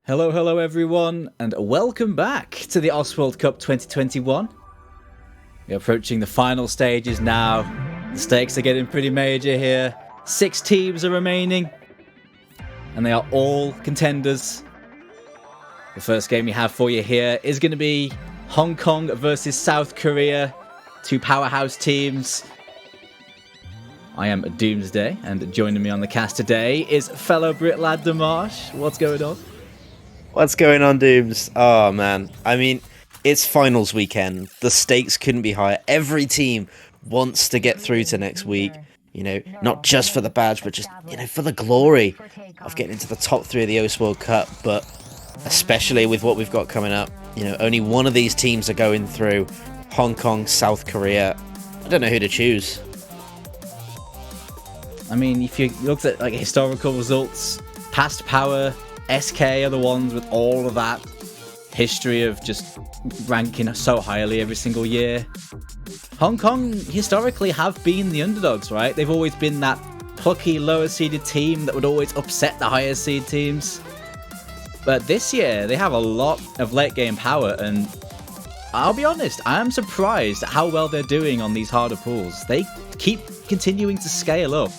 Hello, hello everyone, and welcome back to the Oswald Cup 2021. We're approaching the final stages now. The stakes are getting pretty major here. 6 teams are remaining, and they are all contenders. The first game we have for you here is going to be Hong Kong versus South Korea, 2 powerhouse teams. I am Doomsday, and joining me on the cast today is fellow Brit lad Dimash. What's going on? What's going on, Dooms? Oh, man. I mean, it's finals weekend. The stakes couldn't be higher. Every team wants to get through to next week. You know, not just for the badge, but just, for the glory of getting into the top 3 of the Oswald Cup. But especially with what we've got coming up, only one of these teams are going through. Hong Kong, South Korea. I don't know who to choose. I mean, if you looked at historical results, past power, SK are the ones with all of that history of just ranking so highly every single year. Hong Kong historically have been the underdogs, right? They've always been that plucky, lower seeded team that would always upset the higher seed teams. But this year, they have a lot of late game power, and I'll be honest, I am surprised at how well they're doing on these harder pools. They keep continuing to scale up,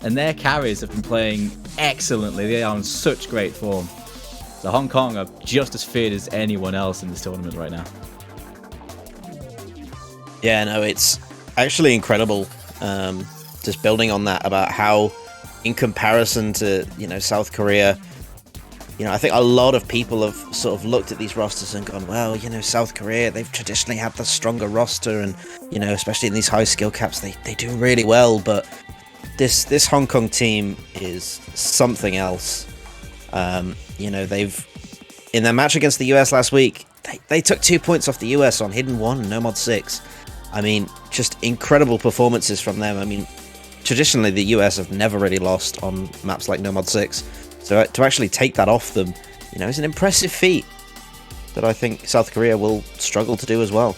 and their carries have been playing excellently. They are in such great form. So Hong Kong are just as feared as anyone else in this tournament right now. Yeah, no, it's actually incredible. Just building on that about how, in comparison to, South Korea, I think a lot of people have sort of looked at these rosters and gone, well, South Korea, they've traditionally had the stronger roster, and, especially in these high skill caps, they do really well, but this Hong Kong team is something else. They've, in their match against the US last week, they took 2 points off the US on Hidden 1 and No Mod 6. I mean, just incredible performances from them. I mean, traditionally the US have never really lost on maps like No Mod 6. So to actually take that off them, is an impressive feat that I think South Korea will struggle to do as well.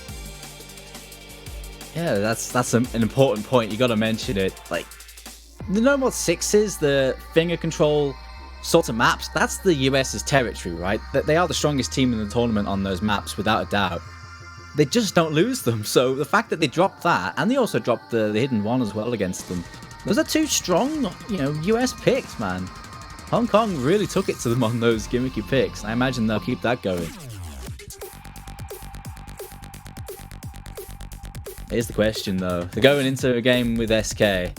Yeah, that's an important point. You got to mention it. Like, the No Mod 6s, the finger control sorts of maps, that's the US's territory, right? They are the strongest team in the tournament on those maps, without a doubt. They just don't lose them. So the fact that they dropped that, and they also dropped the Hidden 1 as well against them, those are 2 strong, US picks, man. Hong Kong really took it to them on those gimmicky picks. I imagine they'll keep that going. Here's the question, though. They're going into a game with SK.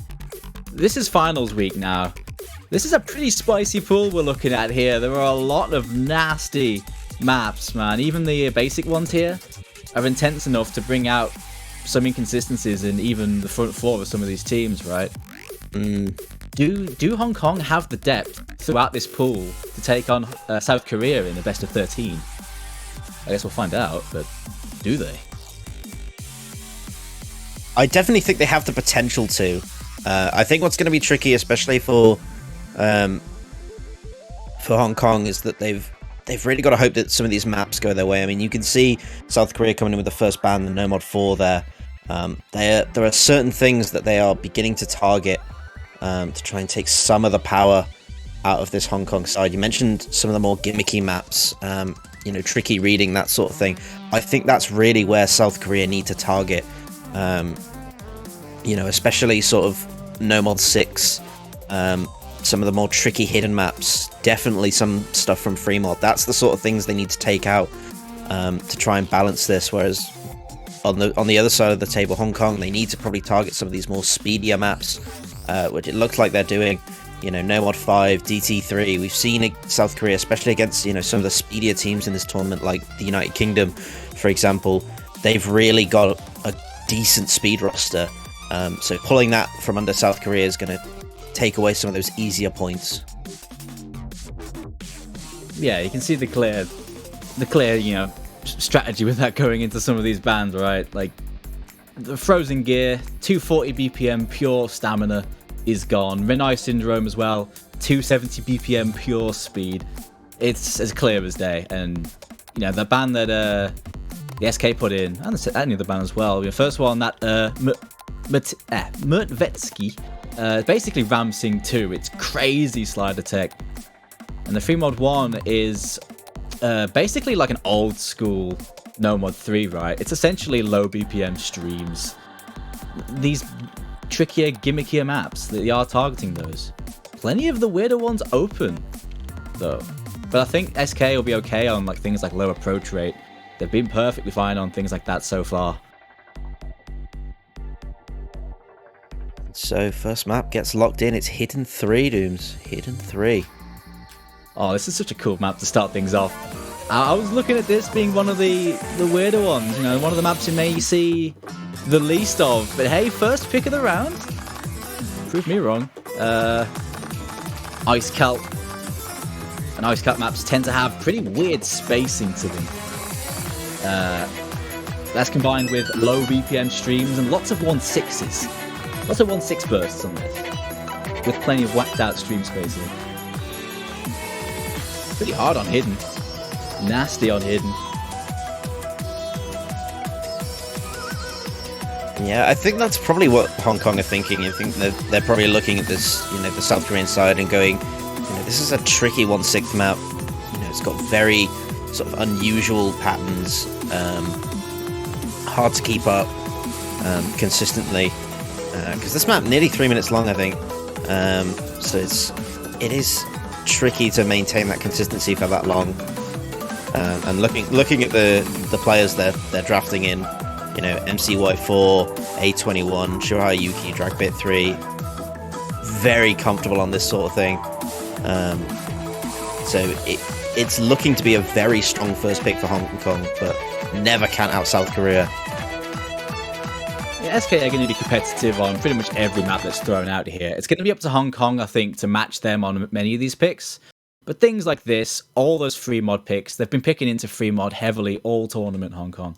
This is finals week now. This is a pretty spicy pool we're looking at here. There are a lot of nasty maps, man. Even the basic ones here are intense enough to bring out some inconsistencies in even the front four of some of these teams, right? Do Hong Kong have the depth throughout this pool to take on South Korea in the best of 13? I guess we'll find out, but do they? I definitely think they have the potential to. I think what's going to be tricky, especially for Hong Kong, is that they've really got to hope that some of these maps go their way. I mean, you can see South Korea coming in with the first ban, the No Mod 4 there. There are certain things that they are beginning to target to try and take some of the power out of this Hong Kong side. You mentioned some of the more gimmicky maps, tricky reading, that sort of thing. I think that's really where South Korea need to target, especially sort of No Mod 6, some of the more tricky hidden maps, definitely some stuff from Free Mod. That's the sort of things they need to take out to try and balance this, whereas on the other side of the table, Hong Kong, they need to probably target some of these more speedier maps, which it looks like they're doing. No Mod 5, DT3. We've seen South Korea, especially against some of the speedier teams in this tournament, like the United Kingdom, for example. They've really got a decent speed roster. So pulling that from under South Korea is going to take away some of those easier points. Yeah, you can see the clear, strategy with that going into some of these bans, right? Like, the Frozen Gear, 240 BPM pure stamina is gone. Renai Syndrome as well, 270 BPM pure speed. It's as clear as day. And, the ban that the SK put in, and the other ban as well. The first one, that Murtvetsky, basically Ramsing 2. It's crazy slider tech. And the free mod 1 is basically like an old school No Mod 3, right? It's essentially low BPM streams. These trickier, gimmickier maps, they are targeting those. Plenty of the weirder ones open, though. But I think SK will be okay on like things like low approach rate. They've been perfectly fine on things like that so far. So first map gets locked in. It's Hidden 3, Dooms. Hidden 3. Oh, this is such a cool map to start things off. I was looking at this being one of the weirder ones, you know, one of the maps you may see the least of. But hey, first pick of the round. Prove me wrong. Ice Kelp. And Ice Kelp maps tend to have pretty weird spacing to them. That's combined with low BPM streams and lots of 1.6s. Lots of 1.6 bursts on this. With plenty of whacked out stream spacing. Pretty hard on Hidden. Nasty on Hidden. Yeah, I think that's probably what Hong Kong are thinking. I think that they're probably looking at this, you know, the South Korean side and going, you know, this is a tricky 1/6 map. You know, it's got very sort of unusual patterns, hard to keep up consistently. Because this map nearly 3 minutes long, I think. So it is tricky to maintain that consistency for that long. And looking at the players they're drafting in, you know, MCY4, A21, Shirahara Yuki, Dragbit 3, very comfortable on this sort of thing. So it's looking to be a very strong first pick for Hong Kong, but never count out South Korea. Yeah, SK are going to be competitive on pretty much every map that's thrown out here. It's going to be up to Hong Kong, I think, to match them on many of these picks. But things like this, all those free mod picks, they've been picking into free mod heavily all tournament Hong Kong.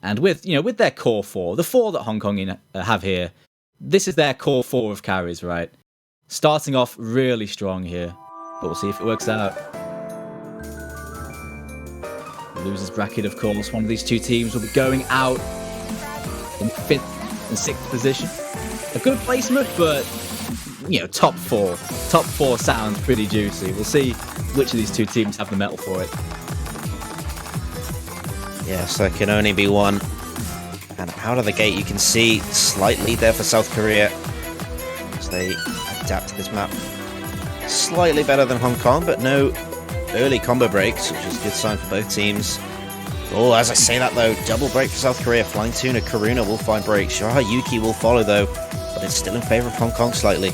And with their core four, the four that Hong Kong have here, this is their core four of carries, right? Starting off really strong here, but we'll see if it works out. Losers bracket, of course. One of these two teams will be going out in 5th and 6th position. A good placement, but you know, top four. Top four sounds pretty juicy. We'll see which of these two teams have the metal for it. Yes, there can only be one. And out of the gate, you can see slight lead there for South Korea as they adapt to this map. Slightly better than Hong Kong, but no early combo breaks, which is a good sign for both teams. Oh, as I say that though, double break for South Korea. Flying Tuna, Karuna will find breaks. Shirahara Yuki will follow though, but it's still in favor of Hong Kong slightly.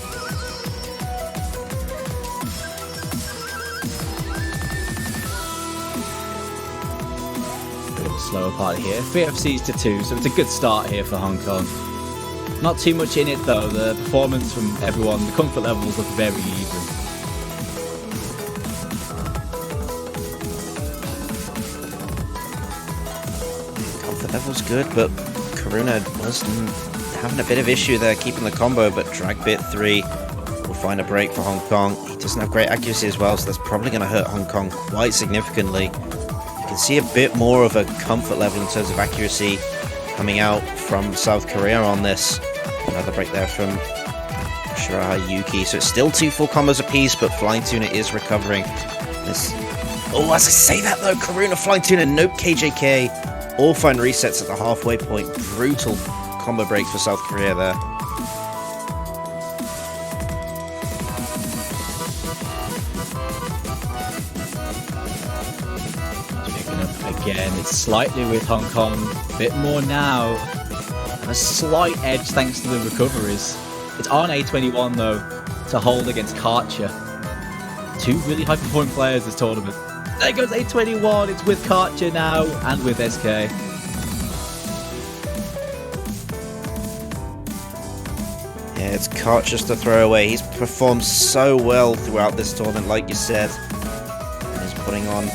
Slower part here. 3 FCs to 2, so it's a good start here for Hong Kong. Not too much in it though. The performance from everyone, the comfort levels look very even. Comfort level's good, but Karuna was having a bit of issue there keeping the combo, but Dragbit 3 will find a break for Hong Kong. He doesn't have great accuracy as well, so that's probably going to hurt Hong Kong quite significantly. You can see a bit more of a comfort level in terms of accuracy coming out from South Korea on this. Another break there from Shirahara Yuki. So it's still 2 full combos apiece, but Flying Tuna is recovering. Oh, as I say that though, Karuna, Flying Tuna, Nope, KJK, all find resets at the halfway point. Brutal combo breaks for South Korea there. Again, it's slightly with Hong Kong, a bit more now, and a slight edge thanks to the recoveries. It's on A21 though, to hold against Karcher. 2 really high performing players this tournament. There goes A21, it's with Karcher now, and with SK. Yeah, it's Karcher's to throw away. He's performed so well throughout this tournament, like you said. And he's putting on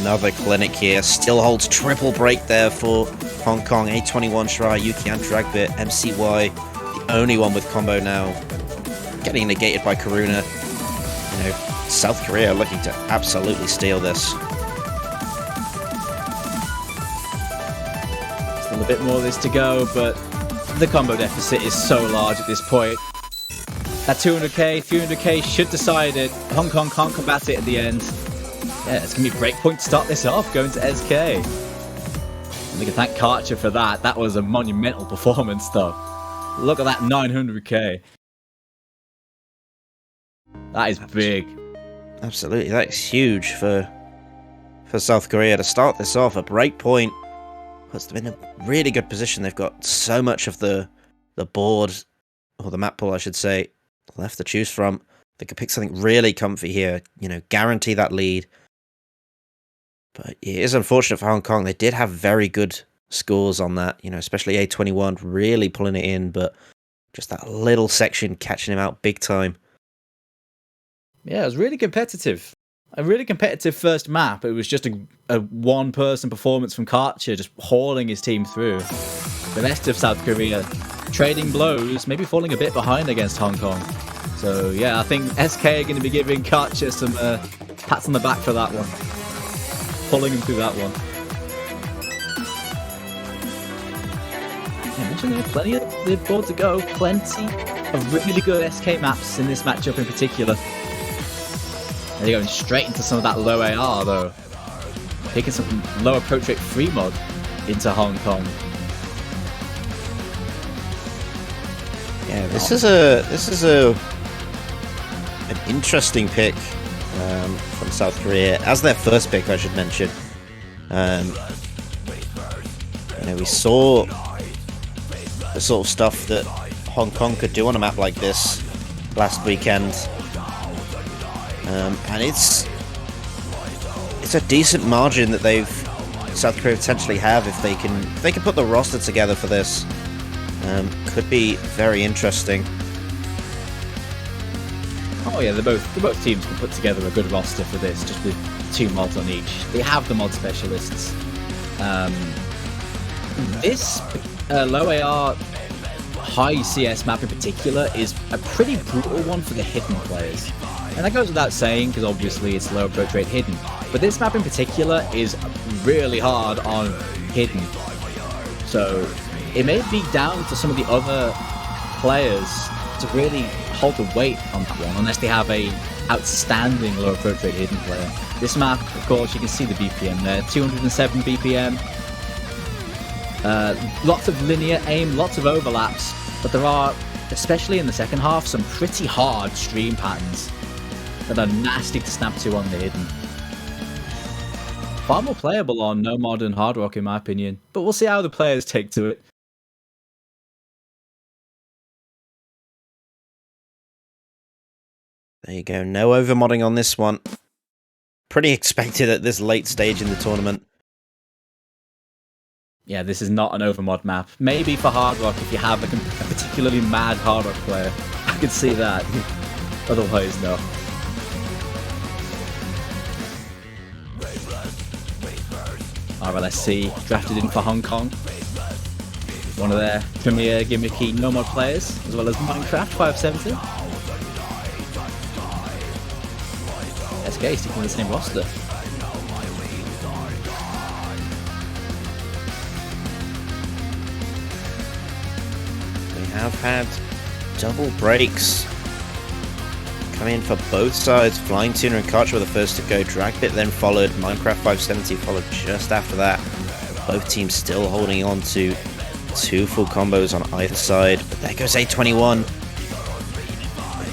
another clinic here. Still holds triple break there for Hong Kong. A21, Shirahara Yuki and Dragbit. MCY, the only one with combo now. Getting negated by Karuna. You know, South Korea looking to absolutely steal this. Still a bit more of this to go, but the combo deficit is so large at this point. That 200k, 300k should decide it. Hong Kong can't combat it at the end. Yeah, it's going to be a breakpoint to start this off, going to SK. And we can thank Karcher for that. That was a monumental performance, though. Look at that 900k. That is big. Absolutely, that's huge for South Korea to start this off. A breakpoint puts them in a really good position. They've got so much of the board, or the map pool, I should say, left to choose from. They could pick something really comfy here, you know, guarantee that lead. But it is unfortunate for Hong Kong. They did have very good scores on that, you know, especially A21 really pulling it in, but just that little section catching him out big time. Yeah, it was really competitive. A really competitive first map. It was just a one-person performance from Karcher, just hauling his team through. The rest of South Korea trading blows, maybe falling a bit behind against Hong Kong. So yeah, I think SK are going to be giving Karcher some pats on the back for that one. Pulling him through that one. I mentioned there are plenty of the board to go. Plenty of really good SK maps in this matchup in particular. And they're going straight into some of that low AR though. Taking some low approach rate free mod into Hong Kong. Yeah, this is an interesting pick from South Korea as their first pick, I should mention. You know, we saw the sort of stuff that Hong Kong could do on a map like this last weekend. And it's a decent margin that South Korea potentially have if they can put the roster together for this. Could be very interesting. Oh yeah, both teams can put together a good roster for this, just with 2 mods on each. They have the mod specialists. This low AR high CS map in particular is a pretty brutal one for the hidden players. And that goes without saying, because obviously it's low approach rate hidden. But this map in particular is really hard on hidden. So it may be down to some of the other players to really hold the weight on that one, unless they have a outstanding low approach rate hidden player. This map, of course, you can see the BPM there, 207 BPM. Lots of linear aim, lots of overlaps, but there are, especially in the second half, some pretty hard stream patterns that are nasty to snap to on the hidden. Far more playable on No Mod and Hard Rock in my opinion, but we'll see how the players take to it. There you go, no overmodding on this one. Pretty expected at this late stage in the tournament. Yeah, this is not an overmod map. Maybe for Hard Rock if you have a particularly mad Hard Rock player. I could see that. Otherwise, no. RLSC drafted in for Hong Kong. One of their premier gimmicky no mod players, as well as Minecraft 570. SK sticking with the same roster. We have had double breaks come in for both sides. Flying Tuna and Karcher were the first to go. Dragbit then followed. Minecraft 570 followed just after that. Both teams still holding on to 2 full combos on either side. But there goes A21.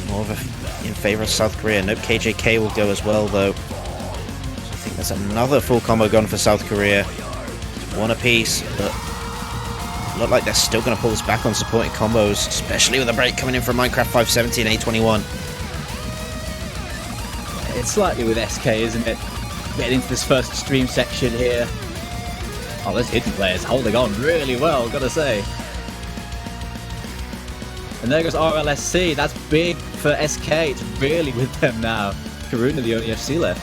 More of a in favor of South Korea. Nope, KJK will go as well though. So I think there's another full combo gone for South Korea. One apiece, but look like they're still going to pull this back on supporting combos, especially with a break coming in from Minecraft 570 and A21. It's slightly with SK, isn't it? Getting into this first stream section here. Oh, those hidden players holding on really well, gotta say. And there goes RLSC. That's big for SK. It's really with them now. Karuna, the only FC left.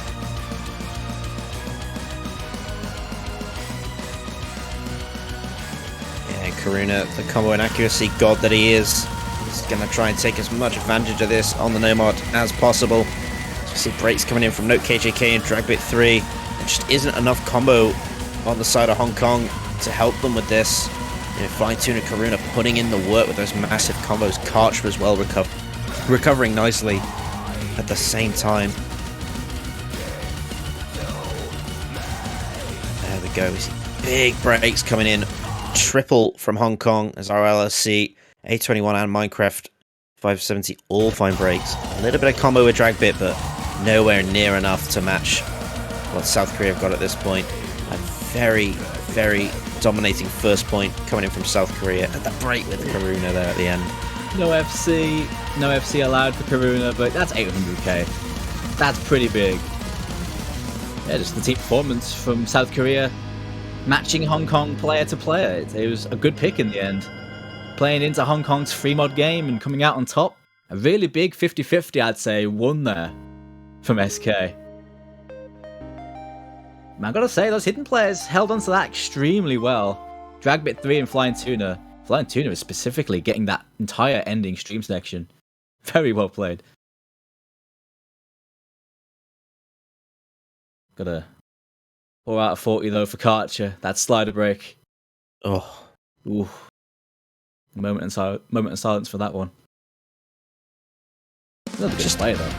Yeah, Karuna, the combo and accuracy god that he is going to try and take as much advantage of this on the Nomad as possible. See breaks coming in from Note KJK and Dragbit 3. There just isn't enough combo on the side of Hong Kong to help them with this. You know, Flying Tuna Karuna putting in the work with those massive combos. Karcher as well recovering nicely at the same time. There we go. We see big breaks coming in. Triple from Hong Kong as our LSC, A21 and Minecraft 570 all find breaks. A little bit of combo with Dragbit, but nowhere near enough to match what South Korea have got at this point. A very, very dominating first point coming in from South Korea. And the break with Karuna there at the end. No FC allowed for Karuna, but that's 800k. That's pretty big. Yeah, just the team performance from South Korea, matching Hong Kong player to player. It was a good pick in the end. Playing into Hong Kong's free mod game and coming out on top. A really big 50-50, I'd say, won there from SK. And I gotta say, those hidden players held onto that extremely well. Dragbit 3 and Flying Tuna. Flying Tuna is specifically getting that entire ending stream section. Very well played. Got a 4 out of 40 though for Karcher. That slider break. Oh. Ooh. Moment of silence for that one. Another good play though.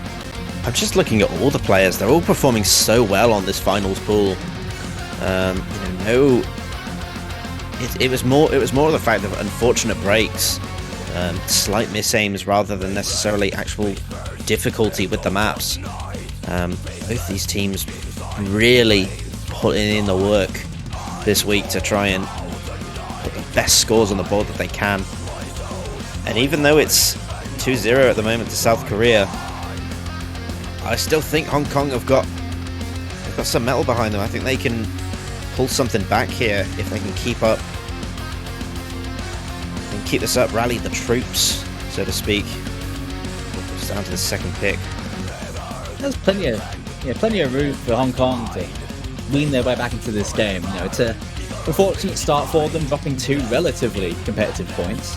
I'm just looking at all the players. They're all performing so well on this finals pool. It was more of the fact of unfortunate breaks, slight miss-aims rather than necessarily actual difficulty with the maps. Both these teams really putting in the work this week to try and put the best scores on the board that they can. And even though it's 2-0 at the moment to South Korea, I still think Hong Kong they've got some metal behind them. I think they can pull something back here if they can keep this up, rally the troops, so to speak. It's down to the second pick. There's plenty of room for Hong Kong to wean their way back into this game. You know, it's a unfortunate start for them, dropping 2 relatively competitive points.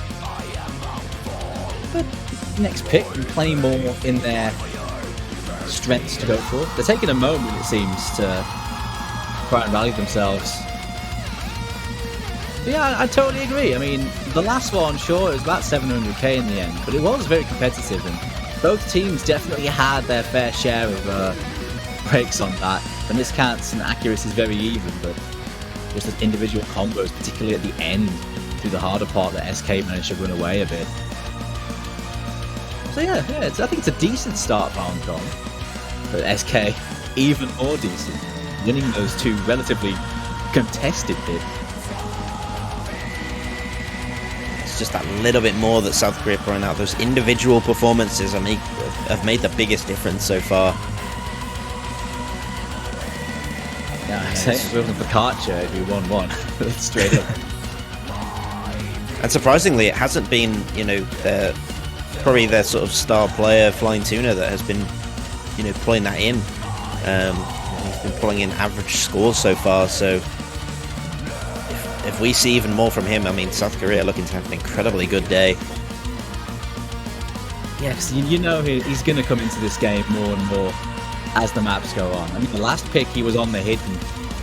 But next pick, and plenty more in their strengths to go for. They're taking a moment, it seems, to try and rally themselves. But yeah, I totally agree. I mean, the last one, sure, it was about 700k in the end, but it was very competitive, and both teams definitely had their fair share of breaks on that. The miscounts and accuracy is very even, but just the individual combos, particularly at the end, through the harder part, that SK managed to run away a bit. So yeah, I think it's a decent start for Hong Kong. But SK, even more decent, winning those 2 relatively contested bits. It's just that little bit more that South Korea putting out. Those individual performances have made the biggest difference so far. Yeah, I say it wasn't for Karcher if you 1-1. Straight up. And surprisingly, it hasn't been, probably their sort of star player, Flying Tuna, that has been, pulling that in. He's been pulling in average scores so far, so if we see even more from him, I mean, South Korea are looking to have an incredibly good day. Yes, you know he's going to come into this game more and more as the maps go on. I mean, the last pick he was on the Hidden,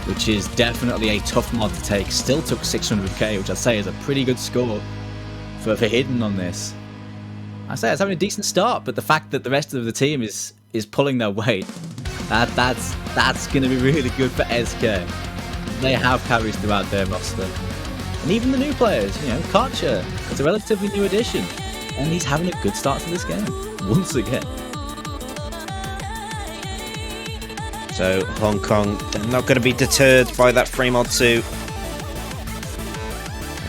which is definitely a tough mod to take. Still took 600k, which I'd say is a pretty good score for Hidden on this. I say it's having a decent start, but the fact that the rest of the team is pulling their weight, that's going to be really good for SK. They have carries throughout their roster. And even the new players, Karcher, it's a relatively new addition. And he's having a good start to this game, once again. So Hong Kong, they're not going to be deterred by that free mod 2.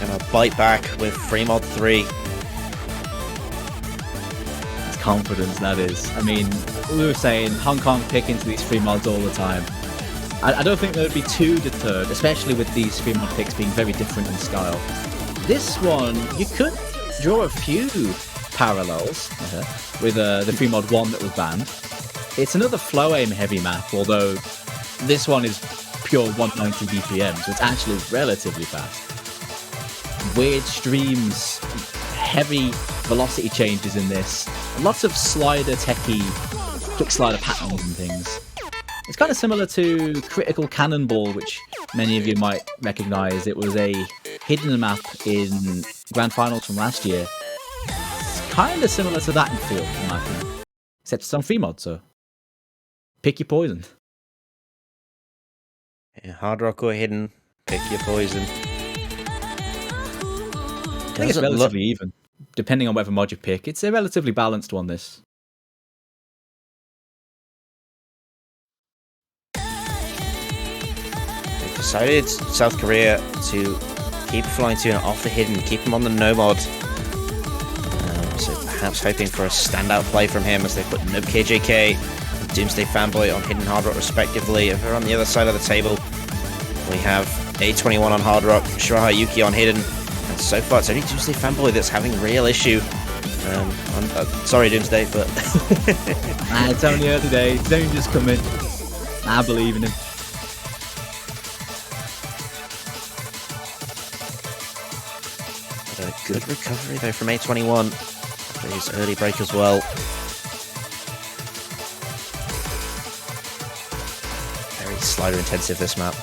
Going to bite back with free mod 3. It's confidence, that is. I mean, we were saying Hong Kong pick into these free mods all the time. I don't think they would be too deterred, especially with these free mod picks being very different in style. This one, you could draw a few parallels with the free mod 1 that was banned. It's another flow aim heavy map, although this one is pure 190 BPM, so it's actually relatively fast. Weird streams, heavy velocity changes in this, lots of slider techie, quick slider patterns and things. It's kind of similar to Critical Cannonball, which many of you might recognise. It was a hidden map in Grand Finals from last year. It's kind of similar to that in feel, in my opinion. Except it's on free mod, so pick your poison. Yeah, hard rock or hidden, pick your poison. I think it's relatively even, depending on whatever mod you pick. It's a relatively balanced one, this. They've decided, South Korea, to keep Flying Tuna off the hidden, keep him on the no mod. So perhaps hoping for a standout play from him as they put Noob KJK and Doomsday Fanboy on hidden hard rock respectively. Over on the other side of the table, we have A21 on hard rock, Shiraha Yuki on hidden. And so far, it's only Doomsday Fanboy that's having real issue. Sorry, Doomsday, but... It's only early days. He's only just come in. I believe in him. But a good recovery, though, from A21. For his early break as well. Very slider-intensive, this map.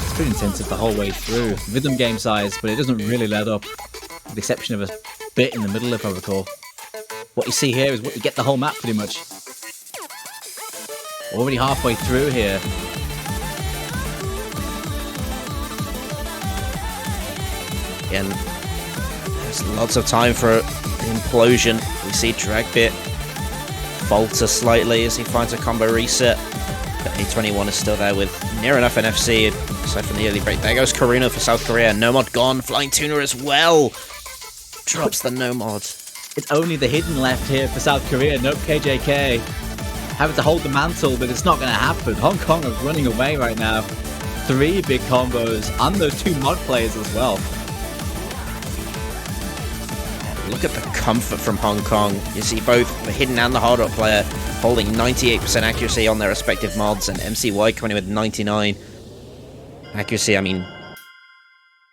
It's pretty intensive the whole way through. Rhythm game size, but it doesn't really let up. With the exception of a bit in the middle, if I recall. What you see here is what you get the whole map, pretty much. Already halfway through here. Again, there's lots of time for an implosion. We see Dragbit falter slightly as he finds a combo reset. But A21 is still there with near enough NFC, aside from the early break. There goes Karuna for South Korea. Nomod gone. Flying Tuna as well. Drops the Nomod. It's only the hidden left here for South Korea. Nope, KJK having to hold the mantle, but it's not going to happen. Hong Kong are running away right now. 3 big combos and those 2 mod players as well. Look at the comfort from Hong Kong. You see both the hidden and the hard rock player holding 98% accuracy on their respective mods, and MCY coming in with 99 accuracy. I mean,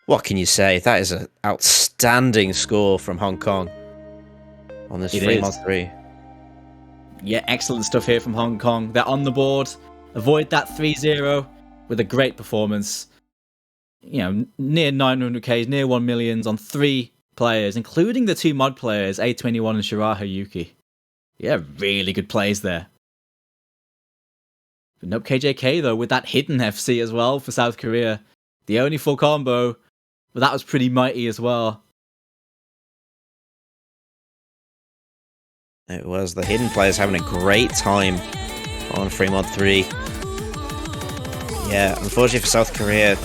what can you say? That is an outstanding score from Hong Kong on this free mod 3. Yeah, excellent stuff here from Hong Kong. They're on the board. Avoid that 3-0 with a great performance. You know, near 900Ks, near 1 millions on 3 players, including the 2 mod players, A21 and Shiraha Yuki. Yeah, really good plays there. But nope, KJK though, with that hidden FC as well for South Korea. The only full combo, but that was pretty mighty as well. It was. The hidden players having a great time on free mod 3. Yeah, unfortunately for South Korea,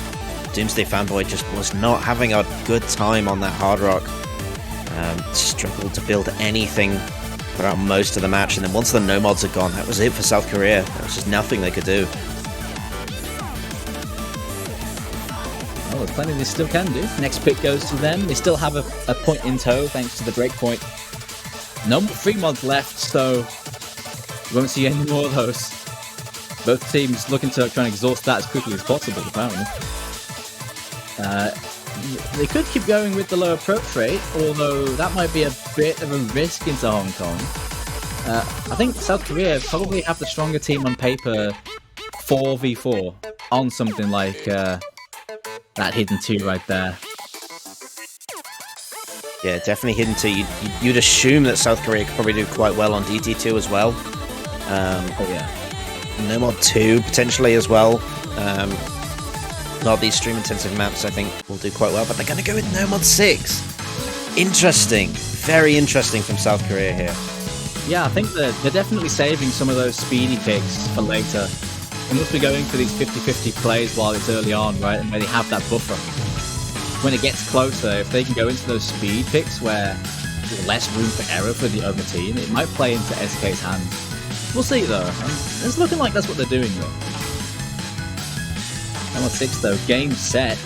Doomsday Fanboy just was not having a good time on that hard rock. Struggled to build anything throughout most of the match, and then once the no mods are gone, that was it for South Korea. There was just nothing they could do. Well, there's plenty they still can do. Next pick goes to them. They still have a point in tow thanks to the breakpoint. No 3 mods left, so we won't see any more of those. Both teams looking to try and exhaust that as quickly as possible, apparently. They could keep going with the low approach rate, although that might be a bit of a risk into Hong Kong. I think South Korea probably have the stronger team on paper 4v4 on something like that hidden 2 right there. Yeah, definitely hidden 2. You'd assume that South Korea could probably do quite well on DT2 as well. Oh yeah. No mod 2 potentially as well. A lot of these stream-intensive maps, I think, will do quite well, but they're going to go with No Mod 6. Interesting. Very interesting from South Korea here. Yeah, I think they're definitely saving some of those speedy picks for later. They must be going for these 50-50 plays while it's early on, right, and where they have that buffer. When it gets closer, if they can go into those speed picks where there's less room for error for the other team, it might play into SK's hands. We'll see, though. It's looking like that's what they're doing, though. Number 6 though, game set.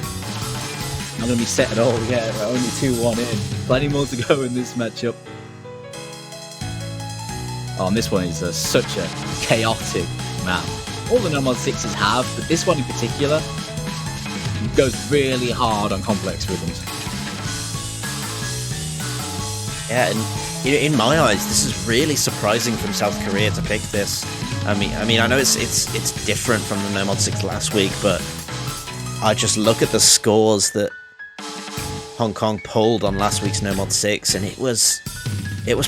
Not going to be set at all yet, we're only 2-1 in. Plenty more to go in this matchup. Oh, and this one is such a chaotic map. All the Nomad 6s have, but this one in particular goes really hard on complex rhythms. Yeah, and in my eyes, this is really surprising from South Korea to pick this. I mean, I know it's different from the No Mod 6 last week, but I just look at the scores that Hong Kong pulled on last week's No Mod 6, and it was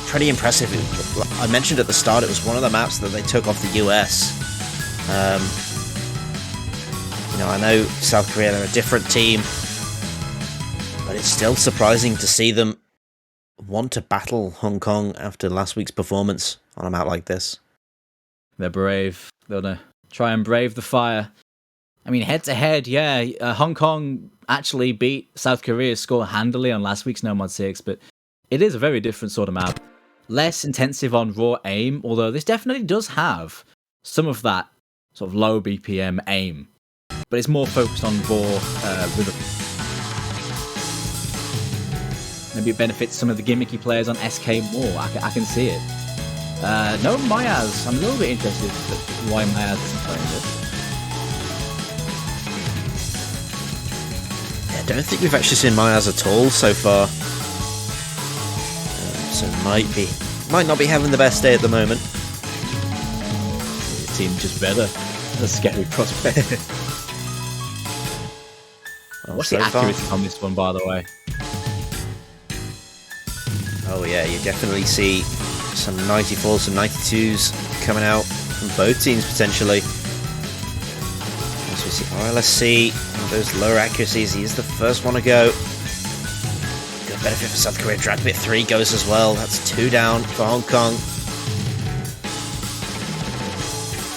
pretty impressive. I mentioned at the start, it was one of the maps that they took off the US. I know South Korea, they're a different team, but it's still surprising to see them want to battle Hong Kong after last week's performance on a map like this. They're brave. They're going to try and brave the fire. I mean, head to head, yeah, Hong Kong actually beat South Korea's score handily on last week's No Mod 6, but it is a very different sort of map. Less intensive on raw aim, although this definitely does have some of that sort of low BPM aim, but it's more focused on raw rhythm. Maybe it benefits some of the gimmicky players on SK more. I can see it. No Mayaz. I'm a little bit interested in why Mayaz isn't playing this. I don't think we've actually seen Mayaz at all so far. So might not be having the best day at the moment. It seems just better. A scary prospect. What's the accuracy on this one, by the way? Oh yeah, you definitely see some 94s and 92s coming out from both teams potentially. As we see RLSC, one of those lower accuracies, he is the first one to go. Good benefit for South Korea. Dragbit 3 goes as well. That's 2 down for Hong Kong.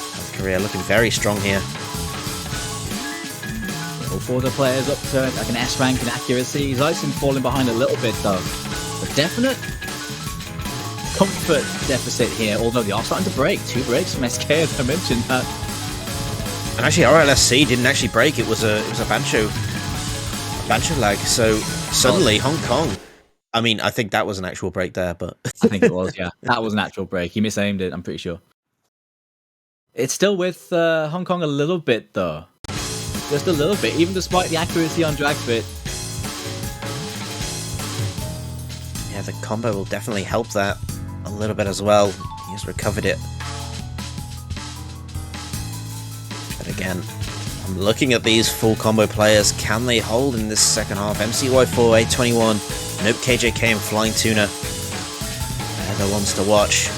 South Korea looking very strong here. All 4 of the players up to like an S rank in accuracy. Zyson falling behind a little bit though. A definite comfort deficit here, although they are starting to break. 2 breaks from SK, as I mentioned. And actually, RLSC didn't actually break. It was a Bancho lag. So suddenly, Hong Kong. I mean, I think that was an actual break there, but I think it was. Yeah, that was an actual break. He misaimed it. I'm pretty sure. It's still with Hong Kong a little bit though, just a little bit, even despite the accuracy on Dragbit. Yeah, the combo will definitely help that a little bit as well. He has recovered it. But again, I'm looking at these full combo players. Can they hold in this second half? MCY4, 821, Nope KJK and Flying Tuna. They're the ones to watch.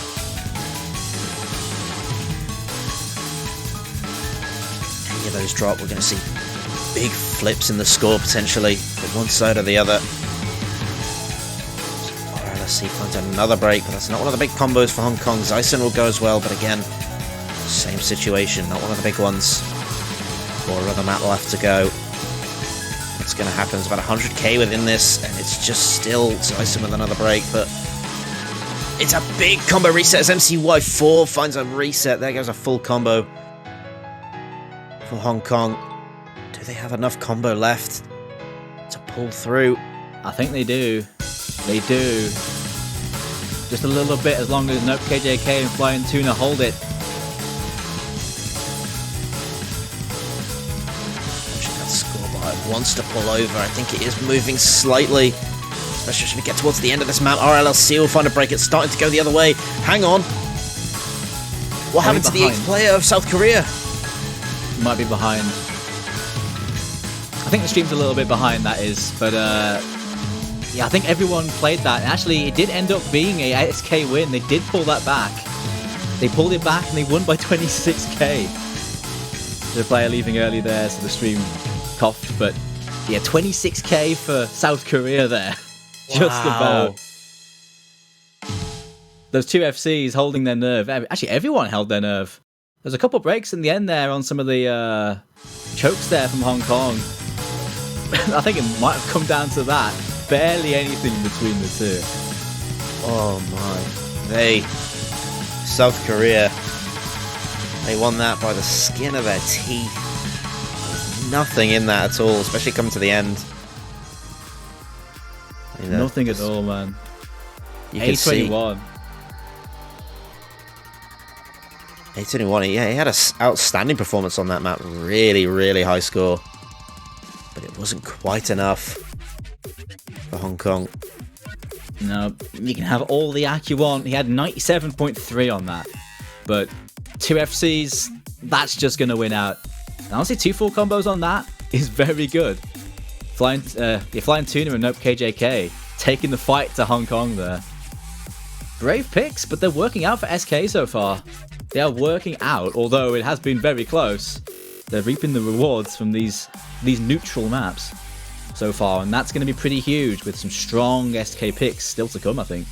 Any of those drop, we're going to see big flips in the score potentially from one side or the other. RLSC finds another break, but that's not one of the big combos for Hong Kong. Zyson will go as well, but again, same situation, not one of the big ones. 4 other map left to go. What's going to happen? There's about 100k within this, and it's just still Zyson with another break, but it's a big combo reset as MCY4 finds a reset. There goes a full combo for Hong Kong. Do they have enough combo left to pull through? I think they do. They do. Just a little bit, as long as Nope KJK and Flying Tuna hold it. That scoreboard wants to pull over. I think it is moving slightly, especially as we get towards the end of this map. RLSC will find a break. It's starting to go the other way. Hang on. What happened to the 8th player of South Korea? Might be behind. I think the stream's a little bit behind, that is, but yeah, I think everyone played that. Actually, it did end up being a SK win. They did pull that back. They pulled it back and they won by 26k. The player leaving early there, so the stream coughed, but yeah, 26k for South Korea there. Just about. Those 2 FCs holding their nerve. Actually, everyone held their nerve. There's a couple breaks in the end there on some of the chokes there from Hong Kong. I think it might have come down to that. Barely anything between the 2. Oh my. South Korea, they won that by the skin of their teeth. There's nothing in that at all, especially coming to the end. Nothing at all, man. A21. A21, yeah, he had an outstanding performance on that map. Really, really high score. But it wasn't quite enough for Hong Kong. No, you can have all the ACC you want. He had 97.3 on that. But 2 FCs, that's just going to win out. And honestly, 2 full combos on that is very good. Flying Tuna and Nope KJK taking the fight to Hong Kong there. Brave picks, but they're working out for SK so far. They are working out, although it has been very close. They're reaping the rewards from these neutral maps so far, and that's going to be pretty huge with some strong SK picks still to come, I think.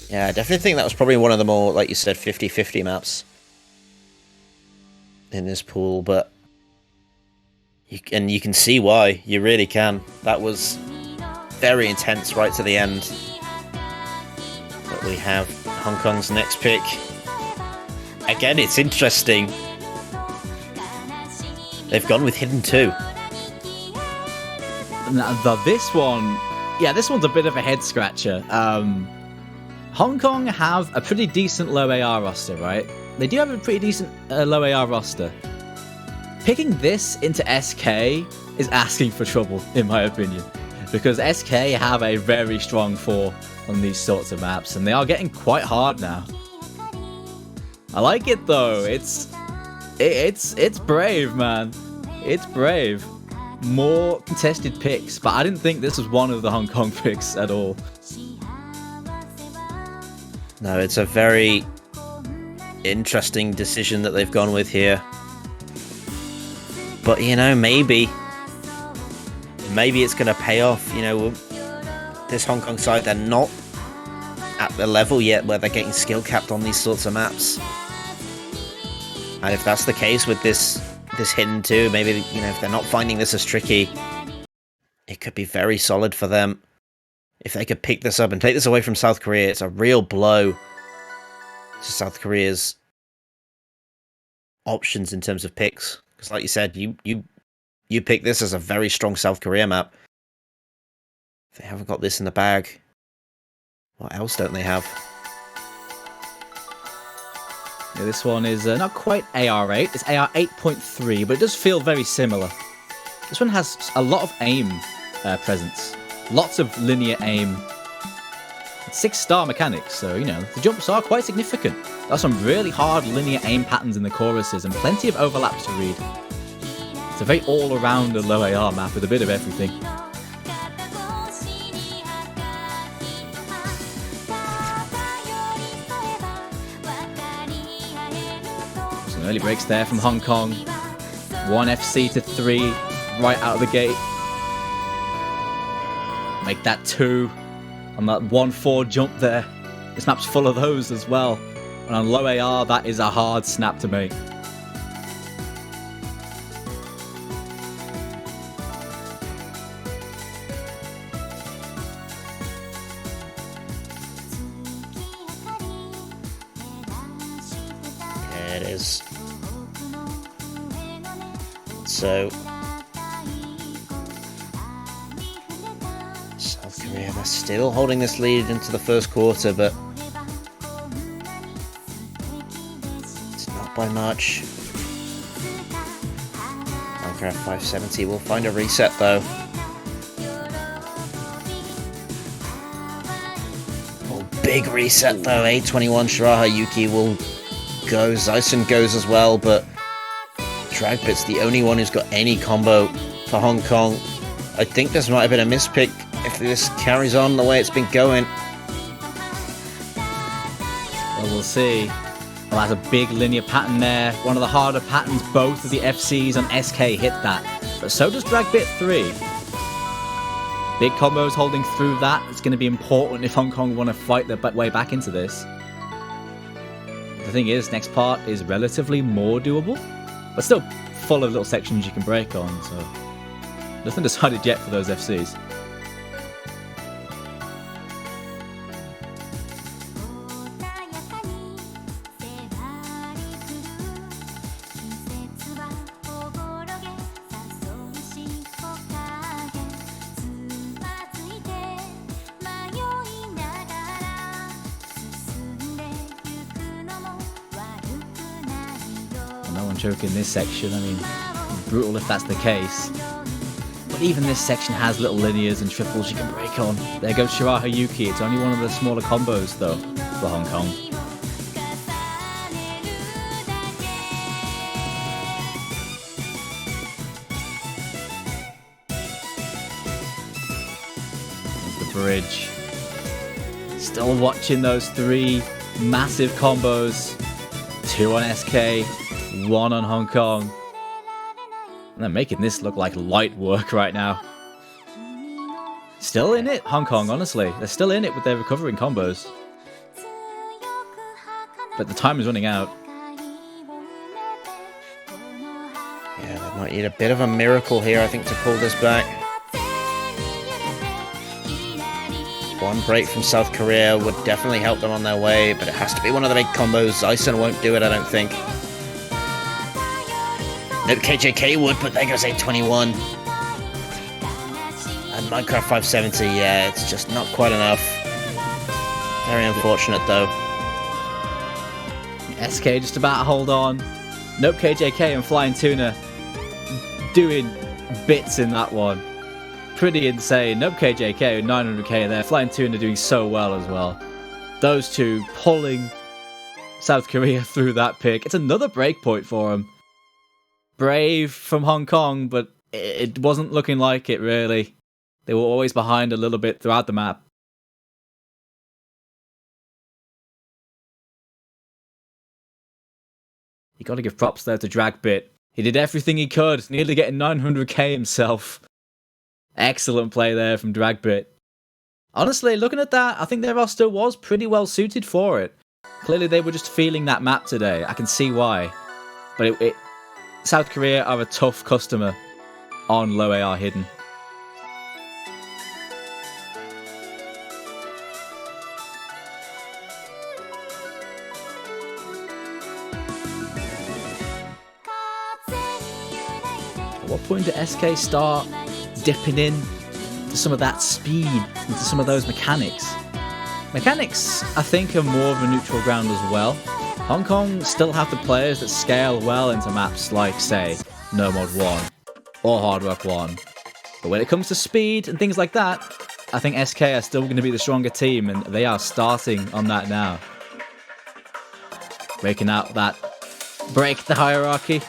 Yeah, I definitely think that was probably one of the more, like you said, 50-50 maps in this pool, but you can see why. You really can. That was very intense right to the end. But we have Hong Kong's next pick. Again, it's interesting. They've gone with Hidden 2. This one's a bit of a head scratcher. Hong Kong have a pretty decent low AR roster, right? They do have a pretty decent low AR roster. Picking this into SK is asking for trouble, in my opinion, because SK have a very strong 4 on these sorts of maps, and they are getting quite hard now. I like it though. It's brave, man. It's brave. More contested picks, but I didn't think this was one of the Hong Kong picks at all. No, it's a very interesting decision that they've gone with here. But, you know, maybe it's going to pay off. You know, this Hong Kong side, they're not at the level yet where they're getting skill capped on these sorts of maps. And if that's the case with this Hidden 2, maybe, you know, if they're not finding this as tricky, it could be very solid for them. If they could pick this up and take this away from South Korea, it's a real blow to South Korea's options in terms of picks. Because like you said, you pick this as a very strong South Korea map. If they haven't got this in the bag, what else don't they have? Yeah, this one is not quite AR8, it's AR 8.3, but it does feel very similar. This one has a lot of aim presence. Lots of linear aim. It's 6-star mechanics, so, you know, the jumps are quite significant. There are some really hard linear aim patterns in the choruses and plenty of overlaps to read. It's a very all-around low AR map with a bit of everything. Some early breaks there from Hong Kong. 1 FC to 3 right out of the gate. Make that 2 on that 1-4 jump there. This map's full of those as well. And on low AR, that is a hard snap to make. Yeah, it is. So yeah, they're still holding this lead into the first quarter, but it's not by much. Minecraft 570 will find a reset though. Oh, big reset though. A21 Shiraha Yuki will go. Zyson goes as well, but Dragbit's the only one who's got any combo for Hong Kong. I think this might have been a mispick if this carries on the way it's been going. Well, we'll see. Well, that's a big linear pattern there. One of the harder patterns. Both of the FCs on SK hit that. But so does Dragbit 3. Big combos holding through that. It's going to be important if Hong Kong want to fight their way back into this. The thing is, next part is relatively more doable, but still full of little sections you can break on, so nothing decided yet for those FCs. No one choking this section. I mean, brutal if that's the case. But even this section has little linears and triples you can break on. There goes Shiraha Yuki. It's only one of the smaller combos, though, for Hong Kong. bridge. Still watching those 3 massive combos. 2 on SK, 1 on Hong Kong. And they're making this look like light work right now. Still in it, Hong Kong, honestly. They're still in it with their recovering combos. But the time is running out. Yeah, they might need a bit of a miracle here, I think, to pull this back. One break from South Korea would definitely help them on their way, but it has to be one of the big combos. Ison won't do it, I don't think. Nope, KJK would, but they're going to say 21. And Minecraft 570, yeah, it's just not quite enough. Very unfortunate, though. SK just about to hold on. Nope, KJK and Flying Tuna doing bits in that one. Pretty insane. Nope, KJK, 900k there. Flying Tuna doing so well as well. Those two pulling South Korea through that pick. It's another breakpoint for them. Brave from Hong Kong, but it wasn't looking like it, really. They were always behind a little bit throughout the map. You got to give props there to Dragbit. He did everything he could, nearly getting 900k himself. Excellent play there from Dragbit. Honestly, looking at that, I think their roster was pretty well suited for it. Clearly they were just feeling that map today. I can see why. But South Korea are a tough customer on low AR hidden. At what point do SK start dipping in to some of that speed, into some of those mechanics? Mechanics, I think, are more of a neutral ground as well. Hong Kong still have the players that scale well into maps like, say, Nomad 1 or Hard Rock 1. But when it comes to speed and things like that, I think SK are still going to be the stronger team, and they are starting on that now. Breaking out that break the hierarchy.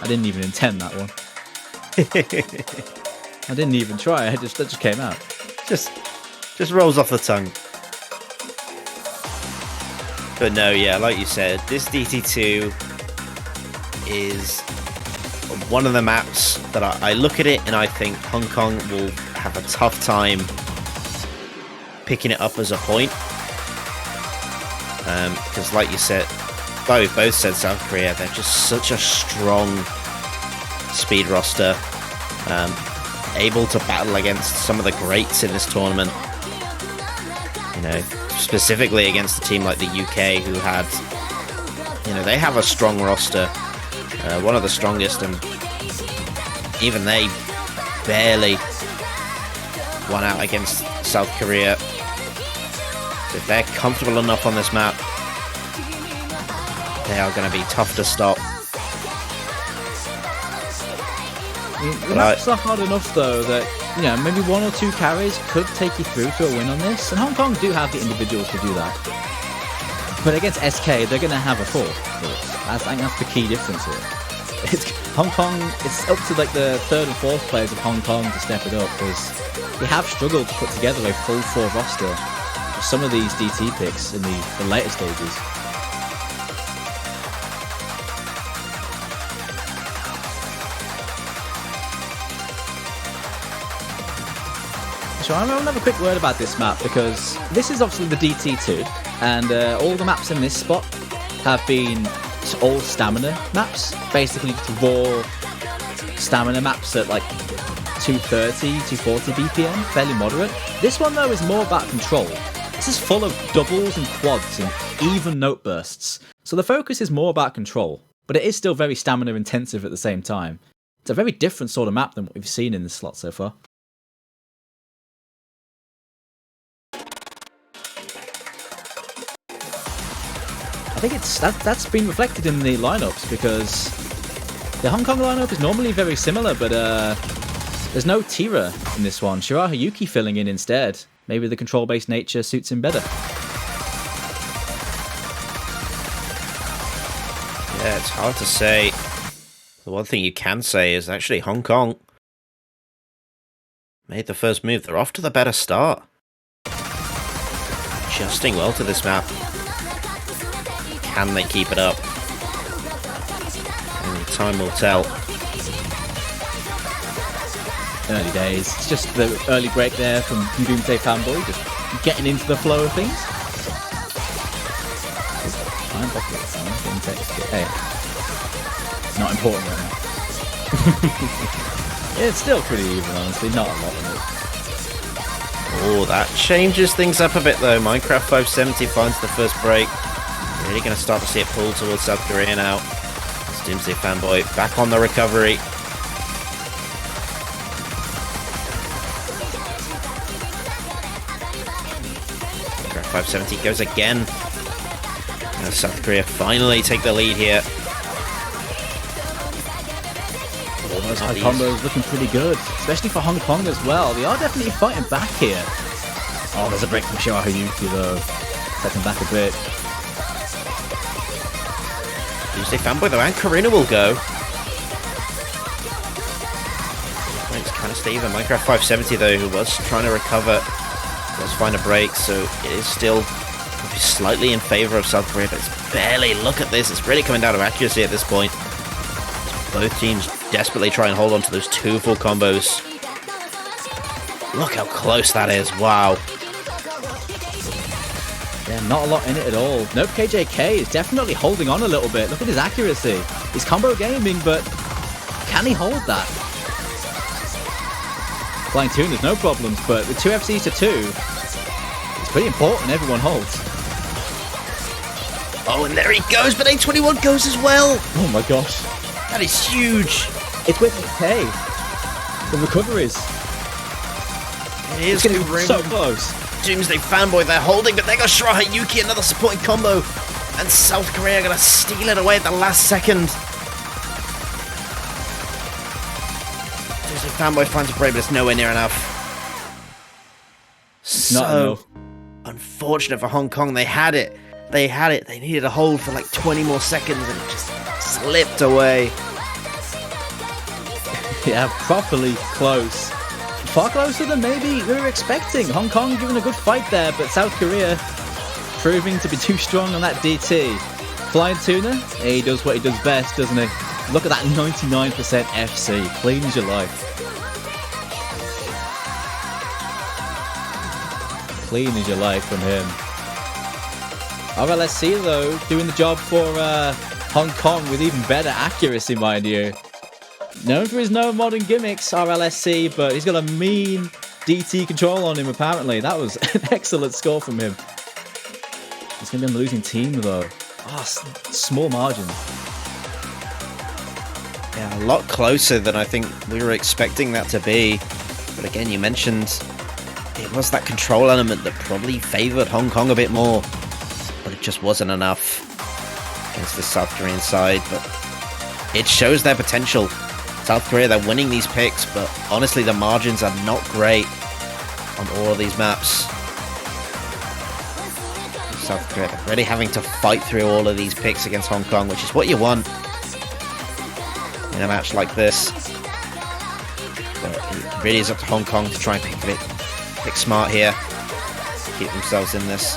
I didn't even intend that one. I didn't even try. That just came out. Just rolls off the tongue. But no, yeah, like you said, this DT2 is one of the maps that I look at it and I think Hong Kong will have a tough time picking it up as a point. Because like you said, both said South Korea, they're just such a strong speed roster. Able to battle against some of the greats in this tournament. You know, specifically against a team like the UK, who had, you know, they have a strong roster, one of the strongest, and even they barely won out against South Korea. If they're comfortable enough on this map, they are going to be tough to stop. The maps are hard enough, though, that, you know, maybe 1 or 2 carries could take you through to a win on this, and Hong Kong do have the individuals to do that. But against SK, they're going to have a 4. I think that's the key difference here. Hong Kong, it's up to like the 3rd and 4th players of Hong Kong to step it up, because they have struggled to put together a full 4 roster for some of these DT picks in the later stages. So I want to have a quick word about this map, because this is obviously the DT2, and all the maps in this spot have been all stamina maps, basically just raw stamina maps at like 230, 240 BPM, fairly moderate. This one, though, is more about control. This is full of doubles and quads and even note bursts, so the focus is more about control, but it is still very stamina intensive at the same time. It's a very different sort of map than what we've seen in this slot so far. I think that's been reflected in the lineups, because the Hong Kong lineup is normally very similar, but there's no Tira in this one. Shiraha Hayuki filling in instead. Maybe the control-based nature suits him better. Yeah, it's hard to say. The one thing you can say is actually Hong Kong made the first move. They're off to the better start. Adjusting well to this map. Can they keep it up? Only time will tell. Early days. It's just the early break there from Doomsday Fanboy, just getting into the flow of things. Hey, not important right now. It's still pretty even, honestly. Not a lot of it. Oh, that changes things up a bit though. Minecraft 570 finds the first break. Really going to start to see it pull towards South Korea now. It's Doomsday Fanboy back on the recovery. Minecraft 570 goes again. Now South Korea finally take the lead here. Those high combos looking pretty good, especially for Hong Kong as well. They are definitely fighting back here. Oh, there's a break from Showa Hayuki though. Setting back a bit. Doomsday Fanboy though, and Karina will go. It's kind of stay even. Minecraft 570 though, who was trying to recover, does find a break, so it is still slightly in favor of South Korea, but it's barely. Look at this, it's really coming down to accuracy at this point. Both teams desperately try and hold on to those two full combos. Look how close that is, wow. Yeah, not a lot in it at all. Nope, KJK is definitely holding on a little bit. Look at his accuracy. He's combo gaming, but can he hold that? Flying Tunas, no problems, but with 2 FCs to 2, it's pretty important everyone holds. Oh, and there he goes, but A21 goes as well. Oh my gosh. That is huge. It's with K. The recoveries. It is getting so close. Doomsday Fanboy, they're holding, but there goes Showa Hayuki, another supporting combo. And South Korea are going to steal it away at the last second. Doomsday Fanboy finds a break, but it's nowhere near enough. Not enough. Unfortunate for Hong Kong. They had it. They had it. They needed a hold for like 20 more seconds and it just slipped away. Yeah, properly close. Far closer than maybe we were expecting. Hong Kong giving a good fight there, but South Korea proving to be too strong on that DT. Flying Tuna, he does what he does best, doesn't he? Look at that 99% FC. Clean as your life. Clean as your life from him. RLSC though, doing the job for Hong Kong with even better accuracy, mind you. Known for his no modern gimmicks, RLSC, but he's got a mean DT control on him apparently. That was an excellent score from him. He's going to be on the losing team though. Small margin. Yeah, a lot closer than I think we were expecting that to be. But again, you mentioned it was that control element that probably favoured Hong Kong a bit more. But it just wasn't enough against the South Korean side. But it shows their potential. South Korea, they're winning these picks, but honestly, the margins are not great on all of these maps. South Korea, they're really having to fight through all of these picks against Hong Kong, which is what you want in a match like this. But it really is up to Hong Kong to try and pick smart here, keep themselves in this.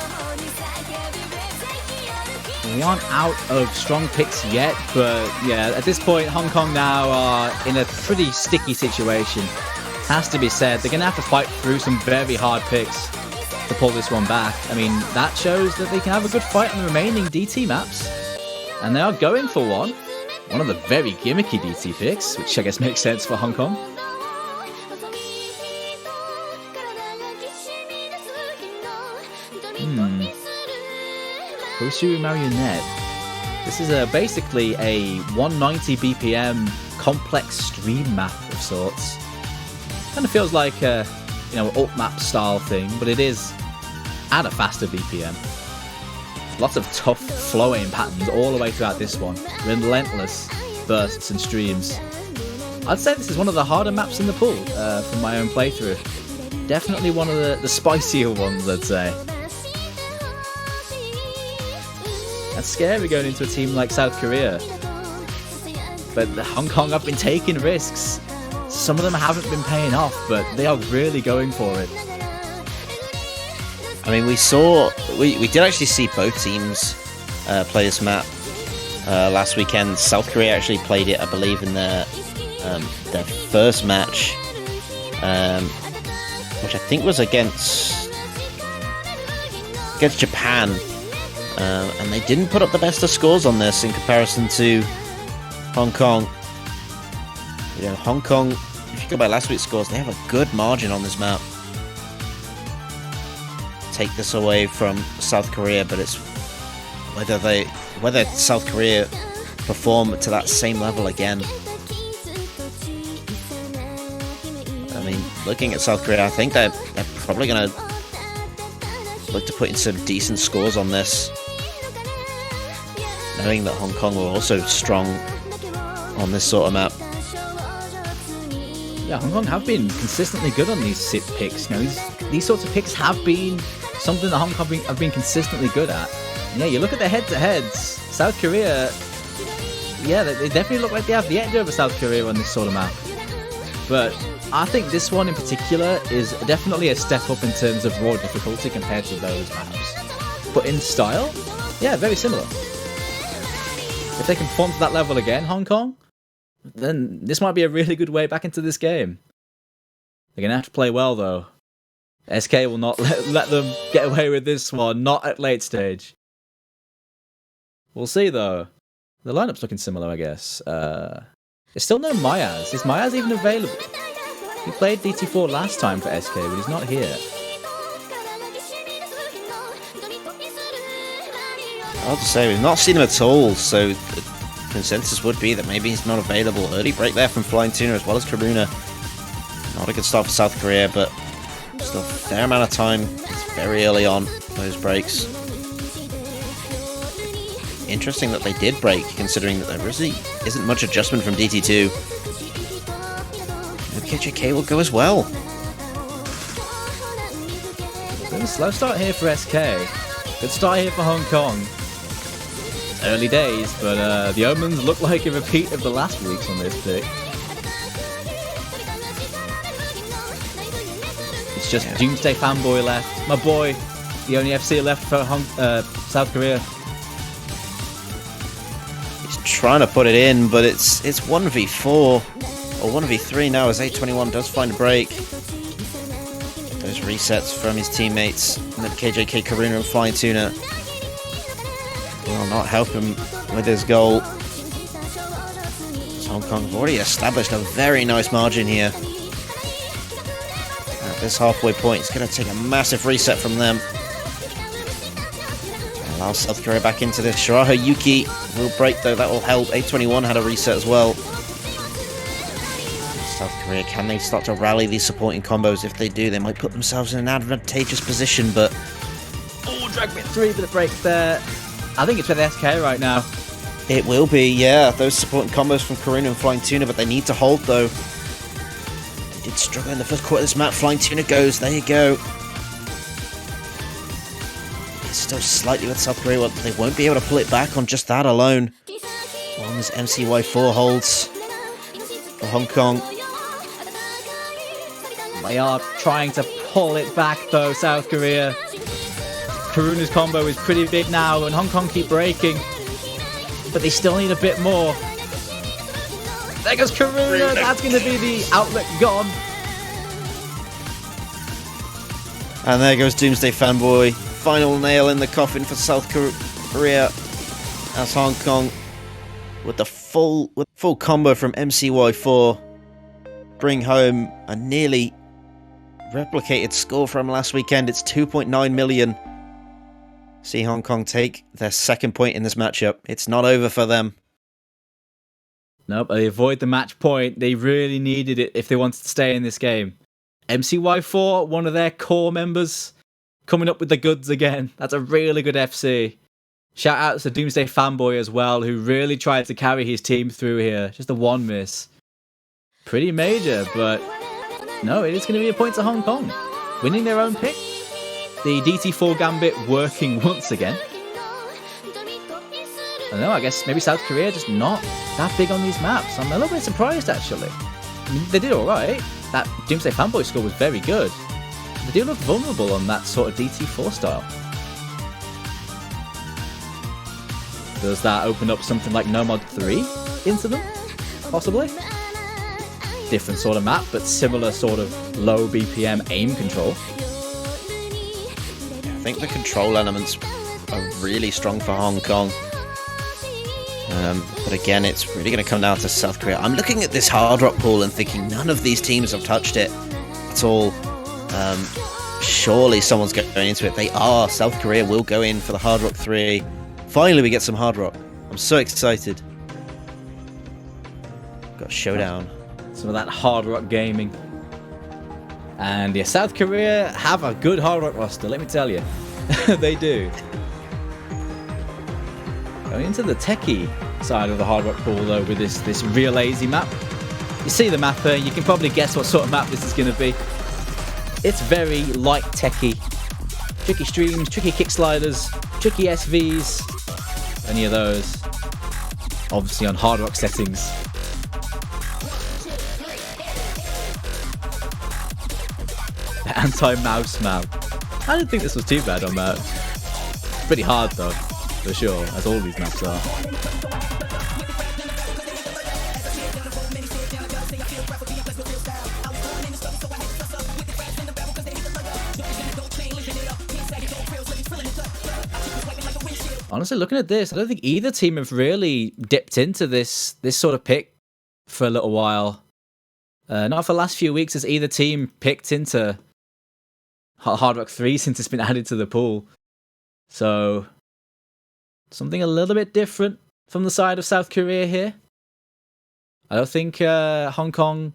We aren't out of strong picks yet, but yeah, at this point, Hong Kong now are in a pretty sticky situation. Has to be said, they're going to have to fight through some very hard picks to pull this one back. I mean, that shows that they can have a good fight on the remaining DT maps. And they are going for one of the very gimmicky DT picks, which I guess makes sense for Hong Kong. Hosuru Marionette. This is basically a 190 BPM complex stream map of sorts. Kind of feels like a alt map style thing, but it is at a faster BPM. Lots of tough flowing patterns all the way throughout this one. Relentless bursts and streams. I'd say this is one of the harder maps in the pool from my own playthrough. Definitely one of the spicier ones, I'd say. That's scary going into a team like South Korea. But Hong Kong have been taking risks. some of them haven't been paying off, but they are really going for it. I mean, we did actually see both teams play this map last weekend. South Korea actually played it, I believe, in their first match, which I think was against Japan, and they didn't put up the best of scores on this in comparison to Hong Kong. You know, Hong Kong, if you go by last week's scores, they have a good margin on this map. Take this away from South Korea, but it's whether South Korea perform to that same level again. I mean, looking at South Korea, I think they're probably going to look to put in some decent scores on this, knowing that Hong Kong were also strong on this sort of map. Yeah, Hong Kong have been consistently good on these SIP picks. You know, these sorts of picks have been something that Hong Kong have been consistently good at. And yeah, you look at the head-to-heads, South Korea, yeah, they definitely look like they have the edge over South Korea on this sort of map. But I think this one in particular is definitely a step up in terms of raw difficulty compared to those maps. But in style, yeah, very similar. If they can perform to that level again, Hong Kong, then this might be a really good way back into this game. They're going to have to play well, though. SK will not let them get away with this one, not at late stage. We'll see, though. The lineup's looking similar, I guess. There's still no Myaz. Is Myaz even available? He played DT4 last time for SK, but he's not here. I'll just say, we've not seen him at all, so the consensus would be that maybe he's not available. Early break there from Flying Tuna as well as Karuna. Not a good start for South Korea, but still a fair amount of time. It's very early on, those breaks. Interesting that they did break, considering that there really isn't much adjustment from DT2. KJK will go as well. Bit of a slow start here for SK. Good start here for Hong Kong. Early days, but the omens look like a repeat of the last weeks on this pick. It's just Doomsday Fanboy left. My boy, the only FC left for South Korea. He's trying to put it in, but it's 1v4. Or 1v3 now as 821 does find a break. Those resets from his teammates. And then KJK, Karuna and Flying Tuna will not help him with his goal. Hong Kong have already established a very nice margin here. At this halfway point, it's going to take a massive reset from them. Allow South Korea back into this. Shiraha Yuki will break though, that will help. 821 had a reset as well. South Korea, can they start to rally these supporting combos? If they do, they might put themselves in an advantageous position, but... Oh, Dragbit 3 for the break there. I think it's with SK right now. It will be, yeah. Those supporting combos from Karuna and Flying Tuna, but they need to hold, though. They did struggle in the first quarter of this map. Flying Tuna goes, there you go. It's still slightly with South Korea, well, they won't be able to pull it back on just that alone. As long as MCY4 holds for Hong Kong. They are trying to pull it back though, South Korea. Karuna's combo is pretty big now and Hong Kong keep breaking. But they still need a bit more. There goes Karuna, that's going to be the outlet gone. And there goes Doomsday Fanboy. Final nail in the coffin for South Korea. As Hong Kong with the full combo from MCY4 bring home a nearly replicated score from last weekend. It's 2.9 million. See Hong Kong take their second point in this matchup. It's not over for them. Nope, they avoid the match point. They really needed it if they wanted to stay in this game. MCY4, one of their core members, coming up with the goods again. That's a really good FC. Shout out to Doomsday Fanboy as well, who really tried to carry his team through here. Just a one miss. Pretty major, but no, it is going to be a point to Hong Kong. Winning their own pick. The DT4 Gambit working once again. I don't know, I guess maybe South Korea just not that big on these maps. I'm a little bit surprised, actually. I mean, they did alright. That Doomsday Fanboy score was very good. They do look vulnerable on that sort of DT4 style. Does that open up something like Nomad 3 into them? Possibly? Different sort of map, but similar sort of low BPM aim control. I think the control elements are really strong for Hong Kong. But again, it's really going to come down to South Korea. I'm looking at this Hard Rock pool and thinking none of these teams have touched it at all. Surely someone's going into it. They are. South Korea will go in for the Hard Rock 3. Finally, we get some Hard Rock. I'm so excited. Got a showdown. Some of that Hard Rock gaming. And yeah, South Korea have a good Hard Rock roster, let me tell you. They do. Going into the techie side of the Hard Rock pool though, with this real lazy map. You see the map here, you can probably guess what sort of map this is going to be. It's very light techie. Tricky streams, tricky kick sliders, tricky SVs. Any of those. Obviously on Hard Rock settings. The anti-mouse map. I didn't think this was too bad on mouse. Pretty hard though, for sure, as all these maps are. Honestly, looking at this, I don't think either team have really dipped into this sort of pick for a little while. Not for the last few weeks has either team picked into Hard Rock 3 since it's been added to the pool. So, something a little bit different from the side of South Korea here. I don't think Hong Kong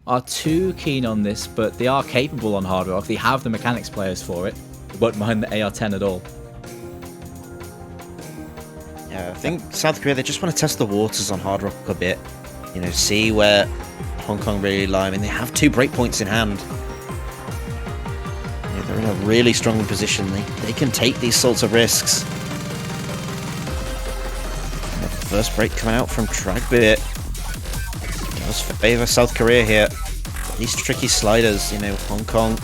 are too keen on this, but they are capable on Hard Rock. They have the mechanics players for it. They won't mind the AR-10 at all. Yeah, I think South Korea, they just want to test the waters on Hard Rock a bit. You know, see where Hong Kong really lie. I mean, they have 2 breakpoints in hand. Yeah, they're in a really strong position. They can take these sorts of risks. And the first break coming out from Tragbit does favour South Korea here. These tricky sliders, you know, Hong Kong,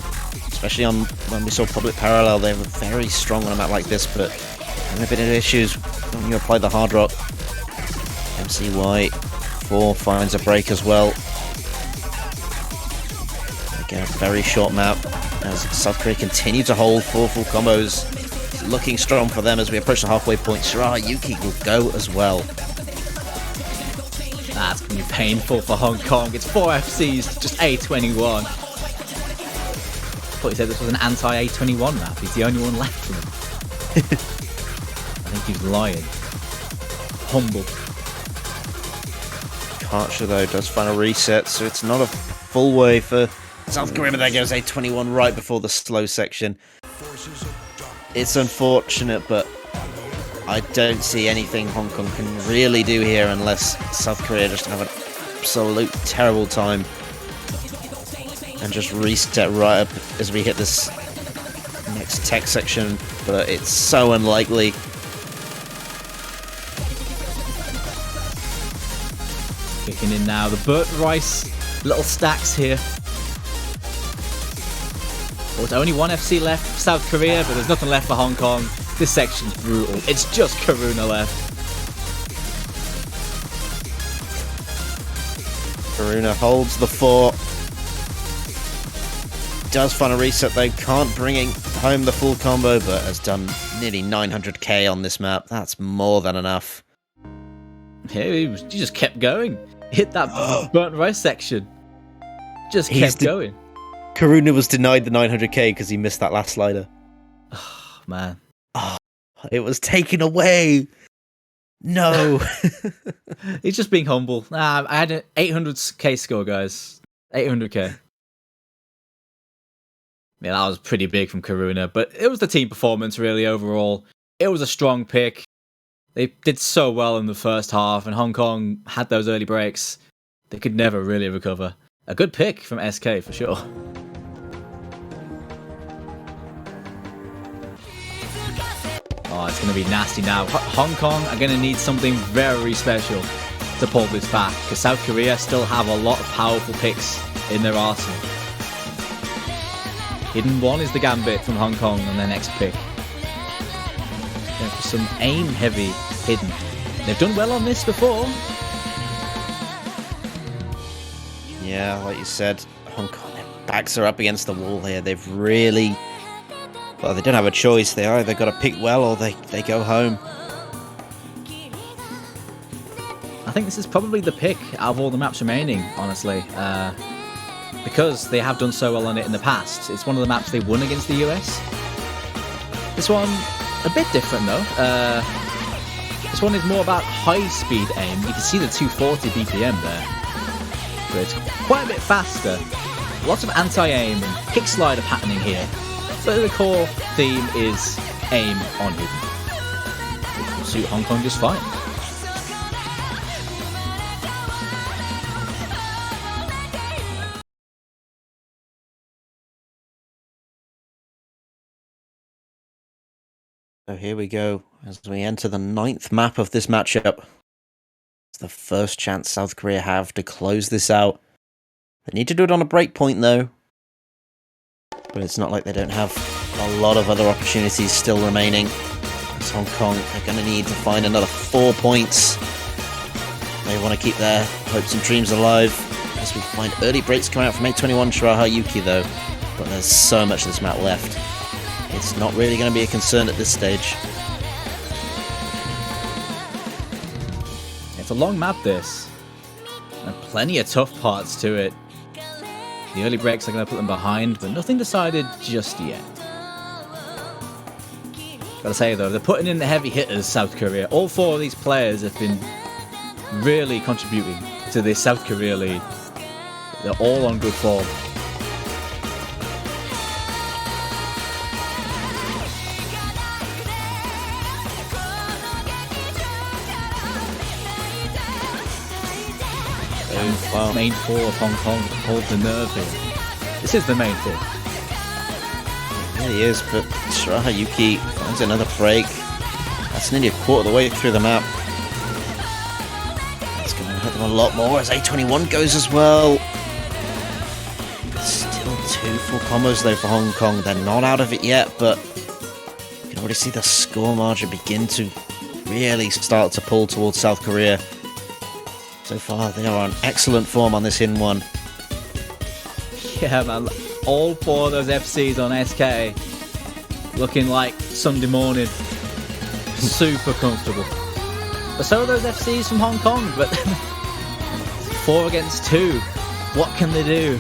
especially on when we saw Public Parallel, they were very strong on a map like this, but having a bit of issues when you apply the Hard Rock. MCY4 finds a break as well. Again, a very short map as South Korea continue to hold 4 full combos. It's looking strong for them as we approach the halfway point. Shirai Yuki will go as well. That's going to be painful for Hong Kong. It's 4 FCs to just A21. I thought he said this was an anti-A21 map. He's the only one left for him. I think he's lying. Humble. Karcher, though, does find a reset, so it's not a full way for South Korea, but there goes A21 right before the slow section. It's unfortunate, but I don't see anything Hong Kong can really do here unless South Korea just have an absolute terrible time and just reset right up as we hit this next tech section, but it's so unlikely. Kicking in now, the Burt Rice little stacks here. Well, it's only 1 FC left for South Korea, but there's nothing left for Hong Kong. This section's brutal. It's just Karuna left. Karuna holds the 4. Does find a reset though, can't bring home the full combo, but has done nearly 900k on this map. That's more than enough. Yeah, he just kept going. Hit that burnt rice section. Just kept going. Karuna was denied the 900k because he missed that last slider. Oh, man. Oh, it was taken away. No. He's just being humble. Nah, I had an 800k score, guys. 800k. Yeah, that was pretty big from Karuna, but it was the team performance, really, overall. It was a strong pick. They did so well in the first half, and Hong Kong had those early breaks. They could never really recover. A good pick from SK, for sure. Oh, it's going to be nasty now. Hong Kong are going to need something very special to pull this back, because South Korea still have a lot of powerful picks in their arsenal. Hidden one is the Gambit from Hong Kong on their next pick. Going for some aim-heavy Hidden. They've done well on this before. Yeah, like you said, Hong Kong, their backs are up against the wall here. They've really... Well, they don't have a choice. They either got to pick well or they go home. I think this is probably the pick out of all the maps remaining, honestly. Because they have done so well on it in the past. It's one of the maps they won against the US. This one, a bit different though. This one is more about high-speed aim. You can see the 240 BPM there. But it's quite a bit faster. Lots of anti-aim and kick slider patterning here. But the core theme is aim on Hidden. It will suit Hong Kong just fine. So here we go, as we enter the 9th map of this matchup. It's the first chance South Korea have to close this out. They need to do it on a break point though. But it's not like they don't have a lot of other opportunities still remaining. As Hong Kong are going to need to find another 4 points. They want to keep their hopes and dreams alive. As we find early breaks coming out from 821 Shiraha Yuki though. But there's so much of this map left. It's not really going to be a concern at this stage. It's a long map, this. And plenty of tough parts to it. The early breaks are going to put them behind, but nothing decided just yet. Gotta say though, they're putting in the heavy hitters, South Korea. All 4 of these players have been really contributing to this South Korea lead. They're all on good form. Wow. Main 4 of Hong Kong holds the nerve here. This is the main 4. It really is, but Shiraha Yuki finds another break. That's nearly a quarter of the way through the map. That's going to hurt them a lot more as A21 goes as well. Still 2 full combos though for Hong Kong. They're not out of it yet, but you can already see the score margin begin to really start to pull towards South Korea. So far, they are on excellent form on this Hidden one. Yeah, man. All 4 of those FCs on SK looking like Sunday morning. Super comfortable. But so are those FCs from Hong Kong, but 4 against 2. What can they do?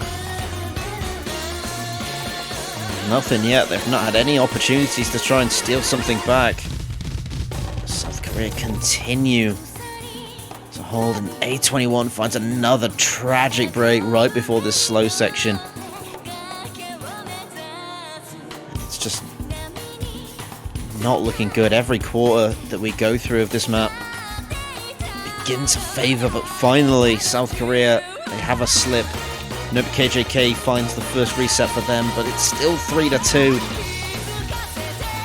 Nothing yet. They've not had any opportunities to try and steal something back. South Korea continue to hold, and A21 finds another tragic break right before this slow section. It's just not looking good. Every quarter that we go through of this map begins to favour, but finally South Korea, they have a slip. Nope, KJK finds the first reset for them, but it's still 3-2.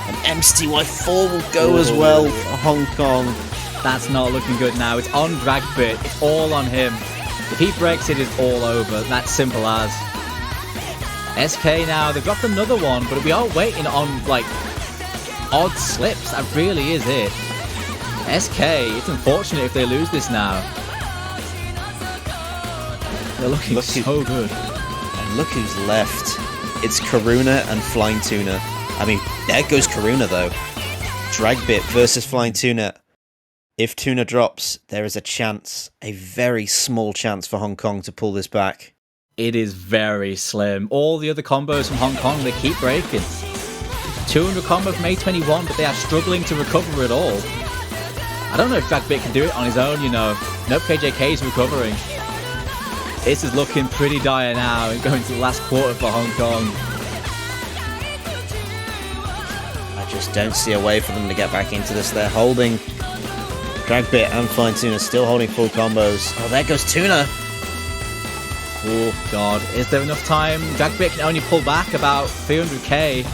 And MSTY4 will go as well for Hong Kong. That's not looking good now. It's on Dragbit. It's all on him. If he breaks it, it's all over. That's simple as. SK now, they've dropped another one, but we are waiting on, like, odd slips. That really is it. SK, it's unfortunate if they lose this now. They're looking so good. And look who's left. It's Karuna and Flying Tuna. I mean, there goes Karuna, though. Dragbit versus Flying Tuna. If Tuna drops, there is a chance, a very small chance for Hong Kong to pull this back. It is very slim. All the other combos from Hong Kong, they keep breaking. 200 combo from A21, but they are struggling to recover it all. I don't know if Dragbit can do it on his own, you know. Nope, KJK is recovering. This is looking pretty dire now and going to the last quarter for Hong Kong. I just don't see a way for them to get back into this. They're holding. Dragbit and Flying Tuna still holding full combos. Oh, there goes Tuna. Oh, God. Is there enough time? Dragbit can only pull back about 300k.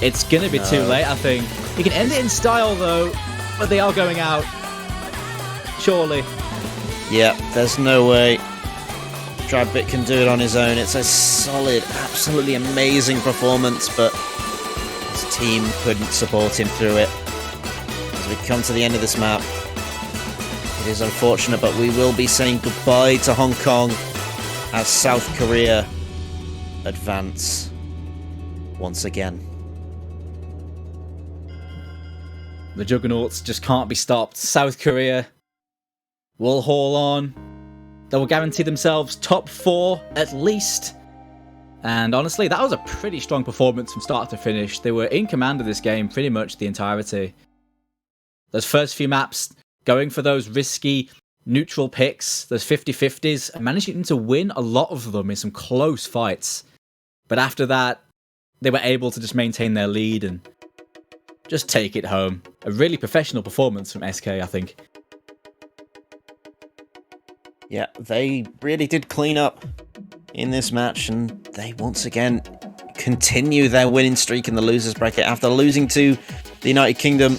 It's going to be too late, I think. He can end it in style, though, but they are going out. Surely. Yeah, there's no way Dradbit can do it on his own. It's a solid, absolutely amazing performance, but his team couldn't support him through it. As we come to the end of this map, it is unfortunate, but we will be saying goodbye to Hong Kong as South Korea advance once again. The Juggernauts just can't be stopped. South Korea will haul on. They will guarantee themselves top 4 at least. And honestly, that was a pretty strong performance from start to finish. They were in command of this game pretty much the entirety. Those first few maps, going for those risky neutral picks, those 50-50s, and managing to win a lot of them in some close fights. But after that, they were able to just maintain their lead and just take it home. A really professional performance from SK, I think. Yeah, they really did clean up in this match, and they once again continue their winning streak in the losers bracket. After losing to the United Kingdom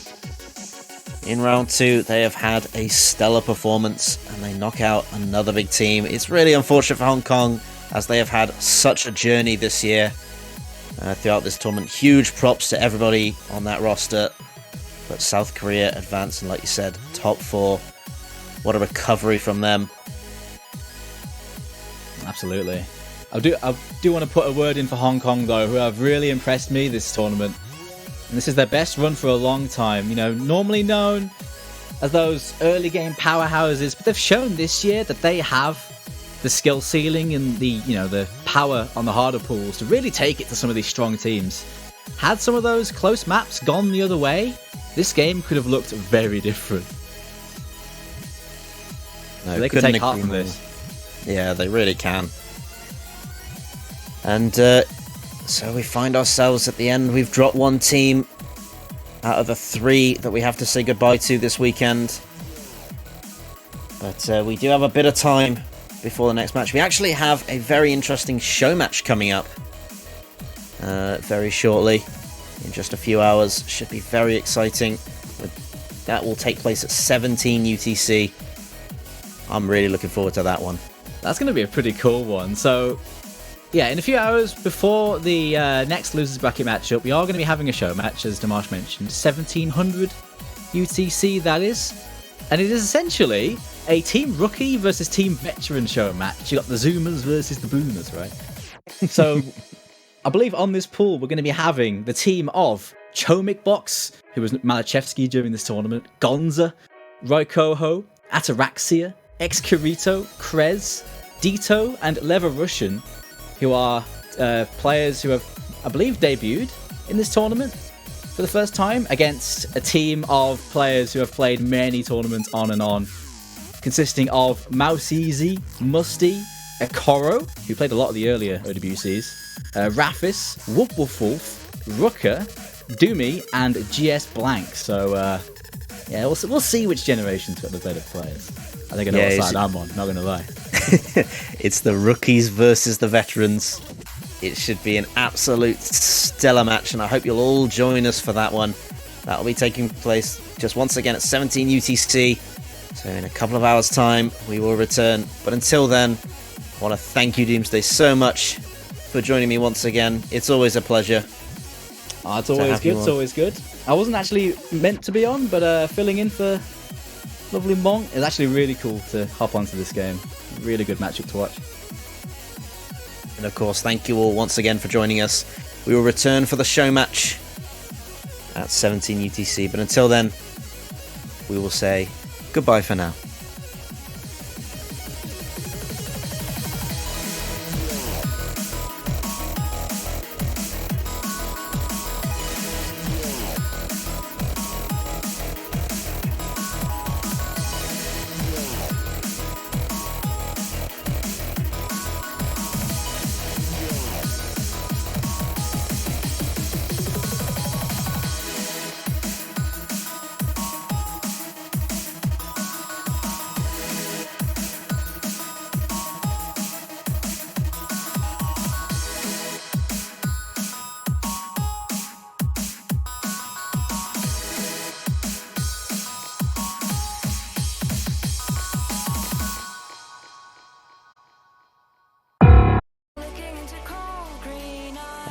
in round 2, they have had a stellar performance, and they knock out another big team. It's really unfortunate for Hong Kong, as they have had such a journey this year throughout this tournament. Huge props to everybody on that roster, but South Korea advanced, and like you said, top 4. What a recovery from them. Absolutely. I do want to put a word in for Hong Kong, though, who have really impressed me this tournament. And this is their best run for a long time. You know, normally known as those early game powerhouses, but they've shown this year that they have the skill ceiling and the power on the harder pools to really take it to some of these strong teams. Had some of those close maps gone the other way, this game could have looked very different. No, so they can take heart from this. Yeah, they really can. And so we find ourselves at the end. We've dropped one team out of the 3 that we have to say goodbye to this weekend. But we do have a bit of time before the next match. We actually have a very interesting show match coming up very shortly, in just a few hours. Should be very exciting. That will take place at 17 UTC. I'm really looking forward to that one. That's going to be a pretty cool one. So, yeah, in a few hours before the next losers bracket matchup, we are going to be having a show match, as Dimash mentioned, 1700 UTC, that is. And it is essentially a Team Rookie versus Team Veteran show match. You got the Zoomers versus the Boomers, right? So, I believe on this pool, we're going to be having the team of Chomik Box, who was Malachevsky during this tournament, Gonza, Roikoho, Ataraxia, Excurito, Krez, Dito, and Lever Russian, who are players who have, I believe, debuted in this tournament for the first time against a team of players who have played many tournaments on and on, consisting of Mouse Easy, Musty, Ekoro, who played a lot of the earlier OWCs, Rafis, Woof Woof Wolf, Rucker, Doomy, and GS Blank. So, yeah, we'll see which generation's got the better players. I think I know what side I'm on, not going to lie. It's the rookies versus the veterans. It should be an absolute stellar match, and I hope you'll all join us for that one. That'll be taking place just once again at 17 UTC. So in a couple of hours' time, we will return. But until then, I want to thank you, Doomsday, so much for joining me once again. It's always a pleasure. Oh, it's always good. It's always good. I wasn't actually meant to be on, but filling in for lovely Monk is actually really cool to hop onto this game. Really good matchup to watch. And of course, thank you all once again for joining us. We will return for the show match at 17 UTC. But until then, we will say goodbye for now.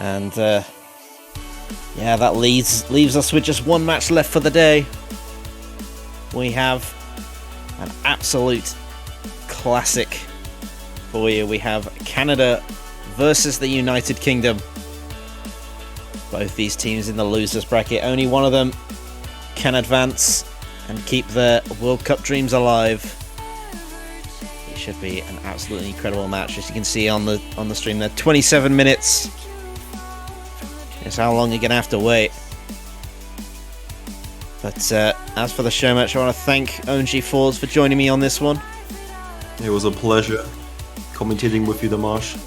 And yeah, that leaves us with just one match left for the day. We have an absolute classic for you. We have Canada versus the United Kingdom. Both these teams in the losers bracket. Only one of them can advance and keep their World Cup dreams alive. It should be an absolutely incredible match, as you can see on the stream there. 27 minutes is how long you're gonna have to wait. But as for the show match, I want to thank ONG Fords for joining me on this one. It was a pleasure commentating with you, Damash.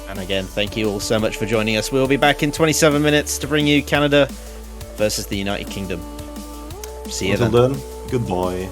And again, thank you all so much for joining us. We'll be back in 27 minutes to bring you Canada versus the United Kingdom. See you Until then, goodbye.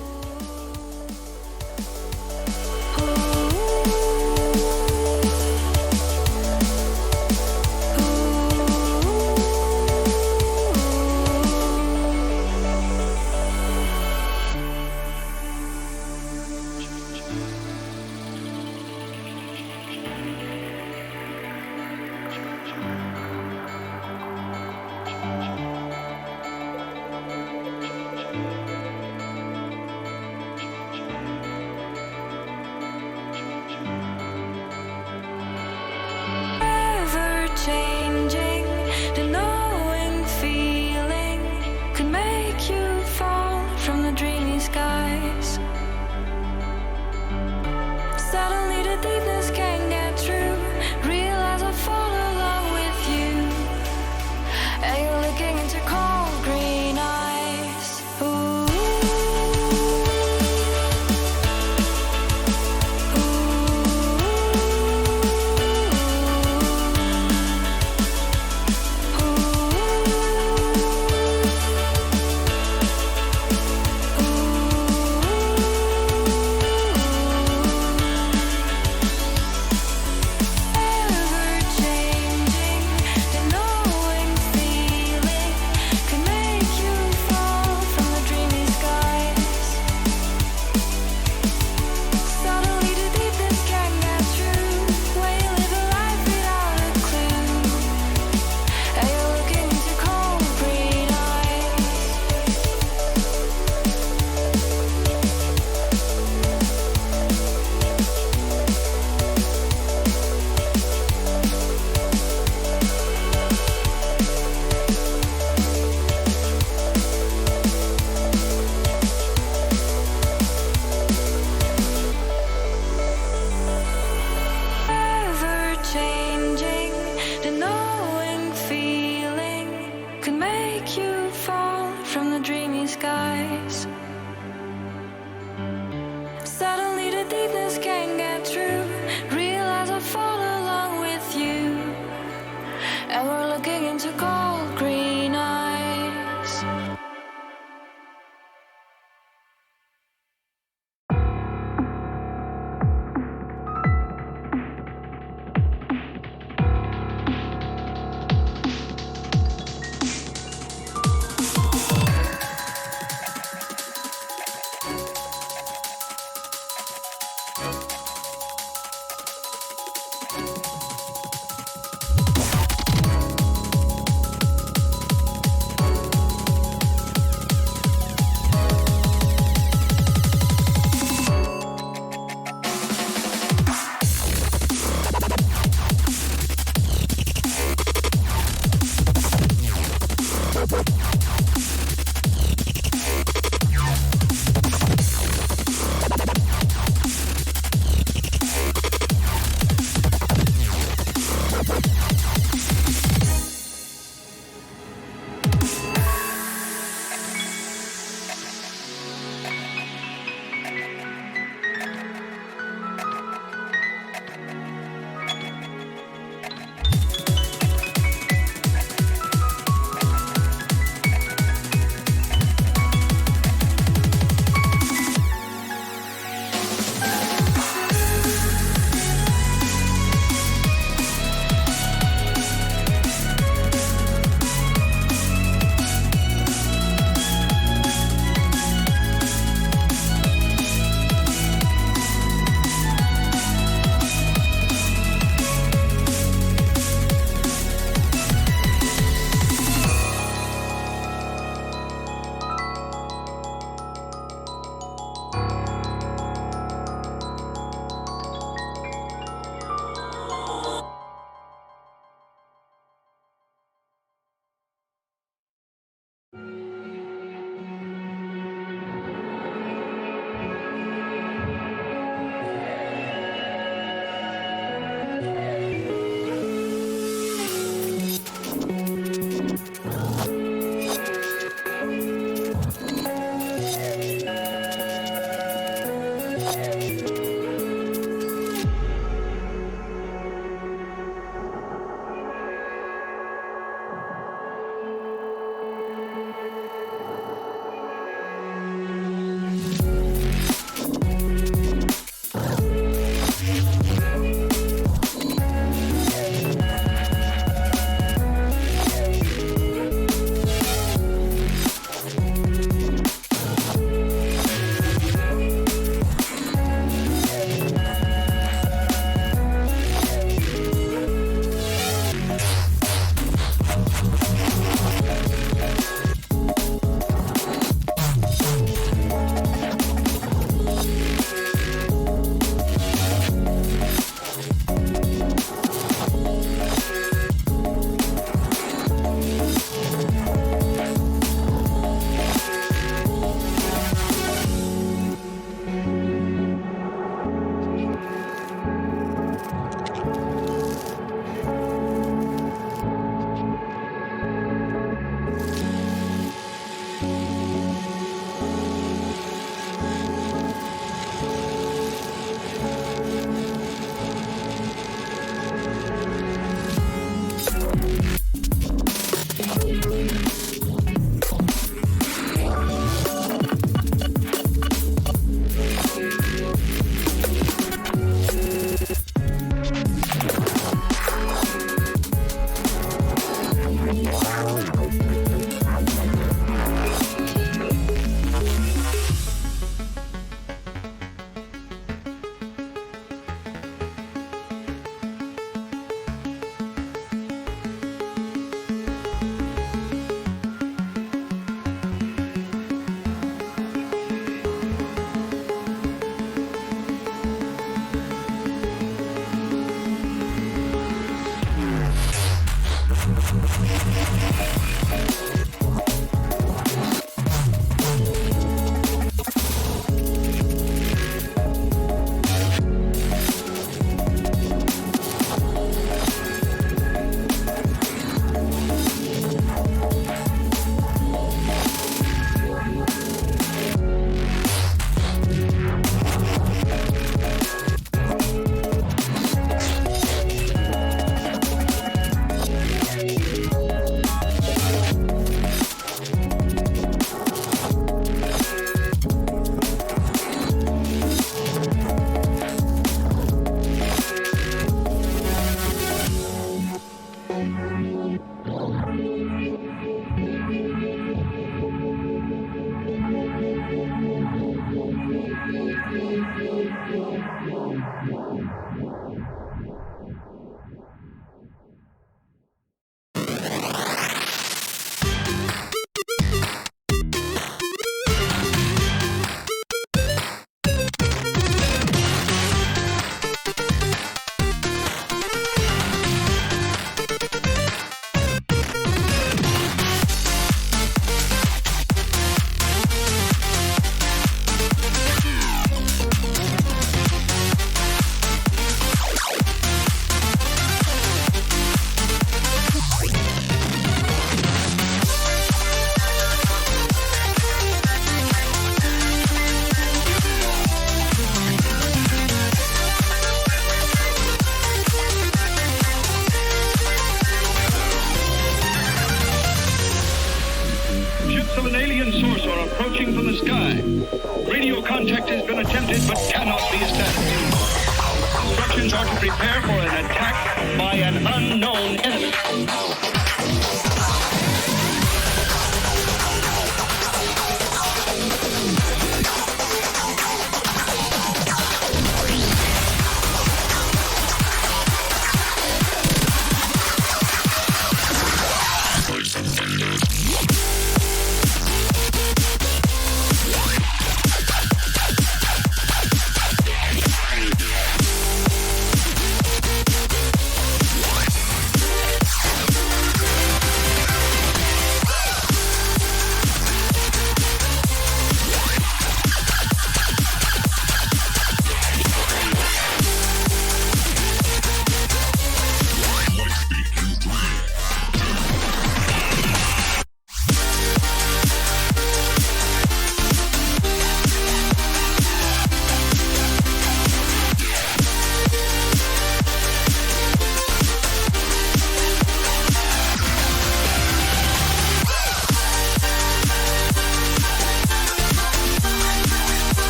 Prepare for an attack by an unknown enemy.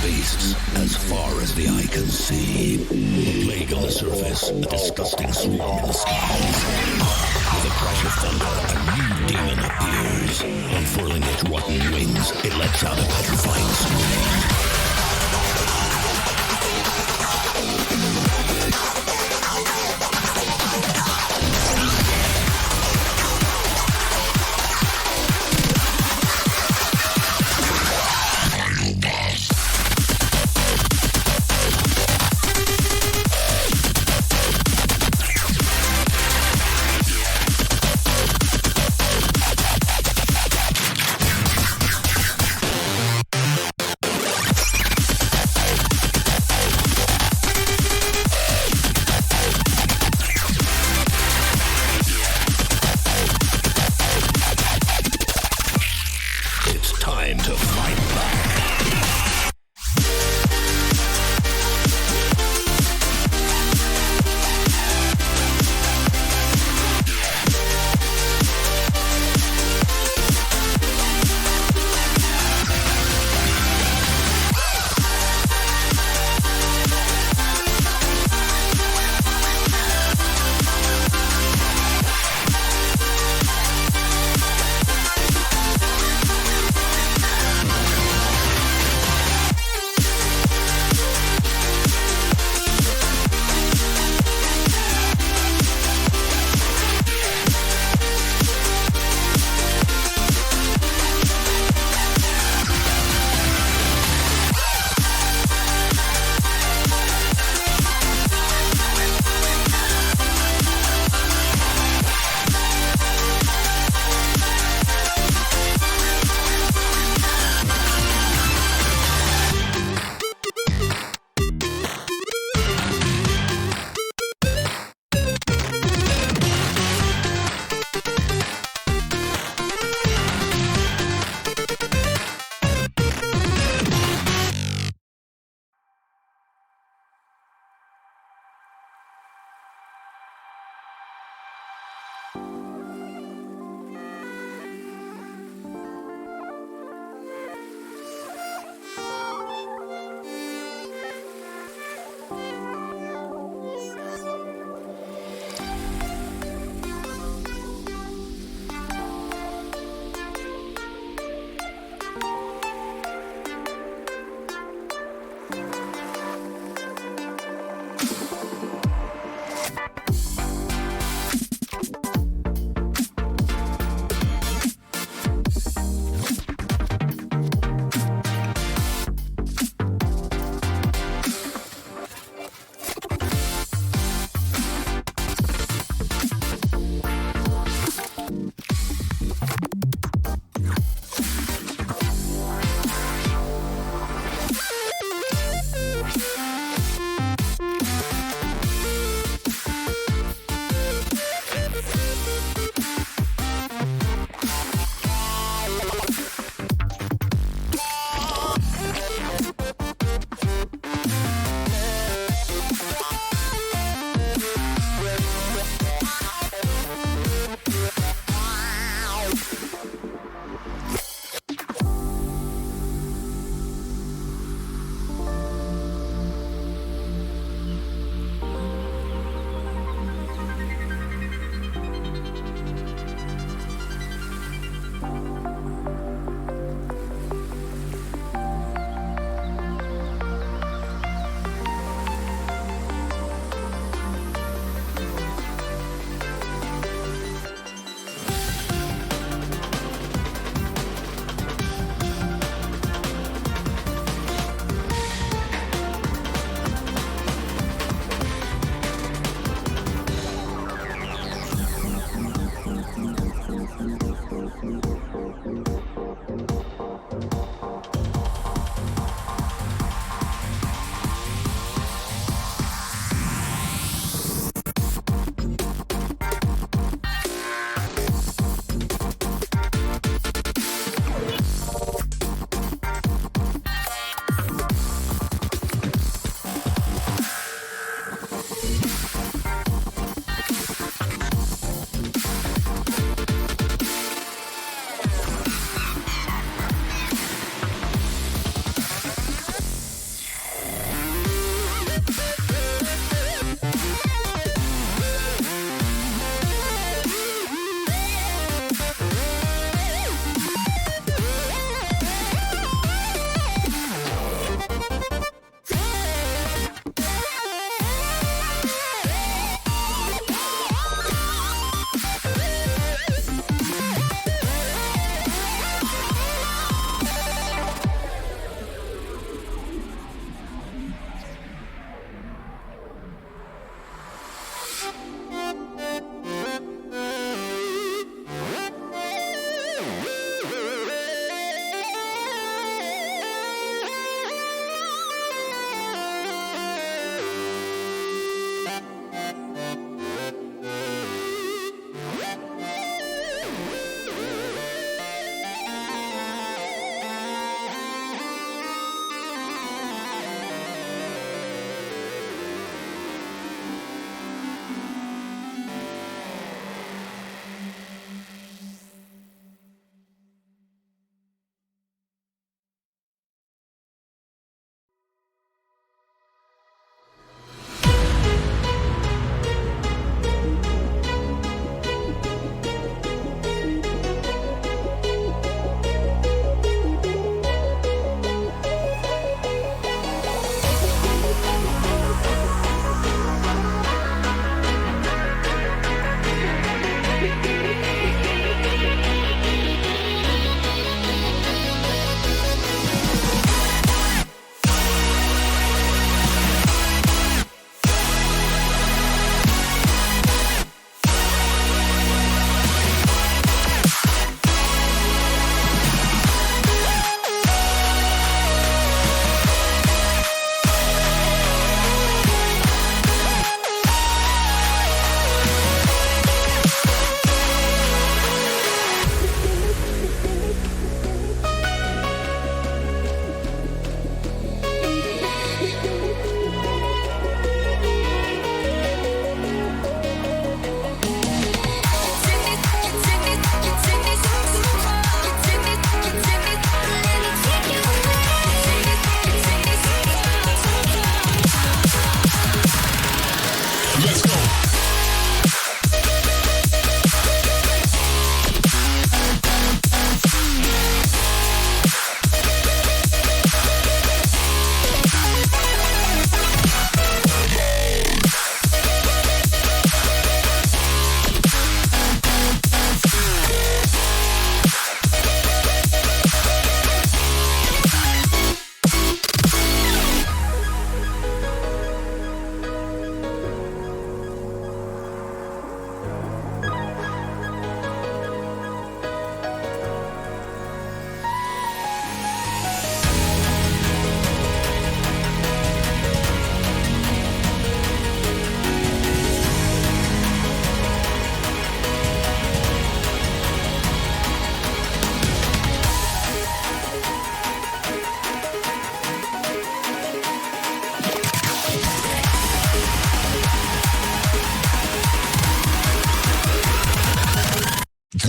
beasts as far as the eye can see. A plague on the surface, a disgusting swarm in the skies. With a crash of thunder, a new demon appears. Unfurling its rotten wings, it lets out a petrifying scream.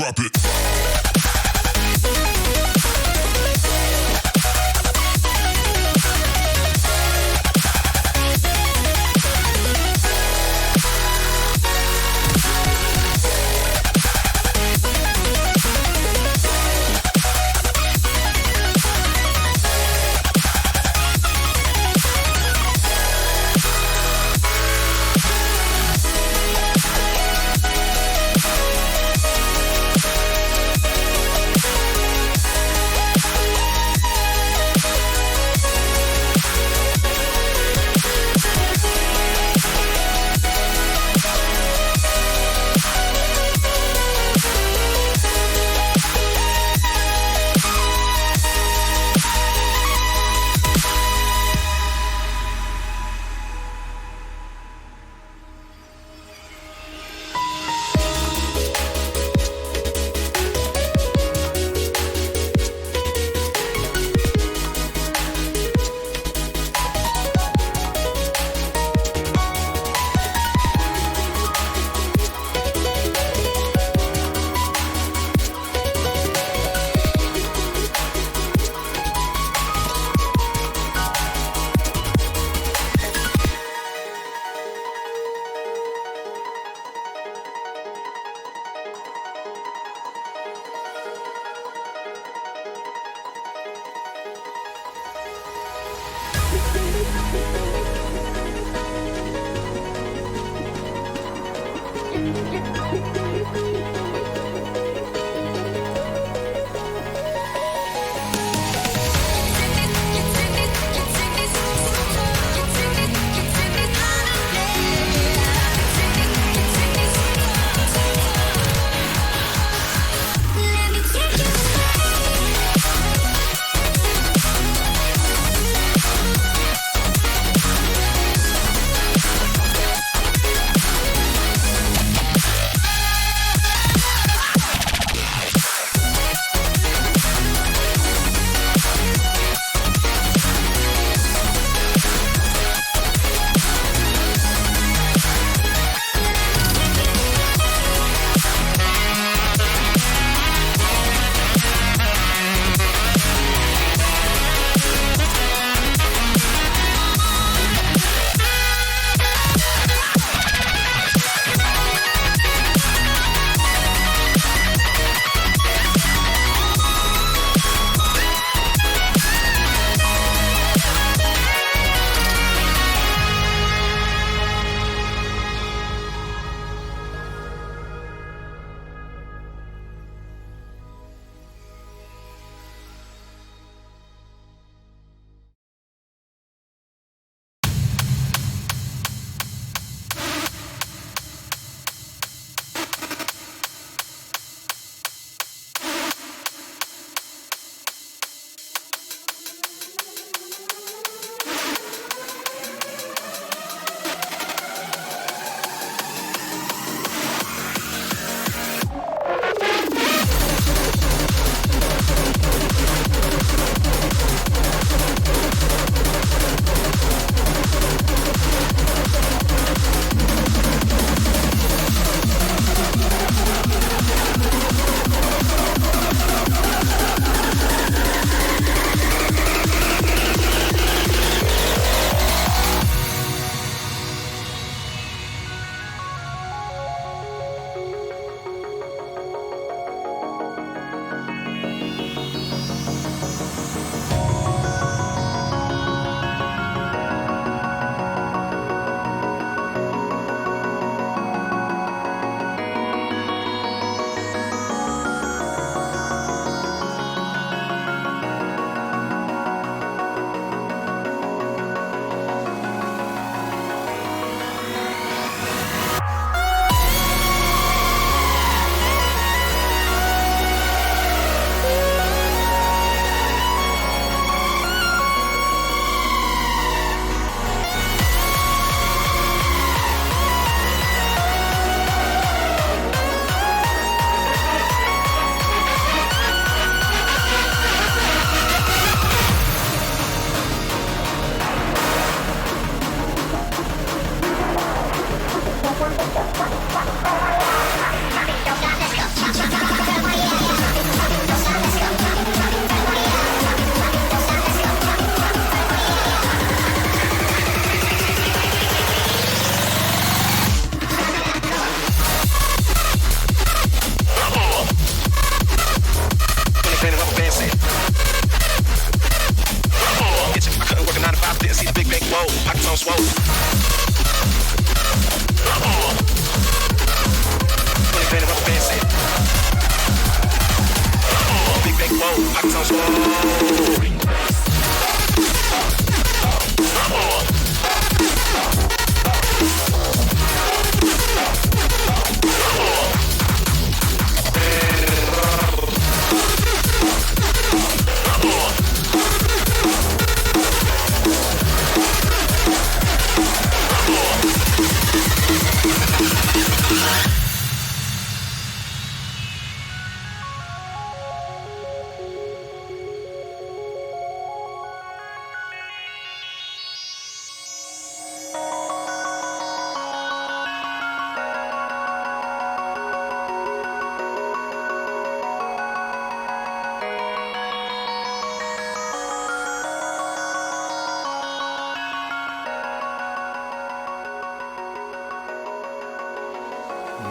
drop it.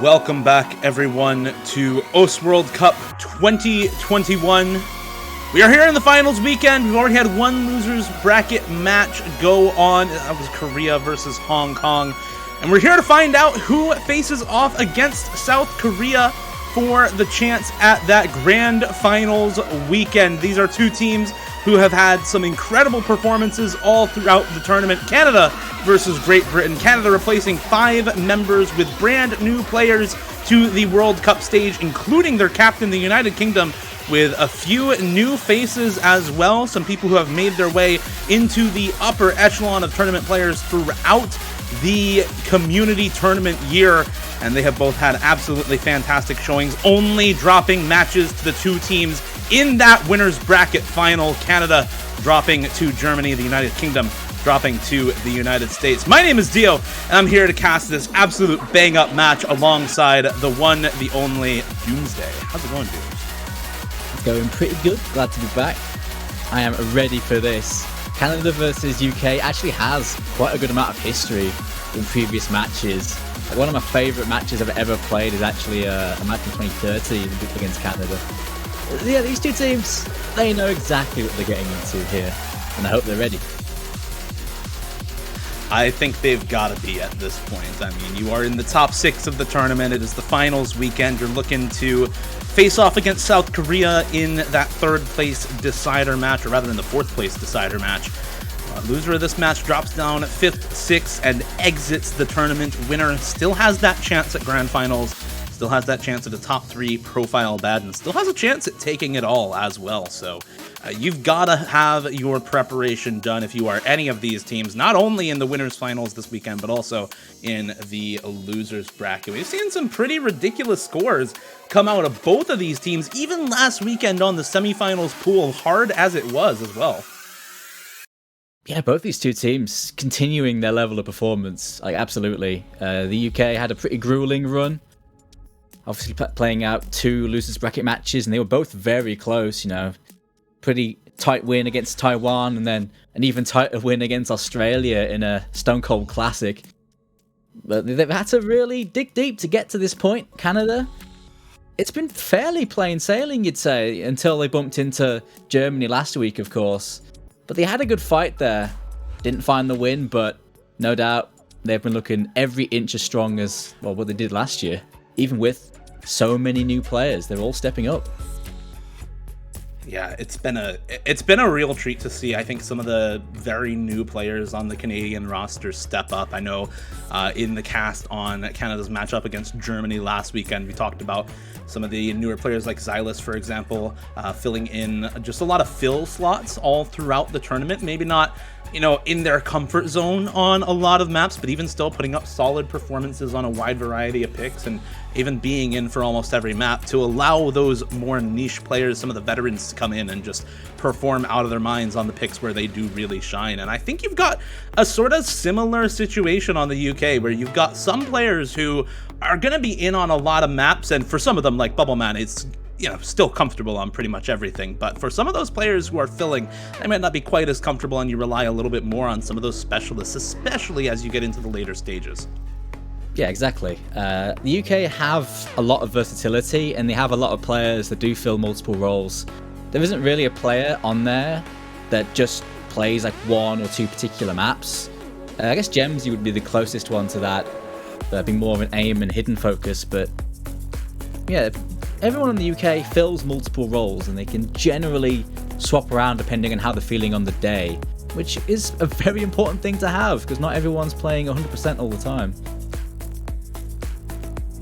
Welcome back, everyone, to OS World Cup 2021. We are here in the finals weekend. We've already had one losers bracket match go on. That was Korea versus Hong Kong. And we're here to find out who faces off against South Korea for the chance at that grand finals weekend. These are two teams who have had some incredible performances all throughout the tournament. Canada versus Great Britain. Canada replacing 5 members with brand new players to the World Cup stage, including their captain, the United Kingdom, with a few new faces as well. Some people who have made their way into the upper echelon of tournament players throughout the community tournament year. And they have both had absolutely fantastic showings, only dropping matches to the two teams in that winner's bracket final. Canada dropping to Germany, the United Kingdom dropping to the United States. My name is Dio, and I'm here to cast this absolute bang-up match alongside the one, the only Doomsday. How's it going, Dooms? It's going pretty good. Glad to be back. I am ready for this. Canada versus UK actually has quite a good amount of history in previous matches. One of my favourite matches I've ever played is actually a match in 2030 against Canada. Yeah, these two teams, they know exactly what they're getting into here, and I hope they're ready. I think they've got to be at this point. I mean, you are in the top 6 of the tournament. It is the finals weekend. You're looking to face off against South Korea in that 3rd place decider match, or rather in the 4th place decider match. Loser of this match drops down 5th, 6th, and exits the tournament. Winner still has that chance at grand finals, still has that chance at a top 3 profile bad, and still has a chance at taking it all as well. So you've got to have your preparation done if you are any of these teams, not only in the winners finals this weekend, but also in the losers bracket. We've seen some pretty ridiculous scores come out of both of these teams, even last weekend on the semifinals pool, hard as it was as well. Yeah, both these two teams continuing their level of performance, like absolutely. The UK had a pretty grueling run, obviously playing out 2 losers bracket matches, and they were both very close, you know. Pretty tight win against Taiwan, and then an even tighter win against Australia in a Stone Cold Classic. But they've had to really dig deep to get to this point. Canada, it's been fairly plain sailing, you'd say, until they bumped into Germany last week, of course. But they had a good fight there. Didn't find the win, but no doubt they've been looking every inch as strong as, well, what they did last year. Even with so many new players, they're all stepping up. Yeah, it's been a real treat to see. I think some of the very new players on the Canadian roster step up. I know in the cast on Canada's matchup against Germany last weekend, we talked about some of the newer players like Xylus, for example, filling in just a lot of fill slots all throughout the tournament. Maybe not, you know, in their comfort zone on a lot of maps, but even still putting up solid performances on a wide variety of picks, and even being in for almost every map to allow those more niche players, some of the veterans, to come in and just perform out of their minds on the picks where they do really shine. And I think you've got a sort of similar situation on the UK, where you've got some players who are going to be in on a lot of maps, and for some of them, like Bubbleman, it's, you know, still comfortable on pretty much everything. But for some of those players who are filling, they might not be quite as comfortable, and you rely a little bit more on some of those specialists, especially as you get into the later stages. Yeah, exactly. The UK have a lot of versatility, and they have a lot of players that do fill multiple roles. There isn't really a player on there that just plays like 1 or 2 particular maps. I guess Gemsy would be the closest one to that. That'd be more of an aim and hidden focus, but yeah, everyone in the UK fills multiple roles, and they can generally swap around depending on how they're feeling on the day, which is a very important thing to have, because not everyone's playing 100% all the time.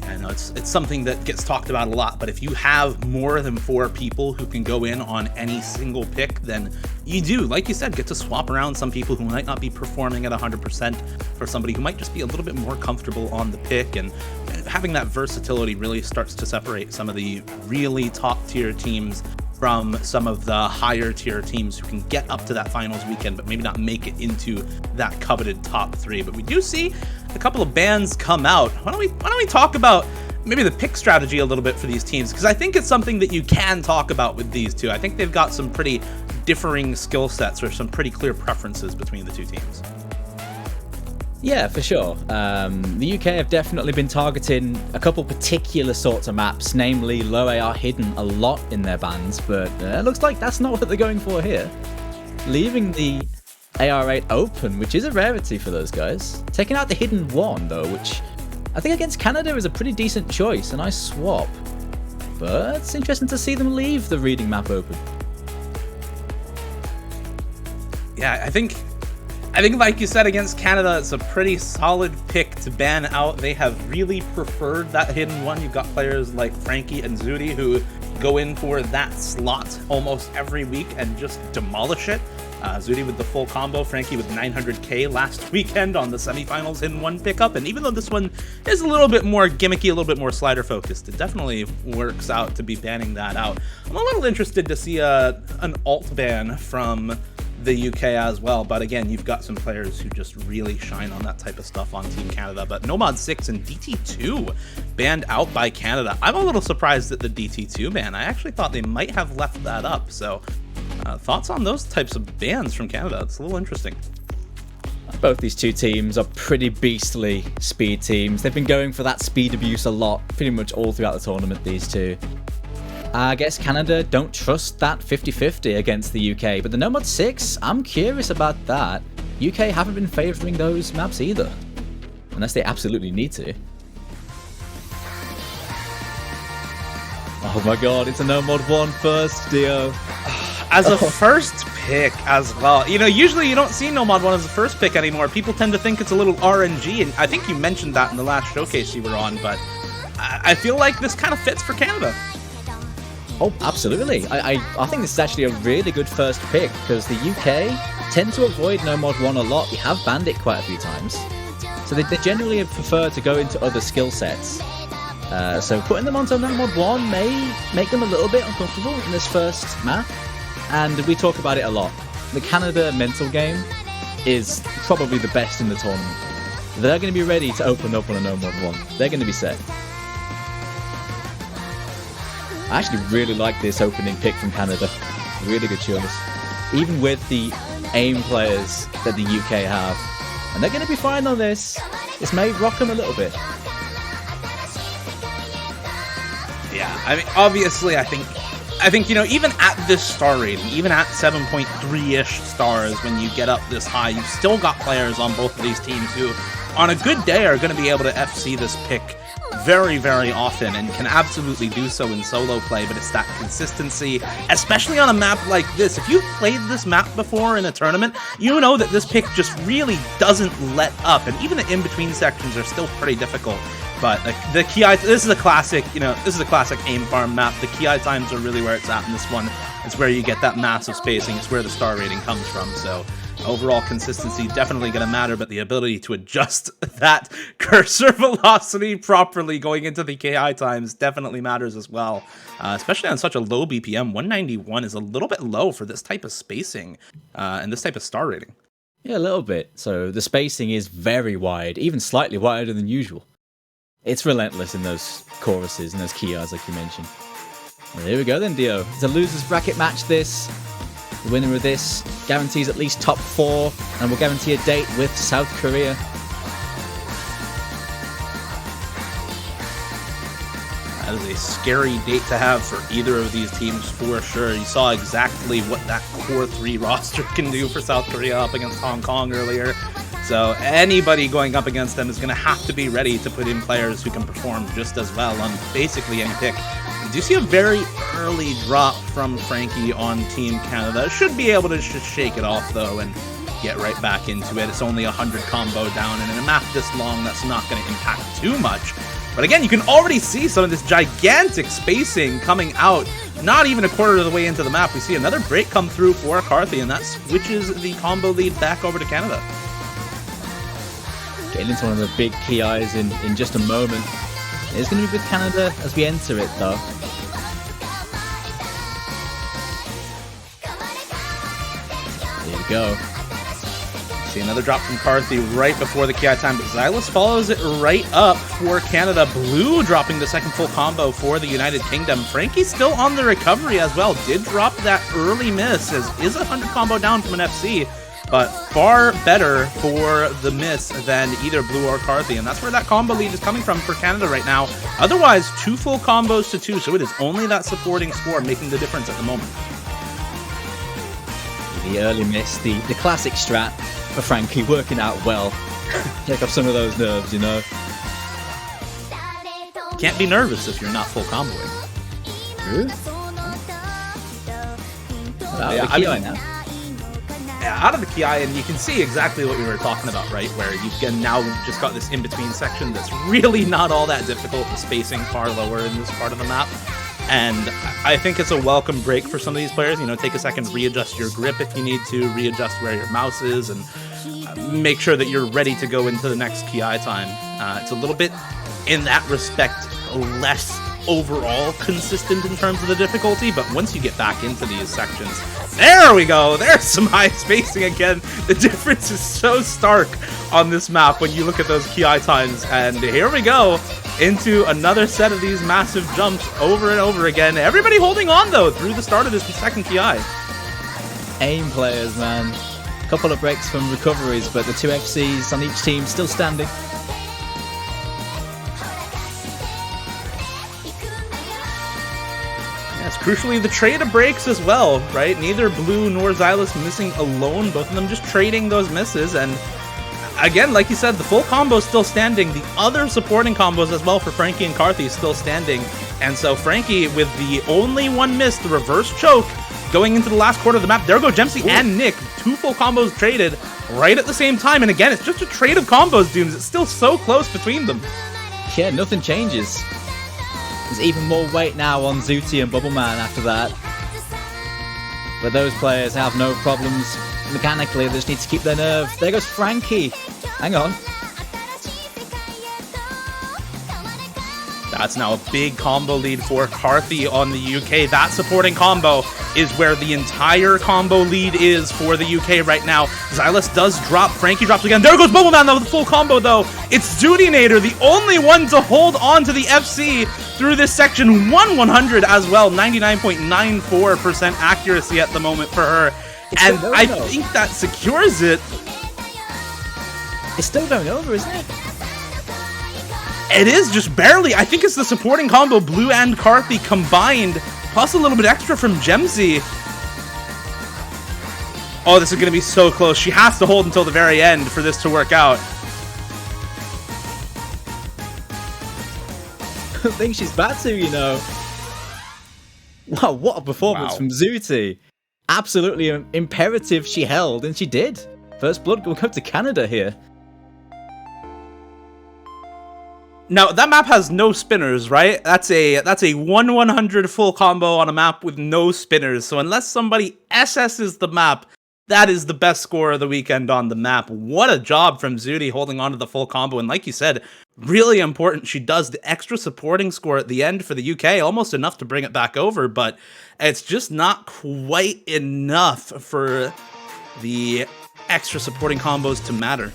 I know it's something that gets talked about a lot, but if you have more than 4 people who can go in on any single pick, then you do, like you said, get to swap around some people who might not be performing at 100% for somebody who might just be a little bit more comfortable on the pick. And having that versatility really starts to separate some of the really top tier teams from some of the higher tier teams who can get up to that finals weekend but maybe not make it into that coveted top 3. But we do see a couple of bans come out. Why don't we talk about maybe the pick strategy a little bit for these teams, because I think it's something that you can talk about with these two. I think they've got some pretty differing skill sets, or some pretty clear preferences between the two teams. Yeah, for sure. The UK have definitely been targeting a couple particular sorts of maps, namely low AR hidden a lot in their bans, but it looks like that's not what they're going for here. Leaving the AR8 open, which is a rarity for those guys. Taking out the hidden one, though, which I think against Canada is a pretty decent choice, a nice swap. But it's interesting to see them leave the reading map open. Yeah, I think like you said, against Canada, it's a pretty solid pick to ban out. They have really preferred that hidden one. You've got players like Frankie and Zudi who go in for that slot almost every week and just demolish it. Zudi with the full combo, Frankie with 900k last weekend on the semifinals hidden one pickup. And even though this one is a little bit more gimmicky, a little bit more slider focused, it definitely works out to be banning that out. I'm a little interested to see an alt ban from the UK as well, but again, you've got some players who just really shine on that type of stuff on Team Canada. But Nomad6 and DT2 banned out by Canada. I'm a little surprised at the DT2 ban. I actually thought they might have left that up. So thoughts on those types of bans from Canada? It's a little interesting. Both these two teams are pretty beastly speed teams. They've been going for that speed abuse a lot, pretty much all throughout the tournament, these two. I guess Canada don't trust that 50-50 against the UK, but the Nomad 6, I'm curious about that. UK haven't been favouring those maps either, unless they absolutely need to. Oh my god, it's a Nomad 1 first, Dio. As a first pick as well. You know, usually you don't see Nomad 1 as a first pick anymore. People tend to think it's a little RNG, and I think you mentioned that in the last showcase you were on, but I feel like this kind of fits for Canada. Oh, absolutely. I think this is actually a really good first pick, because the UK tend to avoid Nomad 1 a lot. They have banned it quite a few times. So they generally prefer to go into other skill sets. So putting them onto Nomad 1 may make them a little bit uncomfortable in this first map. And we talk about it a lot. The Canada mental game is probably the best in the tournament. They're going to be ready to open up on a Nomad 1. They're going to be set. I actually really like this opening pick from Canada. Really good choice. Even with the aim players that the UK have. And they're going to be fine on this. This may rock them a little bit. Yeah, I mean, obviously, I think, you know, even at this star rating, even at 7.3-ish stars, when you get up this high, you've still got players on both of these teams who, on a good day, are going to be able to FC this pick very, very often and can absolutely do so in solo play, but it's that consistency, especially on a map like this. If you've played this map before in a tournament, you know that this pick just really doesn't let up, and even the in-between sections are still pretty difficult. But the Ki, this is a classic, you know, this is a classic aim farm map. The Ki times are really where it's at in this one. It's where you get that massive spacing. It's where the star rating comes from. So overall consistency definitely going to matter, but the ability to adjust that cursor velocity properly going into the Ki times definitely matters as well. Especially on such a low BPM. 191 is a little bit low for this type of spacing and this type of star rating. Yeah, a little bit. So the spacing is very wide, even slightly wider than usual. It's relentless in those choruses and those Ki's, like you mentioned. Well, here we go then, Dio. It's a loser's bracket match, this. The winner of this guarantees at least top 4 and will guarantee a date with South Korea. That is a scary date to have for either of these teams for sure. You saw exactly what that core 3 roster can do for South Korea up against Hong Kong earlier. So anybody going up against them is going to have to be ready to put in players who can perform just as well on basically any pick. We do see a very early drop from Frankie on Team Canada. Should be able to just shake it off though and get right back into it. It's only 100 combo down, and in a map this long, that's not going to impact too much. But again, you can already see some of this gigantic spacing coming out. Not even a quarter of the way into the map, we see another break come through for Carthy, and that switches the combo lead back over to Canada. Getting into one of the big Ki's in just a moment. It's going to be with Canada as we enter it, though. Here we go. See another drop from Carthy right before the Ki time, but Xylus follows it right up for Canada. Blue dropping the second full combo for the United Kingdom. Frankie's still on the recovery as well. Did drop that early miss, as is a 100 combo down from an FC. but far better for the miss than either Blue or Carthy, and that's where that combo lead is coming from for Canada right now. Otherwise, 2 full combos to 2, so it is only that supporting score making the difference at the moment. The early miss, the classic strat for Frankie, working out well. Take off some of those nerves, you know. Can't be nervous if you're not full comboing. True. Out of the Ki, and you can see exactly what we were talking about, right? Where you can now just got this in-between section that's really not all that difficult, the spacing far lower in this part of the map. And I think it's a welcome break for some of these players. You know, take a second, readjust your grip if you need to, readjust where your mouse is, and make sure that you're ready to go into the next Ki time. It's a little bit, in that respect, less overall consistent in terms of the difficulty, but once you get back into these sections, there we go, there's some high spacing again. The difference is so stark on this map when you look at those Ki times, and here we go into another set of these massive jumps over and over again. Everybody holding on though through the start of this second Ki. AIM players, man. Couple of breaks from recoveries, but the 2 FCs on each team still standing. Yes, crucially, the trade of breaks as well, right? Neither Blue nor Xylus missing alone, both of them just trading those misses, and again, like you said, the full combo is still standing. The other supporting combos as well for Frankie and Carthy is still standing. And so Frankie, with the only one miss, the reverse choke, going into the last quarter of the map. There go Gemsy and Nick. 2 full combos traded right at the same time. And again, it's just a trade of combos, Dooms. It's still so close between them. Yeah, nothing changes. There's even more weight now on Zooty and Bubbleman after that. But those players have no problems mechanically. They just need to keep their nerve. There goes Frankie. Hang on. That's now a big combo lead for Carthy on the UK. That supporting combo is where the entire combo lead is for the UK right now. Xylus does drop. Frankie drops again. There goes Bubbleman though with the full combo though. It's Zootinator, the only one to hold on to the FC through this section. 100 as well. 99.94% accuracy at the moment for her. And I think that secures it. It's still going over, isn't it? It is, just barely. I think it's the supporting combo, Blue and Carthy combined, plus a little bit extra from Gemsy. Oh, this is going to be so close. She has to hold until the very end for this to work out. I think she's about to, you know. Wow, what a performance from Zooty. Absolutely imperative she held, and she did. First blood will go to Canada here. Now, that map has no spinners, right? That's a 1-100 full combo on a map with no spinners. So unless somebody SS's the map, that is the best score of the weekend on the map. What a job from Zooty holding on to the full combo. And like you said, really important. She does the extra supporting score at the end for the UK, almost enough to bring it back over, but it's just not quite enough for the extra supporting combos to matter.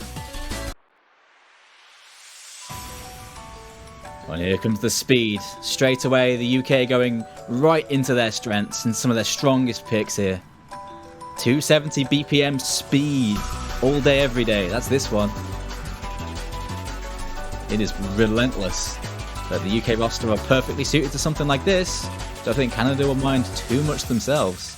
Well, here comes the speed. Straight away, the UK going right into their strengths and some of their strongest picks here. 270 BPM speed all day, every day. That's this one. It is relentless. But the UK roster are perfectly suited to something like this. Don't think Canada will mind too much themselves.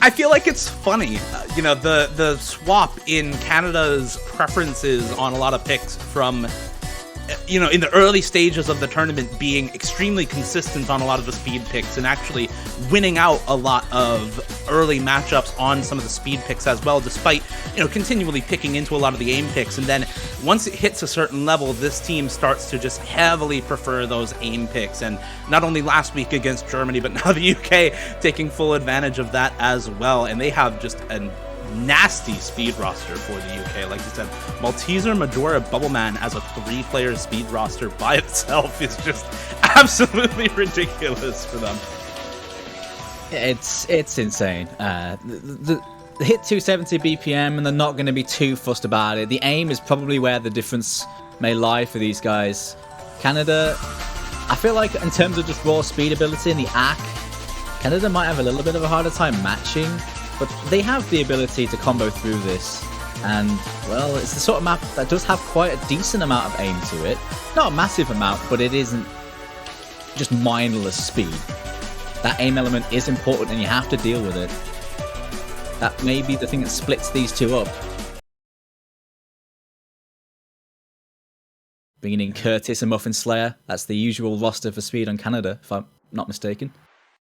I feel like it's funny, you know, the swap in Canada's preferences on a lot of picks from, you know, in the early stages of the tournament being extremely consistent on a lot of the speed picks and actually winning out a lot of early matchups on some of the speed picks as well, despite, you know, continually picking into a lot of the aim picks. And then once it hits a certain level, this team starts to just heavily prefer those aim picks. And not only last week against Germany, but now the UK taking full advantage of that as well. And they have just a nasty speed roster for the UK. Like you said, Malteser, Majora, Bubbleman as a 3-player speed roster by itself is just absolutely ridiculous for them. It's insane. The hit 270 BPM and they're not going to be too fussed about it. The aim is probably where the difference may lie for these guys. Canada, I feel like in terms of just raw speed ability and the ACK, Canada might have a little bit of a harder time matching but they have the ability to combo through this. And, well, it's the sort of map that does have quite a decent amount of aim to it. Not a massive amount, but it isn't just mindless speed. That aim element is important and you have to deal with it. That may be the thing that splits these two up. Bringing in Curtis and Muffin Slayer, that's the usual roster for Speed on Canada, if I'm not mistaken.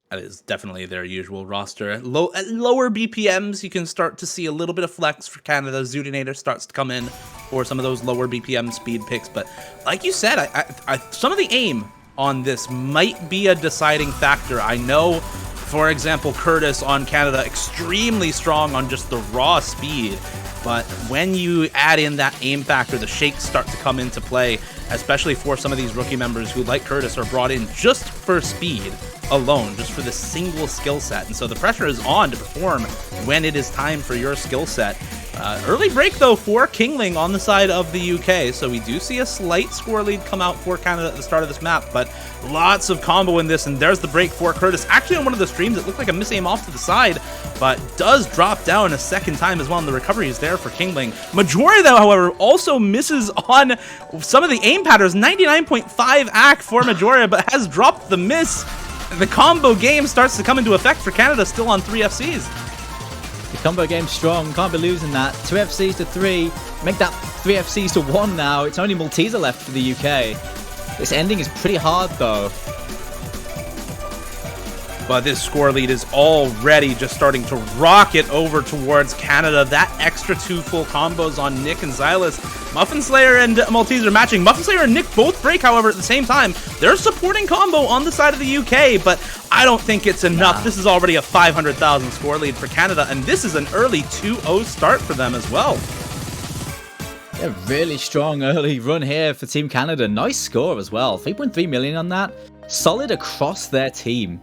That is definitely their usual roster. At lower BPMs, you can start to see a little bit of flex for Canada. Zudinator starts to come in for some of those lower BPM speed picks. But like you said, some of the aim on this might be a deciding factor. I know, for example, Curtis on Canada, extremely strong on just the raw speed. But when you add in that aim factor, the shakes start to come into play, especially for some of these rookie members who, like Curtis, are brought in just for speed alone, just for the single skill set. And so the pressure is on to perform when it is time for your skill set. Early break, though, for Kingling on the side of the UK, so we do see a slight score lead come out for Canada at the start of this map, but lots of combo in this, and there's the break for Curtis. Actually, on one of the streams, it looked like a misaim off to the side, but does drop down a second time as well, and the recovery is there for Kingling. Majori, though, however, also misses on some of the aim patterns. 99.5 AC for Majori, but has dropped the miss. The combo game starts to come into effect for Canada, still on 3 FCs. The combo game's strong, can't be losing that. 2 FCs to 3, make that 3 FCs to 1 now. It's only Malteser left for the UK. This ending is pretty hard though. But this score lead is already just starting to rocket over towards Canada. That extra 2 full combos on Nick and Xylus. Muffin Slayer and Malteser matching. Muffin Slayer and Nick both break, however, at the same time. They're supporting combo on the side of the UK, but I don't think it's enough. Nah. This is already a 500,000 score lead for Canada, and this is an early 2-0 start for them as well. A really strong early run here for Team Canada. Nice score as well. 3.3 million on that. Solid across their team.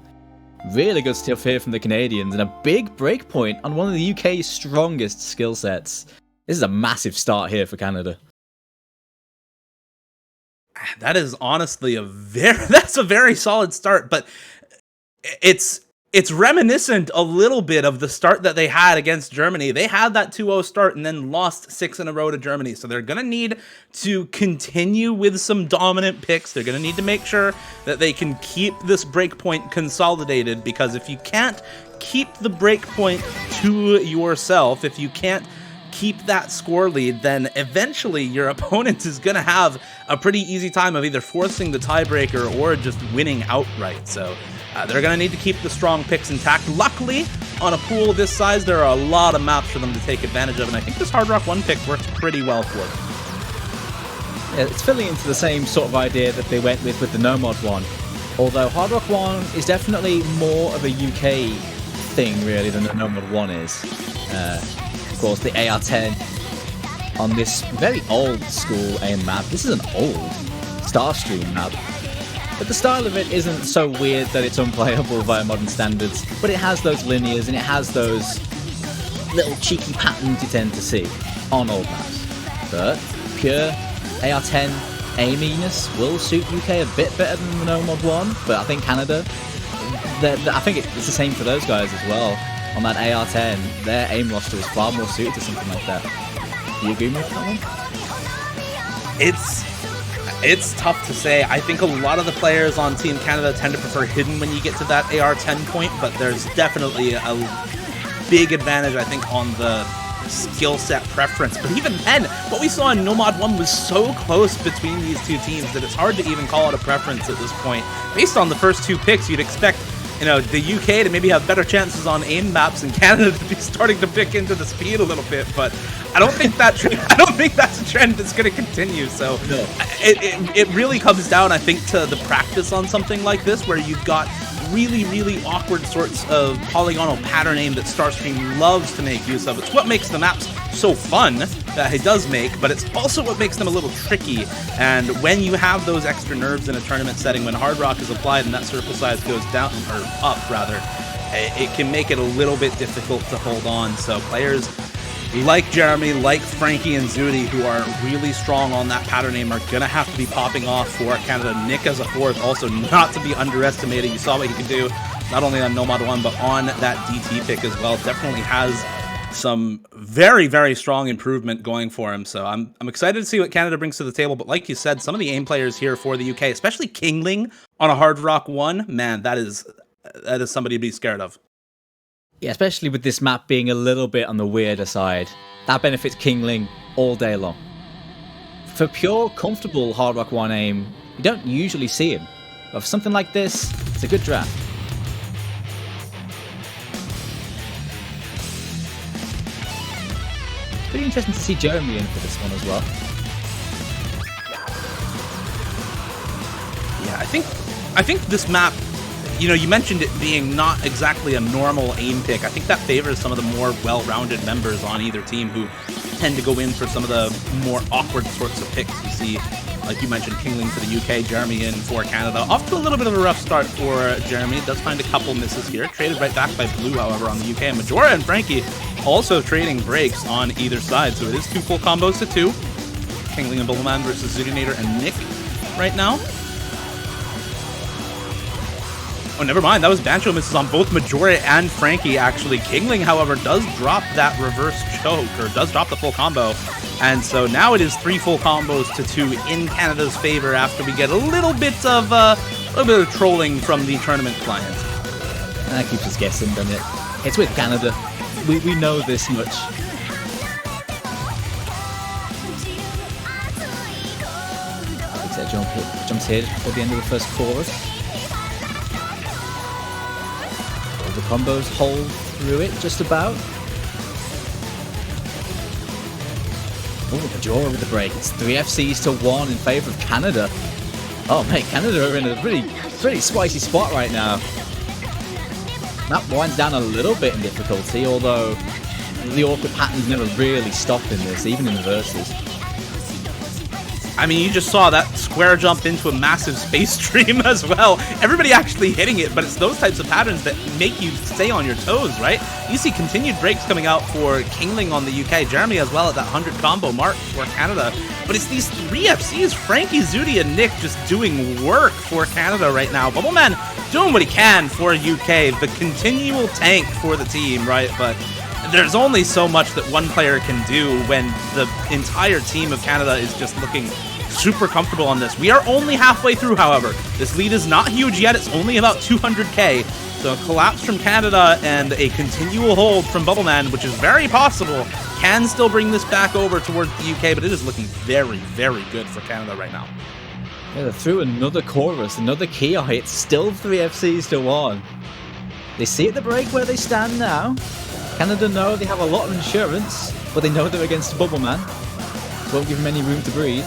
Really good stuff here from the Canadians, and a big breakpoint on one of the UK's strongest skill sets. This is a massive start here for Canada. That is honestly that's a very solid start, but it's reminiscent a little bit of the start that they had against Germany. They had that 2-0 start and then lost 6 in a row to Germany. So they're going to need to continue with some dominant picks. They're going to need to make sure that they can keep this breakpoint consolidated, because if you can't keep the breakpoint to yourself, if you can't keep that score lead, then eventually your opponent is going to have a pretty easy time of either forcing the tiebreaker or just winning outright. So they're going to need to keep the strong picks intact. Luckily, on a pool this size, there are a lot of maps for them to take advantage of, and I think this Hard Rock 1 pick works pretty well for them. Yeah, it's filling into the same sort of idea that they went with the Nomad 1. Although Hard Rock 1 is definitely more of a UK thing, really, than the Nomad 1 is. Of course, the AR-10 on this very old school AIM map. This is an old Starstream map. But the style of it isn't so weird that it's unplayable via modern standards, but it has those linears and it has those little cheeky patterns you tend to see on old maps. But pure AR-10 aiminess will suit UK a bit better than the Nomad 1, but I think Canada, I think it's the same for those guys as well. On that AR-10, their aim roster is far more suited to something like that. Do you agree with that one? It's tough to say. I think a lot of the players on Team Canada tend to prefer hidden when you get to that AR-10 point, but there's definitely a big advantage, I think, on the skill set preference. But even then, what we saw in Nomad 1 was so close between these two teams that it's hard to even call it a preference at this point. Based on the first 2 picks, you'd expect, the UK to maybe have better chances on aim maps, and Canada to be starting to pick into the speed a little bit. But I don't think that's a trend that's going to continue. So No. it really comes down, I think, to the practice on something like this, where you've got really, really awkward sorts of polygonal pattern aim that Starstream loves to make use of. It's what makes the maps so fun that it does make, but it's also what makes them a little tricky. And when you have those extra nerves in a tournament setting, when Hard Rock is applied and that circle size goes down, or up rather, it can make it a little bit difficult to hold on. So players like Jeremy, like Frankie and Zudi, who are really strong on that pattern aim, are going to have to be popping off for Canada. Nick as a fourth, also not to be underestimated. You saw what he could do not only on Nomad 1, but on that DT pick as well. Definitely has some very, very strong improvement going for him. So I'm excited to see what Canada brings to the table. But like you said, some of the aim players here for the UK, especially Kingling on a Hard Rock 1, man, that is somebody to be scared of. Yeah, especially with this map being a little bit on the weirder side. That benefits Kingling all day long. For pure, comfortable Hard Rock 1 aim, you don't usually see him. But for something like this, it's a good draft. Pretty interesting to see Jeremy in for this one as well. Yeah, I think this map, you know, you mentioned it being not exactly a normal aim pick. I think that favors some of the more well-rounded members on either team who tend to go in for some of the more awkward sorts of picks. You see, like you mentioned, Kingling for the UK, Jeremy in for Canada. Off to a little bit of a rough start for Jeremy. Does find a couple misses here. Traded right back by Blue, however, on the UK. And Majora and Frankie also trading breaks on either side. So it is 2 full combos to 2. Kingling and Bubbleman versus Zudinator and Nick right now. Oh, never mind. That was Bancho misses on both Majora and Frankie, actually. Kingling, however, does drop that reverse choke, or does drop the full combo. And so now it is 3 full combos to 2 in Canada's favor after we get a little bit of trolling from the tournament client. That keeps us guessing, doesn't it? It's with Canada. We know this much. Takes that jumps here before the end of the first chorus. All the combos hold through it, just about. Oh, Majora with the break. It's 3 FCs to 1 in favor of Canada. Oh, mate, Canada are in a pretty spicy spot right now. Map winds down a little bit in difficulty, although the awkward patterns never really stop in this, even in the verses. I mean, you just saw that square jump into a massive space stream as well. Everybody actually hitting it, but it's those types of patterns that make you stay on your toes, right? You see continued breaks coming out for Kingling on the UK, Jeremy as well at that 100 combo mark for Canada. But it's these 3 FCs, Frankie, Zudi, and Nick just doing work for Canada right now. Bubbleman doing what he can for UK, the continual tank for the team, right? But there's only so much that one player can do when the entire team of Canada is just looking super comfortable on this. We are only halfway through, however. This lead is not huge yet. It's only about 200k. So a collapse from Canada and a continual hold from Bubbleman, which is very possible, can still bring this back over towards the UK, but it is looking very, very good for Canada right now. Yeah, they're through another chorus, another key. It's still 3 FCs to 1. They see at the break where they stand now. Canada know they have a lot of insurance, but they know they're against Bubbleman. Won't give him any room to breathe.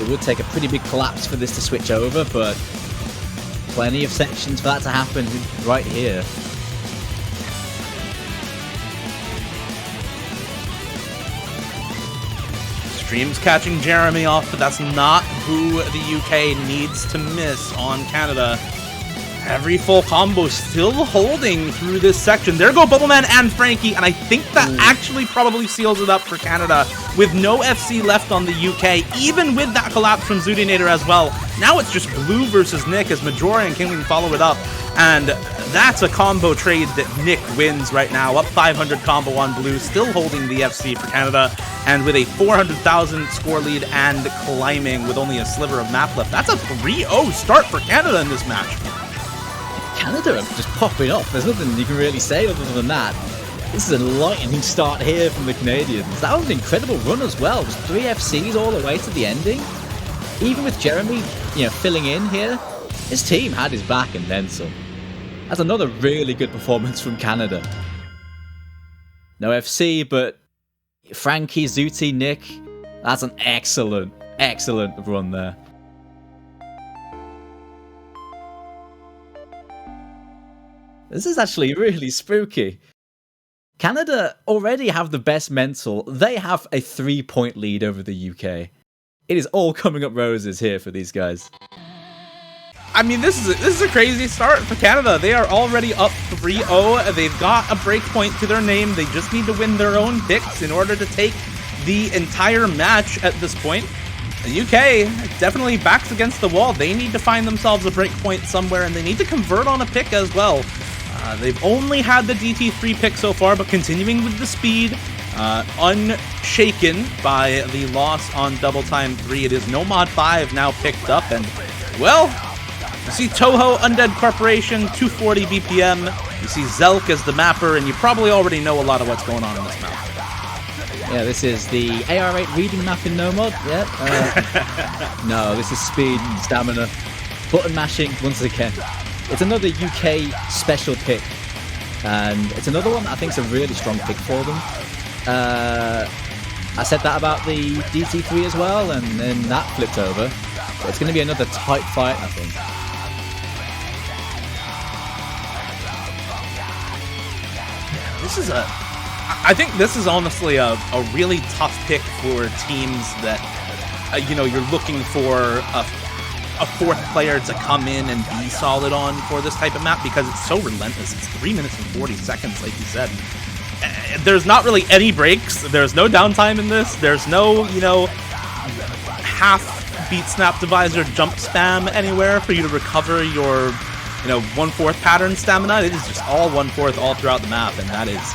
It would take a pretty big collapse for this to switch over, but plenty of sections for that to happen right here. Stream's catching Jeremy off, but that's not who the UK needs to miss on Canada. Every full combo still holding through this section. There go Bubbleman and Frankie, and I think that actually probably seals it up for Canada with no FC left on the UK, even with that collapse from Zudinator as well. Now it's just Blue versus Nick as Majora and Kingling follow it up, and that's a combo trade that Nick wins right now. Up 500 combo on Blue, still holding the FC for Canada, and with a 400,000 score lead and climbing with only a sliver of map left. That's a 3-0 start for Canada in this match. Canada are just popping off. There's nothing you can really say other than that. This is a lightning start here from the Canadians. That was an incredible run as well. It was 3 FCs all the way to the ending. Even with Jeremy, filling in here, his team had his back and then some. That's another really good performance from Canada. No FC, but Frankie, Zuti, Nick, that's an excellent run there. This is actually really spooky. Canada already have the best mental. They have a 3-point lead over the UK. It is all coming up roses here for these guys. I mean, this is a crazy start for Canada. They are already up 3-0. They've got a break point to their name. They just need to win their own picks in order to take the entire match at this point. The UK definitely backs against the wall. They need to find themselves a break point somewhere, and they need to convert on a pick as well. They've only had the DT3 pick so far, but continuing with the speed, unshaken by the loss on Double Time 3. It is Nomad 5 now picked up, and, well, you see Toho Undead Corporation, 240 BPM. You see Zelk as the mapper, and you probably already know a lot of what's going on in this map. Yeah, this is the AR8 reading map in Nomad. Yeah. No, this is speed and stamina. Button mashing once again. It's another UK special pick, and it's another one that I think is a really strong pick for them. I said that about the DT3 as well, and then that flipped over. So it's going to be another tight fight, I think. I think this is honestly a really tough pick for teams that, you're looking for a fourth player to come in and be solid on for this type of map, because it's so relentless. It's 3 minutes and 40 seconds, like you said. There's not really any breaks. There's no downtime in this. There's no, half beat snap divisor jump spam anywhere for you to recover your, 1/4 pattern stamina. It is just all 1/4 all throughout the map, and that is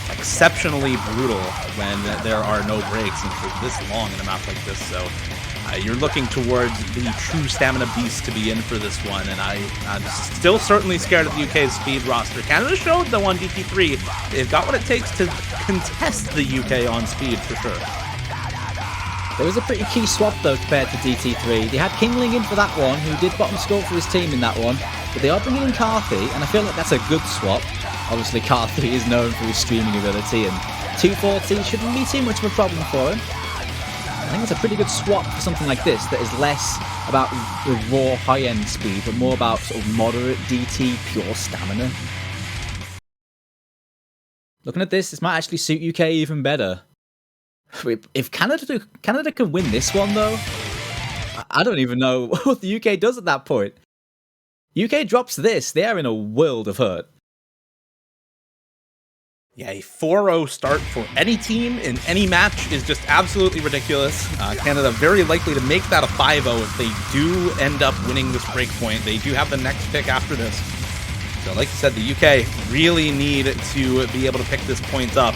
exceptionally brutal when there are no breaks and for this long in a map like this. So you're looking towards the true stamina beast to be in for this one, and I'm still certainly scared of the UK's speed roster. Canada showed, though, on DT3, they've got what it takes to contest the UK on speed, for sure. There was a pretty key swap, though, compared to DT3. They had Kingling in for that one, who did bottom score for his team in that one, but they are bringing in Carthy, and I feel like that's a good swap. Obviously, Carthy is known for his streaming ability, and 240 shouldn't be too much of a problem for him. I think it's a pretty good swap for something like this that is less about the raw high-end speed, but more about sort of moderate DT, pure stamina. Looking at this might actually suit UK even better. If Canada can win this one, though, I don't even know what the UK does at that point. UK drops this, they are in a world of hurt. Yeah, a 4-0 start for any team in any match is just absolutely ridiculous. Canada very likely to make that a 5-0 if they do end up winning this breakpoint. They do have the next pick after this. So like I said, the UK really need to be able to pick this point up.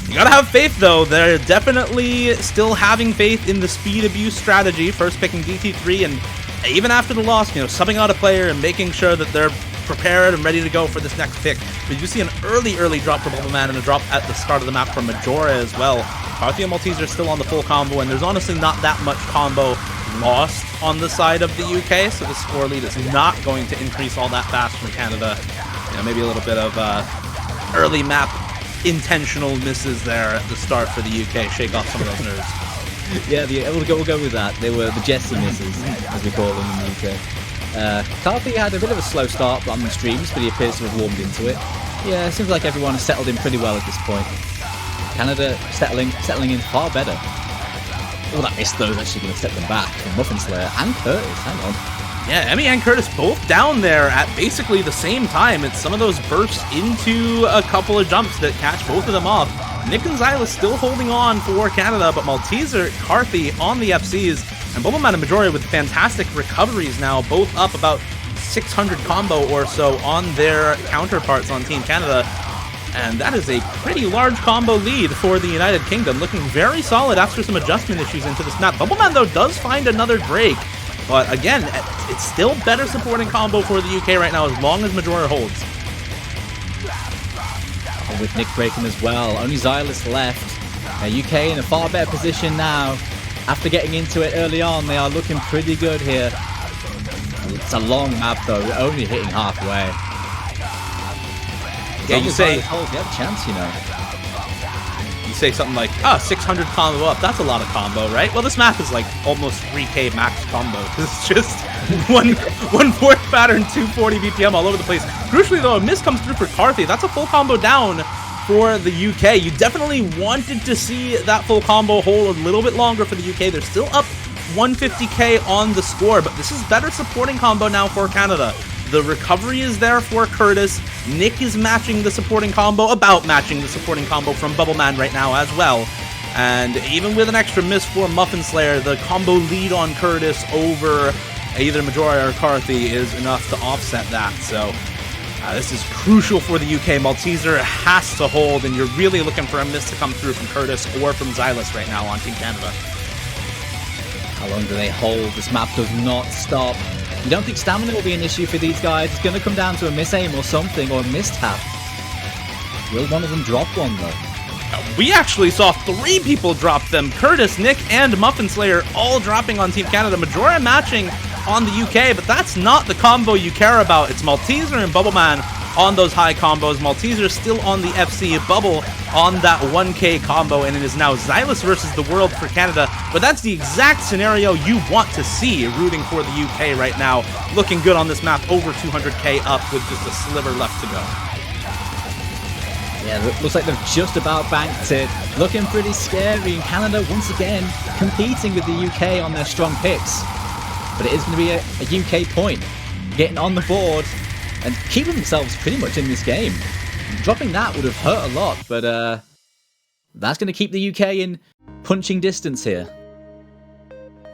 You gotta have faith, though. They're definitely still having faith in the speed abuse strategy, first picking DT3, and even after the loss, subbing out a player and making sure that they're prepared and ready to go for this next pick. But you see an early drop from Bubbleman and a drop at the start of the map from Majora as well. Carthy and Maltese are still on the full combo, and there's honestly not that much combo lost on the side of the UK, so the score lead is not going to increase all that fast from Canada. Maybe a little bit of early map intentional misses there at the start for the UK, shake off some of those nerves. Yeah, we'll go with that. They were the Jesse misses, as we call them in the UK. Carthy had a bit of a slow start on the streams, but he appears to have warmed into it. Yeah, it seems like everyone has settled in pretty well at this point. Canada settling in far better. Oh, that miss, though, is actually going to set them back. Muffin Slayer and Curtis, hang on. Yeah, Emmy and Curtis both down there at basically the same time. It's some of those bursts into a couple of jumps that catch both of them off. Nick and Xylas still holding on for Canada, but Malteser, Carthy on the FCs, and Bubbleman and Majora with fantastic recoveries now, both up about 600 combo or so on their counterparts on Team Canada. And that is a pretty large combo lead for the United Kingdom, looking very solid after some adjustment issues into this map. Bubbleman, though, does find another break. But again, it's still better supporting combo for the UK right now as long as Majora holds. With Nick breaking as well, only Xylas left. UK in a far better position now. After getting into it early on, they are looking pretty good here. It's a long map, though. We're only hitting halfway. Yeah, you say... You have a chance, You say something like, 600 combo up. That's a lot of combo, right? Well, this map is like almost 3k max combo. It's just 1/4 pattern, 240 BPM all over the place. Crucially, though, a miss comes through for Carthy. That's a full combo down for the UK. You definitely wanted to see that full combo hold a little bit longer for the UK. They're still up 150k on the score, but this is better supporting combo now for Canada. The recovery is there for Curtis. Nick is matching the supporting combo, about matching the supporting combo from Bubbleman right now as well. And even with an extra miss for Muffin Slayer, the combo lead on Curtis over either Majora or Carthy is enough to offset that. So this is crucial for the UK. Malteser has to hold, and you're really looking for a miss to come through from Curtis or from Xylus right now on Team Canada. How long do they hold? This map does not stop. You don't think stamina will be an issue for these guys? It's going to come down to a miss-aim or something, or a mistap. Will one of them drop one, though? We actually saw 3 people drop them. Curtis, Nick, and Muffin Slayer all dropping on Team Canada. Majora matching on the UK, but that's not the combo you care about. It's Malteser and Bubbleman on those high combos. Malteser still on the FC, Bubble on that 1K combo, and it is now Xylus versus the world for Canada. But that's the exact scenario you want to see, rooting for the UK right now. Looking good on this map, over 200k up with just a sliver left to go. Yeah, looks like they've just about banked it. Looking pretty scary, and Canada once again competing with the UK on their strong picks. But it is going to be a UK point, getting on the board and keeping themselves pretty much in this game. Dropping that would have hurt a lot, but that's going to keep the UK in punching distance here.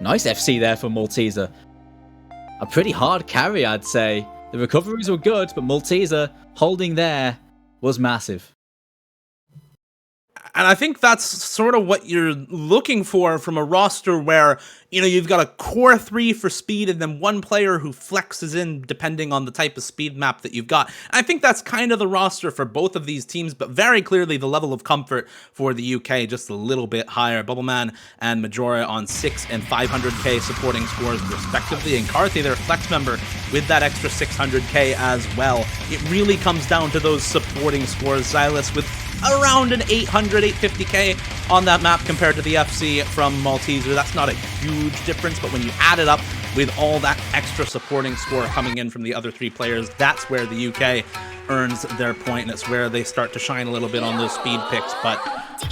Nice FC there for Malteser. A pretty hard carry, I'd say. The recoveries were good, but Malteser holding there was massive. And I think that's sort of what you're looking for from a roster where, you know, you've got a core 3 for speed and then one player who flexes in depending on the type of speed map that you've got. I think that's kind of the roster for both of these teams, but very clearly the level of comfort for the UK just a little bit higher. Bubbleman and Majora on 6 and 500k supporting scores respectively, and Carthy, their flex member, with that extra 600k as well. It really comes down to those supporting scores. Xylus with around an 800, 850k on that map compared to the FC from Malteser. That's not a huge difference, but when you add it up with all that extra supporting score coming in from the other 3 players, that's where the UK earns their point, and it's where they start to shine a little bit on those speed picks. But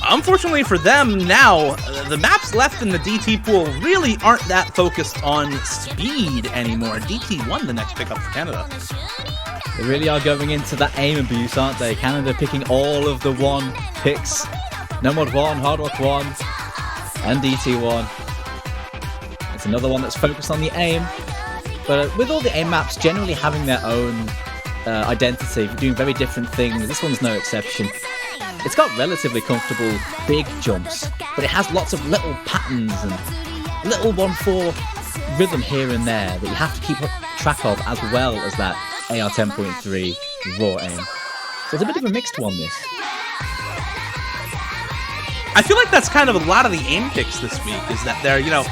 unfortunately for them now, the maps left in the DT pool really aren't that focused on speed anymore. DT won the next pickup for Canada. They really are going into that aim abuse, aren't they? Canada picking all of the 1 picks. Nomad 1, Hard Rock 1, and DT 1. It's another one that's focused on the aim. But with all the aim maps generally having their own identity, doing very different things, this one's no exception. It's got relatively comfortable big jumps, but it has lots of little patterns and little 1-4 rhythm here and there that you have to keep track of, as well as that AR 10.3 raw aim. So it's a bit of a mixed one, this. I feel like that's kind of a lot of the aim picks this week, is that they're, you know,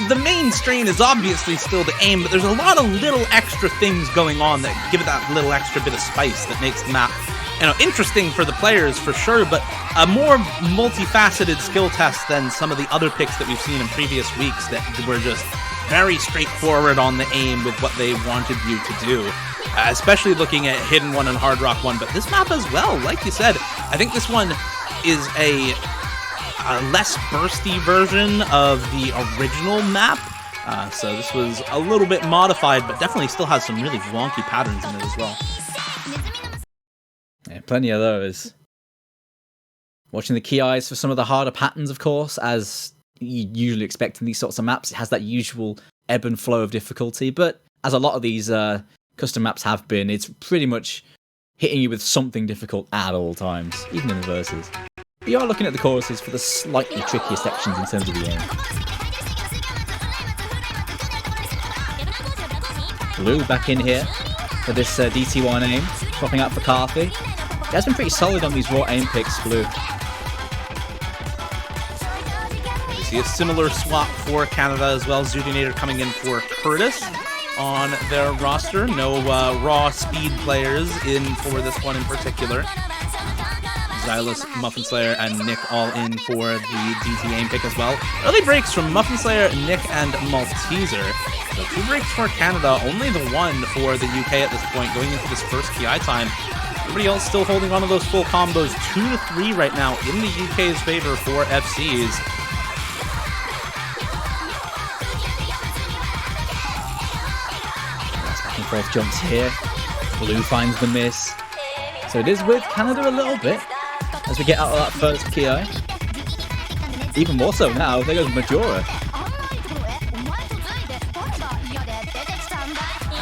the main strain is obviously still the aim, but there's a lot of little extra things going on that give it that little extra bit of spice that makes the map, you know, interesting for the players for sure, but a more multifaceted skill test than some of the other picks that we've seen in previous weeks that were just very straightforward on the aim with what they wanted you to do. Especially looking at Hidden 1 and Hard Rock 1, but this map as well, like you said, I think this one is a less bursty version of the original map. So this was a little bit modified, but definitely still has some really wonky patterns in it as well. Yeah, plenty of those. Watching the key eyes for some of the harder patterns, of course, as you usually expect in these sorts of maps. It has that usual ebb and flow of difficulty, but as a lot of these custom maps have been, it's pretty much hitting you with something difficult at all times, even in the verses. But you are looking at the choruses for the slightly trickier sections in terms of the aim. Blue back in here for this DT1 aim, swapping out for Carthy. He has been pretty solid on these raw aim picks, Blue. We see a similar swap for Canada as well. Zudinator coming in for Curtis on their roster. No raw speed players in for this one in particular. Xylus, Muffin Slayer, and Nick all in for the DT aim pick as well. Early breaks from Muffin Slayer, Nick, and Malteser. So 2 breaks for Canada, only the 1 for the UK at this point, going into this first PI time. Everybody else still holding on to those full combos. 2-3 right now in the UK's favor for FCs. Back and forth jumps here. Blue finds the miss. So it is with Canada a little bit as we get out of that first ki. even more so now. There goes Majora.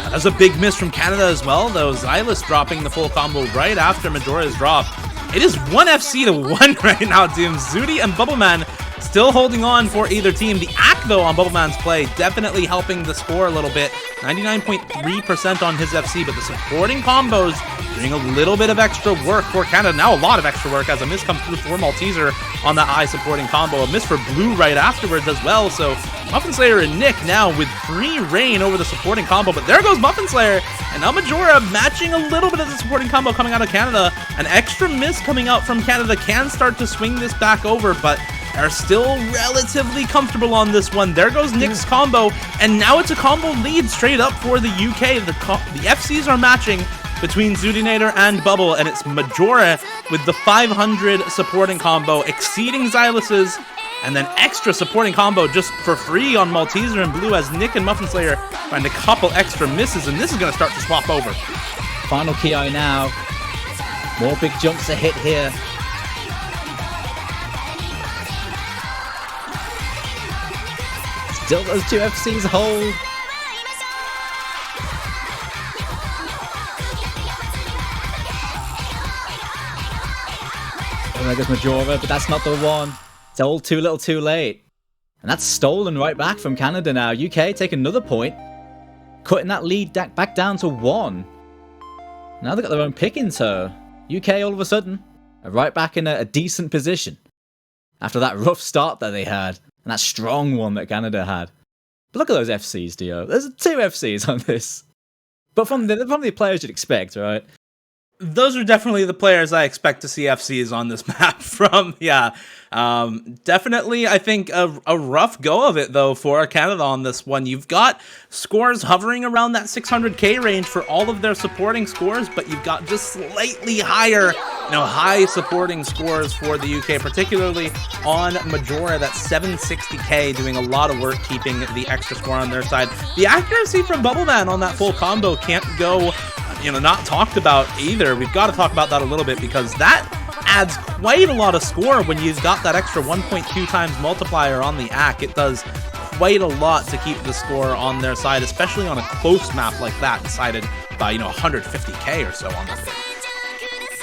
That's a big miss from Canada as well, though. Xylus dropping the full combo right after Majora's drop. It is 1 FC to 1 right now, Doom. Zudi and Bubbleman still holding on for either team. The act, though, on Bubbleman's play definitely helping the score a little bit. 99.3% on his FC, but the supporting combos doing a little bit of extra work for Canada. Now a lot of extra work as a miss comes through for Malteser on that high supporting combo. A miss for Blue right afterwards as well. So Muffin Slayer and Nick now with free reign over the supporting combo, but there goes Muffin Slayer, and now Majora matching a little bit of the supporting combo coming out of Canada. An extra miss coming out from Canada can start to swing this back over, but are still relatively comfortable on this one. There goes Nick's combo, and now it's a combo lead straight up for the UK. The FCs are matching between Zudinator and Bubble, and it's Majora with the 500 supporting combo exceeding Xylus's, and then extra supporting combo just for free on Malteser and Blue as Nick and Muffin Slayer find a couple extra misses, and this is going to start to swap over. Final Ki now. More big jumps to hit here. Still those two FCs hold. And there goes Majora, but that's not the one. It's all too little too late. And that's stolen right back from Canada now. UK take another point, cutting that lead back down to 1. Now they've got their own pick in tow. UK all of a sudden are right back in a decent position after that rough start that they had. And that strong one that Canada had. But look at those FCs, Dio. There's 2 FCs on this. But from the players you'd expect, right? Those are definitely the players I expect to see FCs on this map from. Yeah, definitely, I think, a rough go of it, though, for Canada on this one. You've got scores hovering around that 600k range for all of their supporting scores, but you've got just slightly higher, high supporting scores for the UK, particularly on Majora, that's 760k, doing a lot of work keeping the extra score on their side. The accuracy from Bubbleman on that full combo can't go not talked about either. We've got to talk about that a little bit, because that adds quite a lot of score when you've got that extra 1.2 times multiplier on the ACK. It does quite a lot to keep the score on their side, especially on a close map like that, decided by 150k or so on that thing.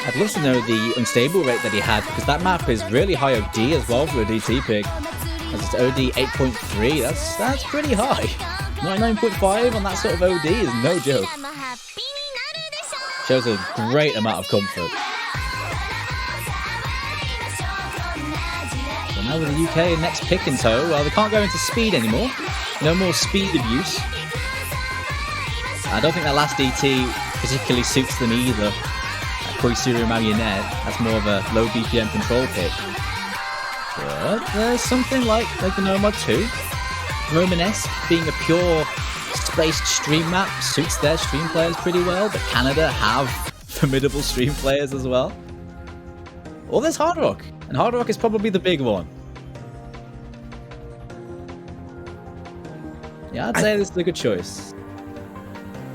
I'd love to know the unstable rate that he had, because that map is really high OD as well for a DT pick. As it's OD 8.3, that's pretty high. 99.5 on that sort of OD is no joke. Shows a great amount of comfort. So now with the UK next pick in tow, well, they can't go into speed anymore. No more speed abuse. I don't think that last DT particularly suits them either. That Koisuru Marionette, that's more of a low BPM control pick. But there's something like the Nomad 2. Romanesque being a pure spaced stream map suits their stream players pretty well, but Canada have formidable stream players as well. Or there's Hard Rock, and Hard Rock is probably the big one. Yeah, I'd say this is a good choice.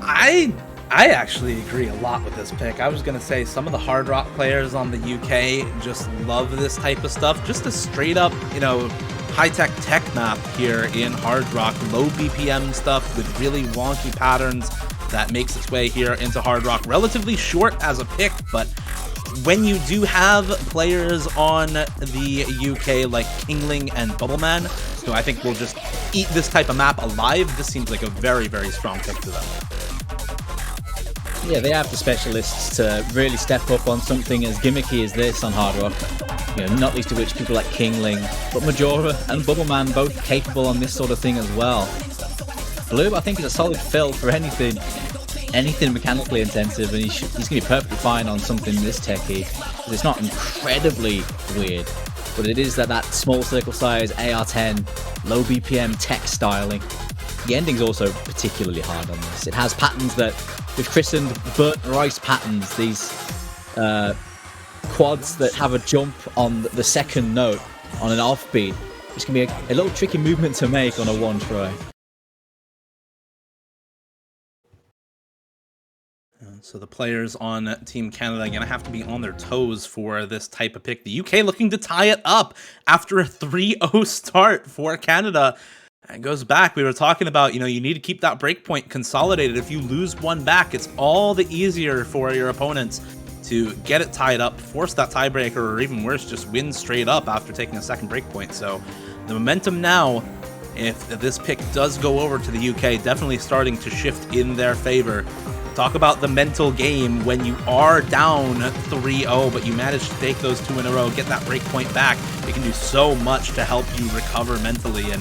I actually agree a lot with this pick. I was going to say some of the Hard Rock players on the UK just love this type of stuff. Just a straight up, high-tech tech map here in Hard Rock. Low BPM stuff with really wonky patterns that makes its way here into Hard Rock. Relatively short as a pick, but when you do have players on the UK like Kingling and Bubbleman, who I think will just eat this type of map alive, this seems like a very, very strong pick to them. Yeah, they have the specialists to really step up on something as gimmicky as this on Hard Rock. Not least of which people like Kingling, but Majora and Bubbleman both capable on this sort of thing as well. Blue, I think, is a solid fill for anything mechanically intensive, and he's going to be perfectly fine on something this techy. It's not incredibly weird, but it is that small circle size, AR10, low BPM tech styling. The ending's also particularly hard on this. It has patterns that we've christened burnt rice patterns, these quads that have a jump on the second note on an offbeat. It's going to be a little tricky movement to make on a one try. So the players on Team Canada are going to have to be on their toes for this type of pick. The UK looking to tie it up after a 3-0 start for Canada. It goes back. We were talking about, you need to keep that breakpoint consolidated. If you lose one back, it's all the easier for your opponents to get it tied up, force that tiebreaker, or even worse, just win straight up after taking a second breakpoint. So the momentum now, if this pick does go over to the UK, definitely starting to shift in their favor. Talk about the mental game when you are down 3-0, but you manage to take those 2 in a row, get that break point back. It can do so much to help you recover mentally, and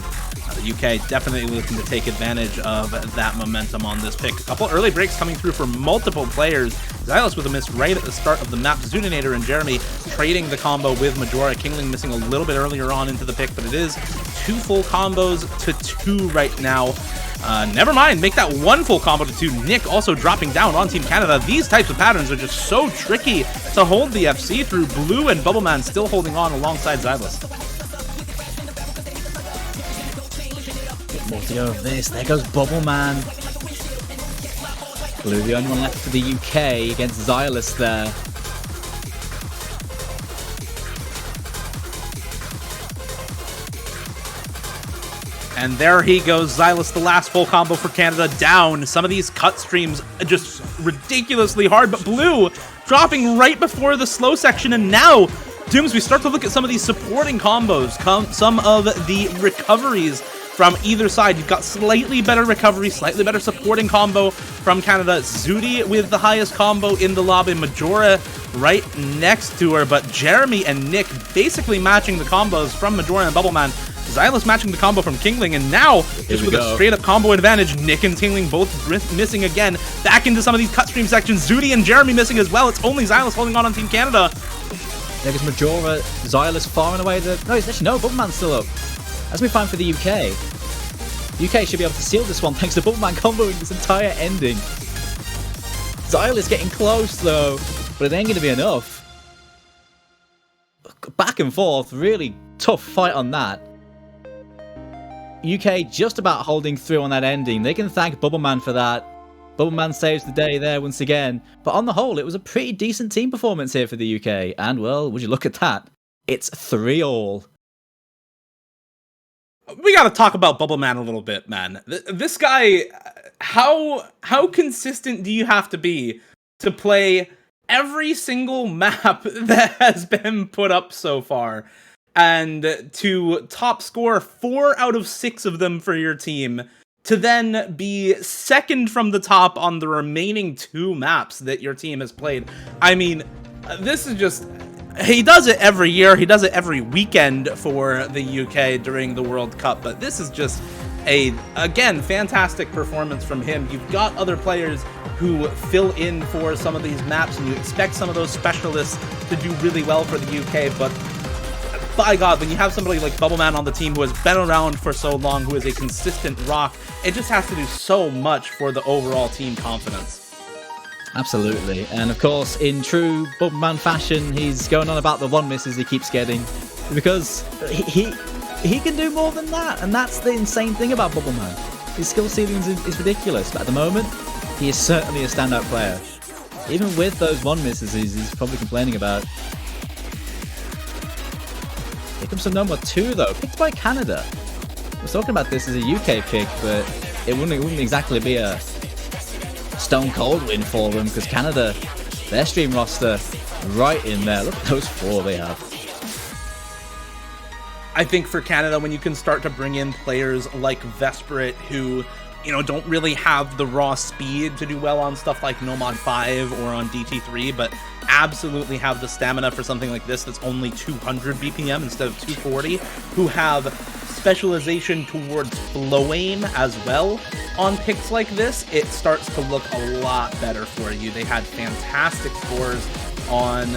the UK definitely looking to take advantage of that momentum on this pick. A couple early breaks coming through for multiple players. Xylas with a miss right at the start of the map. Zuninator and Jeremy trading the combo with Majora. Kingling missing a little bit earlier on into the pick, but it is 2 full combos to 2 right now. Never mind, make that 1 full combo to 2. Nick also dropping down on Team Canada. These types of patterns are just so tricky to hold the FC through. Blue and Bubbleman still holding on alongside Xylas. More to go of this. There goes Bubbleman. Blue, the only one left for the UK against Xylas there. And there he goes, Xylas, the last full combo for Canada, down. Some of these cut streams are just ridiculously hard, but Blue dropping right before the slow section, and now, Dooms, we start to look at some of these supporting combos, some of the recoveries from either side. You've got slightly better recovery, slightly better supporting combo from Canada. Zudi with the highest combo in the lobby, Majora right next to her, but Jeremy and Nick basically matching the combos from Majora and Bubbleman. Xylas matching the combo from Kingling, and now, just with a straight-up combo advantage, Nick and Kingling both missing again. Back into some of these cut stream sections. Zudi and Jeremy missing as well. It's only Xylas holding on Team Canada. There goes Majora. Xylas far and away. No, Bubbleman's still up. As we find for the UK. UK should be able to seal this one thanks to Bubbleman comboing this entire ending. Xylas getting close though, but it ain't going to be enough. Back and forth, really tough fight on that. UK just about holding through on that ending. They can thank Bubbleman for that. Bubbleman saves the day there once again. But on the whole, it was a pretty decent team performance here for the UK. And, well, would you look at that? It's 3-all. We got to talk about Bubbleman a little bit, man. This guy, how consistent do you have to be to play every single map that has been put up so far? And to top score 4 out of 6 of them for your team, to then be second from the top on the remaining 2 maps that your team has played. I mean, this is just... He does it every year, he does it every weekend for the UK during the World Cup, but this is just again, fantastic performance from him. You've got other players who fill in for some of these maps, and you expect some of those specialists to do really well for the UK, but by God, when you have somebody like Bubbleman on the team who has been around for so long, who is a consistent rock, it just has to do so much for the overall team confidence. Absolutely. And of course, in true Bubbleman fashion, he's going on about the 1 misses he keeps getting. Because he can do more than that. And that's the insane thing about Bubbleman. His skill ceiling is ridiculous. But at the moment, he is certainly a standout player. Even with those 1 misses he's probably complaining about. Here comes some number 2 though, picked by Canada. I was talking about this as a UK pick, but it wouldn't exactly be a stone cold win for them, because Canada, their stream roster right in there. Look at those 4 they have. I think for Canada, when you can start to bring in players like Vesperit, who, don't really have the raw speed to do well on stuff like Nomad 5 or on DT3, but absolutely have the stamina for something like this that's only 200 BPM instead of 240, who have specialization towards flow aim as well on picks like this, it starts to look a lot better for you. They had fantastic scores on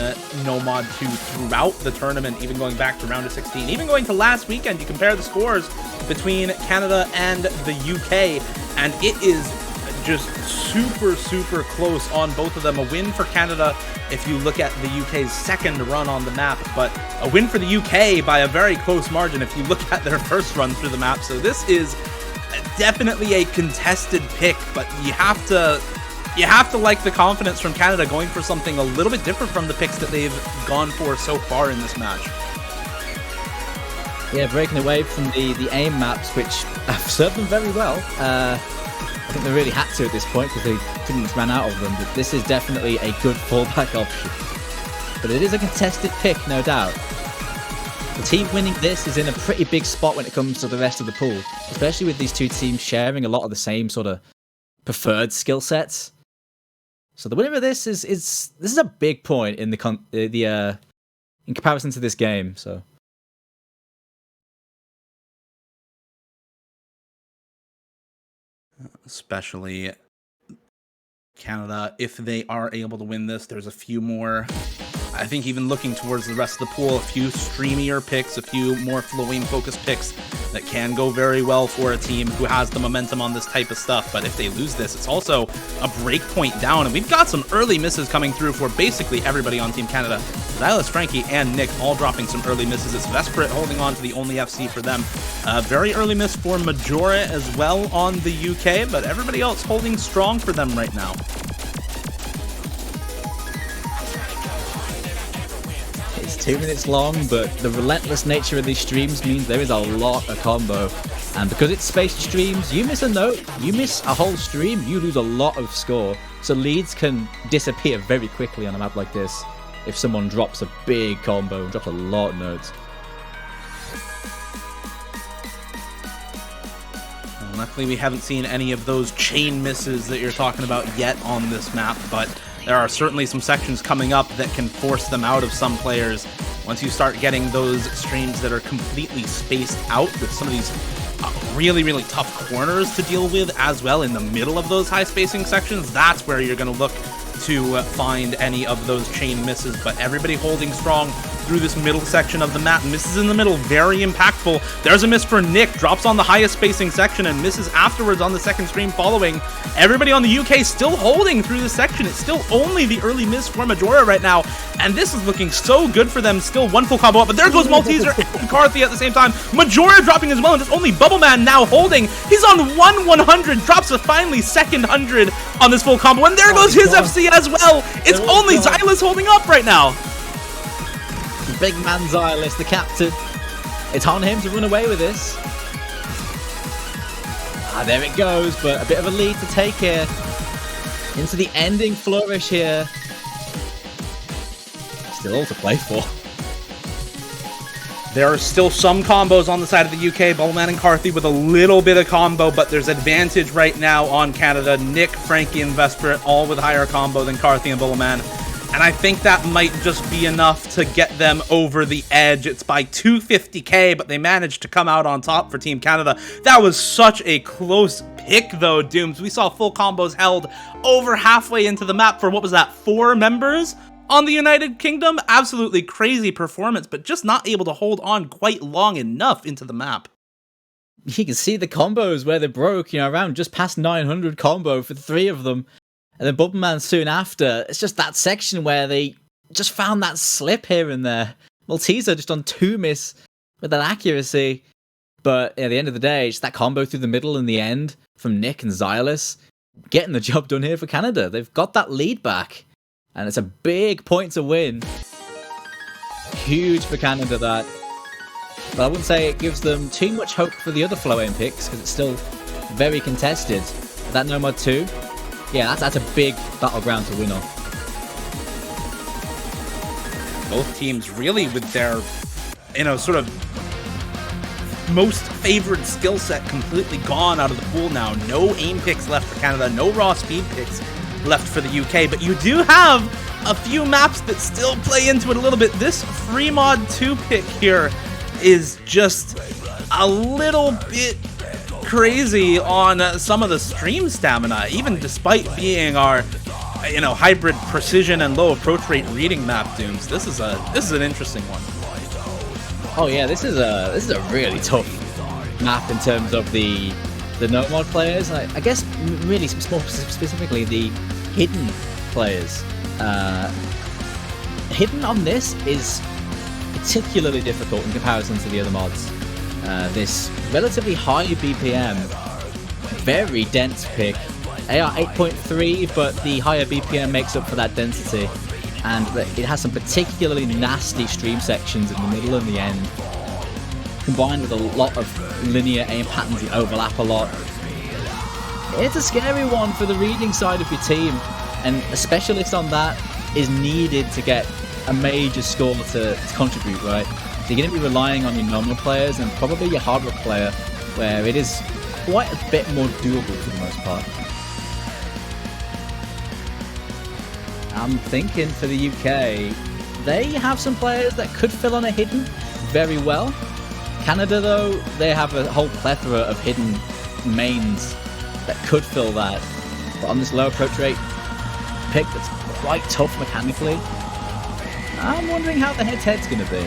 Nomad 2 throughout the tournament, even going back to round of 16, even going to last weekend. You compare the scores between Canada and the UK, and it is just super close on both of them. A win for Canada if you look at the UK's second run on the map, but a win for the UK by a very close margin if you look at their first run through the map. So this is definitely a contested pick, but you have to you have to like the confidence from Canada going for something a little bit different from the picks that they've gone for so far in this match. Yeah, breaking away from the aim maps, which have served them very well. I think they really had to at this point because they pretty much ran out of them. But this is definitely a good fallback option. But it is a contested pick, no doubt. The team winning this is in a pretty big spot when it comes to the rest of the pool, especially with these two teams sharing a lot of the same sort of preferred skill sets. So the winner of this is a big point in in comparison to this game. So. Especially Canada, if they are able to win this, there's a few more. I think even looking towards the rest of the pool, a few streamier picks, a few more flowing focused picks that can go very well for a team who has the momentum on this type of stuff. But if they lose this, it's also a break point down. And we've got some early misses coming through for basically everybody on Team Canada. Xylus, Frankie, and Nick all dropping some early misses. It's Vesprit holding on to the only FC for them. Very early miss for Majora as well on the UK, but everybody else holding strong for them right now. It's 2 minutes long, but the relentless nature of these streams means there is a lot of combo. And because it's spaced streams, you miss a note, you miss a whole stream, you lose a lot of score. So leads can disappear very quickly on a map like this if someone drops a big combo and drops a lot of notes. Well, luckily we haven't seen any of those chain misses that you're talking about yet on this map, but there are certainly some sections coming up that can force them out of some players. Once you start getting those streams that are completely spaced out with some of these really, really tough corners to deal with as well in the middle of those high spacing sections, that's where you're going to look to find any of those chain misses. But everybody holding strong through this middle section of the map. Misses in the middle, very impactful. There's a miss for Nick, drops on the highest spacing section and misses afterwards on the second stream following. Everybody on the UK still holding through this section. It's still only the early miss for Majora right now, and this is looking so good for them. Still one full combo up, but there goes Malteser and Carthy at the same time. Majora dropping as well, and it's only Bubbleman now holding. He's on 1/100, drops a finally second 100 on this full combo, and there goes his FC as well. It's only Xylus holding up right now. Big man Xylus, the captain. It's on him to run away with this. There it goes, but a bit of a lead to take here. Into the ending flourish here. Still all to play for. There are still some combos on the side of the UK. Bubbleman and Carthy with a little bit of combo, but there's advantage right now on Canada. Nick, Frankie, and Vesprit all with higher combo than Carthy and Bubbleman. And I think that might just be enough to get them over the edge. It's by 250k, but they managed to come out on top for Team Canada. That was such a close pick, though, Dooms. We saw full combos held over halfway into the map for, what was that, 4 members on the United Kingdom? Absolutely crazy performance, but just not able to hold on quite long enough into the map. You can see the combos where they broke, around just past 900 combo for 3 of them. And then Bubbleman soon after. It's just that section where they just found that slip here and there. Malteser just on 2 miss with that accuracy. But at the end of the day, it's that combo through the middle in the end from Nick and Xylus getting the job done here for Canada. They've got that lead back. And it's a big point to win. Huge for Canada, that. But I wouldn't say it gives them too much hope for the other flow aim picks, because it's still very contested. Is that Nomad 2? Yeah, that's a big battleground to win on. Both teams really with their, sort of most favored skill set completely gone out of the pool now. No aim picks left for Canada, no raw speed picks left for the UK, but you do have a few maps that still play into it a little bit. This Free Mod 2 pick here is just a little bit crazy on some of the stream stamina, even despite being our hybrid precision and low approach rate reading map. Dooms, this is an interesting one. Oh yeah, this is a really tough map in terms of the no mod players. I guess really more specifically the hidden players. Hidden on this is particularly difficult in comparison to the other mods. This relatively high BPM, very dense pick, AR 8.3, but the higher BPM makes up for that density. And it has some particularly nasty stream sections in the middle and the end, combined with a lot of linear aim patterns that overlap a lot. It's a scary one for the reading side of your team, and a specialist on that is needed to get a major score to contribute, right? So you're going to be relying on your normal players and probably your hard rock player, where it is quite a bit more doable for the most part. I'm thinking for the UK, they have some players that could fill on a hidden very well. Canada, though, they have a whole plethora of hidden mains that could fill that. But on this low approach rate pick that's quite tough mechanically, I'm wondering how the head-to-head's going to be.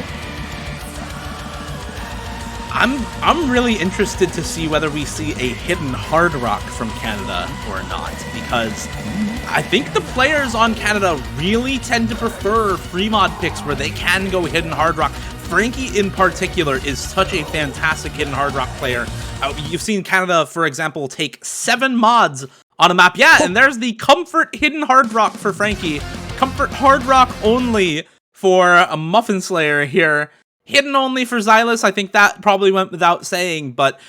I'm really interested to see whether we see a hidden hard rock from Canada or not, because I think the players on Canada really tend to prefer free mod picks where they can go hidden hard rock. Frankie in particular is such a fantastic hidden hard rock player. You've seen Canada, for example, take 7 mods on a map. Yeah, and there's the Comfort hidden hard rock for Frankie. Comfort hard rock only for a Muffin Slayer here. Hidden only for Xylus. I think that probably went without saying, but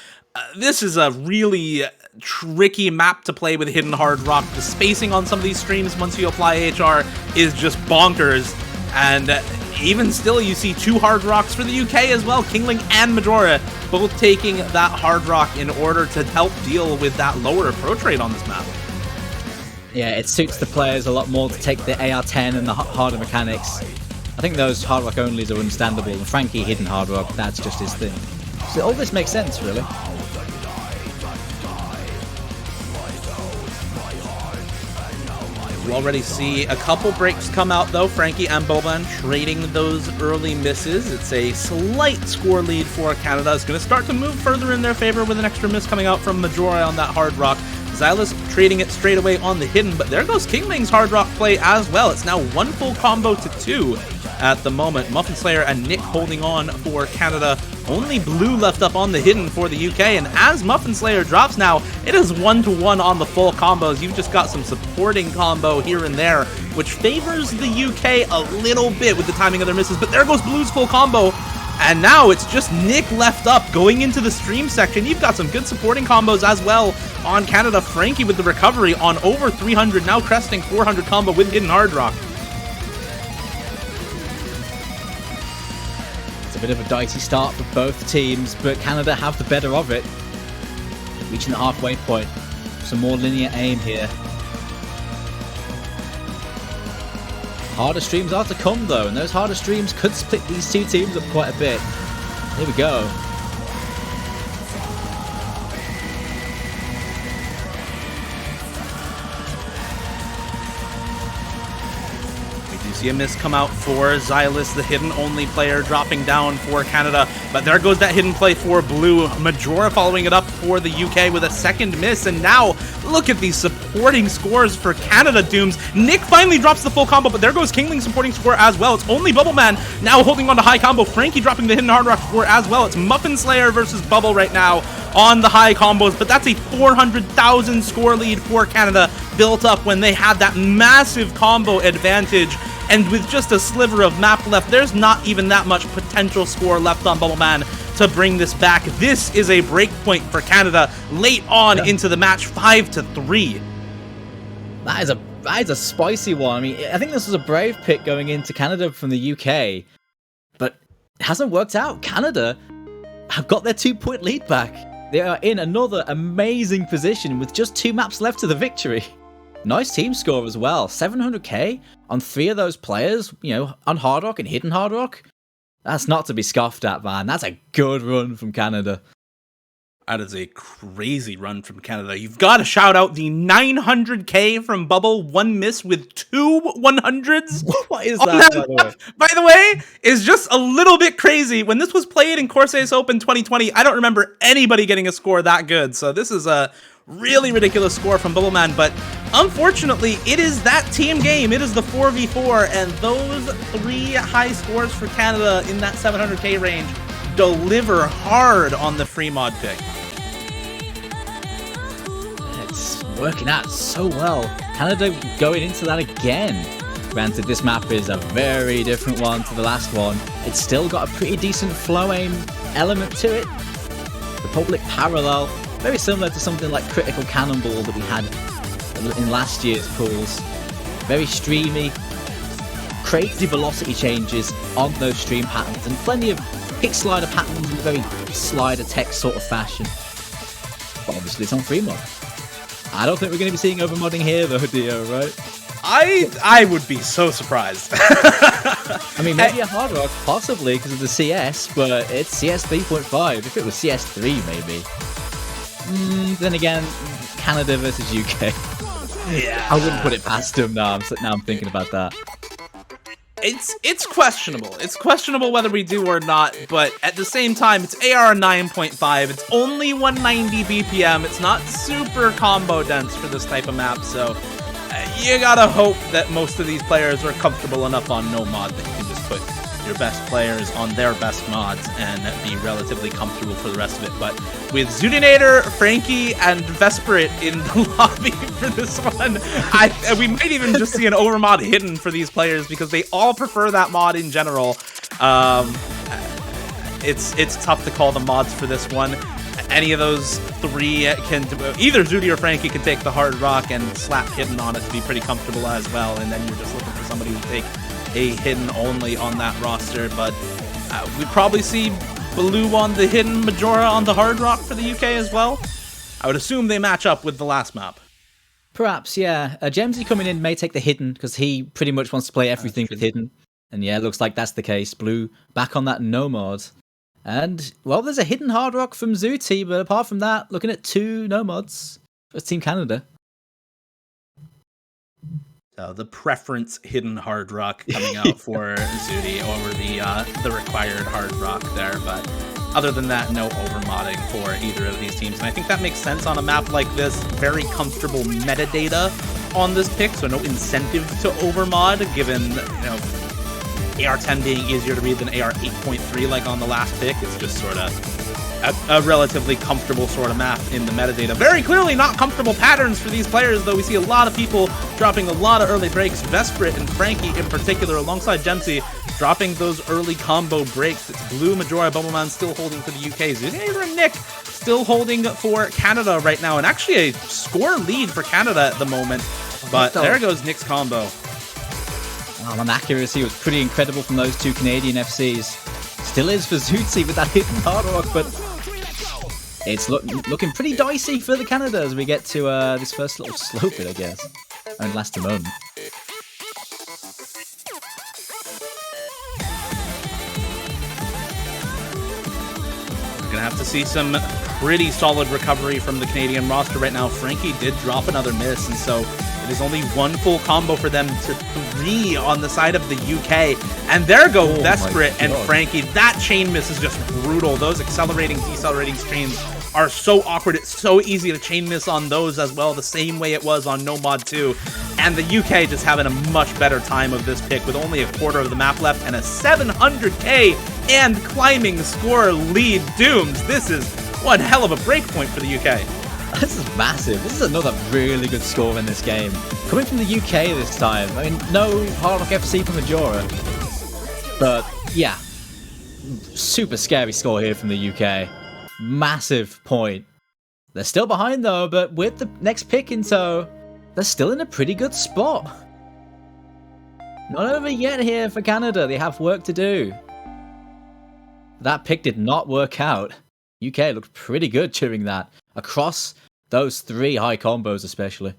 this is a really tricky map to play with hidden hard rock. The spacing on some of these streams once you apply HR is just bonkers, and even still you see 2 hard rocks for the UK as well. Kingling and Majora both taking that hard rock in order to help deal with that lower approach rate on this map. Yeah, it suits the players a lot more to take the AR-10 and the harder mechanics. I think those hard rock onlys are understandable, and Frankie hidden hard rock, that's just his thing. So all this makes sense, really. You already see a couple breaks come out, though. Frankie and Boban trading those early misses. It's a slight score lead for Canada. It's going to start to move further in their favor with an extra miss coming out from Majora on that hard rock. Xylus trading it straight away on the hidden, but there goes Kingling's hard rock play as well. It's now 1 full combo to 2 at the moment. Muffin Slayer and Nick holding on for Canada. Only Blue left up on the hidden for the UK, and as Muffin Slayer drops now, it is 1-to-1 on the full combos. You've just got some supporting combo here and there, which favors the UK a little bit with the timing of their misses, but there goes Blue's full combo. And now it's just Nick left up going into the stream section. You've got some good supporting combos as well on Canada. Frankie with the recovery on over 300, now cresting 400 combo with hidden hard rock. It's a bit of a dicey start for both teams, but Canada have the better of it. Reaching the halfway point. Some more linear aim here. Harder streams are to come, though, and those harder streams could split these two teams up quite a bit. Here we go. See a miss come out for Xylus, the hidden only player, dropping down for Canada. But there goes that hidden play for Blue. Majora following it up for the UK with a second miss. And now, look at these supporting scores for Canada, Dooms. Nick finally drops the full combo, but there goes Kingling supporting score as well. It's only Bubbleman now holding on to high combo. Frankie dropping the hidden hard rock score as well. It's Muffin Slayer versus Bubble right now on the high combos, but that's a 400,000 score lead for Canada built up when they had that massive combo advantage. And with just a sliver of map left, there's not even that much potential score left on Bubbleman to bring this back. This is a break point for Canada late on into the match, 5-3. That is a spicy one. I mean, I think this was a brave pick going into Canada from the UK, but it hasn't worked out. Canada have got their 2-point lead back. They are in another amazing position with just 2 maps left to the victory. Nice team score as well. 700k on 3 of those players, you know, on Hard Rock and Hidden Hard Rock. That's not to be scoffed at, man. That's a good run from Canada. That is a crazy run from Canada. You've got to shout out the 900k from Bubble. 1 miss with 2 100s. What is that, by the way? By the way, is just a little bit crazy. When this was played in Corsair's Open 2020, I don't remember anybody getting a score that good. So this is a really ridiculous score from Bubbleman, but unfortunately, it is that team game. It is the 4v4, and those 3 high scores for Canada in that 700k range deliver hard on the free mod pick. working out so well. Canada going into that again. Granted, this map is a very different one to the last one. It's still got a pretty decent flow aim element to it. Republic Parallel, very similar to something like Critical Cannonball that we had in last year's pools. Very streamy, crazy velocity changes on those stream patterns, and plenty of kick slider patterns in a very slider tech sort of fashion. But obviously it's on free mod. I don't think we're going to be seeing overmodding here though, Dio, right? I would be so surprised. I mean, maybe a Hard Rock, possibly, because of the CS, but it's CS 3.5. If it was CS 3, maybe. Then again, Canada versus UK. Yeah. I wouldn't put it past them now. I'm thinking about that. It's questionable. It's questionable whether we do or not, but at the same time, it's AR 9.5. It's only 190 BPM. It's not super combo dense for this type of map, so you gotta hope that most of these players are comfortable enough on no mod that you can just put your best players on their best mods and be relatively comfortable for the rest of it. But with Zudinator, Frankie, and Vesperit in the lobby for this one, we might even just see an overmod hidden for these players because they all prefer that mod in general. It's tough to call the mods for this one. Any of those three can, either Zudi or Frankie can take the Hard Rock and slap hidden on it to be pretty comfortable as well, and then you're just looking for somebody to take a hidden only on that roster. But we probably see Blue on the hidden, Majora on the Hard Rock for the UK as well. I would assume they match up with the last map. Perhaps, yeah. Gemsy coming in may take the hidden because he pretty much wants to play everything with hidden. And yeah, it looks like that's the case. Blue back on that no mod. And, well, there's a hidden Hard Rock from Zuti, but apart from that, looking at 2 no mods for Team Canada. So the preference hidden Hard Rock coming out for Zudi over the required Hard Rock there, but other than that, no overmodding for either of these teams. And I think that makes sense on a map like this. Very comfortable metadata on this pick, so no incentive to overmod, given, you know, AR-10 being easier to read than AR-8.3 like on the last pick. It's just sort of a relatively comfortable sort of map in the metadata. Very clearly not comfortable patterns for these players, though. We see a lot of people dropping a lot of early breaks. Vesperit and Frankie in particular, alongside Gemsy, dropping those early combo breaks. It's Blue, Majora, Bumbleman still holding for the UK. Zudinator and Nick still holding for Canada right now, and actually a score lead for Canada at the moment. But there goes Nick's combo. Oh, and accuracy was pretty incredible from those 2 Canadian FCs. Still is for Zuzi with that hidden Hard Rock, but it's looking pretty dicey for the Canada as we get to this first little slope bit, I guess. And last a moment. We're gonna have to see some pretty solid recovery from the Canadian roster right now. Frankie did drop another miss, and so it is only 1 full combo for them to 3 on the side of the UK. And there go Vesperit and Frankie. That chain miss is just brutal. Those accelerating, decelerating streams are so awkward. It's so easy to chain miss on those as well, the same way it was on No Mod 2. And the UK just having a much better time of this pick with only a quarter of the map left and a 700k and climbing score lead. Dooms, this is one hell of a break point for the UK. This is massive. This is another really good score in this game. Coming from the UK this time. I mean, no Hard Rock FC from Majora. But, yeah. Super scary score here from the UK. Massive point. They're still behind, though, but with the next pick in tow, they're still in a pretty good spot. Not over yet here for Canada. They have work to do. That pick did not work out. UK looked pretty good during that. Across those 3 high combos especially.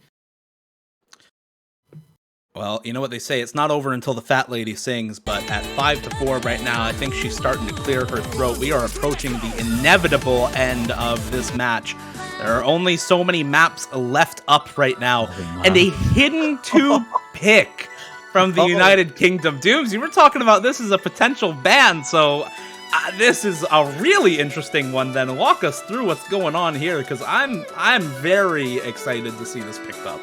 Well, you know what they say, it's not over until the fat lady sings, but at 5-4 right now, I think she's starting to clear her throat. We are approaching the inevitable end of this match. There are only so many maps left up right now, and a hidden 2 pick from the United Kingdom. Dooms, you were talking about this as a potential ban, so this is a really interesting one then. Walk us through what's going on here, because I'm very excited to see this picked up.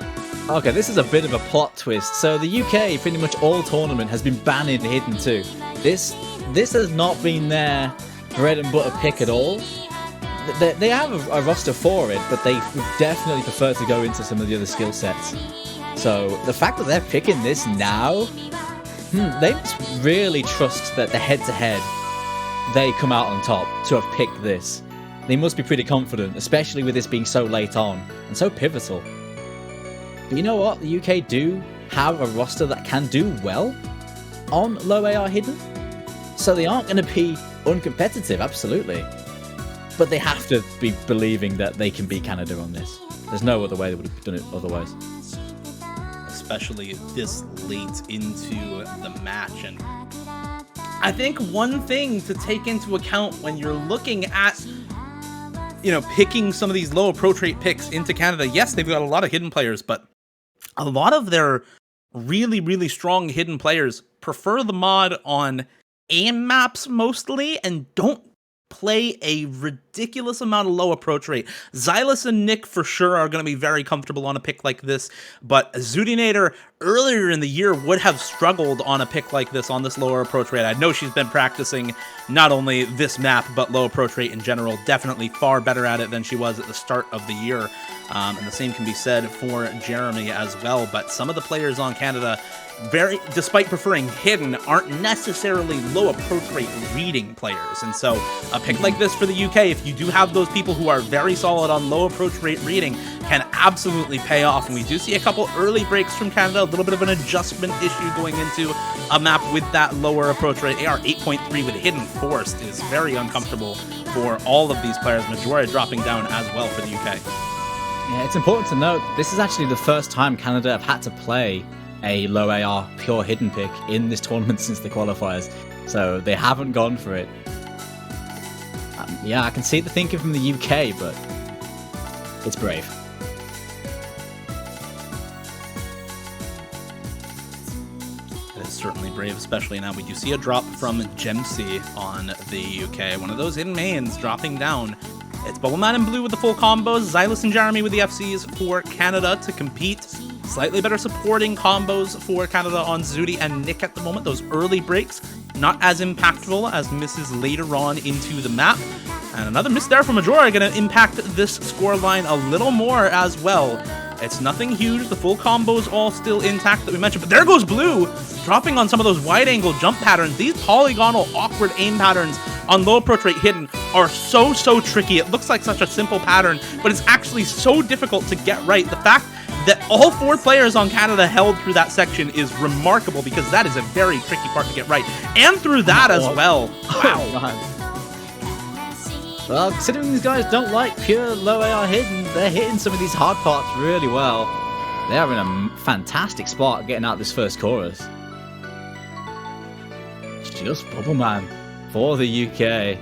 Okay, this is a bit of a plot twist. So the UK, pretty much all tournament, has been banning Hidden 2. This has not been their bread and butter pick at all. they have a roster for it, but they would definitely prefer to go into some of the other skill sets. So the fact that they're picking this now, they must really trust that the head-to-head, they come out on top to have picked this. They must be pretty confident, especially with this being so late on and so pivotal. But you know what? The UK do have a roster that can do well on low AR hidden, so they aren't going to be uncompetitive, absolutely. But they have to be believing that they can beat Canada on this. There's no other way they would have done it otherwise. Especially this late into the match. And I think one thing to take into account when you're looking at, picking some of these low approach rate picks into Canada, yes, they've got a lot of hidden players, but a lot of their really, really strong hidden players prefer the mod on aim maps mostly and don't play a ridiculous amount of low approach rate. Xylus and Nick for sure are going to be very comfortable on a pick like this, but Zudinator earlier in the year would have struggled on a pick like this on this lower approach rate. I know she's been practicing not only this map, but low approach rate in general. Definitely far better at it than she was at the start of the year. And the same can be said for Jeremy as well, but some of the players on Canada, despite preferring hidden, aren't necessarily low approach rate reading players. And so a pick like this for the UK, if you do have those people who are very solid on low approach rate reading, can absolutely pay off. And we do see a couple early breaks from Canada, a little bit of an adjustment issue going into a map with that lower approach rate. AR 8.3 with hidden forced is very uncomfortable for all of these players. Majora dropping down as well for the UK. Yeah, it's important to note, this is actually the first time Canada have had to play a low AR pure hidden pick in this tournament since the qualifiers, so they haven't gone for it. Yeah, I can see the thinking from the UK, but it's brave. It is certainly brave, especially now we do see a drop from Gemsy on the UK. One of those hidden mains dropping down. It's Bubbleman in blue with the full combos, Xylus and Jeremy with the FCs for Canada to compete. Slightly better supporting combos for Canada on Zudi and Nick at the moment. Those early breaks, not as impactful as misses later on into the map. And another miss there from Majora going to impact this scoreline a little more as well. It's nothing huge. The full combo's all still intact that we mentioned. But there goes Blue, dropping on some of those wide-angle jump patterns. These polygonal, awkward aim patterns on low approach rate hidden are so tricky. It looks like such a simple pattern, but it's actually so difficult to get right. The fact that all 4 players on Canada held through that section is remarkable, because that is a very tricky part to get right. And through that as well. Wow. Well, considering these guys don't like pure low AR hidden, they're hitting some of these hard parts really well. They are in a fantastic spot getting out this first chorus. It's just Bubbleman for the UK.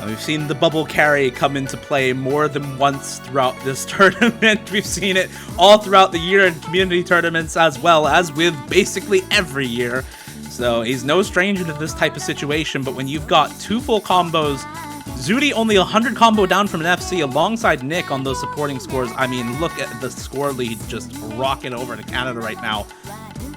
We've seen the bubble carry come into play more than once throughout this tournament. We've seen it all throughout the year in community tournaments, as well as with basically every year. So he's no stranger to this type of situation, but when you've got 2 full combos, Zudi only 100 combo down from an FC alongside Nick on those supporting scores. I mean, look at the score lead just rocking over to Canada right now.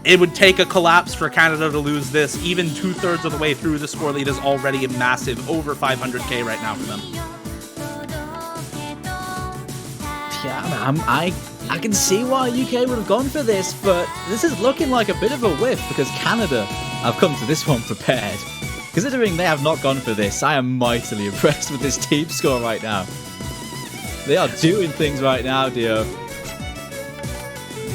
It would take a collapse for Canada to lose this. Even 2/3 of the way through, the score lead is already a massive, over 500k right now for them. Yeah, I can see why UK would have gone for this, but this is looking like a bit of a whiff because Canada have come to this one prepared. Considering they have not gone for this, I am mightily impressed with this team score right now. They are doing things right now, Dio.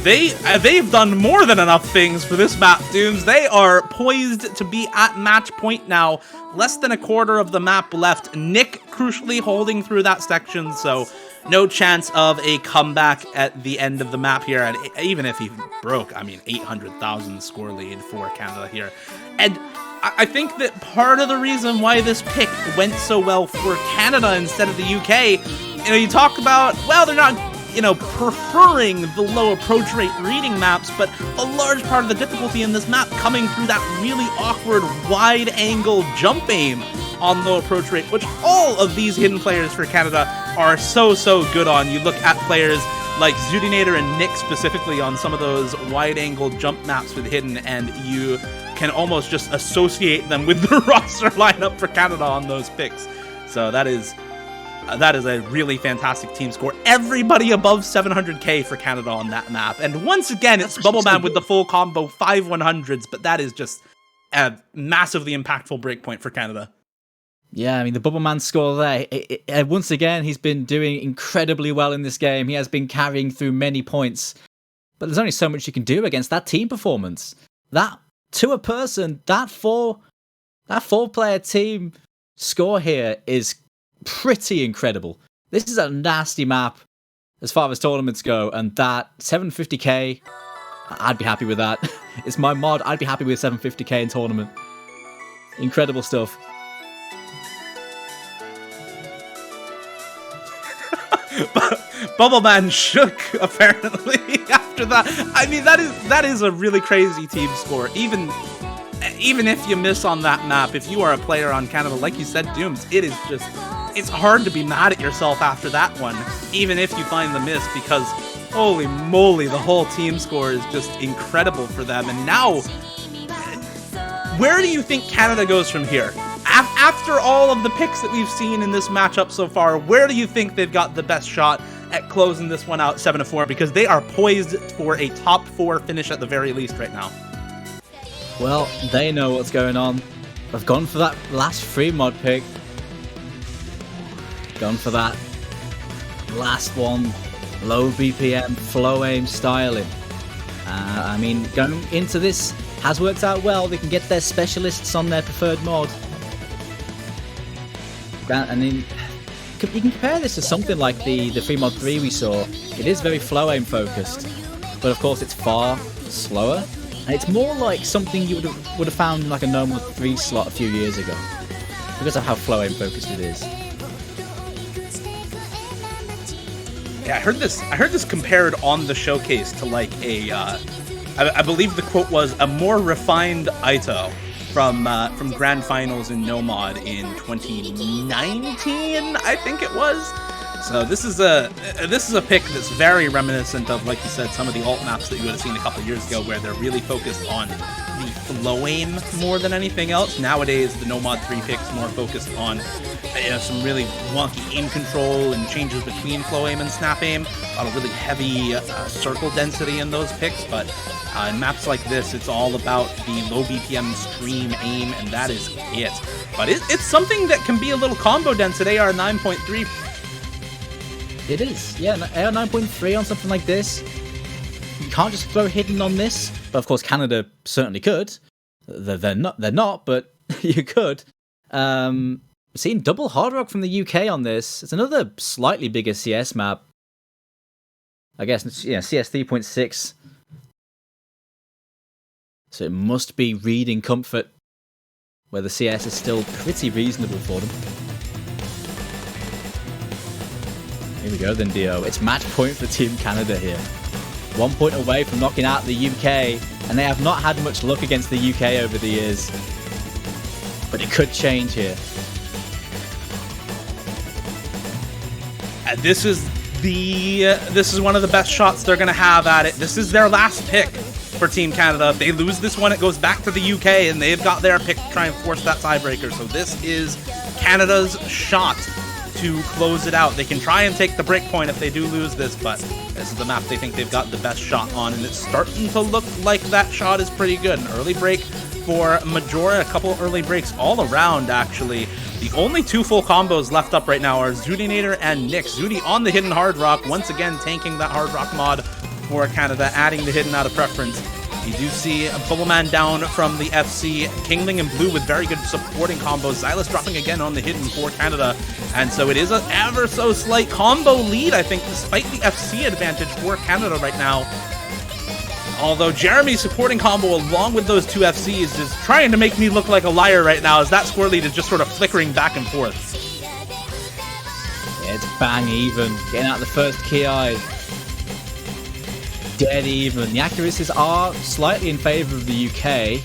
They've done more than enough things for this map, Dooms. They are poised to be at match point now. Less than a quarter of the map left. Nick crucially holding through that section, so no chance of a comeback at the end of the map here. And even if he broke, 800,000 score lead for Canada here. And I think that part of the reason why this pick went so well for Canada instead of the UK, you talk about, well, they're not preferring the low approach rate reading maps, but a large part of the difficulty in this map coming through that really awkward wide angle jump aim on low approach rate, which all of these hidden players for Canada are so good on. You look at players like Zudinator and Nick specifically on some of those wide angle jump maps with hidden, and you can almost just associate them with the roster lineup for Canada on those picks. So that is a really fantastic team score. Everybody above 700k for Canada on that map. And once again, it's Bubbleman with the full combo 5 100s, but that is just a massively impactful breakpoint for Canada. Yeah, I mean, the Bubbleman score there, once again, he's been doing incredibly well in this game. He has been carrying through many points. But there's only so much you can do against that team performance. That, to a person, that four-player team score here is pretty incredible. This is a nasty map as far as tournaments go, and that 750k, I'd be happy with that. It's my mod, I'd be happy with 750k in tournament. Incredible stuff. Bubbleman shook apparently after that. I mean, that is a really crazy team score. Even if you miss on that map, if you are a player on Canada, like you said, Dooms, it's hard to be mad at yourself after that one, even if you find the miss, because holy moly, the whole team score is just incredible for them. And now, where do you think Canada goes from here? After all of the picks that we've seen in this matchup so far, where do you think they've got the best shot at closing this one out 7-4? Because they are poised for a top 4 finish at the very least right now. Well, they know what's going on. They've gone for that last free mod pick. Gone for that last one. Low BPM, flow aim styling. I mean, going into this has worked out well. They can get their specialists on their preferred mod. And then you can compare this to something like the free mod 3 we saw. It is very flow aim focused, but of course it's far slower, and it's more like something you would have found in like a normal 3 slot a few years ago, because of how flow aim focused it is. Yeah, I heard this compared on the showcase to like I believe the quote was a more refined Ito from Grand Finals in Nomad in 2019, I think it was. So this is a pick that's very reminiscent of, like you said, some of the alt maps that you would have seen a couple of years ago, where they're really focused on the flow aim more than anything else. Nowadays, the Nomad 3 pick's more focused on some really wonky aim control and changes between flow aim and snap aim. A lot of really heavy circle density in those picks, but in maps like this, it's all about the low BPM stream aim, and that is it. But it's something that can be a little combo dense at AR 9.3. It is, yeah, AR 9.3 on something like this. You can't just throw hidden on this, but of course Canada certainly could. They're not, but you could. Seeing double Hard Rock from the UK on this. It's another slightly bigger CS map. I guess, yeah, CS 3.6. So it must be reading comfort, where the CS is still pretty reasonable for them. Here we go then, Dio. It's match point for Team Canada here. 1 point away from knocking out the UK, and they have not had much luck against the UK over the years. But it could change here. This is one of the best shots they're going to have at it. This is their last pick for Team Canada. If they lose this one, it goes back to the UK, and they've got their pick to try and force that tiebreaker. So this is Canada's shot to close it out. They can try and take the break point if they do lose this, but this is the map they think they've got the best shot on, and it's starting to look like that shot is pretty good. An early break for Majora, a couple early breaks all around, actually. The only 2 full combos left up right now are Zudinator and Nyx. Zudi on the hidden Hard Rock, once again tanking that Hard Rock mod for Canada, adding the hidden out of preference. You do see Bubbleman down from the FC, Kingling and Blue with very good supporting combos. Xylus dropping again on the hidden for Canada, and so it is an ever so slight combo lead, I think, despite the FC advantage for Canada right now. Although Jeremy's supporting combo along with those 2 FCs is trying to make me look like a liar right now, as that score lead is just sort of flickering back and forth. Yeah, it's bang even. Getting out the first Ki. Dead even. The accuracies are slightly in favour of the UK.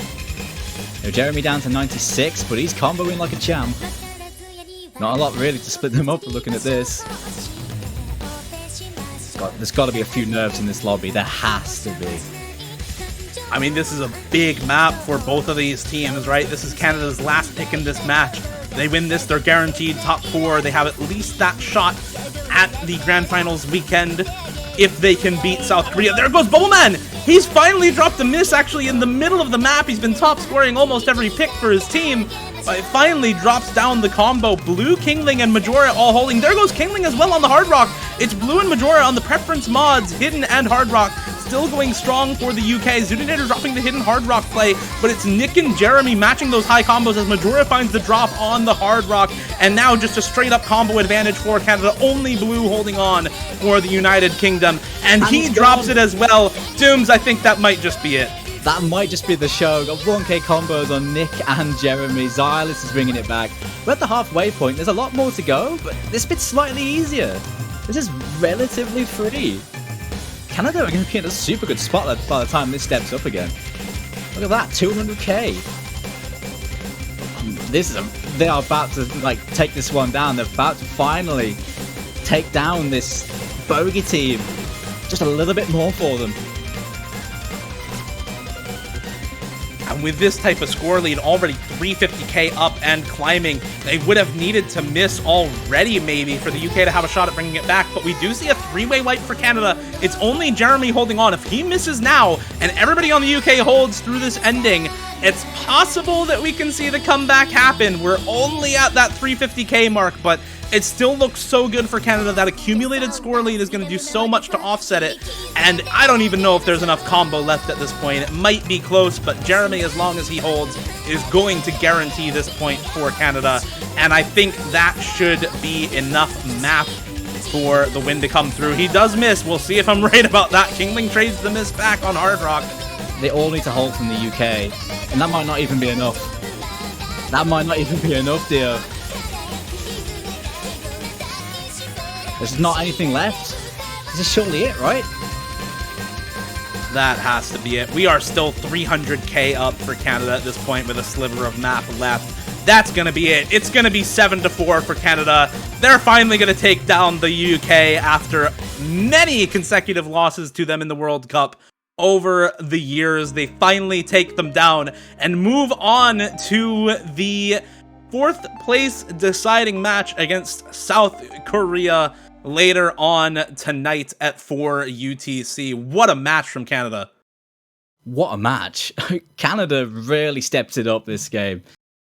Jeremy down to 96, but he's comboing like a champ. Not a lot really to split them up looking at this. There's got to be a few nerves in this lobby. There has to be. I mean, this is a big map for both of these teams, right? This is Canada's last pick in this match. They win this, they're guaranteed top 4. They have at least that shot at the Grand Finals weekend if they can beat South Korea. There goes Bubbleman! He's finally dropped a miss actually in the middle of the map. He's been top scoring almost every pick for his team. But it finally drops down the combo. Blue, Kingling, and Majora all holding. There goes Kingling as well on the Hard Rock. It's Blue and Majora on the Preference mods, Hidden and Hard Rock. Still going strong for the UK. Zootonator dropping the Hidden Hard Rock play, but it's Nick and Jeremy matching those high combos as Majora finds the drop on the Hard Rock, and now just a straight up combo advantage for Canada. Only Blue holding on for the United Kingdom, and he drops it as well. Dooms, I think that might just be it. That might just be the show. Got 1k combos on Nick and Jeremy. Xylus is bringing it back. We're at the halfway point. There's a lot more to go, but this bit's slightly easier. This is relatively free. Canada are going to be in a super good spot by the time this steps up again. Look at that, 200k. They are about to like take this one down. They're about to finally take down this bogey team. Just a little bit more for them. And with this type of score lead, already 350k up and climbing, they would have needed to miss already maybe for the UK to have a shot at bringing it back. But we do see a 3-way wipe for Canada. It's only Jeremy holding on. If he misses now and everybody on the UK holds through this ending, it's possible that we can see the comeback happen. We're only at that 350k mark, but it still looks so good for Canada. That accumulated score lead is going to do so much to offset it, and I don't even know if there's enough combo left at this point. It might be close, but Jeremy, as long as he holds, is going to guarantee this point for Canada, and I think that should be enough map for the win to come through. He does miss. We'll see if I'm right about that. Kingling trades the miss back on Hard Rock. They all need to hold from the UK, and that might not even be enough. That might not even be enough, dear. There's not anything left. This is surely it, right? That has to be it. We are still 300k up for Canada at this point with a sliver of map left. That's going to be it. It's going to be 7-4 for Canada. They're finally going to take down the UK after many consecutive losses to them in the World Cup over the years. They finally take them down and move on to the 4th place deciding match against South Korea later on tonight at 4 UTC. What a match from Canada. What a match. Canada really stepped it up this game.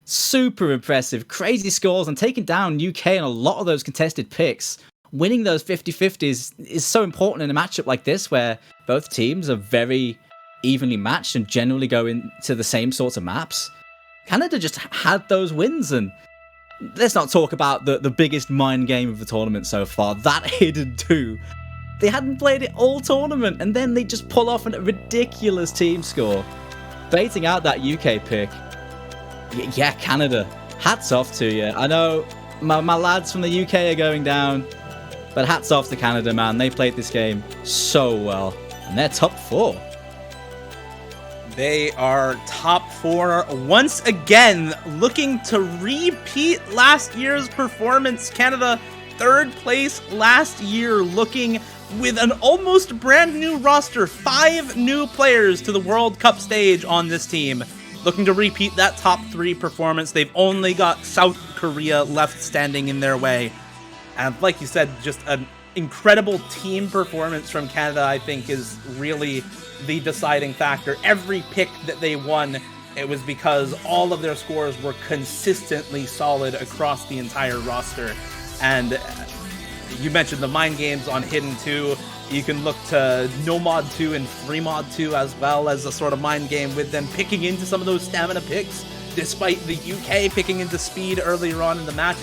Super impressive. Crazy scores and taking down UK in a lot of those contested picks. Winning those 50-50s is so important in a matchup like this where both teams are very evenly matched and generally go into the same sorts of maps. Canada just had those wins, and let's not talk about the biggest mind game of the tournament so far, that Hidden 2. They hadn't played it all tournament, and then they just pull off a ridiculous team score. Baiting out that UK pick. Yeah, Canada, hats off to you. I know my lads from the UK are going down, but hats off to Canada, man. They played this game so well, and they're top 4. They are top 4 once again, looking to repeat last year's performance. Canada, 3rd place last year, looking with an almost brand new roster. 5 new players to the World Cup stage on this team. Looking to repeat that top 3 performance. They've only got South Korea left standing in their way. And like you said, just an incredible team performance from Canada, I think, is really the deciding factor. Every pick that they won, it was because all of their scores were consistently solid across the entire roster. And you mentioned the mind games on Hidden 2. You can look to No Mod 2 and Free Mod 2 as well as a sort of mind game with them picking into some of those stamina picks, despite the UK picking into speed earlier on in the match.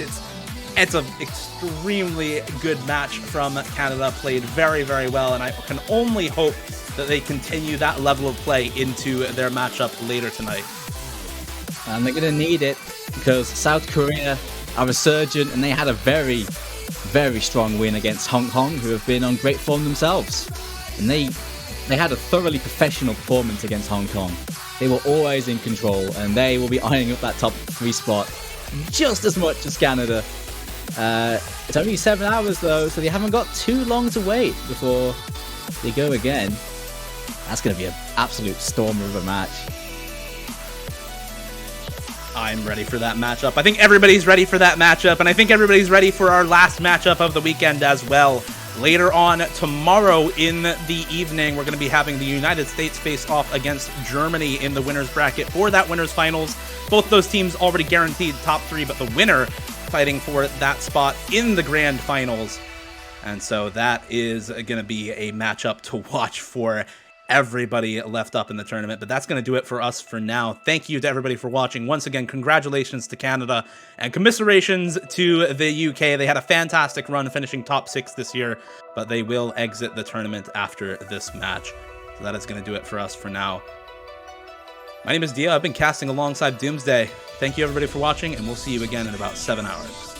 It's an extremely good match from Canada, played very, very well, and I can only hope that they continue that level of play into their matchup later tonight. And they're going to need it because South Korea are resurgent, and they had a very, very strong win against Hong Kong, who have been on great form themselves. And they had a thoroughly professional performance against Hong Kong. They were always in control, and they will be eyeing up that top 3 spot just as much as Canada. It's only 7 hours though, so they haven't got too long to wait before they go again. That's going to be an absolute stormer of a match. I'm ready for that matchup. I think everybody's ready for that matchup, and I think everybody's ready for our last matchup of the weekend as well. Later on tomorrow in the evening, we're going to be having the United States face off against Germany in the winners bracket for that winners finals. Both those teams already guaranteed top 3, but the winner fighting for that spot in the grand finals. And so that is going to be a matchup to watch for everybody left up in the tournament. But that's going to do it for us for now. Thank you to everybody for watching. Once again, congratulations to Canada and commiserations to the UK. They had a fantastic run finishing top 6 this year, but they will exit the tournament after this match. So that is going to do it for us for now. My name is Dio. I've been casting alongside Doomsday. Thank you everybody for watching, and we'll see you again in about 7 hours.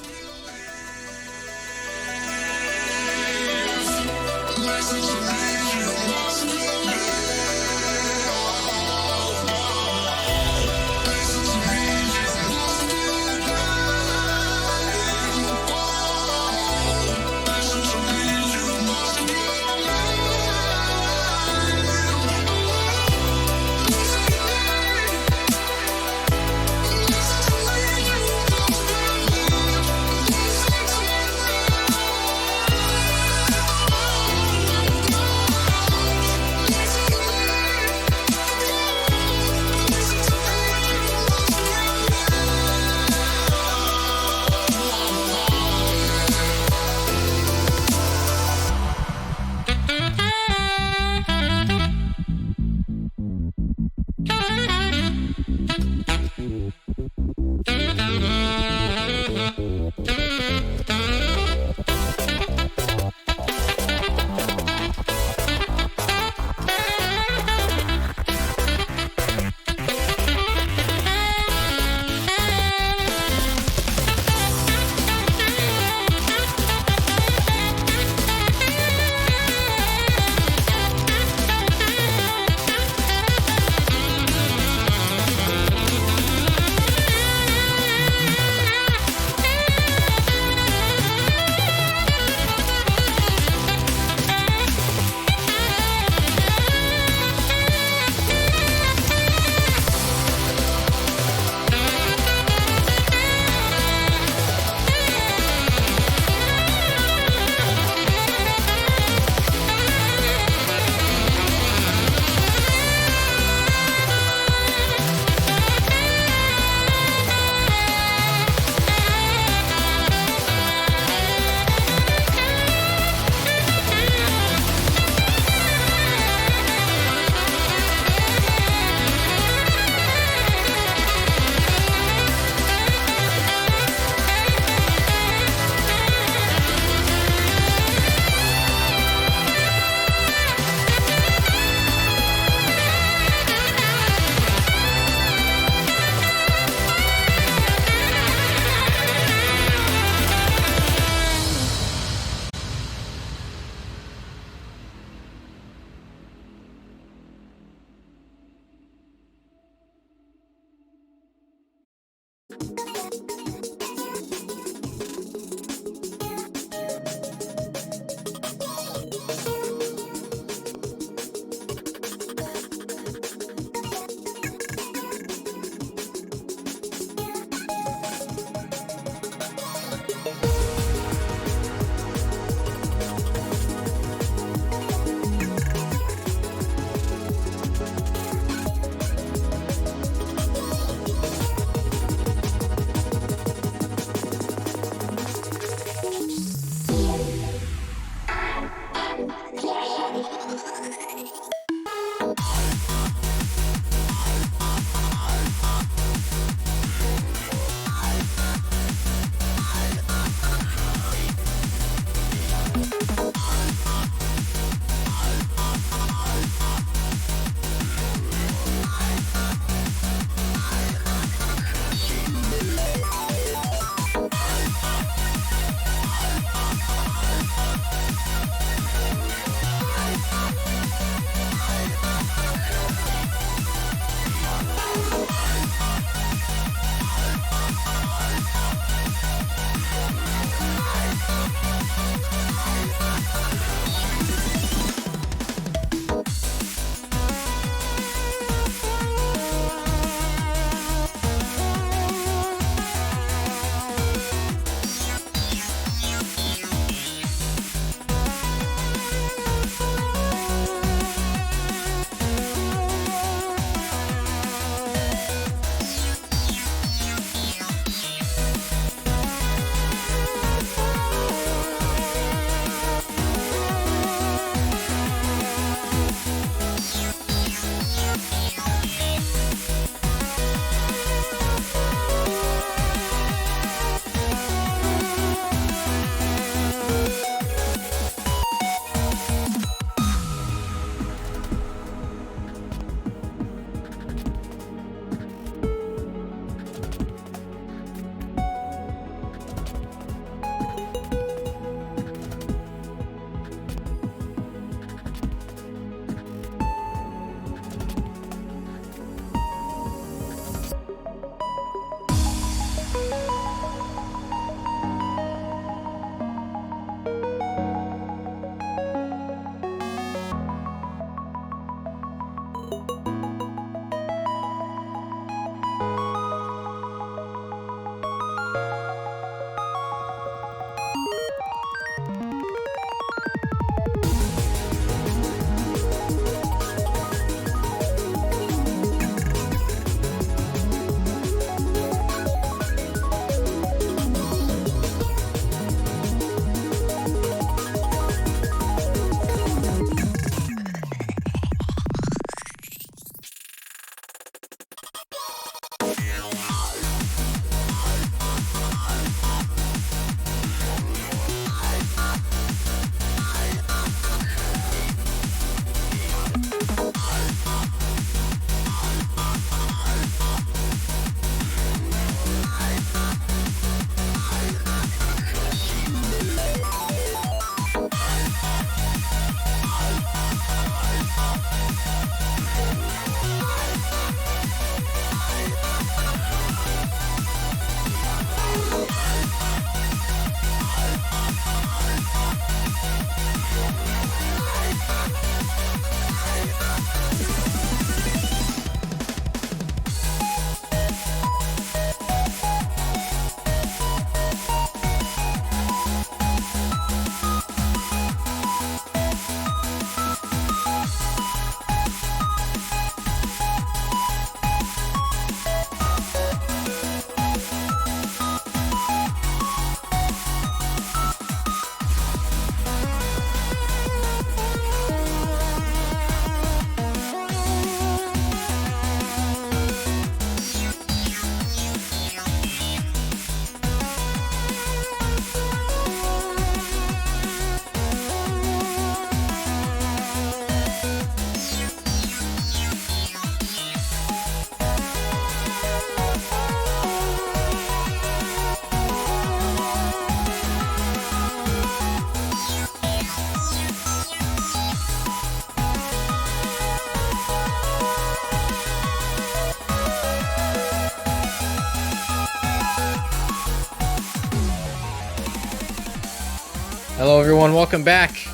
Hello, everyone. Welcome back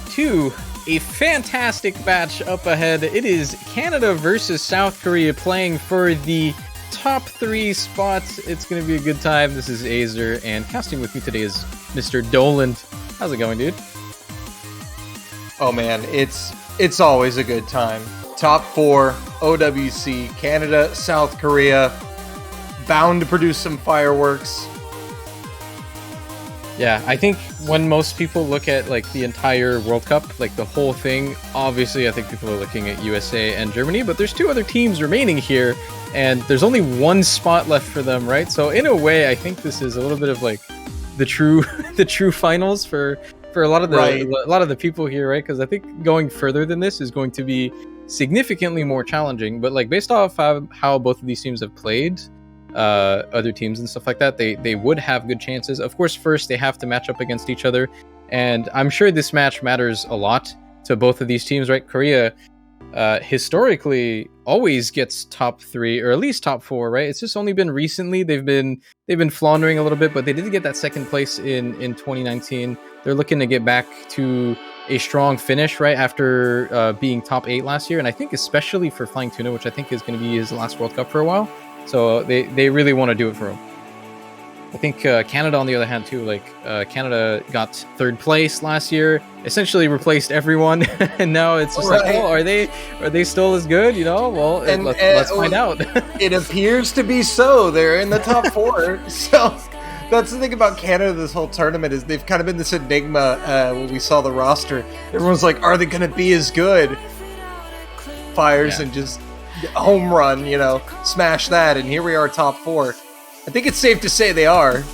to a fantastic match up ahead. It is Canada versus South Korea playing for the top 3 spots. It's going to be a good time. This is Azer, and casting with me today is Mr. Doland. How's it going, dude? Oh man, it's always a good time. Top 4, OWC, Canada, South Korea, bound to produce some fireworks. Yeah, I think when most people look at like the entire World Cup, like the whole thing, obviously I think people are looking at USA and Germany, but there's 2 other teams remaining here, and there's only 1 spot left for them, right? So in a way, I think this is a little bit of like the true the true finals for a lot of the people here, right? Because I think going further than this is going to be significantly more challenging. But like based off how both of these teams have played, other teams and stuff like that, they would have good chances. Of course, first they have to match up against each other, and I'm sure this match matters a lot to both of these teams, right? Korea historically always gets top 3 or at least top 4, right? It's just only been recently they've been floundering a little bit, but they did get that second place in 2019. They're looking to get back to a strong finish, right, after being top 8 last year, and I think especially for Flying Tuna, which I think is going to be his last World Cup for a while. So they really want to do it for him. I think Canada, on the other hand, too, like Canada got 3rd place last year, essentially replaced everyone, and now it's just like, oh, are they still as good? You know, well, let's find out. It appears to be so. They're in the top 4. So that's the thing about Canada this whole tournament is they've kind of been this enigma when we saw the roster. Everyone's like, are they going to be as good? Fires and just home run, you know, smash that, and here we are, top 4. I think it's safe to say they are.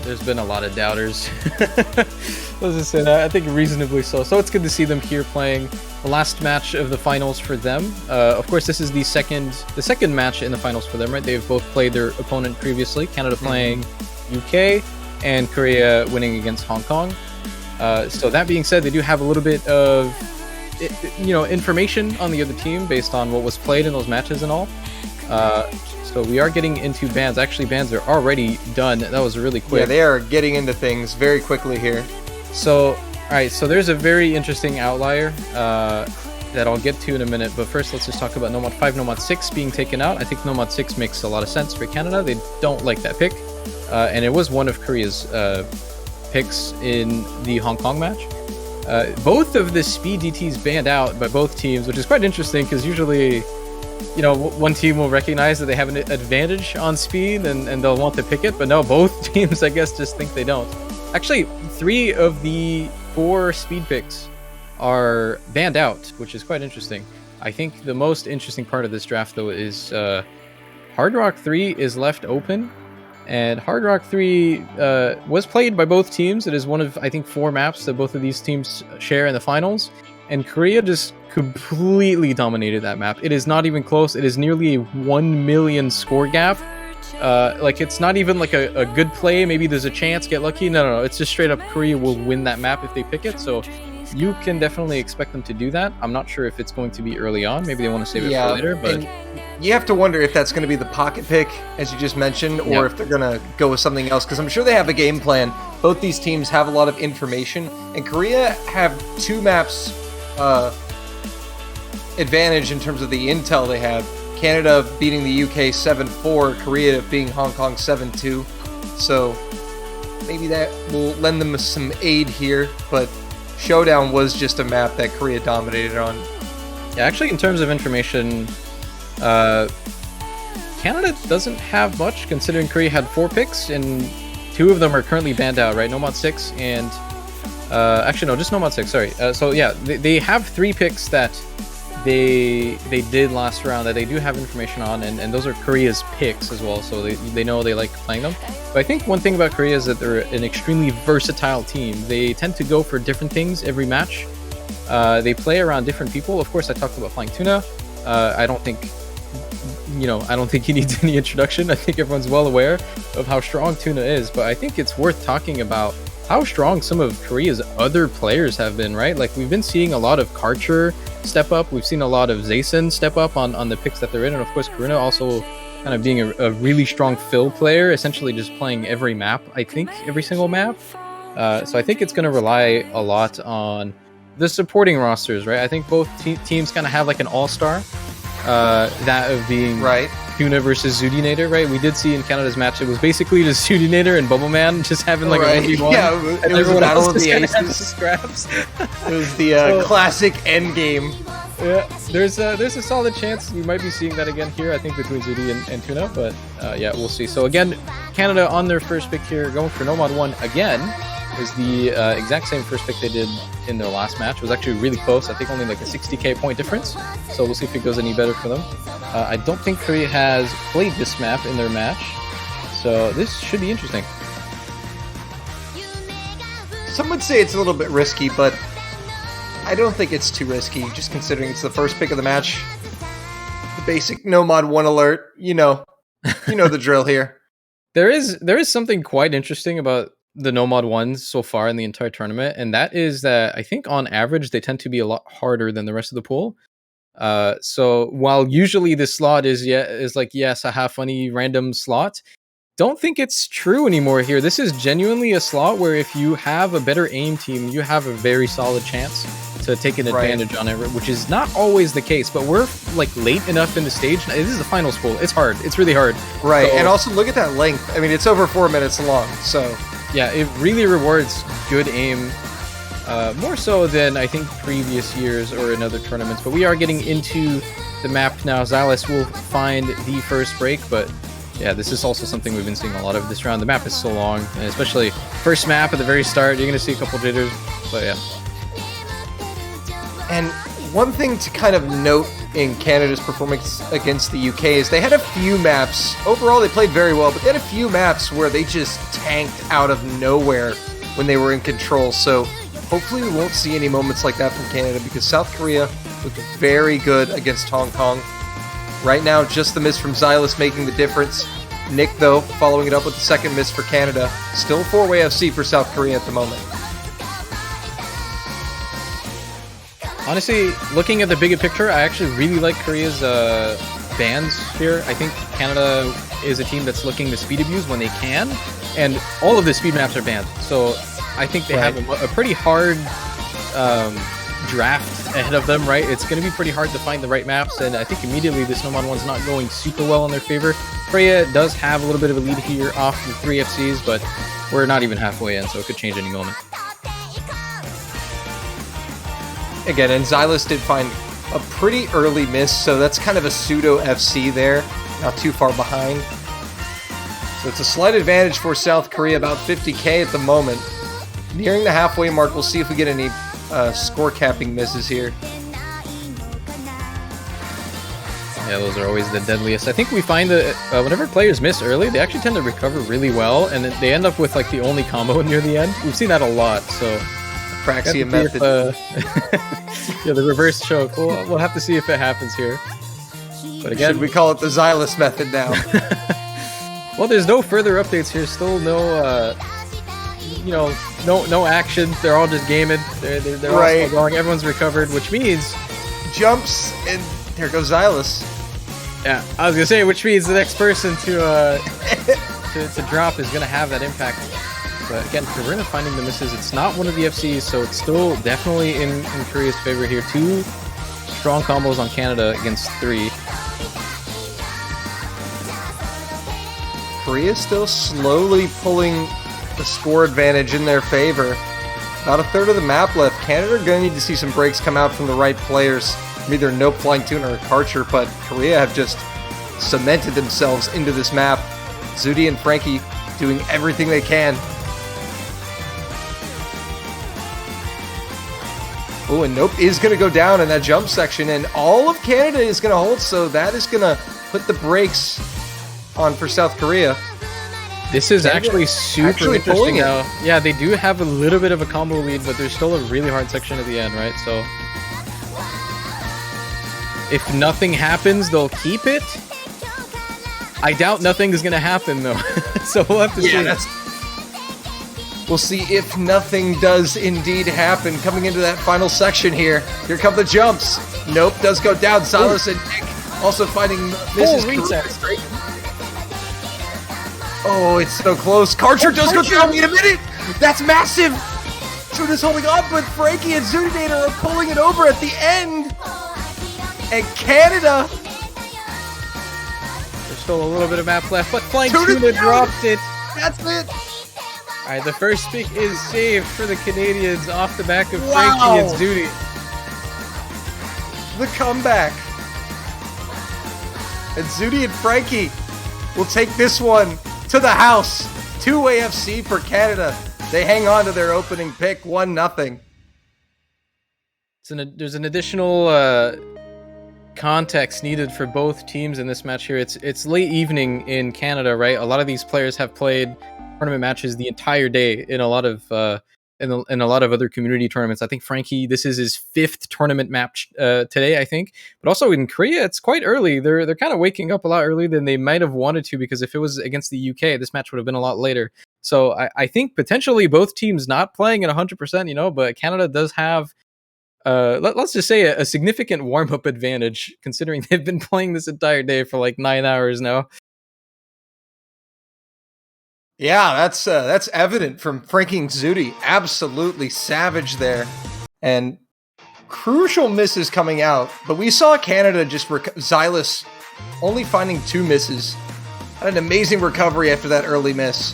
There's been a lot of doubters. Let's just say that. I think reasonably so. So it's good to see them here playing the last match of the finals for them. Of course, this is the second match in the finals for them, right? They've both played their opponent previously. Canada playing UK, and Korea winning against Hong Kong. So that being said, they do have a little bit of information on the other team based on what was played in those matches and all. So we are getting into bans. Actually, bans are already done. That was really quick. Yeah, they are getting into things very quickly here. So, all right. So there's a very interesting outlier that I'll get to in a minute. But first, let's just talk about Nomad 5, Nomad 6 being taken out. I think Nomad 6 makes a lot of sense for Canada. They don't like that pick. And it was one of Korea's picks in the Hong Kong match. Both of the speed DTs banned out by both teams, which is quite interesting because usually, one team will recognize that they have an advantage on speed and they'll want to pick it, but no, both teams, I guess, just think they don't. Actually, 3 of the 4 speed picks are banned out, which is quite interesting. I think the most interesting part of this draft, though, is Hard Rock 3 is left open. And Hard Rock 3 was played by both teams. It is one of, I think, 4 maps that both of these teams share in the finals. And Korea just completely dominated that map. It is not even close. It is nearly a 1 million score gap. It's not even like a good play. Maybe there's a chance, get lucky. No. It's just straight up Korea will win that map if they pick it. So you can definitely expect them to do that. I'm not sure if it's going to be early on. Maybe they want to save it for later. But you have to wonder if that's going to be the pocket pick, as you just mentioned, or if they're going to go with something else, because I'm sure they have a game plan. Both these teams have a lot of information, and Korea have 2 maps advantage in terms of the intel they have. Canada beating the UK 7-4, Korea beating Hong Kong 7-2. So maybe that will lend them some aid here, but Showdown was just a map that Korea dominated on. Yeah, actually, in terms of information, Canada doesn't have much, considering Korea had 4 picks, and 2 of them are currently banned out, right? Nomad 6 and... actually, no, just Nomad 6, sorry. So, yeah, they have 3 picks that they did last round that they do have information on, and those are Korea's picks as well, so they know they like playing them. But I think one thing about Korea is that they're an extremely versatile team. They tend to go for different things every match. They play around different people. Of course, I talked about Flying Tuna. I don't think he needs any introduction. I think everyone's well aware of how strong Tuna is, but I think it's worth talking about how strong some of Korea's other players have been, right? Like, we've been seeing a lot of Karcher step up. We've seen a lot of Zayson step up on the picks that they're in. And of course, Karuna also kind of being a really strong fill player, essentially just playing every map, I think, every single map. So I think it's going to rely a lot on the supporting rosters, right? I think both teams kind of have like an all-star, that of being Right. Tuna versus Zudinator, right? We did see in Canada's match, it was basically just Zudinator and Bubble Man just having like Right. a 1v1. Yeah, and it was a everyone battle else of just the kinda had aces. the scraps. It was the classic end game. Yeah, there's a solid chance we might be seeing that again here, I think, between Zudi and Tuna, but yeah, we'll see. So again, Canada on their first pick here, going for Nomad 1 again, is the exact same first pick they did in their last match. It was actually really close, I think only like a 60k point difference, so we'll see if it goes any better for them. I don't think Korea has played this map in their match, so this should be interesting. Some would say it's a little bit risky, but I don't think it's too risky, just considering it's the first pick of the match. The basic Nomad 1 alert, you know the drill here. There is something quite interesting about the Nomad ones so far in the entire tournament, and that is that I think on average they tend to be a lot harder than the rest of the pool. So while usually this slot is like, yes, a half funny random slot, don't think it's true anymore here. This is genuinely a slot where if you have a better aim team, you have a very solid chance to take an advantage on it, which is not always the case, but we're like late enough in the stage. This is a finals pool. It's hard. It's really hard. Right, So- and also look at that length. I mean, it's over 4 minutes long, so... Yeah, it really rewards good aim, more so than I think previous years or in other tournaments. But we are getting into the map now. Xylus will find the first break, but yeah, this is also something we've been seeing a lot of this round. The map is so long, and especially first map at the very start, you're going to see a couple jitters, but yeah. And one thing to kind of note in Canada's performance against the UK is they had a few maps. Overall, they played very well, but they had a few maps where they just tanked out of nowhere when they were in control. So hopefully we won't see any moments like that from Canada, because South Korea looked very good against Hong Kong. Right now, just the miss from Xylus making the difference. Nick, though, following it up with the second miss for Canada. Still 4-way FC for South Korea at the moment. Honestly, looking at the bigger picture, I actually really like Korea's bans here. I think Canada is a team that's looking to speed abuse when they can, and all of the speed maps are banned. So I think they have a pretty hard draft ahead of them, right? It's going to be pretty hard to find the right maps, and I think immediately this Nomad one's not going super well in their favor. Korea does have a little bit of a lead here off the 3 FCs, but we're not even halfway in, so it could change any moment. Again, and Xylus did find a pretty early miss, so that's kind of a pseudo FC there, not too far behind. So it's a slight advantage for South Korea, about 50k at the moment. Nearing the halfway mark, we'll see if we get any score capping misses here. Yeah, those are always the deadliest. I think we find that whenever players miss early, they actually tend to recover really well, and then they end up with like the only combo near the end. We've seen that a lot, so... Praxia Have to see method. if, yeah, the reverse choke. We'll have to see if it happens here. But again, Should we call it the Xylus method now? well, there's no further updates here. Still no, no action. They're all just gaming. They're all Right. still going. Everyone's recovered, which means, Jumps, and there goes Xylus. yeah, I was gonna say, which means the next person to drop is gonna have that impact. But again, Korea finding the misses. It's not one of the FCs, so it's still definitely in Korea's favor here. 2 strong combos on Canada against 3. Korea still slowly pulling the score advantage in their favor. About a third of the map left. Canada are going to need to see some breaks come out from the right players. Either Nope, Flying Tuna, or Karcher, but Korea have just cemented themselves into this map. Zudi and Frankie doing everything they can. Oh, and Nope is going to go down in that jump section, and all of Canada is going to hold, so that is going to put the brakes on for South Korea. This is actually super actually pulling interesting it. now. Yeah, they do have a little bit of a combo lead, but there's still a really hard section at the end, right? So if nothing happens, they'll keep it. I doubt nothing is going to happen, though. So we'll have to see. We'll see if nothing does indeed happen. Coming into that final section here. Here come the jumps. Nope, does go down. Silas and Nick also finding Mrs. resets. Oh, it's so close. Karcher does go down. Wait a minute. That's massive! Juda's holding on, but Frankie and Zunidator are pulling it over at the end! And Canada... There's still a little bit of map left, but Flying Tuna Tuna down. dropped it. That's it! Alright, the first pick is saved for the Canadians off the back of Wow. Frankie and Zuni. The comeback. And Zuni and Frankie will take this one to the house. 2 AFC for Canada. They hang on to their opening pick, 1-0. There's an additional context needed for both teams in this match here. It's late evening in Canada, right? A lot of these players have played tournament matches the entire day in a lot of in a lot of other community tournaments. I think Frankie, this is his 5th tournament match today, I think. But also in Korea, it's quite early. They're kind of waking up a lot earlier than they might have wanted to, because if it was against the UK, this match would have been a lot later. So I think potentially both teams not playing at 100%, but Canada does have, let's just say, a significant warm-up advantage, considering they've been playing this entire day for like 9 hours now. Yeah, that's evident from Frankie and Zuni. Absolutely savage there. And crucial misses coming out. But we saw Canada just... Xylus only finding 2 misses. Had an amazing recovery after that early miss.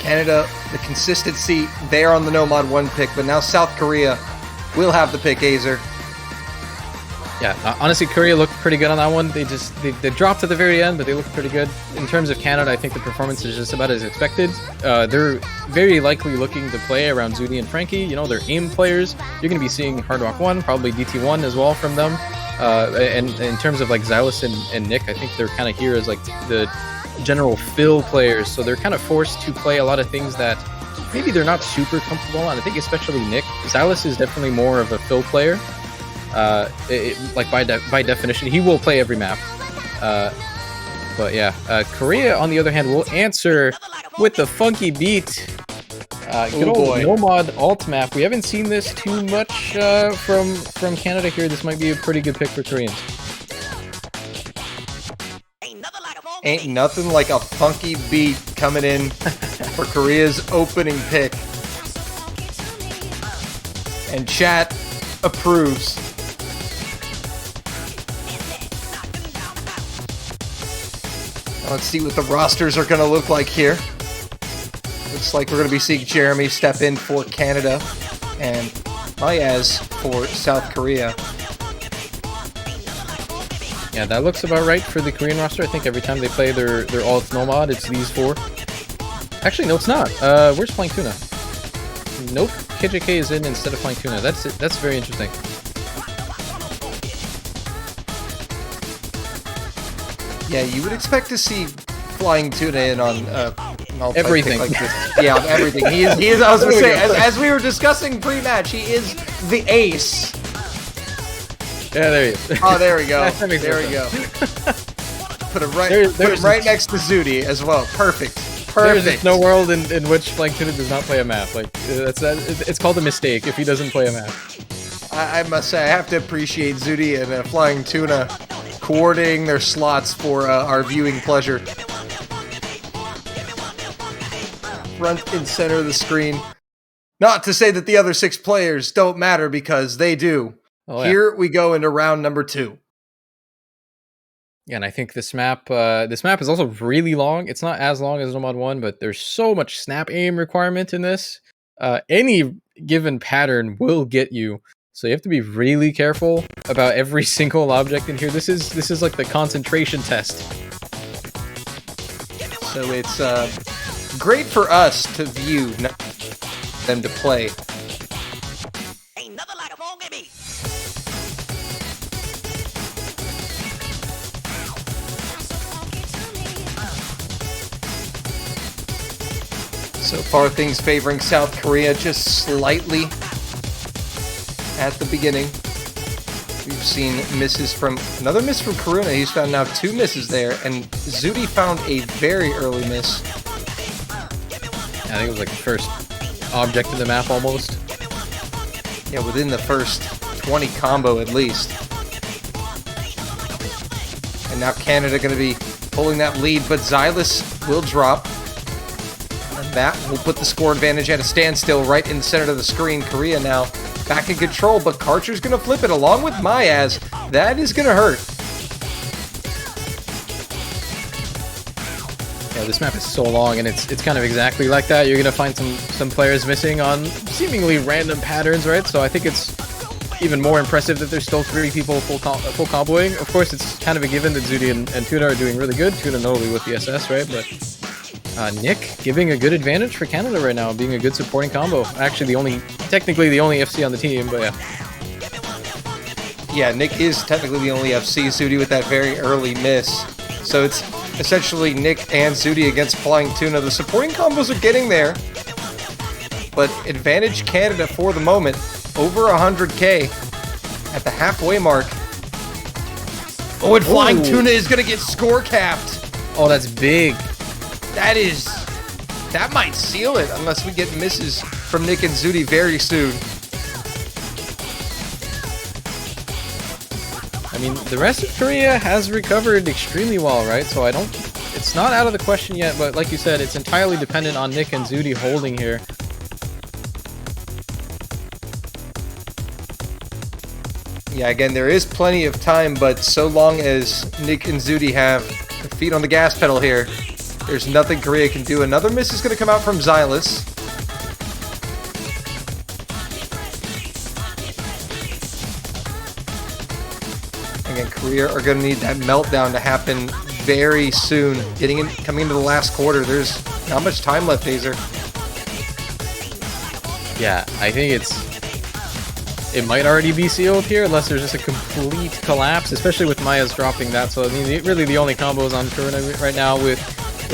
Canada, the consistency there on the Nomad 1 pick, but now South Korea will have the pick, Azer. Yeah, honestly, Korea looked pretty good on that one. They dropped at the very end, but they looked pretty good. In terms of Canada, I think the performance is just about as expected. They're very likely looking to play around Zuni and Frankie. They're AIM players. You're going to be seeing Hard Rock 1, probably DT1 as well from them. And in terms of like Xylus and Nick, I think they're kind of here as like the general fill players. So they're kind of forced to play a lot of things that maybe they're not super comfortable on. I think especially Nick. Xylus is definitely more of a fill player. Like by definition, he will play every map. But yeah, Korea on the other hand will answer with the funky beat. Good old Nomad alt map. We haven't seen this too much from Canada here. This might be a pretty good pick for Koreans. Ain't nothing like a funky beat coming in for Korea's opening pick. And chat approves. Let's see what the rosters are going to look like here. Looks like we're going to be seeing Jeremy step in for Canada and Ayaz for South Korea. Yeah, that looks about right for the Korean roster. I think every time they play their alt Nomad, it's these 4. Actually, no, it's not. Where's Flying Tuna? Nope, KJK is in instead of Flying Tuna. That's very interesting. Yeah, you would expect to see Flying Tuna in on an alt everything like this. Yeah, on everything. He is. I was going to say, as we were discussing pre-match, he is the ace. Yeah, there he is. Oh, there we go. There we go. Put him right next to Zuni as well. Perfect. There's just no world in which Flying Tuna does not play a map. Like it's called a mistake if he doesn't play a map. I must say, I have to appreciate Zuni and Flying Tuna coordinating their slots for our viewing pleasure. Front and center of the screen. Not to say that the other 6 players don't matter, because they do. Oh, yeah. Here we go into round number 2. Yeah, and I think this map is also really long. It's not as long as Nomad 1, but there's so much snap aim requirement in this. Any given pattern will get you. So you have to be really careful about every single object in here. This is like the concentration test. So it's great for us to view, not them to play. So far, things favoring South Korea just slightly at the beginning. We've seen misses from... Another miss from Karuna. He's found now 2 misses there. And Zuni found a very early miss. I think it was like the first object in the map almost. Yeah, within the first 20 combo at least. And now Canada going to be pulling that lead. But Xylus will drop. And That will put the score advantage at a standstill right in the center of the screen. Korea now back in control, but Karcher's going to flip it along with Mayaz. That is going to hurt. Yeah, this map is so long, and it's kind of exactly like that. You're going to find some players missing on seemingly random patterns, right? So I think it's even more impressive that there's still 3 people full comboing. Of course, it's kind of a given that Zudi and Tuna are doing really good. Tuna notably with the SS, right? But Nick giving a good advantage for Canada right now, being a good supporting combo. Actually, technically the only FC on the team, but yeah. Yeah, Nick is technically the only FC. Zudi with that very early miss. So it's essentially Nick and Zudi against Flying Tuna. The supporting combos are getting there, but advantage Canada for the moment. Over 100k at the halfway mark. Oh, and Flying Tuna is going to get score capped. Oh, that's big. That might seal it unless we get misses from Nick and Zudi very soon. I mean, the rest of Korea has recovered extremely well, right? So it's not out of the question yet, but like you said, it's entirely dependent on Nick and Zudi holding here. Yeah, again, there is plenty of time, but so long as Nick and Zudi have their feet on the gas pedal here, there's nothing Korea can do. Another miss is going to come out from Xylus. Again, Korea are going to need that meltdown to happen very soon. Coming into the last quarter, there's not much time left, Azer. Yeah, I think it might already be sealed here, unless there's just a complete collapse, especially with Maya's dropping that. So I mean, really the only combos on Karuna right now with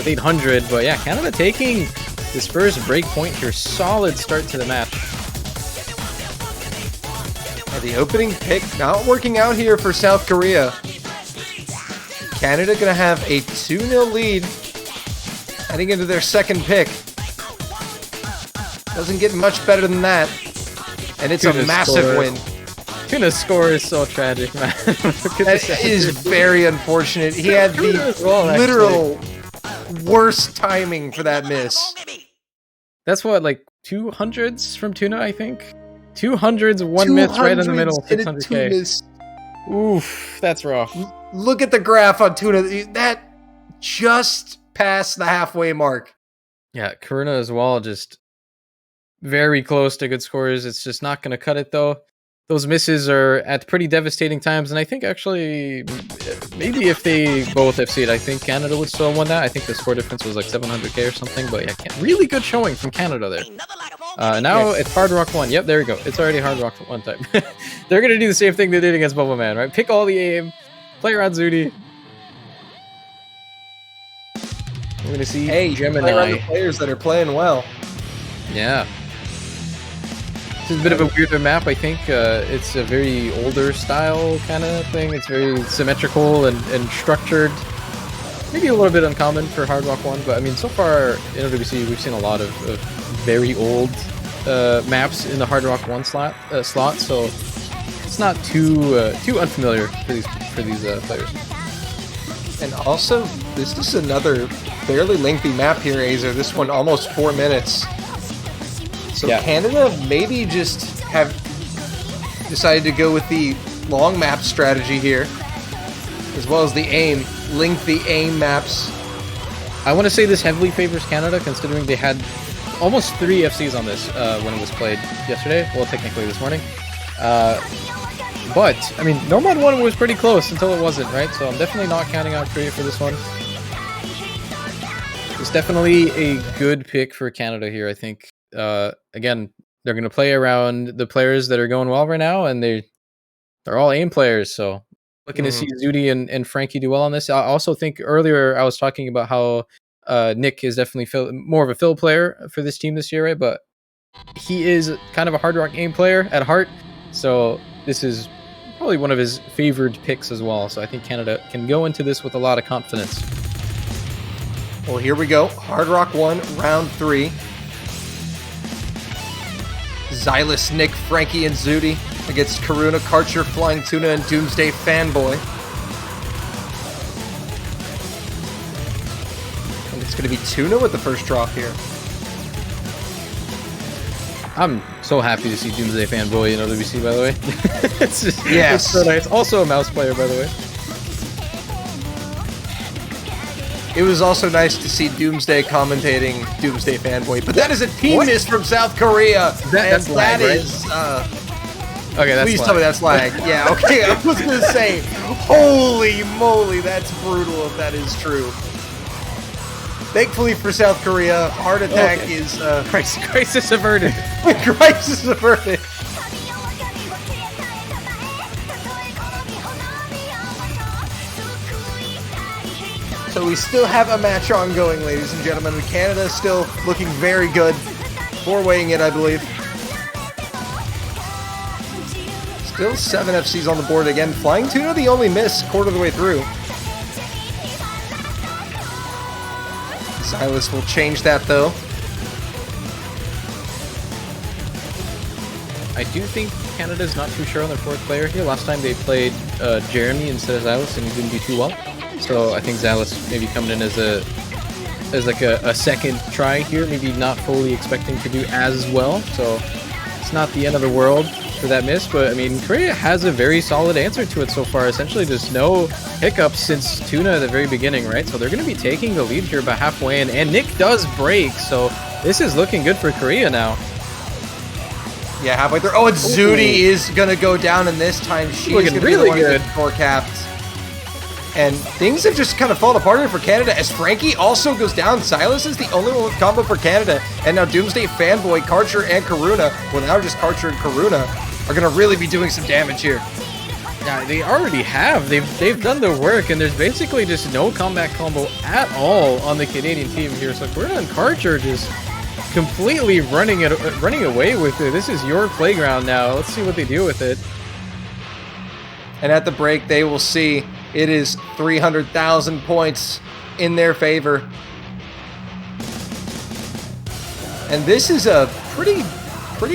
800. But yeah, Canada taking this first break point here. Solid start to the match. The opening pick not working out here for South Korea. Canada gonna have a 2-0 lead heading into their second pick. Doesn't get much better than that. And it's Tuna's a massive score. win. Tuna's score is so tragic, man. That is very unfortunate. He had the Tuna as well, actually. literal worst timing for that miss. That's what, like 200s from Tuna, I think? 200s, one miss right in the middle, 600k. Oof, that's rough. Look at the graph on Tuna. That just passed the halfway mark. Yeah, Karuna as well, just very close to good scores. It's just not going to cut it, though. Those misses are at pretty devastating times, and I think actually, maybe if they both FC'd, I think Canada would still have won that. I think the score difference was like 700k or something, but yeah, really good showing from Canada there. Now it's Hard Rock 1. Yep, there we go. It's already Hard Rock 1 time. They're going to do the same thing they did against Bubble Man, right? Pick all the aim, play around Zudi. We're going to see Gemini. Play around the players that are playing well. Yeah. This is a bit of a weirder map, I think. It's a very older style kind of thing. It's very symmetrical and structured. Maybe a little bit uncommon for Hard Rock 1, but I mean, so far in OWC, we've seen a lot of very old maps in the Hard Rock 1 slot, so it's not too unfamiliar for these players. And also, this is another fairly lengthy map here, Azer. This one almost 4 minutes. So yeah. Canada maybe just have decided to go with the long map strategy here, as well as the aim, lengthy aim maps. I want to say this heavily favors Canada, considering they had almost 3 FCs on this when it was played yesterday. Well, technically this morning. But, I mean, Nomad 1 was pretty close until it wasn't, right? So I'm definitely not counting out Korea for this one. It's definitely a good pick for Canada here, I think. Again, they're going to play around the players that are going well right now, and they're all aim players, so looking to see Zudi and Frankie do well on this. I also think earlier I was talking about how Nick is definitely more of a fill player for this team this year, right? But he is kind of a Hard Rock aim player at heart, so this is probably one of his favored picks as well. So I think Canada can go into this with a lot of confidence. Well, here we go. Hard Rock 1, round 3. Xylus, Nick, Frankie, and Zudi against Karuna, Karcher, Flying Tuna, and Doomsday Fanboy. And it's going to be Tuna with the first drop here. I'm so happy to see Doomsday Fanboy in OWC, by the way. Yes. It's so nice. Also a mouse player, by the way. It was also nice to see Doomsday commentating Doomsday Fanboy, but that is a team miss from South Korea. That's lag, right? Okay, that's please lag. tell me that's lag. Yeah, okay, I was gonna say, holy moly, that's brutal if that is true. Thankfully for South Korea, heart attack is crisis averted. crisis averted. So we still have a match ongoing, ladies and gentlemen. Canada is still looking very good. 4-weighing it, I believe. Still 7 FCs on the board again. Flying Tuna the only miss quarter of the way through. Silas will change that though. I do think Canada's not too sure on their fourth player here. Last time they played Jeremy instead of Silas, and he didn't do too well. So I think Silas maybe coming in as like a second try here, maybe not fully expecting to do as well. So it's not the end of the world for that miss, but I mean, Korea has a very solid answer to it so far. Essentially, there's no hiccups since Tuna at the very beginning, right? So they're going to be taking the lead here about halfway in, and Nick does break, so this is looking good for Korea now. Yeah, halfway through. Oh, and Zudi is going to go down, and this time she's going to be the one good. Four capped. And things have just kind of fallen apart here for Canada as Frankie also goes down. Silas is the only one with combo for Canada. And now Doomsday Fanboy, Karcher, and Karuna, well now just Karcher and Karuna, are going to really be doing some damage here. Yeah, they already have. They've done their work, and there's basically just no combat combo at all on the Canadian team here. So Karuna and Karcher just completely running away with it. This is your playground now. Let's see what they do with it. And at the break, they will see it is 300,000 points in their favor. And this is a pretty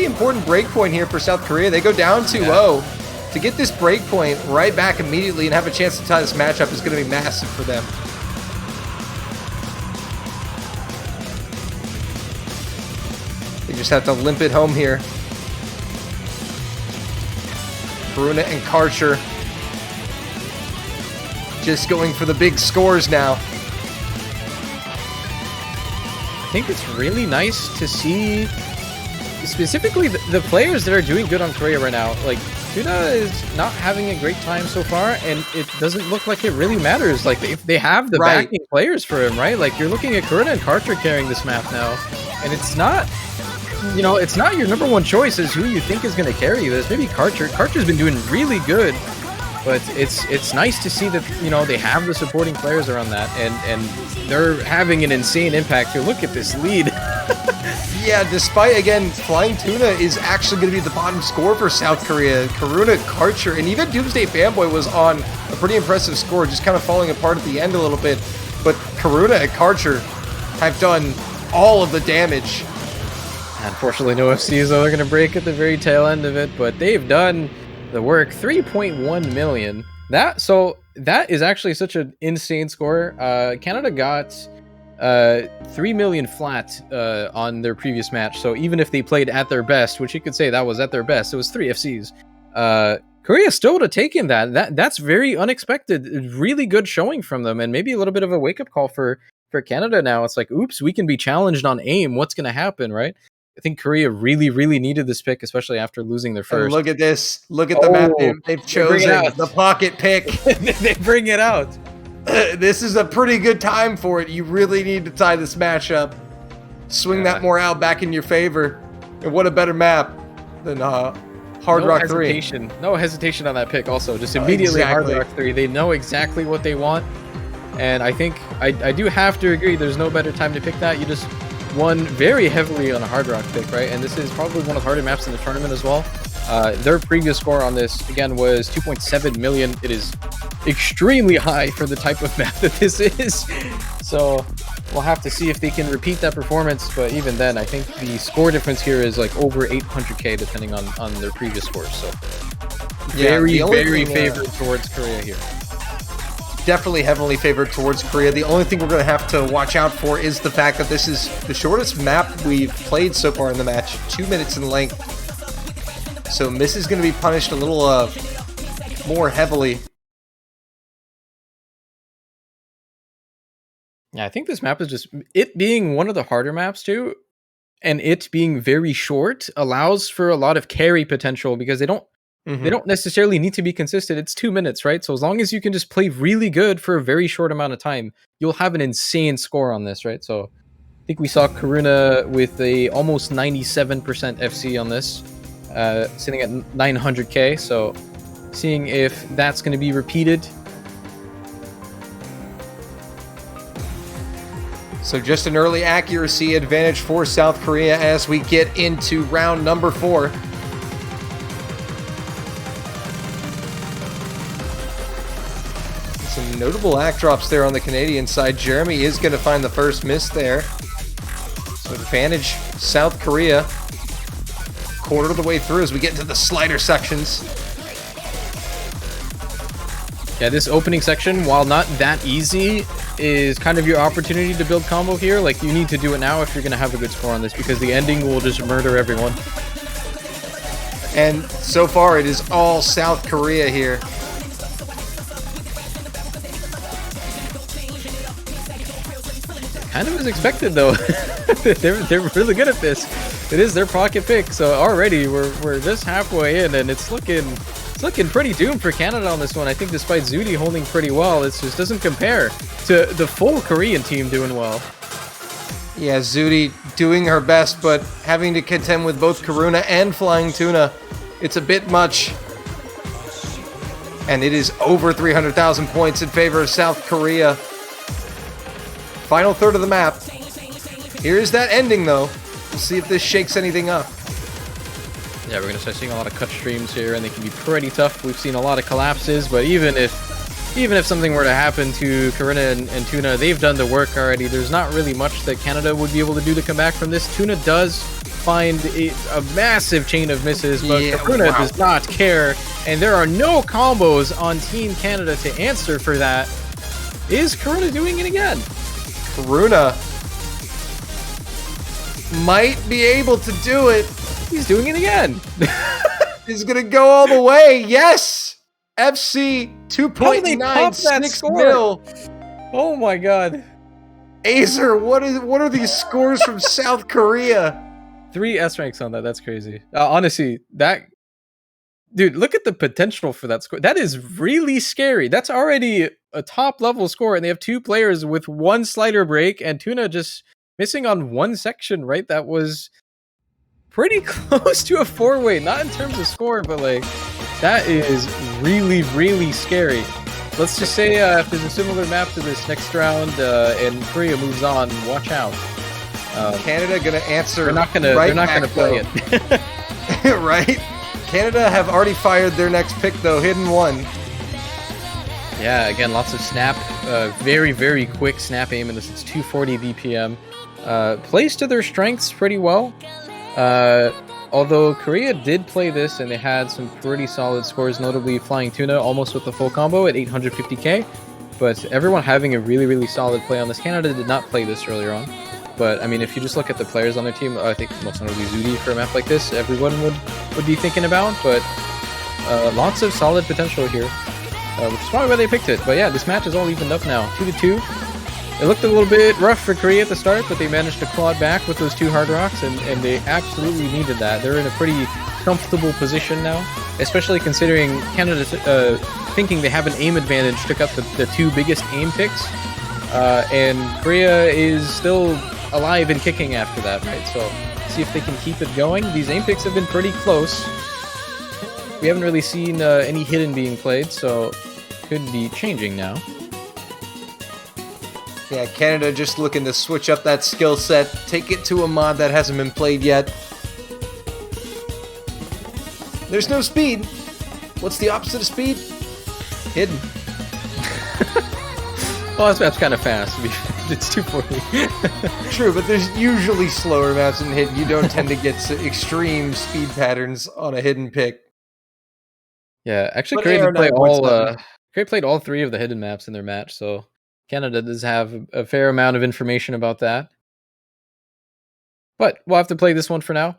important break point here for South Korea. They go down 2-0. To get this break point right back immediately and have a chance to tie this matchup is going to be massive for them. They just have to limp it home here. Karuna and Karcher just going for the big scores now. I think it's really nice to see specifically the players that are doing good on Korea right now. Like, Tuna is not having a great time so far, and it doesn't look like it really matters. Like, they have the backing players for him, right? Like, you're looking at Karuna and Karcher carrying this map now, and it's not, you know, it's not your number one choice as who you think is going to carry this. Maybe Karcher. Karcher's been doing really good, but it's nice to see that, you know, they have the supporting players around that, and they're having an insane impact here. Look at this lead. Yeah, despite, again, Flying Tuna is actually going to be the bottom score for South Korea. Karuna, Karcher, and even Doomsday Fanboy was on a pretty impressive score, just kind of falling apart at the end a little bit. But Karuna and Karcher have done all of the damage. Unfortunately, no FCs, though. They're going to break at the very tail end of it, but they've done the work. 3.1 million. That is actually such an insane score. Canada got 3 million flat on their previous match. So even if they played at their best, which you could say that was at their best, it was 3 FCs. Korea still would have taken that. That's very unexpected. Really good showing from them, and maybe a little bit of a wake-up call for Canada now. It's like, oops, we can be challenged on aim. What's going to happen, right? I think Korea really, really needed this pick, especially after losing their first. And look at this. Look at the map they've chosen. The pocket pick. They bring it out. This is a pretty good time for it. You really need to tie this match up. Swing that morale back in your favor. And what a better map than Hard Rock 3. No hesitation on that pick also. Just immediately Hard Rock 3. They know exactly what they want. And I think I do have to agree there's no better time to pick that. You just won very heavily on a Hard Rock pick, right? And this is probably one of the harder maps in the tournament as well. Their previous score on this, again, was 2.7 million. It is extremely high for the type of map that this is. So we'll have to see if they can repeat that performance. But even then, I think the score difference here is like over 800k, depending on their previous scores. So very favored towards Korea here. definitely heavily favored towards Korea. The only thing we're going to have to watch out for is the fact that this is the shortest map we've played so far in the match, 2 minutes in length. So Miss is going to be punished a little more heavily. Yeah, I think this map is just it being one of the harder maps too, and it being very short allows for a lot of carry potential because they don't necessarily need to be consistent. It's 2 minutes, right? So as long as you can just play really good for a very short amount of time, you'll have an insane score on this, right? So I think we saw Karuna with a almost 97% FC on this, sitting at 900k. So seeing if that's going to be repeated. So just an early accuracy advantage for South Korea as we get into round number 4. Some notable act drops there on the Canadian side. Jeremy is going to find the first miss there. So advantage South Korea. Quarter of the way through as we get into the slider sections. Yeah, this opening section, while not that easy, is kind of your opportunity to build combo here. Like, you need to do it now if you're going to have a good score on this, because the ending will just murder everyone. And so far, it is all South Korea here. Kind of as expected, though. they're really good at this. It is their pocket pick, so already we're just halfway in, and it's looking pretty doomed for Canada on this one. I think despite Zudi holding pretty well, it just doesn't compare to the full Korean team doing well. Yeah, Zudi doing her best, but having to contend with both Karuna and Flying Tuna, it's a bit much. And it is over 300,000 points in favor of South Korea. Final third of the map. Here's that ending, though. We'll see if this shakes anything up. Yeah, we're going to start seeing a lot of cut streams here, and they can be pretty tough. We've seen a lot of collapses, but even if something were to happen to Karuna and Tuna, they've done the work already. There's not really much that Canada would be able to do to come back from this. Tuna does find a massive chain of misses, but Karuna does not care, and there are no combos on Team Canada to answer for that. Is Karuna doing it again? Karuna might be able to do it. He's doing it again. He's gonna go all the way. Yes, FC 2.96 mil. Oh my god. Azer, what are these scores from South Korea? 3 S ranks on that. That's crazy. Honestly, dude, look at the potential for that score. That is really scary. That's already a top level score, and they have 2 players with 1 slider break, and Tuna just missing on 1 section, right? That was pretty close to a 4-way, not in terms of score, but like, that is really, really scary. Let's just say if there's a similar map to this next round and Korea moves on, watch out. Canada gonna answer. They're not gonna play it. Right? Canada have already fired their next pick though, Hidden One. Yeah, again, lots of snap, very, very quick snap aim in this. It's 240 BPM. Plays to their strengths pretty well. Although Korea did play this and they had some pretty solid scores, notably Flying Tuna almost with the full combo at 850k. But everyone having a really, really solid play on this. Canada did not play this earlier on. But, I mean, if you just look at the players on their team, I think most notably Zudi for a map like this, everyone would be thinking about. But lots of solid potential here, which is probably why they picked it. But yeah, this match is all evened up now, 2-2. It looked a little bit rough for Korea at the start, but they managed to claw it back with those 2 hard rocks, and they absolutely needed that. They're in a pretty comfortable position now, especially considering Canada thinking they have an aim advantage, took up the 2 biggest aim picks, and Korea is still alive and kicking after that, right? So see if they can keep it going. These aim picks have been pretty close. We haven't really seen any hidden being played, so could be changing now. Yeah, Canada just looking to switch up that skill set, take it to a mod that hasn't been played yet. There's no speed. What's the opposite of speed? Hidden. Well, this map's kind of fast. It's 240. True, but there's usually slower maps in Hidden. You don't tend to get extreme speed patterns on a Hidden pick. Yeah, actually, But Korea Korea played all 3 of the hidden maps in their match, so Canada does have a fair amount of information about that. But we'll have to play this one for now.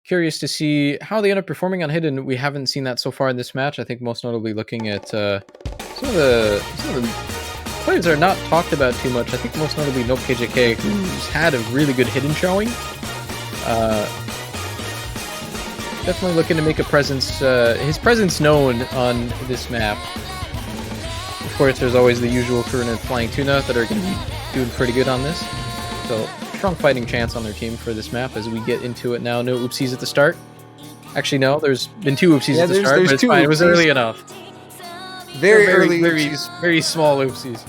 Curious to see how they end up performing on hidden. We haven't seen that so far in this match. I think most notably looking at some of the players that are not talked about too much. I think most notably Nope KJK, who's had a really good hidden showing. Definitely looking to make a presence, his presence known on this map. Of course, there's always the usual Karuna and Flying Tuna that are going to be doing pretty good on this. So, strong fighting chance on their team for this map as we get into it now. No oopsies at the start. Actually, no, there's been 2 oopsies at the start, but it's fine. It was early enough. Very early oopsies. Very small oopsies.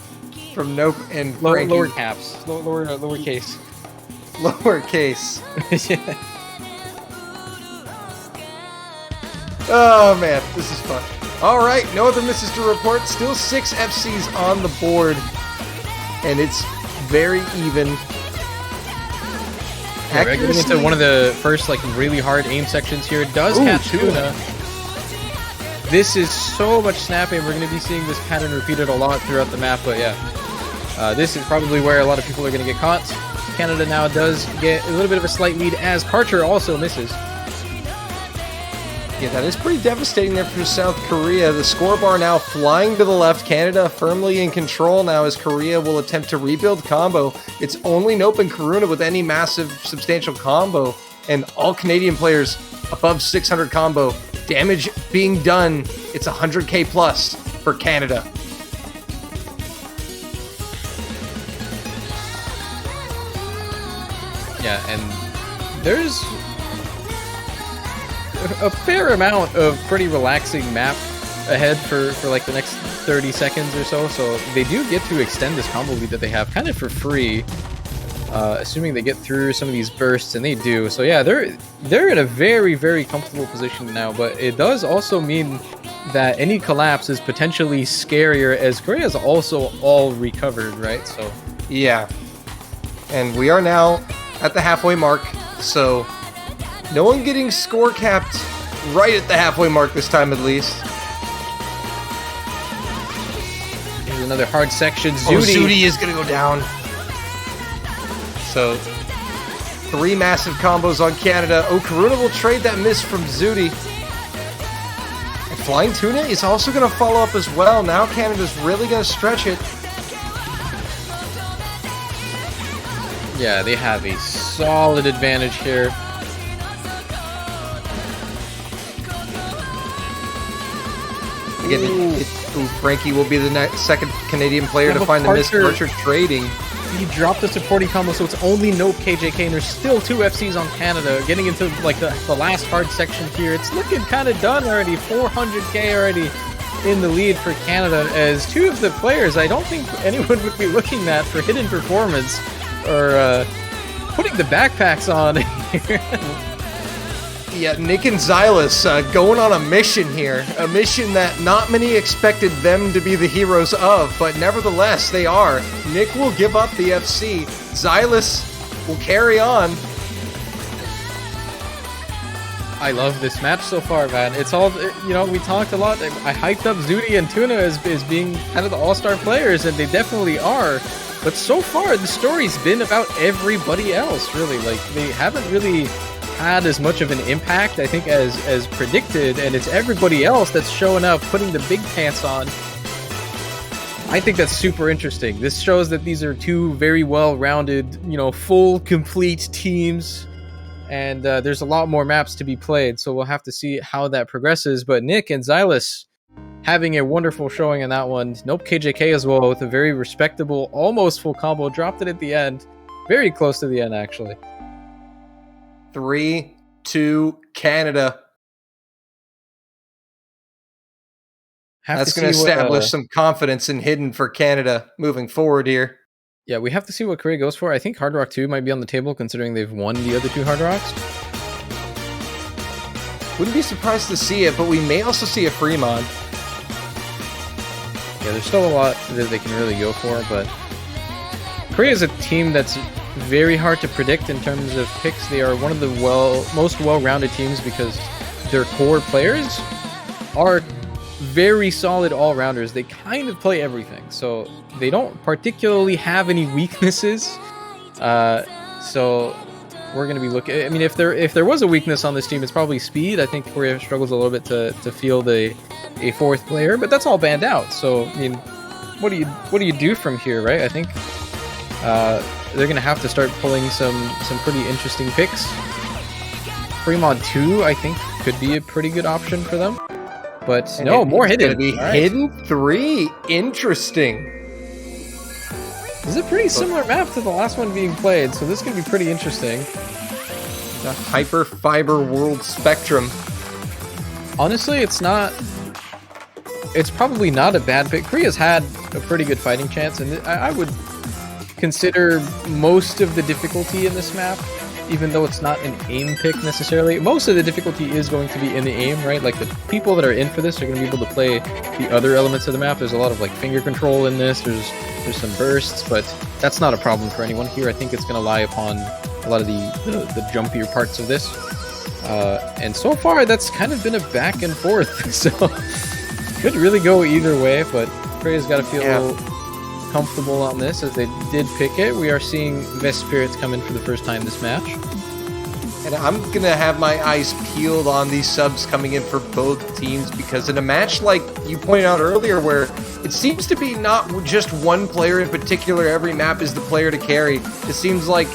From Nope and lower caps. Lower case. Lower case. Yeah. Oh man, this is fun. Alright, no other misses to report. Still 6 FCs on the board. And it's very even. Yeah, we're getting into one of the first like really hard aim sections here. It does catch Tuna. This is so much snapping. We're going to be seeing this pattern repeated a lot throughout the map, but yeah. This is probably where a lot of people are going to get caught. Canada now does get a little bit of a slight lead as Karcher also misses. Yeah, that is pretty devastating there for South Korea. The score bar now flying to the left. Canada firmly in control now as Korea will attempt to rebuild combo. It's only Nope and Karuna with any massive, substantial combo. And all Canadian players above 600 combo. Damage being done. It's 100k plus for Canada. Yeah, and there's a fair amount of pretty relaxing map ahead for like the next 30 seconds or so. So they do get to extend this combo lead that they have kind of for free, assuming they get through some of these bursts, and they do. So yeah, they're in a very, very comfortable position now, but it does also mean that any collapse is potentially scarier as Korea's also all recovered, right? So yeah, and we are now at the halfway mark, so no one getting score capped right at the halfway mark this time, at least. Here's another hard section. Zudi is going to go down. So, 3 massive combos on Canada. Oh, Karuna will trade that miss from Zudi. And Flying Tuna is also going to follow up as well. Now Canada's really going to stretch it. Yeah, they have a solid advantage here. Again, Frankie will be the second Canadian player to find the miss. Karcher trading. He dropped the supporting combo, so it's only Nope KJK, and there's still 2 FCs on Canada. Getting into like the last hard section here, it's looking kind of done already. 400k already in the lead for Canada, as 2 of the players I don't think anyone would be looking at for hidden performance or putting the backpacks on here. Yeah, Nick and Xylus going on a mission here. A mission that not many expected them to be the heroes of, but nevertheless, they are. Nick will give up the FC. Xylus will carry on. I love this match so far, man. It's all, you know, we talked a lot. I hyped up Zudi and Tuna as being kind of the all-star players, and they definitely are. But so far, the story's been about everybody else, really. Like, they haven't really had as much of an impact, I think, as predicted, and it's everybody else that's showing up, putting the big pants on. I think that's super interesting. This shows that these are 2 very well-rounded, you know, full, complete teams, and there's a lot more maps to be played, so we'll have to see how that progresses. But Nick and Xylus having a wonderful showing in that one. Nope KJK as well with a very respectable, almost full combo, dropped it at the end. Very close to the end, actually. 3-2 Canada. That's going to establish some confidence in hidden for Canada moving forward here. Yeah, we have to see what Korea goes for. I think Hard Rock 2 might be on the table considering they've won the other 2 Hard Rocks. Wouldn't be surprised to see it, but we may also see a Fremont. Yeah, there's still a lot that they can really go for, but Korea is a team that's very hard to predict in terms of picks. They are one of the most well-rounded teams because their core players are very solid all-rounders. They kind of play everything, so they don't particularly have any weaknesses. So we're going to be looking. I mean, if there was a weakness on this team, it's probably speed. I think Korea struggles a little bit to field a fourth player, but that's all banned out. So I mean, what do you do from here, right? I think they're going to have to start pulling some pretty interesting picks. Fremont 2, I think, could be a pretty good option for them. But no, more hidden. It's going to be hidden 3. Interesting. This is a pretty similar map to the last one being played, so this is going to be pretty interesting. The Hyper Fiber World Spectrum. Honestly, it's probably not a bad pick. Korea's had a pretty good fighting chance, and I would consider most of the difficulty in this map, even though it's not an aim pick necessarily. Most of the difficulty is going to be in the aim, right? Like, the people that are in for this are going to be able to play the other elements of the map. There's a lot of, like, finger control in this. There's some bursts, but that's not a problem for anyone here. I think it's going to lie upon a lot of the jumpier parts of this. And so far, that's kind of been a back and forth. So, could really go either way, but Korea's got to feel comfortable on this as they did pick it. We are seeing Vest Spirits come in for the first time this match. And I'm going to have my eyes peeled on these subs coming in for both teams, because in a match like you pointed out earlier, where it seems to be not just one player in particular, every map is the player to carry. It seems like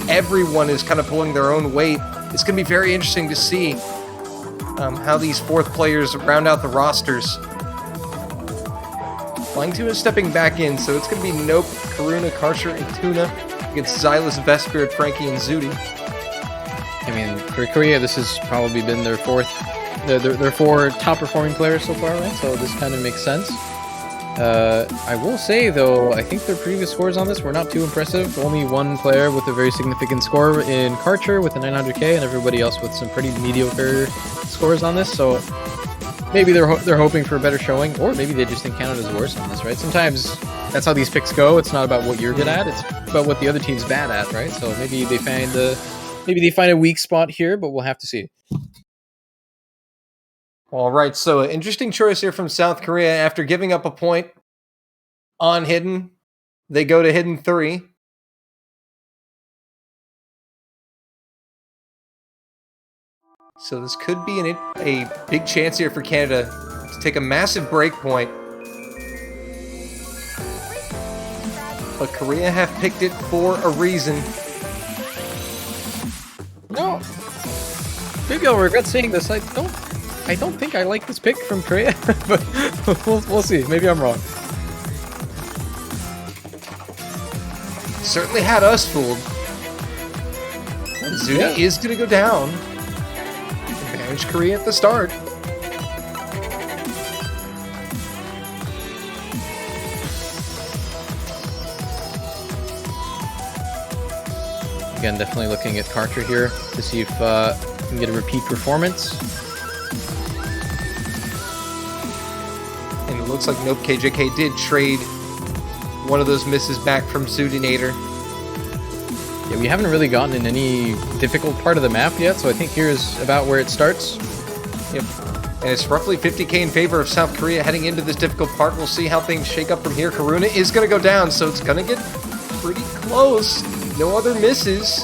everyone is kind of pulling their own weight. It's going to be very interesting to see how these fourth players round out the rosters. Flying Tuna stepping back in, so it's going to be Nope, Karuna, Karcher, and Tuna against Xylus, Vesprit, Frankie, and Zudi. I mean, for Korea, this has probably been their four top performing players so far, right? So this kind of makes sense. I will say, though, I think their previous scores on this were not too impressive. Only one player with a very significant score in Karcher with a 900k, and everybody else with some pretty mediocre scores on this. So maybe they're hoping for a better showing, or maybe they just think Canada's worse on this, right? Sometimes that's how these picks go. It's not about what you're good at; it's about what the other team's bad at, right? So maybe they find a weak spot here, but we'll have to see. All right, so interesting choice here from South Korea. After giving up a point on Hidden, they go to Hidden 3. So this could be a big chance here for Canada to take a massive break point. But Korea have picked it for a reason. No, maybe I'll regret saying this. I don't think I like this pick from Korea, but we'll see. Maybe I'm wrong. Certainly had us fooled. Zuni is going to go down. Advantage Korea at the start. Again, definitely looking at Karcher here to see if we can get a repeat performance. And it looks like Nope KJK did trade one of those misses back from Zudinator. Yeah, we haven't really gotten in any difficult part of the map yet, so I think here's about where it starts. Yep. And it's roughly 50k in favor of South Korea heading into this difficult part. We'll see how things shake up from here. Karuna is going to go down, so it's going to get pretty close. No other misses.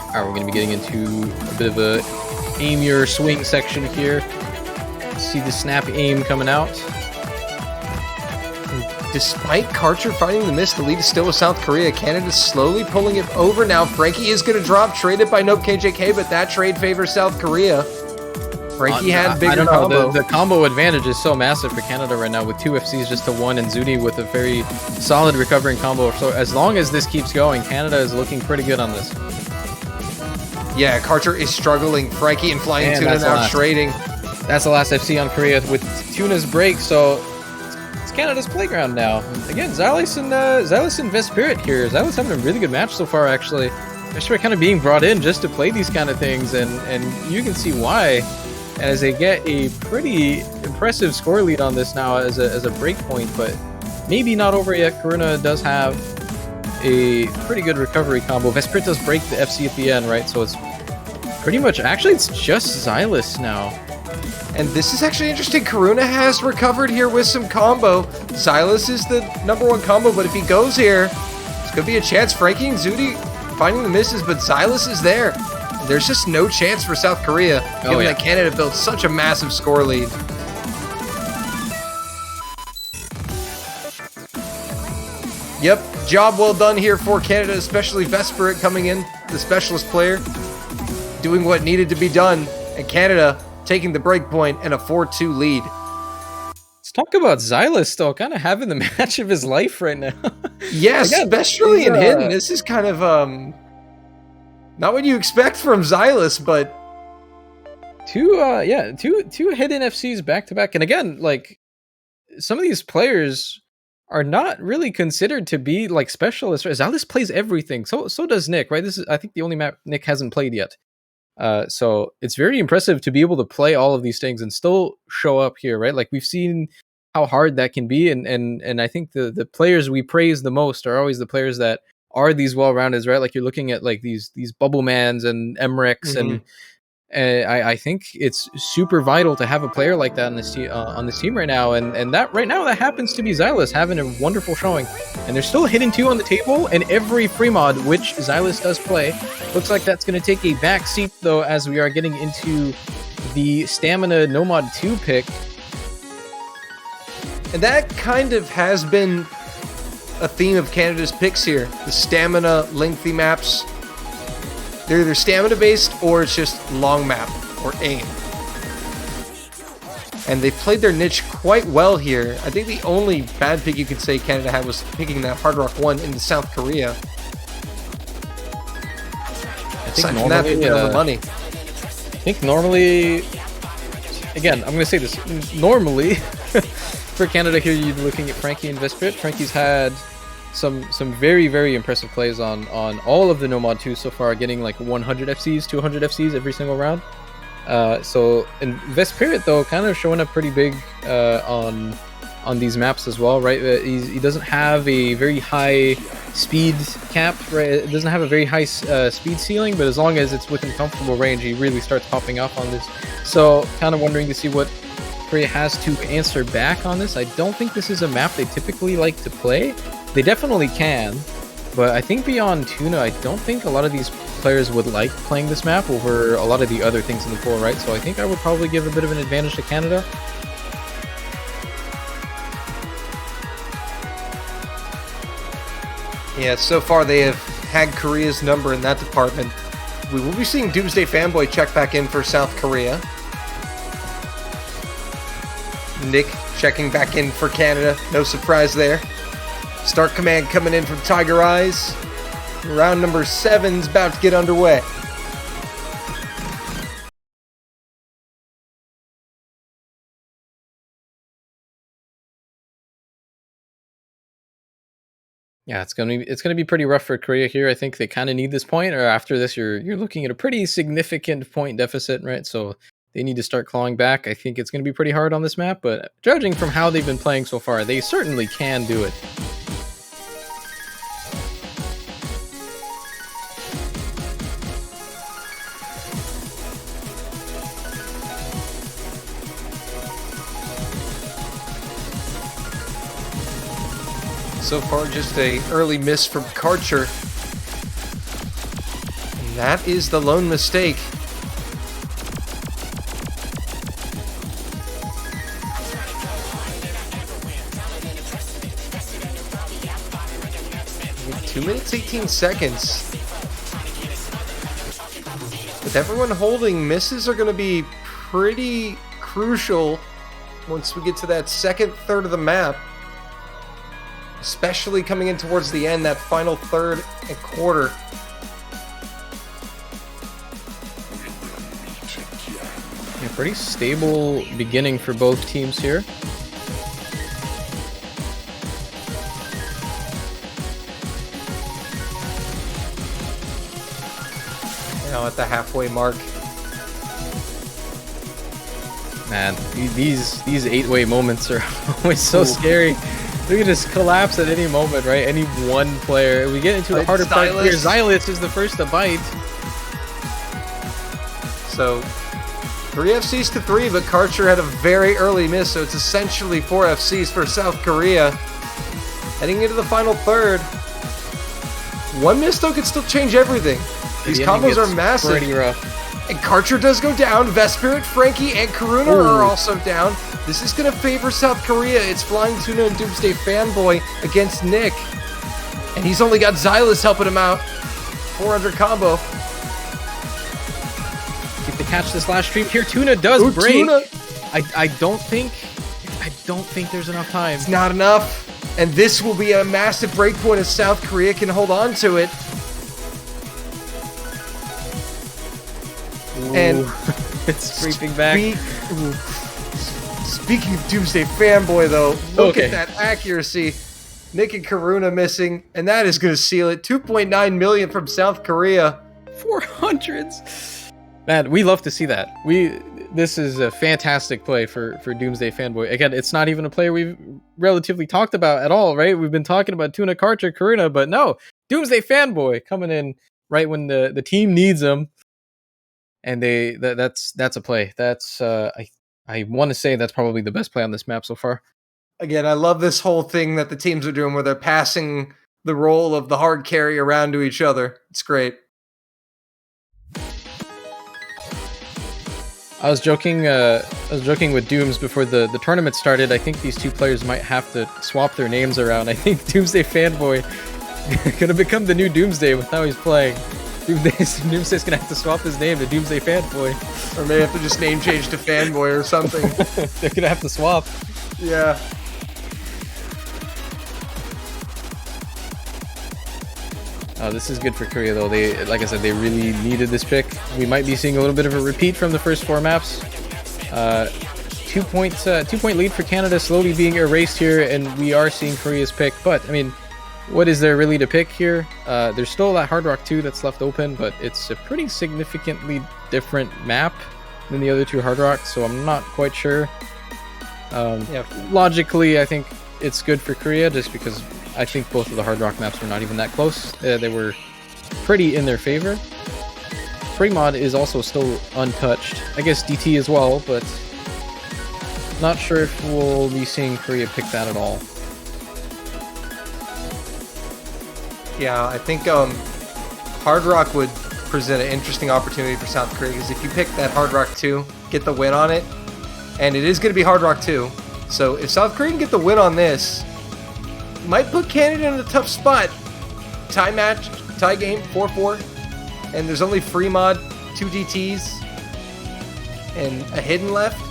Alright, we're going to be getting into a bit of a aimier swing section here. See the snap aim coming out. Despite Karcher finding the miss, the lead is still with South Korea. Canada's slowly pulling it over now. Frankie is going to drop, traded by Nope KJK, but that trade favors South Korea. Frankie had bigger I don't know. combo. The combo advantage is so massive for Canada right now with 2 FCs just to 1 and Zuni with a very solid recovering combo. So as long as this keeps going, Canada is looking pretty good on this. Yeah, Karcher is struggling. Frankie and Flying Tuna now trading. That's the last FC on Korea with Tuna's break, so it's Canada's playground now. Again, Xylus and Vesprit here. Xylus having a really good match so far, actually. They're kind of being brought in just to play these kind of things, and you can see why. As they get a pretty impressive score lead on this now as a break point, but maybe not over yet. Karuna does have a pretty good recovery combo. Vesper does break the FC at the end, right? So it's pretty much, actually it's just Xylus now. And this is actually interesting. Karuna has recovered here with some combo. Xylus is the #1 combo, but if he goes here, it's going to be a chance. Frankie and Zudi finding the misses, but Xylus is there. There's just no chance for South Korea, given that Canada built such a massive score lead. Yep, job well done here for Canada, especially Vesper coming in, the specialist player, doing what needed to be done, and Canada taking the break point and a 4-2 lead. Let's talk about Xylus, though, kind of having the match of his life right now. Yes, especially in Hidden. This is kind of, not what you expect from Xylus, but... Two Hidden FCs back-to-back. And again, like, some of these players are not really considered to be, like, specialists. Xylus plays everything. So does Nick, right? This is, I think, the only map Nick hasn't played yet. So it's very impressive to be able to play all of these things and still show up here, right? Like, we've seen how hard that can be, and I think the players we praise the most are always the players that are these well-roundeds, right? Like, you're looking at like these Bubblemans and Emrex, and I think it's super vital to have a player like that on this team right now, and that right now that happens to be Xylus having a wonderful showing, and there's still Hidden 2 on the table, and every free mod which Xylus does play looks like that's going to take a back seat, though, as we are getting into the Stamina Nomad 2 pick. And that kind of has been a theme of Canada's picks here. The stamina lengthy maps. They're either stamina based or it's just long map or aim. And they played their niche quite well here. I think the only bad pick you could say Canada had was picking that Hard Rock 1 into South Korea. I think Aside from that, they were on the money. I think normally, again, I'm going to say this, normally, for Canada here, you're looking at Frankie and Vesprit. Frankie's had some very, very impressive plays on all of the Nomad 2 so far, getting like 100 FCs, 200 FCs every single round. So, and Vesprit, though, kind of showing up pretty big on these maps as well, right? He doesn't have a very high speed cap, right? It doesn't have a very high speed ceiling, but as long as it's within comfortable range, he really starts popping off on this. So, kind of wondering to see what Korea has to answer back on this. I don't think this is a map they typically like to play. They definitely can, but I think beyond Tuna, I don't think a lot of these players would like playing this map over a lot of the other things in the pool, right? So I think I would probably give a bit of an advantage to Canada. Yeah, so far they have had Korea's number in that department. We will be seeing Doomsday Fanboy check back in for South Korea. Nick checking back in for Canada. No surprise there. Start command coming in from Tiger Eyes. Round number 7's about to get underway. Yeah, it's gonna be pretty rough for Korea here. I think they kind of need this point, or after this, you're looking at a pretty significant point deficit, right? So they need to start clawing back. I think it's gonna be pretty hard on this map, but judging from how they've been playing so far, they certainly can do it. So far, just a early miss from Karcher. And that is the lone mistake. With 2 minutes, 18 seconds. With everyone holding, misses are going to be pretty crucial once we get to that second third of the map. Especially coming in towards the end, that final third and quarter. Yeah, pretty stable beginning for both teams here. Now at the halfway mark. Man, these 8-way moments are always so scary. We can just collapse at any moment, right? Any one player. We get into the Right, harder part here. Xylus. Xylus is the first to bite. So 3 FCs to 3, but Karcher had a very early miss, so it's essentially 4 FCs for South Korea. Heading into the final third. One miss, though, could still change everything. These The ending combos are gets massive. Pretty rough. And Karcher does go down. Vespirit, Frankie, and Karuna are also down. This is going to favor South Korea. It's Flying Tuna and Doomsday Fanboy against Nick. And he's only got Xylus helping him out. 400 combo. If they catch this last stream here, Tuna does Ooh, break. Tuna. I don't think there's enough time. It's not enough. And this will be a massive breakpoint as South Korea can hold on to it. And It's scraping back. Speaking of Doomsday Fanboy, though, look Okay. at that accuracy. Nick and Karuna missing, and that is going to seal it. 2.9 million from South Korea. 400s. Man, we love to see that. This is a fantastic play for Doomsday Fanboy. Again, it's not even a player we've relatively talked about at all, right? We've been talking about Tuna, Karcher, Karuna, but no, Doomsday Fanboy coming in right when the team needs him, and that's a play. That's I want to say that's probably the best play on this map so far. Again, I love this whole thing that the teams are doing where they're passing the role of the hard carry around to each other. It's great. I was joking with Dooms before the tournament started. I think these two players might have to swap their names around. I think Doomsday Fanboy gonna become the new Doomsday with how he's playing. Doomsday's gonna have to swap his name to Doomsday Fanboy. Or may have to just name change to Fanboy or something. They're gonna have to swap. Yeah. This is good for Korea though. They, like I said, they really needed this pick. We might be seeing a little bit of a repeat from the first 4 maps. 2 point lead for Canada slowly being erased here, and we are seeing Korea's pick. But I mean, what is there really to pick here? There's still that Hard Rock 2 that's left open, but it's a pretty significantly different map than the other 2 Hard Rocks, so I'm not quite sure. Logically, I think it's good for Korea just because I think both of the Hard Rock maps were not even that close. They were pretty in their favor. Fremod is also still untouched. I guess DT as well, but not sure if we'll be seeing Korea pick that at all. Yeah, I think Hard Rock would present an interesting opportunity for South Korea, because if you pick that Hard Rock 2, get the win on it, and it is going to be Hard Rock 2, so if South Korea can get the win on this, might put Canada in a tough spot. Tie match, tie game, 4-4, and there's only free mod, 2 DTs, and a hidden left.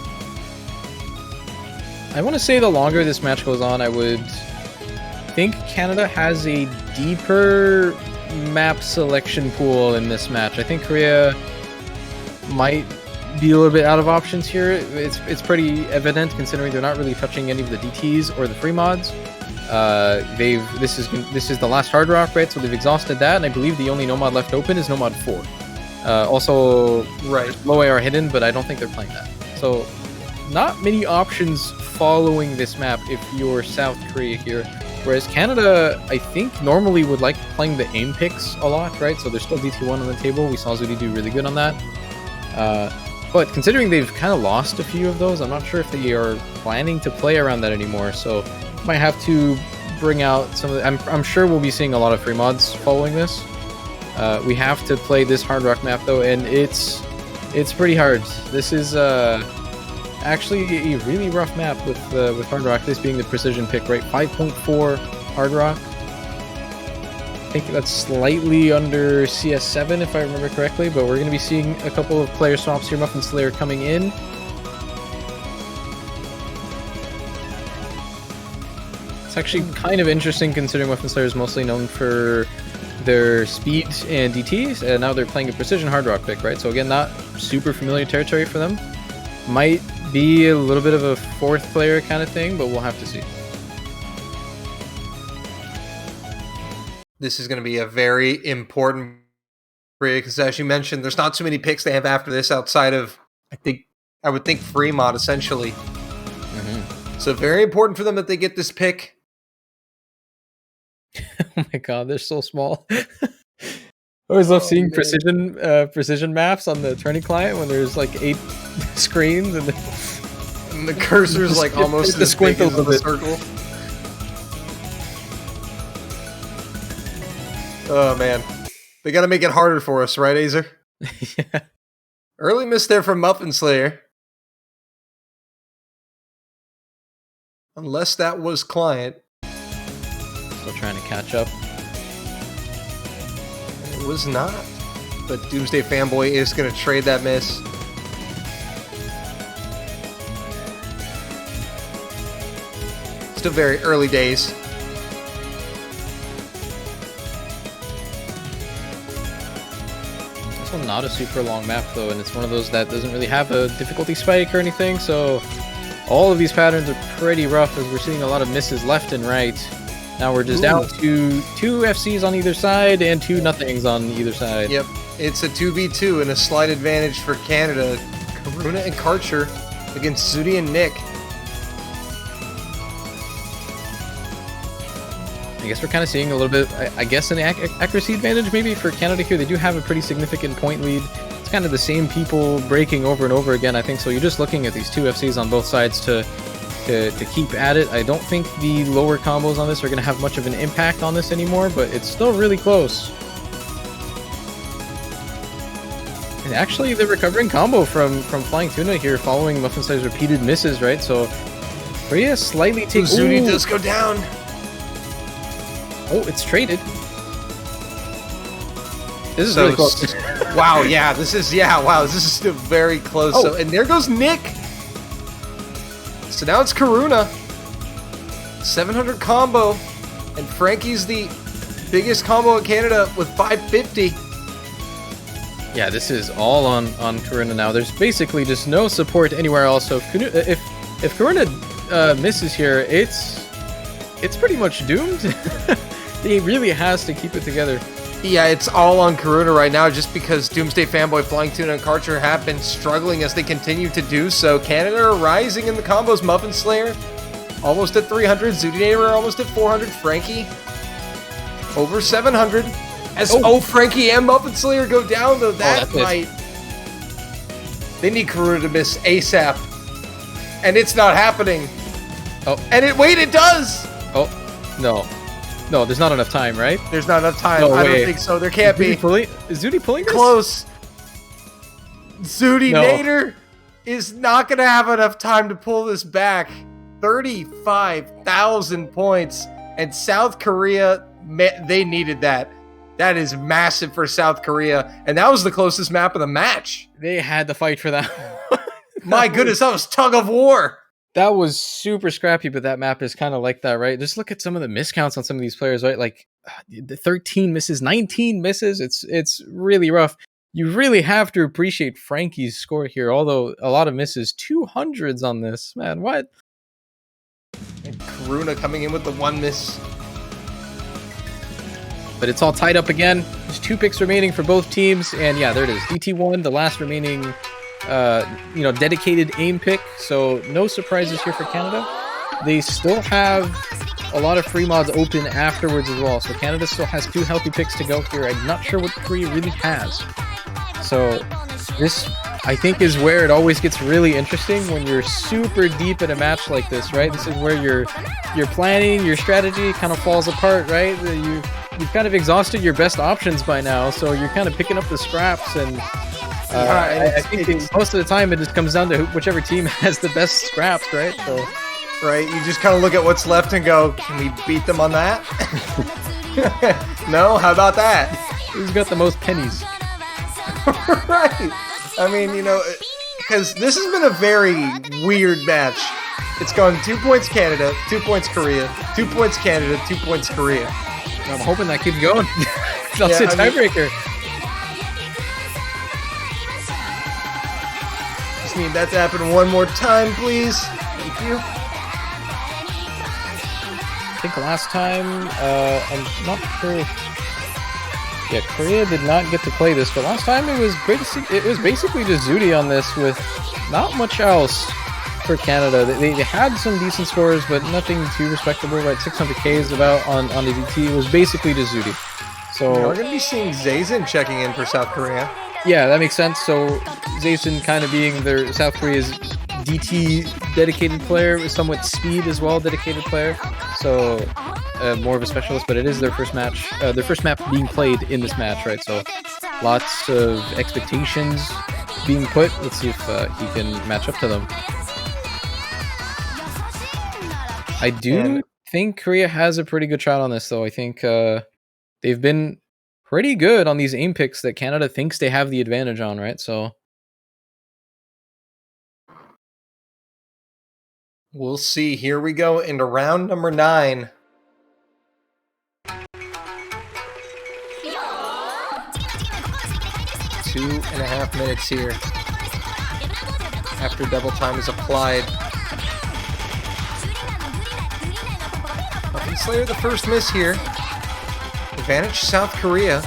I want to say the longer this match goes on, I would think Canada has a deeper map selection pool in this match. I think Korea might be a little bit out of options here. It's pretty evident considering they're not really touching any of the DTs or the free mods. This is the last Hard Rock, right? So they've exhausted that, and I believe the only Nomad left open is Nomad 4. Also, Right. low AR hidden, but I don't think they're playing that. So not many options following this map if you're South Korea here. Whereas Canada, I think, normally would like playing the aim picks a lot, right? So there's still DT1 on the table. We saw Zudi do really good on that. But considering they've kind of lost a few of those, I'm not sure if they are planning to play around that anymore. So might have to bring out some of the... I'm sure we'll be seeing a lot of free mods following this. We have to play this Hard Rock map, though, and it's pretty hard. This is... actually a really rough map with Hard Rock, this being the precision pick, right? 5.4 Hard Rock. I think that's slightly under CS7 if I remember correctly, but we're going to be seeing a couple of player swaps here. Muffin Slayer coming in. It's actually kind of interesting considering Muffin Slayer is mostly known for their speed and DTs, and now they're playing a precision Hard Rock pick, right? So again, not super familiar territory for them. Might be a little bit of a fourth player kind of thing, but we'll have to see. This is going to be a very important because, as you mentioned, there's not too many picks they have after this outside of, I would think Fremont, essentially. So very important for them that they get this pick. Oh my god, they're so small. I always love seeing man. precision maps on the Tourney client when there's like 8 screens and And the cursor's like almost the as big squinkles as of the it. circle. Oh man, they got to make it harder for us, right, Azer? Yeah. Early miss there from Muffin Slayer. Unless that was client. Still trying to catch up. It was not. But Doomsday Fanboy is going to trade that miss. Still very early days. This one not a super long map though, and it's one of those that doesn't really have a difficulty spike or anything, so all of these patterns are pretty rough as we're seeing a lot of misses left and right. Now we're just down to 2 FCs on either side and 2 nothings on either side. Yep, it's a 2v2 and a slight advantage for Canada. Karuna and Karcher against Zudi and Nick. I guess we're kind of seeing a little bit, I guess, an accuracy advantage maybe for Canada here. They do have a pretty significant point lead. It's kind of the same people breaking over and over again, I think. So you're just looking at these 2 FCs on both sides to keep at it. I don't think the lower combos on this are going to have much of an impact on this anymore, but it's still really close. And actually, the recovering combo from Flying Tuna here following Muffin Slayer's repeated misses, right? So Korea slightly takes... Zudi does go down. Oh, it's traded. This is really close. Wow, yeah, this is still very close. Oh. So, and there goes Nick. So now it's Karuna. 700 combo. And Frankie's the biggest combo in Canada with 550. Yeah, this is all on Karuna now. There's basically just no support anywhere else. So if Karuna misses here, it's pretty much doomed. He really has to keep it together. Yeah, it's all on Karuna right now just because Doomsday Fanboy, Flying Tuna, and Karcher have been struggling as they continue to do so. Canada are rising in the combos. Muffin Slayer almost at 300. Zudi Neighbor almost at 400. Frankie over 700. As Frankie and Muffin Slayer go down though, that might... They need Karuna to miss ASAP. And it's not happening. Oh. And it does! Oh, no. No, there's not enough time, right? There's not enough time. No I way. don't think so. There can't be. Is Zudi pulling this? Close. Zudi No. Nader is not going to have enough time to pull this back. 35,000 points. And South Korea, they needed that. That is massive for South Korea. And that was the closest map of the match. They had to fight for that. My goodness, that was tug of war. That was super scrappy, but that map is kind of like that, right? Just look at some of the miscounts on some of these players, right? Like the 13 misses, 19 misses. It's really rough. You really have to appreciate Frankie's score here, although a lot of misses. 200s on this, man. What? And Karuna coming in with the 1 miss. But it's all tied up again. There's 2 picks remaining for both teams, and yeah, there it is. DT1, the last remaining dedicated aim pick, so no surprises here for Canada. They still have a lot of free mods open afterwards as well, so Canada still has 2 healthy picks to go here. I'm not sure what Korea really has. So this, I think, is where it always gets really interesting when you're super deep in a match like this, right? This is where your planning, your strategy kind of falls apart, right? You've kind of exhausted your best options by now, so you're kind of picking up the scraps and I think most of the time it just comes down to whichever team has the best scraps, right? So, right, you just kind of look at what's left and go, can we beat them on that? No? How about that? Who's got the most pennies? Right. I mean, because this has been a very weird match. It's gone 2 points Canada, 2 points Korea, 2 points Canada, 2 points Korea. I'm hoping that keeps going. That's a tiebreaker. Need that to happen one more time, please. Thank you. I think last time, I'm not sure. Yeah, Korea did not get to play this, but last time it was basically just Zudi on this with not much else. for Canada. They had some decent scores, but nothing too respectable. Right, 600 Ks about on the DT. It was basically just Zudi. So We're going to be seeing Zazen checking in for South Korea. yeah, that makes sense. So Zason kind of being their South Korea's DT dedicated player, somewhat speed as well dedicated player. So more of a specialist, but it is their first match, their first map being played in this match, right? So lots of expectations being put. Let's see if he can match up to them. I do think Korea has a pretty good shot on this, though. I think they've been pretty good on these aim picks that Canada thinks they have the advantage on, right? So we'll see. Here we go into round number 9. Two and a half minutes here after double time is applied. Puppet Slayer, the first miss here. Advantage South Korea.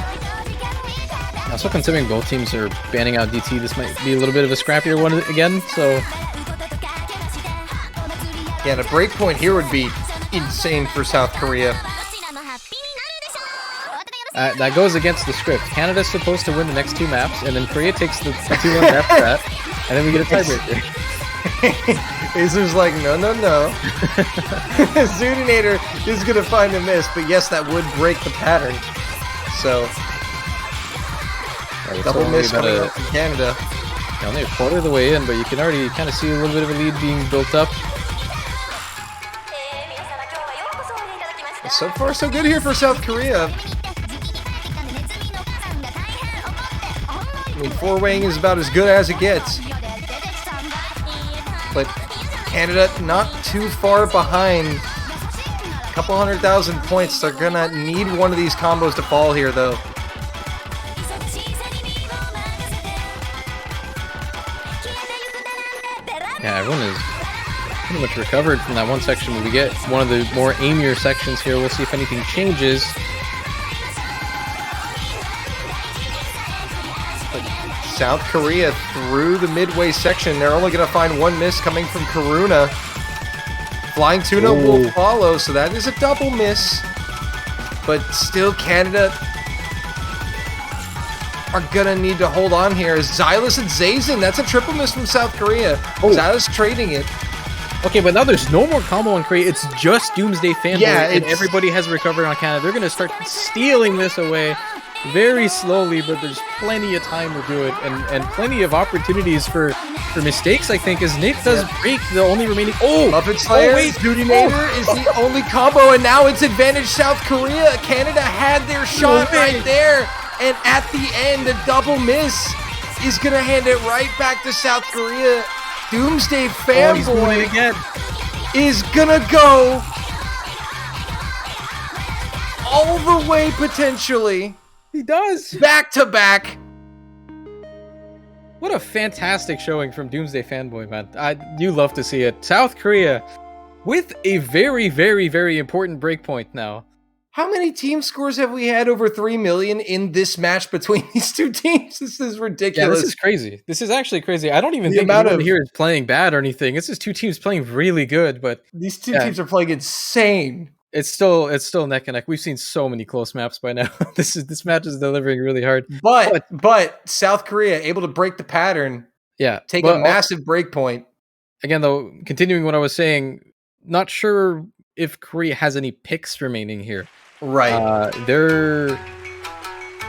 also considering both teams are banning out DT, this might be a little bit of a scrappier one again. So yeah, and a break point here would be insane for South Korea. that goes against the script. Canada's supposed to win the next 2 maps, and then Korea takes the 2-1 after that, and then we get a tiebreaker. Azer's like, no. Zudinator is going to find a miss, but yes, that would break the pattern. So, double miss coming up from Canada. Only a quarter of the way in, but you can already kind of see a little bit of a lead being built up. So far, so good here for South Korea. I mean, 4-weighing is about as good as it gets. But Canada not too far behind. A couple 100,000 points. They're gonna need one of these combos to fall here, though. Yeah, everyone is pretty much recovered from that one section. When we get one of the more aimier sections here, we'll see if anything changes. South Korea through the midway section. They're only going to find one miss coming from Karuna. Flying Tuna will follow, so that is a double miss. But still, Canada are going to need to hold on here. As Xylus and Zazen, that's a triple miss from South Korea. Xylus trading it. Okay, but now there's no more combo on Korea. It's just Doomsday Fanboy, and everybody has recovered on Canada. They're going to start stealing this away. Very slowly, but there's plenty of time to do it, and plenty of opportunities for mistakes, I think, as Nick does break the only remaining... Puppet Slayer, Zudinator is the only combo, and now it's advantage South Korea. Canada had their shot right there, and at the end, a double miss is going to hand it right back to South Korea. Doomsday Fanboy is going to go all the way, potentially. He does. Back to back. What a fantastic showing from Doomsday Fanboy, man. You love to see it. South Korea with a very, very, very important breakpoint now. How many team scores have we had over 3 million in this match between these two teams? This is ridiculous. Yeah, this is crazy. This is actually crazy. I don't even think anyone here is playing bad or anything. It's just 2 teams playing really good, but these 2 teams are playing insane. It's still neck and neck. We've seen so many close maps by now. This match is delivering really hard. But South Korea able to break the pattern. Yeah, take a massive break point. Again, though, continuing what I was saying, not sure if Korea has any picks remaining here. Right.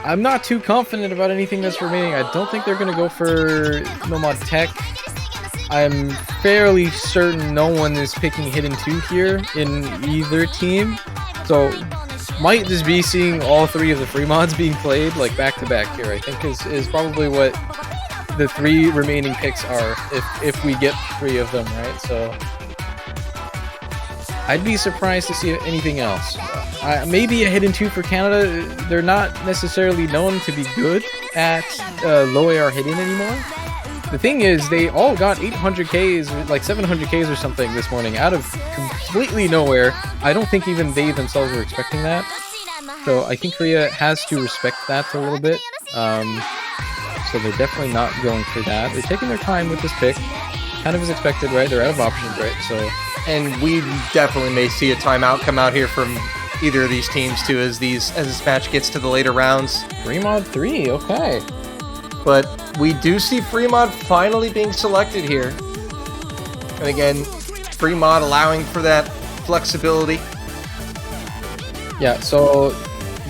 I'm not too confident about anything that's remaining. I don't think they're going to go for Nomad Tech. I'm fairly certain no one is picking Hidden 2 here in either team. So might just be seeing all 3 of the free mods being played like back to back here, I think is probably what the 3 remaining picks are if we get 3 of them, right? So I'd be surprised to see anything else. Maybe a Hidden 2 for Canada. They're not necessarily known to be good at low AR Hidden anymore. The thing is, they all got 800Ks, like 700Ks or something this morning out of completely nowhere. I don't think even they themselves were expecting that. So I think Korea has to respect that a little bit. So they're definitely not going for that. They're taking their time with this pick. kind of as expected, right? They're out of options, right? So, And we definitely may see a timeout come out here from either of these teams too, as this match gets to the later rounds. Fremont 3, okay. But we do see Fremont finally being selected here. And again, Fremont allowing for that flexibility. Yeah, so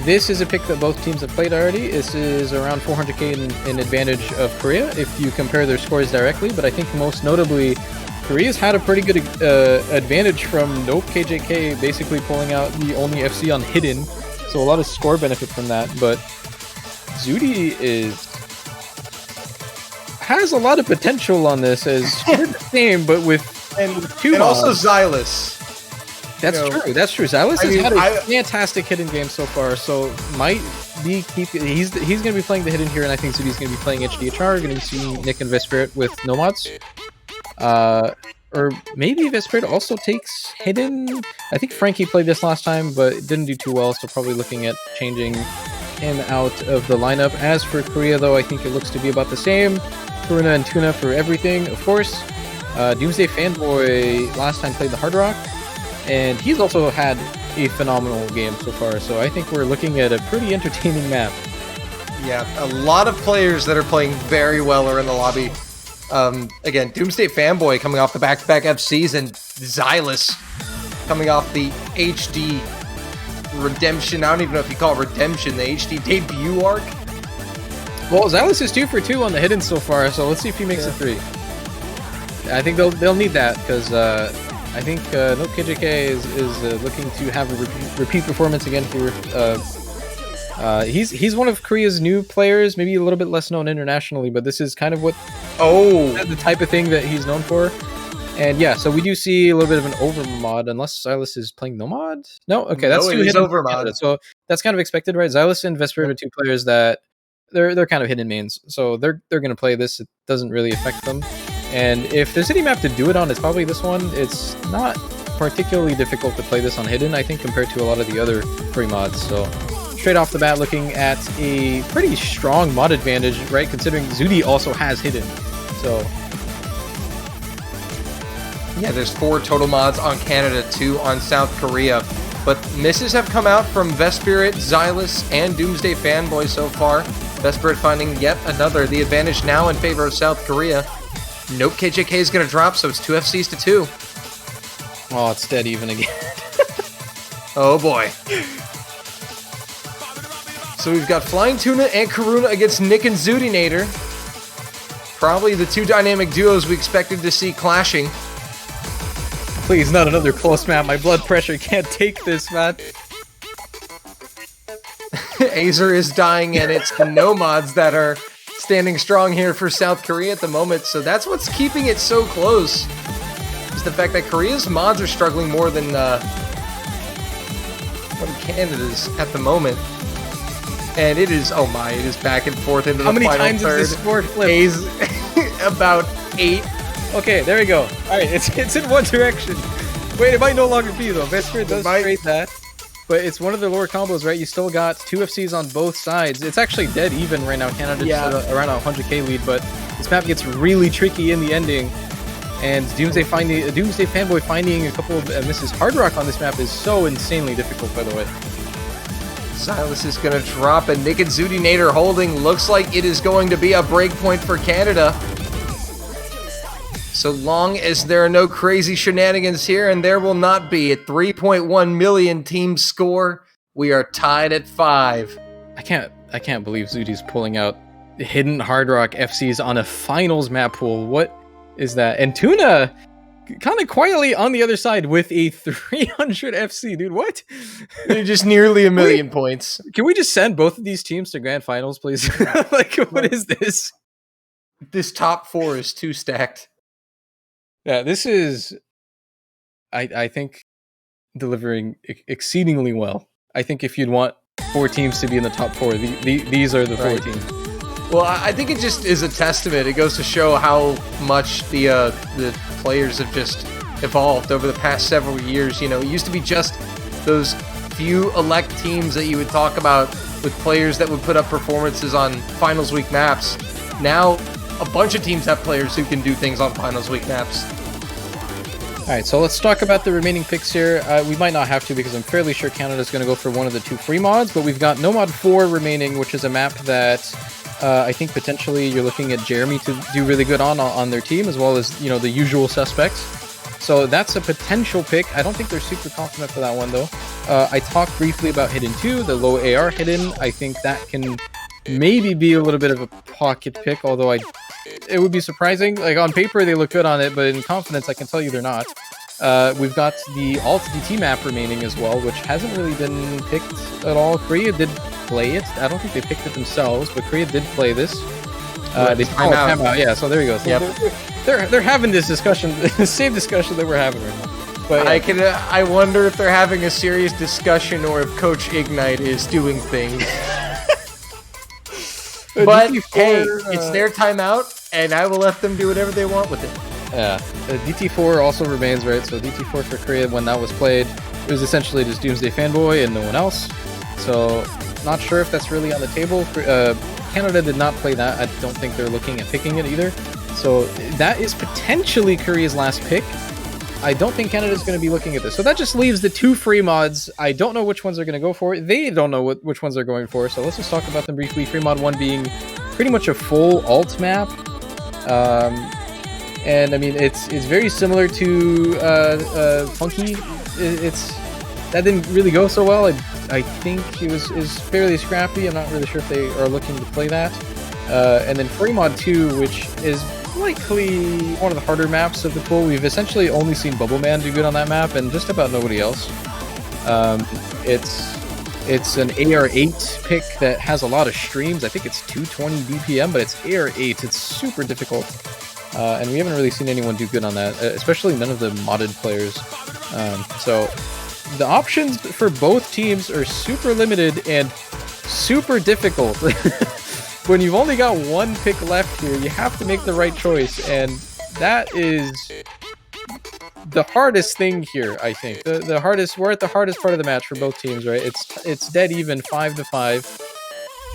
this is a pick that both teams have played already. This is around 400k in advantage of Korea if you compare their scores directly, but I think most notably, Korea's had a pretty good advantage from Nope KJK basically pulling out the only FC on Hidden, so a lot of score benefit from that, but Zudi has a lot of potential on this as they're the same, but with two And also mods. Xylus. That's you know, true. That's true. Xylus I has mean, had a I- fantastic hidden game so far, so might be he's going to be playing the hidden here, and I think Zudi's going to be playing HDHR. Going to see Nick and Vespirit with no mods, or maybe Vespirit also takes hidden. I think Frankie played this last time, but it didn't do too well, so probably looking at changing him out of the lineup. As for Korea, though, I think it looks to be about the same. Karuna and Tuna for everything, of course. Doomsday Fanboy last time played the Hard Rock, and he's also had a phenomenal game so far, so I think we're looking at a pretty entertaining map. Yeah, a lot of players that are playing very well are in the lobby. Again, Doomsday Fanboy coming off the back-to-back FCs, and Xylus coming off the HD Redemption. I don't even know if you call it Redemption, the HD debut arc. Well, Xylus is 2 for 2 on the hidden so far, so let's see if he makes it 3. I think they'll need that, because I think Nope KJK is looking to have a repeat performance again here. He's one of Korea's new players, maybe a little bit less known internationally, but this is kind of what the type of thing that he's known for. And yeah, so we do see a little bit of an overmod, unless Xylus is playing no mod. No, okay, that's No, two it is hidden overmod. Canada, so that's kind of expected, right? Xylus and Vespirit are two players that they're kind of hidden mains, so they're going to play this. It doesn't really affect them. And if there's any map to do it on, it's probably this one. It's not particularly difficult to play this on hidden, I think, compared to a lot of the other free mods. So straight off the bat, looking at a pretty strong mod advantage, right? Considering Zudi also has hidden. So Yeah, there's 4 total mods on Canada, 2 on South Korea. But misses have come out from Vespirit, Xylus, and Doomsday Fanboy so far. Vespirit finding yet another. The advantage now in favor of South Korea. Nope, KJK is going to drop, so it's 2 FCs to 2. oh, it's dead even again. Oh boy. So we've got Flying Tuna and Karuna against Nick and Zudinator. Probably the 2 dynamic duos we expected to see clashing. Please, not another close map. My blood pressure can't take this, man. Azer is dying, and it's the no mods that are standing strong here for South Korea at the moment. So that's what's keeping it so close. Is the fact that Korea's mods are struggling more than Canada's at the moment. And it is, oh my, it is back and forth into How the many final times third. is this score flipped? A's about 8. Okay, there we go. All right, it's in one direction. Wait, it might no longer be though. Vespirit does might. trade that, but it's one of the lower combos, right? You still got 2 FCs on both sides. It's actually dead even right now. Canada just around a 100k lead, but this map gets really tricky in the ending. And Doomsday Fanboy finding a couple of misses. Hard Rock on this map is so insanely difficult, by the way. Xylus is going to drop, and Nick and Zudinator holding. Looks like it is going to be a break point for Canada. So long as there are no crazy shenanigans here, and there will not be, at 3.1 million team score, we are tied at 5. I can't believe Zudi's pulling out hidden Hard Rock FCs on a finals map pool. What is that? And Tuna kind of quietly on the other side with a 300 FC, dude. What? They're just nearly a million points. Can we just send both of these teams to grand finals, please? Like, what is this? This top 4 is too stacked. Yeah, this is, I think, delivering exceedingly well. I think if you'd want 4 teams to be in the top 4, these are the 4 Right. teams. Well, I think it just is a testament. It goes to show how much the players have just evolved over the past several years. You know, it used to be just those few elect teams that you would talk about with players that would put up performances on finals week maps. Now, a bunch of teams have players who can do things on finals week maps. All right, so let's talk about the remaining picks here. We might not have to because I'm fairly sure Canada's going to go for one of the 2 free mods, but we've got Nomad 4 remaining, which is a map that I think potentially you're looking at Jeremy to do really good on their team, as well as, the usual suspects. So that's a potential pick. I don't think they're super confident for that one, though. I talked briefly about Hidden 2, the low AR Hidden. I think that can maybe be a little bit of a pocket pick, although it would be surprising. Like, on paper, they look good on it, but in confidence, I can tell you they're not. We've got the Alt DT map remaining as well, which hasn't really been picked at all. Korea did play it. I don't think they picked it themselves, but Korea did play this. They call it timeout. Yeah, so there you go. So Yep. they're having this discussion, the same discussion that we're having right now. But yeah. I wonder if they're having a serious discussion or if Coach Ignite is doing things. But DT4, hey, it's their timeout, and I will let them do whatever they want with it. Yeah, DT4 also remains, right? So DT4 for Korea, when that was played, it was essentially just Doomsday Fanboy and no one else. So not sure if that's really on the table. Canada did not play that. I don't think they're looking at picking it either. So that is potentially Korea's last pick. I don't think Canada's going to be looking at this. So that just leaves the 2 free mods. I don't know which ones they're going to go for. They don't know which ones they're going for. So let's just talk about them briefly. Free mod 1 being pretty much a full alt map. And I mean, it's very similar to Funky. That didn't really go so well. I think it was fairly scrappy. I'm not really sure if they are looking to play that. And then Free Mod 2, which is likely one of the harder maps of the pool. We've essentially only seen Bubble Man do good on that map, and just about nobody else. It's an AR8 pick that has a lot of streams. I think it's 220 BPM, but it's AR8. It's super difficult. And we haven't really seen anyone do good on that, especially none of the modded players. So the options for both teams are super limited and super difficult. When you've only got 1 pick left here, you have to make the right choice, and that is the hardest thing here, I think. The hardest, we're at the hardest part of the match for both teams, right? It's dead even 5-5.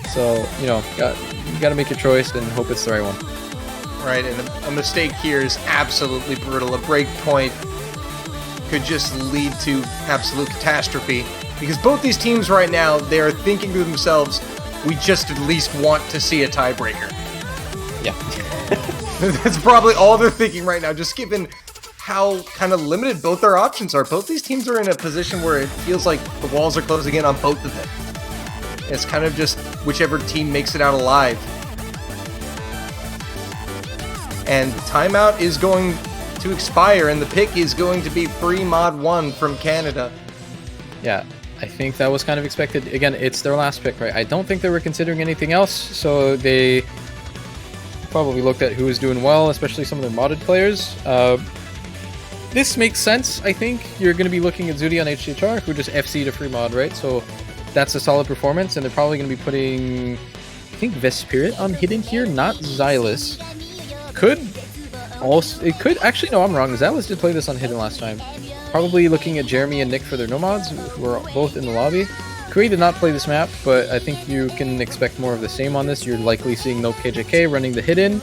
So, you got to make your choice and hope it's the right one. Right, and a mistake here is absolutely brutal. A break point could just lead to absolute catastrophe. Because both these teams right now, they are thinking to themselves, we just at least want to see a tiebreaker. Yeah. That's probably all they're thinking right now, just given how kind of limited both their options are. Both these teams are in a position where it feels like the walls are closing in on both of them. It's kind of just whichever team makes it out alive. And the timeout is going to expire, and the pick is going to be Free Mod 1 from Canada. Yeah, I think that was kind of expected. Again, it's their last pick, right? I don't think they were considering anything else, so they probably looked at who was doing well, especially some of their modded players. This makes sense, I think. You're going to be looking at Zudi on HHR, who just FC'd a free mod, right? So that's a solid performance, and they're probably going to be putting, I think, Vespirit on Hidden here, not Xylus. It could actually, no, I'm wrong. Xylus did play this on Hidden last time. Probably looking at Jeremy and Nick for their nomads, who are both in the lobby. Korea did not play this map, but I think you can expect more of the same on this. You're likely seeing no KJK running the Hidden,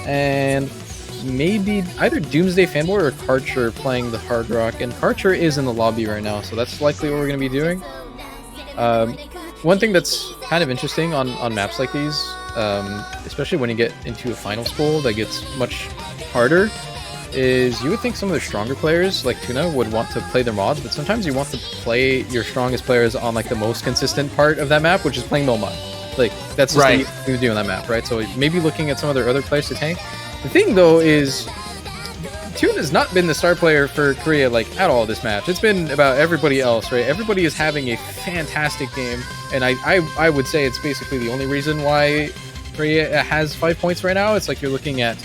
and maybe either Doomsday Fanboy or Karcher playing the Hard Rock. And Karcher is in the lobby right now, so that's likely what we're going to be doing. One thing that's kind of interesting on maps like these, especially when you get into a finals pool that gets much harder, is you would think some of the stronger players like Tuna would want to play their mods, but sometimes you want to play your strongest players on like the most consistent part of that map, which is playing no mod. Like that's just right. what you do on that map, right? So maybe looking at some of their other players to tank. The thing though is Tuna has not been the star player for Korea like at all this match. It's been about everybody else, right? Everybody is having a fantastic game, and I would say it's basically the only reason why Korea has 5 points right now. It's like you're looking at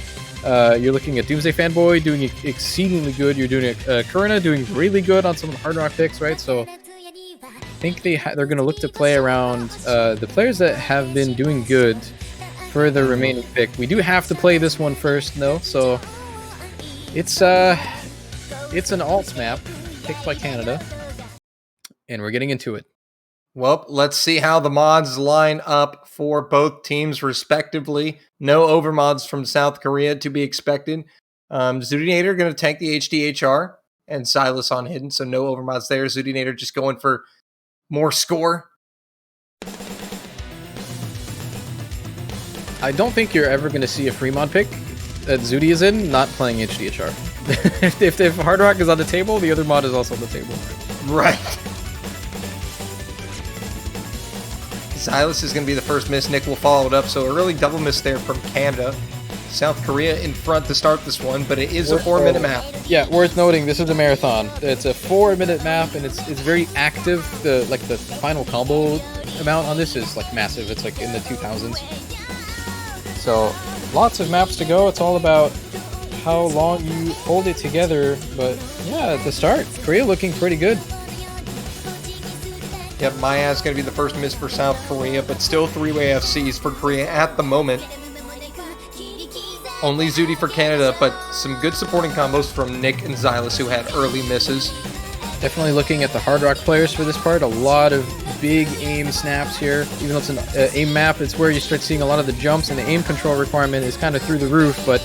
Doomsday Fanboy doing exceedingly good. You're doing Kurina doing really good on some of the Hard Rock picks, right? So I think they're going to look to play around the players that have been doing good for the remaining pick. We do have to play this one first, though. So it's an alt map picked by Canada, and we're getting into it. Well, let's see how the mods line up for both teams respectively. No overmods from South Korea to be expected. Zudinator going to tank the HDHR and Silas on hidden, so no overmods there. Zudinator just going for more score. I don't think you're ever going to see a free mod pick that Zudi is in not playing HDHR. if Hard Rock is on the table, the other mod is also on the table. Right. Silas is going to be the first miss. Nick will follow it up. So a really double miss there from Canada. South Korea in front to start this one, but it is a 4-minute map. Yeah, worth noting, this is a marathon. It's a 4-minute map, and it's very active. The final combo amount on this is like massive. It's like in the 2000s. So lots of maps to go. It's all about how long you hold it together. But yeah, at the start, Korea looking pretty good. Yep, Maya is going to be the first miss for South Korea, but still three-way FCs for Korea at the moment. Only Zudi for Canada, but some good supporting combos from Nick and Xylus, who had early misses. Definitely looking at the Hard Rock players for this part. A lot of big aim snaps here. Even though it's an aim map, it's where you start seeing a lot of the jumps, and the aim control requirement is kind of through the roof, but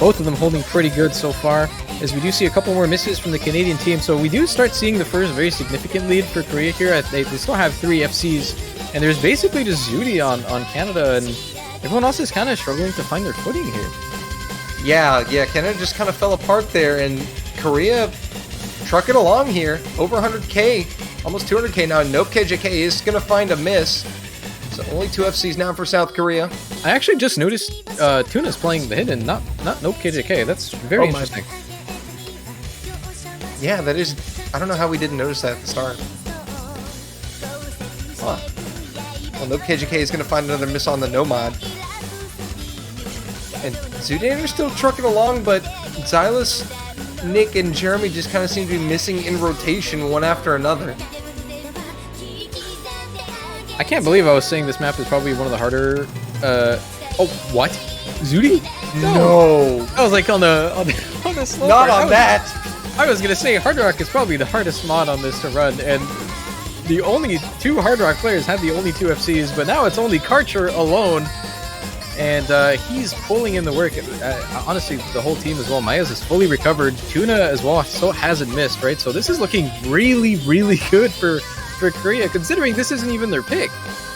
both of them holding pretty good so far, as we do see a couple more misses from the Canadian team. So we do start seeing the first very significant lead for Korea here. They still have 3 FCs, and there's basically just Zudi on Canada, and everyone else is kind of struggling to find their footing here. Yeah, Canada just kind of fell apart there, and Korea trucking along here. Over 100k, almost 200k now. Nope, KJK is going to find a miss. So only 2 FCs now for South Korea. I actually just noticed Tuna's playing the hidden, not Nope KJK. That's very interesting. Yeah, that is... I don't know how we didn't notice that at the start. Huh. Well, Nope KJK is going to find another miss on the Nomad. And Zudinator's still trucking along, but Xylus, Nick, and Jeremy just kind of seem to be missing in rotation one after another. I can't believe I was saying this map is probably one of the harder... oh, what? Zudi? No. I was like on the slow Not part. on that. I was gonna say Hard Rock is probably the hardest mod on this to run, and the only 2 Hard Rock players have the only 2 FCs, but now it's only Karcher alone, and he's pulling in the work. Honestly, the whole team as well. Mayas is fully recovered. Tuna as well so hasn't missed, right? So this is looking really, really good for Korea, considering this isn't even their pick.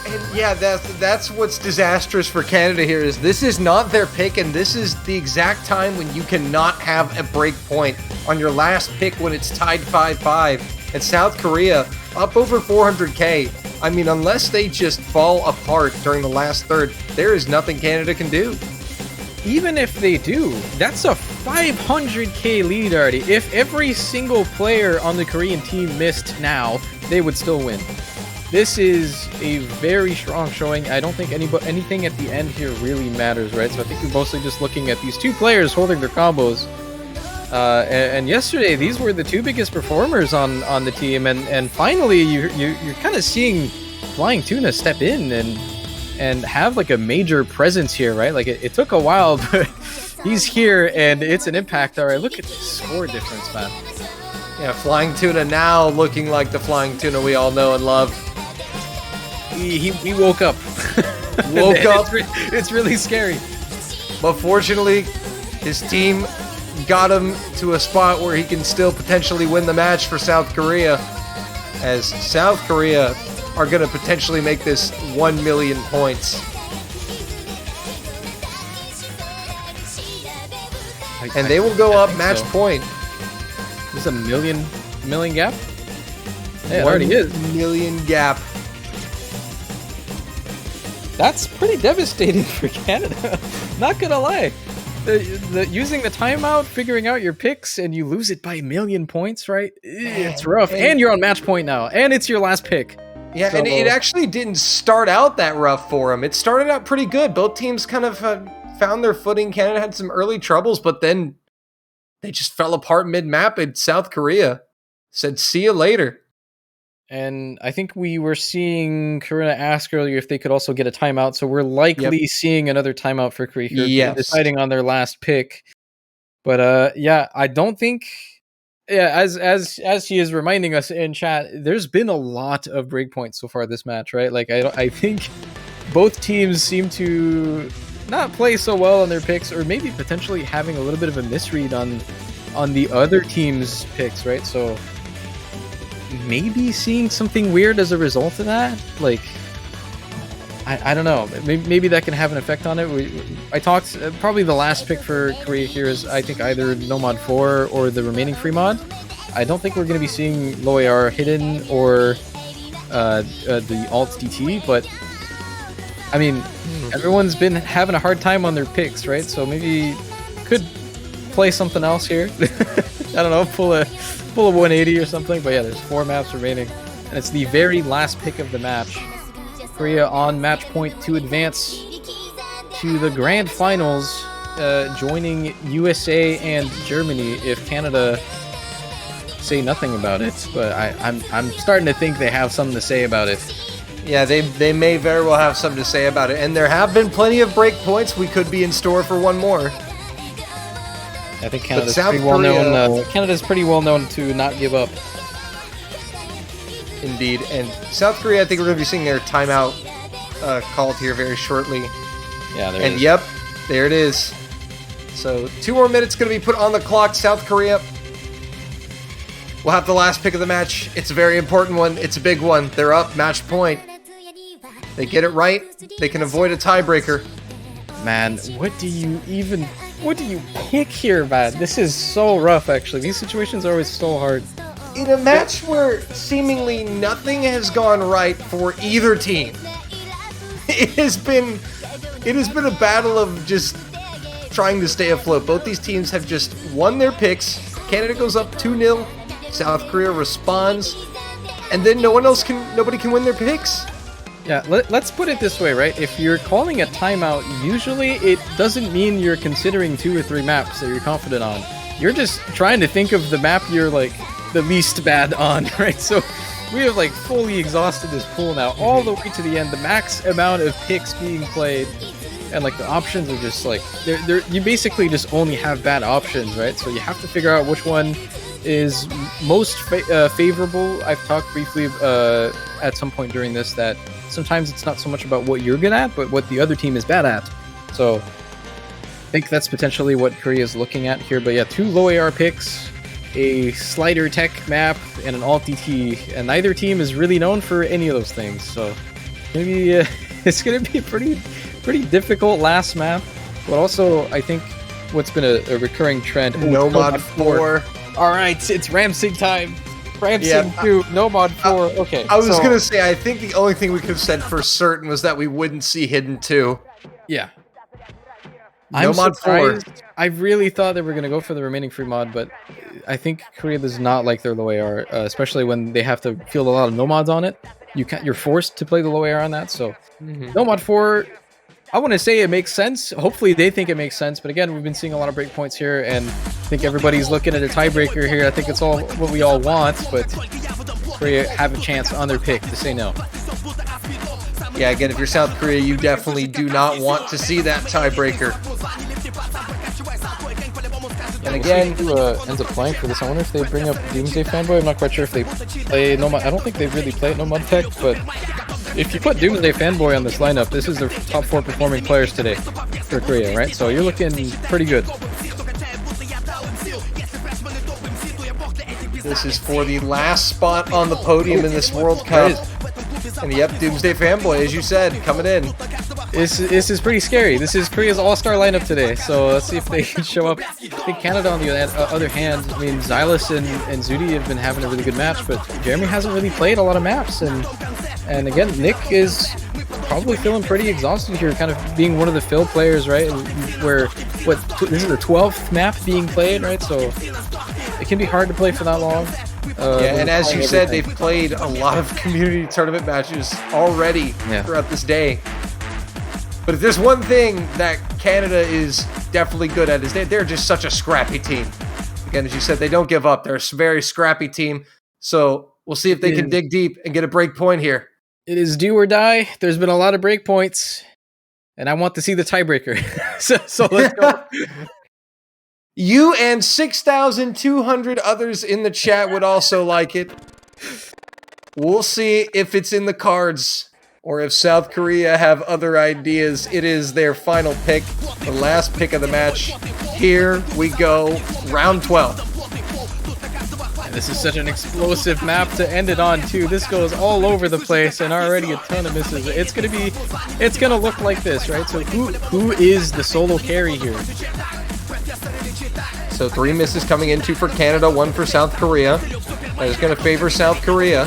And yeah, that's what's disastrous for Canada here, is this is not their pick, and this is the exact time when you cannot have a break point on your last pick when it's tied 5-5. And South Korea up over 400k. I mean, unless they just fall apart during the last third, there is nothing Canada can do. Even if they do, that's a 500k lead already. If every single player on the Korean team missed now, they would still win. This is a very strong showing. I don't think anything at the end here really matters, right? So I think we're mostly just looking at these 2 players holding their combos. And yesterday, these were the 2 biggest performers on the team, and finally, you're kind of seeing Flying Tuna step in and have like a major presence here, right? Like it took a while, but he's here, and it's an impact. All right, look at the score difference, man. Yeah, Flying Tuna now looking like the Flying Tuna we all know and love. He woke up. Woke up. It's really scary. But fortunately, his team got him to a spot where he can still potentially win the match for South Korea, as South Korea are going to potentially make this 1 million points. And they will go up match point. This is a million gap? Yeah, it already is. 1 million gap. That's pretty devastating for Canada. Not gonna lie. Using the timeout, figuring out your picks, and you lose it by 1 million points, right? It's rough. And you're on match point now. And it's your last pick. Yeah, so, and it actually didn't start out that rough for him. It started out pretty good. Both teams kind of found their footing. Canada had some early troubles, but then they just fell apart mid-map, and South Korea said, see you later. And I think we were seeing Karina ask earlier if they could also get a timeout, so we're likely seeing another timeout for Korea, deciding on their last pick. But yeah, I don't think Yeah, as she is reminding us in chat, there's been a lot of breakpoints so far this match, right? Like I think both teams seem to not play so well on their picks, or maybe potentially having a little bit of a misread on the other team's picks, right? So maybe seeing something weird as a result of that. Like I don't know. Maybe that can have an effect on it. I talked probably the last pick for Korea here is I think either Nomad 4 or the remaining free mod. I don't think we're going to be seeing Loyar hidden or the alt DT, but I mean everyone's been having a hard time on their picks, right? So maybe could play something else here. I don't know, pull a 180 or something. But yeah, there's 4 maps remaining, and it's the very last pick of the match. Korea on match point to advance to the grand finals, joining USA and Germany if Canada say nothing about it. But I'm starting to think they have something to say about it. Yeah, they may very well have something to say about it. And there have been plenty of break points. We could be in store for one more. I think Canada's pretty well known. Canada's pretty well known to not give up. Indeed. And South Korea, I think we're going to be seeing their timeout called here very shortly. Yeah, there and it is. Yep, there it is. So 2 more minutes going to be put on the clock. South Korea will have the last pick of the match. It's a very important one. It's a big one. They're up, match point. They get it right. They can avoid a tiebreaker. Man, what do you pick here, man? This is so rough, actually. These situations are always so hard. In a match where seemingly nothing has gone right for either team, it has been a battle of just trying to stay afloat. Both these teams have just won their picks. Canada goes up 2-0. South Korea responds, and then nobody can win their picks. Yeah, let's put it this way, right? If you're calling a timeout, usually it doesn't mean you're considering 2 or 3 maps that you're confident on. You're just trying to think of the map you're like the least bad on, right? So we have like fully exhausted this pool now, all the way to the end. The max amount of picks being played, and like the options are just like you basically just only have bad options, right? So you have to figure out which one is most favorable. I've talked briefly at some point during this that sometimes it's not so much about what you're good at, but what the other team is bad at. So I think that's potentially what Korea is looking at here. But yeah, 2 low AR picks, a slider tech map, and an alt DT, and neither team is really known for any of those things. So maybe it's going to be a pretty difficult last map. But also, I think what's been a recurring trend. Nomad 4. All right, it's Ramsing time. Ramsing 2, Nomad 4. Okay. I was going to say, I think the only thing we could have said for certain was that we wouldn't see Hidden 2. Yeah. I'm surprised. 4. I really thought they were going to go for the remaining free mod, but I think Korea does not like their low AR, especially when they have to field a lot of nomads on it. You're forced to play the low AR on that. So Nomad 4, I want to say it makes sense. Hopefully they think it makes sense. But again, we've been seeing a lot of breakpoints here, and I think everybody's looking at a tiebreaker here. I think it's all what we all want, but Korea have a chance on their pick to say no. Yeah, again, if you're South Korea, you definitely do not want to see that tiebreaker. And again, who ends up playing for this? I wonder if they bring up Doomsday Fanboy. I'm not quite sure if they play Nomad. I don't think they really play Nomad Tech, but if you put Doomsday Fanboy on this lineup, this is their top 4 performing players today for Korea, right? So you're looking pretty good. This is for the last spot on the podium in this World Cup. And yep, Doomsday Fanboy, as you said, coming in. This is pretty scary. This is Korea's all-star lineup today, so let's see if they can show up. I think Canada, on the other hand, I mean, Xylus and Zudi have been having a really good match, but Jeremy hasn't really played a lot of maps, and again, Nick is probably feeling pretty exhausted here, kind of being one of the fill players, right? Where this is the 12th map being played, right? So it can be hard to play for that long. Yeah, and as you said, they've played a lot of community tournament matches already throughout this day. But if there's one thing that Canada is definitely good at, is they're just such a scrappy team. Again, as you said, they don't give up. They're a very scrappy team. So we'll see if they can dig deep and get a break point here. It is do or die. There's been a lot of break points, and I want to see the tiebreaker. so let's go. You and 6,200 others in the chat would also like it. We'll see if it's in the cards or if South Korea have other ideas. It is their final pick, the last pick of the match. Here we go, round 12. This is such an explosive map to end it on too. This goes all over the place and already a ton of misses. It's gonna look like this, right? So who is the solo carry here? So 3 misses coming in, 2 for Canada, 1 for South Korea. That is gonna favor South Korea.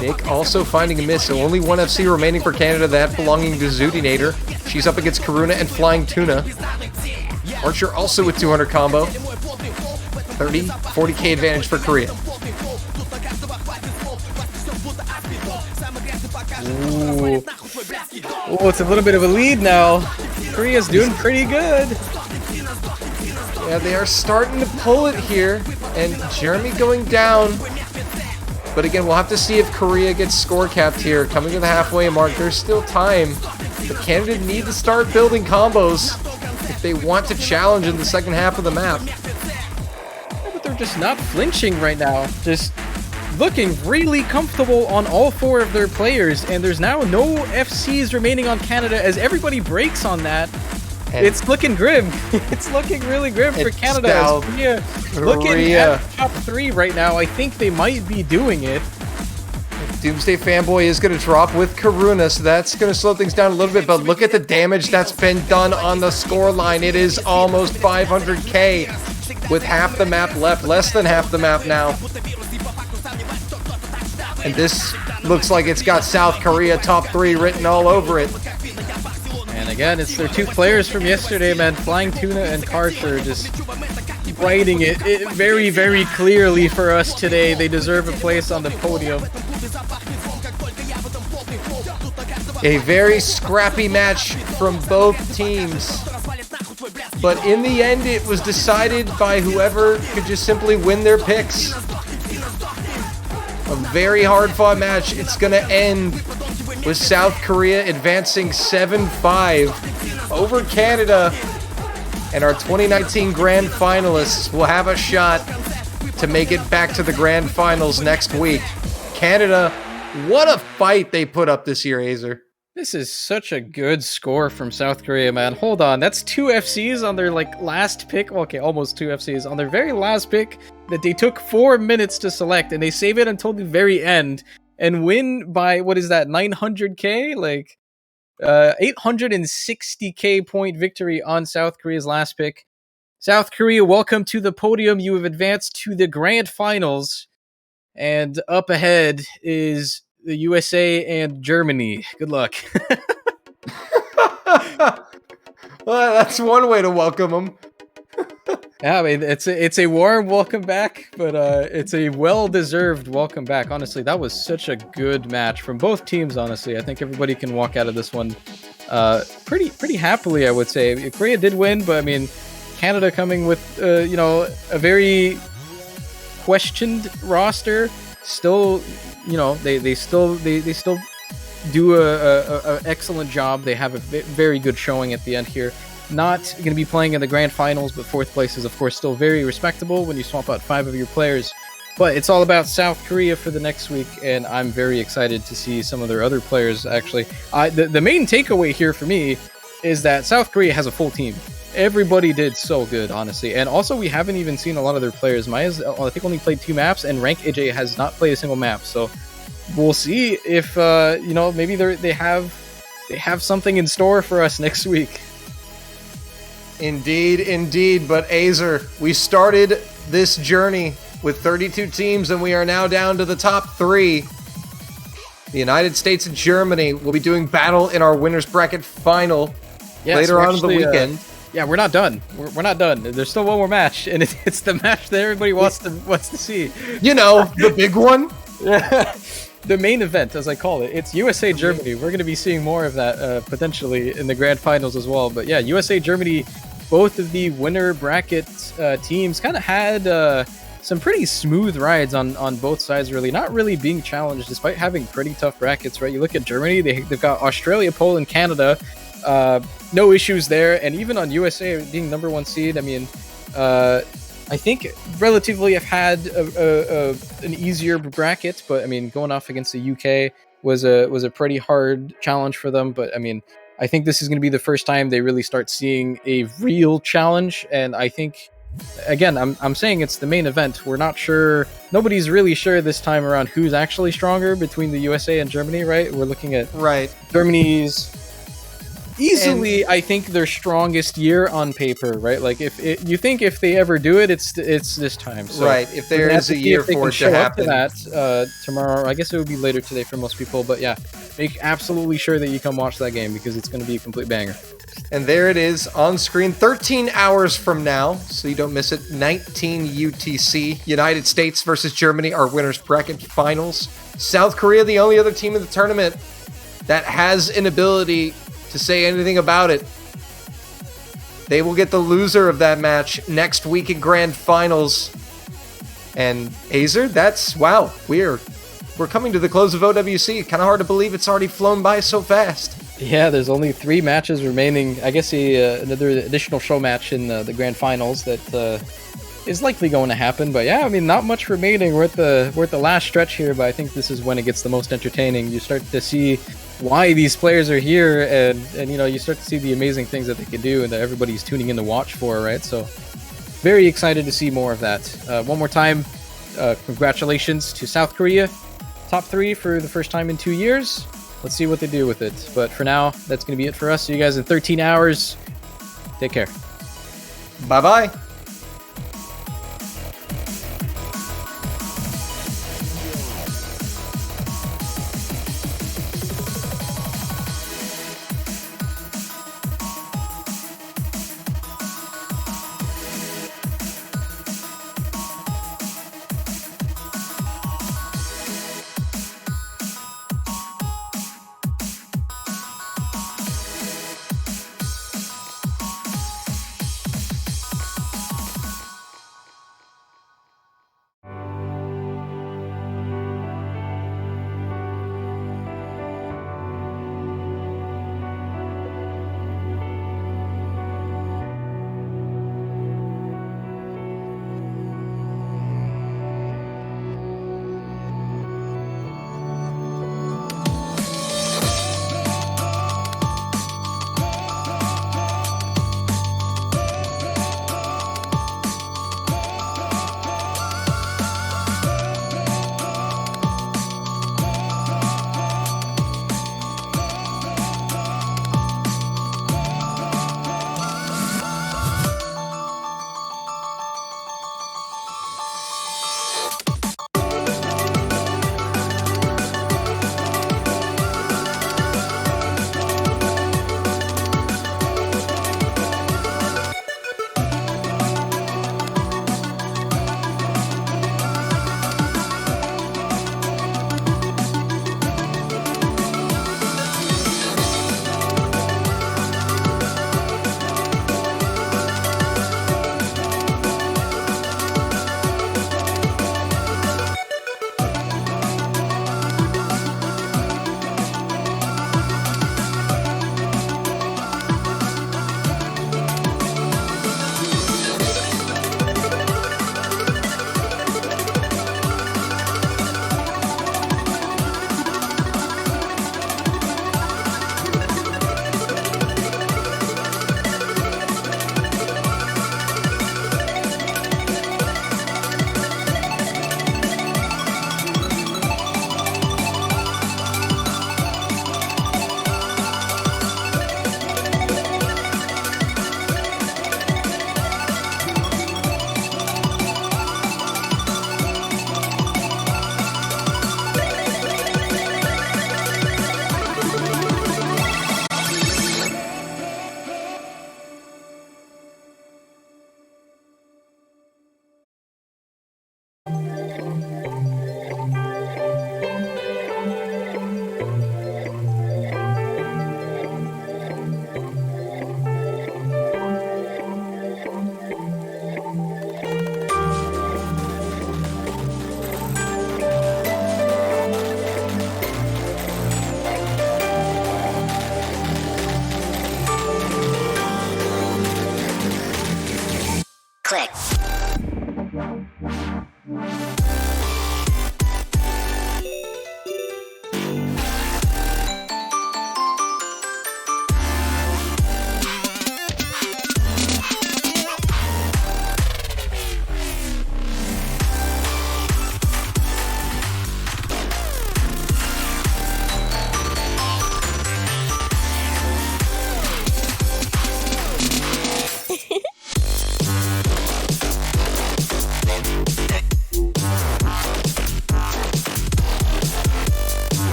Nick also finding a miss, so only 1 FC remaining for Canada, that belonging to Zootinator. She's up against Karuna and Flying Tuna. Archer also with 200 combo. 30, 40k advantage for Korea. Ooh. Oh, it's a little bit of a lead now. Korea's doing pretty good. Yeah, they are starting to pull it here, and Jeremy going down. But again, we'll have to see if Korea gets score capped here. Coming to the halfway mark, there's still time. But Canada need to start building combos if they want to challenge in the second half of the map. But they're just not flinching right now. Just looking really comfortable on all 4 of their players. And there's now no FCs remaining on Canada as everybody breaks on that. And it's looking grim. It's looking really grim for Canada. Korea looking at top 3 right now. I think they might be doing it. Doomsday Fanboy is going to drop with Karuna, so that's going to slow things down a little bit. But look at the damage that's been done on the score line. It is almost 500k with half the map left, less than half the map now. And this looks like it's got South Korea top 3 written all over it. And again, it's their 2 players from yesterday, man. Flying Tuna and Karcher just writing it very, very clearly for us today. They deserve a place on the podium. A very scrappy match from both teams. But in the end, it was decided by whoever could just simply win their picks. A very hard-fought match. It's going to end with South Korea advancing 7-5 over Canada. And our 2019 Grand Finalists will have a shot to make it back to the Grand Finals next week. Canada, what a fight they put up this year, Azer. This is such a good score from South Korea, man. Hold on, that's 2 FCs on their last pick. Okay, almost 2 FCs on their very last pick that they took 4 minutes to select, and they save it until the very end and win by, what is that, 900k? 860k point victory on South Korea's last pick. South Korea, welcome to the podium. You have advanced to the Grand Finals, and up ahead is the USA and Germany. Good luck. Well, that's one way to welcome them. Yeah, I mean, it's a warm welcome back, but it's a well-deserved welcome back. Honestly, that was such a good match from both teams. Honestly, I think everybody can walk out of this one pretty happily. I would say Korea did win, but I mean, Canada coming with a very questioned roster. Still, they still do a excellent job. They have a very good showing at the end here. Not going to be playing in the Grand Finals, but 4th place is, of course, still very respectable when you swap out 5 of your players. But it's all about South Korea for the next week, and I'm very excited to see some of their other players, actually. The main takeaway here for me is that South Korea has a full team. Everybody did so good, honestly. And also, we haven't even seen a lot of their players. Maya's, I think, only played 2 maps, and Rank AJ has not played a single map. So we'll see if, maybe they have something in store for us next week. Indeed. But Azer, we started this journey with 32 teams, and we are now down to the top 3. The United States and Germany will be doing battle in our winners bracket final later on in the weekend. Yeah, we're not done. We're not done. There's still one more match, and it's the match that everybody wants to see. The big one. The main event, as I call it. It's USA Germany. We're going to be seeing more of that potentially in the Grand Finals as well. But yeah, USA Germany, both of the winner bracket teams kind of had some pretty smooth rides on both sides, really. Not really being challenged despite having pretty tough brackets, right? You look at Germany, they've got Australia, Poland, Canada, No issues there, and even on USA being number 1 seed, I mean, I think relatively have had an easier bracket, but I mean, going off against the UK was a pretty hard challenge for them. But I mean, I think this is going to be the first time they really start seeing a real challenge, and I think, again, I'm saying it's the main event. We're not sure. Nobody's really sure this time around who's actually stronger between the USA and Germany, right? We're looking at Germany's easily, I think, their strongest year on paper, right? Like, you think if they ever do it, it's this time. So right. If there is a year for it to happen, that tomorrow, I guess it would be later today for most people. But yeah, make absolutely sure that you come watch that game because it's going to be a complete banger. And there it is on screen 13 hours from now, so you don't miss it. 19 UTC. United States versus Germany, our winners bracket finals. South Korea, the only other team in the tournament that has an ability to say anything about it. They will get the loser of that match next week in grand finals. And Azer, that's wow. We're coming to the close of OWC. Kind of hard to believe it's already flown by so fast. Yeah, there's only 3 matches remaining. I guess another additional show match in the grand finals that is likely going to happen. But yeah, I mean, not much remaining. We're at the last stretch here, but I think this is when it gets the most entertaining. You start to see why these players are here, and you know, you start to see the amazing things that they can do and that everybody's tuning in to watch for, right? So very excited to see more of that. One more time, congratulations to South Korea. Top 3 for the first time in 2 years. Let's see what they do with it. But for now, that's going to be it for us. See you guys in 13 hours. Take care. Bye-bye. click.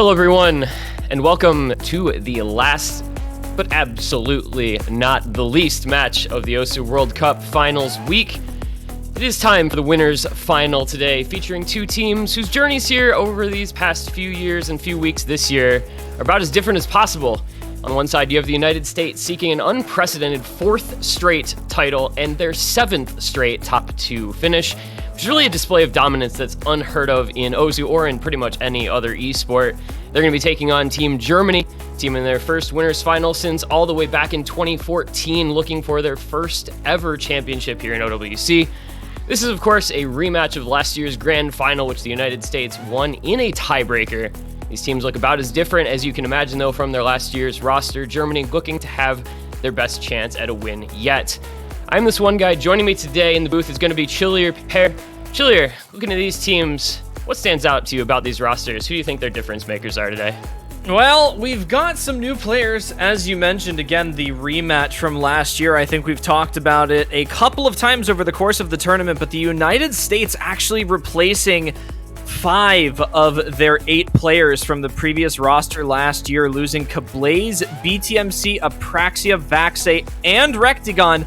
Hello, everyone, and welcome to the last, but absolutely not the least match of the Osu World Cup Finals week. It is time for the winners' final today, featuring two teams whose journeys here over these past few years and few weeks this year are about as different as possible. On one side, you have the United States seeking an unprecedented 4th straight title and their 7th straight top 2 finish, which is really a display of dominance that's unheard of in Ozu or in pretty much any other esport. They're going to be taking on Team Germany, team in their first winners final since all the way back in 2014, looking for their first ever championship here in OWC. This is, of course, a rematch of last year's grand final, which the United States won in a tiebreaker. These teams look about as different as you can imagine, though, from their last year's roster. Germany looking to have their best chance at a win yet. I'm this one guy. Joining me today in the booth is going to be Chillier Pair. Chillier, looking at these teams, what stands out to you about these rosters? Who do you think their difference makers are today? Well, we've got some new players, as you mentioned. Again, the rematch from last year. I think we've talked about it a couple of times over the course of the tournament, but the United States actually replacing 5 of their 8 players from the previous roster last year, losing Kablaze, BTMC, Apraxia, Vaxei, and Rectigon.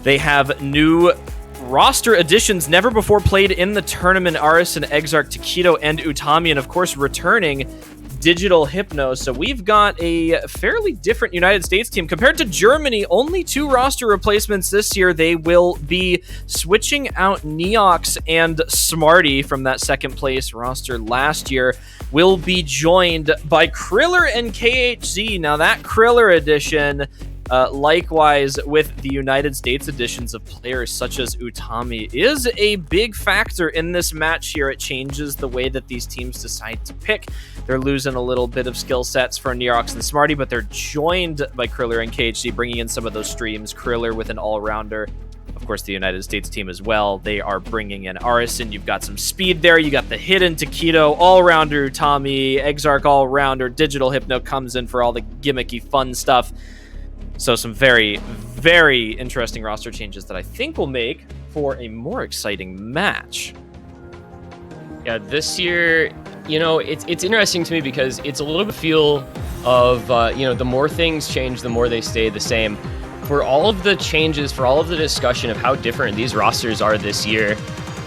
They have new roster additions never before played in the tournament: Arisen, Exarch, Takedo, and Utami, and of course returning Digital Hypno. So we've got a fairly different United States team compared to Germany. Only 2 roster replacements this year. They will be switching out Neox, and Smarty from that second place roster last year will be joined by Kriller and KHZ. Now that Kriller edition, likewise with the United States editions of players such as Utami, is a big factor in this match here. It changes the way that these teams decide to pick. They're losing a little bit of skill sets for Neox and Smarty, but they're joined by Kriller and KHZ, bringing in some of those streams. Kriller with an all-rounder. Of course, the United States team as well. They are bringing in Arisen. You've got some speed there. You got the hidden Takedo, all-rounder Utami, Exarch all-rounder. Digital Hypno comes in for all the gimmicky fun stuff. So some very, very interesting roster changes that I think will make for a more exciting match. Yeah, this year, you know, it's interesting to me because it's a little bit feel of, you know, the more things change, the more they stay the same. For all of the changes, for all of the discussion of how different these rosters are this year,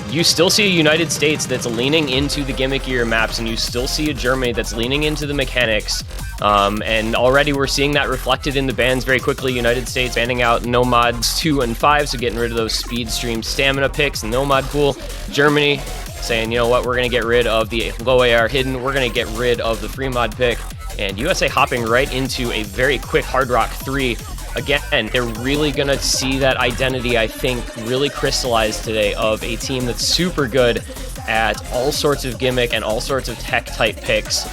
you still see a United States that's leaning into the gimmickier maps, and you still see a Germany that's leaning into the mechanics. And already we're seeing that reflected in the bans very quickly. United States banning out Nomads 2 and 5, so getting rid of those speed stream stamina picks and Nomad pool. Germany saying, you know what, we're going to get rid of the low AR hidden, we're going to get rid of the free mod pick, and USA hopping right into a very quick Hard Rock 3. Again, they're really going to see that identity, I think, really crystallize today of a team that's super good at all sorts of gimmick and all sorts of tech-type picks.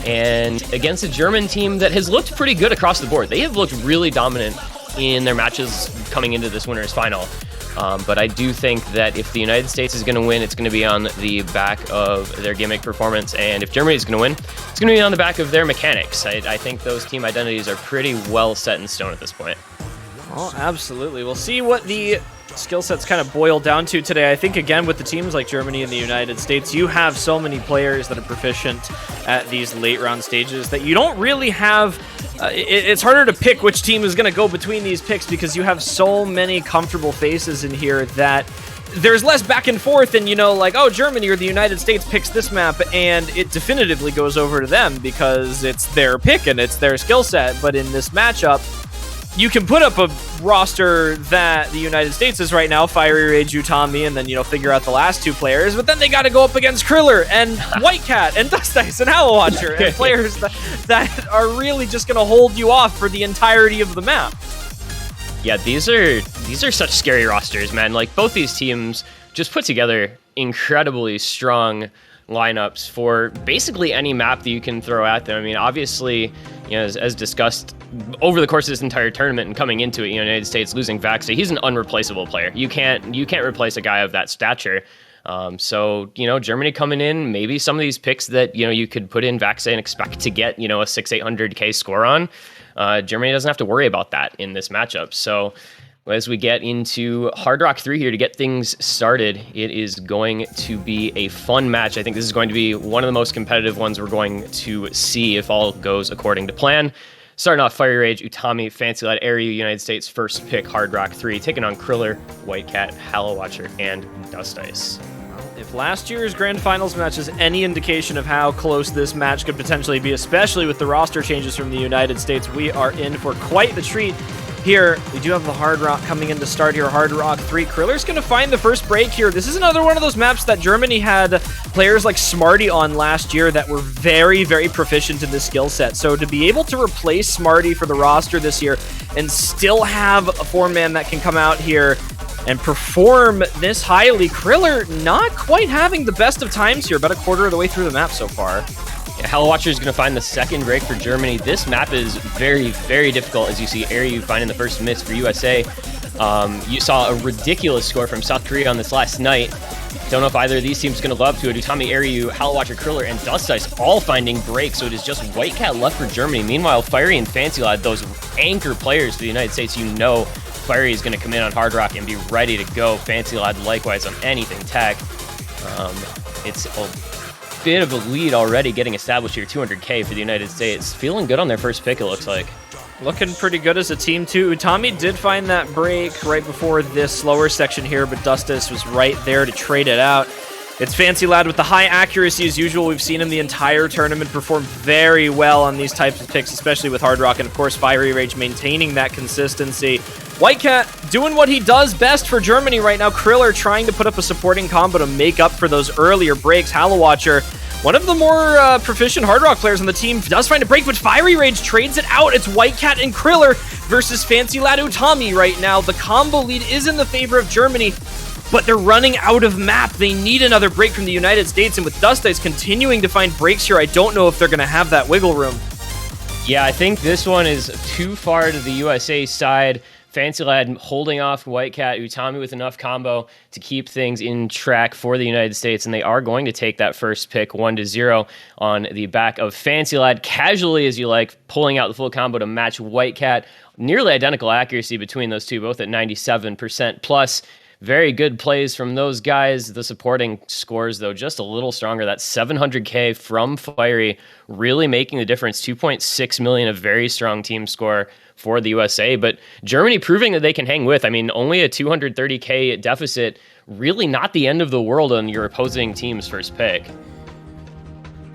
And against a German team that has looked pretty good across the board. They have looked really dominant in their matches coming into this winners final. But I do think that if the United States is going to win, it's going to be on the back of their gimmick performance. And if Germany is going to win, it's going to be on the back of their mechanics. I think those team identities are pretty well set in stone at this point. Well, absolutely. We'll see what the skill sets kind of boil down to today. I think, again, with the teams like Germany and the United States, you have so many players that are proficient at these late round stages that you don't really have... it's harder to pick which team is going to go between these picks because you have so many comfortable faces in here that there's less back and forth and, you know, like, oh, Germany or the United States picks this map and it definitively goes over to them because it's their pick and it's their skill set. But in this matchup, you can put up a roster that the United States is right now, Fiery Rage, Utami, and then, you know, figure out the last 2 players, but then they got to go up against Kriller and White Cat and Dust Ice and Howl Watcher and players that are really just going to hold you off for the entirety of the map. Yeah, these are such scary rosters, man. Like, both these teams just put together incredibly strong lineups for basically any map that you can throw at them. I mean, obviously, you know, as discussed over the course of this entire tournament and coming into it, you know, United States losing Vaxei, he's an unreplaceable player. You can't replace a guy of that stature. So, you know, Germany coming in, maybe some of these picks that, you know, you could put in Vaxei and expect to get, you know, a 600-800K score on, Germany doesn't have to worry about that in this matchup. So as we get into Hard Rock 3 here to get things started, it is going to be a fun match. I think this is going to be one of the most competitive ones we're going to see if all goes according to plan. Starting off, Fiery Rage, Utami, Fancy Lad, Aryu, United States first pick, Hard Rock 3, taking on Kriller, White Cat, Howl Watcher, and Dust Ice. If last year's Grand Finals match is any indication of how close this match could potentially be, especially with the roster changes from the United States, we are in for quite the treat. here. We do have the Hard Rock coming in to start here. Hard Rock 3. Kriller's going to find the first break here. This is another one of those maps that Germany had players like Smarty on last year that were very, very proficient in this skill set. So to be able to replace Smarty for the roster this year and still have a 4-man that can come out here and perform this highly, Kriller not quite having the best of times here, about a quarter of the way through the map so far. Yeah, Hellwatcher is going to find the second break for Germany. This map is very, very difficult, as you see Airyu finding the first miss for USA. You saw a ridiculous score from South Korea on this last night. Don't know if either of these teams is going to love to it. Utami, Airyu, Hellwatcher, Kriller, and Dust Ice all finding breaks, so it is just White Cat left for Germany. Meanwhile, Fiery and Fancy Lad, those anchor players for the United States, you know Fiery is going to come in on Hard Rock and be ready to go. Fancy Lad likewise on anything tech. It's a bit of a lead already getting established here, 200k for the United States. Feeling good on their first pick, it looks like. Looking pretty good as a team, too. Utami did find that break right before this slower section here, but Dustus was right there to trade it out. It's Fancy Lad with the high accuracy as usual. We've seen him the entire tournament perform very well on these types of picks, especially with Hard Rock, and of course Fiery Rage maintaining that consistency. White Cat doing what he does best for Germany right now. Kriller trying to put up a supporting combo to make up for those earlier breaks. Hellwatcher, one of the more proficient Hard Rock players on the team, does find a break, but Fiery Rage trades it out. It's White Cat and Kriller versus Fancy Lad Utami right now. The combo lead is in the favor of Germany, but they're running out of map. They need another break from the United States, and with Dust Ice continuing to find breaks here, I don't know if they're going to have that wiggle room. Yeah, I think this one is too far to the USA side. Fancy Lad holding off White Cat, Utami with enough combo to keep things in track for the United States, and they are going to take that first pick 1-0 on the back of Fancy Lad, casually as you like, pulling out the full combo to match White Cat. Nearly identical accuracy between those two, both at 97% plus. Very good plays from those guys. The supporting scores, though, just a little stronger. That 700k from Fiery really making the difference. 2.6 million, a very strong team score for the USA, but Germany proving that they can hang with. I mean, only a 230k deficit, really not the end of the world on your opposing team's first pick.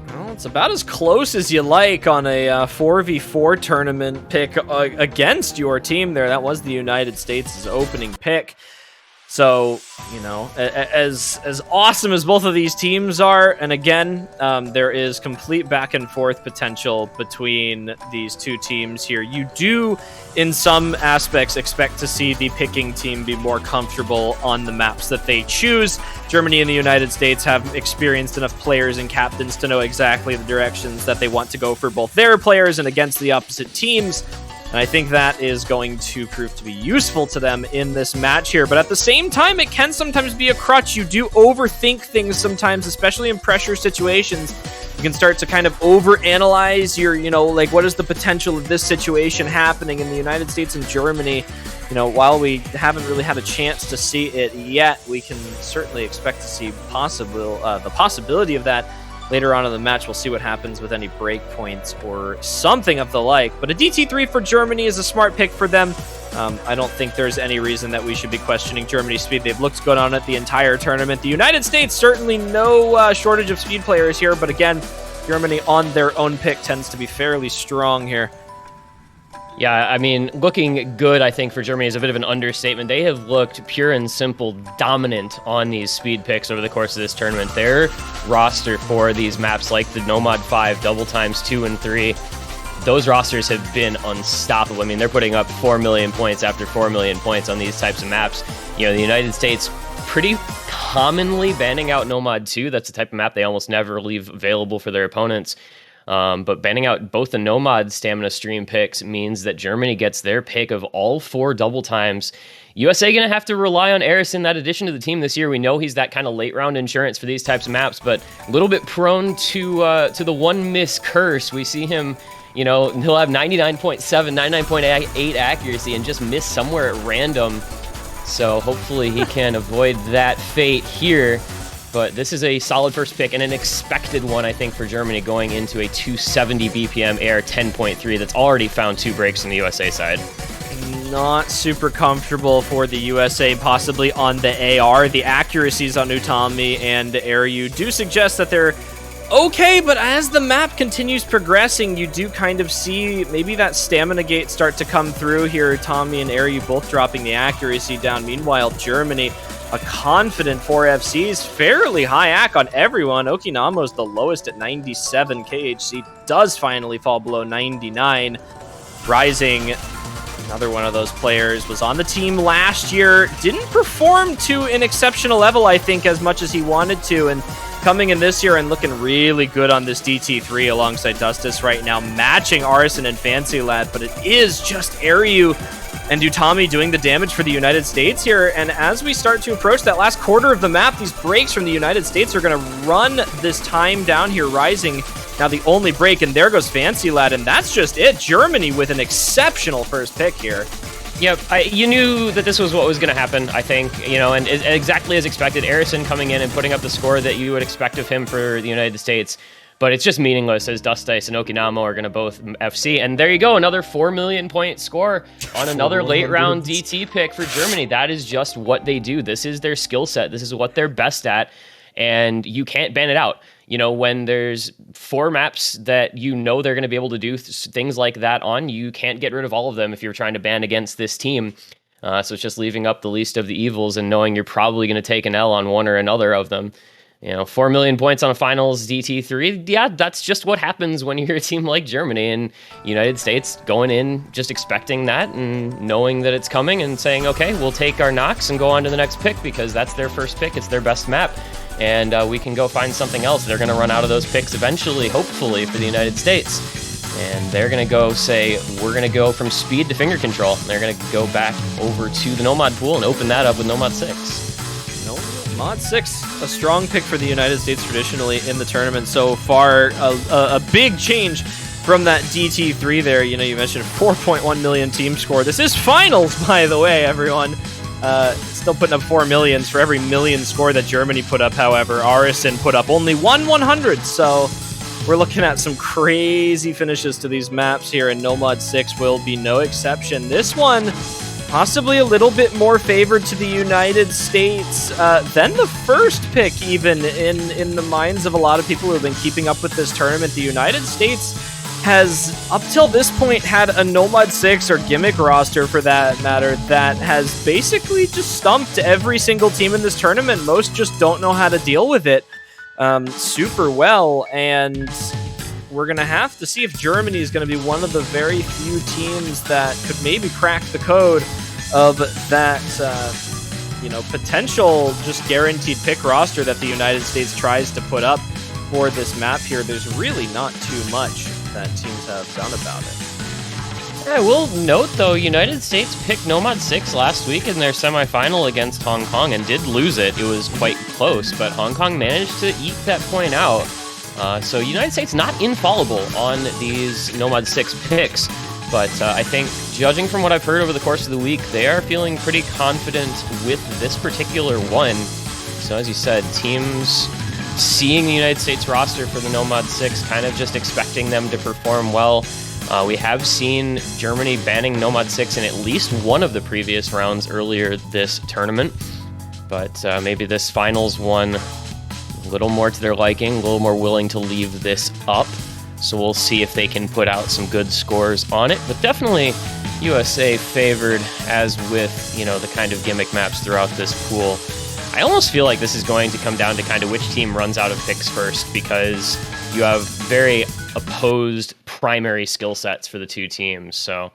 Well, it's about as close as you like on a 4v4 tournament pick against your team there. That was the United States' opening pick. So, you know, as awesome as both of these teams are, and again, there is complete back and forth potential between these two teams here. You do, in some aspects, expect to see the picking team be more comfortable on the maps that they choose. Germany and the United States have experienced enough players and captains to know exactly the directions that they want to go for both their players and against the opposite teams. And I think that is going to prove to be useful to them in this match here. But at the same time, it can sometimes be a crutch. You do overthink things sometimes, especially in pressure situations. You can start to kind of overanalyze your, you know, like what is the potential of this situation happening in the United States and Germany. You know, while we haven't really had a chance to see it yet, we can certainly expect to see the possibility of that. Later on in the match, we'll see what happens with any breakpoints or something of the like. But a DT3 for Germany is a smart pick for them. I don't think there's any reason that we should be questioning Germany's speed. They've looked good on it the entire tournament. The United States, certainly no shortage of speed players here. But again, Germany on their own pick tends to be fairly strong here. Yeah, I mean, looking good, I think, for Germany is a bit of an understatement. They have looked pure and simple dominant on these speed picks over the course of this tournament. Their roster for these maps, like the Nomad 5, Double Times 2 and 3, those rosters have been unstoppable. I mean, they're putting up 4 million points after 4 million points on these types of maps. You know, the United States pretty commonly banning out Nomad 2. That's the type of map they almost never leave available for their opponents. But banning out both the Nomad stamina stream picks means that Germany gets their pick of all 4 double times. USA going to have to rely on Arison, that addition to the team this year. We know he's that kind of late round insurance for these types of maps, but a little bit prone to the one miss curse. We see him, you know, he'll have 99.7, 99.8 accuracy and just miss somewhere at random. So hopefully he can avoid that fate here. But this is a solid first pick and an expected one, I think, for Germany going into a 270 BPM AR 10.3 that's already found 2 breaks on the USA side. Not super comfortable for the USA, possibly on the AR. The accuracies on Utami and Airyu do suggest that they're okay, but as the map continues progressing, you do kind of see maybe that stamina gate start to come through here. Tommy and Airyu both dropping the accuracy down. Meanwhile, Germany, a confident 4FCs, fairly high AC on everyone. Okinamo's the lowest at 97. KHC does finally fall below 99. Rising, another one of those players, was on the team last year. Didn't perform to an exceptional level, I think, as much as he wanted to. And coming in this year and looking really good on this DT3 alongside Dustus right now, matching Arson and Fancy Lad, but it is just Airyu and Utami doing the damage for the United States here. And as we start to approach that last quarter of the map, these breaks from the United States are going to run this time down here. Rising now the only break, and there goes Fancy Lad, and that's just it. Germany with an exceptional first pick here. Yep, you knew that this was what was going to happen, I think, you know, and exactly as expected. Arison coming in and putting up the score that you would expect of him for the United States. But it's just meaningless as Dustus and Okinamo are going to both FC. And there you go, another 4 million point score on another late round DT pick for Germany. That is just what they do. This is their skill set. This is what they're best at. And you can't ban it out. You know, when there's 4 maps that you know they're going to be able to do things like that on, you can't get rid of all of them if you're trying to ban against this team. So it's just leaving up the least of the evils and knowing you're probably going to take an L on one or another of them. You know, 4 million points on a finals DT3. Yeah, that's just what happens when you're a team like Germany and United States going in just expecting that and knowing that it's coming and saying, okay, we'll take our knocks and go on to the next pick because that's their first pick. It's their best map. And we can go find something else. They're going to run out of those picks eventually, hopefully, for the United States. And they're going to go say, we're going to go from speed to finger control. They're going to go back over to the Nomad pool and open that up with Nomad 6. Mod 6, a strong pick for the United States traditionally in the tournament so far. A big change from that DT3 there. You know, you mentioned 4.1 million team score. This is finals, by the way, everyone. Still putting up 4 millions for every million score that Germany put up. However, Arison put up only 1/100. So we're looking at some crazy finishes to these maps here, and Nomad 6 will be no exception. This one possibly a little bit more favored to the United States than the first pick, even in the minds of a lot of people who have been keeping up with this tournament. The United States has, up till this point, had a Nomad 6 or Gimmick roster, for that matter, that has basically just stumped every single team in this tournament. Most just don't know how to deal with it super well, and we're going to have to see if Germany is going to be one of the very few teams that could maybe crack the code of that, potential just guaranteed pick roster that the United States tries to put up for this map here. There's really not too much that teams have done about it. I will note, though, United States picked Nomad 6 last week in their semifinal against Hong Kong and did lose it. It was quite close, but Hong Kong managed to eke that point out. So United States not infallible on these Nomad 6 picks, but I think, judging from what I've heard over the course of the week, they are feeling pretty confident with this particular one. So as you said, teams seeing the United States roster for the Nomad 6, kind of just expecting them to perform well. We have seen Germany banning Nomad 6 in at least one of the previous rounds earlier this tournament, but maybe this finals one a little more to their liking, a little more willing to leave this up. So we'll see if they can put out some good scores on it. But definitely USA favored, as with, the kind of gimmick maps throughout this pool. I almost feel like this is going to come down to kind of which team runs out of picks first, because you have very opposed primary skill sets for the two teams. So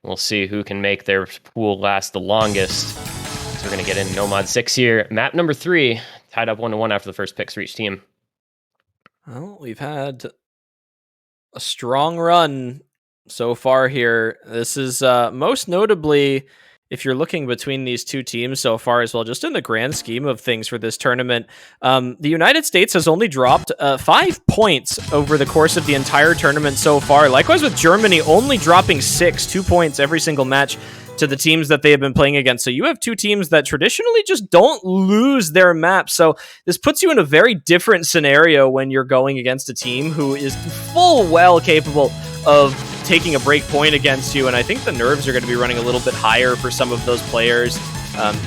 we'll see who can make their pool last the longest. So we're going to get in Nomad 6 here. Map number 3, tied up 1-1 after the first picks for each team. Well, we've had a strong run so far here. This is most notably, if you're looking between these two teams so far as well, just in the grand scheme of things for this tournament, the United States has only dropped 5 points over the course of the entire tournament so far. Likewise with Germany, only dropping 2 points every single match to the teams that they have been playing against. So you have two teams that traditionally just don't lose their maps. So this puts you in a very different scenario when you're going against a team who is full well capable of taking a break point against you. And I think the nerves are going to be running a little bit higher for some of those players.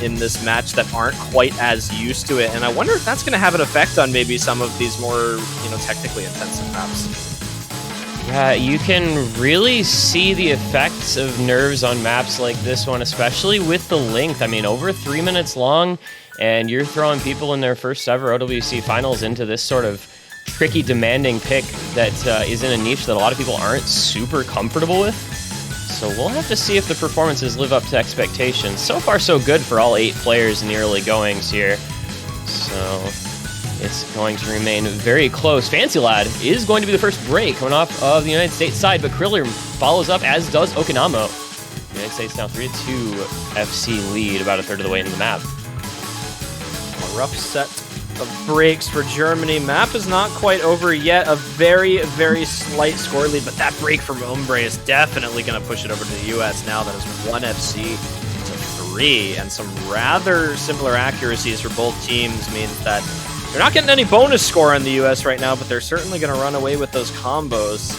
in this match that aren't quite as used to it. And I wonder if that's going to have an effect on maybe some of these more, technically intensive maps. Yeah, you can really see the effects of nerves on maps like this one, especially with the length. I mean, over 3 minutes long, and you're throwing people in their first ever OWC finals into this sort of tricky, demanding pick that is in a niche that a lot of people aren't super comfortable with. So we'll have to see if the performances live up to expectations. So far, so good for all 8 players in the early goings here. So it's going to remain very close. Fancy Lad is going to be the first break coming off of the United States side, but Kriller follows up, as does Okinamo. The United States now 3-2 FC lead, about a third of the way into the map. A rough set of breaks for Germany. Map is not quite over yet. A very, very slight score lead, but that break from Umbre is definitely going to push it over to the US now. That is 1 FC to 3, and some rather similar accuracies for both teams means that they're not getting any bonus score on the US right now, but they're certainly going to run away with those combos.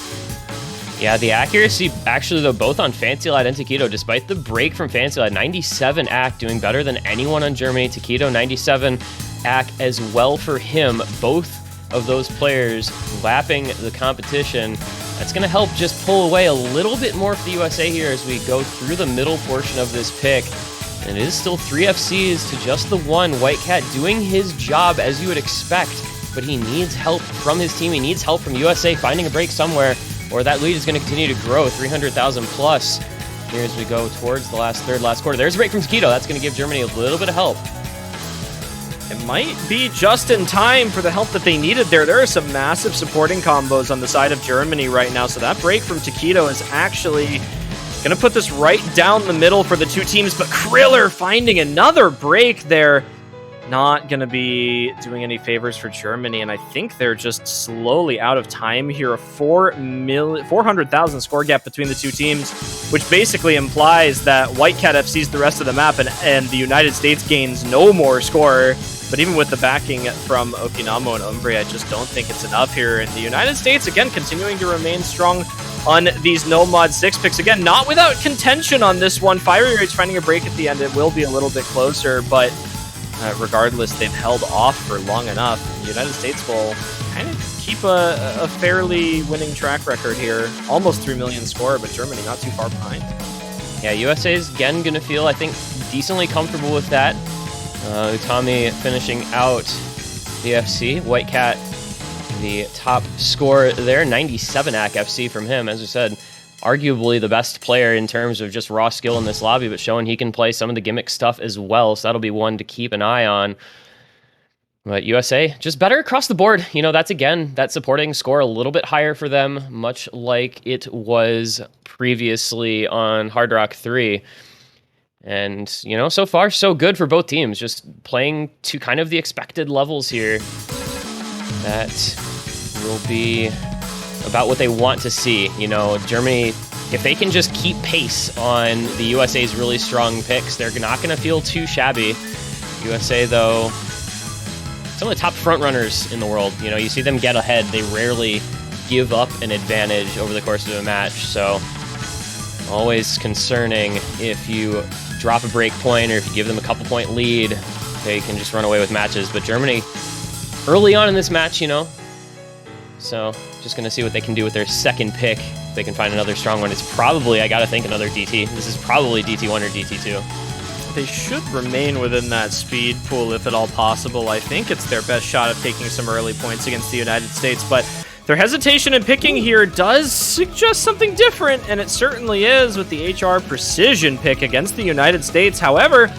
Yeah, the accuracy, actually, though, both on Fancy Lad and Taquito, despite the break from Fancy Lad, 97 AC doing better than anyone on Germany. Taquito, 97 AC as well for him. Both of those players lapping the competition. That's going to help just pull away a little bit more for the USA here as we go through the middle portion of this pick. And it is still 3 FCs to just the 1. Whitecat doing his job as you would expect, but he needs help from his team. He needs help from USA finding a break somewhere, or that lead is going to continue to grow, 300,000 plus. Here as we go towards the last quarter. There's a break from Taquito. That's going to give Germany a little bit of help. It might be just in time for the help that they needed there. There are some massive supporting combos on the side of Germany right now, so that break from Taquito is actually going to put this right down the middle for the two teams, but Kriller finding another break there. Not going to be doing any favors for Germany, and I think they're just slowly out of time here. A 400,000 score gap between the two teams, which basically implies that Whitecat FC's the rest of the map, and the United States gains no more score. But even with the backing from Okinamo and Umbre, I just don't think it's enough here. And the United States, again, continuing to remain strong on these No Mod 6 picks. Again, not without contention on this one. Fiery Rage finding a break at the end. It will be a little bit closer, but regardless, they've held off for long enough. The United States will kind of keep a fairly winning track record here. Almost 3 million score, but Germany not too far behind. Yeah, USA is again going to feel, I think, decently comfortable with that. Utami finishing out the FC. Whitecat, the top score there, 97 AC FC from him. As I said, arguably the best player in terms of just raw skill in this lobby, but showing he can play some of the gimmick stuff as well. So that'll be one to keep an eye on. But USA, just better across the board. That's, again, that supporting score a little bit higher for them, much like it was previously on Hard Rock 3. And, so far, so good for both teams. Just playing to kind of the expected levels here. That will be about what they want to see. Germany, if they can just keep pace on the USA's really strong picks, they're not going to feel too shabby. USA, though, some of the top front runners in the world, you see them get ahead. They rarely give up an advantage over the course of a match. So always concerning if you drop a break point or if you give them a couple point lead, they can just run away with matches. But Germany, early on in this match, so just going to see what they can do with their second pick. If they can find another strong one. It's probably, I got to think, another DT. This is probably DT1 or DT2. They should remain within that speed pool if at all possible. I think it's their best shot of taking some early points against the United States, but their hesitation in picking here does suggest something different, and it certainly is with the HR Precision pick against the United States. However,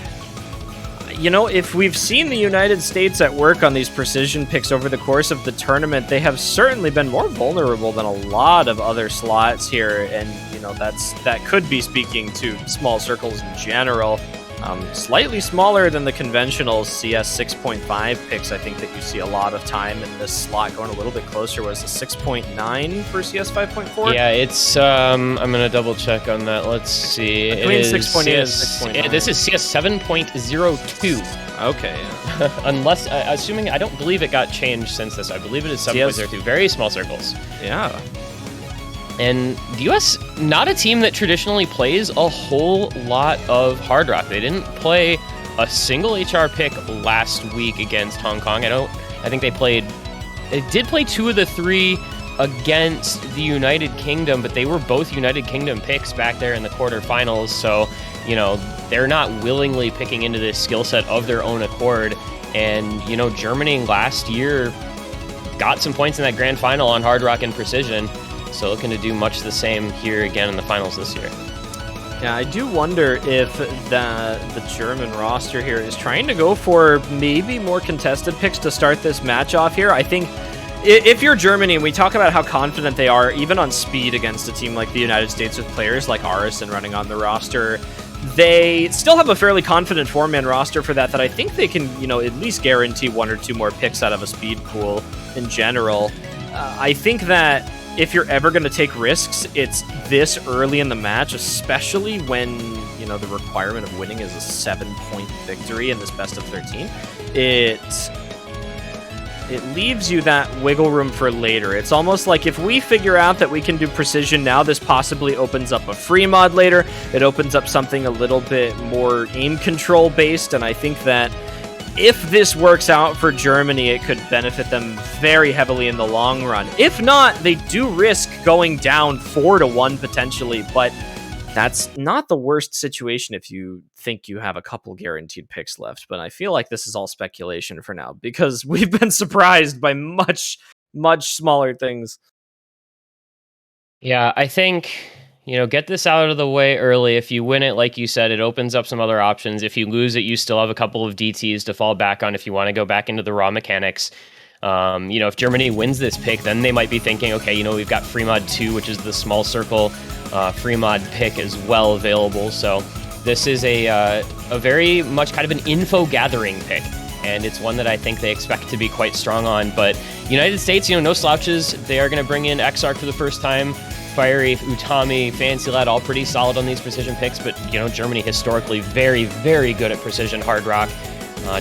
if we've seen the United States at work on these precision picks over the course of the tournament, they have certainly been more vulnerable than a lot of other slots here, and that could be speaking to small circles in general. Slightly smaller than the conventional CS 6.5 picks. I think that you see a lot of time in this slot. Going a little bit closer was the 6.9 for CS 5.4. Yeah, it's I'm gonna double check on that. Let's see. Between 6.8 and 6.9. This is CS 7.02. Okay. Yeah. Unless, assuming, I don't believe it got changed since this. I believe it is 7.02. Very small circles. Yeah. And the US, not a team that traditionally plays a whole lot of Hard Rock. They didn't play a single HR pick last week against Hong Kong. I think they did play 2 of the 3 against the United Kingdom, but they were both United Kingdom picks back there in the quarterfinals. So, you know, they're not willingly picking into this skill set of their own accord. And, you know, Germany last year got some points in that grand final on Hard Rock and Precision. So looking to do much the same here again in the finals this year. Yeah, I do wonder if the German roster here is trying to go for maybe more contested picks to start this match off here. I think if you're Germany, and we talk about how confident they are, even on speed against a team like the United States with players like Arison running on the roster, they still have a fairly confident 4-man roster for that I think they can, you know, at least guarantee 1 or 2 more picks out of a speed pool in general. I think that if you're ever going to take risks, it's this early in the match, especially when, you know, the requirement of winning is a 7-point victory in this best of 13. It leaves you that wiggle room for later. It's almost like if we figure out that we can do precision now, this possibly opens up a free mod later. It opens up something a little bit more aim control based, and I think that if this works out for Germany, it could benefit them very heavily in the long run. If not, they do risk going down 4-1 potentially, but that's not the worst situation if you think you have a couple guaranteed picks left. But I feel like this is all speculation for now because we've been surprised by much, much smaller things. Yeah, I think, you know, get this out of the way early. If you win it, like you said, it opens up some other options. If you lose it, you still have a couple of DTs to fall back on if you want to go back into the raw mechanics. You know, if Germany wins this pick, then they might be thinking, okay, you know, we've got Freemod 2, which is the small circle Freemod pick as well available. So this is a very much kind of an info gathering pick, and it's one that I think they expect to be quite strong on. But United States, you know, no slouches. They are going to bring in Exarch for the first time. Fiery, Utami, Fancy Lad, all pretty solid on these precision picks, but, you know, Germany historically very, very good at precision hard rock.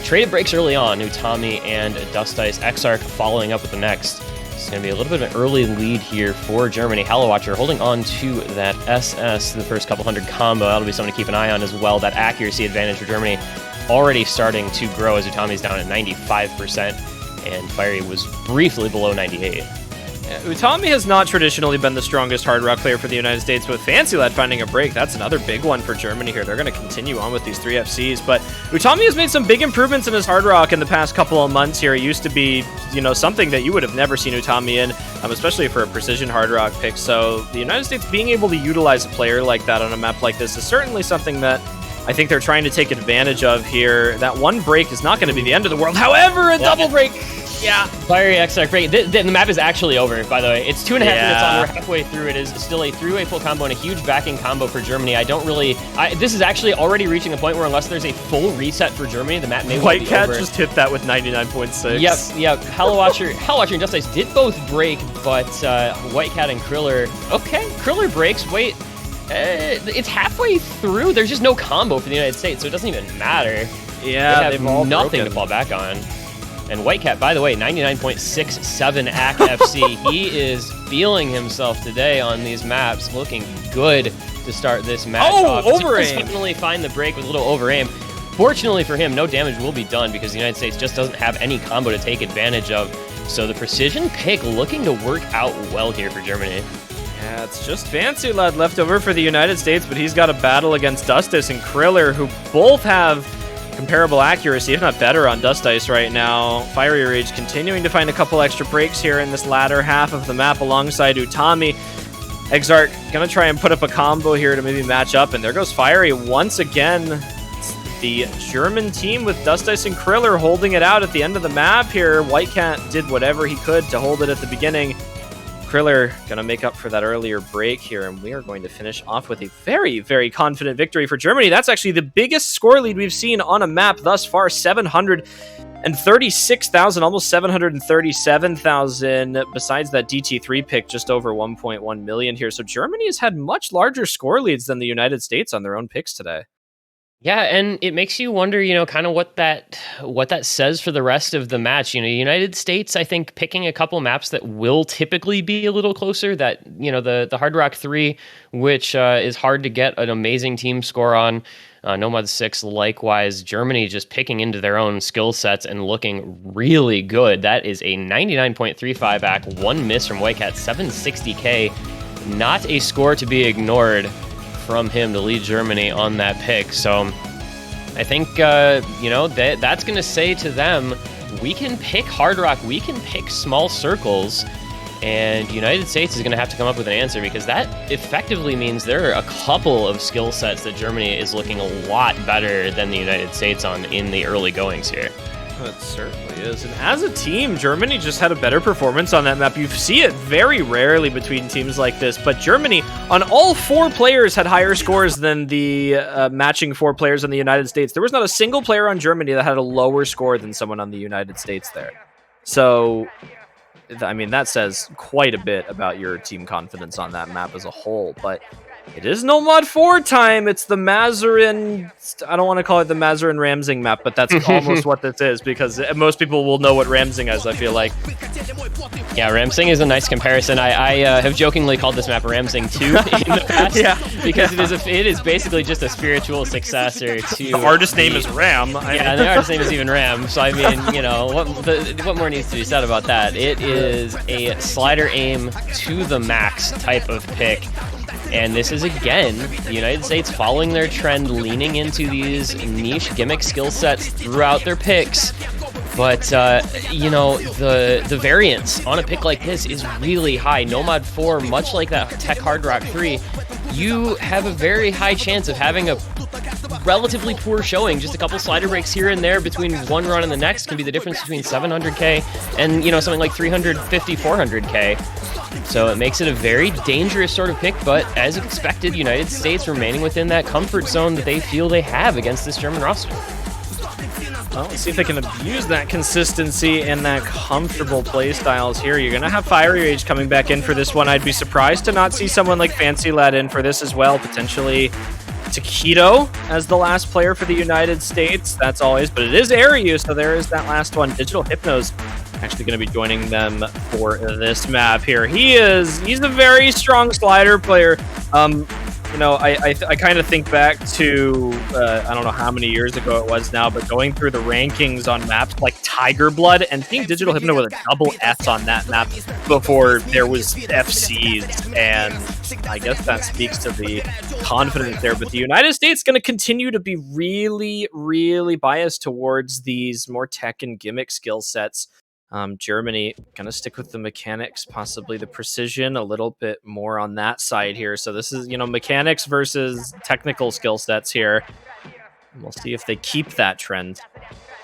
Traded breaks early on, Utami and Dust Ice. Exarch following up with the next. It's going to be a little bit of an early lead here for Germany. Hallowatcher holding on to that SS the first couple hundred combo. That'll be something to keep an eye on as well. That accuracy advantage for Germany already starting to grow as Utami's down at 95%, and Fiery was briefly below 98%. Utami has not traditionally been the strongest hard rock player for the United States, but Fancy Lad finding a break, that's another big one for Germany here. They're going to continue on with these 3 FCs, but Utami has made some big improvements in his hard rock in the past couple of months here. It used to be, you know, something that you would have never seen Utami in, especially for a precision hard rock pick. So the United States being able to utilize a player like that on a map like this is certainly something that I think they're trying to take advantage of here. That 1 break is not going to be the end of the world. However, a double break... Yeah. Fiery Exarch break. The map is actually over, by the way. It's 2.5 minutes on. We're halfway through. It is still a 3-way full combo and a huge backing combo for Germany. This is actually already reaching the point where unless there's a full reset for Germany, the map may well be over. White Cat just hit that with 99.6. Yep. Hallowatcher and Dust Ice did both break, but White Cat and Kriller... Okay, Kriller breaks. Wait. It's halfway through. There's just no combo for the United States, so it doesn't even matter. Yeah, they have nothing to fall back on. And White Cat, by the way, 99.67 AC FC. He is feeling himself today on these maps, looking good to start this match off. Over-aim. Finally find the break with a little over-aim. Fortunately for him, no damage will be done because the United States just doesn't have any combo to take advantage of. So the precision pick looking to work out well here for Germany. Yeah, it's just Fancy Lad left over for the United States, but he's got a battle against Dust Ice and Kriller, who both have comparable accuracy, if not better, on Dust Ice right now. Fiery Rage continuing to find a couple extra breaks here in this latter half of the map alongside Utami. Exarch gonna try and put up a combo here to maybe match up, and there goes Fiery once again. It's the German team with Dust Ice and Kriller holding it out at the end of the map here. White Cat did whatever he could to hold it at the beginning. Kriller gonna make up for that earlier break here, and we are going to finish off with a very, very confident victory for Germany. That's actually the biggest score lead we've seen on a map thus far, 736,000, almost 737,000. Besides that DT3 pick, just over 1.1 million here. So Germany has had much larger score leads than the United States on their own picks today. Yeah, and it makes you wonder, kind of what that says for the rest of the match. United States, I think, picking a couple maps that will typically be a little closer. That the Hard Rock 3, which is hard to get an amazing team score on. Nomad 6, likewise. Germany just picking into their own skill sets and looking really good. That is a 99.35 back, 1 miss from Whitecat, 760k. Not a score to be ignored from him to lead Germany on that pick. So I think, that's going to say to them, we can pick Hard Rock, we can pick small circles, and United States is going to have to come up with an answer, because that effectively means there are a couple of skill sets that Germany is looking a lot better than the United States on in the early goings here. It certainly is. And as a team, Germany just had a better performance on that map. You see it very rarely between teams like this, but Germany, on all 4 players, had higher scores than the matching 4 players on the United States. There was not a single player on Germany that had a lower score than someone on the United States there. So, I mean, that says quite a bit about your team confidence on that map as a whole, but it is Nomad 4 time. It's the Mazarin. I don't want to call it the Mazarin Ramsing map, but that's almost what this is, because most people will know what Ramsing is, I feel like. Yeah, Ramsing is a nice comparison. I have jokingly called this map Ramsing 2 in the past, because it is basically just a spiritual successor to... The artist name is Ram. And the artist name is even Ram, so I mean, what more needs to be said about that? It is a slider aim to the max type of pick. And this is, again, the United States following their trend, leaning into these niche gimmick skill sets throughout their picks. But, the variance on a pick like this is really high. Nomad 4, much like that Tech Hard Rock 3, you have a very high chance of having a relatively poor showing. Just a couple slider breaks here and there between one run and the next can be the difference between 700k and, something like 350, 400k. So it makes it a very dangerous sort of pick, but as expected, United States remaining within that comfort zone that they feel they have against this German roster. Well, let's see if they can abuse that consistency and that comfortable play styles here. You're going to have Fiery Rage coming back in for this one. I'd be surprised to not see someone like Fancy Lad in for this as well. Potentially Taquito as the last player for the United States. That's always, but it is Airyu, so there is that last one. Digital Hypno's actually going to be joining them for this map here. He's a very strong slider player. I kind of think back to, I don't know how many years ago it was now, but going through the rankings on maps like Tiger Blood and seeing Digital Hypno with a double S on that map before there was FCs, and I guess that speaks to the confidence there. But the United States is going to continue to be really, really biased towards these more tech and gimmick skill sets. Germany gonna stick with the mechanics, possibly the precision, a little bit more on that side here. So this is, mechanics versus technical skill sets here. And we'll see if they keep that trend.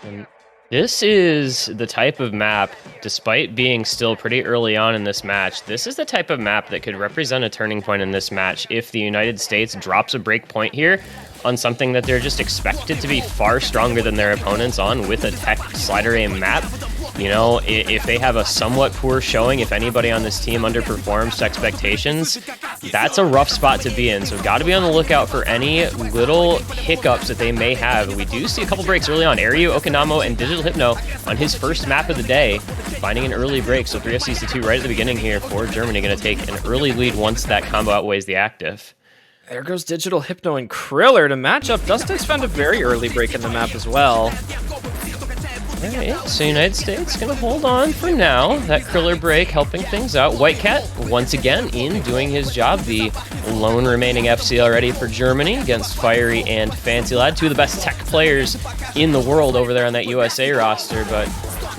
And this is the type of map, despite being still pretty early on in this match, this is the type of map that could represent a turning point in this match if the United States drops a break point here on something that they're just expected to be far stronger than their opponents on with a tech slider aim map. If they have a somewhat poor showing, if anybody on this team underperforms to expectations, that's a rough spot to be in. So got to be on the lookout for any little hiccups that they may have. We do see a couple breaks early on. Airyu, Okinamo, and Digital Hypno on his first map of the day, finding an early break. So 3 FCs to 2 right at the beginning here for Germany. Going to take an early lead once that combo outweighs the active. There goes Digital Hypno and Kriller to match up. Dustix found a very early break in the map as well. Alright, so United States gonna hold on for now. That Kriller break helping things out. Whitecat, once again, in doing his job. The lone remaining FC already for Germany against Fiery and Fancy Lad. 2 of the best tech players in the world over there on that USA roster, but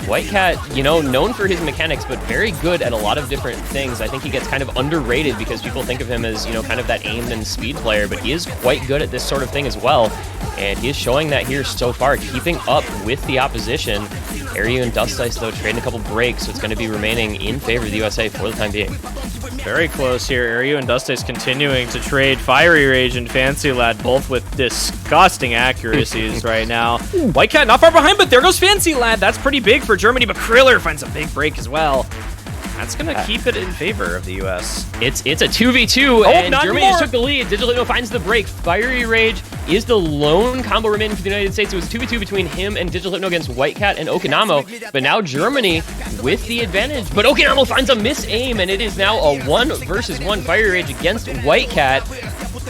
Whitecat, known for his mechanics, but very good at a lot of different things. I think he gets kind of underrated because people think of him as, kind of that aimed and speed player, but he is quite good at this sort of thing as well. And he is showing that here so far, keeping up with the opposition. Airyu and Dust Ice, though, trading a couple breaks, so it's going to be remaining in favor of the USA for the time being. Very close here. Airyu and Dust Ice continuing to trade Fiery Rage and Fancy Lad, both with disgusting accuracies right now. Whitecat not far behind, but there goes Fancy Lad. That's pretty big for Germany, but Kriller finds a big break as well. That's going to keep it in favor of the U.S. It's a 2v2, and not Germany anymore. just took the lead. Digital Hypno finds the break. Fiery Rage is the lone combo remaining for the United States. It was 2v2 between him and Digital Hypno against Whitecat and Okinamo, but now Germany with the advantage. But Okinamo finds a miss-aim, and it is now a 1-versus-1 Fiery Rage against Whitecat,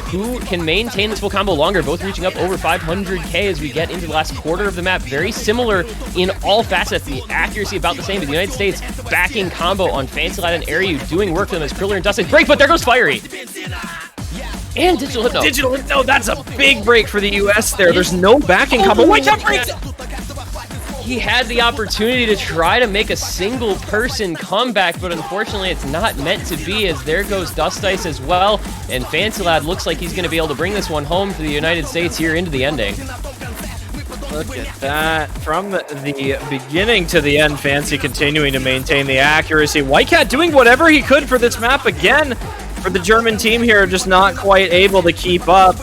who can maintain this full combo longer, both reaching up over 500k as we get into the last quarter of the map. Very similar in all facets. The accuracy about the same, but the United States backing combo on Fancy Lad and Airyu doing work for them as Kriller and Dustin break, but there goes Fiery. And Digital Hypno. Digital Hypno, that's a big break for the U.S. there. There's no backing combo. Whitecat breaks it! He had the opportunity to try to make a single person comeback, but unfortunately it's not meant to be, as there goes Dust Ice as well, and Fancy Lad looks like he's going to be able to bring this one home for the United States here into the ending. Look at that. From the beginning to the end, Fancy continuing to maintain the accuracy. Whitecat doing whatever he could for this map again for the German team here, just not quite able to keep up.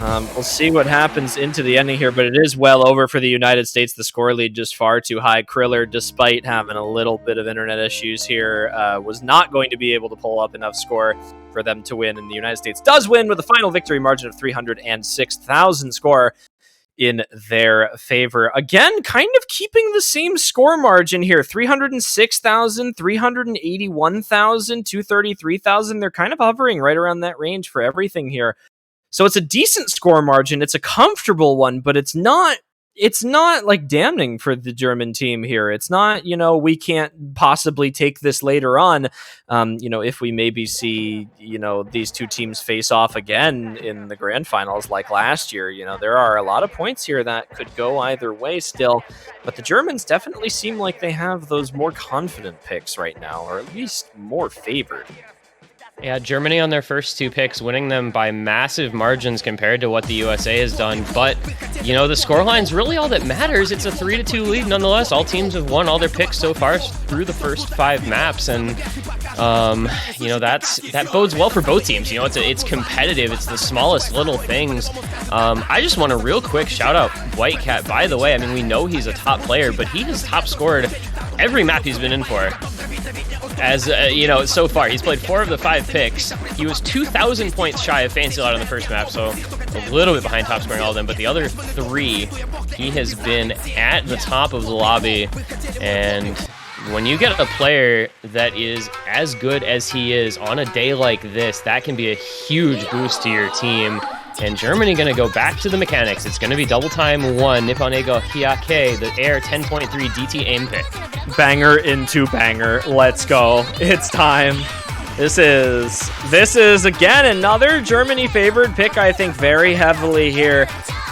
We'll see what happens into the ending here, but it is well over for the United States. The score lead just far too high. Kriller, despite having a little bit of internet issues here, was not going to be able to pull up enough score for them to win, and the United States does win with a final victory margin of 306,000 score in their favor. Again, kind of keeping the same score margin here. 306,000, 381,000, 233,000. They're kind of hovering right around that range for everything here. So it's a decent score margin. It's a comfortable one, but it's not like damning for the German team here. It's not, we can't possibly take this later on. If we maybe see, these two teams face off again in the grand finals like last year, there are a lot of points here that could go either way still. But the Germans definitely seem like they have those more confident picks right now, or at least more favored. Yeah, Germany on their first two picks, winning them by massive margins compared to what the USA has done. But, the scoreline's really all that matters. It's a 3-2 lead nonetheless. All teams have won all their picks so far through the first 5 maps. And, that bodes well for both teams. It's competitive. It's the smallest little things. I just want to real quick shout out Whitecat. By the way, I mean, we know he's a top player, but he has top scored every map he's been in for. As, so far, he's played 4 of the 5 picks. He was 2,000 points shy of Fancy Lad on the first map, so a little bit behind top scoring all of them, but the other 3, he has been at the top of the lobby. And when you get a player that is as good as he is on a day like this, that can be a huge boost to your team. And Germany going to go back to the mechanics. It's going to be double time 1, Nippon Ego Hyake, the Air 10.3 DT aim pick. Banger into banger. Let's go. It's time. This is again another Germany favored pick, I think, very heavily here.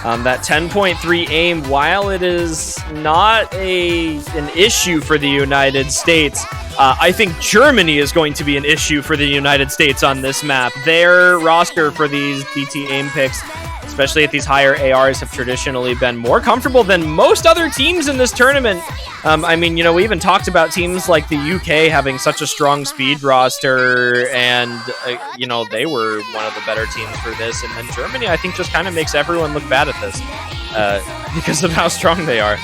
That 10.3 aim, while it is not an issue for the United States, I think Germany is going to be an issue for the United States on this map. Their roster for these DT aim picks, especially at these higher ARs, have traditionally been more comfortable than most other teams in this tournament. We even talked about teams like the UK having such a strong speed roster, and, they were one of the better teams for this. And then Germany, I think, just kind of makes everyone look bad at this because of how strong they are.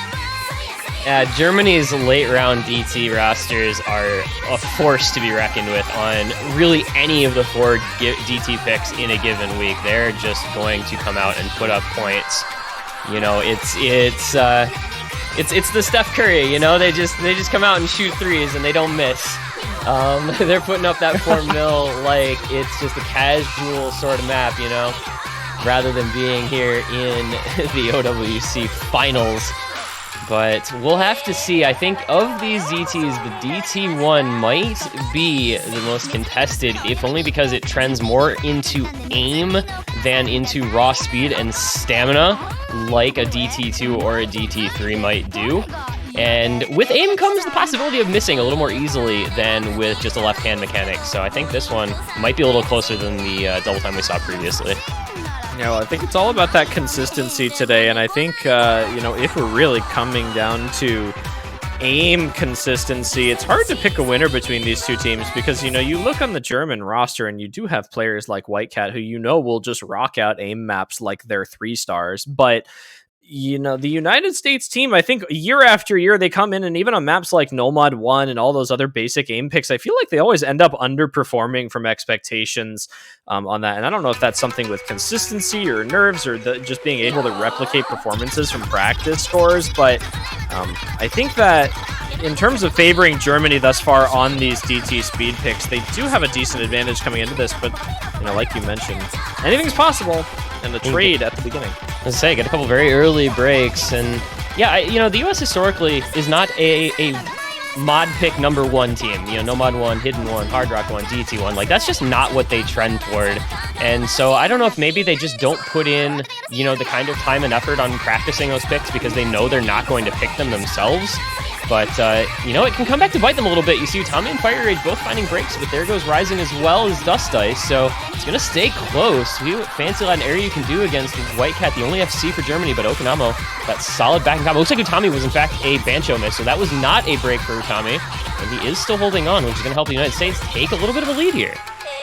Germany's late round DT rosters are a force to be reckoned with on really any of the 4 DT picks in a given week. They're just going to come out and put up points. It's the Steph Curry. They just come out and shoot threes and they don't miss. They're putting up that 4 mil like it's just a casual sort of map, rather than being here in the OWC finals. But we'll have to see. I think of these DTs, the DT1 might be the most contested, if only because it trends more into aim than into raw speed and stamina, like a DT2 or a DT3 might do. And with aim comes the possibility of missing a little more easily than with just a left-hand mechanic. So I think this one might be a little closer than the double time we saw previously. I think it's all about that consistency today, and I think, if we're really coming down to aim consistency, it's hard to pick a winner between these two teams because, you look on the German roster and you do have players like Whitecat who will just rock out aim maps like they're 3 stars, but the United States team, I think year after year, they come in and even on maps like Nomad 1 and all those other basic aim picks, I feel like they always end up underperforming from expectations on that. And I don't know if that's something with consistency or nerves or just being able to replicate performances from practice scores. But I think that in terms of favoring Germany thus far on these DT speed picks, they do have a decent advantage coming into this. But, like you mentioned, anything's possible in the trade at the beginning. I was say, get a couple very early breaks, and yeah, the U.S. historically is not a mod pick number 1 team. Nomad 1, Hidden 1, Hard Rock 1, DT 1. Like, that's just not what they trend toward. And so I don't know if maybe they just don't put in, the kind of time and effort on practicing those picks because they know they're not going to pick them themselves. But, it can come back to bite them a little bit. You see Tommy and Fire Rage both finding breaks, but there goes Rising as well as Dust Ice. So it's going to stay close. See what Fancy Lad and Airyu can do against White Cat, the only FC for Germany, but Okinamo, that solid backing combo. Looks like Utami was, in fact, a Bancho miss, so that was not a break for Utami. And he is still holding on, which is going to help the United States take a little bit of a lead here.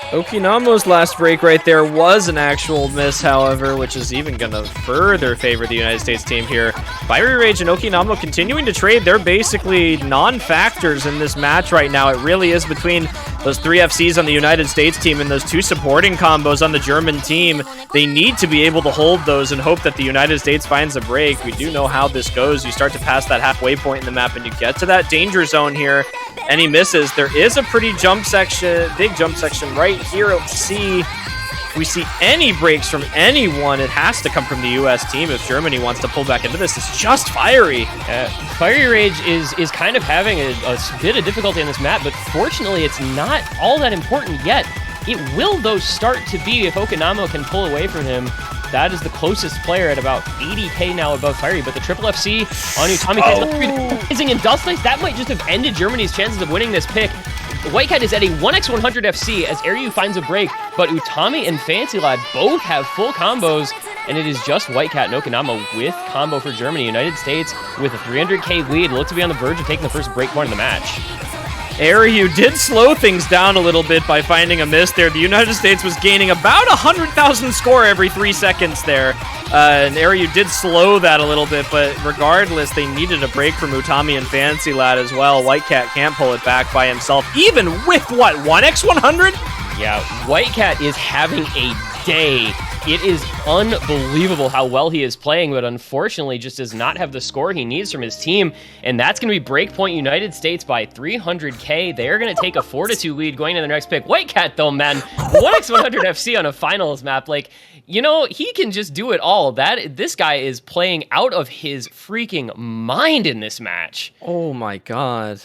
Okinamo's last break right there was an actual miss, however, which is even going to further favor the United States team here. Fiery Rage and Okinamo continuing to trade. They're basically non-factors in this match right now. It really is between those 3 FCs on the United States team and those 2 supporting combos on the German team. They need to be able to hold those and hope that the United States finds a break. We do know how this goes. You start to pass that halfway point in the map and you get to that danger zone here and he misses. There is a pretty big jump section right here. Let's see if we see any breaks from anyone. It has to come from the U.S. team if Germany wants to pull back into this. It's just Fiery. Fiery Rage is kind of having a bit of difficulty on this map, but fortunately it's not all that important yet. It will, though, start to be if Okinamo can pull away from him. That is the closest player at about 80k now above Fiery, but the Triple FC on Utami Rising and Dust Ice, that might just have ended Germany's chances of winning this pick. White Cat is at a 1x100 FC as Airyu finds a break, but Utami and Fancy Lad both have full combos, and it is just White Cat and Okinamo with combo for Germany. United States with a 300k lead, look to be on the verge of taking the first break point in the match. Airyu did slow things down a little bit by finding a miss there. The United States was gaining about 100,000 score every 3 seconds there. And Airyu did slow that a little bit, but regardless, they needed a break from Utami and Fancy Lad as well. White Cat can't pull it back by himself, even with, 1x100? Yeah, White Cat is having a day. It is unbelievable how well he is playing, but unfortunately just does not have the score he needs from his team, and that's going to be breakpoint United States by 300k. They're going to take a 4-2 lead going into the next pick. White Cat, though, man, 1x100 FC on a finals map, like, he can just do it all. This guy is playing out of his freaking mind in this match. Oh my god.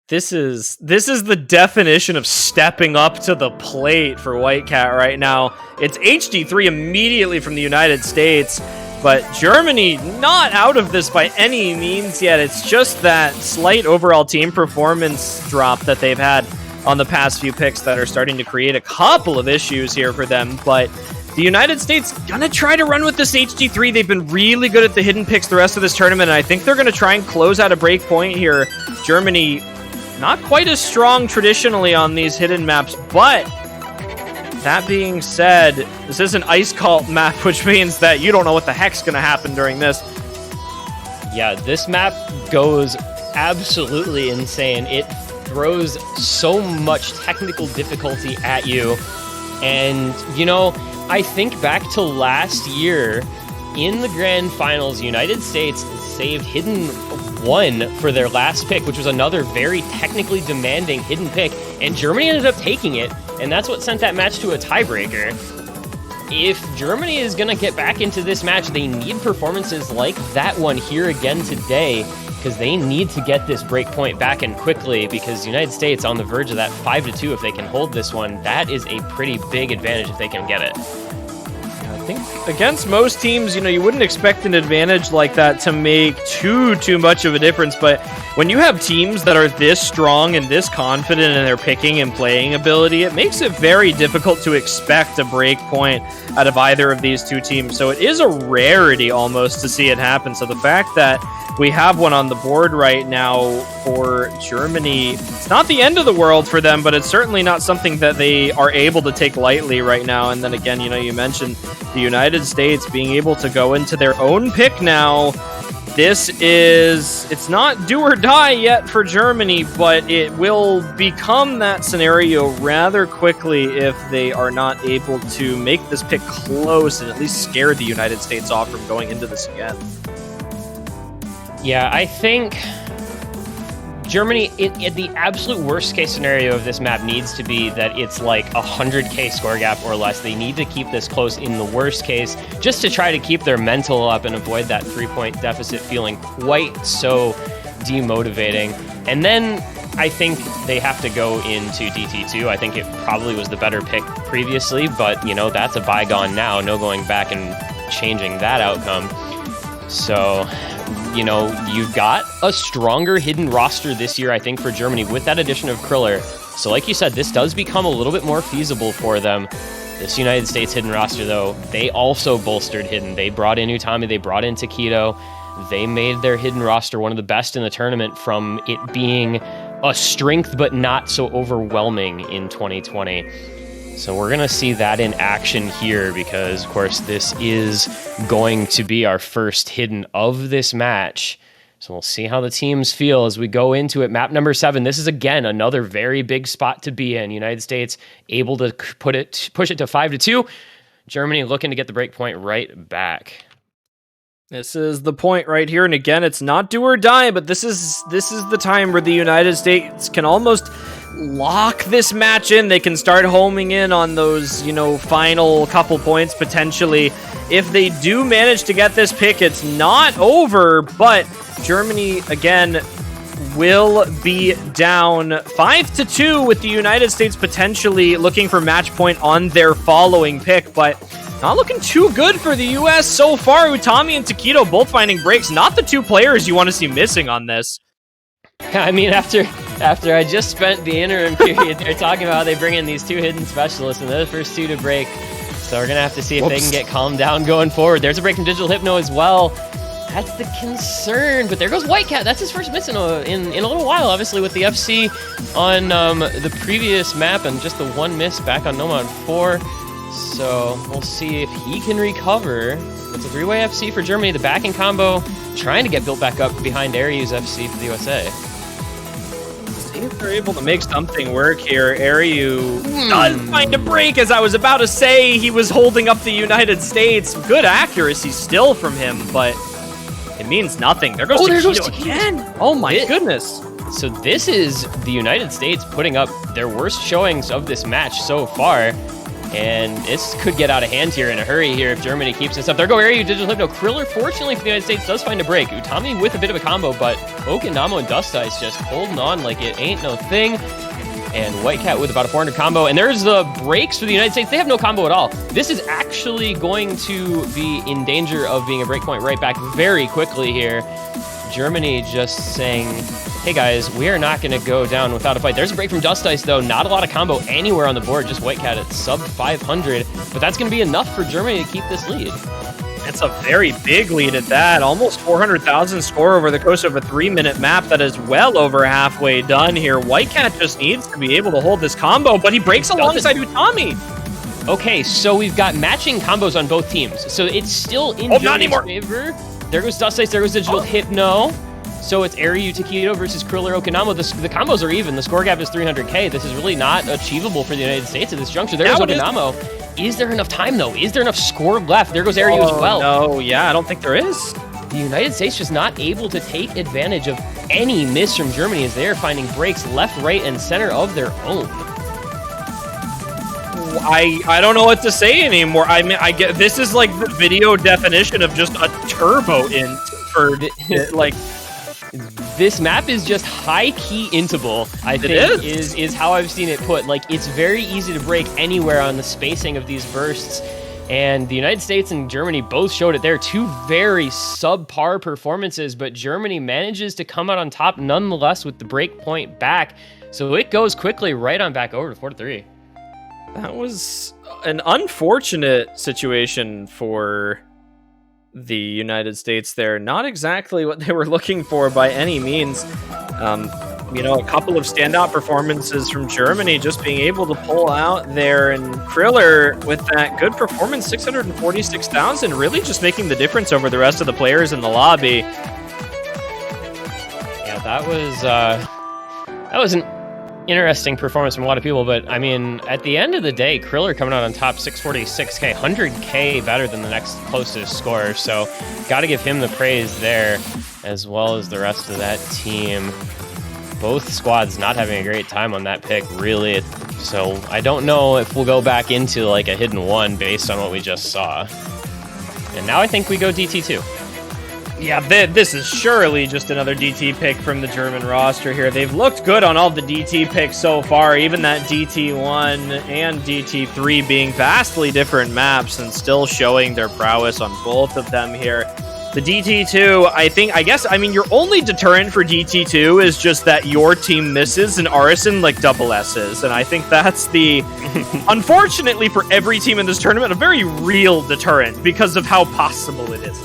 This is the definition of stepping up to the plate for White Cat right now. It's HD3 immediately from the United States, but Germany not out of this by any means yet. It's just that slight overall team performance drop that they've had on the past few picks that are starting to create a couple of issues here for them, but the United States gonna try to run with this HD3. They've been really good at the hidden picks the rest of this tournament, and I think they're gonna try and close out a break point here. Germany not quite as strong traditionally on these hidden maps, but that being said, this is an Ice Cult map, which means that you don't know what the heck's going to happen during this. Yeah, this map goes absolutely insane. It throws so much technical difficulty at you. And, I think back to last year in the grand finals, United States saved Hidden 1 for their last pick, which was another very technically demanding hidden pick, and Germany ended up taking it, and that's what sent that match to a tiebreaker. If Germany is going to get back into this match, they need performances like that one here again today, because they need to get this break point back in quickly, because the United States on the verge of that 5-2. If they can hold this one, that is a pretty big advantage if they can get it. I think against most teams, you wouldn't expect an advantage like that to make too much of a difference, but when you have teams that are this strong and this confident in their picking and playing ability, it makes it very difficult to expect a break point out of either of these two teams. So it is a rarity almost to see it happen. So the fact that we have one on the board right now for Germany, it's not the end of the world for them, but it's certainly not something that they are able to take lightly right now. And then again, you mentioned the United States being able to go into their own pick now. It's not do or die yet for Germany, but it will become that scenario rather quickly if they are not able to make this pick close and at least scare the United States off from going into this again. Yeah, I think Germany, in the absolute worst case scenario of this map, needs to be that it's like 100k score gap or less. They need to keep this close in the worst case, just to try to keep their mental up and avoid that 3-point deficit feeling quite so demotivating. And then I think they have to go into DT2. I think it probably was the better pick previously, but you know, that's a bygone now. No going back and changing that outcome. So, you know, you've got a stronger hidden roster this year, I think, for Germany with that addition of Kriller. So like you said, this does become a little bit more feasible for them. This United States hidden roster, though, they also bolstered hidden. They brought in Utami, they brought in Taquito. They made their hidden roster one of the best in the tournament from it being a strength but not so overwhelming in 2020. So we're going to see that in action here because, of course, this is going to be our first hidden of this match. So we'll see how the teams feel as we go into it. Map number 7. This is, again, another very big spot to be in. United States able to push it to 5-2. Germany looking to get the break point right back. This is the point right here, and again, it's not do or die, but this is the time where the United States can almost lock this match in. They can start homing in on those, you know, final couple points potentially. If they do manage to get this pick, it's not over, but Germany, again, will be down 5-2 with the United States potentially looking for match point on their following pick, but not looking too good for the U.S. so far. Utami and Taquito both finding breaks. Not the two players you want to see missing on this. I mean, after I just spent the interim period there talking about how they bring in these two hidden specialists and they're the first two to break. So we're going to have to see if they can get calmed down going forward. There's a break from Digital Hypno as well. That's the concern. But there goes Whitecat. That's his first miss in a little while, obviously, with the FC on the previous map and just the one miss back on Nomad 4. So we'll see if he can recover. It's a 3-way FC for Germany. The backing combo trying to get built back up behind Aryu's FC for the USA. See if they're able to make something work here. Aryu does find a break. As I was about to say, he was holding up the United States. Good accuracy still from him, but it means nothing. There goes Taquito again. Oh my goodness. So this is the United States putting up their worst showings of this match so far. And this could get out of hand here in a hurry here if Germany keeps this up. There go Aryu, Digital Hypno. Kriller, fortunately for the United States, does find a break. Utami with a bit of a combo, but Okinamo and Dust Ice just holding on like it ain't no thing. And Whitecat with about a 400 combo. And there's the breaks for the United States. They have no combo at all. This is actually going to be in danger of being a breakpoint right back very quickly here. Germany just saying, hey guys, we are not going to go down without a fight. There's a break from Dust Ice, though. Not a lot of combo anywhere on the board. Just Whitecat at sub 500. But that's going to be enough for Germany to keep this lead. It's a very big lead at that. Almost 400,000 score over the course of a 3-minute map that is well over halfway done here. Whitecat just needs to be able to hold this combo, but he breaks alongside Utami. Okay, so we've got matching combos on both teams. So it's still in Germany's favor. There goes Dust Ice, there goes Digital Hypno. So it's Aryu, Taquito versus Kriller, Okinamo. The combos are even. The score gap is 300k. This is really not achievable for the United States at this juncture. There's Okinamo. Is there enough time, though? Is there enough score left? There goes Aryu as well. No, yeah, I don't think there is. The United States just not able to take advantage of any miss from Germany as they are finding breaks left, right, and center of their own. I don't know what to say anymore. I mean, I get this is like the video definition of just a turbo int for like. This map is just high-key intable, I think, is how I've seen it put. Like, it's very easy to break anywhere on the spacing of these bursts. And the United States and Germany both showed it there. Two very subpar performances, but Germany manages to come out on top nonetheless with the break point back. So it goes quickly right on back over to 4-3. That was an unfortunate situation for the United States there. Not exactly what they were looking for by any means. a couple of standout performances from Germany, just being able to pull out there, and Kriller with that good performance, 646,000, really just making the difference over the rest of the players in the lobby. Yeah, that was an interesting performance from a lot of people, but I mean, at the end of the day, Kriller coming out on top, 646k, 100k better than the next closest scorer, so got to give him the praise there, as well as the rest of that team. Both squads not having a great time on that pick, really, so I don't know if we'll go back into like a hidden one based on what we just saw. And now I think we go DT2. Yeah, this is surely just another DT pick from the German roster here. They've looked good on all the DT picks so far, even that DT1 and DT3 being vastly different maps and still showing their prowess on both of them here. The DT2, I mean, your only deterrent for DT2 is just that your team misses an Arison like double S's, and I think that's the, unfortunately for every team in this tournament, a very real deterrent because of how possible it is.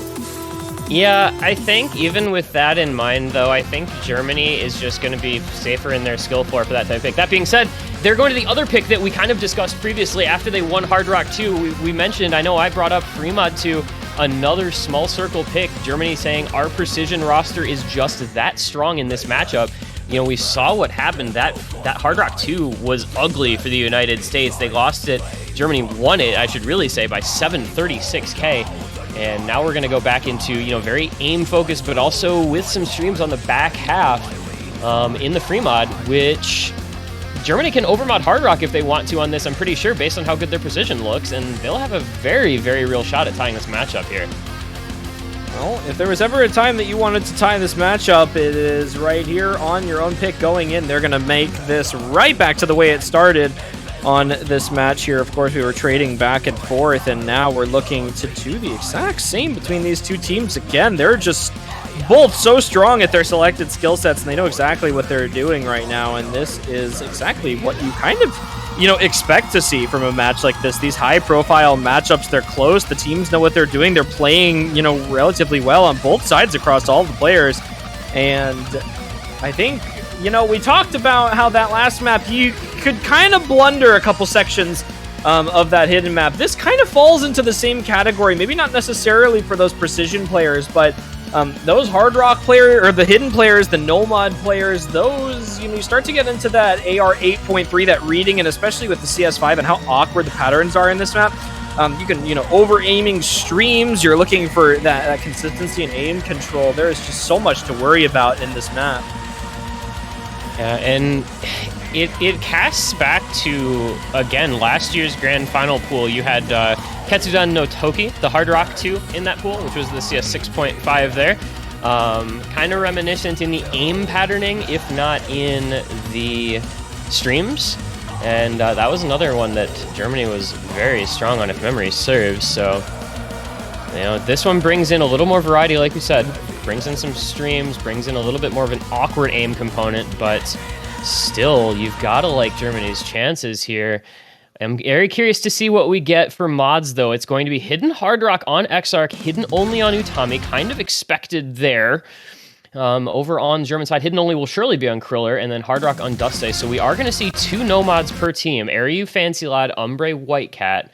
Yeah, I think even with that in mind, though, I think Germany is just going to be safer in their skill floor for that type of pick. That being said, they're going to the other pick that we kind of discussed previously after they won Hard Rock 2. We mentioned, I know I brought up Freemod 2, another small circle pick. Germany saying our precision roster is just that strong in this matchup. You know, we saw what happened. That Hard Rock 2 was ugly for the United States. They lost it. Germany won it, I should really say, by 736k. And now we're going to go back into, very aim-focused, but also with some streams on the back half in the free mod, which Germany can overmod Hard Rock if they want to on this, I'm pretty sure, based on how good their precision looks, and they'll have a very, very real shot at tying this matchup here. Well, if there was ever a time that you wanted to tie this matchup, it is right here on your own pick going in. They're going to make this right back to the way it started on this match here. Of course, we were trading back and forth, and now we're looking to do the exact same between these two teams again. They're just both so strong at their selected skill sets, and they know exactly what they're doing right now, and this is exactly what you kind of, expect to see from a match like this. These high-profile matchups, they're close, the teams know what they're doing, they're playing, relatively well on both sides across all the players, and I think, we talked about how that last map, you could kind of blunder a couple sections of that hidden map. This kind of falls into the same category, maybe not necessarily for those precision players, but those Hard Rock players, or the hidden players, the Nomad players, those, you start to get into that AR 8.3, that reading, and especially with the CS5 and how awkward the patterns are in this map. You can, over-aiming streams, you're looking for that consistency and aim control. There is just so much to worry about in this map. Yeah, and it casts back to, again, last year's grand final pool. You had Ketsudan no Toki, the Hard Rock 2 in that pool, which was the CS 6.5 there. Kind of reminiscent in the aim patterning, if not in the streams. And that was another one that Germany was very strong on, if memory serves. So, this one brings in a little more variety, like we said. Brings in some streams, brings in a little bit more of an awkward aim component, but still, you've got to like Germany's chances here. I'm very curious to see what we get for mods, though. It's going to be hidden Hard Rock on Exarch, hidden only on Utami, kind of expected there. Over on the German side, hidden only will surely be on Kriller, and then Hard Rock on Duste. So we are going to see 2 Nomads per team, Aryu Fancy Lad, Umbre Whitecat,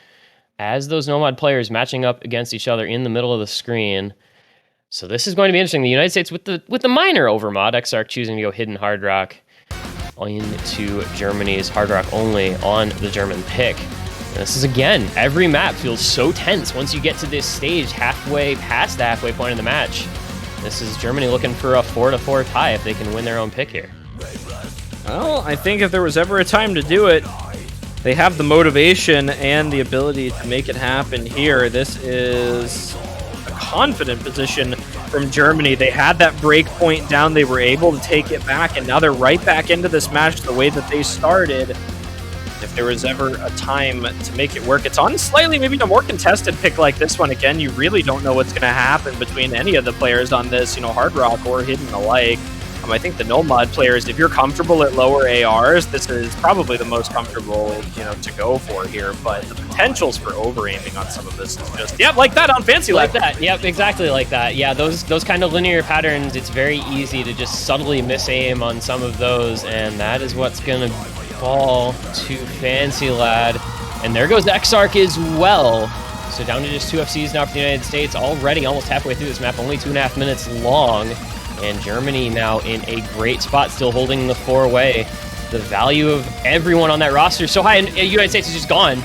as those Nomad players matching up against each other in the middle of the screen. So this is going to be interesting. The United States with the minor overmod, Exarch choosing to go hidden Hard Rock into Germany's Hard Rock only on the German pick. And this is, again, every map feels so tense once you get to this stage, halfway past the halfway point of the match. This is Germany looking for a 4-4 tie if they can win their own pick here. Well, I think if there was ever a time to do it, they have the motivation and the ability to make it happen here. This is a confident position from Germany. They had that break point down. They were able to take it back, and now they're right back into this match the way that they started. If there was ever a time to make it work, it's on slightly maybe a more contested pick like this one. Again, you really don't know what's going to happen between any of the players on this, Hard Rock or Hidden alike. I think the Nomad players, if you're comfortable at lower ARs, this is probably the most comfortable, to go for here. But the potentials for over-aiming on some of this is just, like that on Fancy Like Lab. that, yep, exactly like that. Yeah, those kind of linear patterns, it's very easy to just subtly miss-aim on some of those, and that is what's going to fall to Fancy Lad. And there goes Exarch as well. So down to just 2 FCs now for the United States, already almost halfway through this map, only 2.5 minutes long. And Germany now in a great spot, still holding the 4-way. The value of everyone on that roster is so high, and the United States is just gone.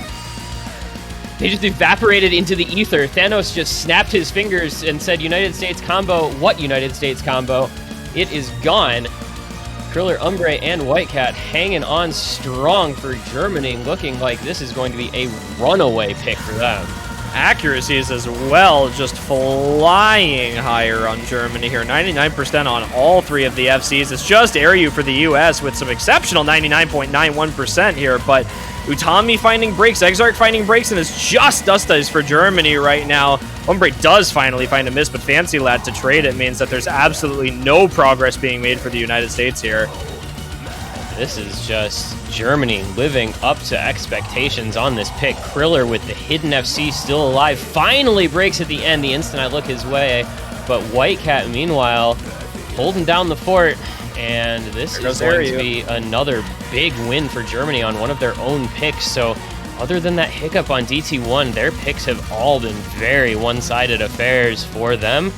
They just evaporated into the ether. Thanos just snapped his fingers and said, United States combo. What United States combo? It is gone. Kriller, Umbre, and Whitecat hanging on strong for Germany, looking like this is going to be a runaway pick for them. Accuracies as well, just flying higher on Germany here. 99% on all 3 of the FCs. It's just Airyu for the US with some exceptional 99.91% here, but Utami finding breaks, Exarch finding breaks, and it's just Dust Dice for Germany right now. Umbre does finally find a miss, but Fancy Lad to trade it means that there's absolutely no progress being made for the United States here. This is just Germany living up to expectations on this pick. Kriller with the hidden FC still alive, finally breaks at the end the instant I look his way. But Whitecat, meanwhile, holding down the fort. And this is going to be another big win for Germany on one of their own picks. So other than that hiccup on DT1, their picks have all been very one-sided affairs for them.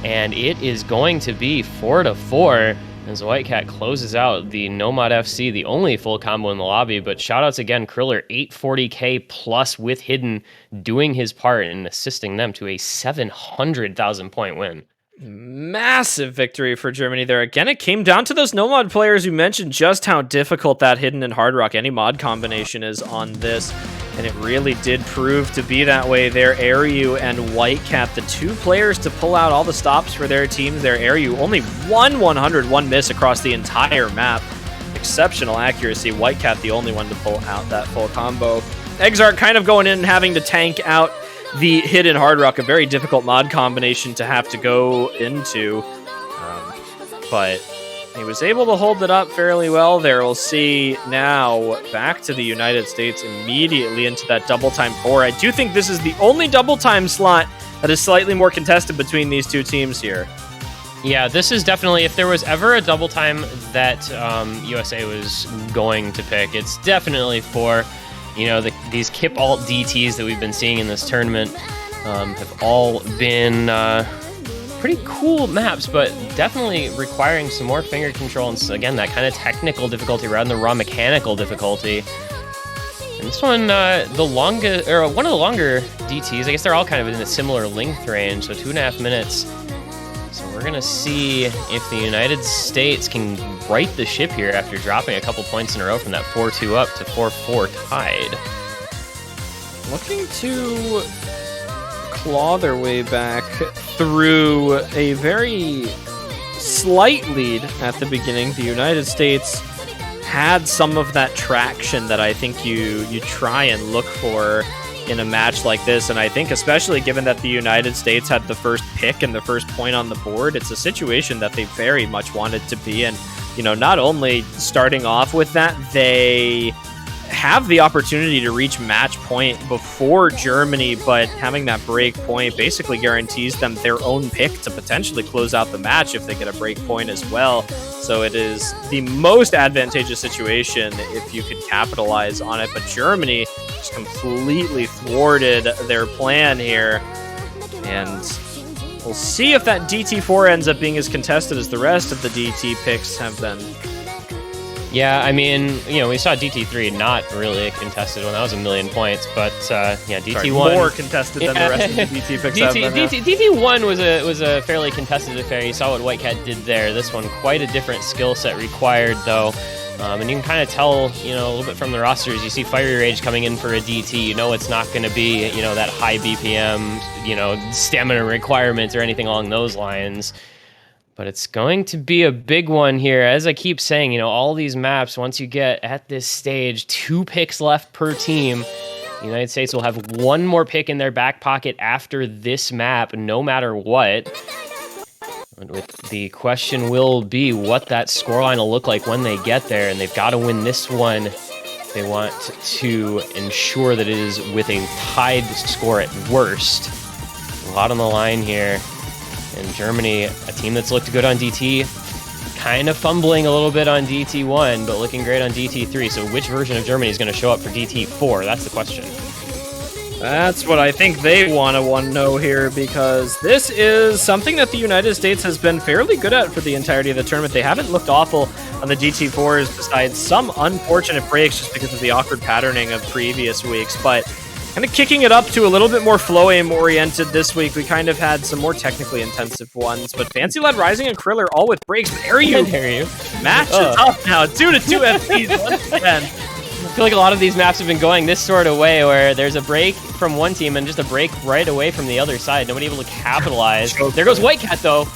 And it is going to be 4-4. As Whitecat closes out the Nomad FC, the only full combo in the lobby. But shoutouts again, Kriller, 840k plus with Hidden, doing his part and assisting them to a 700,000 point win. Massive victory for Germany there. Again, it came down to those Nomad players who mentioned just how difficult that Hidden and Hard Rock, any mod combination, is on this. And it really did prove to be that way there. Airyu and Whitecat, the 2 players to pull out all the stops for their teams there. Airyu, only 101 miss across the entire map. Exceptional accuracy. Whitecat, the only one to pull out that full combo. Exarch kind of going in and having to tank out the Hidden Hard Rock, a very difficult mod combination to have to go into. But he was able to hold it up fairly well there. We'll see now back to the United States immediately into that double time 4. I do think this is the only double time slot that is slightly more contested between these 2 teams here. Yeah, this is definitely, if there was ever a double time that USA was going to pick, it's definitely for, these Kip Alt DTs that we've been seeing in this tournament have all been pretty cool maps, but definitely requiring some more finger control and, again, that kind of technical difficulty rather than the raw mechanical difficulty. And this one, one of the longer DTs, I guess they're all kind of in a similar length range, so 2.5 minutes. So we're going to see if the United States can right the ship here after dropping a couple points in a row from that 4-2 up to 4-4 tied. Looking to claw their way back through a very slight lead at the beginning. The United States had some of that traction that I think you try and look for in a match like this, and I think especially given that the United States had the first pick and the first point on the board, it's a situation that they very much wanted to be in. Not only starting off with that, they have the opportunity to reach match point before Germany, but having that break point basically guarantees them their own pick to potentially close out the match if they get a break point as well. So it is the most advantageous situation if you could capitalize on it, but Germany just completely thwarted their plan here, and we'll see if that DT4 ends up being as contested as the rest of the DT picks have been. Yeah, I mean, we saw DT3 not really a contested one. That was 1,000,000 points, but DT1 more contested than the rest of the DT picks have been. DT1 was a fairly contested affair. You saw what Whitecat did there. This one, quite a different skill set required, though. And you can kind of tell, a little bit from the rosters. You see Fiery Rage coming in for a DT. It's not going to be, that high BPM, stamina requirements or anything along those lines. But it's going to be a big one here. As I keep saying, all these maps, once you get at this stage, 2 picks left per team, the United States will have 1 more pick in their back pocket after this map, no matter what. The question will be what that scoreline will look like when they get there, and they've got to win this one. They want to ensure that it is with a tied score at worst. A lot on the line here. And Germany, a team that's looked good on DT, kind of fumbling a little bit on DT1, but looking great on DT3. So which version of Germany is going to show up for DT4? That's the question. That's what I think they want to know here, because this is something that the United States has been fairly good at for the entirety of the tournament. They haven't looked awful on the DT4s besides some unfortunate breaks just because of the awkward patterning of previous weeks, but kind of kicking it up to a little bit more flow aim oriented this week. We kind of had some more technically intensive ones, but Fancy Lad, Rising, and Kriller all with breaks. There you match it up now. 2-2 FPs once again. I feel like a lot of these maps have been going this sort of way where there's a break from one team and just a break right away from the other side. Nobody able to capitalize. There goes White Cat, though.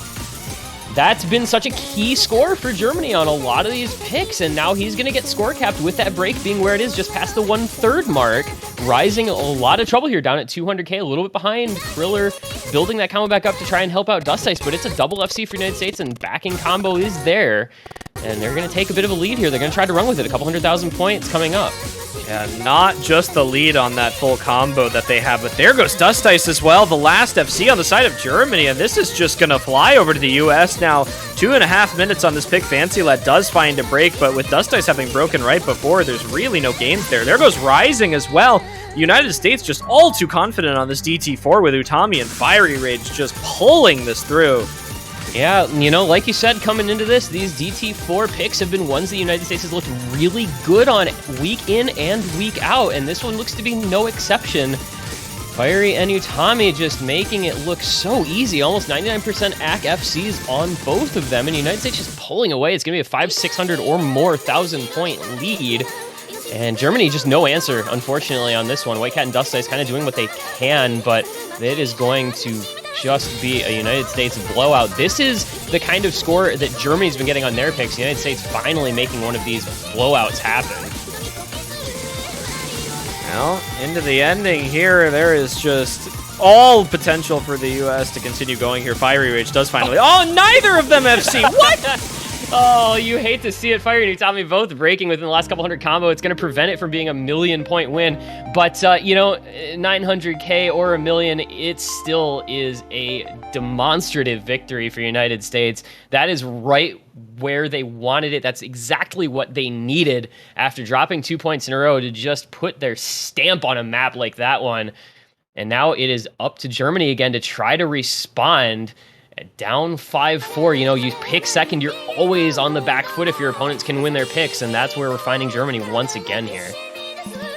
That's been such a key score for Germany on a lot of these picks, and now he's going to get score capped with that break being where it is, just past the 1/3 mark. Rising a lot of trouble here, down at 200k, a little bit behind. Kriller building that combo back up to try and help out Dust Ice, but it's a double FC for United States, and backing combo is there. And they're going to take a bit of a lead here. They're going to try to run with it. A couple 100,000 points coming up. Yeah, not just the lead on that full combo that they have, but there goes Dust Ice as well. The last FC on the side of Germany, and this is just going to fly over to the US now. 2.5 minutes on this pick. Fancy Lad does find a break, but with Dust Ice having broken right before, there's really no gains there. There goes Rising as well. The United States just all too confident on this DT4 with Utami and Fiery Rage just pulling this through. Yeah, you know, like you said, coming into this, these DT4 picks have been ones the United States has looked really good on week in and week out, and this one looks to be no exception. Fiery and Utami just making it look so easy, almost 99% AC FCs on both of them, and the United States just pulling away. It's going to be a 500-600 or more 1,000-point lead. And Germany, just no answer, unfortunately, on this one. White Cat and Dust Ice kind of doing what they can, but it is going to just be a United States blowout. This is the kind of score that Germany's been getting on their picks. The United States finally making one of these blowouts happen. Well, into the ending here, there is just all potential for the U.S. to continue going here. Fiery Rage does finally... Oh, neither of them FC! What? Oh, you hate to see it. Fiery and Utami both breaking within the last couple hundred combo. It's going to prevent it from being a 1,000,000-point win. But, you know, 900k or 1,000,000, it still is a demonstrative victory for United States. That is right where they wanted it. That's exactly what they needed after dropping 2 points in a row to just put their stamp on a map like that one. And now it is up to Germany again to try to respond. Down 5-4, you know, you pick second, you're always on the back foot if your opponents can win their picks, and that's where we're finding Germany once again here.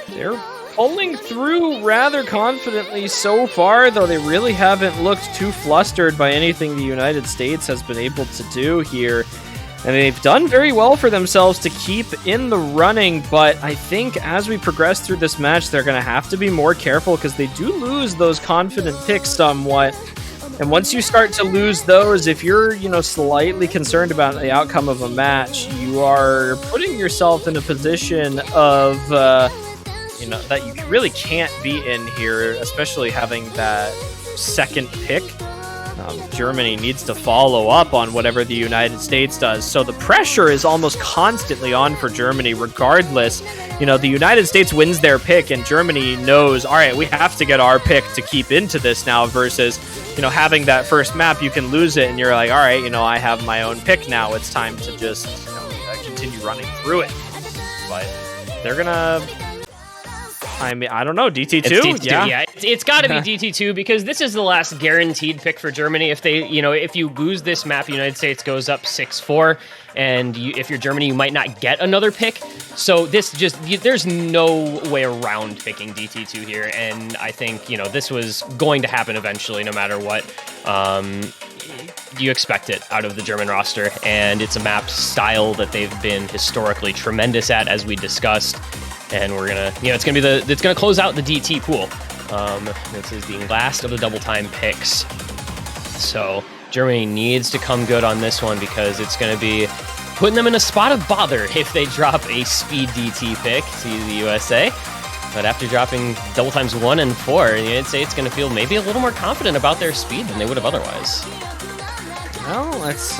They're pulling through rather confidently so far, though they really haven't looked too flustered by anything the United States has been able to do here. And they've done very well for themselves to keep in the running, but I think as we progress through this match, they're going to have to be more careful because they do lose those confident picks somewhat. And once you start to lose those, if you're, you know, slightly concerned about the outcome of a match, you are putting yourself in a position of, you know, that you really can't be in here, especially having that second pick. Germany needs to follow up on whatever the United States does. So the pressure is almost constantly on for Germany regardless. You know, the United States wins their pick and Germany knows, all right, we have to get our pick to keep into this now versus, you know, having that first map, you can lose it and you're like, all right, you know, I have my own pick now. It's time to just, you know, continue running through it. But they're going to... I mean, I don't know, DT2? It's DT2, yeah. It's got to be DT2 because this is the last guaranteed pick for Germany. If they, you know, if you lose this map, United States goes up 6-4, and if you're Germany, you might not get another pick. So this just, there's no way around picking DT2 here, and I think, you know, this was going to happen eventually, no matter what. You expect it out of the German roster, and it's a map style that they've been historically tremendous at, as we discussed. And we're gonna, you know, it's gonna close out the DT pool. This is the last of the double time picks. So Germany needs to come good on this one because it's gonna be putting them in a spot of bother if they drop a speed DT pick to the USA. But after dropping double times 1 and 4, the United States is gonna feel maybe a little more confident about their speed than they would have otherwise. Well, let's,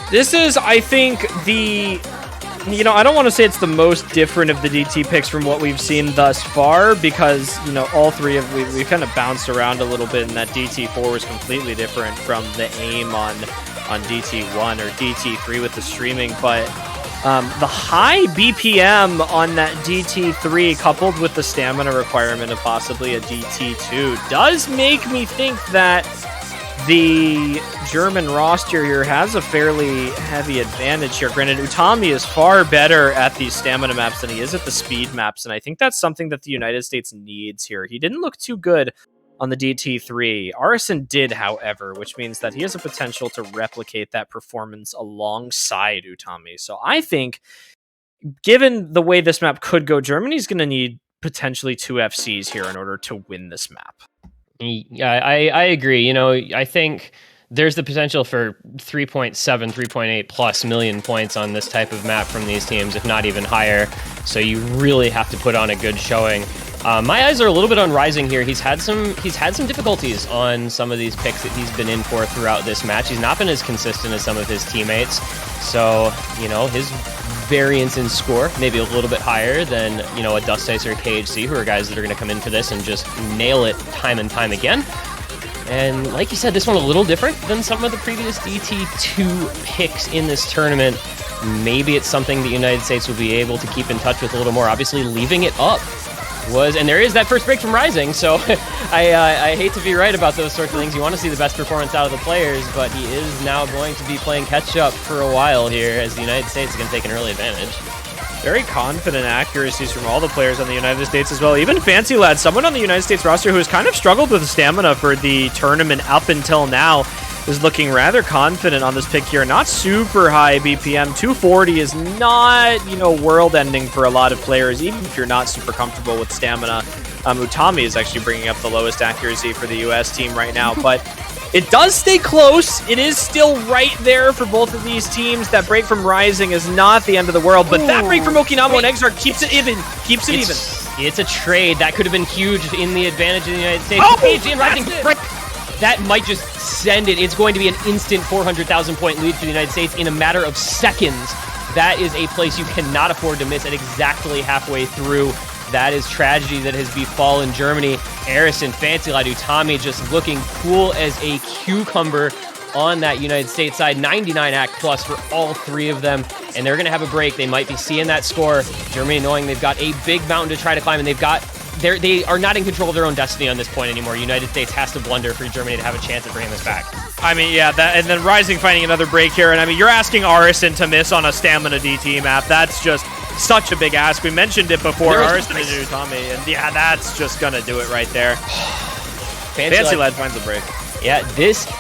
this is, I think, I don't want to say it's the most different of the DT picks from what we've seen thus far, because, all three of, we've kind of bounced around a little bit, and that DT4 was completely different from the aim on DT1 or DT3 with the streaming, but the high BPM on that DT3 coupled with the stamina requirement of possibly a DT2 does make me think that the German roster here has a fairly heavy advantage here. Granted, Utami is far better at these stamina maps than he is at the speed maps, and I think that's something that the United States needs here. He didn't look too good on the DT3. Arison did, however, which means that he has a potential to replicate that performance alongside Utami. So I think, given the way this map could go, Germany's going to need potentially 2 FCs here in order to win this map. Yeah, I agree. I think there's the potential for 3.7, 3.8 plus million points on this type of map from these teams, if not even higher. So you really have to put on a good showing. My eyes are a little bit on Rising here. He's had some difficulties on some of these picks that he's been in for throughout this match. He's not been as consistent as some of his teammates. So, his variance in score maybe a little bit higher than, a Dust Ice or KHC, who are guys that are going to come in for this and just nail it time and time again. And like you said, this one a little different than some of the previous DT2 picks in this tournament. Maybe it's something the United States will be able to keep in touch with a little more. Obviously, leaving it up and there is that first break from Rising, so I hate to be right about those sorts of things. You want to see the best performance out of the players, but he is now going to be playing catch-up for a while here, as the United States is going to take an early advantage. Very confident accuracies from all the players on the United States as well. Even Fancy Lad, someone on the United States roster who has kind of struggled with stamina for the tournament up until now, is looking rather confident on this pick here. Not super high BPM. 240 is not, world-ending for a lot of players, even if you're not super comfortable with stamina. Utami is actually bringing up the lowest accuracy for the US team right now, but it does stay close. It is still right there for both of these teams. That break from Rising is not the end of the world, but that break from Okinamo and Exarch keeps it even. It's a trade. That could have been huge in the advantage of the United States. KG and Rising break. That might just send it. It's going to be an instant 400,000 point lead for the United States in a matter of seconds. That is a place you cannot afford to miss at exactly halfway through. That is tragedy that has befallen Germany. Arison, Fancy Lad, Utami just looking cool as a cucumber on that United States side. 99 act plus for all three of them, and they're going to have a break. They might be seeing that score. Germany knowing they've got a big mountain to try to climb, and they are not in control of their own destiny on this point anymore. United States has to blunder for Germany to have a chance at bringing this back. And then Rising finding another break here, and you're asking Arison to miss on a stamina DT map. That's just such a big ask. We mentioned it before, Arison and Utami, and that's just gonna do it right there. Fancy Lad finds a break. Yeah,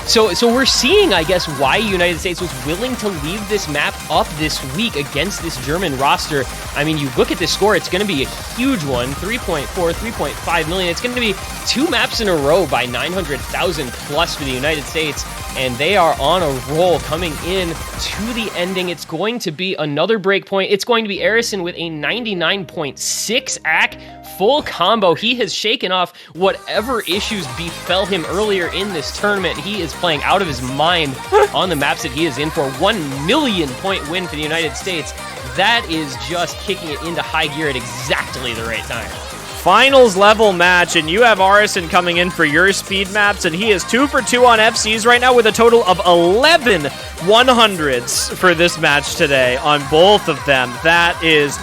so we're seeing, I guess, why United States was willing to leave this map up this week against this German roster. You look at this score, it's going to be a huge one, 3.4, 3.5 million. It's going to be 2 maps in a row by 900,000 plus for the United States, and they are on a roll coming in to the ending. It's going to be another break point. It's going to be Arison with a 99.6 AC full combo. He has shaken off whatever issues befell him earlier in this tournament. He is playing out of his mind on the maps that he is in for 1 million point win for the United States. That is just kicking it into high gear at exactly the right time. Finals level match, and you have Arison coming in for your speed maps, and he is 2 for 2 on FCs right now with a total of 11 100s for this match today on both of them. That is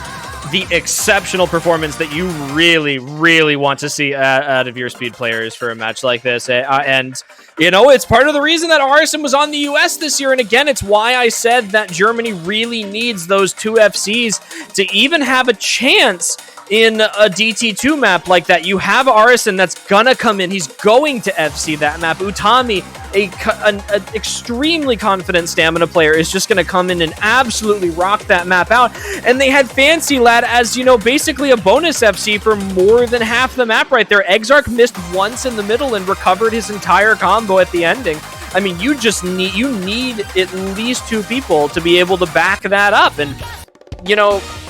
the exceptional performance that you really, really want to see out of your speed players for a match like this. And, it's part of the reason that Arison was on the US this year. And again, it's why I said that Germany really needs those 2 FCs to even have a chance in a DT2 map like that. You have Arison that's gonna come in. He's going to FC that map. Utami, an extremely confident stamina player, is just gonna come in and absolutely rock that map out. And they had Fancy Lad as, basically a bonus FC for more than half the map right there. Exarch missed once in the middle and recovered his entire combo at the ending. You need at least 2 people to be able to back that up. And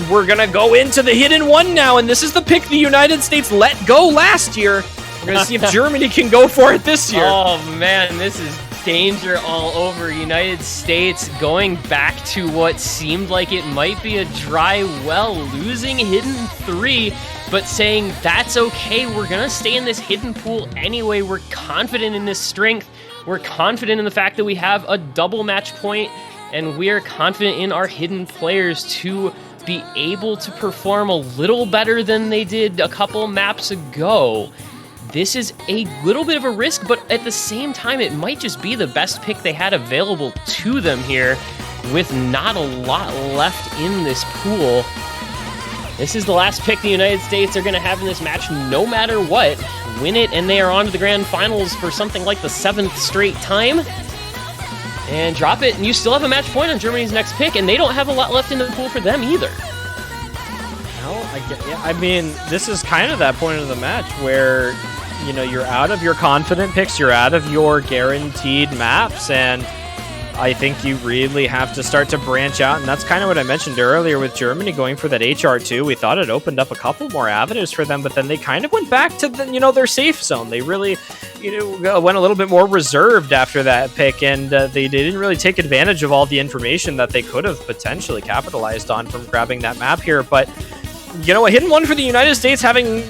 we're going to go into the hidden one now, and this is the pick the United States let go last year. We're going to see if Germany can go for it this year. Oh, man, this is danger all over. United States going back to what seemed like it might be a dry well, losing Hidden 3, but saying that's okay, we're gonna stay in this hidden pool anyway. We're confident in this strength. We're confident in the fact that we have a double match point, and we are confident in our hidden players to be able to perform a little better than they did a couple maps ago. This is a little bit of a risk, but at the same time, it might just be the best pick they had available to them here with not a lot left in this pool. This is the last pick the United States are going to have in this match no matter what. Win it, and they are on to the grand finals for something like the 7th straight time. And drop it, and you still have a match point on Germany's next pick, and they don't have a lot left in the pool for them either. I mean, this is kind of that point of the match where, you know, you're out of your confident picks, you're out of your guaranteed maps, and I think you really have to start to branch out, and that's kind of what I mentioned earlier with Germany going for that HR2. We thought it opened up a couple more avenues for them, but then they kind of went back to their safe zone. They really, went a little bit more reserved after that pick, and they didn't really take advantage of all the information that they could have potentially capitalized on from grabbing that map here. But a hidden one for the United States, having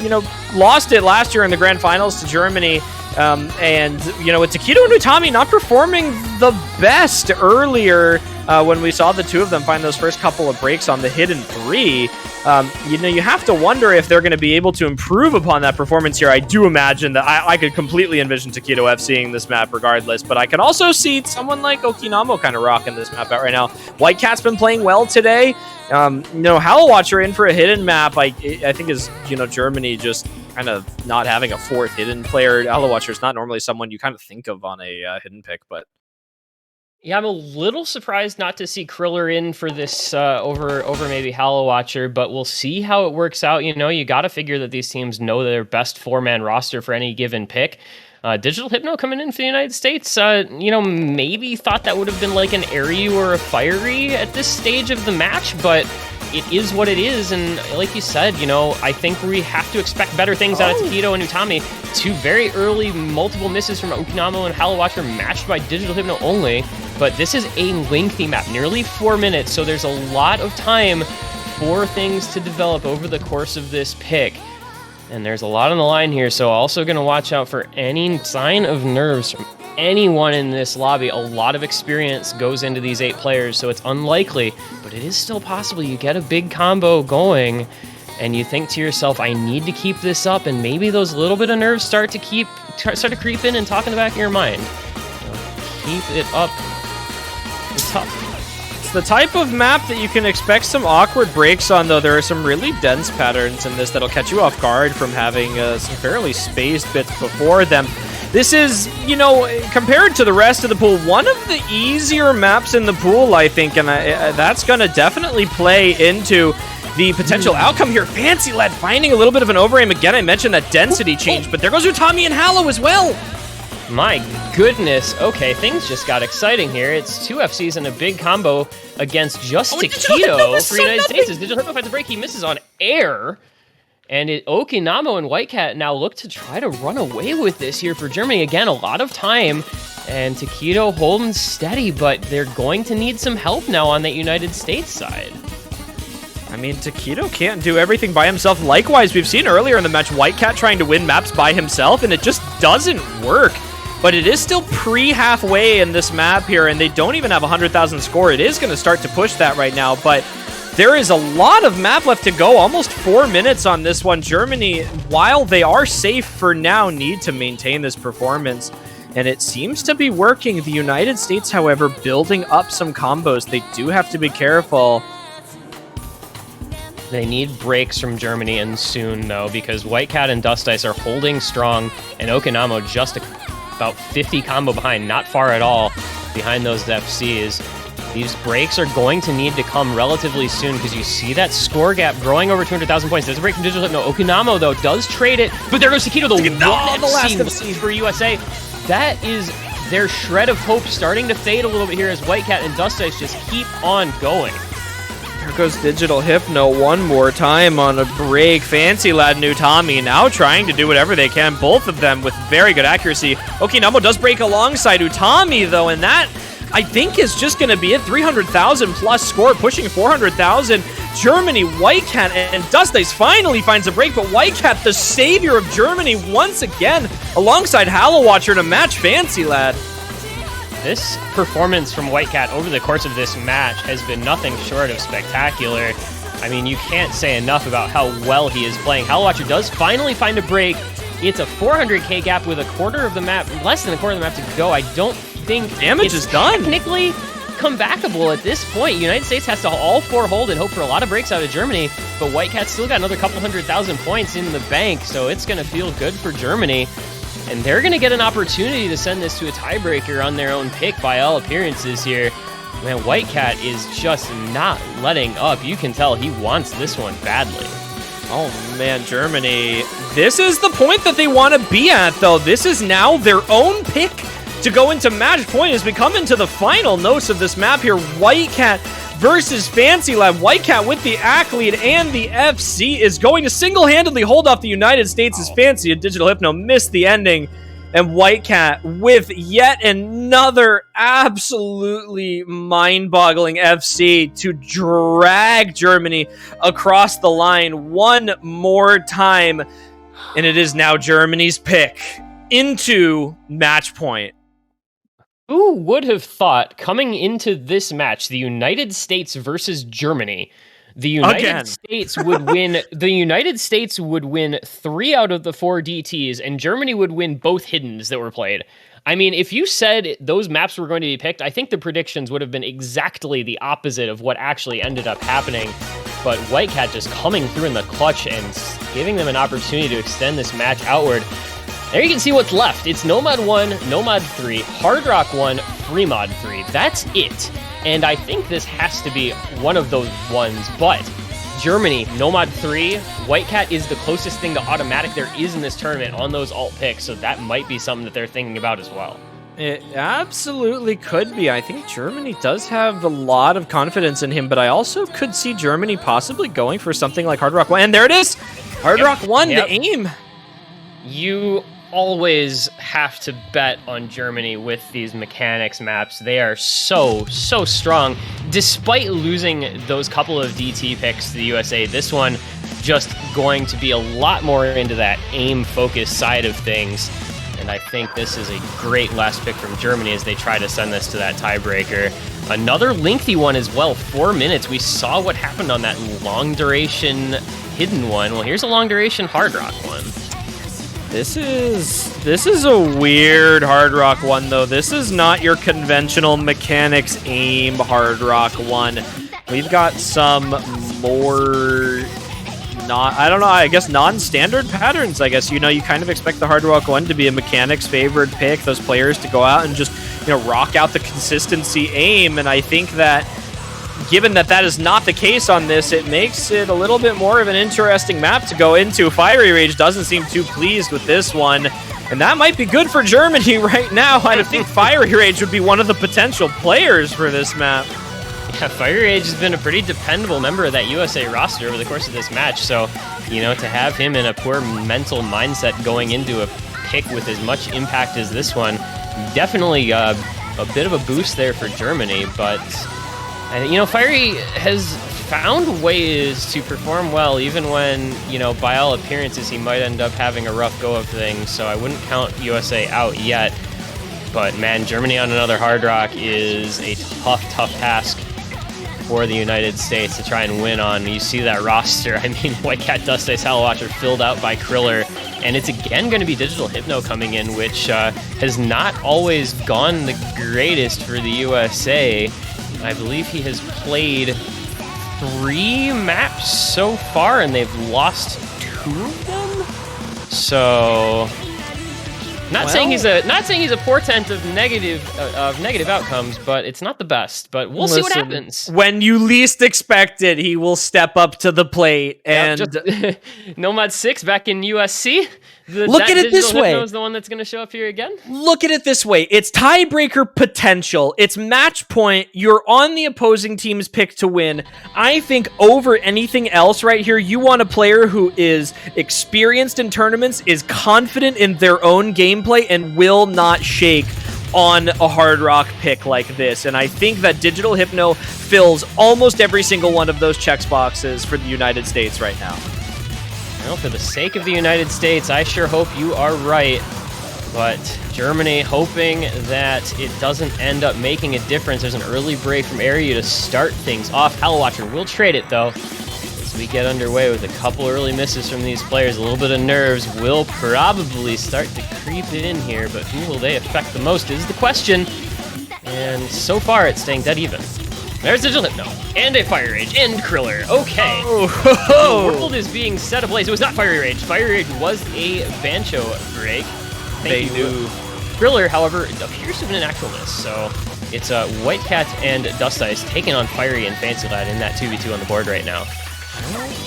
lost it last year in the grand finals to Germany. And with Takedo and Utami not performing the best earlier when we saw the two of them find those first couple of breaks on the hidden 3, you have to wonder if they're going to be able to improve upon that performance here. I do imagine that I could completely envision Takedo F seeing this map regardless, but I can also see someone like Okinamo kind of rocking this map out right now. White Cat's been playing well today. Hallowatcher in for a hidden map, I think is, Germany just kind of not having a fourth hidden player. Hallowatcher is not normally someone you kind of think of on a hidden pick, but yeah, I'm a little surprised not to see Kriller in for this over maybe Hallowatcher, but we'll see how it works out. You got to figure that these teams know their best 4-man roster for any given pick. Digital Hypno coming in for the United States, maybe thought that would have been like an Airyu or a Fiery at this stage of the match, but it is what it is, and like you said, I think we have to expect better things out of Takedo and Utami. 2 very early multiple misses from Okinamo and Hallowatcher matched by Digital Hypno only, but this is a lengthy map, nearly 4 minutes, so there's a lot of time for things to develop over the course of this pick. And there's a lot on the line here, so also going to watch out for any sign of nerves from anyone in this lobby. A lot of experience goes into these 8 players, so it's unlikely, but it is still possible you get a big combo going, and you think to yourself, I need to keep this up, and maybe those little bit of nerves start to creep in and talk in the back of your mind. Keep it up. It's tough. The type of map that you can expect some awkward breaks on, though. There are some really dense patterns in this that'll catch you off guard from having some fairly spaced bits before them. This is, compared to the rest of the pool, one of the easier maps in the pool, I think, and that's going to definitely play into the potential outcome here. Fancy Lad finding a little bit of an overaim. Again, I mentioned that density change, but there goes Utami and Hallow as well. My goodness. Okay, things just got exciting here. It's 2 FCs and a big combo against just Takedo for United States. As Digital Hypno finds a break, he misses on air. And Okinamo and White Cat now look to try to run away with this here for Germany. Again, a lot of time. And Takedo holding steady, but they're going to need some help now on that United States side. I mean, Takedo can't do everything by himself. Likewise, we've seen earlier in the match White Cat trying to win maps by himself, and it just doesn't work. But it is still pre-halfway in this map here, and they don't even have 100,000 score. It is going to start to push that right now, but there is a lot of map left to go. Almost 4 minutes on this one. Germany, while they are safe for now, need to maintain this performance, and it seems to be working. The United States, however, building up some combos. They do have to be careful. They need breaks from Germany, and soon, though, because White Cat and Dust Ice are holding strong, and Okinamo just about 50 combo behind, not far at all behind those FCs. These breaks are going to need to come relatively soon, because you see that score gap growing over 200,000 points. There's a break from Digital Hypno. Okinamo, though, does trade it, but there goes Takedo, the last FC for USA. That is their shred of hope starting to fade a little bit here as White Cat and Dust Ice just keep on going. Here goes Digital Hypno one more time on a break. Fancy Lad and Utami now trying to do whatever they can, both of them with very good accuracy. Okinamo does break alongside Utami, though, and that, I think, is just going to be it. 300,000 plus score, pushing 400,000. Germany, Whitecat, and Dust Ice finally finds a break, but Whitecat, the savior of Germany, once again, alongside Hallow Watcher to match Fancy Lad. This performance from Whitecat over the course of this match has been nothing short of spectacular. I mean, you can't say enough about how well he is playing. Hallow Watcher does finally find a break. It's a 400k gap with a quarter of the map, less than a quarter of the map to go. I don't think damage is done. Technically comebackable at this point. United States has to all 4 hold and hope for a lot of breaks out of Germany, but Whitecat's still got another couple 100,000 points in the bank, so it's going to feel good for Germany. And they're going to get an opportunity to send this to a tiebreaker on their own pick by all appearances here. Man, Whitecat is just not letting up. You can tell he wants this one badly. Oh man, Germany. This is the point that they want to be at, though. This is now their own pick to go into match point as we come into the final notes of this map here. Whitecat versus Fancy Lad. Whitecat with the ACK lead, and the FC is going to single-handedly hold off the United States as Fancy and Digital Hypno missed the ending. And Whitecat with yet another absolutely mind-boggling FC to drag Germany across the line one more time. And it is now Germany's pick into match point. Who would have thought coming into this match, the United States versus Germany, the United States would win. The United States would win 3 out of the 4 DTs, and Germany would win both hiddens that were played. I mean, if you said those maps were going to be picked, I think the predictions would have been exactly the opposite of what actually ended up happening. But Whitecat just coming through in the clutch and giving them an opportunity to extend this match outward. There you can see what's left. It's Nomad 1, Nomad 3, Hard Rock 1, Fremod 3. That's it. And I think this has to be one of those ones, but Germany, Nomad 3, Whitecat is the closest thing to automatic there is in this tournament on those alt picks, so that might be something that they're thinking about as well. It absolutely could be. I think Germany does have a lot of confidence in him, but I also could see Germany possibly going for something like Hard Rock 1. And there it is! Hard Rock 1, the aim! You always have to bet on Germany with these mechanics maps. They are so strong. Despite losing those couple of DT picks to the USA, this one just going to be a lot more into that aim focus side of things. And I think this is a great last pick from Germany as they try to send this to that tiebreaker. Another lengthy one as well, 4 minutes. We saw what happened on that long duration hidden one. Well, here's a long duration Hard Rock one. This is a weird Hard Rock 1, though. This is not your conventional mechanics aim Hard Rock 1. We've got some more, I guess non-standard patterns, I guess. You know, you kind of expect the Hard Rock 1 to be a mechanics favored pick, those players to go out and just, you know, rock out the consistency aim, and I think that given that that is not the case on this, it makes it a little bit more of an interesting map to go into. Fiery Rage doesn't seem too pleased with this one, and that might be good for Germany right now. I think Fiery Rage would be one of the potential players for this map. Yeah, Fiery Rage has been a pretty dependable member of that USA roster over the course of this match, so, you know, to have him in a poor mental mindset going into a pick with as much impact as this one, definitely a bit of a boost there for Germany, but you know, Fiery has found ways to perform well, even when, you know, by all appearances, he might end up having a rough go of things, so I wouldn't count USA out yet. But man, Germany on another Hard Rock is a tough task for the United States to try and win on. You see that roster. I mean, Whitecat, Dust Ice, Hallow Watcher filled out by Kriller, and it's again going to be Digital Hypno coming in, which has not always gone the greatest for the USA. I believe he has played 3 maps so far, and they've lost 2 of them. So, not saying he's a portent of negative outcomes, but it's not the best. But we'll see what happens. When you least expect it, he will step up to the plate. And Nomad 6 back in USC. Look at it this way. Is the one that's going to show up here again? Look at it this way. It's tiebreaker potential. It's match point. You're on the opposing team's pick to win. I think over anything else right here, you want a player who is experienced in tournaments, is confident in their own gameplay, and will not shake on a Hard Rock pick like this. And I think that Digital Hypno fills almost every single one of those checks boxes for the United States right now. Well, for the sake of the United States, I sure hope you are right. But Germany hoping that it doesn't end up making a difference. There's an early break from Aryu to start things off. Hallowatcher will trade it, though. As we get underway with a couple early misses from these players, a little bit of nerves will probably start to creep in here. But who will they affect the most is the question. And so far, it's staying dead even. There's Digital Hypno, and a Fire Rage, and Kriller. Okay. The world is being set ablaze. It was not Fire Rage. Fire Rage was a Bancho break. Thank you. Kriller, however, appears to have been an actual miss. So it's White Cat and Dust Ice taking on Fiery and Fancy Lad in that 2v2 on the board right now.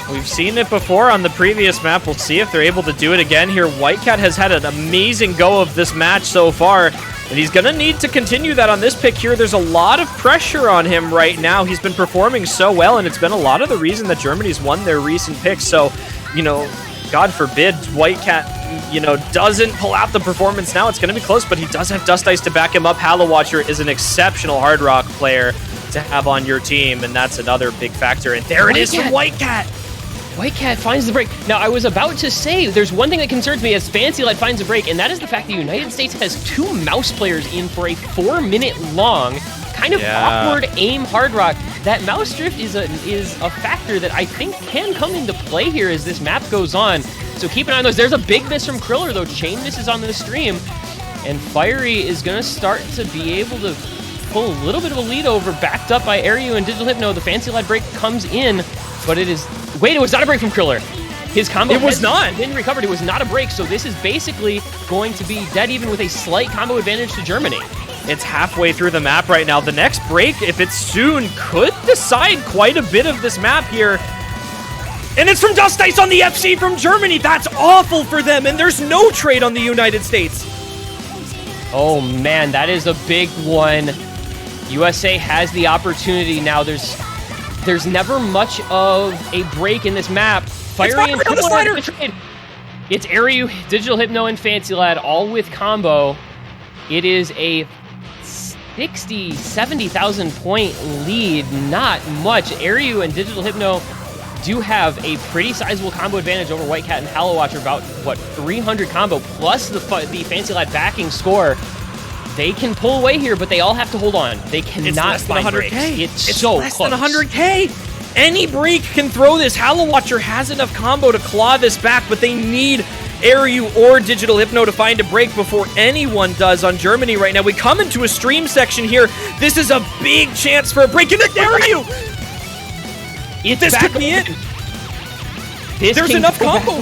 We've seen it before on the previous map. We'll see if they're able to do it again here. White Cat has had an amazing go of this match so far, and he's going to need to continue that on this pick here. There's a lot of pressure on him right now. He's been performing so well, and it's been a lot of the reason that Germany's won their recent picks. So, you know, God forbid White Cat, you know, doesn't pull out the performance now. It's going to be close, but he does have Dust Ice to back him up. Hallowatcher is an exceptional Hard Rock player to have on your team, and that's another big factor. And there it is from White Cat. White Cat finds the break. Now, I was about to say, there's one thing that concerns me as Fancy Lad finds a break, and that is the fact the United States has 2 mouse players in for a 4-minute long, kind of awkward aim Hard Rock. That mouse drift is a factor that I think can come into play here as this map goes on. So keep an eye on those. There's a big miss from Kriller, though. Chain misses on the stream, and Fiery is going to start to be able to pull a little bit of a lead over, backed up by Aryu and Digital Hypno. The Fancy Lad break comes in, but it is... Wait, it was not a break from Kriller. His combo... It was not! Been recovered. It was not a break, so this is basically going to be dead even with a slight combo advantage to Germany. It's halfway through the map right now. The next break, if it's soon, could decide quite a bit of this map here. And it's from Dust Ice on the FC from Germany. That's awful for them, and there's no trade on the United States. Oh man, that is a big one. USA has the opportunity now. There's never much of a break in this map. Fiery and Kriller on the trade. It's Aryu, Digital Hypno, and Fancy Lad all with combo. It is a 60, 70,000 point lead. Not much. Aryu and Digital Hypno do have a pretty sizable combo advantage over White Cat and Hallowatcher, about, what, 300 combo, plus the Fancy Lad backing score. They can pull away here, but they all have to hold on. They cannot find breaks. It's so less close. Than 100K. Any break can throw this. Hallowatcher has enough combo to claw this back, but they need Aryu or Digital Hypno to find a break before anyone does on Germany right now. We come into a stream section here. This is a big chance for a break, and it's Aryu! This could be it. There's enough combo.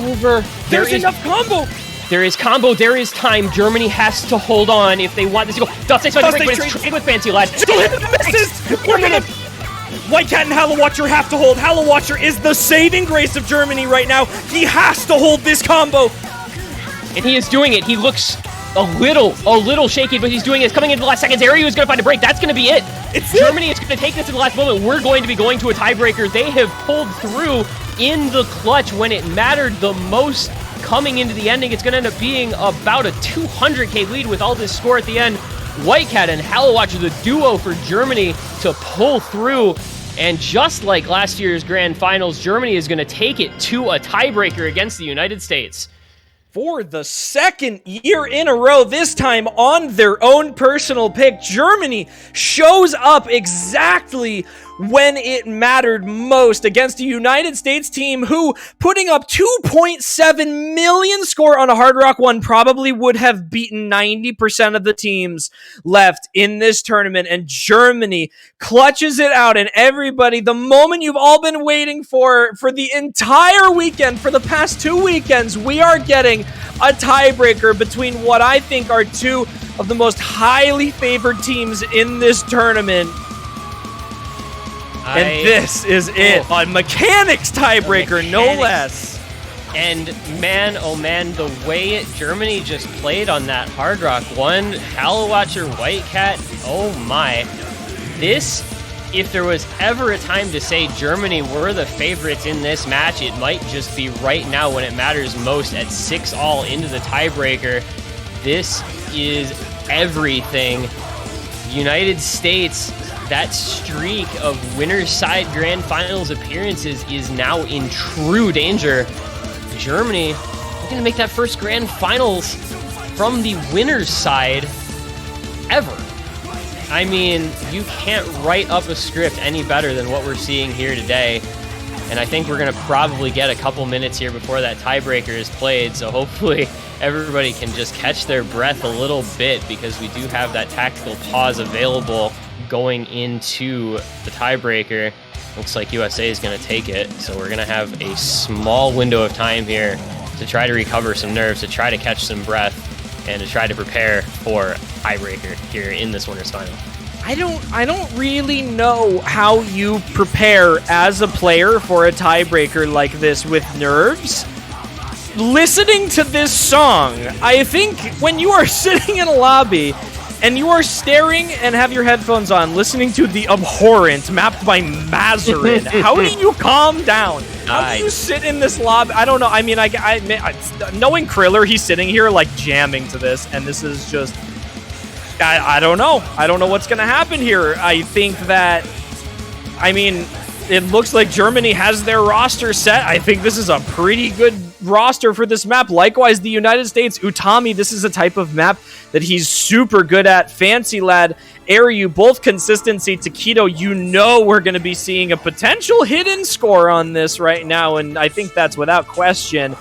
There's enough combo. There is combo, there is time. Germany has to hold on if they want this to go. Dust Ice trade with Fancy Lad. White Cat and Hallowatcher have to hold. Hallowatcher is the saving grace of Germany right now. He has to hold this combo. And he is doing it. He looks a little shaky, but he's doing it. It's coming into the last seconds. Aryu is going to find a break. That's going to be it. Germany is going to take this to the last moment. We're going to be going to a tiebreaker. They have pulled through in the clutch when it mattered the most. Coming into the ending, it's going to end up being about a 200k lead with all this score at the end. White Cat and Hallowatcher, the duo for Germany to pull through. And just like last year's Grand Finals, Germany is going to take it to a tiebreaker against the United States. For the second year in a row, this time on their own personal pick, Germany shows up exactly when it mattered most against a United States team who, putting up 2.7 million score on a Hard Rock 1, probably would have beaten 90% of the teams left in this tournament. And Germany clutches it out. And everybody, the moment you've all been waiting for the entire weekend, for the past 2 weekends, we are getting a tiebreaker between what I think are two of the most highly favored teams in this tournament. And this is it. A mechanics tiebreaker, no less. And man, oh man, the way Germany just played on that Hard Rock 1, Hallowatcher Whitecat, oh my. This, if there was ever a time to say Germany were the favorites in this match, it might just be right now when it matters most at 6-all into the tiebreaker. This is everything. United States, that streak of winner's side grand finals appearances is now in true danger. Germany going to make that first grand finals from the winner's side ever. I mean, you can't write up a script any better than what we're seeing here today. And I think we're going to probably get a couple minutes here before that tiebreaker is played. So hopefully everybody can just catch their breath a little bit, because we do have that tactical pause available going into the tiebreaker. Looks like USA is going to take it, so we're going to have a small window of time here to try to recover some nerves, to try to catch some breath, and to try to prepare for tiebreaker here in this winners final. I don't really know how you prepare as a player for a tiebreaker like this with nerves. Listening to this song, I think when you are sitting in a lobby and you are staring and have your headphones on, listening to The Abhorrent, mapped by Mazarin, how do you calm down? How do you sit in this lobby? I don't know. I mean, I knowing Kriller, he's sitting here like jamming to this, and this is just, I don't know. I don't know what's going to happen here. I think that, I mean, it looks like Germany has their roster set. I think this is a pretty good roster for this map. Likewise, the United States, Utami, this is a type of map that he's super good at. Fancy Lad, Airyu, both consistency. Taquito, you know we're going to be seeing a potential hidden score on this right now, and I think that's without question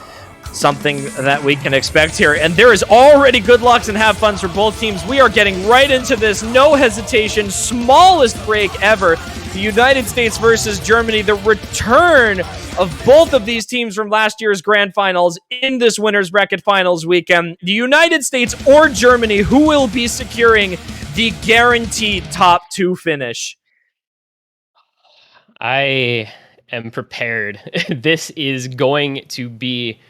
something that we can expect here. And there is already good lucks and have funs for both teams. We are getting right into this, no hesitation, smallest break ever. The United States versus Germany, the return of both of these teams from last year's grand finals in this winners bracket finals weekend. The United States or Germany, who will be securing the guaranteed top 2 finish? I am prepared. This is going to be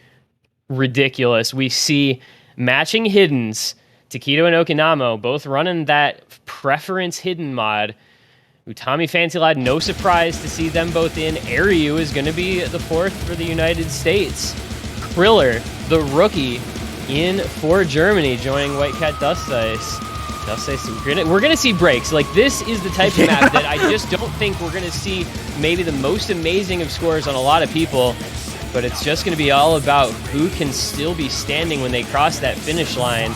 ridiculous. We see matching hiddens, Taquito and Okinamo both running that preference hidden mod. Utami, Fancy Lad, no surprise to see them both in. Airyu is going to be the 4th for the United States. Kriller, the rookie, in for Germany, joining Whitecat Dust Ice. Dust Ice, we're going to see breaks. Like, this is the type of map that I just don't think we're going to see maybe the most amazing of scores on a lot of people, but it's just going to be all about who can still be standing when they cross that finish line.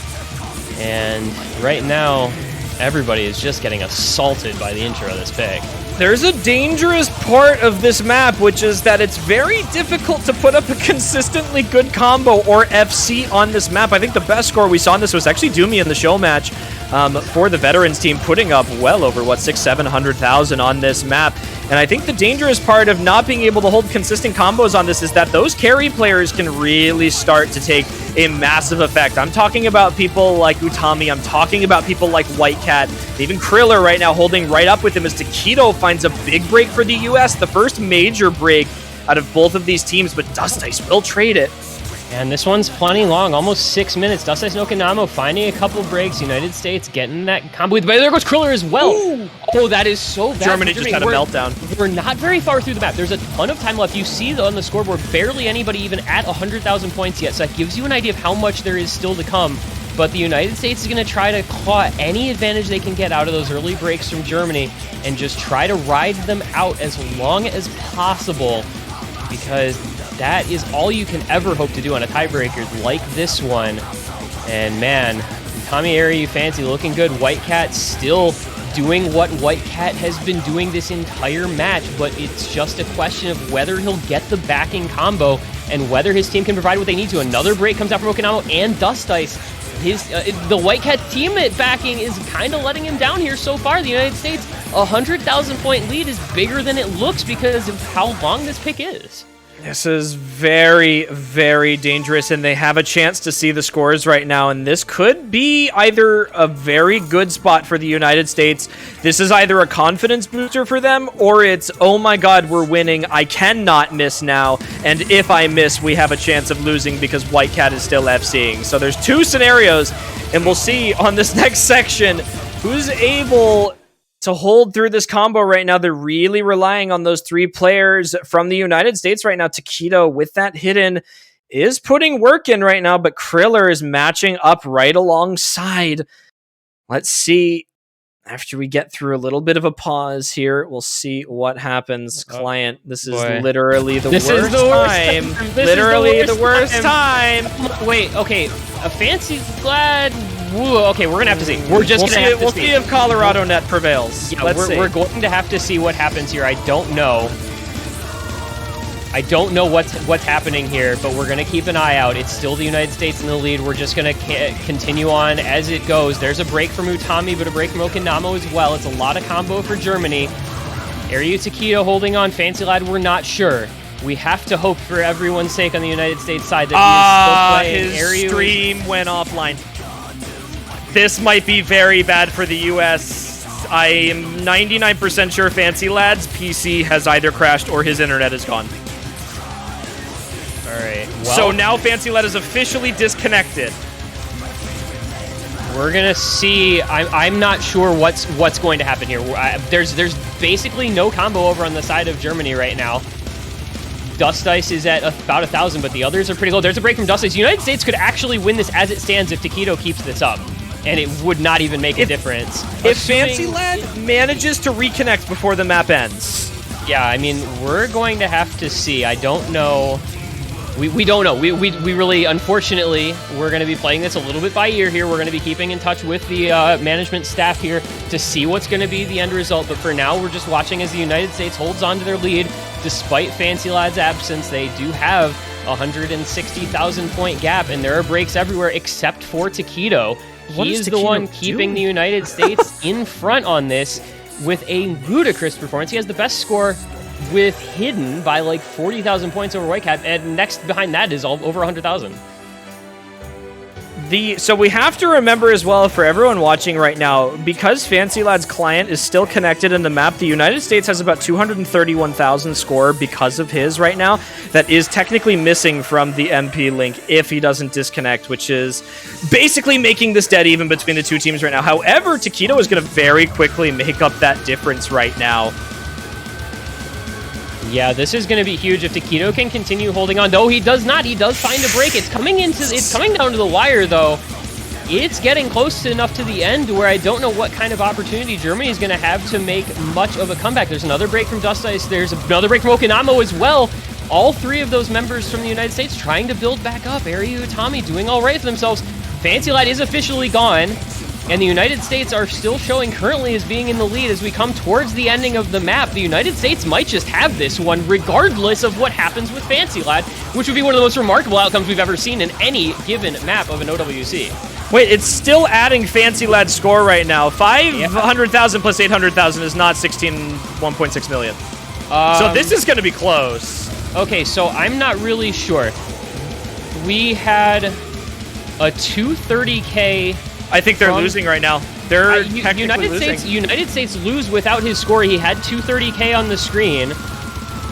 And right now, everybody is just getting assaulted by the intro of this pick. There's a dangerous part of this map, which is that it's very difficult to put up a consistently good combo or FC on this map. I think the best score we saw on this was actually Doomy in the show match for the veterans team, putting up well over, 600,000-700,000 on this map. And I think the dangerous part of not being able to hold consistent combos on this is that those carry players can really start to take a massive effect. I'm talking about people like Utami. I'm talking about people like Whitecat. Even Kriller right now holding right up with him as Taquito finds a big break for the US. The first major break out of both of these teams, but Dust Ice will trade it. And this one's plenty long, almost 6 minutes. Dust Ice and Okinamo finding a couple breaks. United States getting that combo with, but there goes Kriller as well. Ooh. Oh, that is so bad. Germany just had a meltdown. We're not very far through the map. There's a ton of time left. You see on the scoreboard, barely anybody even at 100,000 points yet. So that gives you an idea of how much there is still to come. But the United States is going to try to claw any advantage they can get out of those early breaks from Germany and just try to ride them out as long as possible, because that is all you can ever hope to do on a tiebreaker like this one. And man, Tommy Airyu, Fancy looking good. Whitecat still doing what Whitecat has been doing this entire match, but it's just a question of whether he'll get the backing combo and whether his team can provide what they need to. Another break comes out from Okinamo and Dust Ice. The Whitecat team backing is kind of letting him down here so far. The United States, 100,000 point lead is bigger than it looks because of how long this pick is. This is very, very dangerous, and they have a chance to see the scores right now, and this could be either a very good spot for the United States. This is either a confidence booster for them, or it's, oh my god, we're winning, I cannot miss now, and if I miss, we have a chance of losing because White Cat is still FCing. So there's two scenarios, and we'll see on this next section who's able to hold through this combo right now. They're really relying on those three players from the United States right now. Taquito, with that hidden, is putting work in right now, but Kriller is matching up right alongside. Let's see. After we get through a little bit of a pause here, we'll see what happens. Client, this is literally the worst time. Literally the worst time. Wait, okay. A Fancy Lad. Woo, okay, we're gonna have to see. We're just gonna have to see. We'll see if Colorado Net prevails. Yeah, we're going to have to see what happens here. I don't know. I don't know what's happening here, but we're going to keep an eye out. It's still the United States in the lead. We're just going to continue on as it goes. There's a break from Utami, but a break from Okinamo as well. It's a lot of combo for Germany. Ariu Taquito holding on. Fancy Lad, we're not sure. We have to hope for everyone's sake on the United States side that he is still playing. His stream went offline. This might be very bad for the US. I am 99% sure Fancy Lad's PC has either crashed or his internet is gone. Alright, well, so now Fancy Lad is officially disconnected. We're gonna see. I'm not sure what's going to happen here. There's basically no combo over on the side of Germany right now. Dust Ice is at about 1,000, but the others are pretty low. There's a break from Dust Ice. The United States could actually win this as it stands if Taquito keeps this up, and it would not even make a difference. If Fancy Lad manages to reconnect before the map ends. Yeah, I mean, we're going to have to see. I don't know. We don't know. We really, unfortunately, we're going to be playing this a little bit by ear here. We're going to be keeping in touch with the management staff here to see what's going to be the end result. But for now, we're just watching as the United States holds on to their lead. Despite Fancy Lad's absence, they do have a 160,000 point gap, and there are breaks everywhere except for Taquito. He is the one keeping the United States in front on this with a ludicrous performance. He has the best score with Hidden by like 40,000 points over White Cat, and next behind that is all over 100,000. So we have to remember as well, for everyone watching right now, because Fancy Lad's client is still connected in the map, the United States has about 231,000 score because of his right now. That is technically missing from the MP link if he doesn't disconnect, which is basically making this dead even between the two teams right now. However, Taquito is going to very quickly make up that difference right now. Yeah, this is going to be huge if Taquito can continue holding on. No, he does not. He does find a break. It's coming down to the wire, though. It's getting close enough to the end where I don't know what kind of opportunity Germany is going to have to make much of a comeback. There's another break from Dust Ice. There's another break from Okinamo as well. All three of those members from the United States trying to build back up. Ariu Utami doing all right for themselves. Fancy Lad is officially gone. And the United States are still showing currently as being in the lead as we come towards the ending of the map. The United States might just have this one regardless of what happens with Fancy Lad, which would be one of the most remarkable outcomes we've ever seen in any given map of an OWC. Wait, it's still adding Fancy Lad's score right now. 500,000 plus 800,000 is not 1.6 million. So this is going to be close. Okay, so I'm not really sure. We had a 230K... I think they're losing right now. They're technically losing. United States lose without his score. He had 230K on the screen.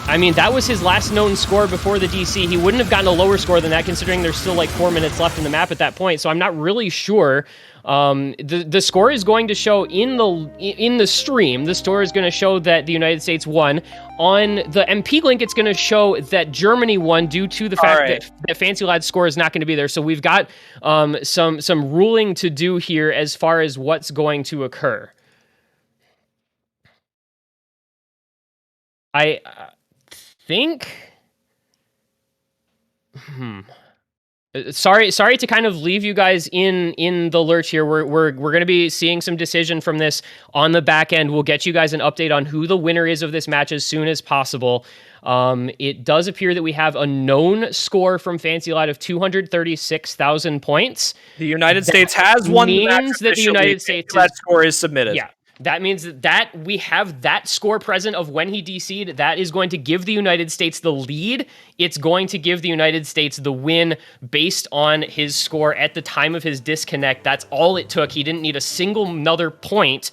I mean, that was his last known score before the DC. He wouldn't have gotten a lower score than that, considering there's still like 4 minutes left in the map at that point. So I'm not really sure. The score is going to show in the stream. The score is going to show that the United States won. On the MP link, it's going to show that Germany won due to the fact that Fancy Lad's score is not going to be there. So we've got some ruling to do here as far as what's going to occur. I think. Sorry to kind of leave you guys in the lurch here. We're going to be seeing some decision from this on the back end. We'll get you guys an update on who the winner is of this match as soon as possible. It does appear that we have a known score from Fancy Lad of 236,000 points. The United States has won the match. Means that the United States score is submitted. Yeah. that means that we have that score present of when he DC'd. That is going to give the United States the lead. It's going to give the United States the win based on his score at the time of his disconnect. That's all it took. He didn't need a single another point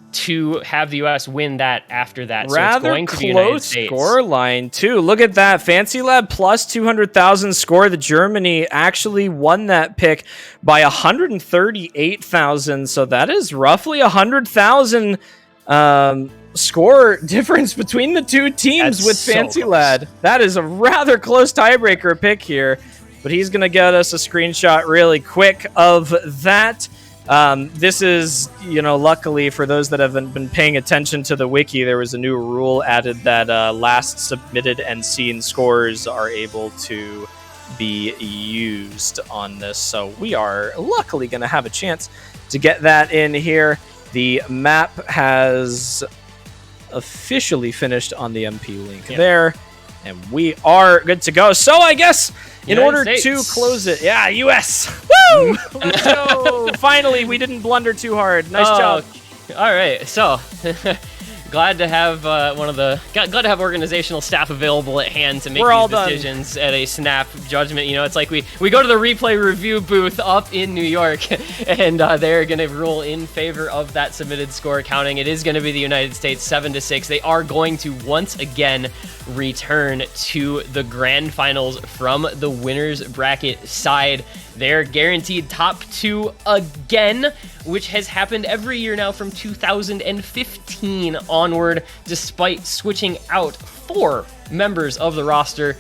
to have the U.S. win that after that. Rather so it's going to be United close States. score line, too. Look at that. Fancy Lad plus 200,000 score. The Germany actually won that pick by 138,000. So that is roughly 100,000 score difference between the two teams. That's with so Fancy close. Lad. That is a rather close tiebreaker pick here. But he's going to get us a screenshot really quick of that. This is, luckily for those that haven't been paying attention to the wiki, there was a new rule added that last submitted and seen scores are able to be used on this. So we are luckily going to have a chance to get that in here. The map has officially finished on the MP link there, and we are good to go. So I guess in order to close it, US. Woo! Let's go. Finally, we didn't blunder too hard. Nice job. All right, so glad to have glad to have organizational staff available at hand to make these decisions at a snap judgment. It's like we go to the replay review booth up in New York, and they're going to rule in favor of that submitted score counting. It is going to be the United States 7-6. They are going to once again return to the grand finals from the winners bracket side. They're guaranteed top 2 again, which has happened every year now from 2015 onward, despite switching out 4 members of the roster.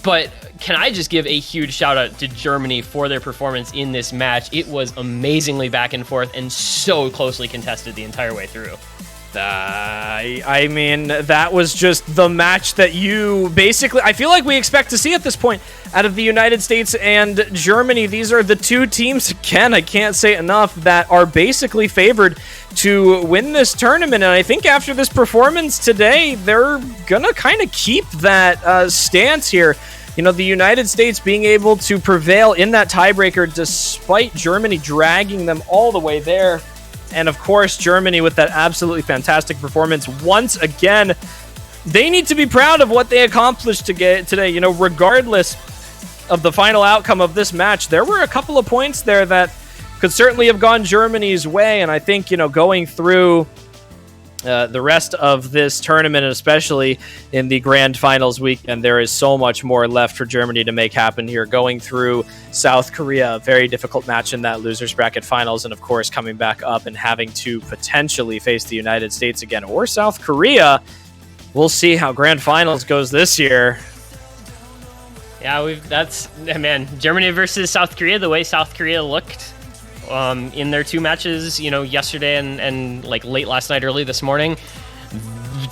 But can I just give a huge shout out to Germany for their performance in this match? It was amazingly back and forth and so closely contested the entire way through. I mean, that was just the match that you basically, I feel like we expect to see at this point out of the United States and Germany. These are the two teams, again, I can't say it enough, that are basically favored to win this tournament. And I think after this performance today, they're going to kind of keep that stance here. The United States being able to prevail in that tiebreaker despite Germany dragging them all the way there. And of course, Germany with that absolutely fantastic performance. Once again, they need to be proud of what they accomplished today. Regardless of the final outcome of this match, there were a couple of points there that could certainly have gone Germany's way. And I think, going through the rest of this tournament, especially in the grand finals weekend, there is so much more left for Germany to make happen here. Going through South Korea, a very difficult match in that losers bracket finals, and of course coming back up and having to potentially face the United States again or South Korea. We'll see how grand finals goes this year. Yeah, Germany versus South Korea, the way South Korea looked in their 2 matches, yesterday and like late last night, early this morning.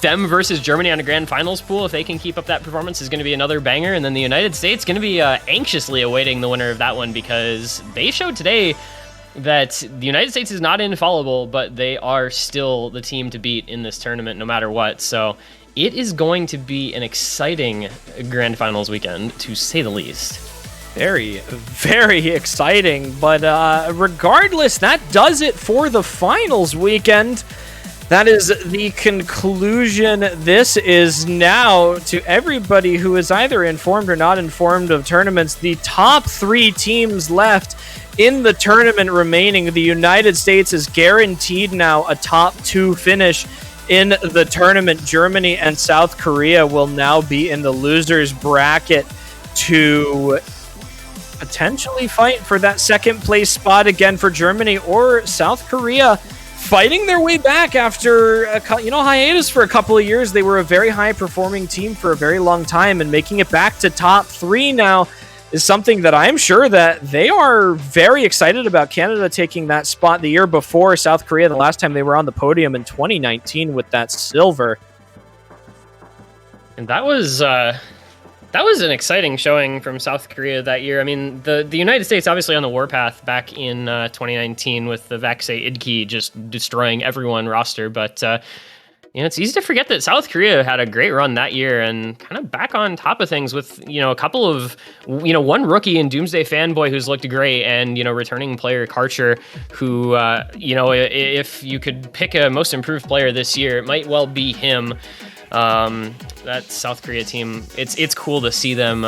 Them versus Germany on a grand finals pool, if they can keep up that performance, is going to be another banger. And then the United States going to be anxiously awaiting the winner of that one, because they showed today that the United States is not infallible, but they are still the team to beat in this tournament no matter what. So it is going to be an exciting grand finals weekend, to say the least. Very, very exciting. But regardless, that does it for the finals weekend. That is the conclusion. This is now, to everybody who is either informed or not informed of tournaments, the top 3 teams left in the tournament remaining. The United States is guaranteed now a top 2 finish in the tournament. Germany and South Korea will now be in the losers bracket to potentially fight for that second place spot again for Germany or South Korea, fighting their way back after a hiatus for a couple of years. They were a very high performing team for a very long time, and making it back to top 3 now is something that I'm sure that they are very excited about. Canada taking that spot the year before South Korea, the last time they were on the podium in 2019 with that silver. And that was an exciting showing from South Korea that year. I mean, the United States obviously on the warpath back in 2019 with the Vaxei Idki just destroying everyone roster. But, it's easy to forget that South Korea had a great run that year and kind of back on top of things with, a couple of, one rookie in Doomsday Fanboy who's looked great, and, returning player Karcher, who, if you could pick a most improved player this year, it might well be him. That South Korea team, it's cool to see them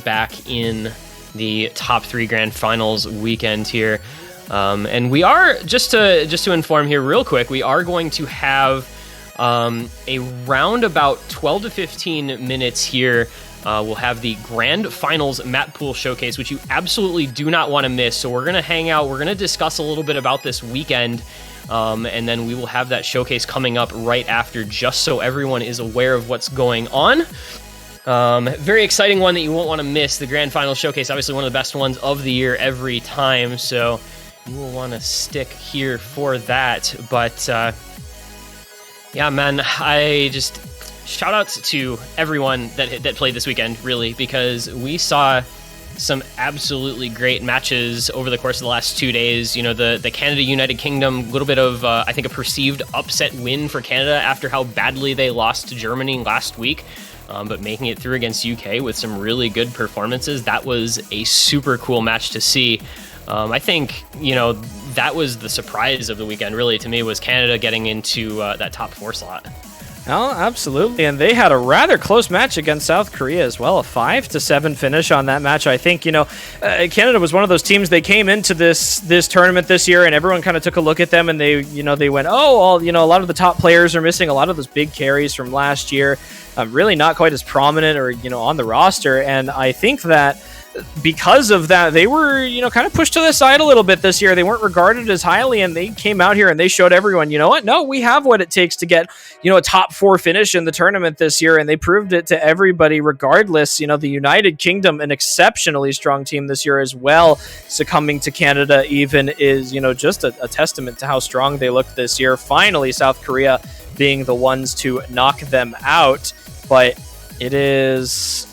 back in the top 3 grand finals weekend here. And we are, just to inform here real quick, we are going to have a round about 12 to 15 minutes here. We'll have the Grand Finals Map Pool Showcase, which you absolutely do not want to miss. So we're going to hang out. We're going to discuss a little bit about this weekend. And then we will have that showcase coming up right after, just so everyone is aware of what's going on. Very exciting one that you won't want to miss. The Grand Finals Showcase, obviously one of the best ones of the year every time. So you will want to stick here for that. But yeah, man, I just shout outs to everyone that played this weekend, really, because we saw some absolutely great matches over the course of the last 2 days. The Canada United Kingdom, a little bit of, I think, a perceived upset win for Canada after how badly they lost to Germany last week. But making it through against UK with some really good performances. That was a super cool match to see. I think, that was the surprise of the weekend, really, to me, was Canada getting into that top 4 slot. Oh, absolutely. And they had a rather close match against South Korea as well, a 5-7 finish on that match. I think, Canada was one of those teams, they came into this tournament this year and everyone kind of took a look at them and they went, a lot of the top players are missing, a lot of those big carries from last year, really not quite as prominent or, on the roster. And I think that because of that, they were, kind of pushed to the side a little bit this year. They weren't regarded as highly, and they came out here and they showed everyone, no, we have what it takes to get, a top 4 finish in the tournament this year, and they proved it to everybody regardless. The United Kingdom, an exceptionally strong team this year as well, succumbing to Canada even is, just a testament to how strong they looked this year. Finally, South Korea being the ones to knock them out, but it is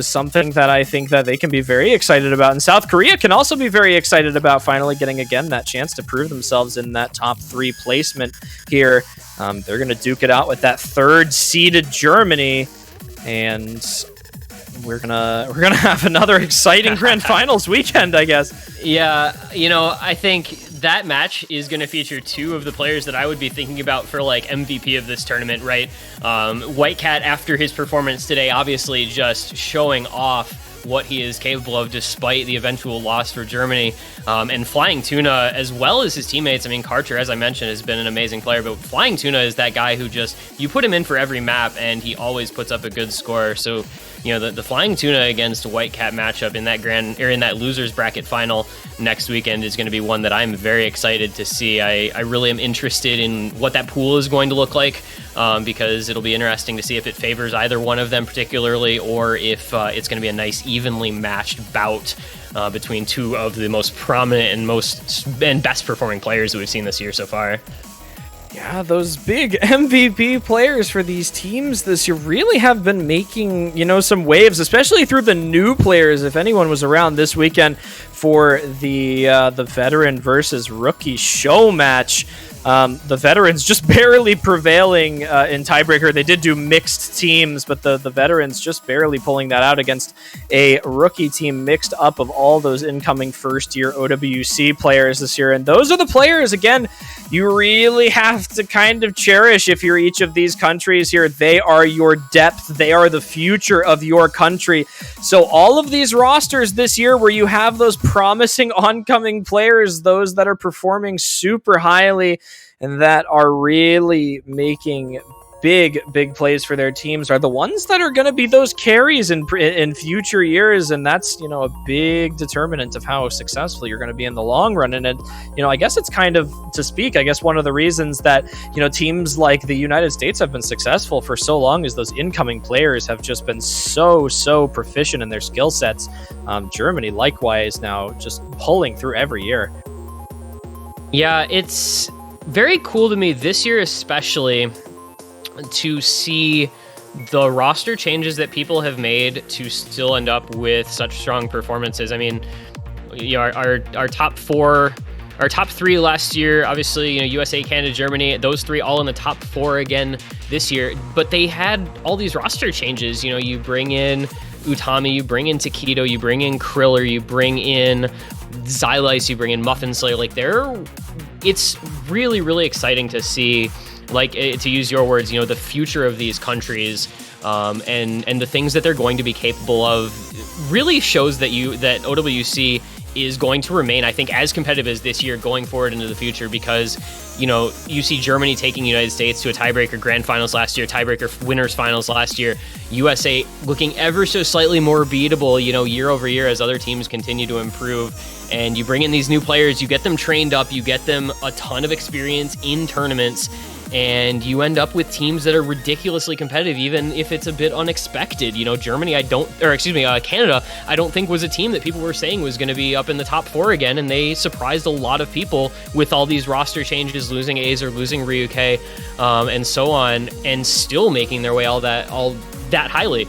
something that I think that they can be very excited about. And South Korea can also be very excited about finally getting, again, that chance to prove themselves in that top 3 placement here. They're going to duke it out with that 3rd seeded Germany. And we're gonna have another exciting Grand Finals weekend, I guess. Yeah, I think that match is going to feature 2 of the players that I would be thinking about for MVP of this tournament, right? Whitecat, after his performance today, obviously just showing off what he is capable of despite the eventual loss for Germany. And Flying Tuna, as well as his teammates. I mean, Karcher, as I mentioned, has been an amazing player, but Flying Tuna is that guy who you put him in for every map and he always puts up a good score. So, the Flying Tuna against Whitecat matchup in that losers bracket final next weekend is going to be one that I'm very excited to see. I really am interested in what that pool is going to look like, because it'll be interesting to see if it favors either one of them particularly, or if it's going to be a nice evenly matched bout between 2 of the most prominent and best performing players that we've seen this year so far. Yeah, those big MVP players for these teams this year really have been making, some waves, especially through the new players. If anyone was around this weekend for the veteran versus rookie show match, the veterans just barely prevailing in tiebreaker. They did do mixed teams, but the veterans just barely pulling that out against a rookie team mixed up of all those incoming first-year OWC players this year. And those are the players, again, you really have to kind of cherish if you're each of these countries here. They are your depth. They are the future of your country. So all of these rosters this year where you have those promising oncoming players, those that are performing super highly and that are really making big plays for their teams, are the ones that are going to be those carries in future years. And that's, a big determinant of how successful you're going to be in the long run. And I guess it's kind of, to speak, I guess one of the reasons that, teams like the United States have been successful for so long is those incoming players have just been so proficient in their skill sets. Germany, likewise, now just pulling through every year. Yeah, it's very cool to me this year, especially, to see the roster changes that people have made to still end up with such strong performances. I mean, our top 4 our top 3 last year. Obviously, USA, Canada, Germany, those 3 all in the top 4 again this year. But they had all these roster changes. You bring in Utami, you bring in Taquito, you bring in Kriller, you bring in Xylice, you bring in Muffin Slayer. It's really, really exciting to see, to use your words, the future of these countries, and the things that they're going to be capable of. Really shows that OWC is going to remain, I think, as competitive as this year going forward into the future, because you see Germany taking United States to a tiebreaker grand finals last year, tiebreaker winners finals last year, USA looking ever so slightly more beatable, year over year as other teams continue to improve. And you bring in these new players, you get them trained up, you get them a ton of experience in tournaments, and you end up with teams that are ridiculously competitive, even if it's a bit unexpected. Germany, Canada, I don't think was a team that people were saying was going to be up in the top 4 again, and they surprised a lot of people with all these roster changes, losing Azer, losing Ryuke, and so on, and still making their way all that highly.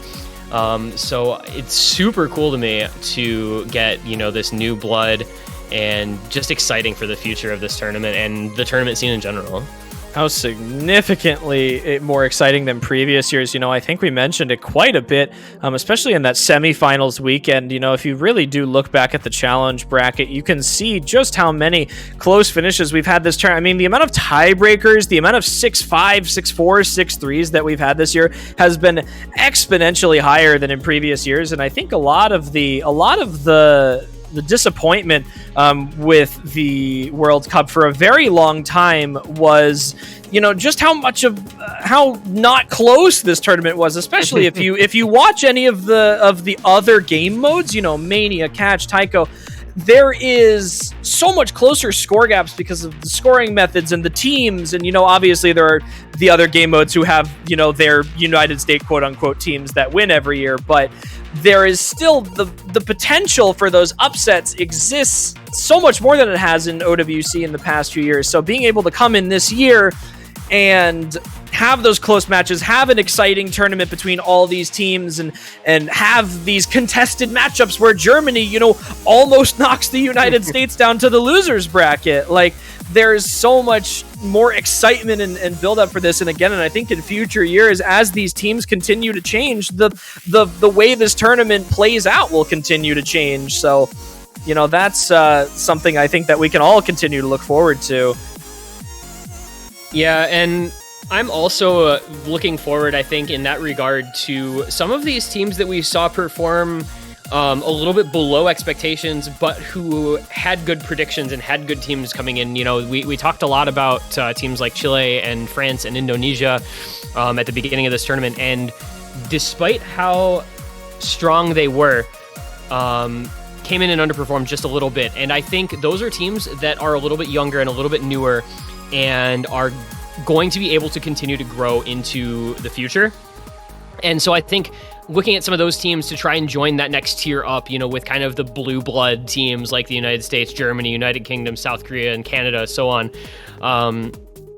So it's super cool to me to get, this new blood, and just exciting for the future of this tournament and the tournament scene in general. How significantly more exciting than previous years. I think we mentioned it quite a bit, especially in that semifinals weekend. If you really do look back at the challenge bracket, you can see just how many close finishes we've had this turn. I mean, the amount of tiebreakers, the amount of 6-5, 6-4, 6-3s that we've had this year has been exponentially higher than in previous years. And I think a lot of the disappointment with the World Cup for a very long time was, just how not close this tournament was, especially if you watch any of the other game modes, Mania, Catch, Taiko. There is so much closer score gaps because of the scoring methods and the teams. And, obviously there are the other game modes who have, their United States quote unquote teams that win every year. But there is still the potential for those upsets exists so much more than it has in OWC in the past few years. So being able to come in this year and have those close matches, have an exciting tournament between all these teams, and have these contested matchups where Germany, almost knocks the United States down to the losers bracket. There's so much more excitement and build up for this. And again, I think in future years, as these teams continue to change, the way this tournament plays out will continue to change. So, that's something I think that we can all continue to look forward to. Yeah, and I'm also looking forward, I think, in that regard to some of these teams that we saw perform a little bit below expectations, but who had good predictions and had good teams coming in. We talked a lot about teams like Chile and France and Indonesia at the beginning of this tournament, and despite how strong they were, came in and underperformed just a little bit. And I think those are teams that are a little bit younger and a little bit newer, and are going to be able to continue to grow into the future. And so I think looking at some of those teams to try and join that next tier up, with kind of the blue blood teams like the United States, Germany, United Kingdom, South Korea, and Canada, so on,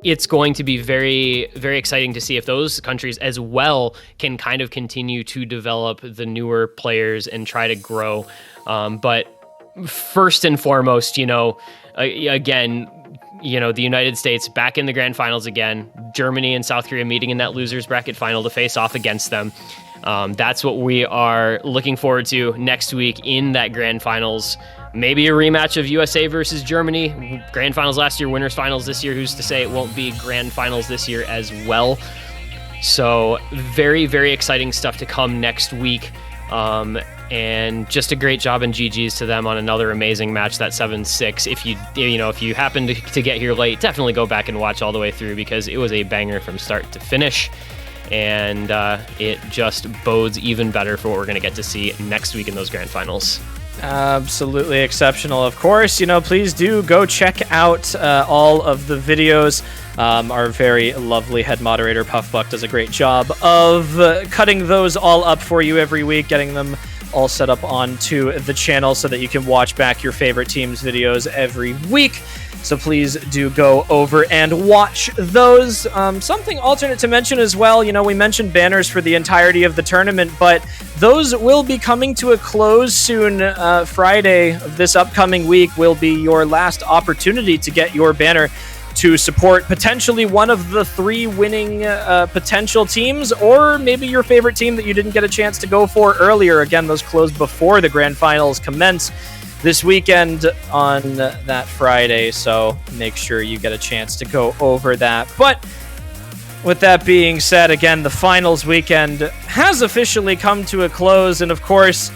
it's going to be very, very exciting to see if those countries as well can kind of continue to develop the newer players and try to grow. But first and foremost, again, the United States back in the grand finals again, Germany and South Korea meeting in that losers bracket final to face off against them. That's what we are looking forward to next week in that grand finals. Maybe a rematch of USA versus Germany. Grand finals last year, winners finals this year. Who's to say it won't be grand finals this year as well? So very, very exciting stuff to come next week. And just a great job and GG's to them on another amazing match, that 7-6. If you happen to get here late, definitely go back and watch all the way through, because it was a banger from start to finish. And it just bodes even better for what we're going to get to see next week in those grand finals. Absolutely exceptional. Of course, please do go check out all of the videos. Our very lovely head moderator, Puffbuck, does a great job of cutting those all up for you every week, getting them all set up onto the channel so that you can watch back your favorite team's videos every week. So please do go over and watch those. Something alternate to mention as well, we mentioned banners for the entirety of the tournament, but those will be coming to a close soon. Friday of this upcoming week will be your last opportunity to get your banner to support potentially one of the 3 winning potential teams, or maybe your favorite team that you didn't get a chance to go for earlier. Again, those close before the grand finals commence this weekend on that Friday, so make sure you get a chance to go over that. But with that being said, again, the finals weekend has officially come to a close, and of course,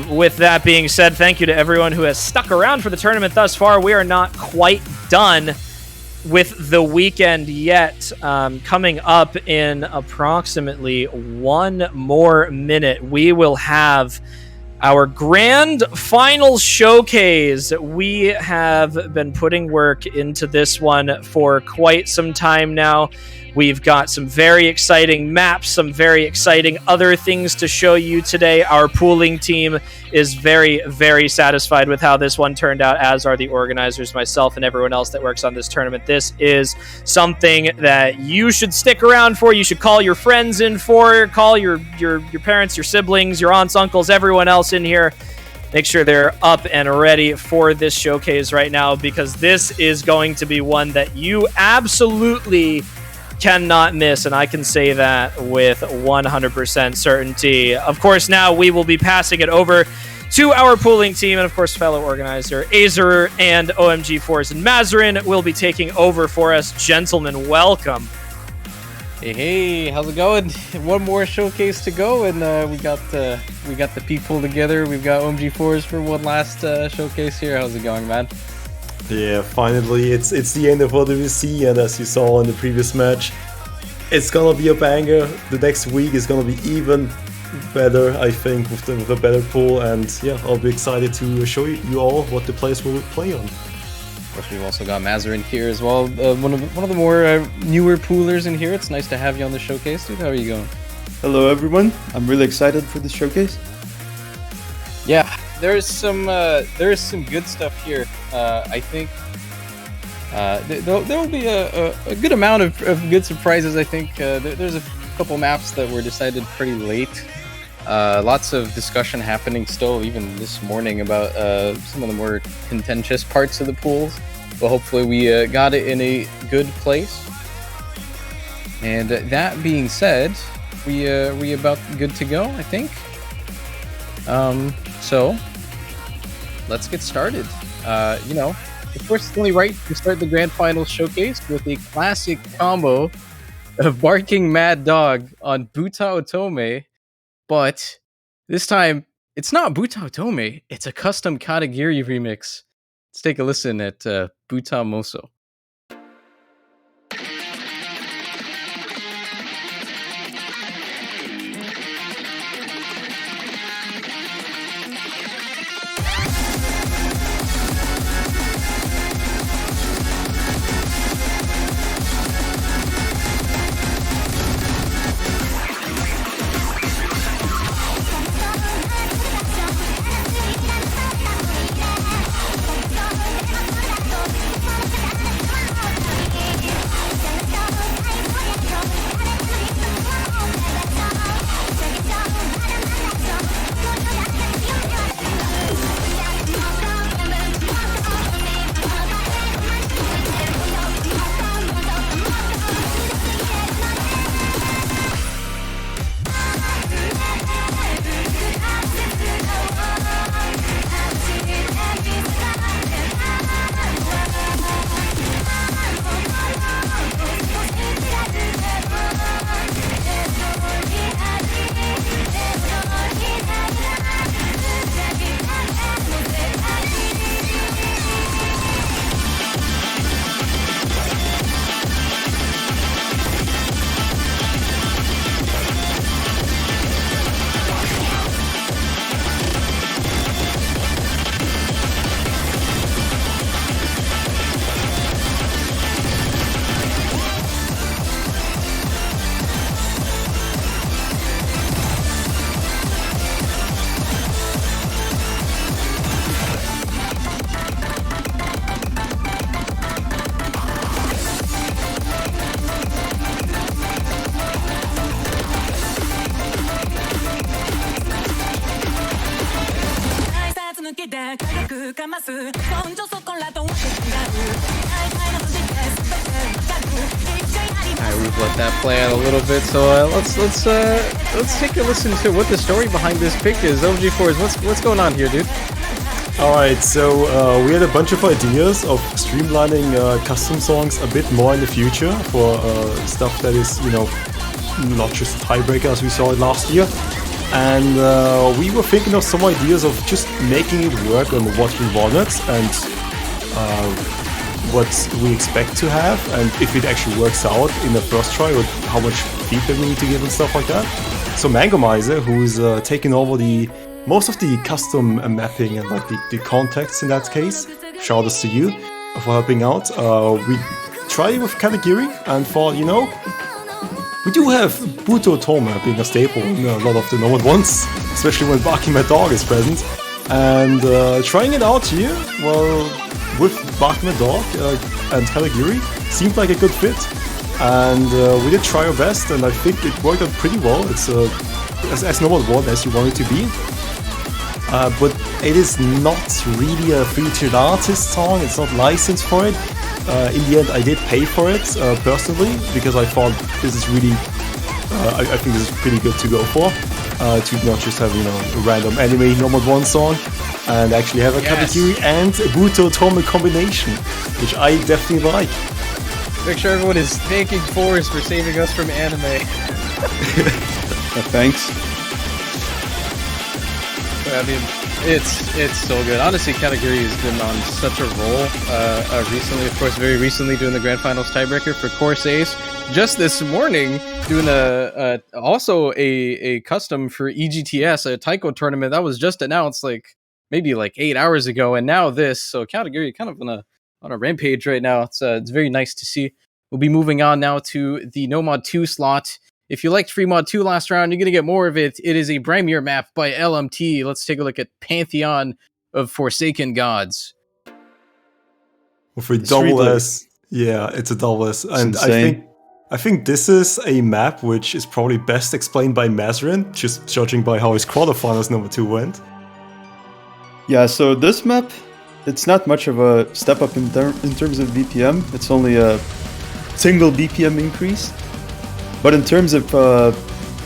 with that being said, thank you to everyone who has stuck around for the tournament thus far. We are not quite done with the weekend yet. Coming up in approximately 1 more minute, we will have our grand final showcase. We have been putting work into this one for quite some time now. We've got some very exciting maps, some very exciting other things to show you today. Our pooling team is very, very satisfied with how this one turned out, as are the organizers, myself, and everyone else that works on this tournament. This is something that you should stick around for. You should call your friends in for, call your parents, your siblings, your aunts, uncles, everyone else in here. Make sure they're up and ready for this showcase right now, because this is going to be one that you absolutely cannot miss, and I can say that with 100% certainty. Of course, now we will be passing it over to our pooling team, and of course, fellow organizer Azer and OMG Force and Mazarin will be taking over for us. Gentlemen, welcome. Hey, how's it going? One more showcase to go, and we got the people together. We've got OMG Force for one last showcase here. How's it going, man? Yeah, finally, it's the end of OWC, and as you saw in the previous match, it's gonna be a banger. The next week is gonna be even better, I think, with a better pool, and yeah, I'll be excited to show you all what the players will play on. Of course, we've also got Mazarin here as well, one of the more newer poolers in here. It's nice to have you on the showcase, dude. How are you going? Hello, everyone. I'm really excited for this showcase. Yeah. There's some good stuff here. I think there will be a good amount of good surprises. I think there's a couple maps that were decided pretty late. Lots of discussion happening still, even this morning, about some of the more contentious parts of the pools. But hopefully we got it in a good place. And that being said, we about good to go, I think. So let's get started. Of course, it's only right to start the grand final showcase with a classic combo of Barking Mad Dog on Buta Otome, but this time it's not Buta Otome, it's a custom Katagiri remix. Let's take a listen at Buta Moso. Alright, we've let that play out a little bit, so let's take a listen to what the story behind this pick is. LG4s, what's going on here, dude? Alright, so we had a bunch of ideas of streamlining custom songs a bit more in the future for stuff that is, you know, not just tiebreaker as we saw it last year. And we were thinking of some ideas of just making it work on Watching Walnuts and what we expect to have, and if it actually works out in the first try, or how much feedback we need to give and stuff like that. So Mangomizer, who's taking over most of the custom mapping and like the context in that case, shout outs to you for helping out. We tried with Katagiri and thought, you know, we do have Buto Toma being a staple in a lot of the normal ones, especially when Barking Mad Dog is present. And trying it out here, well, with Barking Mad Dog and Katagiri, seemed like a good fit. And we did try our best, and I think it worked out pretty well. It's as normal one as you want it to be. But it is not really a featured artist song, it's not licensed for it. In the end, I did pay for it personally, because I thought this is really, I think this is pretty good to go for. To not just have, you know, a random anime number one song, and actually have a Katagiri and a Buto Toma combination, which I definitely like. Make sure everyone is thanking Forrest for saving us from anime. Thanks. I mean, it's so good. Honestly, Katagiri has been on such a roll recently. Of course, very recently doing the Grand Finals tiebreaker for Course Ace. Just this morning, doing also a custom for EGTS, a Taiko tournament that was just announced maybe 8 hours ago, and now this. So Katagiri kind of on a rampage right now. It's very nice to see. We'll be moving on now to the No Mod 2 slot. If you liked Free Mod 2 last round, you're going to get more of it. It is a Brymir map by LMT. Let's take a look at Pantheon of Forsaken Gods. For double S, yeah, it's a double S. And I think this is a map which is probably best explained by Mazrin, just judging by how his quarterfinals number 2 went. Yeah, so this map, it's not much of a step up in terms of BPM. It's only a single BPM increase. But in terms of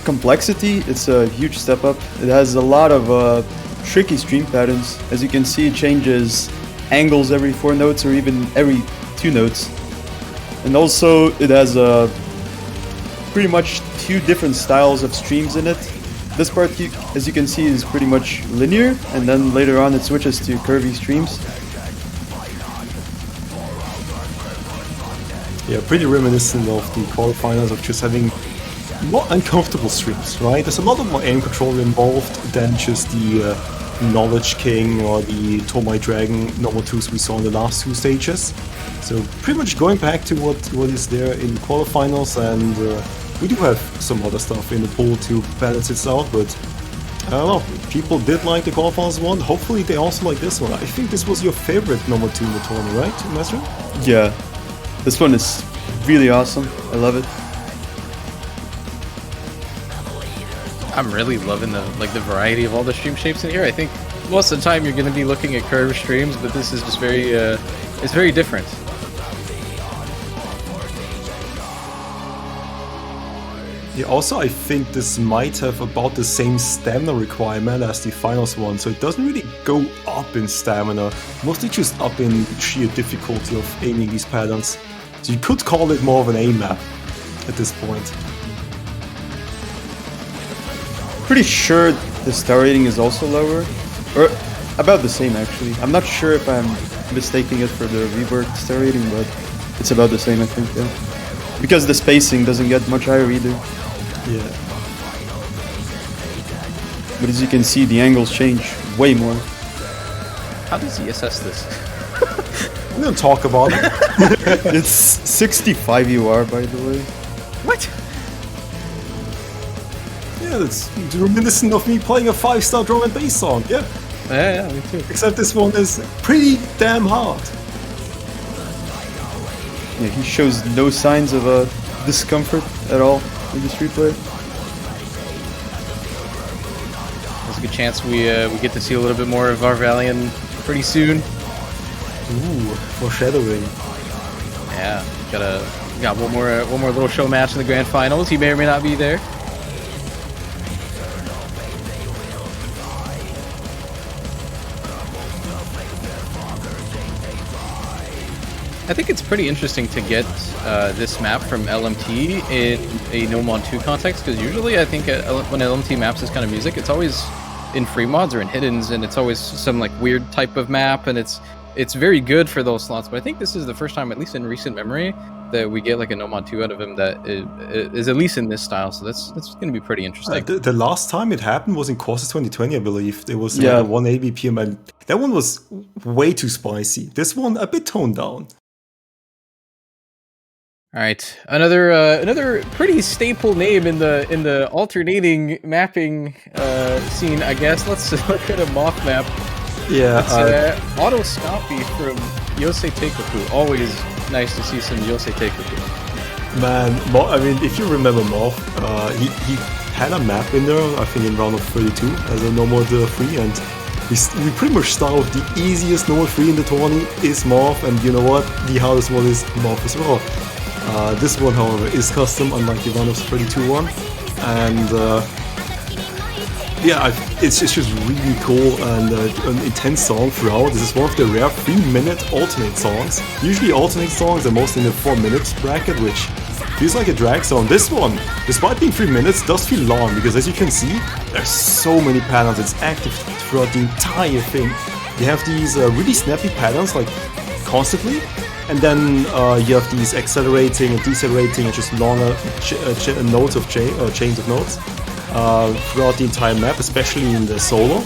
complexity, it's a huge step up. It has a lot of tricky stream patterns. As you can see, it changes angles every 4 notes or even every 2 notes. And also, it has pretty much 2 different styles of streams in it. This part, as you can see, is pretty much linear, and then later on it switches to curvy streams. Yeah, pretty reminiscent of the quarterfinals of just having more uncomfortable streams, right? There's a lot more aim control involved than just the Knowledge King or the Tomai Dragon normal 2s we saw in the last 2 stages. So pretty much going back to what is there in the quarterfinals, and we do have some other stuff in the pool to balance it out, but I don't know, people did like the quarterfinals one, hopefully they also like this one. I think this was your favorite number 2 in the tournament, right, Mazrin? Yeah. This one is really awesome. I love it. I'm really loving the variety of all the stream shapes in here. I think most of the time you're going to be looking at curved streams, but this is just very it's very different. Yeah, also I think this might have about the same stamina requirement as the finals one, so it doesn't really go up in stamina, mostly just up in sheer difficulty of aiming these patterns. So you could call it more of an aim map at this point. Pretty sure the star rating is also lower, or about the same actually. I'm not sure if I'm mistaking it for the reworked star rating, but it's about the same I think, yeah. Because the spacing doesn't get much higher either. Yeah. But as you can see, the angles change way more. How does he assess this? We don't talk about it. It's 65 UR, by the way. What? Yeah, that's reminiscent of me playing a 5-star drum and bass song, yeah. Yeah, me too. Except this one is pretty damn hard. Yeah, he shows no signs of discomfort at all in this replay. There's a good chance we get to see a little bit more of Varvalion pretty soon. Ooh, foreshadowing. Yeah, got one more little show match in the grand finals. He may or may not be there. I think it's pretty interesting to get this map from LMT in a No Mod 2 context, because usually I think when LMT maps this kind of music, it's always in free mods or in hiddens, and it's always some like weird type of map, and it's very good for those slots. But I think this is the first time, at least in recent memory, that we get like a No Mod 2 out of him that is at least in this style. So that's going to be pretty interesting. The last time it happened was in Courses 2020, I believe. There was a 180 BPM, and that one was way too spicy. This one a bit toned down. All right, another pretty staple name in the alternating mapping scene, I guess. Let's look at a Moth map. Yeah, it's Autoscopy from Yosei Teikoku. Always nice to see some Yosei Teikoku. Man, I mean, if you remember Moth, he had a map in there, I think in round of 32 as a No Mod 3, and we pretty much start with the easiest No Mod 3 in the tourney is Moth, and you know what? The hardest one is Moth as well. This one, however, is custom, unlike the round of 32 one, and yeah, it's just really cool and an intense song throughout. This is one of the rare 3-minute alternate songs. Usually alternate songs are mostly in the 4-minute bracket, which feels like a drag song. This one, despite being 3 minutes, does feel long, because as you can see, there's so many patterns. It's active throughout the entire thing. You have these really snappy patterns, like constantly, and then you have these accelerating and decelerating and just longer notes of chains of notes throughout the entire map, especially in the solo,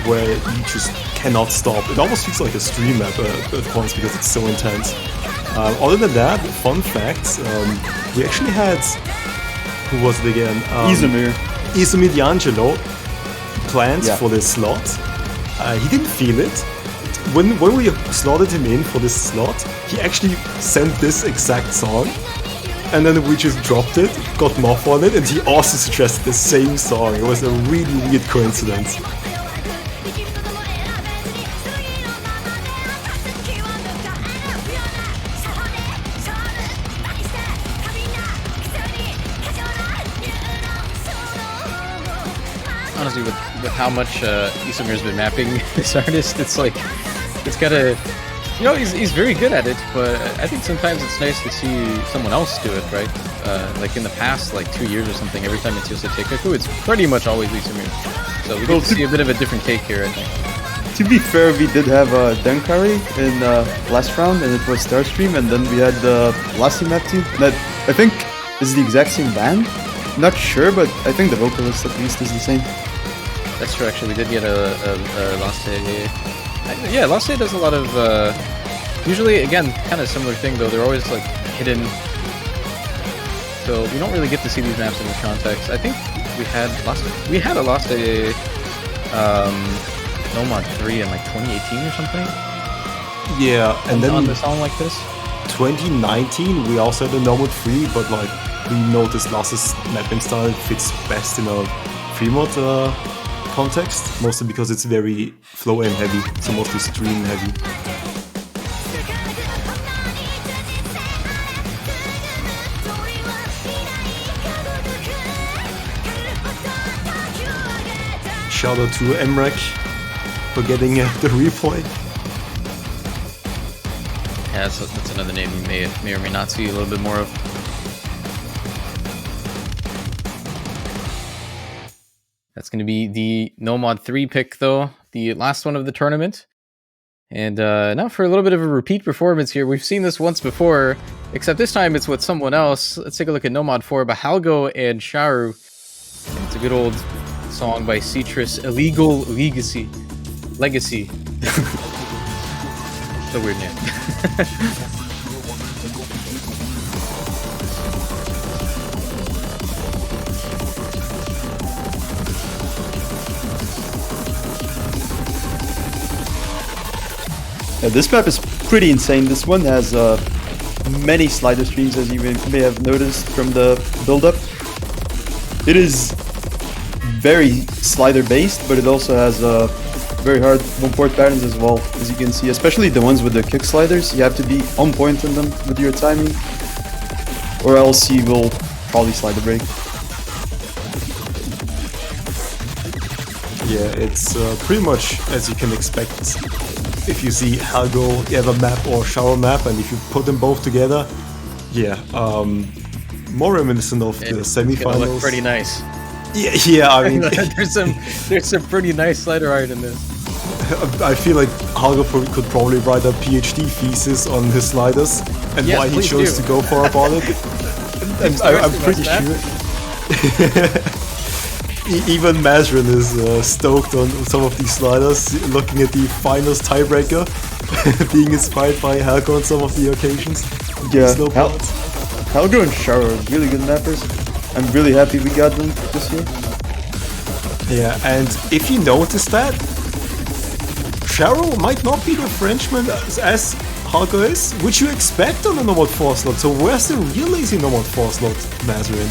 where you just cannot stop. It almost feels like a stream map at points because it's so intense. Other than that, fun facts, we actually had, who was it again? Izumi D'Angelo planned for this slot. He didn't feel it. When we slotted him in for this slot, he actually sent this exact song, and then we just dropped it, got Moth on it, and he also suggested the same song. It was a really weird coincidence. Honestly, with how much Isumir's been mapping this artist, it's like, it's gotta, you know, he's very good at it, but I think sometimes it's nice to see someone else do it, right? Like in the past, like 2 years or something, every time it's Yosei Teikoku, it's pretty much always Isumir. So we get to see a bit of a different take here, I think. To be fair, we did have Denkari in last round, and it was Starstream, and then we had Lassie map too. That I think is the exact same band. Not sure, but I think the vocalist at least is the same. That's true, actually. We did get a Lasse. Yeah, Lasse does a lot of, usually, again, kind of similar thing, though. They're always, like, hidden. So we don't really get to see these maps in this context. I think we had a Lasse No Mod 3 in, like, 2018 or something. Yeah, and then on the song like this. 2019, we also had a No Mod 3, but, like, we noticed Lasse's mapping style fits best in a free mod context, mostly because it's very flow aim heavy, so mostly stream heavy. Shout out to Emrek for getting the replay. Yeah, that's another name you may or may not see a little bit more of. That's going to be the No Mod 3 pick, though, the last one of the tournament. And now for a little bit of a repeat performance here. We've seen this once before, except this time it's with someone else. Let's take a look at No Mod 4 by Halgo and Sharu. And it's a good old song by Citrus, Illegal Legacy. It's a weird name. Yeah, this map is pretty insane. This one has many slider streams, as you may have noticed from the build-up. It is very slider-based, but it also has very hard one-port patterns as well, as you can see, especially the ones with the kick sliders. You have to be on point on them with your timing, or else he will probably slide the break. Yeah, it's pretty much as you can expect. If you see Helgo, you have a map or shower map, and if you put them both together, yeah, more reminiscent of the semifinals. Look pretty nice. Yeah, I mean, there's some pretty nice slider art in this. I feel like Helgo could probably write a PhD thesis on his sliders and Yes, why he please chose do. to go for about it. And I'm pretty sure. Even Mazrin is stoked on some of these sliders, looking at the finals tiebreaker, being inspired by Helgo on some of the occasions. Yeah, Snow parts. Helgo and Sharo are really good mappers. I'm really happy we got them this year. Yeah, and if you notice that, Sharo might not be the Frenchman as Helgo is, which you expect on a Nomad 4 slot. So where's the real lazy Nomad 4 slot, Mazrin?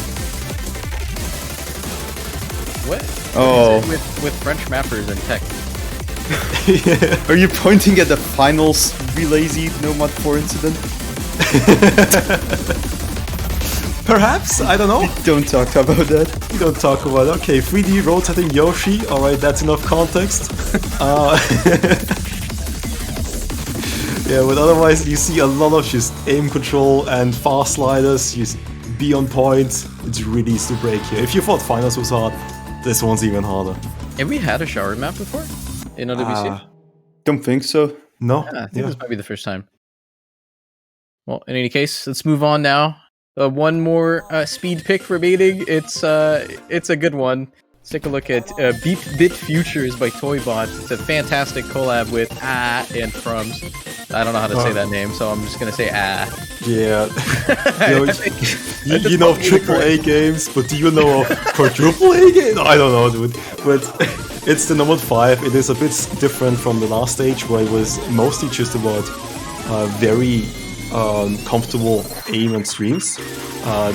What? Oh. With French mappers and tech. Are you pointing at the finals Relazy Nomad 4 incident? Perhaps, I don't know. Don't talk about that. We don't talk about it. Okay, 3D rotating Yoshi. Alright, that's enough context. Yeah, but otherwise you see a lot of just aim control and fast sliders. Just be on point. It's really easy to break here. If you thought finals was hard, this one's even harder. Have we had a shower map before in OWC? Don't think so. No? I think this might be the first time. Well, in any case, let's move on now. One more speed pick for baiting. It's a good one. Let's take a look at Bit Futures by Toybot. It's a fantastic collab with and Frums. I don't know how to say that name, so I'm just gonna say Yeah. you know AAA games, but do you know quadruple A games? I don't know, dude. But it's the Nomad 5. It is a bit different from the last stage, where it was mostly just about very comfortable aim and streams.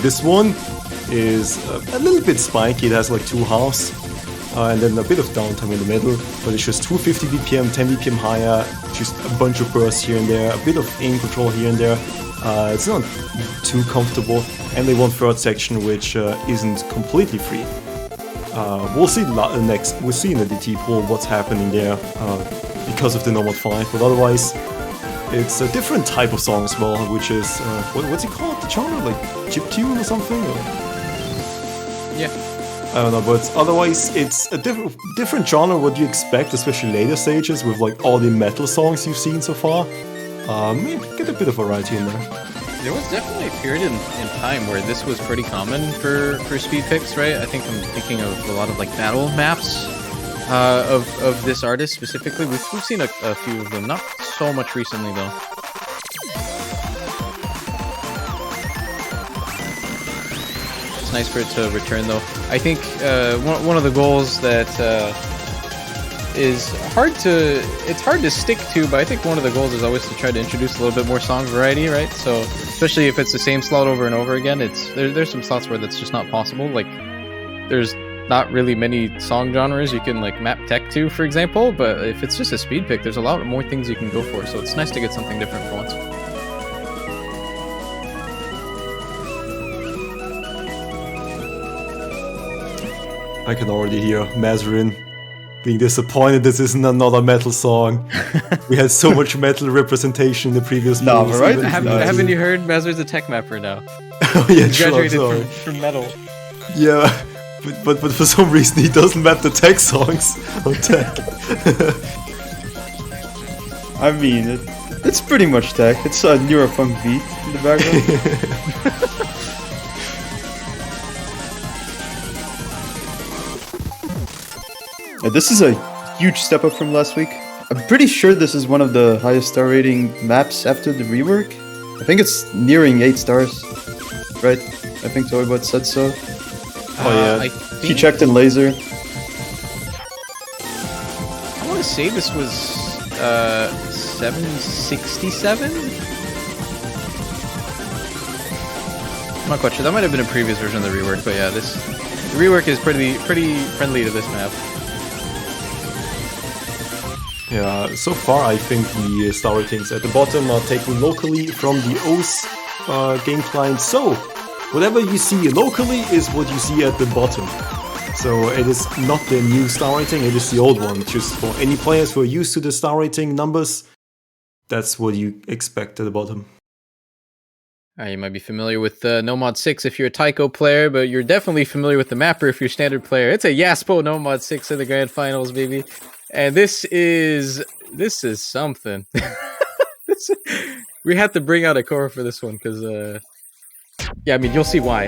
This one is a little bit spiky. It has like 2 halves and then a bit of downtime in the middle, but it's just 250 BPM, 10 BPM higher, just a bunch of bursts here and there, a bit of aim control here and there. It's not too comfortable, and they want third section, which isn't completely free. We'll see next. We'll see in the DT pool what's happening there because of the Nomad 5, but otherwise. It's a different type of song as well, which is what's it called? The genre, like chiptune or something? Or? Yeah, I don't know, but otherwise it's a different genre. What you expect, especially later stages, with like all the metal songs you've seen so far. Maybe get a bit of variety in there. there was definitely a period in time where this was pretty common for speed picks, right? I think I'm thinking of a lot of like battle maps. Of this artist specifically. We've seen a few of them, not so much recently though. It's nice for it to return though. I think one of the goals that is hard to stick to, but I think one of the goals is always to try to introduce a little bit more song variety, right? So especially if it's the same slot over and over again, there's some slots where that's just not possible. Like there's not really many song genres you can like map tech to, for example, but if it's just a speed pick, there's a lot more things you can go for, so it's nice to get something different for once. I can already hear Mazrin being disappointed this isn't another metal song. We had so much metal representation in the previous movies. right? Haven't you heard Mazrin's a tech mapper now? Oh yeah, He graduated from metal. Yeah. But for some reason he doesn't map the tech songs on tech. I mean, it's pretty much tech. It's a Neuropunk beat in the background. This is a huge step up from last week. I'm pretty sure this is one of the highest star rating maps after the rework. I think it's nearing 8 stars, right? I think Toybot said so. Oh yeah, He checked in laser. I want to say this was 767. I'm not quite sure. That might have been a previous version of the rework, but yeah, the rework is pretty friendly to this map. Yeah, so far I think the star ratings at the bottom are taken locally from the OS game client. So, whatever you see locally is what you see at the bottom. So it is not the new star rating, it is the old one. Just for any players who are used to the star rating numbers, that's what you expect at the bottom. You might be familiar with Nomad 6 if you're a Taiko player, but you're definitely familiar with the mapper if you're a standard player. It's a Yaspo Nomad 6 in the grand finals, baby. And this is something. We had to bring out a core for this one because, yeah, I mean, you'll see why.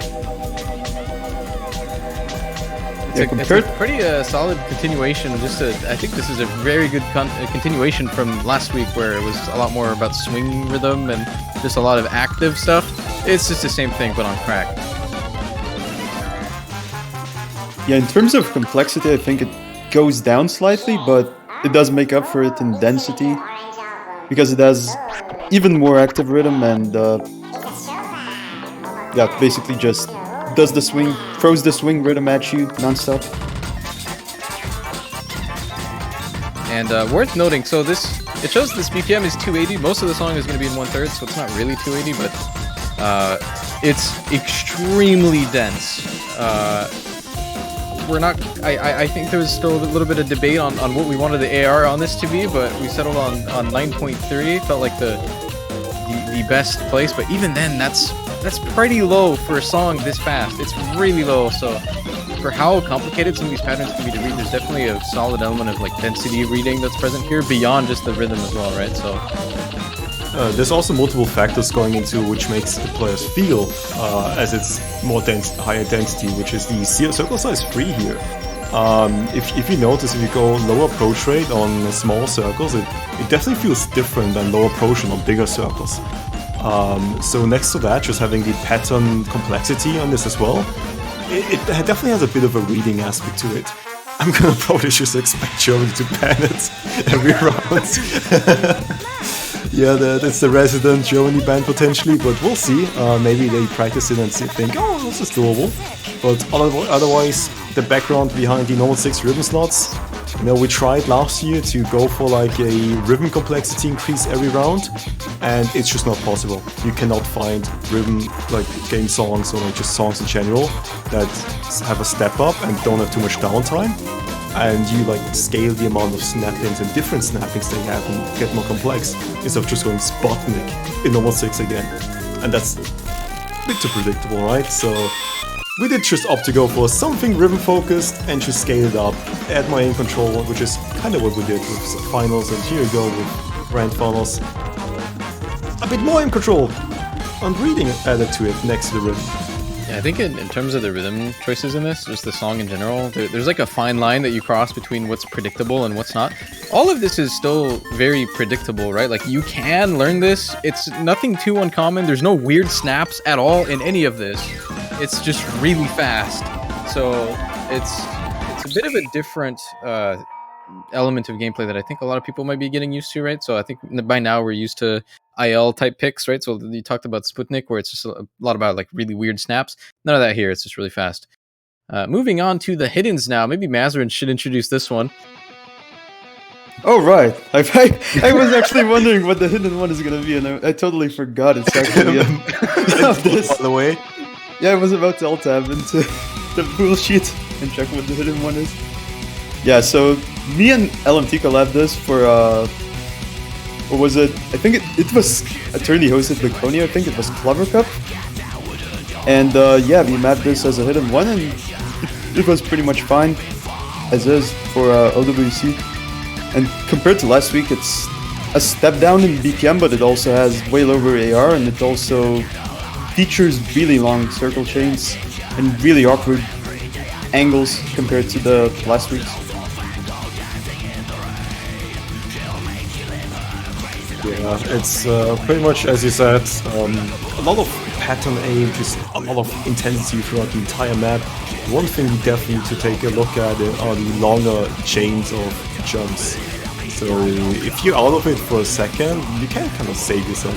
It's a pretty solid continuation. I think this is a very good continuation from last week, where it was a lot more about swing rhythm and just a lot of active stuff. It's just the same thing, but on crack. Yeah, in terms of complexity, I think it goes down slightly, but it does make up for it in density because it has even more active rhythm and yeah, basically just does the swing, throws the swing rhythm at you non-stop. And worth noting, so it shows this BPM is 280. Most of the song is going to be in 1/3, so it's not really 280, but it's extremely dense. I think there was still a little bit of debate on what we wanted the AR on this to be, but we settled on 9.3. Felt like the best place, but even then, that's pretty low for a song this fast. It's really low, so for how complicated some of these patterns can be to read, there's definitely a solid element of like density reading that's present here beyond just the rhythm as well, right? So there's also multiple factors going into which makes the players feel as it's more dense, higher density, which is the circle size 3 here. If you notice, if you go lower approach rate on small circles, it definitely feels different than lower approach on bigger circles. So next to that, just having the pattern complexity on this as well, it definitely has a bit of a reading aspect to it. I'm gonna probably just expect Germany to ban it every round. Yeah, that's the resident Germany ban potentially, but we'll see. Maybe they practice it and think, oh, this is doable. But otherwise, the background behind the normal 6 rhythm slots, you know, we tried last year to go for like a rhythm complexity increase every round, and it's just not possible. You cannot find rhythm, like game songs or like just songs in general, that have a step up and don't have too much downtime. And you like scale the amount of snap-ins and different snappings they have and get more complex instead of just going Sputnik in normal 6 again. And that's a bit too predictable, right? So we did just opt to go for something rhythm focused and just scale it up, add my aim control, which is kind of what we did with finals, and here we go with grand finals. A bit more aim control and reading added to it next to the rhythm. yeah, I think in terms of the rhythm choices in this, just the song in general, there's like a fine line that you cross between what's predictable and what's not. All of this is still very predictable, right? Like you can learn this. It's nothing too uncommon. There's no weird snaps at all in any of this. It's just really fast. So it's a bit of a different element of gameplay that I think a lot of people might be getting used to, right? So I think by now we're used to IL type picks, right? So you talked about Sputnik, where it's just a lot about like really weird snaps. None of that here. It's just really fast. Moving on to the hiddens now. Maybe Mazarin should introduce this one. Oh, right. I was actually wondering what the hidden one is going to be, and I totally forgot it's actually this. By the way. Yeah, I was about to alt-tab into the pool sheet and check what the hidden one is. Yeah, so me and LMT collabed this for, what was it? I think it was a tourney hosted by Konya. I think it was Clever Cup. And yeah, we mapped this as a hidden one, and it was pretty much fine, as is for LWC. And compared to last week, it's a step down in BPM, but it also has way lower AR, and it also features really long circle chains and really awkward angles compared to the last week's. Yeah, it's pretty much as you said, a lot of pattern aim, just a lot of intensity throughout the entire map. One thing we definitely need to take a look at are the longer chains of jumps. So if you're out of it for a second, you can kind of save yourself.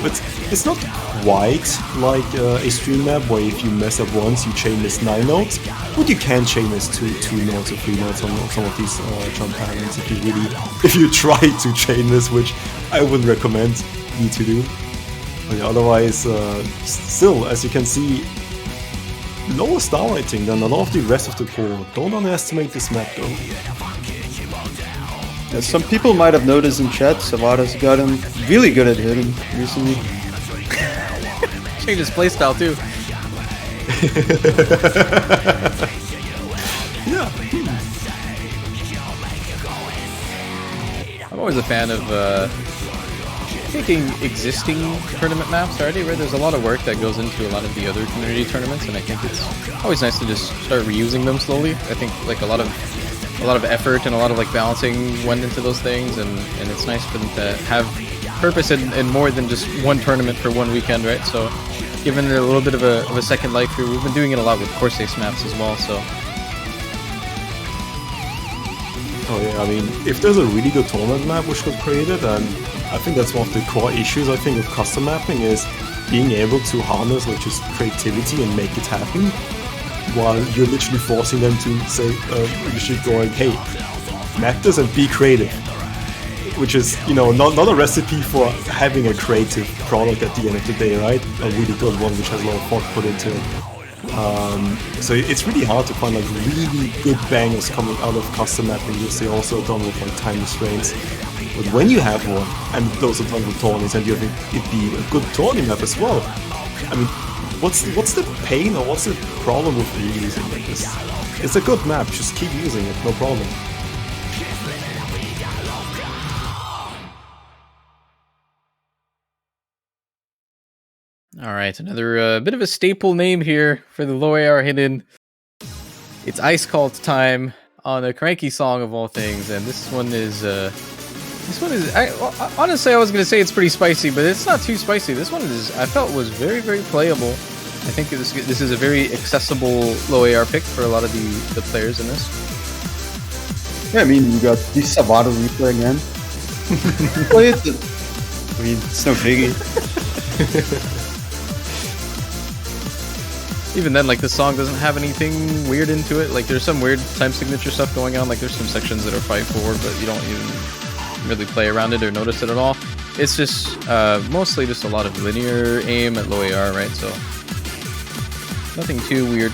It's not quite like a stream map where if you mess up once, you chain miss 9 notes, but you can chain miss 2 notes or 3 notes on some of these jump patterns if you try to chain miss, which I wouldn't recommend you to do. But yeah, otherwise, still, as you can see, lower star rating than a lot of the rest of the core. Don't underestimate this map though. Yeah, some people might have noticed in chat, Savada's gotten really good at hitting recently. Changed his playstyle too. Yeah. I'm always a fan of taking existing tournament maps already, right? There's a lot of work that goes into a lot of the other community tournaments, and I think it's always nice to just start reusing them slowly. I think like a lot of effort and a lot of like balancing went into those things, and it's nice for them to have purpose in more than just one tournament for one weekend, right? So giving it a little bit of a second life here. We've been doing it a lot with course ace maps as well, so. Oh yeah, I mean, if there's a really good tournament map which got created, and I think that's one of the core issues I think of custom mapping is being able to harness like just creativity and make it happen, while you're literally forcing them to say, literally going, hey, map this and be creative. Which is, you know, not a recipe for having a creative product at the end of the day, right? A really good one which has a lot of thought put into it. So it's really hard to find like really good bangers coming out of custom mapping, because they're also done with like time restraints. But when you have one, and those are done with tourneys, and you have it be a good tourney map as well, I mean, what's the pain or what's the problem with reusing like this? It's a good map, just keep using it, no problem. All right, another bit of a staple name here for the low AR hidden. It's Ice Cult time on a Cranky song of all things, and this one is honestly, I was gonna say it's pretty spicy, but it's not too spicy. This one I felt was very, very playable. I think this is a very accessible low AR pick for a lot of the players in this. Yeah, I mean, you got the Savada replay again. Play it. I mean, it's no biggie. Even then, like, the song doesn't have anything weird into it. Like, there's some weird time signature stuff going on. Like, there's some sections that are 5/4, but you don't even really play around it or notice it at all. It's just mostly just a lot of linear aim at low AR, right? So nothing too weird.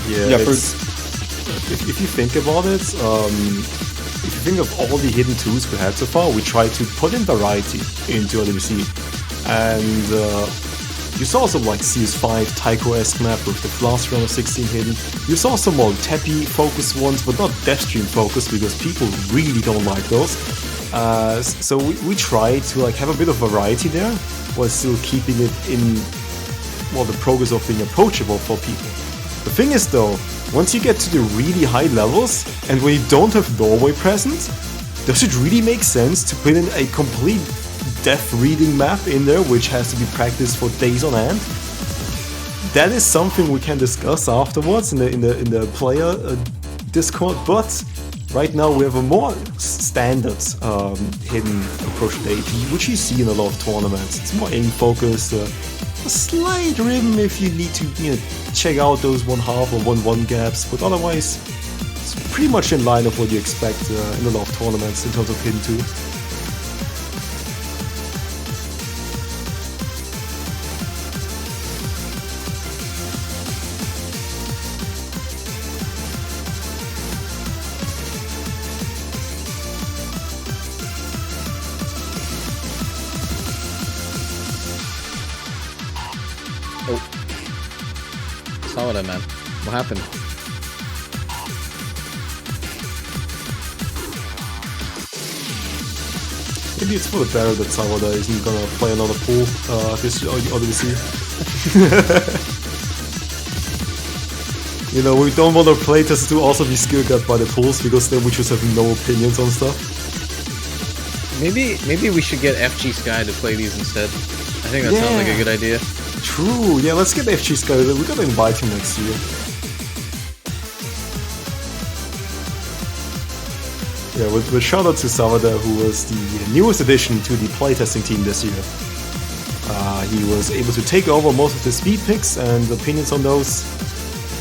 Yeah, if you think about it, if you think of all the hidden tools we had so far, we tried to put in variety into LWC. And you saw some like CS5 Taiko-esque map with the Blast Runner 16 hidden. You saw some more Teppy focused ones, but not Deathstream focused, because people really don't like those. So we tried to like have a bit of variety there, while still keeping it in, well, the progress of being approachable for people. The thing is though, once you get to the really high levels, and when you don't have doorway presence, does it really make sense to put in a complete death reading map in there, which has to be practiced for days on end? That is something we can discuss afterwards in the player Discord. But right now we have a more standard hidden approach to AP, which you see in a lot of tournaments. It's more aim focused, a slight rim if you need to, you know, check out those 1/2 or 1/1 gaps, but otherwise it's pretty much in line of what you expect in a lot of tournaments in terms of hidden 2. Savada, man. What happened? Maybe it's for the better that Savada isn't gonna play another pool this Odyssey. You know, we don't want our playtesters to also be skill capped by the pools, because then we just have no opinions on stuff. Maybe we should get FG Sky to play these instead. I think that sounds like a good idea. True, yeah, let's get FG Sky. We gotta invite him next year. Yeah, with shout out to Savada, who was the newest addition to the playtesting team this year. He was able to take over most of the speed picks and opinions on those.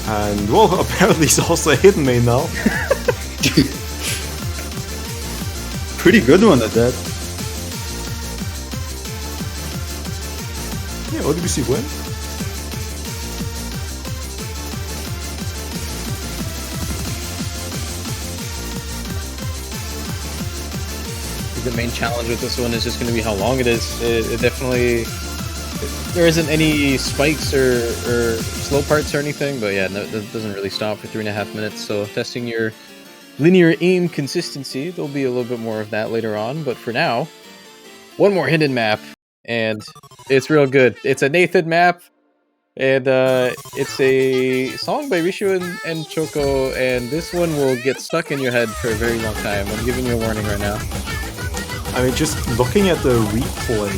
And, well, apparently he's also a hidden main now. Pretty good one at that. Yeah, ODBC win. The main challenge with this one is just going to be how long it is. It definitely... There isn't any spikes or slow parts or anything, but yeah, no, that doesn't really stop for 3.5 minutes. So testing your linear aim consistency, there'll be a little bit more of that later on. But for now, one more hidden map, and it's real good. It's a Nathan map, and it's a song by Rishu and Choco, and this one will get stuck in your head for a very long time. I'm giving you a warning right now. I mean, just looking at the replay,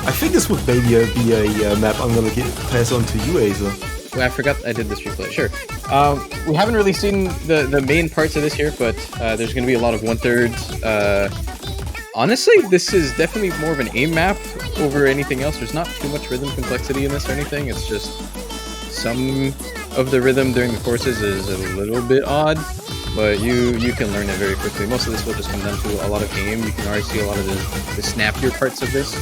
I think this would maybe be a map I'm gonna pass on to you, Aza. Well, I forgot I did this replay. Sure. We haven't really seen the main parts of this here, but there's going to be a lot of 1/3. Honestly, this is definitely more of an aim map over anything else. There's not too much rhythm complexity in this or anything. It's just some of the rhythm during the courses is a little bit odd, but you can learn it very quickly. Most of this will just come down to a lot of aim. You can already see a lot of the snappier parts of this.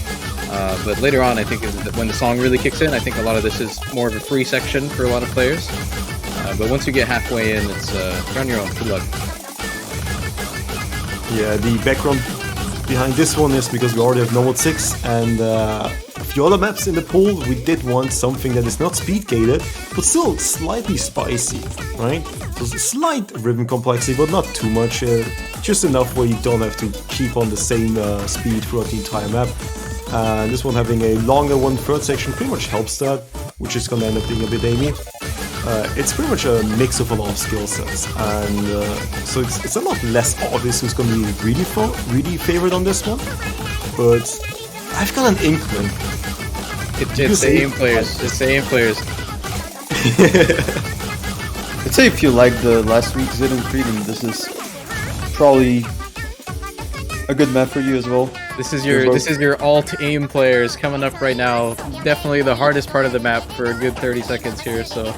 But later on, I think when the song really kicks in, I think a lot of this is more of a free section for a lot of players. But once you get halfway in, it's you're on your own. Good luck. Yeah, the background behind this one is because we already have Nomad 6 and a few other maps in the pool. We did want something that is not speed gated, but still slightly spicy, right? So slight rhythm complexity, but not too much. Just enough where you don't have to keep on the same speed throughout the entire map. This one having a longer 1/3 section pretty much helps that, which is gonna end up being a bit aimey. It's pretty much a mix of a lot of skill sets, and so it's a lot less obvious who's gonna be really favored on this one. But I've got an inkling. It's the aim players. It's the aim players. I'd say if you like the last week's Hidden Freedom, this is probably a good map for you as well. This is your alt aim players coming up right now. Definitely the hardest part of the map for a good 30 seconds here, so.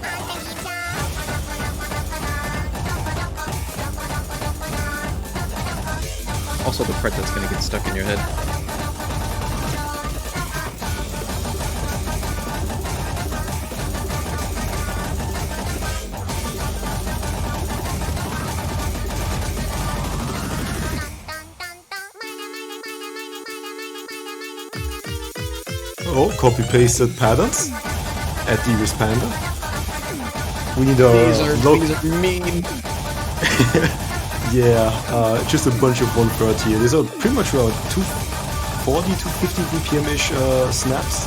Also the part that's gonna get stuck in your head. Oh, copy-pasted patterns at the Responder. We need a these are mean. Yeah, just a bunch of 1/3 here. These are pretty much around 240, 250 BPM-ish snaps.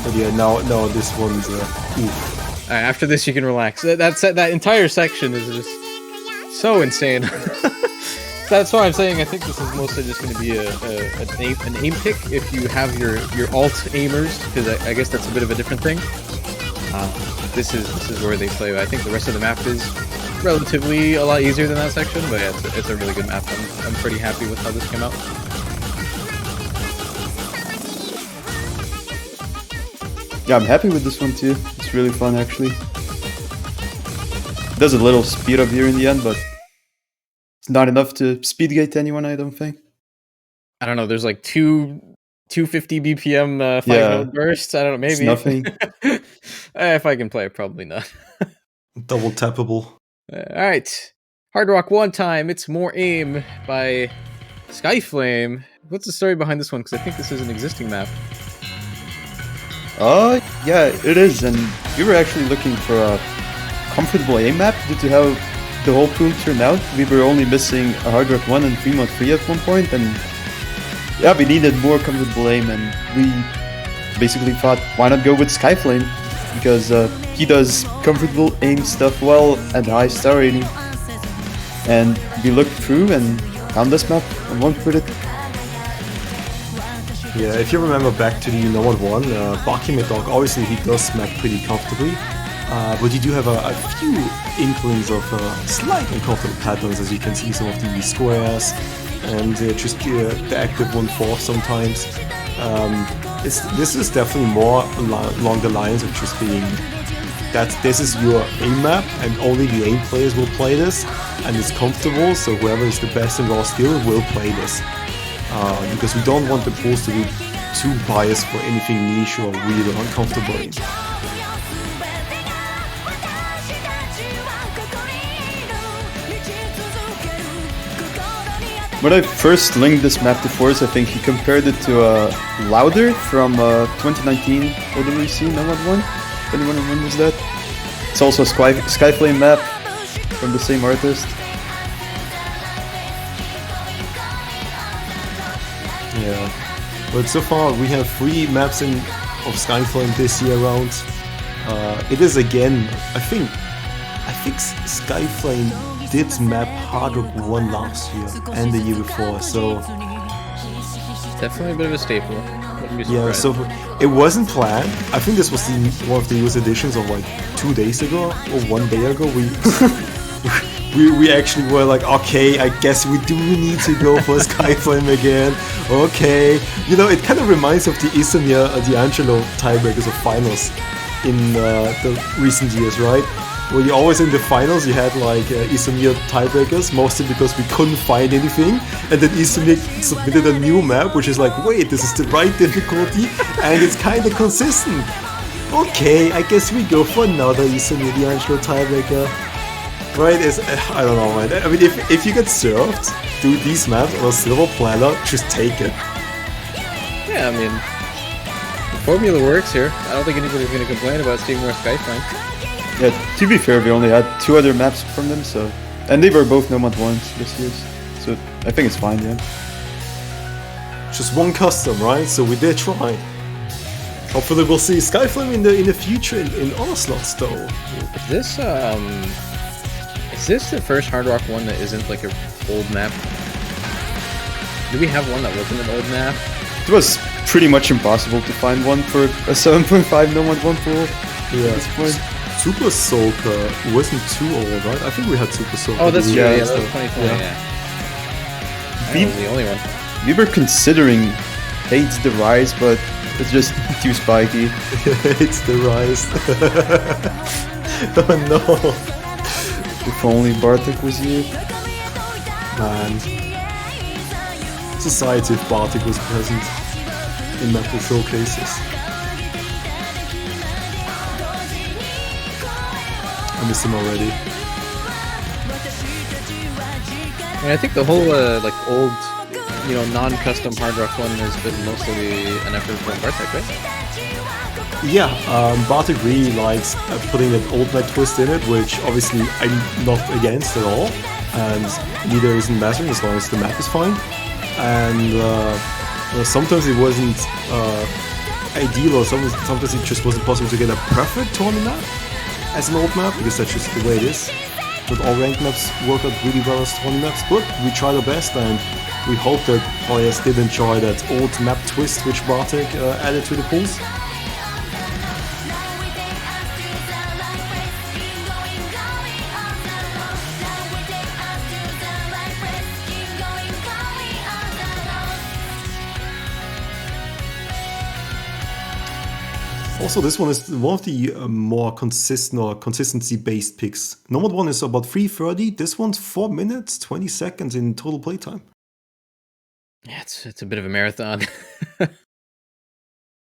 But yeah, now this one's oof. Alright, after this you can relax. That entire section is just so insane. That's why I'm saying I think this is mostly just going to be an aim pick if you have your alt aimers, because I guess that's a bit of a different thing. This is where they play. I think the rest of the map is relatively a lot easier than that section, but yeah, it's a really good map. I'm pretty happy with how this came out. Yeah, I'm happy with this one too. It's really fun actually. It does a little speed up here in the end, but it's not enough to speed gate anyone, I don't think. I don't know, there's like 250 BPM 5-note bursts. I don't know, maybe. It's nothing. If I can play it, probably not. Double tappable. Alright. Hard Rock One Time, It's More Aim by Skyflame. What's the story behind this one? Because I think this is an existing map. Yeah, it is, and we were actually looking for a comfortable aim map due to how the whole pool turned out. We were only missing a Hard Rock 1 and Fremont 3 at one point, and yeah, we needed more comfortable aim, and we basically thought, why not go with Skyflame? Because he does comfortable aim stuff well at high star rating. And we looked through and found this map and went with it. Yeah, if you remember back to the Nomad 1, Baki Dog, obviously he does map pretty comfortably. But you do have a few inklings of slight uncomfortable patterns, as you can see some of the squares and just the active 1/4 sometimes. This is definitely more along the lines of just being that this is your aim map and only the aim players will play this, and it's comfortable, so whoever is the best in raw skill will play this. Because we don't want the pools to be too biased for anything niche or weird or uncomfortable in. When I first linked this map to Force, I think he compared it to Louder from 2019 OWC No.1. If anyone remembers that. It's also a Skyflame map from the same artist. Yeah, but so far we have 3 maps of Skyflame this year around. It is again, I think Skyflame did map Hard Rock 1 last year and the year before, so Definitely a bit of a staple. yeah, so it wasn't planned. I think this was one of the newest editions of like 2 days ago or 1 day ago. We actually were like, okay, I guess we do need to go for Skyflame again. Okay, you know, it kind of reminds of the Isomir D'Angelo tiebreakers of finals in the recent years, right? Where you always in the finals you had like Isomir tiebreakers, mostly because we couldn't find anything, and then Isomir submitted a new map which is like, wait, this is the right difficulty and it's kind of consistent. Okay, I guess we go for another Isomir D'Angelo tiebreaker. Right, I don't know, man. I mean, if you get served through these maps on a silver platter, just take it. Yeah, I mean, the formula works here. I don't think anybody's going to complain about seeing more Skyflame. Yeah, to be fair, we only had 2 other maps from them, so... And they were both Nomad 1s this year, so I think it's fine, yeah. Just one custom, right? So we did try. Hopefully we'll see Skyflame in the future in other slots, though. Is this the first Hard Rock one that isn't like an old map? Do we have one that wasn't an old map? It was pretty much impossible to find one for a 7.5 Nomad 1 pool. Yeah. At this point. Super Soaker wasn't too old, right? I think we had Super Soaker. Oh, that's true. Yeah, Yeah, that was 2020. Yeah. That was the only one. We were considering Hates the Rise, but it's just too spiky. It's the Rise. Oh no. If only Bartek was here. Man. Society if Bartek was present in metal showcases. I miss him already. I mean, I think the whole like old, you know, non-custom Hard Rock one has been mostly an effort from Bartek, right? Yeah, Bartek really likes putting an old map twist in it, which obviously I'm not against at all, and neither isn't mattering as long as the map is fine. And sometimes it wasn't ideal, or sometimes it just wasn't possible to get a perfect tournament map as an old map, because that's just the way it is. But all ranked maps work out really well as tournament maps, but we tried our best, and we hope that players did enjoy that old map twist which Bartek added to the pools. Also, this one is one of the more consistent or consistency-based picks. Nomad 1 is about 3:30. This one's 4 minutes, 20 seconds in total playtime. Yeah, it's a bit of a marathon.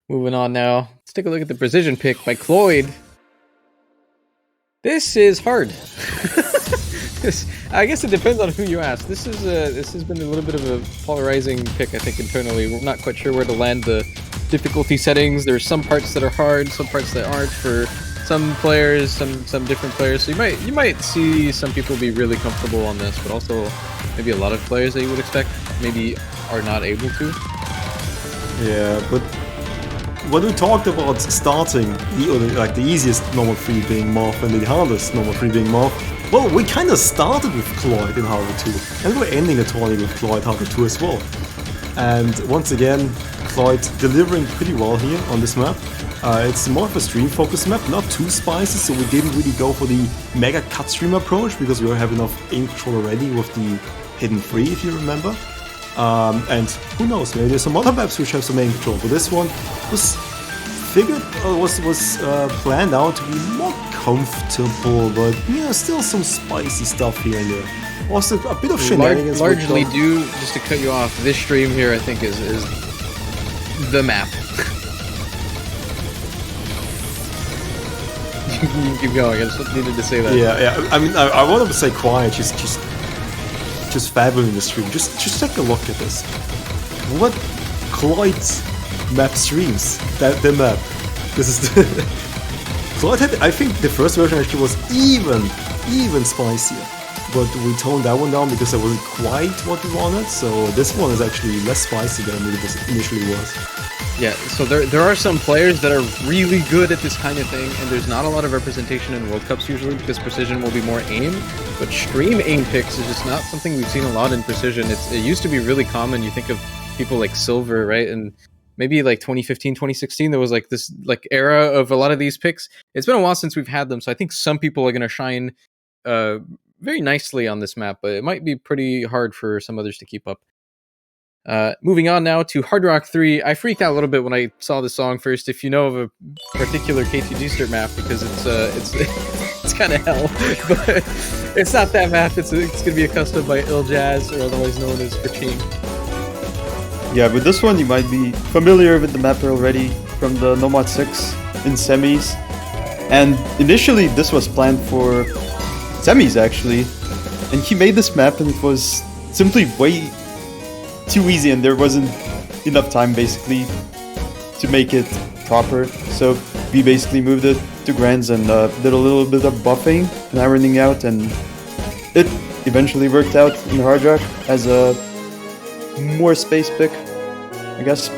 Moving on now. Let's take a look at the precision pick by Cloyd. This is hard. I guess it depends on who you ask. This has been a little bit of a polarizing pick, I think, internally. We're not quite sure where to land the difficulty settings. There's some parts that are hard, some parts that aren't for some players, some different players. So you might see some people be really comfortable on this, but also maybe a lot of players that you would expect maybe are not able to. Yeah, but when we talked about starting the easiest normal 3 being Morph and the hardest normal 3 being Morph, well, we kind of started with Cloyd in Harbor 2, and we're ending the tournament with Cloyd Harbor 2 as well. And once again, Cloyd delivering pretty well here on this map. It's more of a stream-focused map, not too spicy, so we didn't really go for the mega cut stream approach because we have enough aim control already with the Hidden Free, if you remember. And who knows, maybe there's some other maps which have some aim control, but this one was planned out to be more comfortable, but still some spicy stuff here and there. Also a bit of shenanigans. Largely due, just to cut you off, this stream here I think is the map. You can keep going. I just needed to say that. Yeah. I mean, I want to say quiet. Just fabuling the stream. Just take a look at this. What Cloyd's map streams? The map. This is the Cloyd had. I think the first version actually was even spicier, but we toned that one down because it wasn't quite what we wanted. So this one is actually less spicy than it initially was. Yeah, so there are some players that are really good at this kind of thing, and there's not a lot of representation in World Cups usually because Precision will be more aim, but stream aim picks is just not something we've seen a lot in Precision. It used to be really common. You think of people like Silver, right? And maybe like 2015, 2016, there was like this like era of a lot of these picks. It's been a while since we've had them, so I think some people are going to shine very nicely on this map, but it might be pretty hard for some others to keep up. Moving on now to Hard Rock 3. I freaked out a little bit when I saw the song first. If you know of a particular K2G Start map, because it's kind of hell, but it's not that map. It's gonna be a custom by Iljaz, or otherwise known as Perching. Yeah, with this one you might be familiar with the map already from the Nomad 6 in semis, and initially this was planned for semis actually, and he made this map and it was simply way too easy and there wasn't enough time basically to make it proper, so we basically moved it to Grands and did a little bit of buffing and ironing out, and it eventually worked out in Hard Rock as a more space pick, I guess.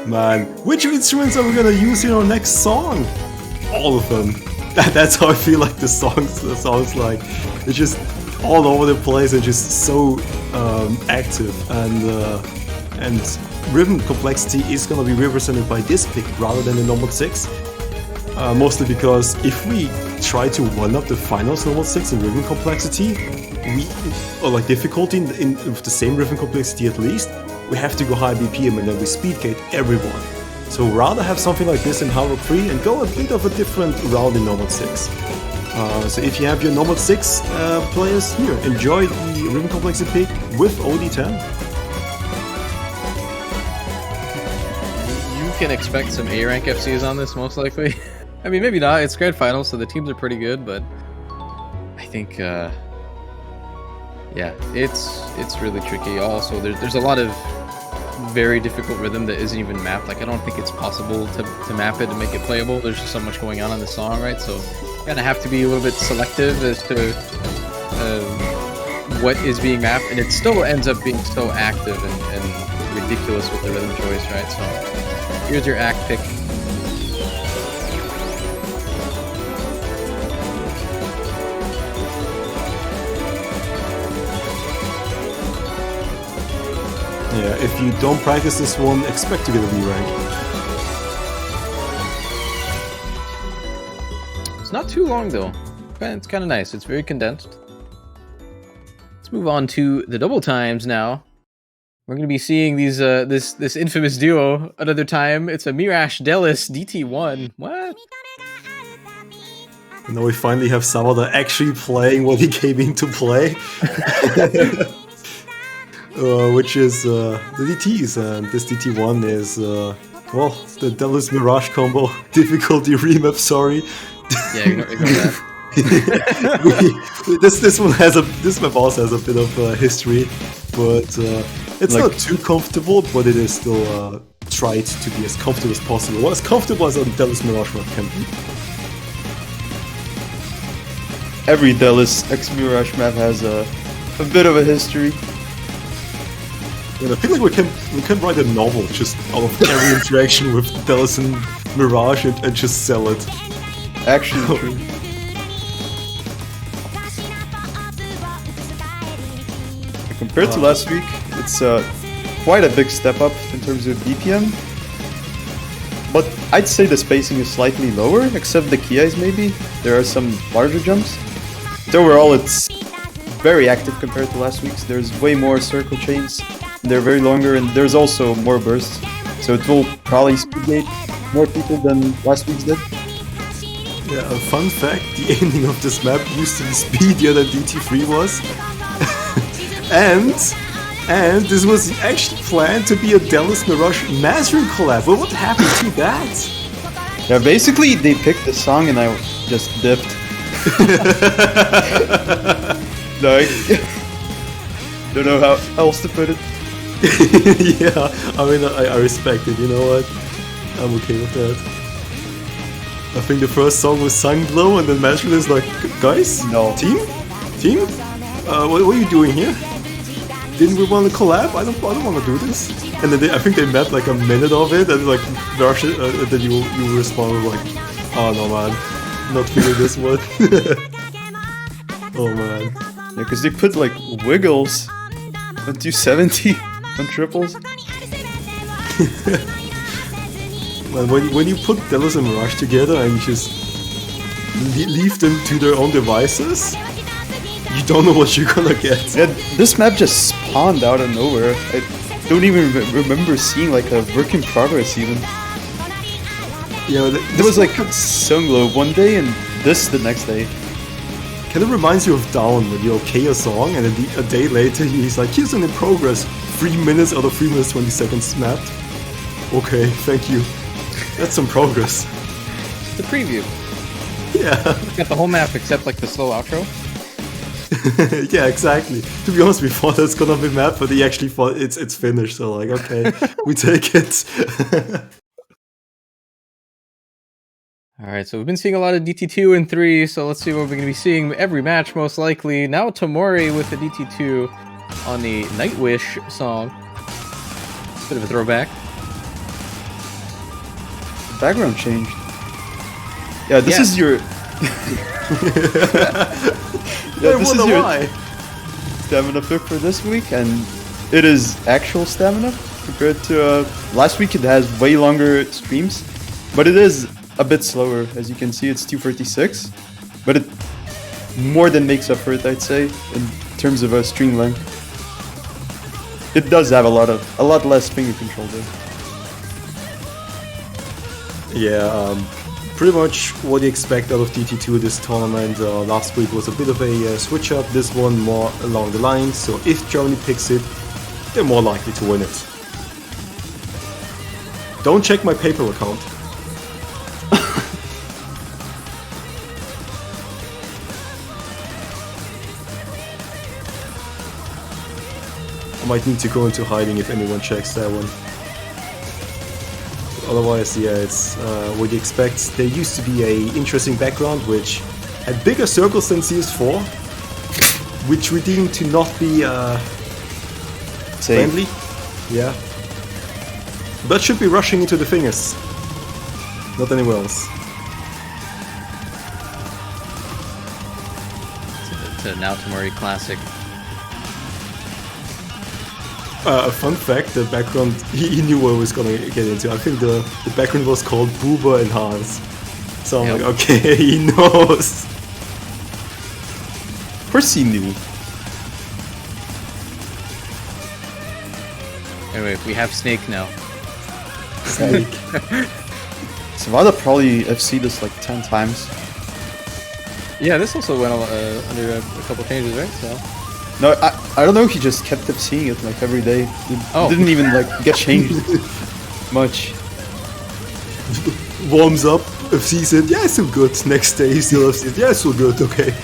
Man, which instruments are we gonna use in our next song? All of them. That's how I feel like the songs like. It's just all over the place and just so active, and rhythm complexity is gonna be represented by this pick rather than the Nomad 6. Mostly because if we try to one-up the finals Nomad 6 in rhythm complexity, or like difficulty with the same rhythm complexity at least, we have to go high BPM and then we speedgate everyone. So rather have something like this in Hard Rock 3 and go a bit of a different route in Nomad 6. So if you have your Nomad 6 players here, enjoy the rhythm complexity pick with OD10. You can expect some A-rank FCs on this most likely. I mean, maybe not. It's grand final, so the teams are pretty good, but I think, yeah, it's really tricky. Also, there's a lot of very difficult rhythm that isn't even mapped. Like, I don't think it's possible to map it to make it playable. There's just so much going on in the song, right? So you kind of have to be a little bit selective as to what is being mapped, and it still ends up being so active and ridiculous with the rhythm choice, right? So here's your act pick. Yeah, if you don't practice this one, expect to get a V rank. It's not too long though. It's kind of nice. It's very condensed. Let's move on to the double times now. We're going to be seeing these this infamous duo another time. It's a Mirash Delis DT1. What? And now we finally have Savada actually playing what he came in to play. Which is the DTs, and this DT1 is, well, the Delis Mirage combo. Difficulty remap, sorry. Yeah, ignore that. This map also has a bit of history, but it's not too comfortable, but it is still tried to be as comfortable as possible. Well, as comfortable as a Delis Mirage map can be. Every Delis X Mirage map has a bit of a history. And I feel like we can write a novel just out of every interaction with Delis and Mirage and just sell it. Actually, true. Compared to last week, it's 4 quite a big step up in terms of BPM. But I'd say the spacing is slightly lower, except the Kiais maybe. There are some larger jumps. But overall, it's very active compared to last week's. There's way more circle chains. They're very longer, and there's also more bursts. So it will probably speed gate more people than last week's did. Yeah, a fun fact, the ending of this map used to be speedier than DT3 was. and this was actually planned to be a Dallas Mirage Mastering collab. Well, what happened to that? Yeah, basically they picked the song and I just dipped. No, I don't know how else to put it. Yeah, I mean, I respect it, you know what? I'm okay with that. I think the first song was Sunglow, and then Mashman is like, guys? No. Team? What are you doing here? Didn't we want to collab? I don't want to do this. And then I think they met like a minute of it, and like, then you responded like, oh no man, not feeling this one. Oh man. Yeah, because they put like Wiggles on 270 on triples. Well, when you put Dallas and Mirage together and you just leave them to their own devices, you don't know what you're gonna get. Yeah, this map just spawned out of nowhere. I don't even remember seeing like a work in progress even. Yeah, there was like Sunglow one day and this the next day. Kind of reminds you of Down when you okay a song and then a day later he's like, here's an in progress, 3 minutes out of 3 minutes 20 seconds mapped. Okay, thank you. That's some progress. The preview. Yeah. Got the whole map except like the slow outro. Yeah, exactly. To be honest, we thought that's gonna be mapped, but he actually thought it's finished. So like, okay, we take it. All right, so we've been seeing a lot of DT2 and 3, so let's see what we're going to be seeing every match most likely. Now Tomori with the DT2 on the Nightwish song. Bit of a throwback. Background changed. Yeah, this is your... this is your stamina pick for this week, and it is actual stamina compared to last week. It has way longer streams, but it is a bit slower. As you can see, it's 246, but it more than makes up for it, I'd say, in terms of a string length. It does have a lot less finger control though. Yeah, pretty much what you expect out of DT2 this tournament. Last week was a bit of a switch up, this one more along the lines, so if Germany picks it, they're more likely to win it. Don't check my PayPal account. I might need to go into hiding if anyone checks that one. Otherwise, yeah, it's what you expect. There used to be a interesting background which had bigger circles than CS4, which we deemed to not be friendly. Yeah. But should be rushing into the fingers. Not anywhere else. It's a Now Tomori classic. A fun fact, the background, he knew what I was gonna get into. I think the background was called Booba and Hans. So I'm like, okay, he knows. Of course he knew. Anyway, we have Snake now. Snake. Savada probably FC'd this like 10 times. Yeah, this also went under a couple changes, right? So. No, I don't know, he just kept seeing it like every day. It didn't even like get changed much. Warms up, sees it, yeah, it's still good. Next day he still sees it, yeah, it's still good, okay.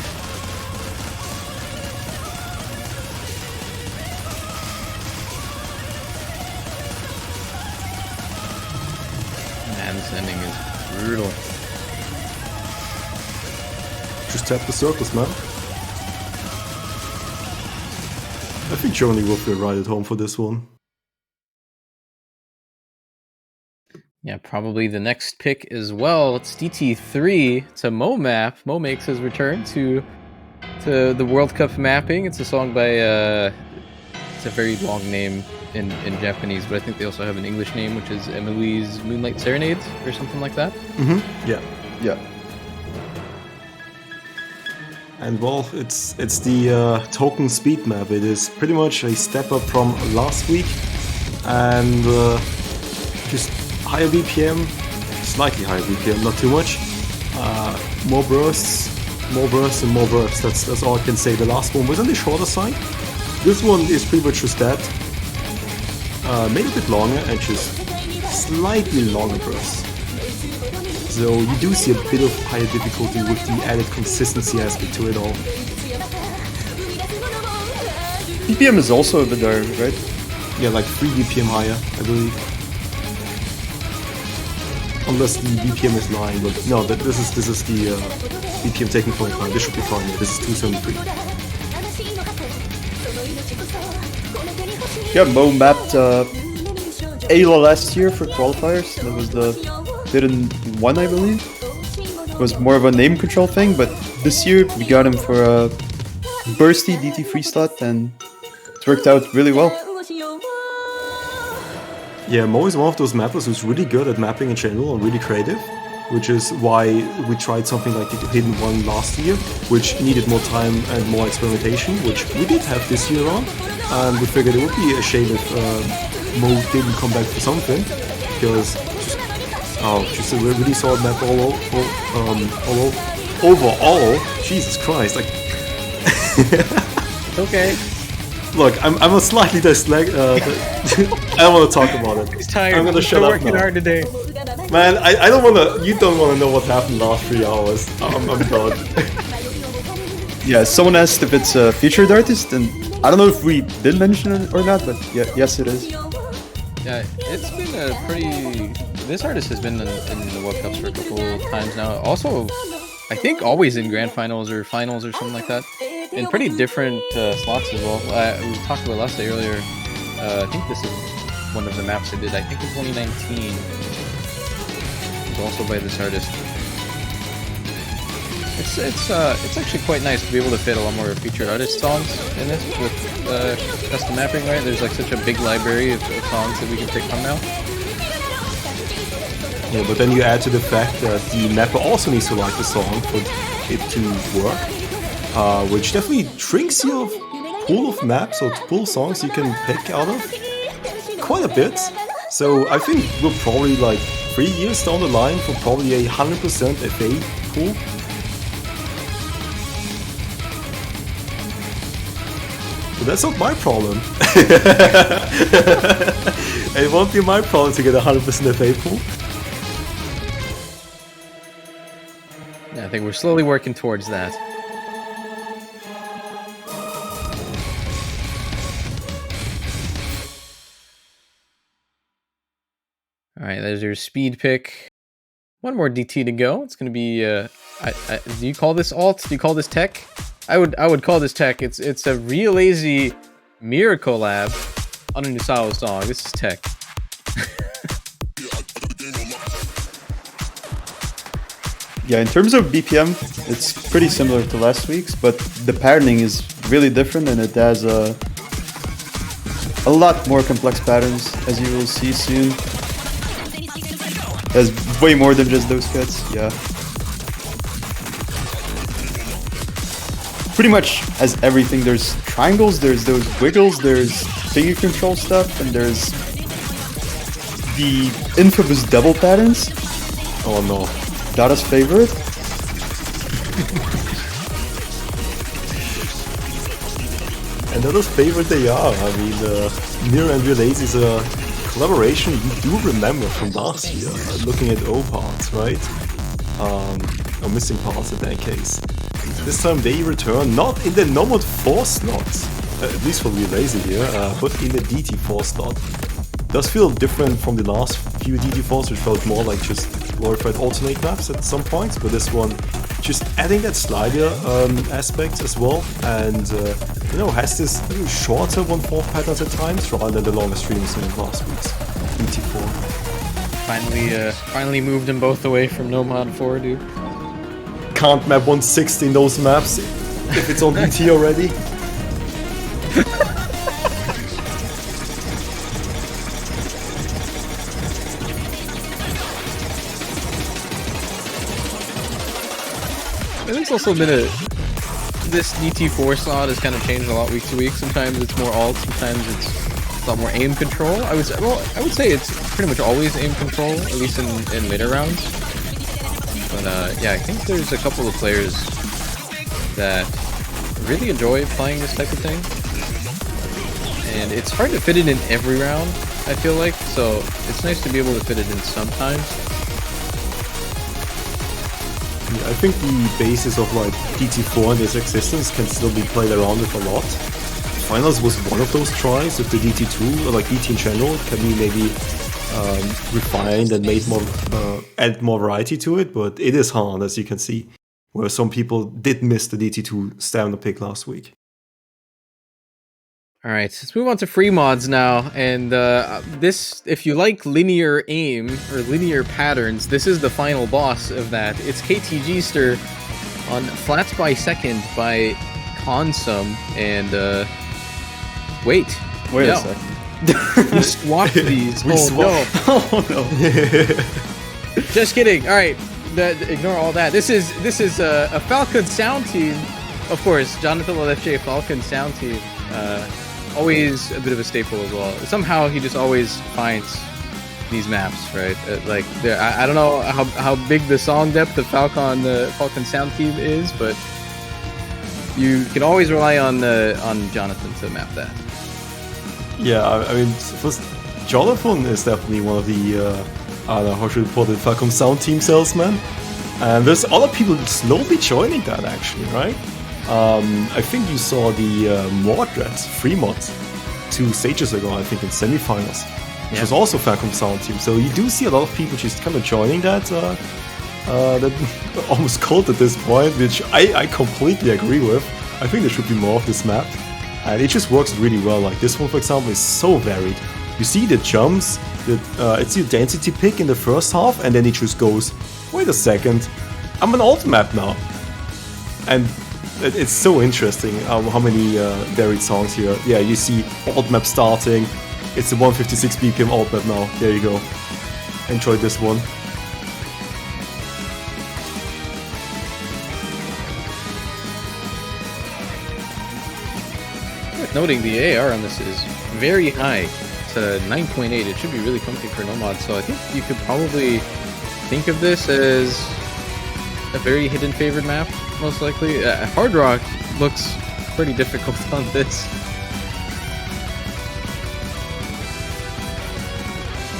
Man, this ending is brutal. Just tap the circles, man. I think Germany will feel right at home for this one. Yeah, probably the next pick as well. It's DT3 to MoMap. Mo makes his return to the World Cup mapping. It's a song by it's a very long name. in Japanese, but I think they also have an English name, which is Emily's Moonlight Serenades or something like that. Yeah. Yeah. And well, it's the token speed map. It is pretty much a step up from last week, and just higher BPM, slightly higher BPM, not too much. More bursts, and more bursts. That's all I can say. The last one was on the shorter side. This one is pretty much just that. Made a bit longer and just slightly longer bursts. So you do see a bit of higher difficulty with the added consistency aspect to it all. BPM is also a bit higher, right? Yeah, like 3 BPM higher, I believe. Unless the BPM is lying, but no, this is the BPM taking point line. This should be fine. Yeah, this is 273. Yeah, Mo mapped Ayla last year for qualifiers. That was the didn't one, I believe. It was more of a name control thing, but this year we got him for a bursty DT free slot, and it worked out really well. Yeah, Mo is one of those mappers who's really good at mapping in general and really creative, which is why we tried something like the Hidden One last year, which needed more time and more experimentation, which we did have this year on, and we figured it would be a shame if Mo didn't come back for something, because just a really solid map overall. Jesus Christ, like. Okay. Look, I'm a slightly dyslexic. I don't want to talk about it. He's tired. I'm gonna He's shut been up working now. hard today. Man, I don't wanna. You don't wanna know what happened last 3 hours. I'm done. Yeah, someone asked if it's a featured artist, and I don't know if we did mention it or not, but yeah, yes, it is. Yeah, it's been a pretty. This artist has been in the World Cups for a couple times now. Also, I think always in grand finals or finals or something like that. In pretty different slots as well. We talked about last day earlier. I think this is one of the maps I did. I think in 2019. It was also by this artist. It's actually quite nice to be able to fit a lot more featured artist songs in this with custom mapping, right? There's like such a big library of songs that we can pick from now. Yeah, but then you add to the fact that the mapper also needs to like the song for it to work, which definitely shrinks your pool of maps or pool of songs you can pick out of quite a bit. So I think we're probably like 3 years down the line for probably a 100% FA pool. But that's not my problem. It won't be my problem to get a 100% FA pool. Yeah, I think we're slowly working towards that. All right, there's your speed pick. One more DT to go. It's going to be. Do you call this alt? Do you call this tech? I would call this tech. It's a real lazy mirror collab on a Nusao song. This is tech. Yeah, in terms of BPM, it's pretty similar to last week's, but the patterning is really different, and it has a lot more complex patterns, as you will see soon. There's way more than just those cuts, yeah. Pretty much has everything. There's triangles, there's those wiggles, there's finger control stuff, and there's the infamous double patterns. Oh no. Dada's favorite. And Dada's favorite they are. I mean, Mirror and Relays is a collaboration we do remember from last year. Looking at O parts, right? Or missing parts in that case. This time they return not in the Nomad 4 slot, at least for Relays here, but in the DT4 slot. Does feel different from the last few DT4s, which felt more like just glorified alternate maps at some points, but this one just adding that slider aspect as well, and you know, has this shorter 1/4 patterns at times rather than the longer streams in last week's DT4. Finally moved them both away from Nomad 4, dude. Can't map 160 in those maps if it's on DT already. I think it's also been this DT4 slot has kind of changed a lot week to week. Sometimes it's more alt, sometimes it's a lot more aim control. I would say it's pretty much always aim control, at least in later rounds. But yeah, I think there's a couple of players that really enjoy playing this type of thing. And it's hard to fit it in every round, I feel like, so it's nice to be able to fit it in sometimes. Yeah, I think the basis of like DT4 and its existence can still be played around with a lot. Finals was one of those tries with the DT2, or like DT in general, can be maybe refined and made more, add more variety to it, but it is hard, as you can see, where some people did miss the DT2 stamina pick last week. All right, let's move on to free mods now. And this, if you like linear aim or linear patterns, this is the final boss of that. It's KTGster on Flats by Second by Consum. And wait a second. We swapped these. We swapped. Oh no. Just kidding. All right, ignore all that. This is a Falcon sound team. Of course, Jonathan LFJ Falcon sound team. Always a bit of a staple as well. Somehow he just always finds these maps, right? Like, I don't know how big the song depth of Falcon sound team is, but you can always rely on Jonathan to map that. Yeah, I mean, first, Jonathan is definitely one of the I don't know how should we put it, Falcon sound team salesmen, and there's other people slowly joining that actually, right? I think you saw the Mordred free mod 2 stages ago, I think in semifinals, which was also Falcon Sound Team. So you do see a lot of people just kind of joining that almost cult at this point, which I completely agree with. I think there should be more of this map, and it just works really well. Like this one, for example, is so varied. You see the jumps, it's your density pick in the first half, and then it just goes, wait a second, I'm an alt map now. And it's so interesting how many varied songs here. Yeah, you see alt map starting. It's the 156 BPM alt map now. There you go. Enjoy this one. Worth noting the AR on this is very high. It's a 9.8. It should be really comfy for no mod. So I think you could probably think of this as a very hidden favored map. Most likely. Hard Rock looks pretty difficult on this.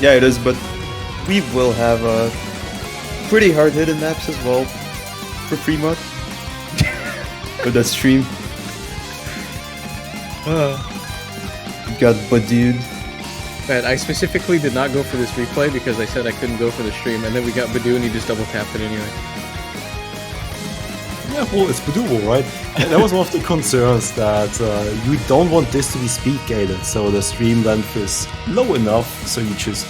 Yeah, it is, but we will have pretty hard-hitting maps as well for free mod. With that stream. You got Badude. But I specifically did not go for this replay because I said I couldn't go for the stream, and then we got Badu and he just double tapped it anyway. Yeah, well, it's doable, right? And that was one of the concerns, that you don't want this to be speed gated, so the stream length is low enough, so you just,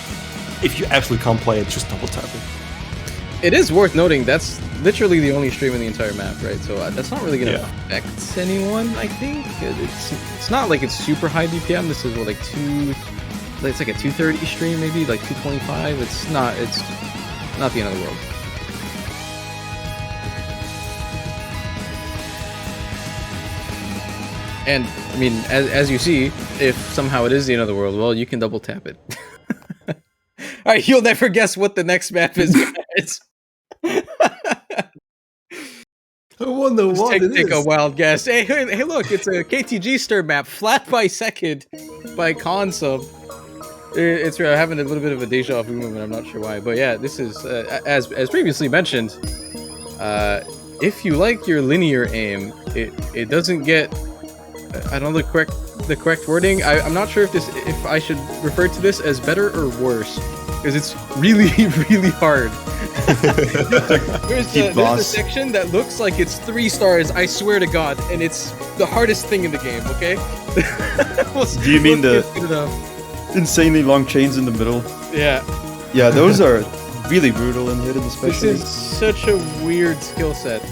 if you actually can't play it, just double tap it. It is worth noting that's literally the only stream in the entire map, right? So that's not really going to affect anyone, I think. It's not like it's super high DPM. This is what, like it's like a 230 stream, maybe like 225. It's not the end of the world. And, I mean, as you see, if somehow it is the end of the world, well, you can double tap it. Alright, you'll never guess what the next map is, guys. I wonder what it is. Take a wild guess. Hey, look, it's a KTGster map, Flat by Second by Consum. It's having a little bit of a deja vu moment, I'm not sure why. But yeah, this is, as previously mentioned, if you like your linear aim, it doesn't get... I don't know the correct wording. I'm not sure if I should refer to this as better or worse, because it's really, really hard. There's a section that looks like it's 3 stars, I swear to God, and it's the hardest thing in the game, okay? Do you mean the insanely long chains in the middle? Yeah. Yeah, those are really brutal and hidden, especially. This is such a weird skill set.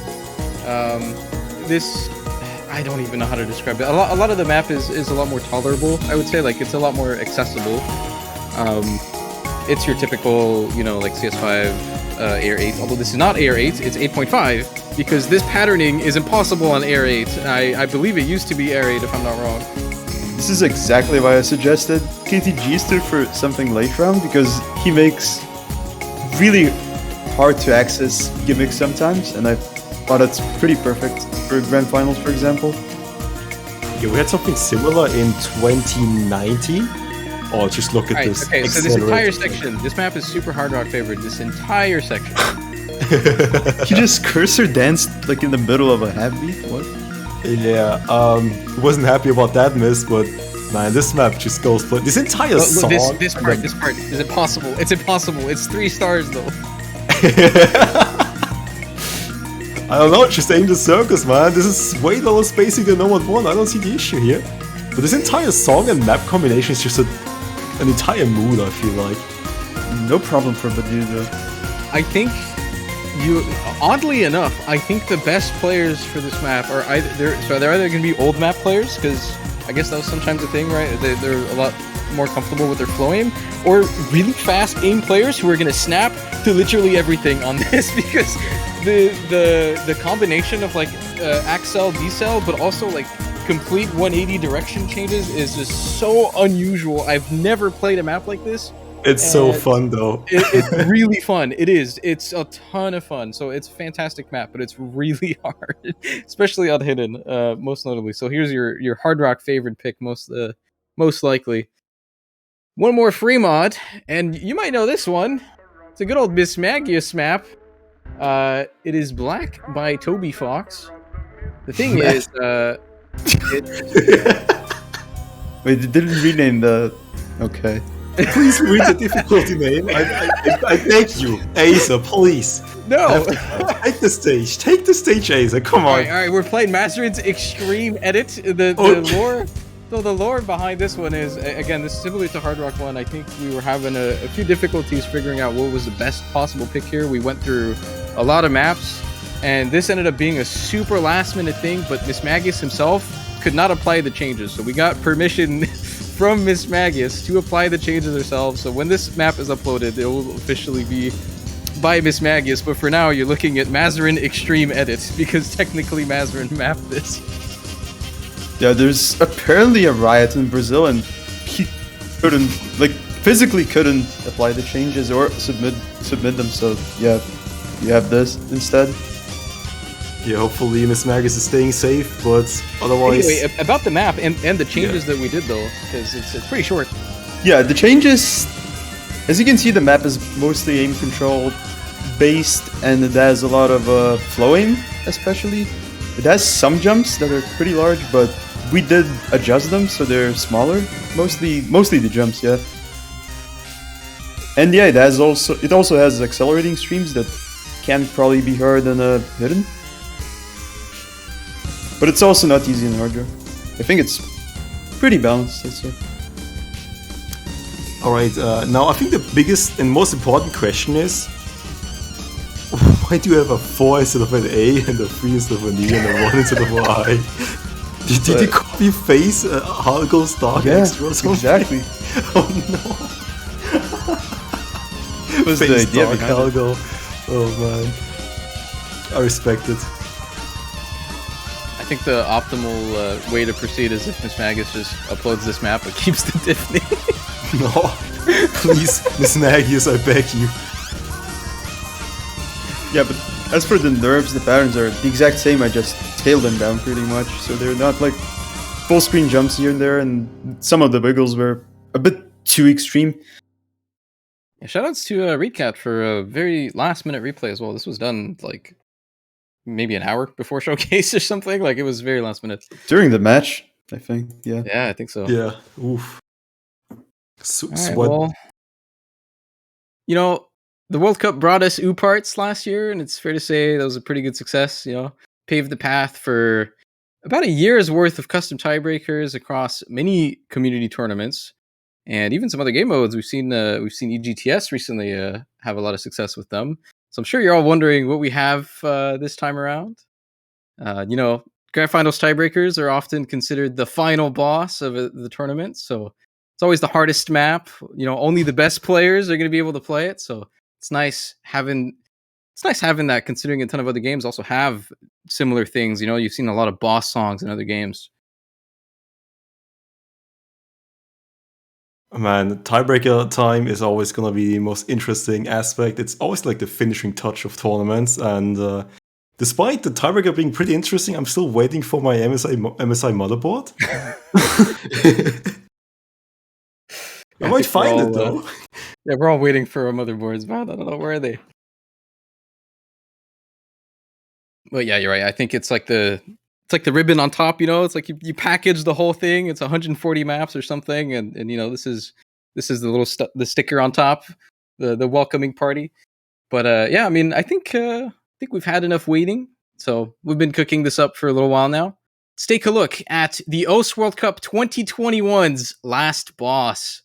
I don't even know how to describe it. A lot of the map is a lot more tolerable, I would say. Like, it's a lot more accessible. It's your typical, like CS5 AR 8, although this is not AR 8, it's 8.5. because this patterning is impossible on Air 8. I believe it used to be Air 8 if I'm not wrong. This is exactly why I suggested KTG for something late round, because he makes really hard to access gimmicks sometimes, and I thought it's pretty perfect for Grand Finals, for example. Yeah, we had something similar in 2019. Oh, just look at Right, this. okay, so this entire accelerator. section, this map is super Hard Rock favorite. This entire section. He just cursor danced like in the middle of a half beat. What? Yeah, wasn't happy about that miss, but man, this map just goes for this entire song. This part is impossible. It's impossible. It's 3 stars though. I don't know, just aim the circus, man. This is way lower spacing than No 1. I don't see the issue here. But this entire song and map combination is just an entire mood, I feel like. No problem for Badu though. I think oddly enough, I think the best players for this map are they're either going to be old map players, because I guess that was sometimes a thing, right? They're a lot more comfortable with their flow aim, or really fast aim players who are going to snap to literally everything on this, because the combination of like accel, decel, but also like complete 180 direction changes is just so unusual. I've never played a map like this. It's so fun though. It's really fun. It is. It's a ton of fun. So it's a fantastic map, but it's really hard, especially on Hidden, most notably. So here's your Hard Rock favorite pick, most likely. One more free mod, and you might know this one. It's a good old Mismagius map. It is Black by Toby Fox. The thing is, Wait, they didn't rename the. Okay. Please read the difficulty name. I beg you, Acer, please. No. Take the stage. Take the stage, Acer. Come on. All right, we're playing Mazarin's Extreme Edit. The lore. So the lore behind this one is, again, this is similar to Hard Rock 1. I think we were having a few difficulties figuring out what was the best possible pick here. We went through a lot of maps, and this ended up being a super last minute thing, but Mismagius himself could not apply the changes. So we got permission from Mismagius to apply the changes ourselves. So when this map is uploaded, it will officially be by Mismagius. But for now, you're looking at Mazarin Extreme Edit, because technically Mazarin mapped this. Yeah, there's apparently a riot in Brazil, and he couldn't, like, physically couldn't apply the changes or submit them. So yeah, you have this instead. Yeah, hopefully Miss Magus is staying safe, but otherwise... Anyway, about the map and the changes that we did, though, because it's pretty short. Yeah, the changes... As you can see, the map is mostly aim control based, and it has a lot of flow aim, especially. It has some jumps that are pretty large, but we did adjust them so they're smaller. Mostly the jumps, yeah. And yeah, it also has accelerating streams that can probably be heard in Hidden. But it's also not easy in Hard Rock. I think it's pretty balanced, I'd say. Alright, now I think the biggest and most important question is, why do you have a 4 instead of an A and a 3 instead of an E and a 1 instead of an I? Did you copy face Hargo Stark extra or something? Exactly. Oh no. It was the Face idea Dark behind it. Hargo. Oh man. I respect it. I think the optimal way to proceed is if Mismagius just uploads this map but keeps the diff name. No. Please, Miss Magius, I beg you. Yeah, but as for the nerves, the patterns are the exact same. I just scaled them down pretty much, so they're not like full screen jumps here and there, and some of the wiggles were a bit too extreme. Yeah, shoutouts to Reedcat for a very last minute replay as well. This was done like maybe an hour before showcase or something. Like it was very last minute. During the match, I think. Yeah. Yeah, I think so. Yeah. Oof. Right, well, you know, the World Cup brought us parts last year, and it's fair to say that was a pretty good success. You know, paved the path for about a year's worth of custom tiebreakers across many community tournaments, and even some other game modes. We've seen EGTS recently have a lot of success with them. So I'm sure you're all wondering what we have this time around. You know, Grand Finals tiebreakers are often considered the final boss of the tournament, so it's always the hardest map. You know, only the best players are going to be able to play it, so it's nice having it's nice having that, considering a ton of other games also have similar things. You know, you've seen a lot of boss songs in other games. Man, tiebreaker time is always going to be the most interesting aspect. It's always like the finishing touch of tournaments. And despite the tiebreaker being pretty interesting, I'm still waiting for my MSI motherboard. I might find it though. Yeah, we're all waiting for our motherboards, but I don't know, where are they? But yeah, you're right. I think it's like the ribbon on top, you know. It's like you package the whole thing. It's 140 maps or something, and you know, this is the little the sticker on top, the welcoming party. But yeah, I mean, I think we've had enough waiting. So we've been cooking this up for a little while now. Let's take a look at the OS World Cup 2021's last boss.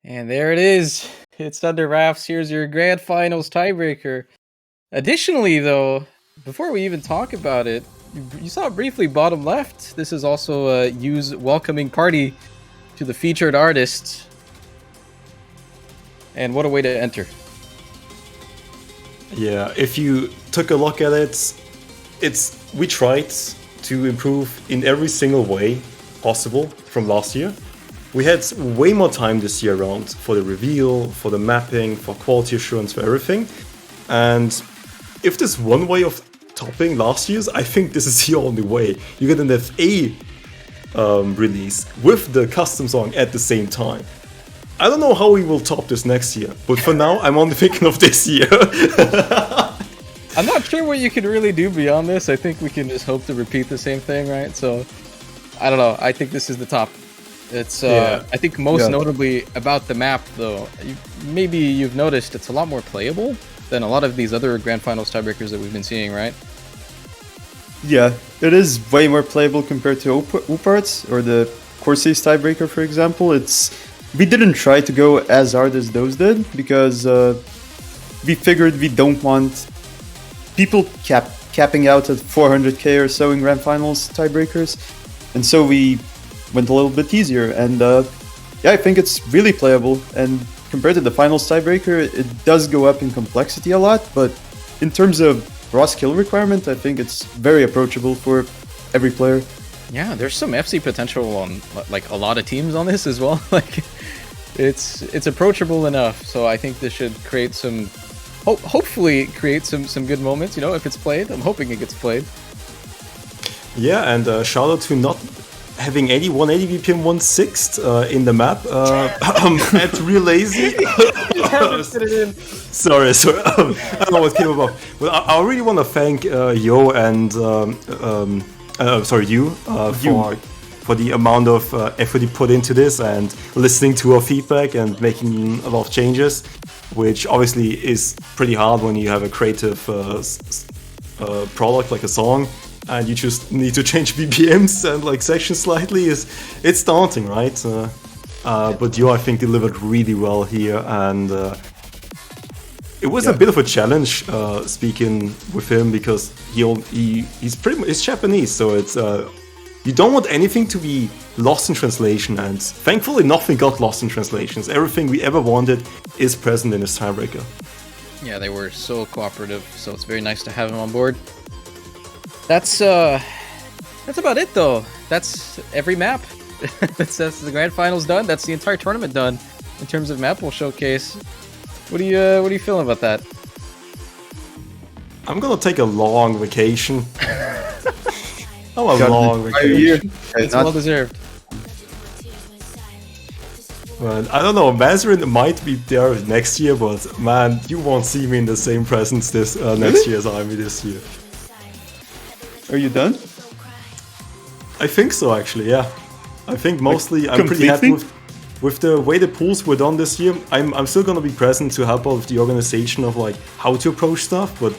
And there it is. It's under wraps. Here's your grand finals tiebreaker. Additionally, though, before we even talk about it, you saw it briefly bottom left. This is also a Yu's welcoming party to the featured artist. And what a way to enter. Yeah, if you took a look at it, we tried to improve in every single way possible from last year. We had way more time this year around for the reveal, for the mapping, for quality assurance, for everything. And if there's one way of topping last year's, I think this is the only way. You get an FA release with the custom song at the same time. I don't know how we will top this next year, but for now, I'm only thinking of this year. I'm not sure what you can really do beyond this. I think we can just hope to repeat the same thing, right? So, I don't know. I think this is the top. It's, I think most notably about the map, though, maybe you've noticed it's a lot more playable than a lot of these other Grand Finals tiebreakers that we've been seeing, right? Yeah, it is way more playable compared to Uparts or the Corsair's tiebreaker, for example. We didn't try to go as hard as those did because we figured we don't want people capping out at 400k or so in Grand Finals tiebreakers, and so we went a little bit easier. And yeah, I think it's really playable. And compared to the Finals tiebreaker, it does go up in complexity a lot, but in terms of raw skill requirement, I think it's very approachable for every player. Yeah, there's some FC potential on like a lot of teams on this as well. Like, it's approachable enough, so I think this should create some, hopefully create some good moments. You know, if it's played, I'm hoping it gets played. Yeah, and shout out to not having 180 BPM 1/6 in the map at Real Lazy. Sorry. I don't know what came about. Well, I really want to thank Yo and you for the amount of effort you put into this and listening to our feedback and making a lot of changes, which obviously is pretty hard when you have a creative product like a song and you just need to change BPMs and like sections slightly. It's daunting, right? But Yo, I think, delivered really well here, and it was a bit of a challenge speaking with him because he's Japanese, so it's you don't want anything to be lost in translation, and thankfully nothing got lost in translations. Everything we ever wanted is present in this tiebreaker. Yeah, they were so cooperative, so it's very nice to have him on board. That's about it, though. That's every map. That's the grand finals done. That's the entire tournament done in terms of map we'll showcase. What are you feeling about that? I'm gonna take a long vacation. Long vacation. It's well deserved. Man, I don't know. Mazarin might be there next year, but man, you won't see me in the same presence this next year as I'm this year. Are you done? I think so, actually. Yeah, I think mostly I'm pretty happy with the way the pools were done this year. I'm still gonna be present to help out with the organization of like how to approach stuff, but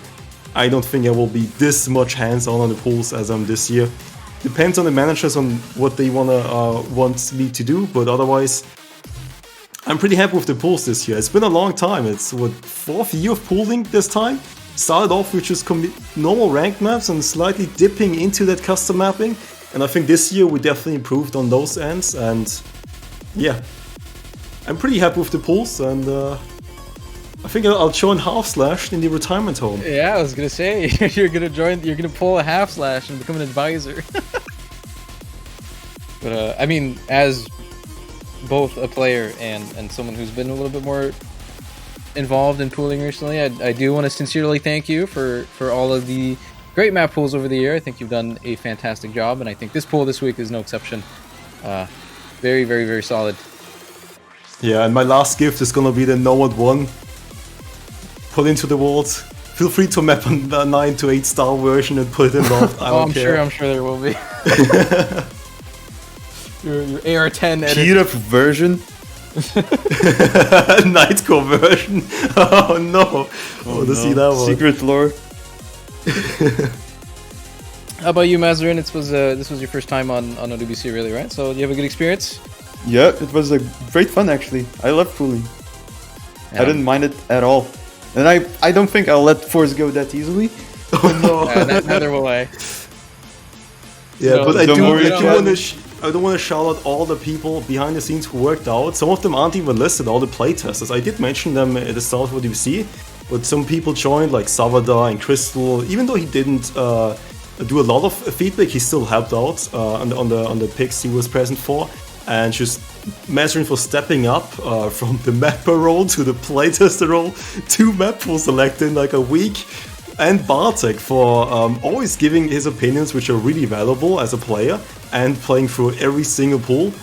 I don't think I will be this much hands-on on the pools as I'm this year. Depends on the managers on what they want me to do, but otherwise, I'm pretty happy with the pools this year. It's been a long time. It's what, 4th year of pooling this time. Started off with just normal ranked maps and slightly dipping into that custom mapping, and I think this year we definitely improved on those ends. And yeah, I'm pretty happy with the pools, and I think I'll join Half Slash in the retirement home. Yeah, I was gonna say you're gonna pull a Half Slash and become an advisor. But I mean, as both a player and someone who's been a little bit more involved in pooling recently, I do want to sincerely thank you for all of the great map pools over the year. I think you've done a fantastic job, and I think this pool this week is no exception. Very, very, very solid. Yeah, and my last gift is gonna be the Nomad 1. Put into the world. Feel free to map on the 9 to 8 star version and put it in loft. I'm sure there will be. your AR-10 edit. Peer up version. Nightcore version. Oh no. I want to see that one. Secret lore. How about you, Mazarin? This was your first time on OWC, really, right? So you have a good experience? Yeah, it was a great fun actually. I love pooling. Yeah. I didn't mind it at all. And I don't think I'll let Force go that easily. Oh no. Neither will I. Yeah, No, but I don't do worry, want to. I don't want to shout out all the people behind the scenes who worked out. Some of them aren't even listed. All the playtesters. I did mention them at the start of the WC, but some people joined, like Savada and Crystal. Even though he didn't do a lot of feedback, he still helped out on the picks he was present for, and just Mazarin for stepping up from the mapper role to the playtester role. 2 map pools selected in like a week. And Bartek for always giving his opinions, which are really valuable as a player, and playing through every single pool.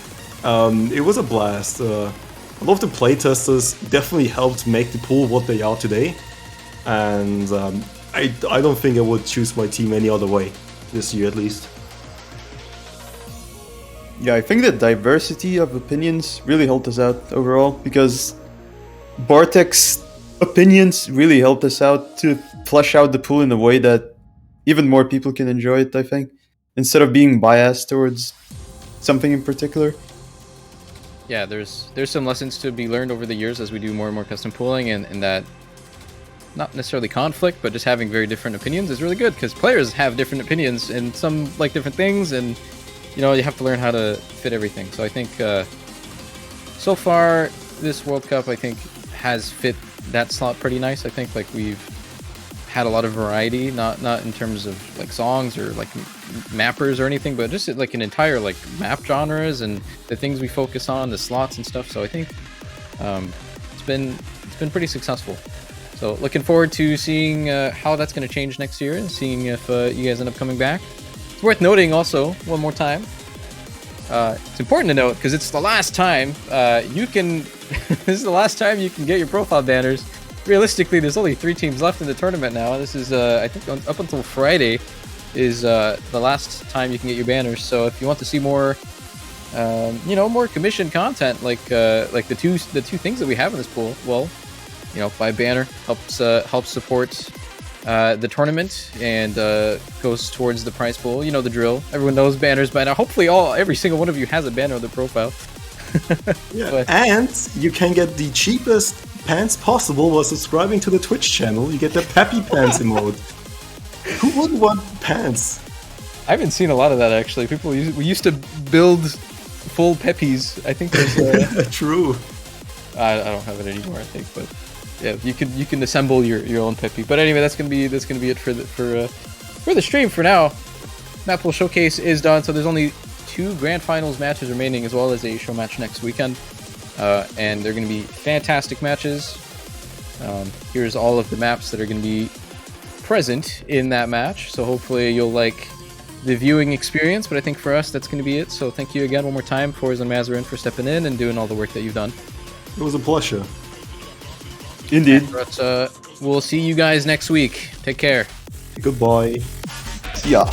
It was a blast. A lot of the playtesters definitely helped make the pool what they are today, and I don't think I would choose my team any other way this year, at least. Yeah, I think the diversity of opinions really helped us out overall, because Bartek's opinions really helped us out to flesh out the pool in a way that even more people can enjoy it, I think, instead of being biased towards something in particular. Yeah, there's some lessons to be learned over the years as we do more and more custom pooling, and that not necessarily conflict, but just having very different opinions is really good, because players have different opinions and some like different things, and you know, you have to learn how to fit everything. So I think so far this World Cup, I think, has fit that slot pretty nice. I think like we've had a lot of variety, not in terms of like songs or like mappers or anything, but just like an entire like map genres and the things we focus on, the slots and stuff. So I think it's been pretty successful. So looking forward to seeing how that's going to change next year, and seeing if you guys end up coming back. It's worth noting also one more time. It's important to note because it's the last time you can. This is the last time you can get your profile banners. Realistically, there's only 3 teams left in the tournament now. This is, I think, up until Friday is the last time you can get your banners. So if you want to see more, you know, more commissioned content, like the two things that we have in this pool, well, you know, buy banner helps support the tournament and goes towards the prize pool. You know the drill. Everyone knows banners by now. Hopefully, every single one of you has a banner on their profile. Yeah, But- and you can get the cheapest pants possible while subscribing to the Twitch channel. You get the Peppy Pants emote. Who wouldn't want pants? I haven't seen a lot of that actually. We used to build full Peppies. I think there's True. I don't have it anymore, I think, but yeah, you can assemble your own Peppy. But anyway, that's gonna be it for the stream for now. Map Pool Showcase is done, so there's only 2 grand finals matches remaining, as well as a show match next weekend, and they're gonna be fantastic matches. Here's all of the maps that are gonna be present in that match, so hopefully you'll like the viewing experience. But I think for us, that's gonna be it. So thank you again one more time, Forz and Mazarin, for stepping in and doing all the work that you've done. It was a pleasure. Indeed. But we'll see you guys next week. Take care. Goodbye. Yeah.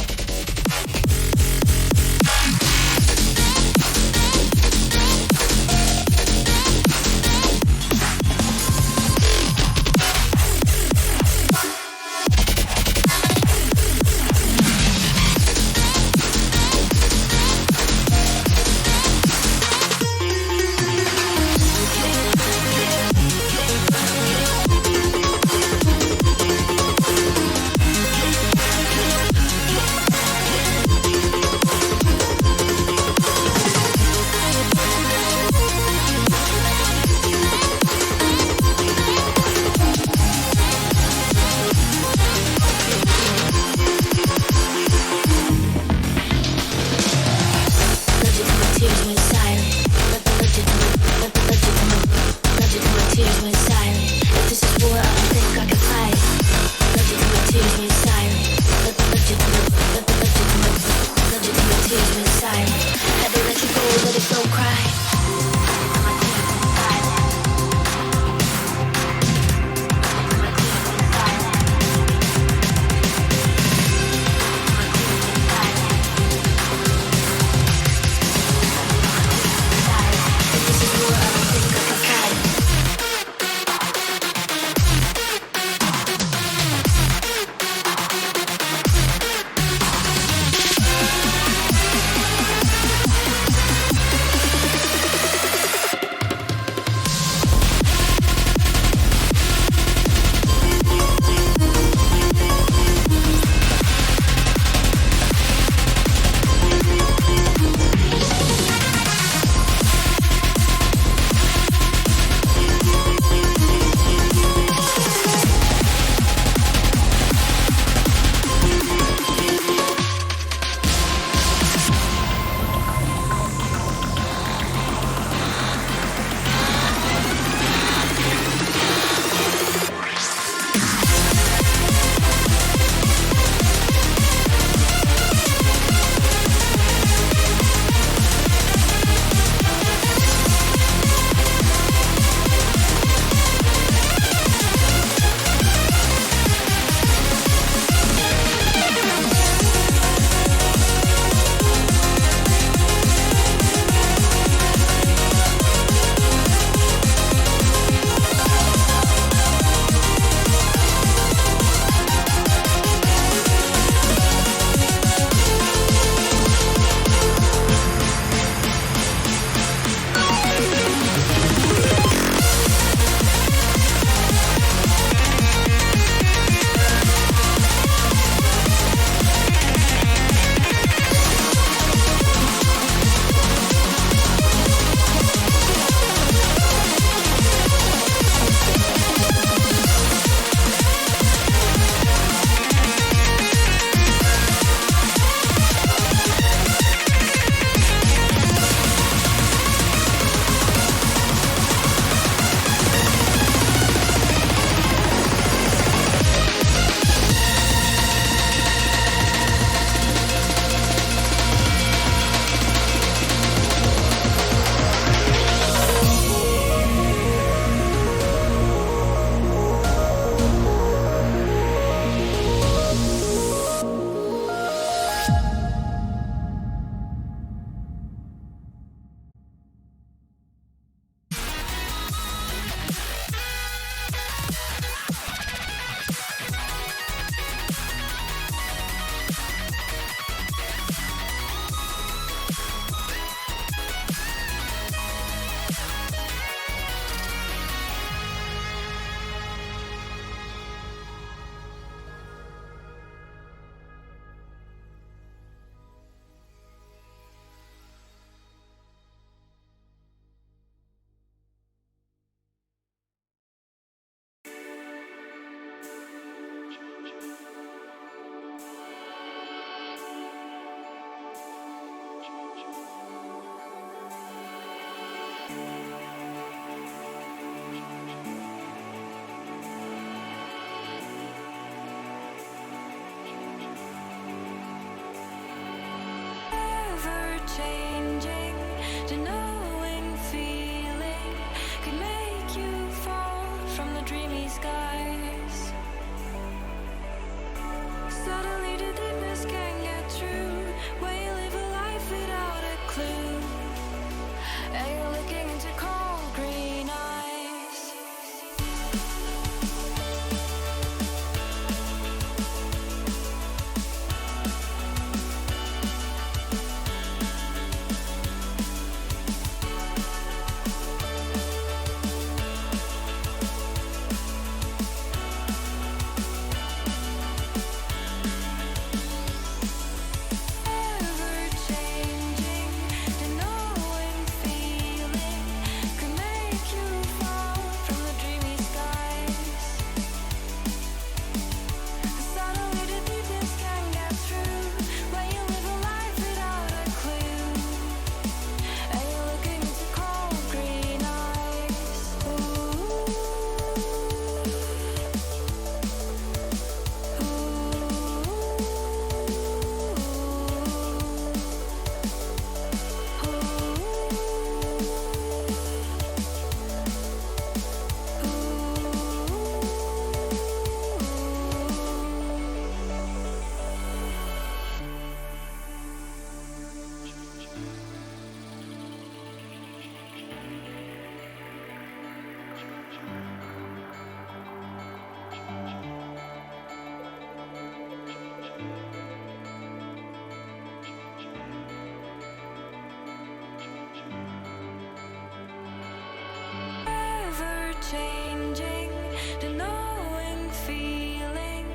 changing, the knowing feeling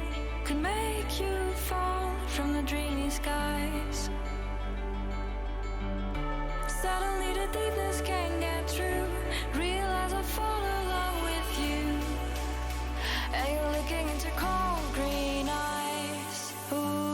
could make you fall from the dreamy skies. Suddenly the deepness can get through. Realize I fall along with you, and you're looking into cold green eyes. Ooh.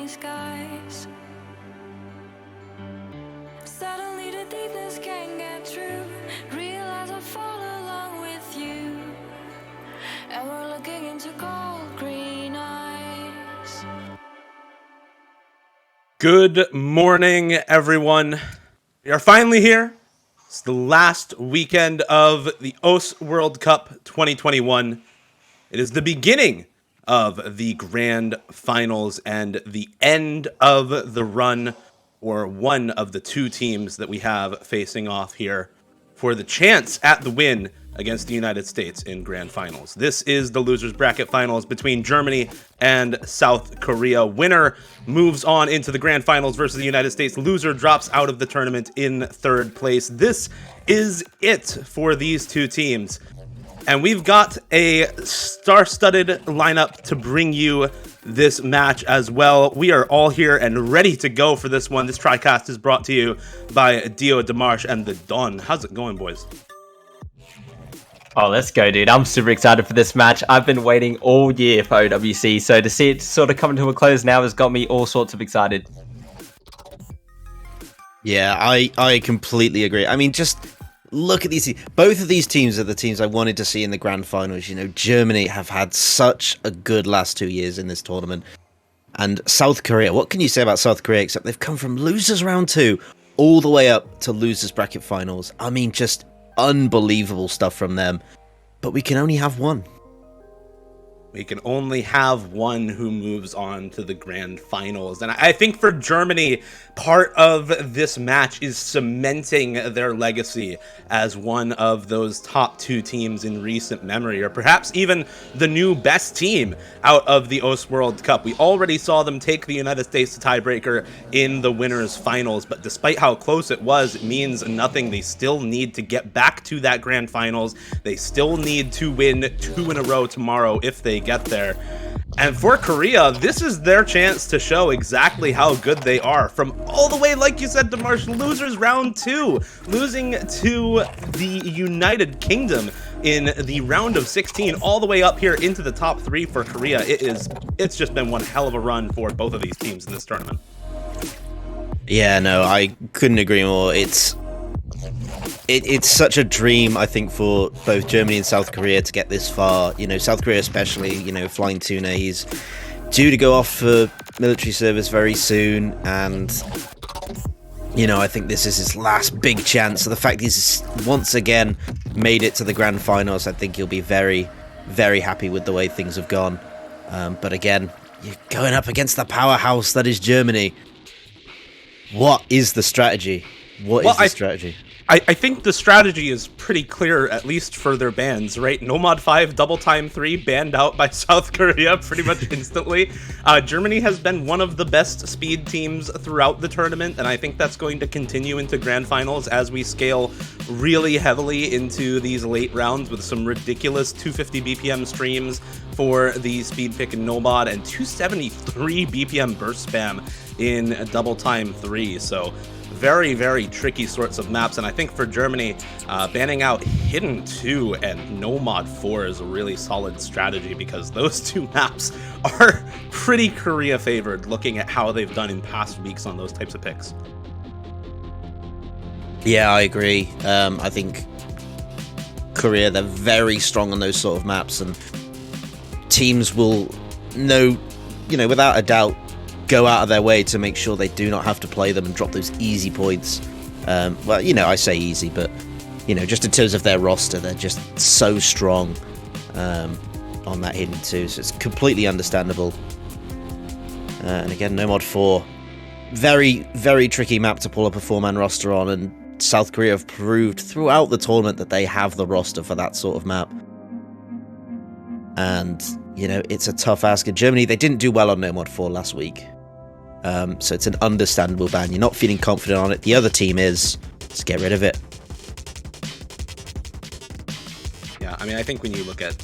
Skies. Suddenly the deepness can get through. Realize I fall along with you, and we're looking into cold green eyes. Good morning, everyone. We are finally here. It's the last weekend of the OS World Cup 2021. It is the beginning of the grand finals and the end of the run, or one of the two teams that we have facing off here for the chance at the win against the United States in grand finals. This is the losers bracket finals between Germany and South Korea. Winner moves on into the grand finals versus the United States. Loser drops out of the tournament in third place. This is it for these two teams. And we've got a star-studded lineup to bring you this match as well. We are all here and ready to go for this one. This TriCast is brought to you by Dio Demarche and the Don. How's it going, boys? Oh, let's go, dude. I'm super excited for this match. I've been waiting all year for OWC, so to see it sort of coming to a close now has got me all sorts of excited. Yeah, I completely agree. I mean, just look at these teams. Both of these teams are the teams I wanted to see in the grand finals. You know, Germany have had such a good last 2 years in this tournament. And South Korea, what can you say about South Korea except they've come from losers round 2 all the way up to losers bracket finals. I mean, just unbelievable stuff from them. But we can only have one. We can only have one who moves on to the grand finals. And I think for Germany, part of this match is cementing their legacy as one of those top two teams in recent memory, or perhaps even the new best team out of the OS World Cup. We already saw them take the United States to tiebreaker in the winners finals, but despite how close it was, it means nothing. They still need to get back to that grand finals. They still need to win 2 in a row tomorrow if they get there. And for Korea, this is their chance to show exactly how good they are. From all the way, like you said, Demarche, losers round 2, losing to the United Kingdom in the round of 16, all the way up here into the top 3 for Korea. It's just been one hell of a run for both of these teams in this tournament. Yeah, no, I couldn't agree more. It's such a dream, I think, for both Germany and South Korea to get this far. You know, South Korea especially, you know, Flying Tuna, he's due to go off for military service very soon. And, you know, I think this is his last big chance. So the fact he's once again made it to the grand finals, I think he'll be very, very happy with the way things have gone. But again, you're going up against the powerhouse that is Germany. What is the strategy? What is the strategy? I think the strategy is pretty clear, at least for their bans, right? Nomad 5, Double Time 3 banned out by South Korea pretty much instantly. Germany has been one of the best speed teams throughout the tournament, and I think that's going to continue into Grand Finals as we scale really heavily into these late rounds with some ridiculous 250 BPM streams for the Speed Pick and Nomad and 273 BPM burst spam in Double Time 3. So very, very tricky sorts of maps, and I think for Germany, banning out Hidden 2 and Nomad 4 is a really solid strategy because those two maps are pretty Korea favored looking at how they've done in past weeks on those types of picks. Yeah, I agree. I think Korea, they're very strong on those sort of maps, and teams will know, without a doubt, go out of their way to make sure they do not have to play them and drop those easy points. Well, I say easy, but, just in terms of their roster, they're just so strong on that Hidden 2, so it's completely understandable. And again, Nomad 4, very, very tricky map to pull up a 4-man roster on, and South Korea have proved throughout the tournament that they have the roster for that sort of map. And, it's a tough ask. In Germany, they didn't do well on Nomad 4 last week. So it's an understandable ban. You're not feeling confident on it. The other team is. Just get rid of it. Yeah, I mean, I think when you look at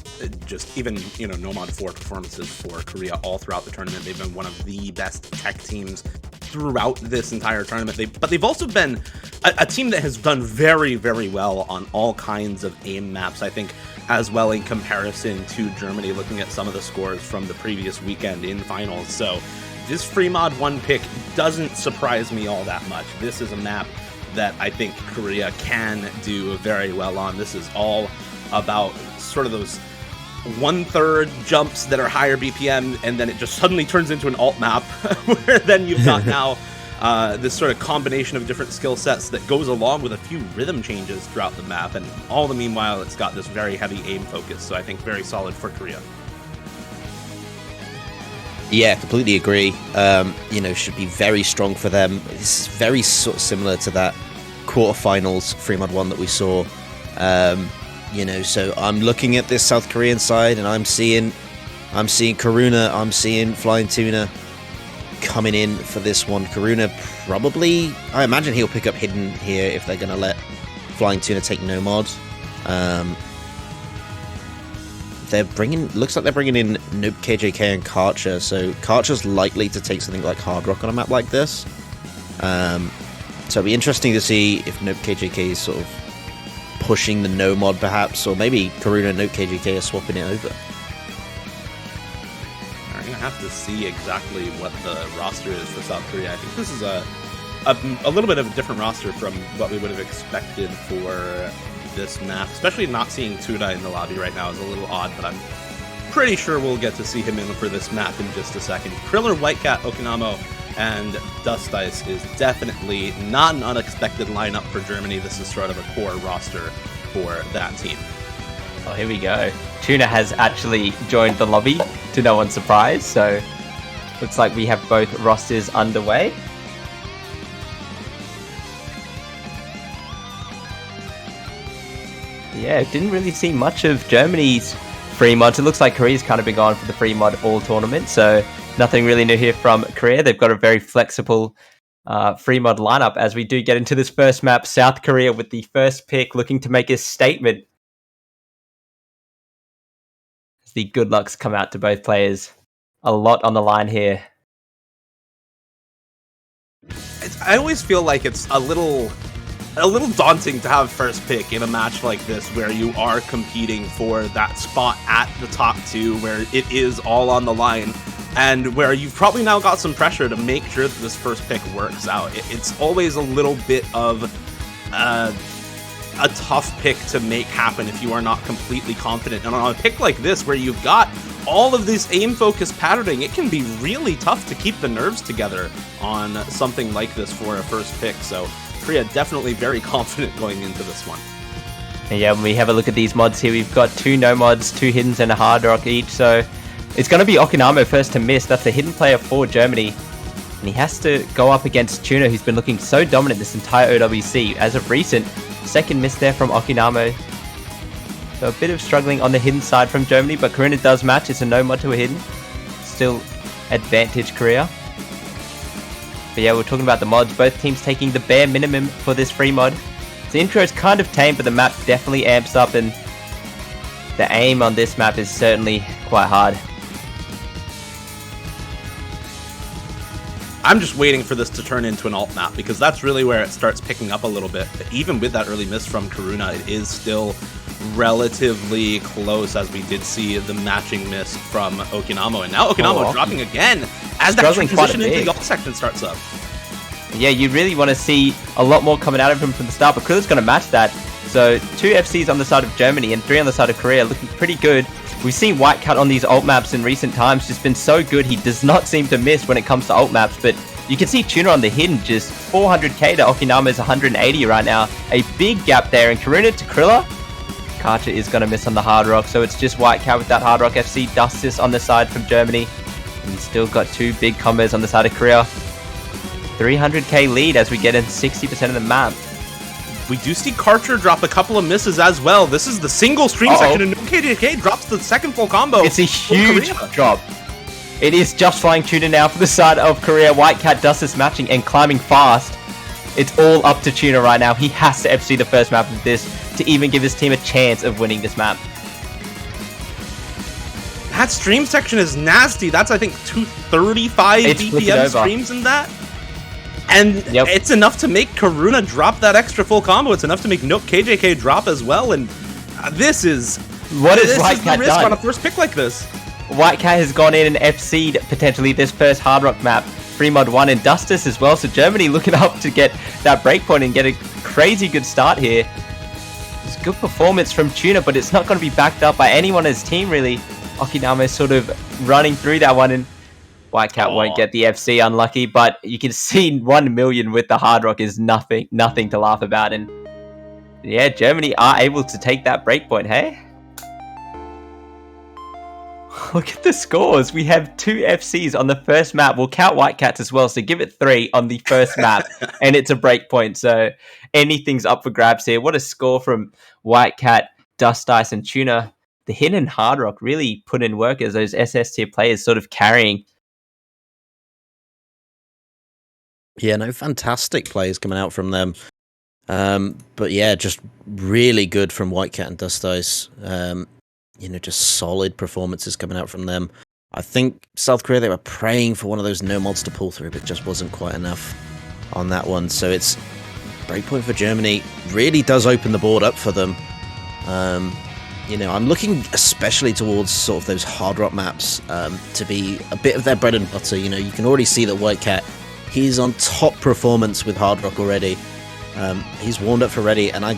just even, Nomad 4 performances for Korea all throughout the tournament, they've been one of the best tech teams throughout this entire tournament. But they've also been a team that has done very, very well on all kinds of aim maps, I think, as well in comparison to Germany, looking at some of the scores from the previous weekend in finals. So this Free Mod 1 pick doesn't surprise me all that much. This is a map that I think Korea can do very well on. This is all about sort of those 1/3 jumps that are higher BPM, and then it just suddenly turns into an alt map, where then you've got now this sort of combination of different skill sets that goes along with a few rhythm changes throughout the map, and all the meanwhile it's got this very heavy aim focus, so I think very solid for Korea. Yeah, completely agree. Should be very strong for them. It's very sort of similar to that quarterfinals Free Mod 1 that we saw. So I'm looking at this South Korean side, and I'm seeing Karuna, I'm seeing Flying Tuna coming in for this one. Karuna probably, I imagine he'll pick up Hidden here if they're going to let Flying Tuna take Nomad. Looks like they're bringing in Noob KJK and Karcher, so Karcher's likely to take something like Hard Rock on a map like this. So it'll be interesting to see if Noob KJK is sort of pushing the Nomad perhaps, or maybe Karuna and Noob KJK are swapping it over. We're going to have to see exactly what the roster is for South Korea. I think this is a little bit of a different roster from what we would have expected for this map, especially not seeing Tuna in the lobby right now is a little odd, but I'm pretty sure we'll get to see him in for this map in just a second. Kriller, Whitecat, Okinamo, and Dust Ice is definitely not an unexpected lineup for Germany. This is sort of a core roster for that team. Oh, here we go. Tuna has actually joined the lobby, to no one's surprise, so looks like we have both rosters underway. Yeah, didn't really see much of Germany's free mods. It looks like Korea's kind of been going for the free mod all tournament, so nothing really new here from Korea. They've got a very flexible free mod lineup as we do get into this first map. South Korea with the first pick, looking to make a statement. As the good lucks come out to both players. A lot on the line here. I always feel like it's a little daunting to have first pick in a match like this where you are competing for that spot at the top two, where it is all on the line, and where you've probably now got some pressure to make sure that this first pick works out. It's always a little bit of a tough pick to make happen if you are not completely confident. And on a pick like this, where you've got all of this aim-focused patterning, it can be really tough to keep the nerves together on something like this for a first pick. So Korea definitely very confident going into this one. And yeah, when we have a look at these mods here, we've got 2 no-mods, 2 hiddens, and a hard rock each. So it's going to be Okinamo first to miss. That's the hidden player for Germany. And he has to go up against Tuna, who's been looking so dominant this entire OWC. As of recent, second miss there from Okinamo. So a bit of struggling on the hidden side from Germany, but Karuna does match. It's a no mod to a hidden. Still advantage Korea. But yeah, we're talking about the mods. Both teams taking the bare minimum for this free mod. The intro is kind of tame, but the map definitely amps up, and the aim on this map is certainly quite hard. I'm just waiting for this to turn into an alt map, because that's really where it starts picking up a little bit. But even with that early miss from Karuna, it is still relatively close, as we did see the matching miss from Okinamo. And now Okinamo dropping again as that transition into the alt section starts up. Yeah, you really want to see a lot more coming out of him from the start, but Krilla's going to match that. So 2 FCs on the side of Germany and 3 on the side of Korea, looking pretty good. We've seen Whitecat on these alt maps in recent times, just been so good. He does not seem to miss when it comes to alt maps, but you can see Tuna on the hidden, just 400k to Okinama's 180 right now. A big gap there, and Karuna to Krilla. Karcher is going to miss on the Hard Rock, so it's just Whitecat with that Hard Rock FC. Dustis on the side from Germany. And still got 2 big combos on the side of Korea. 300k lead as we get in 60% of the map. We do see Karcher drop a couple of misses as well. This is the single stream section, and KJK drops the second full combo. It's a huge drop. It is just flying Tuna now for the side of Korea. Whitecat Dustis matching and climbing fast. It's all up to Tuna right now. He has to FC the first map of this to even give his team a chance of winning this map. That stream section is nasty. That's, I think, 235 BPM streams in that. And it's enough to make Karuna drop that extra full combo. It's enough to make Nook KJK drop as well. And this is Whitecat the risk on a first pick like this. Whitecat has gone in and FC'd potentially this first Hard Rock map. Free mod 1 and Dustis as well. So Germany looking up to get that breakpoint and get a crazy good start here. It's good performance from Tuna, but it's not going to be backed up by anyone on his team really. Okinamo is sort of running through that one, and Whitecat won't get the FC, unlucky, but you can see 1 million with the Hard Rock is nothing to laugh about. And yeah, Germany are able to take that breakpoint, hey? Look at the scores. We have 2 FCs on the first map. We'll count Whitecats as well, so give it 3 on the first map, and it's a breakpoint. So anything's up for grabs here. What a score from Whitecat, Dust Ice, and Tuna. The hidden Hard Rock really put in work as those SS tier players sort of carrying. Yeah, no, fantastic plays coming out from them. But yeah, just really good from Whitecat and Dust Ice. Just solid performances coming out from them. I think South Korea, they were praying for one of those no mods to pull through, but just wasn't quite enough on that one. So it's breakpoint for Germany. Really does open the board up for them. I'm looking especially towards sort of those Hard Rock maps to be a bit of their bread and butter. You can already see that Whitecat, he's on top performance with Hard Rock already. He's warmed up for ready, and I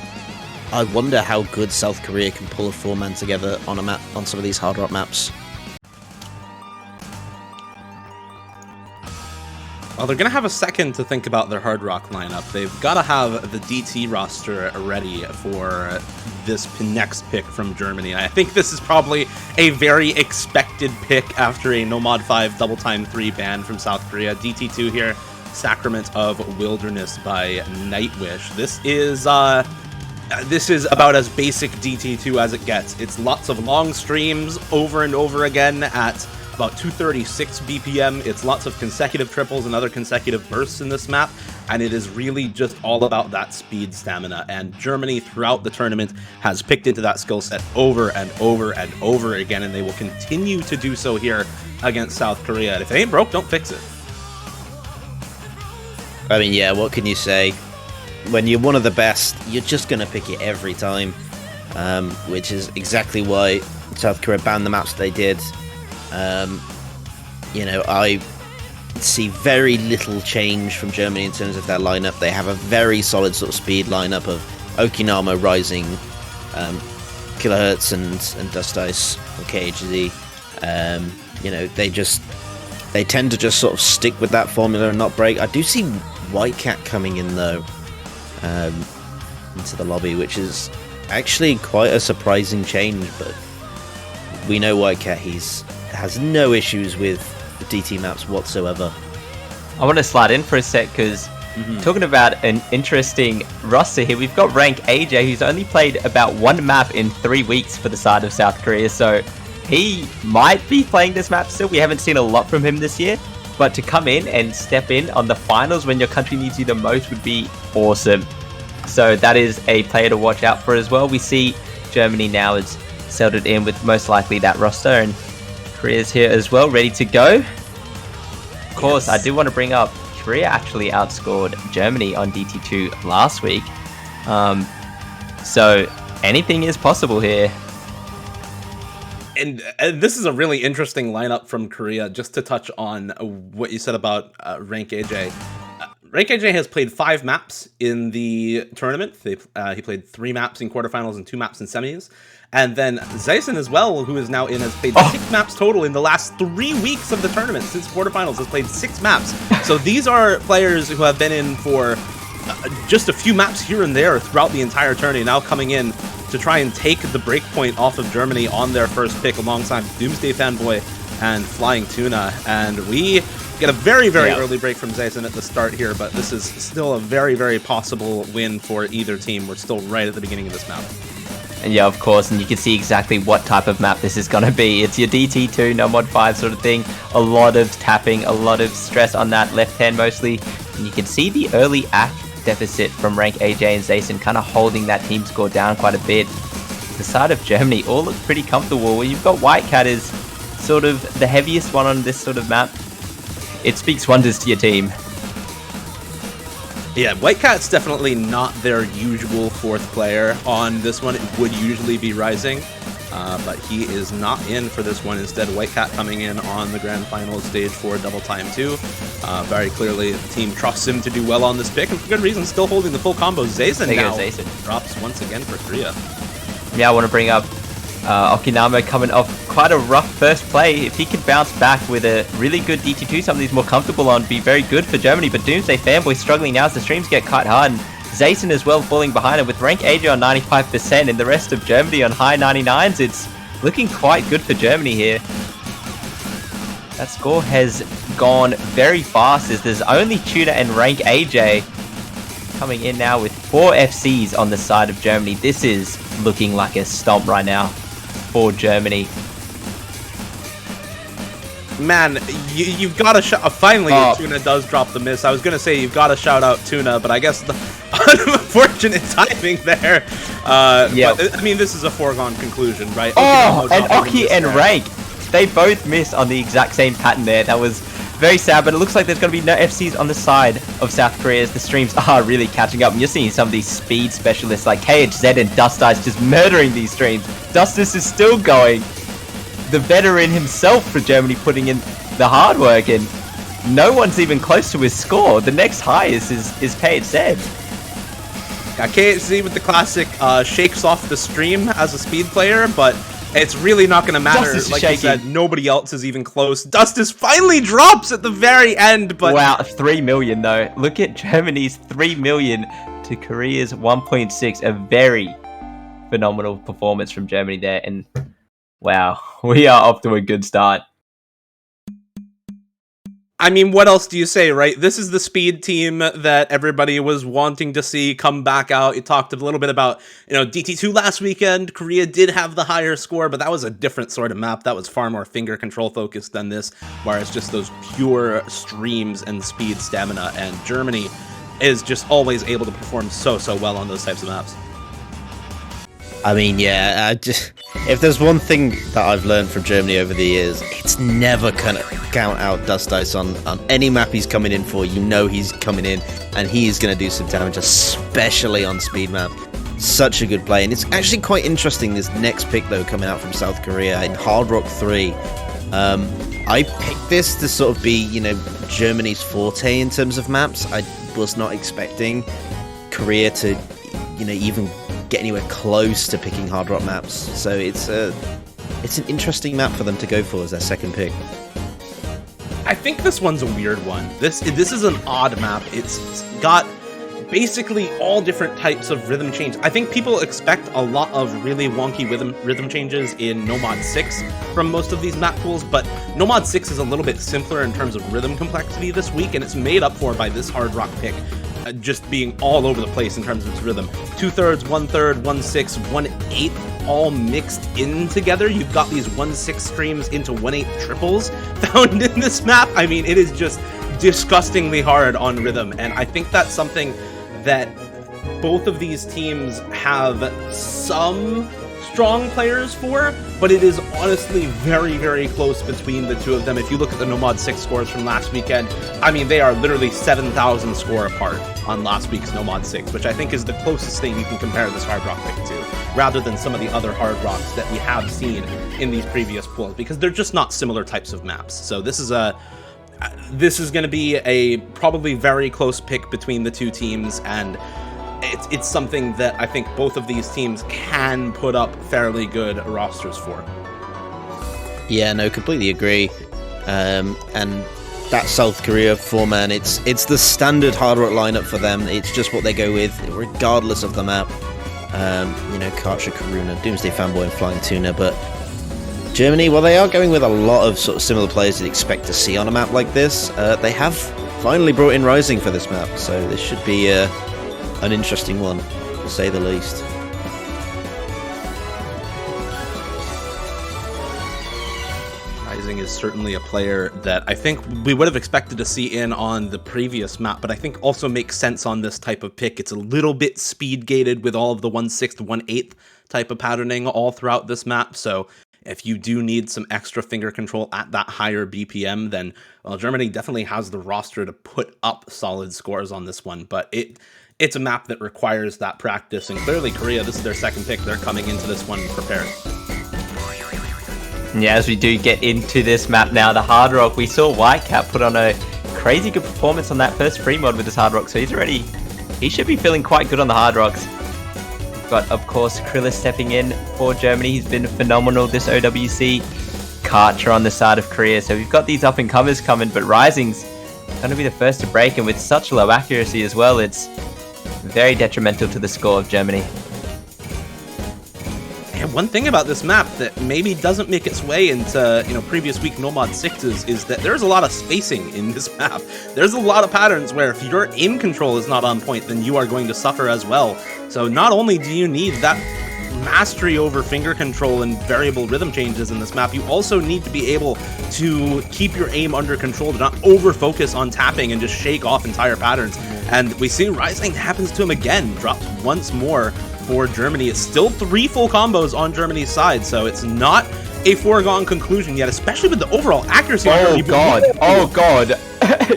wonder how good South Korea can pull a 4-man together on a map on some of these Hard Rock maps. Well, they're going to have a second to think about their Hard Rock lineup. They've got to have the DT roster ready for this next pick from Germany. I think this is probably a very expected pick after a No Mod 5 Double Time 3 ban from South Korea. DT2 here, Sacrament of Wilderness by Nightwish. This is about as basic DT2 as it gets. It's lots of long streams over and over again at about 236 BPM. It's lots of consecutive triples and other consecutive bursts in this map, and it is really just all about that speed stamina. And Germany throughout the tournament has picked into that skill set over and over and over again, and they will continue to do so here against South Korea. And if it ain't broke, don't fix it. I mean, yeah, what can you say? When you're one of the best, you're just going to pick it every time, which is exactly why South Korea banned the maps they did. I see very little change from Germany in terms of their lineup. They have a very solid sort of speed lineup of Okinamo, Rising, Kilohertz, and Dust Ice, or KHZ. They tend to just sort of stick with that formula and not break. I do see Whitecat coming in though. Into the lobby, which is actually quite a surprising change, but we know Whitecat, has no issues with the DT maps whatsoever. I want to slide in for a sec because talking about an interesting roster here, we've got Rank AJ, who's only played about one map in 3 weeks for the side of South Korea, so he might be playing this map still. We haven't seen a lot from him this year, but to come in and step in on the finals when your country needs you the most would be awesome. So that is a player to watch out for as well. We see Germany now has settled it in with most likely that roster, and Korea's here as well, ready to go. Of course, I do want to bring up Korea actually outscored Germany on DT2 last week. So anything is possible here. And this is a really interesting lineup from Korea. Just to touch on what you said about Rank AJ. Rank AJ has played 5 maps in the tournament. He played 3 maps in quarterfinals and 2 maps in semis. And then Zayson as well, who is now in, has played 6 maps total in the last 3 weeks of the tournament. Since quarterfinals, has played 6 maps. So these are players who have been in for just a few maps here and there throughout the entire tourney, now coming in to try and take the breakpoint off of Germany on their first pick alongside Doomsday Fanboy and Flying Tuna. And we get a very, very early break from Zayson at the start here, but this is still a very, very possible win for either team. We're still right at the beginning of this map. And yeah, of course, and you can see exactly what type of map this is going to be. It's your DT2, no mod 5 sort of thing. A lot of tapping, a lot of stress on that left hand mostly. And you can see the early act deficit from Rank AJ and Zayson kind of holding that team score down quite a bit. The side of Germany all look pretty comfortable. Well, you've got White Cat as sort of the heaviest one on this sort of map. It speaks wonders to your team. Yeah, White Cat's definitely not their usual 4th player on this one. It would usually be Rising, but he is not in for this one. Instead, White Cat coming in on the Grand Finals stage for Double Time 2. Very clearly, the team trusts him to do well on this pick, and for good reason, still holding the full combo. Zayson now drops once again for Korea. Yeah, I want to bring up Okinama coming off quite a rough first play. If he could bounce back with a really good DT2, something he's more comfortable on, be very good for Germany. But Doomsday Fanboy struggling now as the streams get cut hard, and Zayson as well falling behind him with Rank AJ on 95% and the rest of Germany on high 99s. It's looking quite good for Germany here. That score has gone very fast as there's only Tuna and Rank AJ coming in now with 4 FCs on the side of Germany. This is looking like a stomp right now for Germany. Man, you've got to finally Tuna does drop the miss. I was going to say you've got to shout out Tuna, but I guess the unfortunate timing there. But, I mean, this is a foregone conclusion, right? And Oki and Rank, they both missed on the exact same pattern there. That was very sad, but it looks like there's going to be no FCs on the side of South Korea as the streams are really catching up. And you're seeing some of these speed specialists like KHZ and Dustice just murdering these streams. Dustice is still going. The veteran himself for Germany putting in the hard work, and no one's even close to his score. The next highest is KHZ. Yeah, KHZ with the classic shakes off the stream as a speed player, but it's really not going to matter. Like you said, nobody else is even close. Dustice finally drops at the very end, but... Wow, 3 million though. Look at Germany's 3 million to Korea's 1.6. A very phenomenal performance from Germany there, and wow, we are off to a good start. I mean, what else do you say, right? This is the speed team that everybody was wanting to see come back out. You talked a little bit about, DT2 last weekend. Korea did have the higher score, but that was a different sort of map. That was far more finger control focused than this, where it's just those pure streams and speed stamina. And Germany is just always able to perform so well on those types of maps. I mean, yeah, if there's one thing that I've learned from Germany over the years, it's never gonna count out Dustice on any map he's coming in for. You know he's coming in, and he is going to do some damage, especially on speed map. Such a good play, and it's actually quite interesting, this next pick, though, coming out from South Korea in Hard Rock 3. I picked this to sort of be, Germany's forte in terms of maps. I was not expecting Korea to, even get anywhere close to picking Hard Rock maps. So it's an interesting map for them to go for as their second pick. I think this one's a weird one. This is an odd map. It's got basically all different types of rhythm change. I think people expect a lot of really wonky rhythm changes in Nomad 6 from most of these map pools, but Nomad 6 is a little bit simpler in terms of rhythm complexity this week, and it's made up for by this Hard Rock pick just being all over the place in terms of its rhythm. 2/3, 1/3, 1/6, 1/8, all mixed in together. You've got these 1/6 streams into 1/8 triples found in this map. I mean, it is just disgustingly hard on rhythm, and I think that's something that both of these teams have some strong players for, but it is honestly very, very close between the two of them. If you look at the Nomad 6 scores from last weekend, I mean, they are literally 7,000 score apart on last week's Nomad 6, which I think is the closest thing you can compare this Hard Rock pick to, rather than some of the other Hard Rocks that we have seen in these previous pools, because they're just not similar types of maps. So this is going to be a probably very close pick between the two teams, and it's something that I think both of these teams can put up fairly good rosters for. Yeah, no, completely agree. And that South Korea 4-man, it's the standard Hard Rock lineup for them. It's just what they go with, regardless of the map. Karcher, Karuna, Doomsday Fanboy, and Flying Tuna, but Germany, well, they are going with a lot of sort of similar players you'd expect to see on a map like this. They have finally brought in Rising for this map, so this should be an interesting one, to say the least. Rising is certainly a player that I think we would have expected to see in on the previous map, but I think also makes sense on this type of pick. It's a little bit speed gated with all of the 1/6, 1/8 type of patterning all throughout this map, so if you do need some extra finger control at that higher BPM, then, well, Germany definitely has the roster to put up solid scores on this one, but it's a map that requires that practice, and clearly Korea, this is their second pick, they're coming into this one prepared. Yeah, as we do get into this map now, the Hard Rock, we saw Whitecap put on a crazy good performance on that first free mod with his Hard Rock, so he should be feeling quite good on the Hard Rocks. But of course, Krilla stepping in for Germany. He's been phenomenal this OWC. Karcher on the side of Korea. So we've got these up-and-comers coming, but Rising's going to be the first to break, and with such low accuracy as well, it's very detrimental to the score of Germany. And one thing about this map that maybe doesn't make its way into previous week Nomad 6s is that there's a lot of spacing in this map. There's a lot of patterns where if your aim control is not on point, then you are going to suffer as well. So not only do you need that mastery over finger control and variable rhythm changes in this map, you also need to be able to keep your aim under control, to not over-focus on tapping and just shake off entire patterns. And we see Rising happens to him again, drops once more for Germany. It's still 3 full combos on Germany's side, so it's not a foregone conclusion yet, especially with the overall accuracy. Oh god.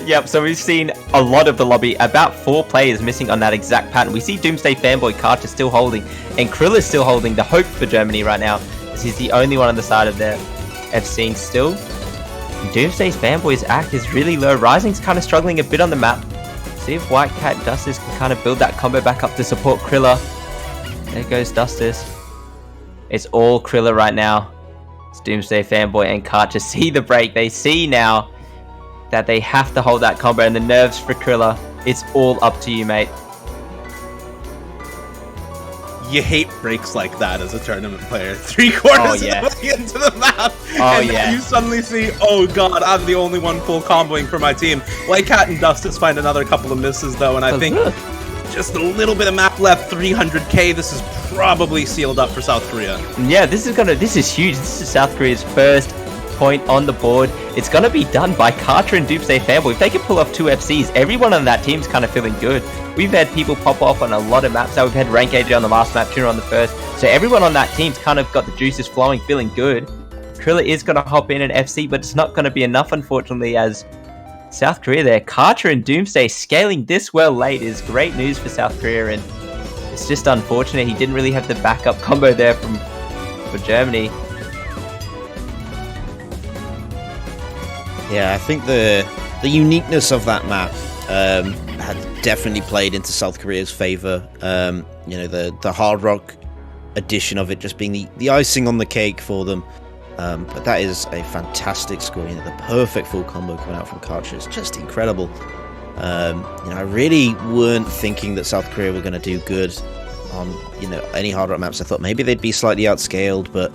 Yep, so we've seen a lot of the lobby, about 4 players missing on that exact pattern. We see Doomsday Fanboy, Karcher still holding, and Krill is still holding the hope for Germany right now, as he's the only one on the side of their FCing still. Doomsday's Fanboy's act is really low. Rising's kind of struggling a bit on the map. See if Whitecat Dustis can kind of build that combo back up to support Krilla. There goes Dustis. It's all Krilla right now. It's Doomsday Fanboy and Karcher see the break. They see now that they have to hold that combo, and the nerves for Krilla. It's all up to you, mate. You hate breaks like that as a tournament player. 3/4 of the way into the map. And you suddenly see, oh god, I'm the only one full comboing for my team. Whitecat and Dustis find another couple of misses though, and I think just a little bit of map left, 300k. This is probably sealed up for South Korea. Yeah, this is huge. This is South Korea's first point on the board. It's going to be done by Karcher and Doomsday Fanboy. If they can pull off 2 FCs, everyone on that team's kind of feeling good. We've had people pop off on a lot of maps. We've had Rank AJ on the last map, Tuna on the first. So everyone on that team's kind of got the juices flowing, feeling good. Krilla is going to hop in an FC, but it's not going to be enough, unfortunately, as South Korea there. Karcher and Doomsday scaling this well late is great news for South Korea, and it's just unfortunate he didn't really have the backup combo there for Germany. Yeah, I think the uniqueness of that map had definitely played into South Korea's favor. The Hard Rock edition of it just being the icing on the cake for them. But that is a fantastic score. The perfect full combo coming out from Karcher. It's just incredible. I really weren't thinking that South Korea were going to do good on any hard rock maps. I thought maybe they'd be slightly outscaled, but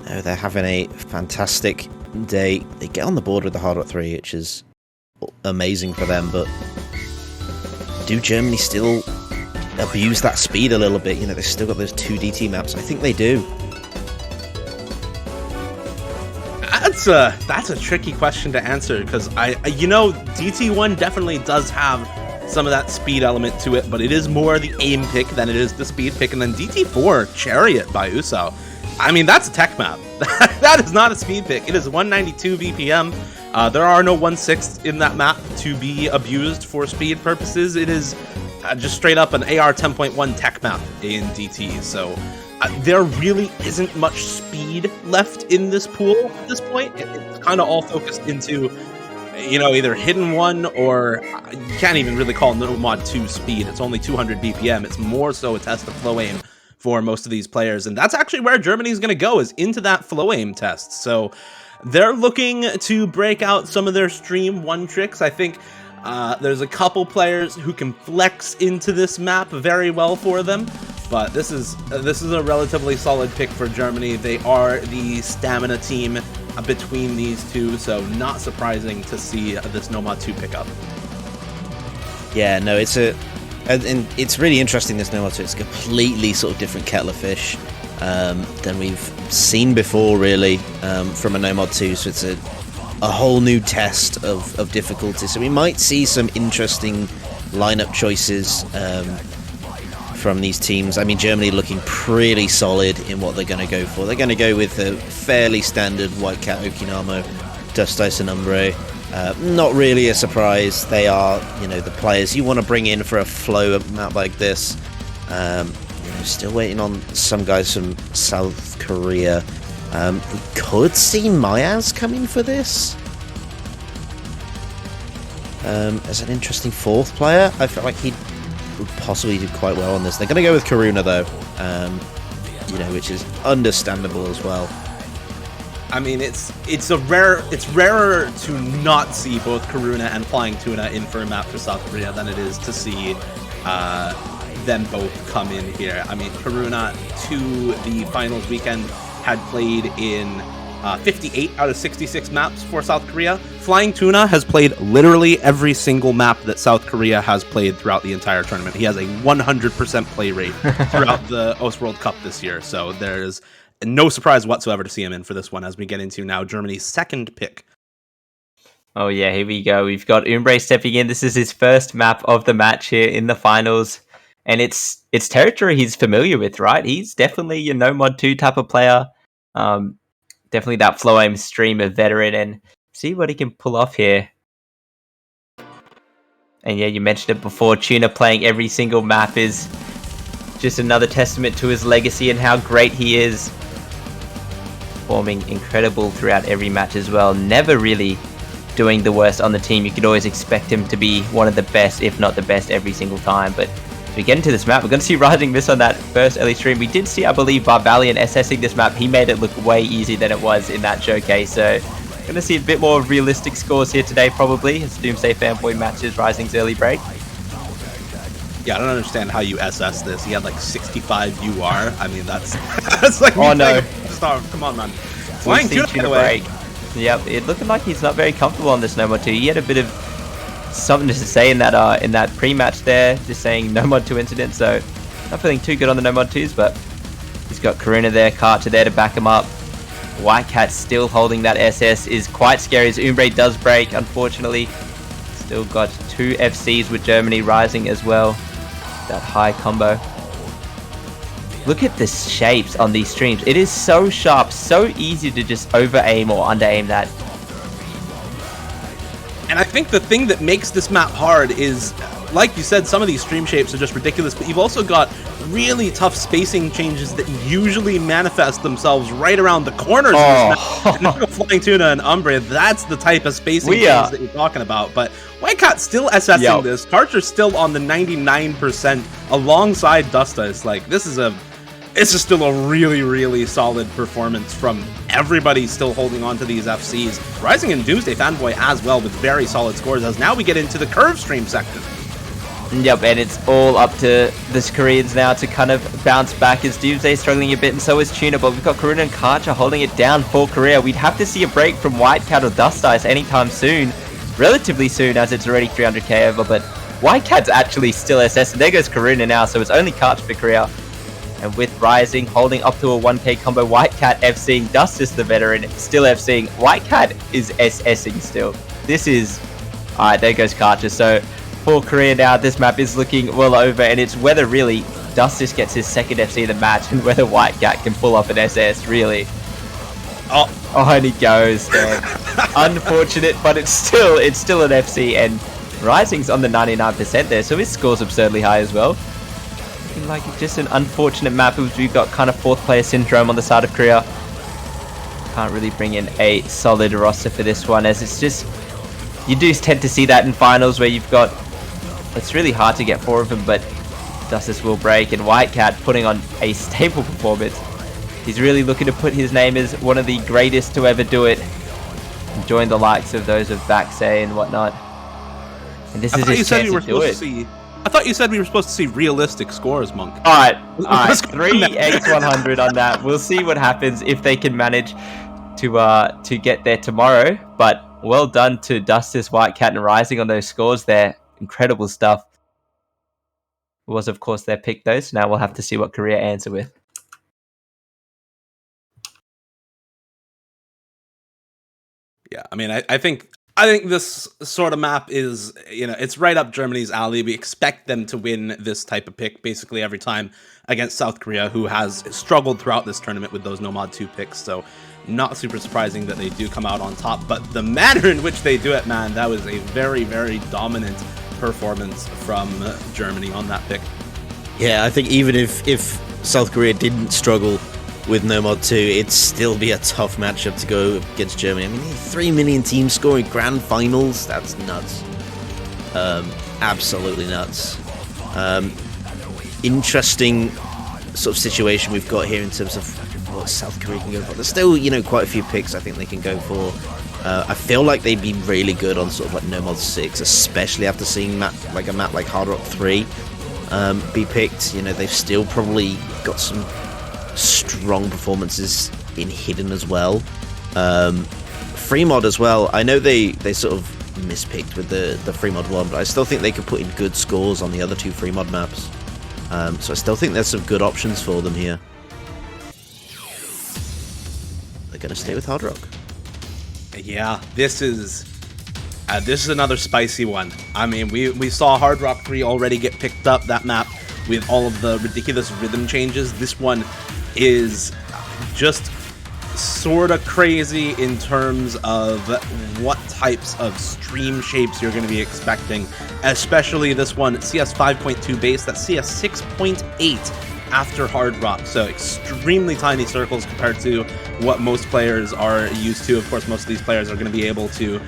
no, they're having a fantastic day. They get on the board with the hard rock 3, which is amazing for them. But do Germany still abuse that speed a little bit? They've still got those 2 DT maps. I think they do. That's a tricky question to answer, because DT1 definitely does have some of that speed element to it, but it is more the aim pick than it is the speed pick. And then DT4 Chariot by Usao, I mean, that's a tech map. That is not a speed pick. It is 192 BPM. There are no 1/6 in that map to be abused for speed purposes. It is just straight up an AR 10.1 tech map in DT. So there really isn't much speed left in this pool at this point. It's kind of all focused into, either Hidden 1 or you can't even really call Nomad 2 speed. It's only 200 BPM. It's more so a test of flow aim for most of these players. And that's actually where Germany is going to go, is into that flow aim test. So they're looking to break out some of their Stream 1 tricks. I think there's a couple players who can flex into this map very well for them, but this is a relatively solid pick for Germany. They are the stamina team between these two, so not surprising to see this Nomad 2 pickup. Yeah, no, and it's really interesting, this Nomad 2. It's a completely sort of different kettle of fish than we've seen before, really, from a Nomad 2. So it's a whole new test of difficulty. So we might see some interesting lineup choices from these teams. I mean, Germany looking pretty solid in what they're going to go for. They're going to go with a fairly standard White Cat, Okinamo, Dust Ice, and Umbre. Not really a surprise. They are, the players you want to bring in for a flow map like this. Still waiting on some guys from South Korea. We could see Myaz come in for this as an interesting 4th player. I felt like he would possibly do quite well on this. They're going to go with Karuna though, which is understandable as well. I mean, it's rarer to not see both Karuna and Flying Tuna in for a map for South Korea than it is to see them both come in here. I mean, Karuna to the finals weekend had played in 58 out of 66 maps for South Korea. Flying Tuna has played literally every single map that South Korea has played throughout the entire tournament. He has a 100% play rate throughout the OS World Cup this year, so there's no surprise whatsoever to see him in for this one, as we get into now Germany's second pick. Oh yeah, here we go. We've got Umbre stepping in. This is his first map of the match here in the finals, and it's territory he's familiar with, right? He's definitely a Nomad 2 type of player. Definitely that flow aim streamer veteran, and see what he can pull off here. And yeah, you mentioned it before, Tuna playing every single map is just another testament to his legacy and how great he is. Performing incredible throughout every match as well. Never really doing the worst on the team. You could always expect him to be one of the best, if not the best, every single time. But as we get into this map, we're going to see Rising miss on that first early stream. We did see, I believe, Barbalian assessing this map. He made it look way easier than it was in that showcase. So going to see a bit more realistic scores here today, probably, as Doomsday Fanboy matches Rising's early break. Yeah, I don't understand how you SS this. He had like 65 UR. I mean, that's like oh no, star. Come on, man. Flying Tuna break. Yep, it looking like he's not very comfortable on this Nomad 2. He had a bit of something to say in that pre-match there, just saying Nomad 2 incident. So not feeling too good on the Nomad 2s, but he's got Karuna there, Karcher there to back him up. White Cat still holding that SS is quite scary as Umbre does break, unfortunately. Still got 2 FCs with Germany Rising as well. That high combo. Look at the shapes on these streams. It is so sharp, so easy to just over-aim or under-aim that. And I think the thing that makes this map hard is, like you said, some of these stream shapes are just ridiculous, but you've also got really tough spacing changes that usually manifest themselves right around the corners of this map. Flying Tuna and Umbre, that's the type of spacing changes that you're talking about. But White Cat's still assessing this. Karcher's still on the 99% alongside Dust Ice. Like, this is a this is still a really, really solid performance from everybody still holding on to these FCs. Rising and Doomsday Fanboy as well with very solid scores, as now we get into the curve stream section. Yep, and it's all up to the Koreans now to kind of bounce back, as Doomsday struggling a bit, and so is Tuna, but we've got Karuna and Karcher holding it down for Korea. We'd have to see a break from White Cat or Dust Ice anytime soon, relatively soon, as it's already 300k over, but White Cat's actually still SS, and there goes Karuna now, so it's only Karcher for Korea. And with Rising holding up to a 1k combo, White Cat FCing, Dust is the veteran, still FCing, White Cat is SSing still. This is... Alright, there goes Karcher, so... For Korea now, this map is looking well over, and it's whether really Dustis gets his second FC of the match and whether White Cat can pull off an SS, really. Oh, and he goes there. Unfortunate, but it's still an FC, and Rising's on the 99% there, so his score's absurdly high as well. Looking like it's just an unfortunate map, as we've got kind of fourth player syndrome on the side of Korea. Can't really bring in a solid roster for this one, as it's just... You do tend to see that in finals where you've got... It's really hard to get 4 of them, but Dustis will break, and White Cat putting on a stable performance. He's really looking to put his name as one of the greatest to ever do it. And join the likes of those of Baxay and whatnot. And this is his chance to do it. I thought you said we were supposed to see realistic scores, Monk. Alright, 3x100 on that. We'll see what happens if they can manage to get there tomorrow, but well done to Dustis, White Cat, and Rising on those scores there. Incredible stuff. It was, of course, their pick, though, so now we'll have to see what Korea answer with. Yeah, I mean, I think this sort of map is, it's right up Germany's alley. We expect them to win this type of pick basically every time against South Korea, who has struggled throughout this tournament with those Nomad 2 picks, so not super surprising that they do come out on top. But the manner in which they do it, man, that was a very, very dominant performance from Germany on that pick. Yeah, I think even if South Korea didn't struggle with Nomad 2, it'd still be a tough matchup to go against Germany. I mean, 3 million teams scoring grand finals, that's nuts. Absolutely nuts. Interesting sort of situation we've got here in terms of what South Korea can go for. There's still, quite a few picks I think they can go for. I feel like they'd be really good on sort of like Nomad 6, especially after seeing a map like Hard Rock 3 be picked. They've still probably got some strong performances in Hidden as well. Freemod as well. I know they sort of mispicked with the Freemod one, but I still think they could put in good scores on the other 2 Freemod maps. So I still think there's some good options for them here. They're going to stay with Hard Rock. Yeah, this is another spicy one. I mean, we saw Hard Rock 3 already get picked up, that map, with all of the ridiculous rhythm changes. This one is just sort of crazy in terms of what types of stream shapes you're going to be expecting, especially this one, CS 5.2 base, that's CS 6.8 after Hard Rock, so extremely tiny circles compared to what most players are used to. Of course, most of these players are going to be able to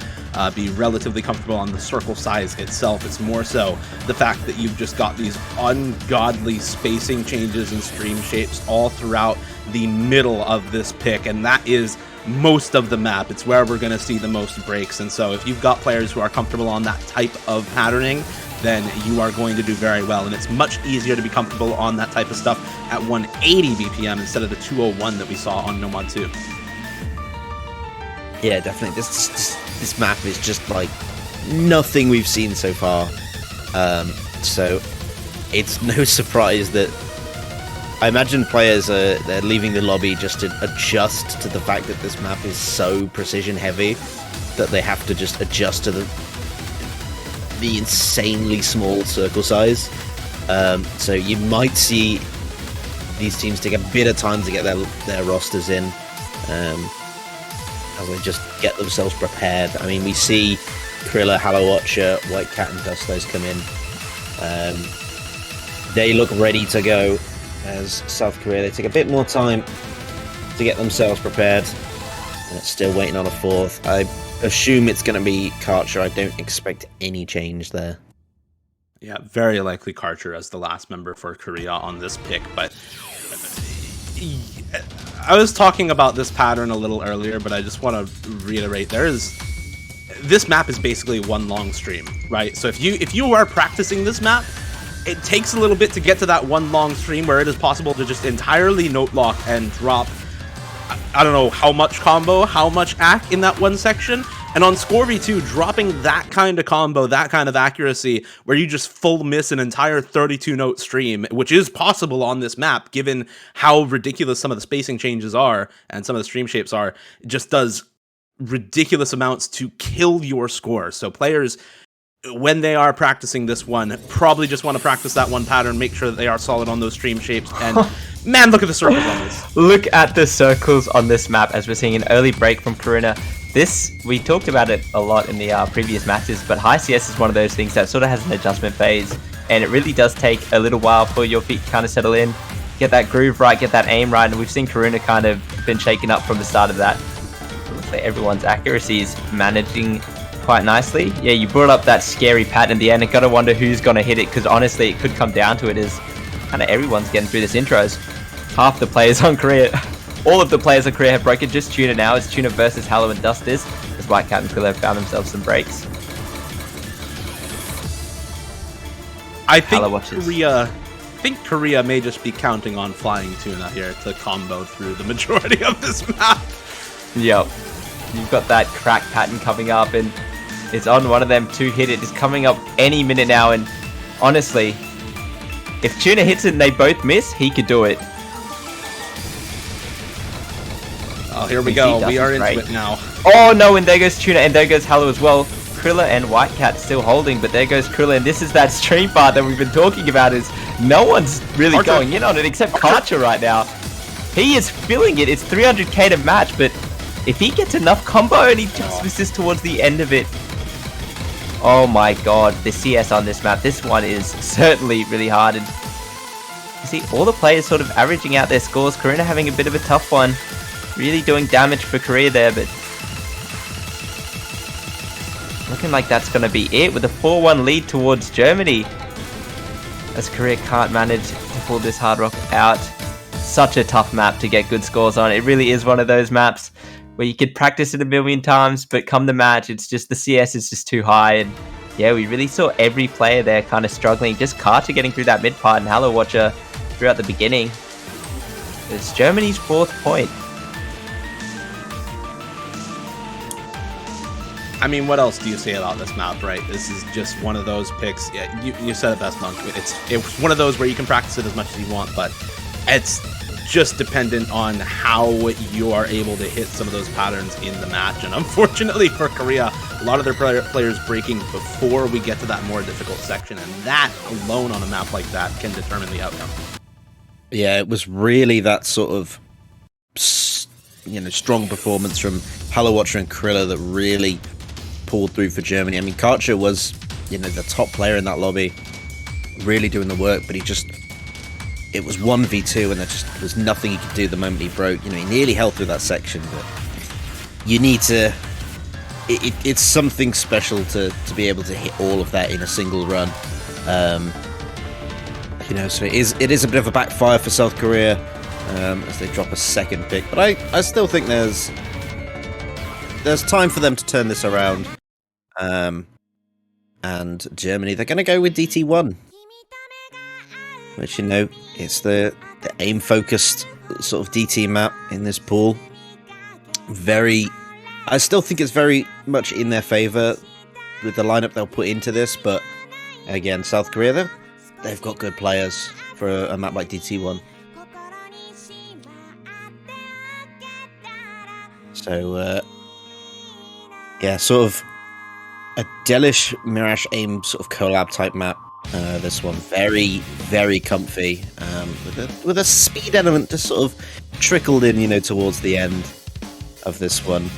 be relatively comfortable on the circle size itself. It's more so the fact that you've just got these ungodly spacing changes and stream shapes all throughout the middle of this pick, and that is most of the map. It's where we're going to see the most breaks, and so if you've got players who are comfortable on that type of patterning, then you are going to do very well, and it's much easier to be comfortable on that type of stuff at 180 BPM instead of the 201 that we saw on Nomad 2. Yeah, definitely. This map is just like nothing we've seen so far. So it's no surprise that I imagine players they're leaving the lobby just to adjust to the fact that this map is so precision heavy that they have to just adjust to the insanely small circle size. So you might see these teams take a bit of time to get their rosters in, as they just get themselves prepared. I mean, we see Krilla, Hallow Watcher, White Cat, and Dustos come in. They look ready to go. As South Korea, they take a bit more time to get themselves prepared, and it's still waiting on a fourth. I assume it's going to be Karcher. I don't expect any change there. Yeah, very likely Karcher as the last member for Korea on this pick, but I was talking about this pattern a little earlier, but I just want to reiterate, this map is basically one long stream, right? So if you are practicing this map, it takes a little bit to get to that one long stream where it is possible to just entirely note lock and drop, I don't know how much combo, how much AC in that one section. And on Scorvy 2, dropping that kind of combo, that kind of accuracy, where you just full miss an entire 32-note stream, which is possible on this map, given how ridiculous some of the spacing changes are and some of the stream shapes are, it just does ridiculous amounts to kill your score. So players, when they are practicing this one, probably just want to practice that one pattern, make sure that they are solid on those stream shapes, and man, look at the circles on this. Look at the circles on this map as we're seeing an early break from Karuna. This, we talked about it a lot in the previous matches, but high CS is one of those things that sort of has an adjustment phase, and it really does take a little while for your feet to kind of settle in, get that groove right, get that aim right, and we've seen Karuna kind of been shaken up from the start of that. It looks like everyone's accuracy is managing quite nicely. Yeah, you brought up that scary pattern in the end, and gotta wonder who's gonna hit it, because honestly, it could come down to it as kind of everyone's getting through this intros. Half the players on Korea, all of the players on Korea have broken. Just Tuna now. It's Tuna versus Hallow and Dusters, as Whitecat and Krilla have found themselves some breaks. I think Korea may just be counting on Flying Tuna here to combo through the majority of this map. Yep. You've got that crack pattern coming up, and it's on one of them to hit it. It's coming up any minute now, and honestly, if Tuna hits it and they both miss, he could do it. Oh, here we go. We are into it now. Oh no, and there goes Tuna, and there goes Hallow as well. Krilla and Whitecat still holding, but there goes Krilla, and this is that stream part that we've been talking about, is no one's really going in on it except Karcher right now. He is feeling it. It's 300k to match, but if he gets enough combo and he just misses towards the end of it. Oh my god, the CS on this map. This one is certainly really hard, and you see all the players sort of averaging out their scores. Karuna having a bit of a tough one. Really doing damage for Korea there, but looking like that's going to be it with a 4-1 lead towards Germany, as Korea can't manage to pull this Hard Rock out. Such a tough map to get good scores on. It really is one of those maps where you could practice it a million times, but come the match, it's just the CS is just too high. And yeah, we really saw every player there kind of struggling. Just Karcher getting through that mid part, and Hallow Watcher throughout the beginning. It's Germany's 4th point. I mean, what else do you say about this map, right? This is just one of those picks. Yeah, you said it best, Monk. It's one of those where you can practice it as much as you want, but it's just dependent on how you are able to hit some of those patterns in the match. And unfortunately for Korea, a lot of their players breaking before we get to that more difficult section, and that alone on a map like that can determine the outcome. Yeah, it was really that sort of strong performance from Hallow Watcher and Krilla that really pulled through for Germany. I mean, Karcher was, the top player in that lobby, really doing the work, but it was 1v2, and there just was nothing he could do the moment he broke. He nearly held through that section, but you need to... It's something special to be able to hit all of that in a single run. So it is a bit of a backfire for South Korea as they drop a second pick, but I still think there's time for them to turn this around. And Germany, they're going to go with DT1, which, it's the aim-focused sort of DT map in this pool. I still think it's very much in their favor with the lineup they'll put into this, but again, South Korea, they've got good players for a map like DT1. So, yeah, sort of a Delish Mirage Aim sort of collab type map. This one very, very comfy, with a speed element just sort of trickled in, towards the end of this one.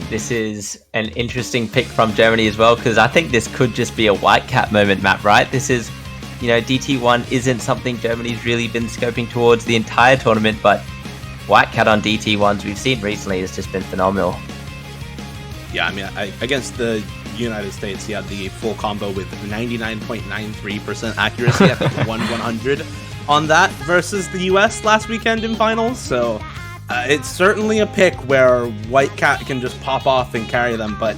This is an interesting pick from Germany as well, because I think this could just be a Whitecat moment map, right? This is, DT1 isn't something Germany's really been scoping towards the entire tournament, but Whitecat on DT1s we've seen recently has just been phenomenal. Yeah, I mean, against the United States, he had the full combo with 99.93% accuracy at the 1/100. on that versus the US last weekend in finals, so it's certainly a pick where White Cat can just pop off and carry them, but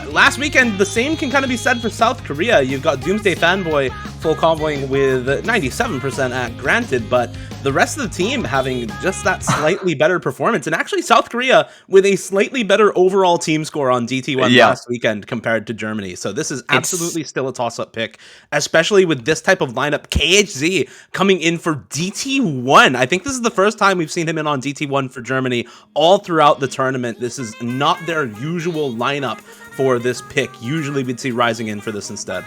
last weekend, the same can kind of be said for South Korea. You've got Doomsday Fanboy full comboing with 97% at granted, but the rest of the team having just that slightly better performance. And actually South Korea with a slightly better overall team score on DT1 last weekend compared to Germany. So this is absolutely still a toss-up pick, especially with this type of lineup. KHZ coming in for DT1. I think this is the first time we've seen him in on DT1 for Germany all throughout the tournament. This is not their usual lineup for this pick. Usually we'd see Rising in for this instead.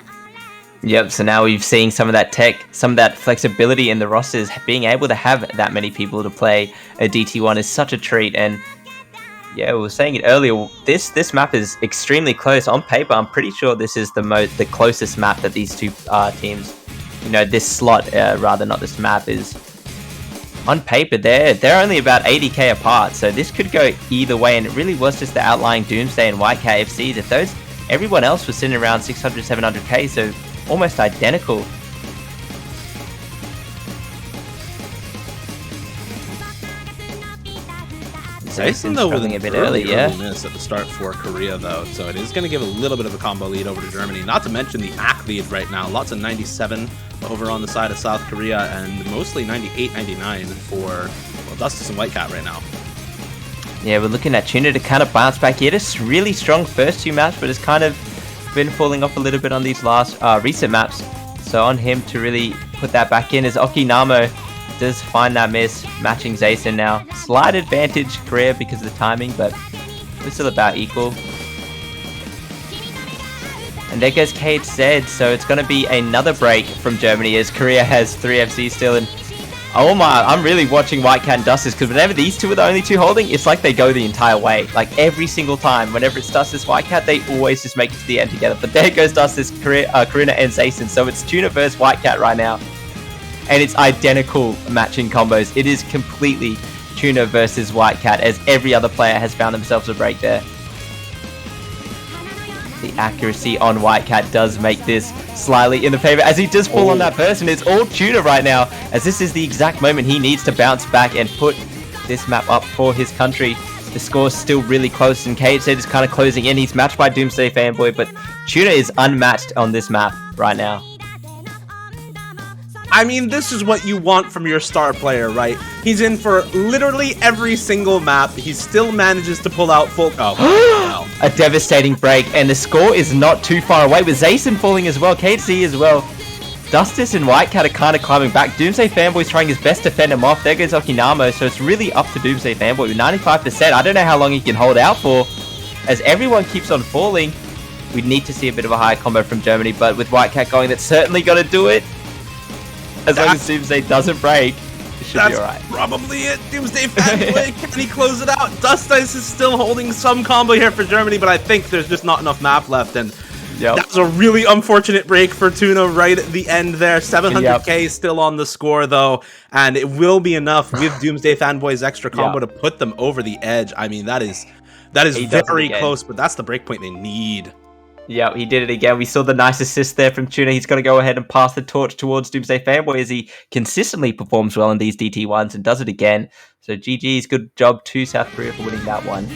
Yep, so now we've seen some of that tech, some of that flexibility in the rosters. Being able to have that many people to play a DT1 is such a treat. And yeah, we were saying it earlier, this map is extremely close. On paper, I'm pretty sure this is the closest map that these two teams, this slot, rather not this map, is on paper. They're only about 80k apart, so this could go either way. And it really was just the outlying Doomsday and White Cat FCs. If everyone else was sitting around 600, 700k, so almost identical. Zayson though with a bit early, miss at the start for Korea though, so it is going to give a little bit of a combo lead over to Germany. Not to mention the AC lead right now, lots of 97 over on the side of South Korea, and mostly 98, 99 for Dustus and White Cat right now. Yeah, we're looking at Tuna to kind of bounce back. He had a really strong first two maps, but it's kind of been falling off a little bit on these last recent maps. So on him to really put that back in as Okinamo does find that miss, matching Zayson now. Slight advantage Korea because of the timing, but we're still about equal. And there goes KHZ, so it's going to be another break from Germany as Korea has 3 FCs still. And oh my, I'm really watching White Cat and Dustus, because whenever these two are the only two holding, it's like they go the entire way. Like every single time, whenever it's Dustus, White Cat, they always just make it to the end together. But there goes Dustus, Karina and Zayson. So it's Tuna versus White Cat right now. And it's identical matching combos. It is completely Tuna versus White Cat, as every other player has found themselves a break there. The accuracy on White Cat does make this slightly in the favor as he does fall on that person. It's all Tuna right now, as this is the exact moment he needs to bounce back and put this map up for his country. The score's still really close, and KHZ is kind of closing in. He's matched by Doomsday Fanboy, but Tuna is unmatched on this map right now. I mean, this is what you want from your star player, right? He's in for literally every single map. He still manages to pull out full... Oh, wow. A devastating break, and the score is not too far away, with Zayson falling as well, KHZ as well. Dustus and White Cat are kind of climbing back. Doomsday Fanboy's trying his best to fend him off. There goes Okinamo, so it's really up to Doomsday Fanboy with 95%. I don't know how long he can hold out for, as everyone keeps on falling. We need to see a bit of a higher combo from Germany, but with White Cat going, that's certainly going to do it. As long as Doomsday doesn't break, it should be alright. Probably it. Doomsday Fanboy, can he close it out? Dustus is still holding some combo here for Germany, but I think there's just not enough map left, and that was a really unfortunate break for Tuna right at the end there. 700k still on the score though, and it will be enough with Doomsday Fanboy's extra combo to put them over the edge. I mean, that is very close, but that's the breakpoint they need. Yeah, he did it again. We saw the nice assist there from Tuna. He's got to go ahead and pass the torch towards Doomsday Fanboy, as he consistently performs well in these DT1s and does it again. So GG's, good job to South Korea for winning that one.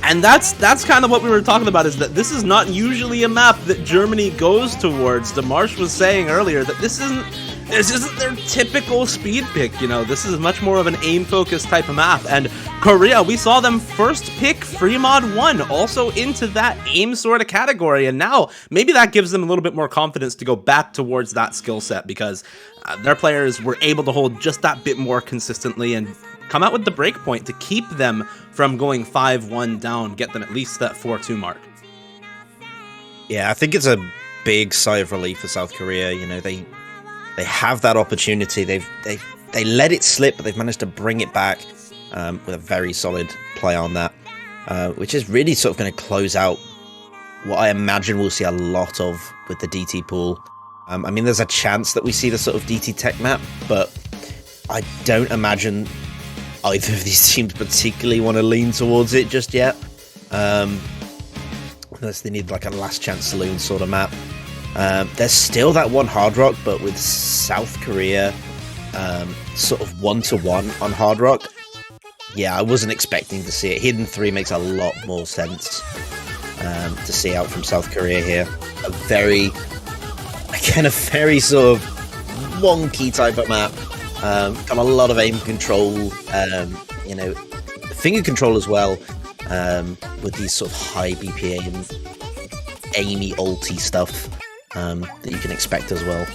And that's kind of what we were talking about, is that this is not usually a map that Germany goes towards. Demarsh was saying earlier that this isn't their typical speed pick, you know. This is much more of an aim-focused type of map. And Korea, we saw them first pick Freemod 1 also into that aim sort of category. And now maybe that gives them a little bit more confidence to go back towards that skill set, because their players were able to hold just that bit more consistently and come out with the breakpoint to keep them from going 5-1 down, get them at least that 4-2 mark. Yeah, I think it's a big sigh of relief for South Korea. You know, they have that opportunity. They let it slip, but they've managed to bring it back with a very solid play on that, which is really sort of going to close out what I imagine we'll see a lot of with the DT pool. I mean, there's a chance that we see the sort of DT tech map, but I don't imagine either of these teams particularly want to lean towards it just yet. Unless they need like a last chance saloon sort of map. There's still that one Hard Rock, but with South Korea sort of 1-to-1 on Hard Rock. Yeah, I wasn't expecting to see it. Hidden 3 makes a lot more sense to see out from South Korea here. A very sort of wonky type of map. Got a lot of aim control, finger control as well, with these sort of high BPM, aimy, ulty stuff that you can expect as well.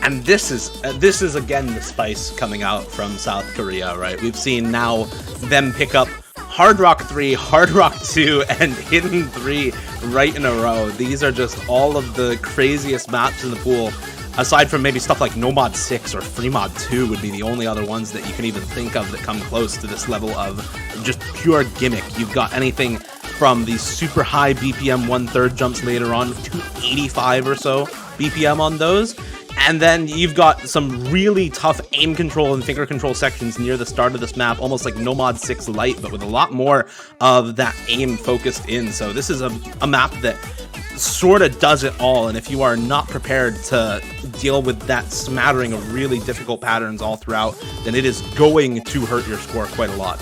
And this is again the spice coming out from South Korea, right? We've seen now them pick up Hard Rock 3, Hard Rock 2, and Hidden 3 right in a row. These are just all of the craziest maps in the pool. Aside from maybe stuff like Nomad 6 or Freemod 2 would be the only other ones that you can even think of that come close to this level of just pure gimmick. You've got anything from these super high BPM 1/3 jumps later on to 85 or so BPM on those. And then you've got some really tough aim control and finger control sections near the start of this map, almost like Nomad 6 Lite, but with a lot more of that aim focused in. So this is a map that sort of does it all, and if you are not prepared to deal with that smattering of really difficult patterns all throughout, then it is going to hurt your score quite a lot.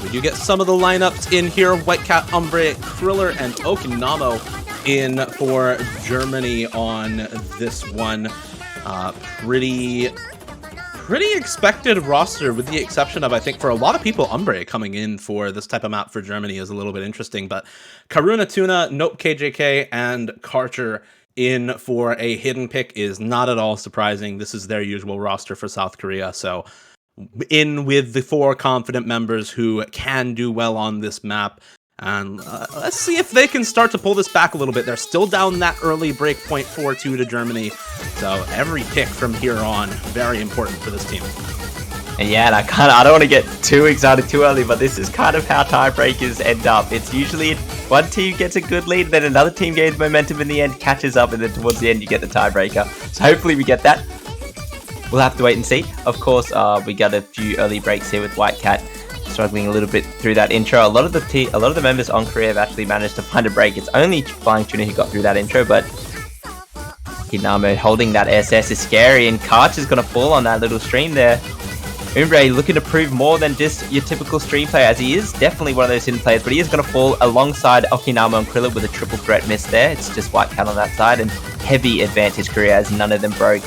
We do get some of the lineups in here. Whitecat, Umbre, Kriller, and Okinamo in for Germany on this one. Pretty expected roster, with the exception of, I think, for a lot of people, Umbre coming in for this type of map for Germany is a little bit interesting. But Karuna Tuna, Nope KJK, and Karcher in for a hidden pick is not at all surprising. This is their usual roster for South Korea, so in with the 4 confident members who can do well on this map. And let's see if they can start to pull this back a little bit. They're still down that early break point 4-2 to Germany. So every pick from here on, very important for this team. And yeah, and I don't want to get too excited too early, but this is kind of how tiebreakers end up. It's usually one team gets a good lead, then another team gains momentum in the end, catches up, and then towards the end you get the tiebreaker. So hopefully we get that. We'll have to wait and see. Of course, we got a few early breaks here with Whitecat struggling a little bit through that intro. A lot of the members on Korea have actually managed to find a break. It's only Flying Tuna who got through that intro, but Hinamo holding that SS is scary, and Karch is going to fall on that little stream there. Umbre looking to prove more than just your typical stream player, as he is definitely one of those hidden players, but he is going to fall alongside Okinamo and Kriller with a triple threat miss there. It's just Whitecat on that side, and heavy advantage Korea as none of them broke.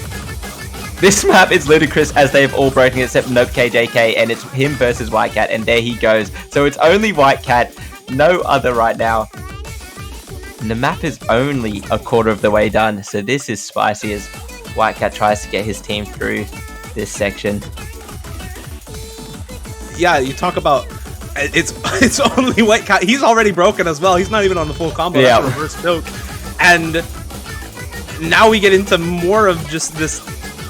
This map is ludicrous as they've all broken except Nope KJK, and it's him versus Whitecat, and there he goes. So it's only Whitecat, no other right now. And the map is only a quarter of the way done, so this is spicy as Whitecat tries to get his team through this section. Yeah, you talk about it's only Whitecat. He's already broken as well. He's not even on the full combo. Yeah. That's a reverse choke. And now we get into more of just this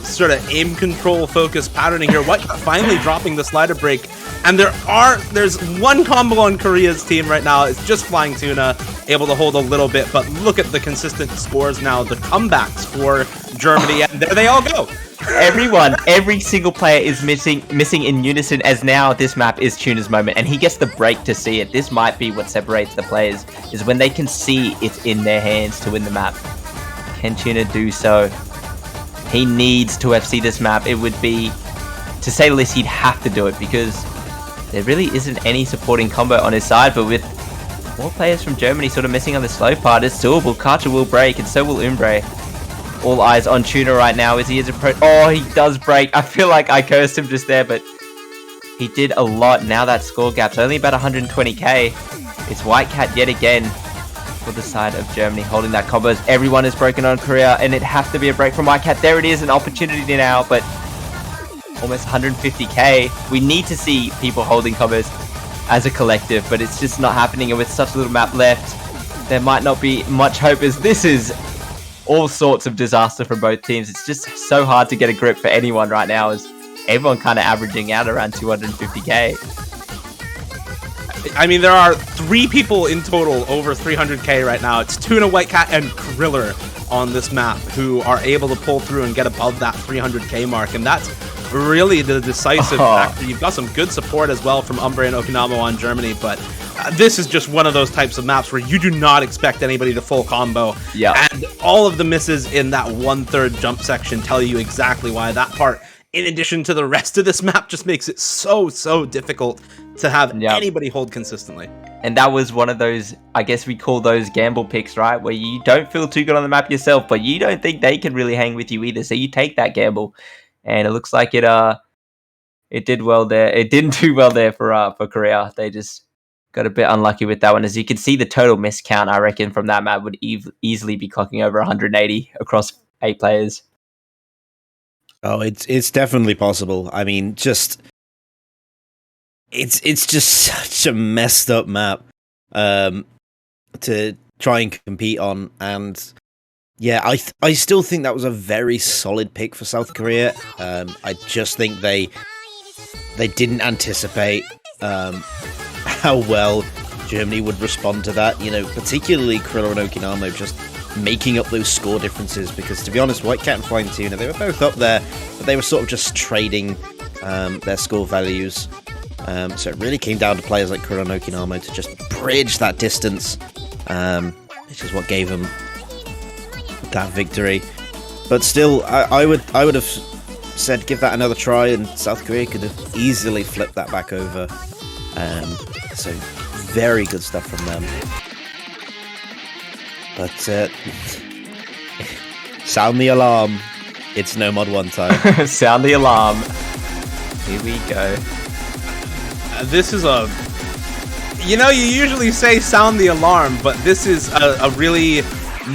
sort of aim control focused patterning here. Whitecat finally dropping the slider break, and there's one combo on Korea's team right now. It's just Flying Tuna able to hold a little bit, but look at the consistent scores now, the comebacks for Germany, and there they all go. Every single player is missing in unison, as now this map is Tuna's moment, and he gets the break to see it. This might be what separates the players, is when they can see it's in their hands to win the map. Can Tuna do so? He needs to FC this map. It would be, to say the least, he'd have to do it, because there really isn't any supporting combo on his side, but with more players from Germany sort of missing on the slow part, it's doable. Karcher will break, and so will Umbre. All eyes on Tuna right now as he is oh, he does break. I feel like I cursed him just there, but he did a lot. Now that score gap's only about 120k. It's Whitecat yet again for the side of Germany holding that combo. Everyone is broken on Korea, and it has to be a break from Whitecat. There it is, an opportunity now, but almost 150k. We need to see people holding combos as a collective, but it's just not happening, and with such a little map left, there might not be much hope, as this is all sorts of disaster from both teams. It's just so hard to get a grip for anyone right now, as everyone kind of averaging out around 250k. I mean, there are 3 people in total over 300k right now. It's Tuna, Whitecat, and Kriller on this map who are able to pull through and get above that 300k mark, and that's really the decisive factor. You've got some good support as well from Umbre and Okinamo on Germany, but this is just one of those types of maps where you do not expect anybody to full combo. Yeah. And all of the misses in that 1/3 jump section tell you exactly why. That part, in addition to the rest of this map, just makes it so difficult to have anybody hold consistently. And that was one of those, I guess we call those gamble picks, right? Where you don't feel too good on the map yourself, but you don't think they can really hang with you either. So you take that gamble. And it looks like it did well there. It didn't do well there for Korea. They just got a bit unlucky with that one. As you can see, the total miss count, I reckon, from that map would easily be clocking over 180 across 8 players. Oh, it's definitely possible. I mean, it's just such a messed up map to try and compete on, and yeah, I still think that was a very solid pick for South Korea. I just think they didn't anticipate how well Germany would respond to that. You know, particularly Krilla and Okinamo just making up those score differences, because to be honest, Whitecat and Flying Tuna, they were both up there, but they were sort of just trading their score values. So it really came down to players like Krilla and Okinamo to just bridge that distance, which is what gave them that victory. But still, I would have said give that another try, and South Korea could have easily flipped that back over. So very good stuff from them. But sound the alarm. It's No Mod 1 time. Sound the alarm. Here we go. This is you usually say sound the alarm, but this is a really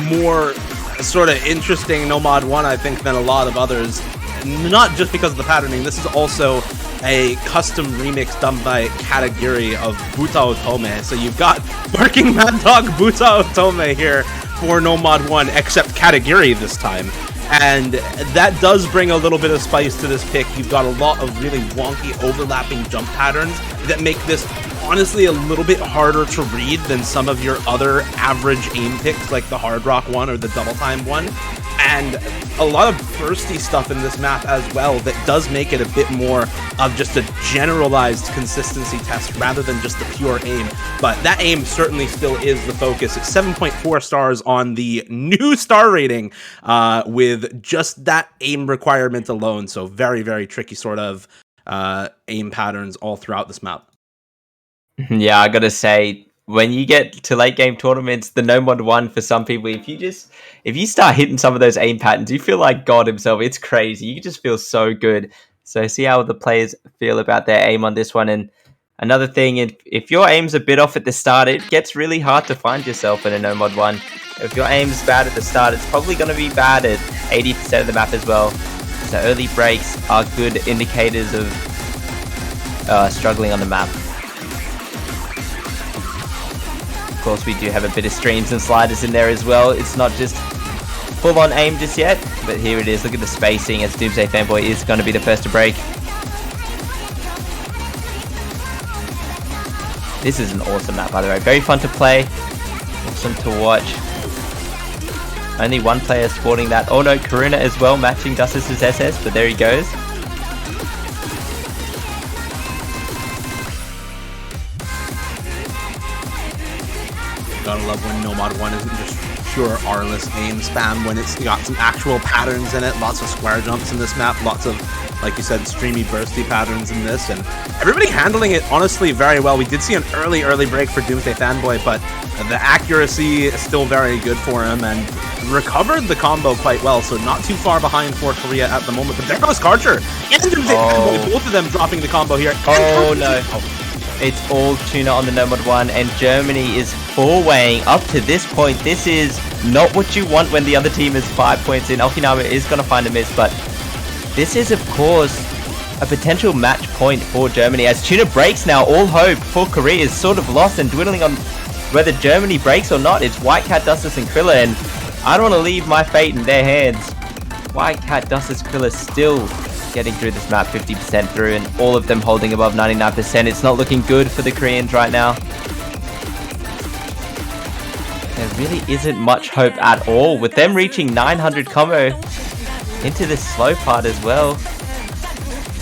more sort of interesting No Mod 1, I think, than a lot of others. Not just because of the patterning. This is also a custom remix done by Katagiri of Buta Otome. So you've got Barking Mad Dog Buta Otome here for No Mod 1, except Katagiri this time. And that does bring a little bit of spice to this pick. You've got a lot of really wonky overlapping jump patterns that make this honestly a little bit harder to read than some of your other average aim picks like the Hard Rock one or the Double Time one. And a lot of bursty stuff in this map as well that does make it a bit more of just a generalized consistency test rather than just the pure aim. But that aim certainly still is the focus. It's 7.4 stars on the new star rating with just that aim requirement alone. So very, very tricky sort of aim patterns all throughout this map. Yeah, I gotta say, when you get to late game tournaments, the No Mod 1 for some people, if you start hitting some of those aim patterns, you feel like God himself. It's crazy. You just feel so good. So see how the players feel about their aim on this one. And another thing, if your aim's a bit off at the start, it gets really hard to find yourself in a No Mod 1. If your aim's bad at the start, it's probably going to be bad at 80% of the map as well. So early breaks are good indicators of struggling on the map. Of course, we do have a bit of streams and sliders in there as well. It's not just full-on aim just yet, but here it is. Look at the spacing, as Doomsday Fanboy is going to be the first to break. This is an awesome map, by the way. Very fun to play, awesome to watch. Only one player sporting that. Oh no, Karuna as well, matching Dustus' SS, but there he goes. Gotta love when No Mod 1 isn't just pure R-less aim spam, when it's got some actual patterns in it, lots of square jumps in this map, lots of, like you said, streamy bursty patterns in this, and everybody handling it honestly very well. We did see an early break for Doomsday Fanboy, but the accuracy is still very good for him, and recovered the combo quite well, so not too far behind for Korea at the moment. But there goes Karcher and Doomsday Fanboy, both of them dropping the combo here. Oh no. It's all Tuna on the No Mod 1, and Germany is 4-weighing up to this point. This is not what you want when the other team is 5 points in. Okinama is going to find a miss, but this is, of course, a potential match point for Germany. As Tuna breaks now, all hope for Korea is sort of lost and dwindling on whether Germany breaks or not. It's Whitecat, Dustus, and Krilla, and I don't want to leave my fate in their hands. Whitecat, Dustus, Krilla still getting through this map 50% through, and all of them holding above 99%. It's not looking good for the Koreans right now. there really isn't much hope at all. With them reaching 900 combo into this slow part as well.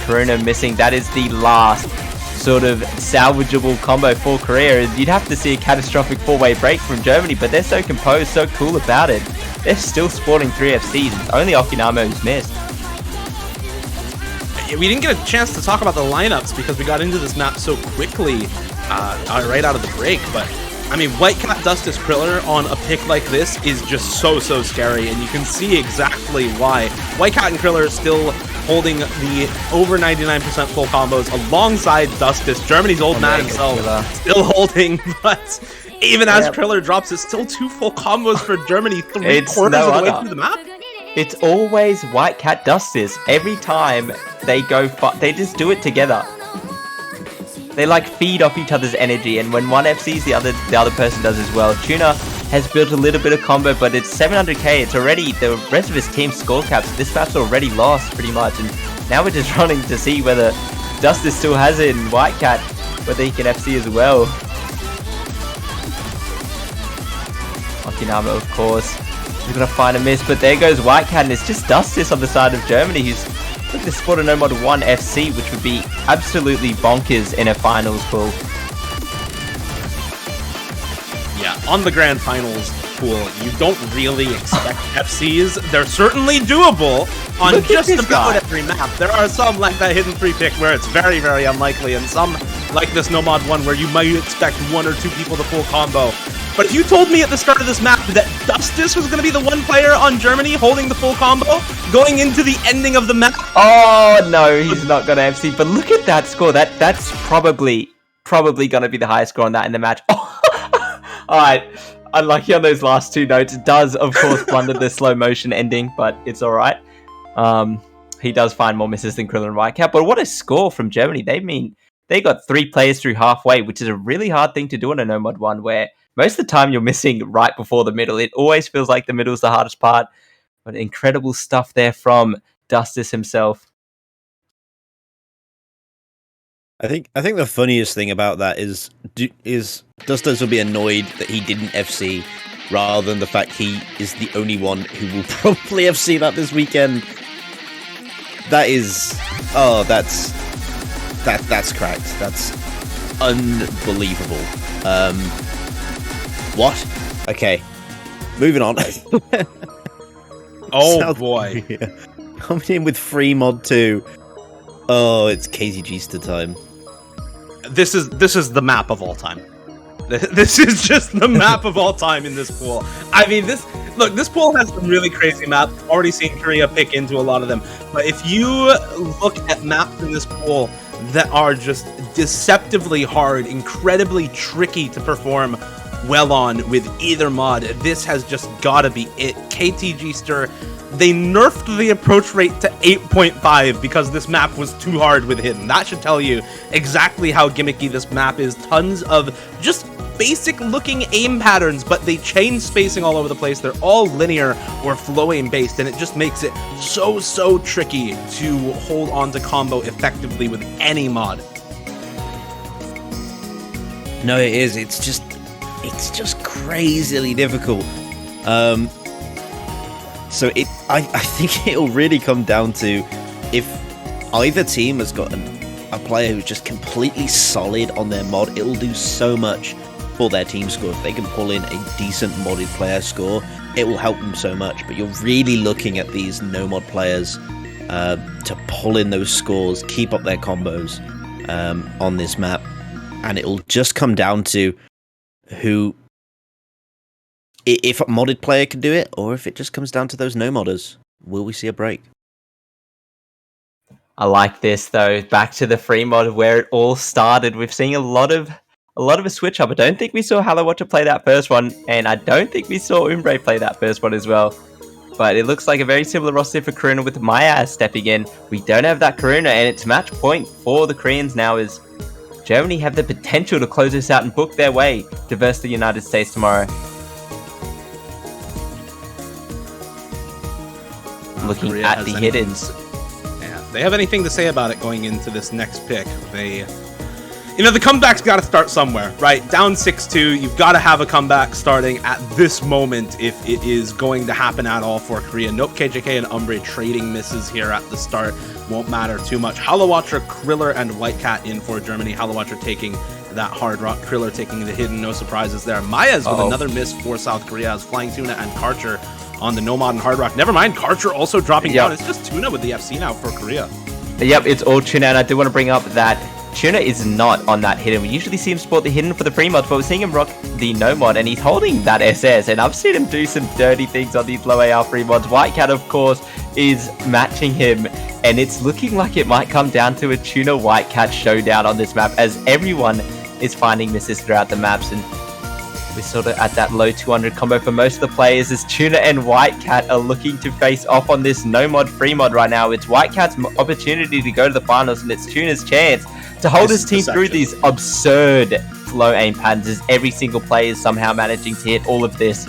Karuna missing. That is the last sort of salvageable combo for Korea. You'd have to see a catastrophic 4-way break from Germany, but they're so composed, so cool about it. They're still sporting 3 FCs. Only Okinamo who's missed. We didn't get a chance to talk about the lineups because we got into this map so quickly right out of the break, but I mean, Whitecat, Dustus, Kriller on a pick like this is just so scary, and you can see exactly why. Whitecat and Kriller are still holding the over 99% full combos alongside Dustus. Germany's old man himself still holding, but even as Kriller drops, it's still 2 full combos for Germany, 3/4 of the way through the map. It's always Whitecat Dustus. Every time they go, they just do it together. They like feed off each other's energy, and when one FCs, the other person does as well. Tuna has built a little bit of combo, but it's 700k. It's already the rest of his team's score caps. This map's already lost pretty much, and now we're just running to see whether Dustus still has it in Whitecat, whether he can FC as well. Okinamo, of course, he's gonna find a miss, but there goes Whitecat, and it's just Dustus on the side of Germany who's looking to spot a No Mod 1 FC, which would be absolutely bonkers in a finals pool. Yeah, on the grand finals pool, you don't really expect FCs. They're certainly doable on just about every map. There are some like that hidden free pick where it's very unlikely, and some like this No Mod 1 where you might expect 1 or 2 people to full combo. But if you told me at the start of this map that Dustus was going to be the one player on Germany holding the full combo going into the ending of the map... Oh, no, he's not going to FC. But look at that score. That's probably going to be the highest score on that in the match. All right. Unlucky on those last 2 notes. It does, of course, blunder the slow motion ending, but it's all right. He does find more misses than Kriller and Whitecat. But what a score from Germany. They got 3 players through halfway, which is a really hard thing to do in a No Mod 1 where most of the time you're missing right before the middle. It always feels like the middle is the hardest part. But incredible stuff there from Dustus himself. I think the funniest thing about that is Dustus will be annoyed that he didn't FC rather than the fact he is the only one who will probably FC that this weekend. That is... Oh, that's cracked. That's unbelievable. What? Okay. Moving on. Oh South boy. Korea coming in with free mod 2. Oh, it's KZG's time. This is the map of all time. This is just the map of all time in this pool. I mean, this pool has some really crazy maps. I've already seen Korea pick into a lot of them. But if you look at maps in this pool that are just deceptively hard, incredibly tricky to perform well on with either mod, this has just gotta be it. KTG Stir, they nerfed the approach rate to 8.5 because this map was too hard with Hidden. That should tell you exactly how gimmicky this map is. Tons of just basic looking aim patterns, but they change spacing all over the place. They're all linear or flow aim based, and it just makes it so tricky to hold on to combo effectively with any mod. No, it is. It's just crazily difficult. So I think it'll really come down to if either team has got a player who's just completely solid on their mod, it'll do so much for their team score. If they can pull in a decent modded player score, it will help them so much. But you're really looking at these no mod players to pull in those scores, keep up their combos on this map, and it'll just come down to who, if a modded player can do it, or if it just comes down to those no modders. Will we see a break? I like this though. Back to the free mod where it all started. We're seeing a lot of a switch up. I don't think we saw Halawatcha play that first one, and I don't think we saw Umbre play that first one as well. But it looks like a very similar roster for Karuna with Maya stepping in. We don't have that Karuna, and it's match point for the Koreans now as Germany have the potential to close this out and book their way to verse the United States tomorrow. Looking Korea at the Hiddens. Yeah, they have anything to say about it going into this next pick. They You know, the comeback's got to start somewhere, right? Down 6-2, you've got to have a comeback starting at this moment if it is going to happen at all for Korea. Nope, KJK and Umbre trading misses here at the start. Won't matter too much. Halawatcha, Kriller, and Whitecat in for Germany. Halawatcha taking that hard rock, Kriller taking the hidden, no surprises there. Maez with another miss for South Korea as Flying Tuna and Karcher on the Nomad and Hard Rock. Never mind, Karcher also dropping down. It's just Tuna with the FC now for Korea. Yep, it's all Tuna, and I do want to bring up that Tuna is not on that hidden. We usually see him sport the hidden for the free mods, but we're seeing him rock the no mod, and he's holding that SS, and I've seen him do some dirty things on these low AR free mods. Whitecat, of course, is matching him, and it's looking like it might come down to a Tuna Whitecat showdown on this map, as everyone is finding misses throughout the maps, and we're sort of at that low 200 combo for most of the players as Tuna and Whitecat are looking to face off on this no mod free mod right now. It's Whitecat's opportunity to go to the finals, and it's Tuna's chance to hold his team through these absurd low aim patterns, as every single player is somehow managing to hit all of this.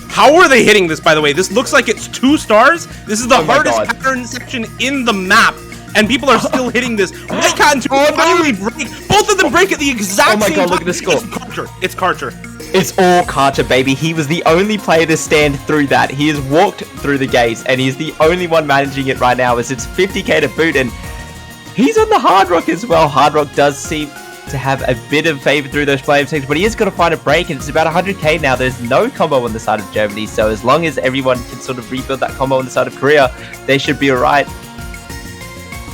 How are they hitting this, by the way? This looks like it's 2 stars. This is the hardest pattern section in the map, and people are still hitting this. Whitecat and Tuna finally break. Both of them break at the exact same time. Look at the score. It's Karcher. It's all Karcher, baby. He was the only player to stand through that. He has walked through the gates, and he's the only one managing it right now, as it's 50k to boot, and he's on the Hard Rock as well. Hard Rock does seem to have a bit of favor through those flame sections, but he is going to find a break, and it's about 100k now. There's no combo on the side of Germany, so as long as everyone can sort of rebuild that combo on the side of Korea, they should be alright.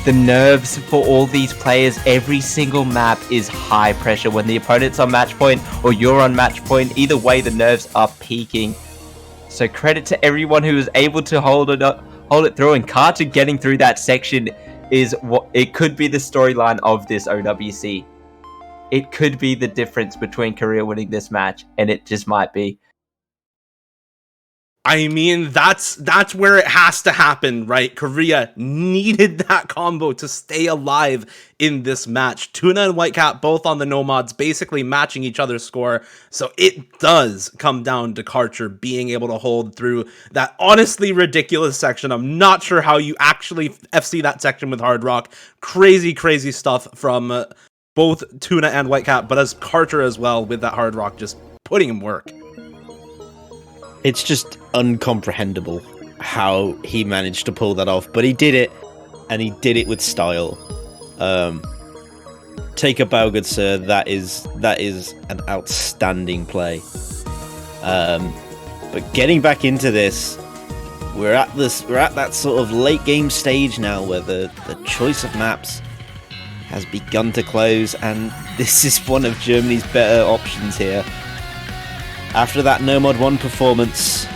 The nerves for all these players, every single map is high pressure. When the opponent's on match point or you're on match point, either way the nerves are peaking. So credit to everyone who was able to hold it through, and Karcher getting through that section is what it could be the storyline of this OWC. It could be the difference between Korea winning this match, and it just might be. I mean, that's where it has to happen, right? Korea needed that combo to stay alive in this match. Tuna and Whitecat both on the Nomads, basically matching each other's score. So it does come down to Karcher being able to hold through that honestly ridiculous section. I'm not sure how you actually FC that section with Hard Rock. Crazy, crazy stuff from both Tuna and Whitecat, but as Karcher as well with that Hard Rock, just putting him work. It's just uncomprehendable how he managed to pull that off, but he did it, and he did it with style. Take a bow, good sir. That is an outstanding play. But getting back into this, we're at that sort of late game stage now where the choice of maps has begun to close, and this is one of Germany's better options here. After that Nomad 1 performance,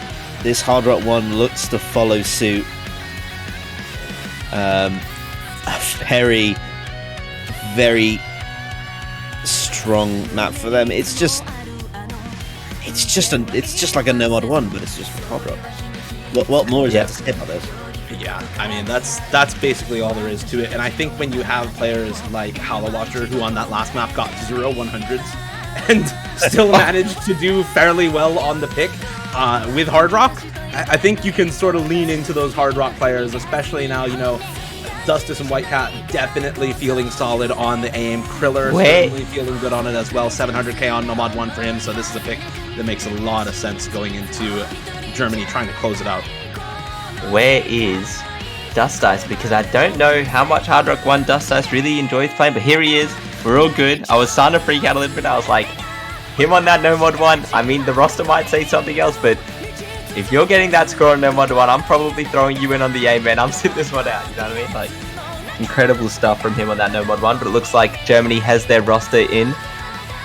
this Hard Rock 1 looks to follow suit. A very, very strong map for them. It's just like a Nomad 1, but it's just for Hard Rock. What more is there to say about this? Yeah, I mean, that's basically all there is to it. And I think when you have players like Halawatcher, who on that last map got 0 100s, and still managed to do fairly well on the pick with Hard Rock, I think you can sort of lean into those Hard Rock players, especially now, you know, Dustus and Whitecat definitely feeling solid on the aim. Kriller certainly feeling good on it as well. 700k on Nomad 1 for him, so this is a pick that makes a lot of sense going into Germany trying to close it out. Where is Dust Ice? Because I don't know how much Hard Rock 1 Dust Ice really enjoys playing, but here he is. We're all good. I was starting to freak out a little bit. I was like, him on that Nomad 1. I mean, the roster might say something else, but if you're getting that score on Nomad 1, I'm probably throwing you in on the A, man. I'm sitting this one out, you know what I mean? Like, incredible stuff from him on that Nomad 1, but it looks like Germany has their roster in.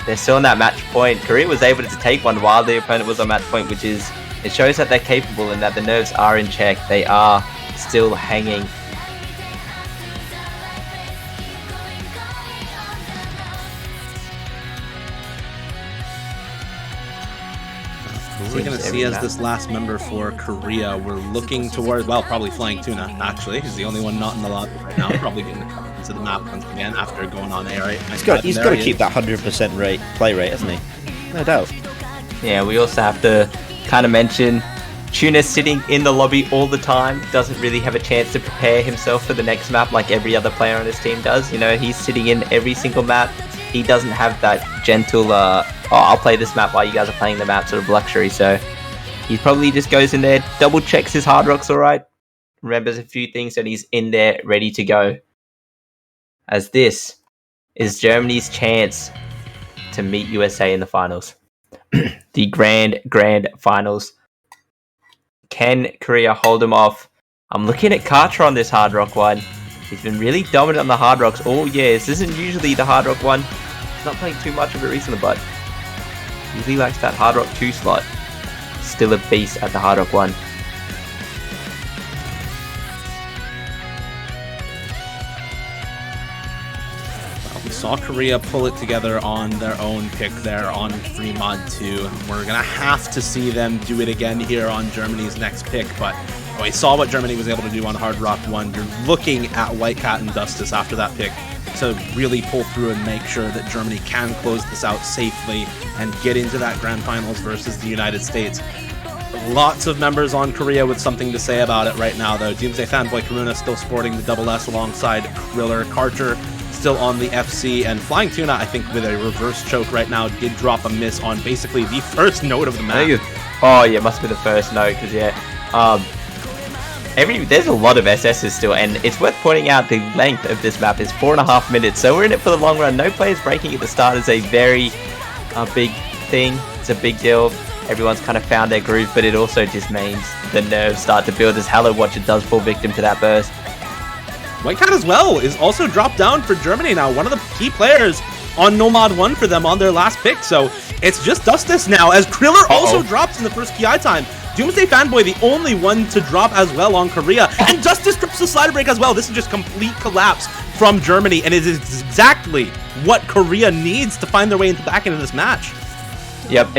They're still on that match point. Korea was able to take one while the opponent was on match point, which is, it shows that they're capable and that the nerves are in check. They are still hanging. We're going to see as this last member for Korea, we're looking towards, well, probably Flying Tuna, actually. He's the only one not in the lobby right now. Probably getting to come into the map once again after going on A, right? He's got to keep that 100% play rate, hasn't he? No doubt. Yeah, we also have to kind of mention Tuna sitting in the lobby all the time, doesn't really have a chance to prepare himself for the next map like every other player on his team does. You know, he's sitting in every single map, he doesn't have that gentle, I'll play this map while you guys are playing the map sort of luxury. So he probably just goes in there, double checks his hard rocks all right, remembers a few things, and he's in there ready to go. As this is Germany's chance to meet USA in the finals. The grand finals. Can Korea hold them off? I'm looking at Karcher on this hard rock one. He's been really dominant on the hard rocks all year. This isn't usually the hard rock one. He's not playing too much of it recently, but usually likes that hard rock 2 slot. Still a beast at the hard rock 1. We saw Korea pull it together on their own pick there on Fremod 2. We're going to have to see them do it again here on Germany's next pick, but we saw what Germany was able to do on Hard Rock 1. You're looking at Whitecat and Dustus after that pick to really pull through and make sure that Germany can close this out safely and get into that grand finals versus the United States. Lots of members on Korea with something to say about it right now, though. Doomsday Fanboy Karuna still sporting the double S alongside Kriller. Karcher still on the FC, and Flying Tuna, I think, with a reverse choke right now, did drop a miss on basically the first note of the map. Oh yeah, must be the first note, because there's a lot of SSs still, and it's worth pointing out the length of this map is 4.5 minutes, so we're in it for the long run. No players breaking at the start is a very big thing. It's a big deal. Everyone's kind of found their groove, but it also just means the nerves start to build as Hello Watcher does fall victim to that burst. Whitecat as well is also dropped down for Germany now, one of the key players on Nomad 1 for them on their last pick, so it's just Dustus now, as Kriller also drops in the first PI time. Doomsday Fanboy, the only one to drop as well on Korea, and Dustus drops the slider break as well. This is just complete collapse from Germany, and it is exactly what Korea needs to find their way back into this match. Yep,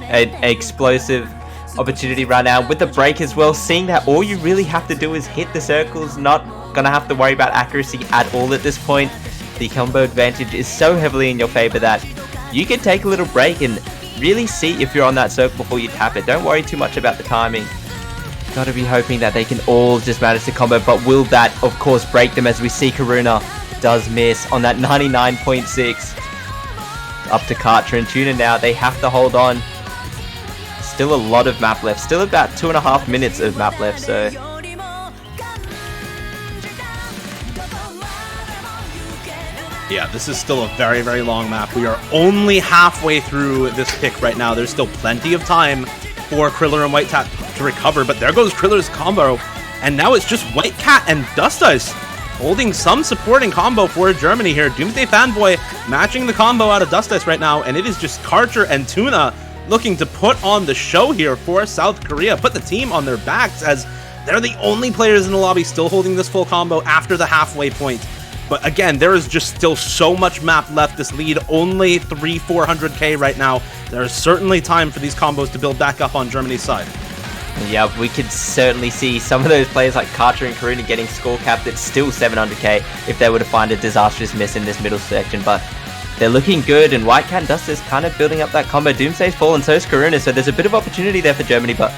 an explosive opportunity right now with the break as well, seeing that all you really have to do is hit the circles, not gonna have to worry about accuracy at all at this point. The combo advantage is so heavily in your favor that you can take a little break and really see if you're on that circle before you tap it. Don't worry too much about the timing. Gotta be hoping that they can all just manage to combo, but will that of course break them, as we see Karuna does miss on that 99.6. Up to Karcher and Tuna now. They have to hold on. Still a lot of map left. Still about 2.5 minutes of map left, so yeah, this is still a very, very long map. We are only halfway through this pick right now. There's still plenty of time for Kriller and Whitecat to recover, but there goes Kriller's combo, and now it's just Whitecat and Dustus holding some supporting combo for Germany here. Doomsday Fanboy matching the combo out of Dustus right now, and it is just Karcher and Tuna looking to put on the show here for South Korea, put the team on their backs, as they're the only players in the lobby still holding this full combo after the halfway point. But again, there is just still so much map left. This lead only 400k right now. There is certainly time for these combos to build back up on Germany's side. yeah, we could certainly see some of those players like Karcher and Karuna getting score capped at still 700k if they were to find a disastrous miss in this middle section, but they're looking good, and Whitecat and Dust is kind of building up that combo. Doomsday's fallen, so is Karuna, so there's a bit of opportunity there for Germany, but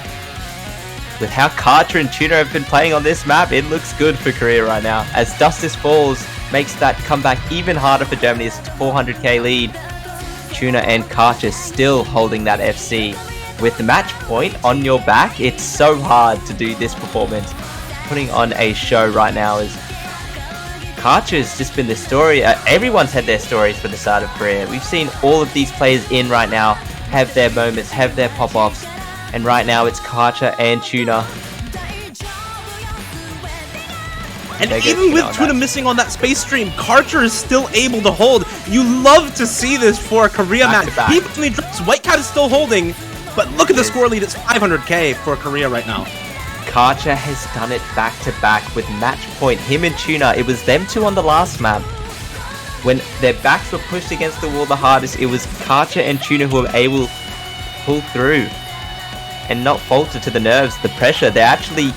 with how Karcher and Tuna have been playing on this map, it looks good for Korea right now. As Dustus falls, makes that comeback even harder for Germany. It's 400k lead. Tuna and Karcher still holding that FC. With the match point on your back, it's so hard to do this performance. Putting on a show right now is Karcher's just been the story. Everyone's had their stories for the side of Korea. We've seen all of these players in right now have their moments, have their pop-offs, and right now it's Karcher and Tuna. And even with Tuna missing on that space stream, Karcher is still able to hold. You love to see this for a Korea match. He only drops. Whitecat is still holding, but look at the score lead. It's 500k for Korea right now. Karcher has done it back to back with match point. Him and Tuna, it was them two on the last map. When their backs were pushed against the wall the hardest, it was Karcher and Tuna who were able to pull through and not falter to the nerves, the pressure. They're actually,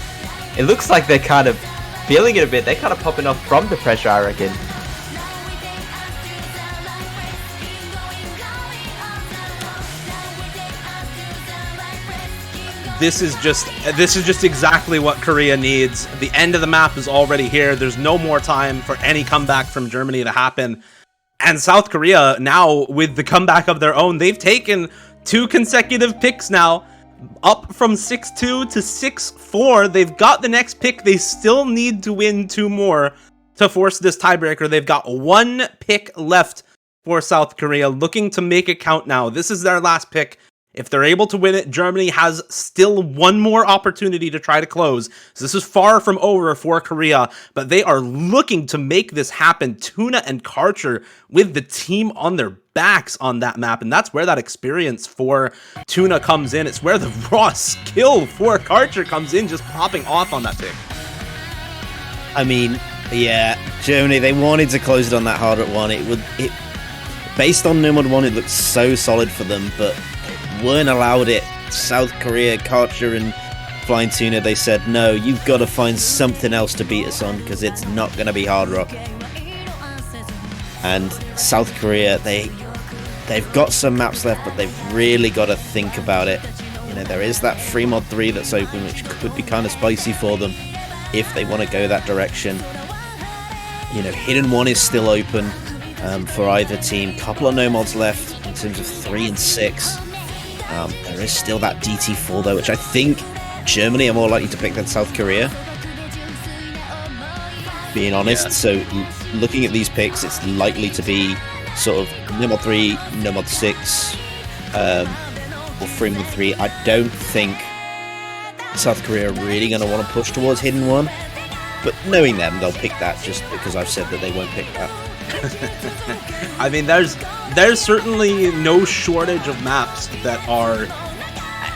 it looks like they're kind of feeling it a bit. They're kind of popping off from the pressure, I reckon. This is just exactly what Korea needs. The end of the map is already here. There's no more time for any comeback from Germany to happen. And South Korea now, with the comeback of their own, they've taken 2 consecutive picks now, up from 6-2 to 6-4. They've got the next pick. They still need to win 2 more to force this tiebreaker. They've got 1 pick left for South Korea, looking to make it count now. This is their last pick. If they're able to win it, Germany has still 1 more opportunity to try to close. So this is far from over for Korea, but they are looking to make this happen. Tuna and Karcher with the team on their backs on that map, and that's where that experience for Tuna comes in. It's where the raw skill for Karcher comes in, just popping off on that pick. I mean, yeah, Germany, they wanted to close it on that hard at 1. Based on Nomad 1, it looked so solid for them, but weren't allowed it. South Korea, Karcher and Flying Tuna, they said, no, you've got to find something else to beat us on, because it's not going to be Hard Rock. And South Korea, they've got some maps left, but they've really got to think about it. You know, there is that free mod 3 that's open, which could be kind of spicy for them if they want to go that direction. You know, Hidden 1 is still open for either team. Couple of no mods left in terms of 3 and 6. There is still that DT4 though, which I think Germany are more likely to pick than South Korea, being honest. So looking at these picks, it's likely to be sort of no mod 3, no mod 6, or free mod 3. I don't think South Korea are really going to want to push towards Hidden 1, but knowing them, they'll pick that just because I've said that they won't pick that. I mean, there's certainly no shortage of maps that are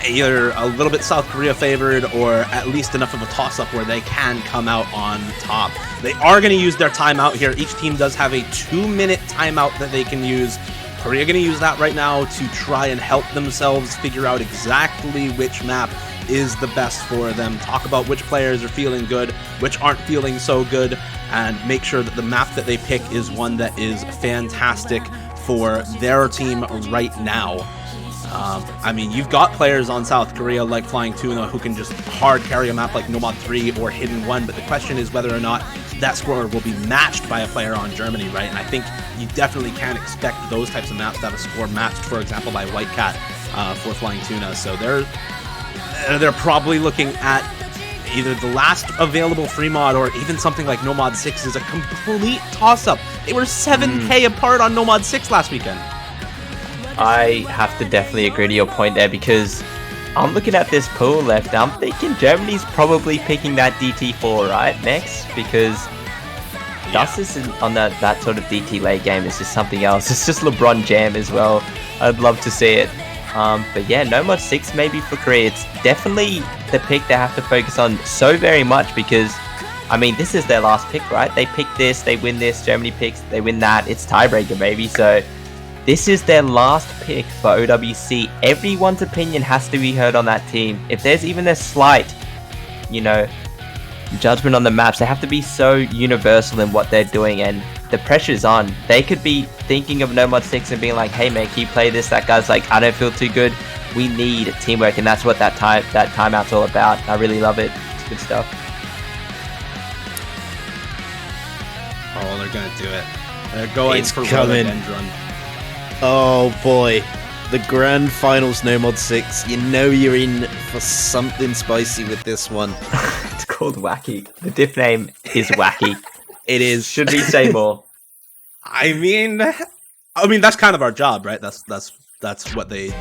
either a little bit South Korea favored or at least enough of a toss-up where they can come out on top. They are going to use their timeout here. Each team does have a 2-minute timeout that they can use. Korea going to use that right now to try and help themselves figure out exactly which map is the best for them, talk about which players are feeling good, which aren't feeling so good, and make sure that the map that they pick is one that is fantastic for their team right now. I mean, you've got players on South Korea like Flying Tuna who can just hard carry a map like Nomad 3 or Hidden 1, but the question is whether or not that score will be matched by a player on Germany, right? And I think you definitely can expect those types of maps to have a score matched, for example, by White Cat for Flying Tuna. So they're probably looking at either the last available free mod or even something like Nomad 6 is a complete toss-up. They were 7k apart on Nomad 6 last weekend. I have to definitely agree to your point there, because I'm looking at this pool left. I'm thinking Germany's probably picking that DT4 right next, because Dust is on that sort of DT late game. It's just something else. It's just LeBron Jam as well. I'd love to see it. But yeah, Nomad 6 maybe for Korea. It's definitely the pick they have to focus on so very much, because I mean, this is their last pick, right? They pick this, they win this, Germany picks, they win that. It's tiebreaker, baby. So this is their last pick for OWC. Everyone's opinion has to be heard on that team. If there's even a slight, judgment on the maps, they have to be so universal in what they're doing, and the pressure's on. They could be thinking of Nomad 6 and being like, hey man, can you play this? That guy's like, I don't feel too good. We need teamwork, and that's what that timeout's all about. I really love it. It's good stuff. Oh, they're gonna do it. They're going It's for coming. Rhododendron. Oh boy, the grand finals Nomad 6. You know you're in for something spicy with this one. It's called Wacky. The diff name is Wacky. It is. Should we say more? I mean, that's kind of our job, right? That's what they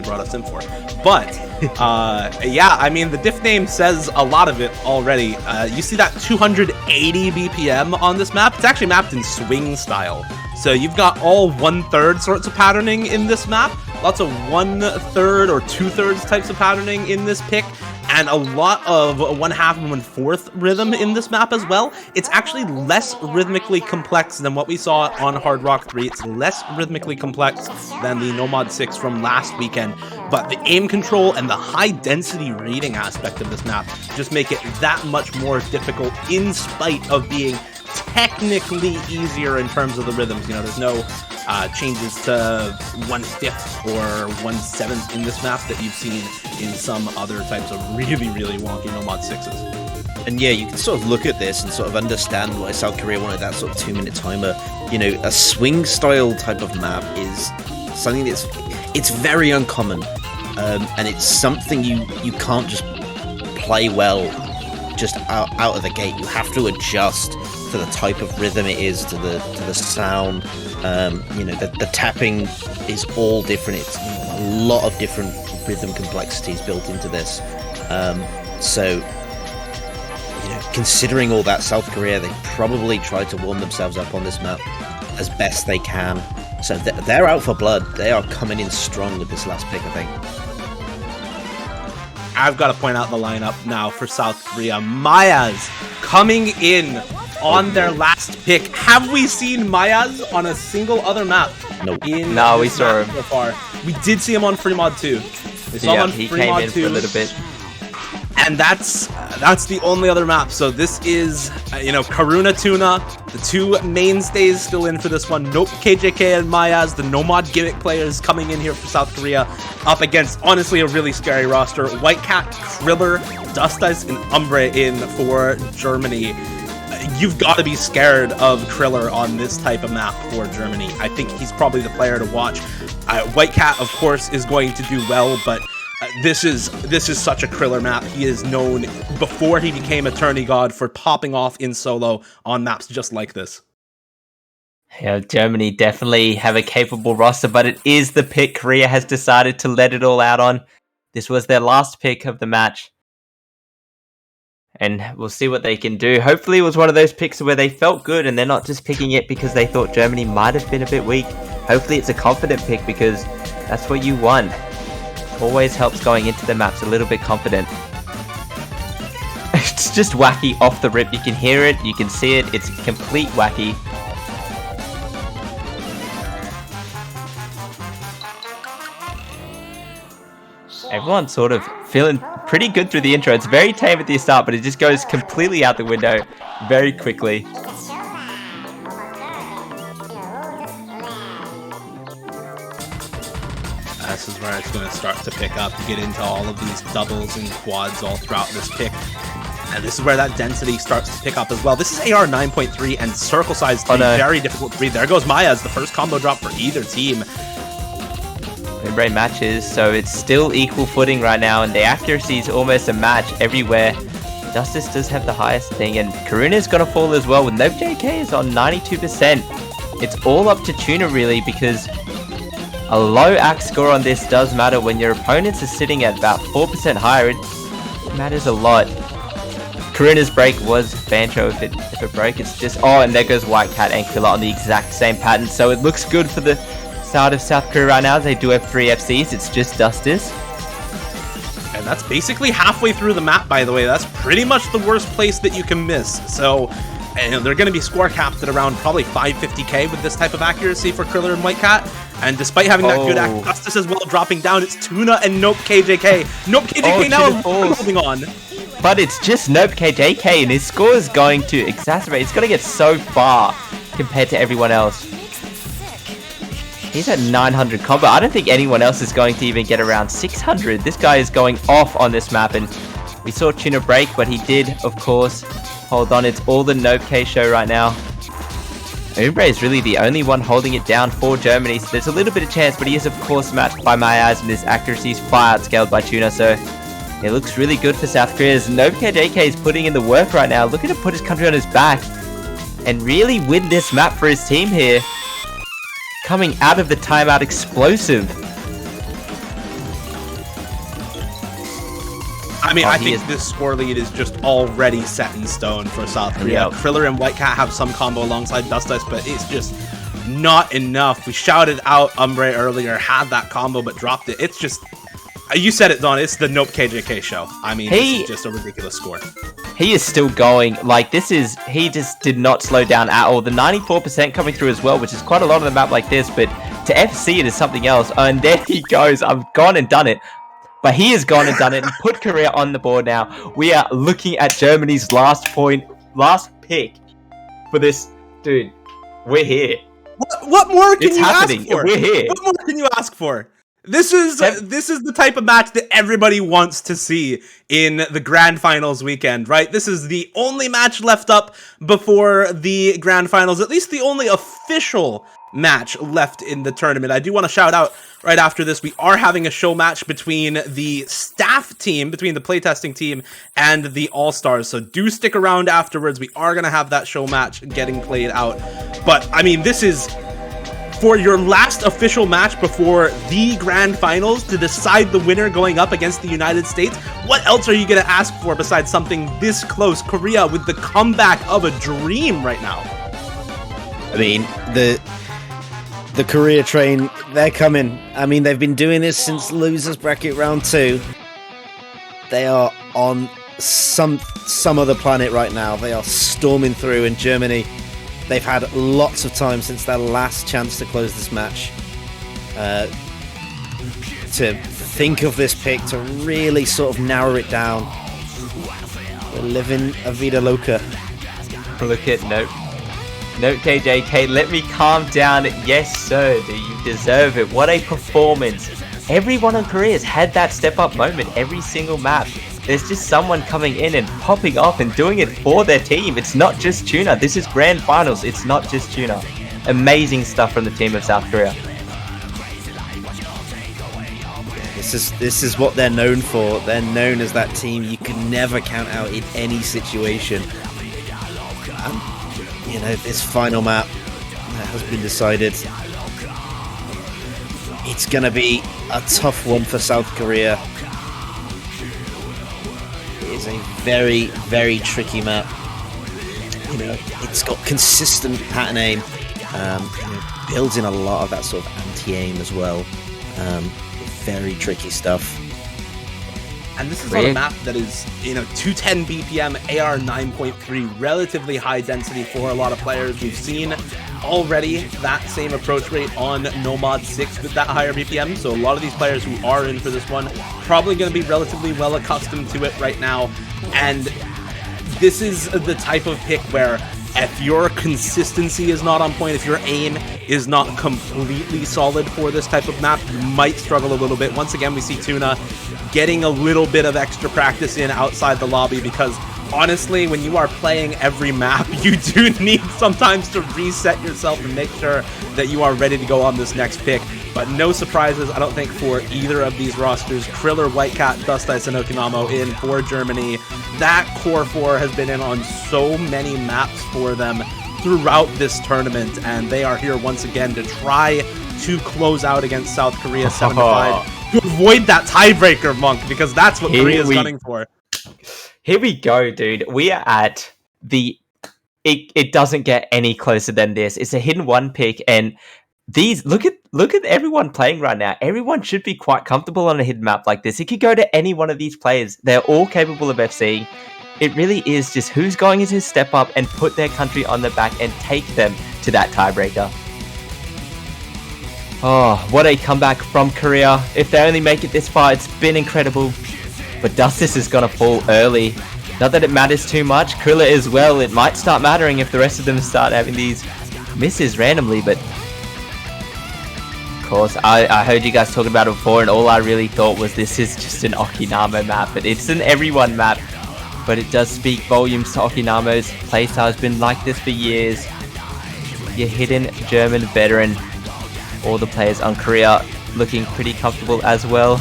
brought us in for. But yeah, I mean, the diff name says a lot of it already. You see that 280 BPM on this map? It's actually mapped in swing style. So you've got all 1/3 sorts of patterning in this map. Lots of 1/3 or 2/3 types of patterning in this pick. And a lot of 1/2 and 1/4 rhythm in this map as well. It's actually less rhythmically complex than what we saw on Hard Rock 3. It's less rhythmically complex than the Nomad 6 from last weekend. But the aim control and the high density reading aspect of this map just make it that much more difficult, in spite of being technically easier in terms of the rhythms. There's no changes to 1/5 or 1/7 in this map that you've seen in some other types of really, really wonky Nomad 6s. And yeah, you can sort of look at this and sort of understand why South Korea wanted that sort of 2-minute timer. You know, a swing style type of map is something it's very uncommon, and it's something you can't just play well just out of the gate. You have to adjust to the type of rhythm it is, to the sound. You know, the tapping is all different. It's a lot of different rhythm complexities built into this. So, you know, considering all that, South Korea, they probably tried to warm themselves up on this map as best they can. So they're out for blood. They are coming in strong with this last pick, I think. I've got to point out the lineup now for South Korea. Mayaz coming in on their last pick. Have we seen Mayaz on a single other map? Nope. No, we saw him so far. We did see him on Fremod 2. We saw him on he Fremod came in 2. for a little bit. And that's the only other map. So this is, you know, Karuna Tuna, the two mainstays still in for this one. Nope, KJK and Mayaz, the Nomad gimmick players coming in here for South Korea, up against, honestly, a really scary roster. White Cat, Kriller, Dust Ice, and Umbre in for Germany. You've got to be scared of Kriller on this type of map for Germany. I think he's probably the player to watch. White Cat, of course, is going to do well, but this is such a Kriller map. He is known before he became a tourney god for popping off in solo on maps just like this. Yeah, Germany definitely have a capable roster, but it is the pick Korea has decided to let it all out on. This was their last pick of the match. And we'll see what they can do. Hopefully it was one of those picks where they felt good and they're not just picking it because they thought Germany might have been a bit weak. Hopefully it's a confident pick because that's what you want. Always helps going into the maps a little bit confident. It's just wacky off the rip. You can hear it, you can see it. It's complete wacky. Everyone's sort of feeling pretty good through the intro. It's very tame at the start, but it just goes completely out the window very quickly. This is where it's going to start to pick up, get into all of these doubles and quads all throughout this pick. And this is where that density starts to pick up as well. This is AR 9.3 and circle size 3, very difficult to read. There goes Mayaz, the first combo drop for either team. Mid-range matches, so it's still equal footing right now, and the accuracy is almost a match everywhere. Justice does have the highest thing, and Karuna's going to fall as well, with Nope JK is on 92%. It's all up to Tuna, really, because a low axe score on this does matter. When your opponents are sitting at about 4% higher, it matters a lot. Karuna's break was Bancho if it broke. It's just, oh, and there goes White Cat and Kriller on the exact same pattern, so it looks good for the start of South Korea right now. They do have 3 FCs, it's just Dustis. And that's basically halfway through the map, by the way. That's pretty much the worst place that you can miss. So, and they're going to be score capped at around probably 550k with this type of accuracy for Kriller and White Cat. And despite having that good Dustis as well dropping down, it's Tuna and Nope KJK. Nope KJK now holding on. But it's just Nope KJK, and his score is going to exacerbate. It's going to get so far compared to everyone else. He's at 900 combo. I don't think anyone else is going to even get around 600. This guy is going off on this map, and we saw Tuna break, but he did, of course, hold on. It's all the Nope K show right now. Umbre is really the only one holding it down for Germany, so there's a little bit of chance, but he is, of course, matched by Mayaz, and his accuracy is far outscaled by Tuna, so it looks really good for South Korea. As Nope JK is putting in the work right now, looking to put his country on his back and really win this map for his team here. Coming out of the timeout explosive. I mean, I think this score lead is just already set in stone for South Korea. Yep. Kriller and White Cat have some combo alongside Dust Ice, but it's just not enough. We shouted out Umbre earlier, had that combo, but dropped it. It's just, you said it, Don, it's the Nope KJK show. I mean, this is just a ridiculous score. He is still going. Like, this is, he just did not slow down at all. The 94% coming through as well, which is quite a lot on the map like this, but to FC it is something else. And there he goes. I've gone and done it. But he has gone and done it and put Korea on the board now. We are looking at Germany's last pick for this. Dude, we're here. What more can it's you happening. ask for? We're here. What more can you ask for? This is the type of match that everybody wants to see in the grand finals weekend, right? This is the only match left up before the grand finals, at least the only official match left in the tournament. I do want to shout out right after this, we are having a show match between the staff team, between the playtesting team and the All-Stars. So do stick around afterwards. We are going to have that show match getting played out. But I mean, this is for your last official match before the grand finals to decide the winner going up against the United States. What else are you going to ask for besides something this close? Korea with the comeback of a dream right now. I mean, the Korea train, they're coming. I mean, they've been doing this since losers bracket round 2. They are on some other planet right now. They are storming through in Germany. They've had lots of time since their last chance to close this match to think of this pick, to really sort of narrow it down. They're living a vida loca. Look at Note KJK, let me calm down. Yes, sir, do you deserve it? What a performance. Everyone in Korea has had that step-up moment every single map. There's just someone coming in and popping off and doing it for their team. It's not just Tuna. This is grand finals. It's not just Tuna. Amazing stuff from the team of South Korea. This is what they're known for. They're known as that team you can never count out in any situation. You know, this final map has been decided. It's going to be a tough one for South Korea. It is a very, very tricky map. You know, it's got consistent pattern aim. Builds in a lot of that sort of anti-aim as well. Very tricky stuff. And this is on a map that is, 210 BPM, AR 9.3, relatively high density for a lot of players. We've seen already that same approach rate on Nomad 6 with that higher BPM. So a lot of these players who are in for this one, probably going to be relatively well accustomed to it right now. And this is the type of pick where if your consistency is not on point, if your aim is not completely solid for this type of map, you might struggle a little bit. Once again, we see Tuna getting a little bit of extra practice in outside the lobby because honestly, when you are playing every map, you do need sometimes to reset yourself and make sure that you are ready to go on this next pick. But no surprises, I don't think, for either of these rosters. Kriller, Whitecat, Dust Ice, and Okinamo in for Germany. That core four has been in on so many maps for them throughout this tournament, and they are here once again to try to close out against South Korea 7-5 to avoid that tiebreaker, Monk, because that's what Korea is gunning for. Here we go, dude. We are at the... It doesn't get any closer than this. It's a hidden one pick, and these... Look at everyone playing right now. Everyone should be quite comfortable on a hidden map like this. It could go to any one of these players. They're all capable of FCing. It really is just who's going to step up and put their country on their back and take them to that tiebreaker. Oh, what a comeback from Korea. If they only make it this far, it's been incredible. But Dustis is going to fall early. Not that it matters too much. Krilla as well. It might start mattering if the rest of them start having these misses randomly, but... Of course, I heard you guys talking about it before, and all I really thought was this is just an Okinamo map. But it's an everyone map. But it does speak volumes to Okinamo's playstyle. Has been like this for years. Your hidden German veteran. All the players on Korea looking pretty comfortable as well.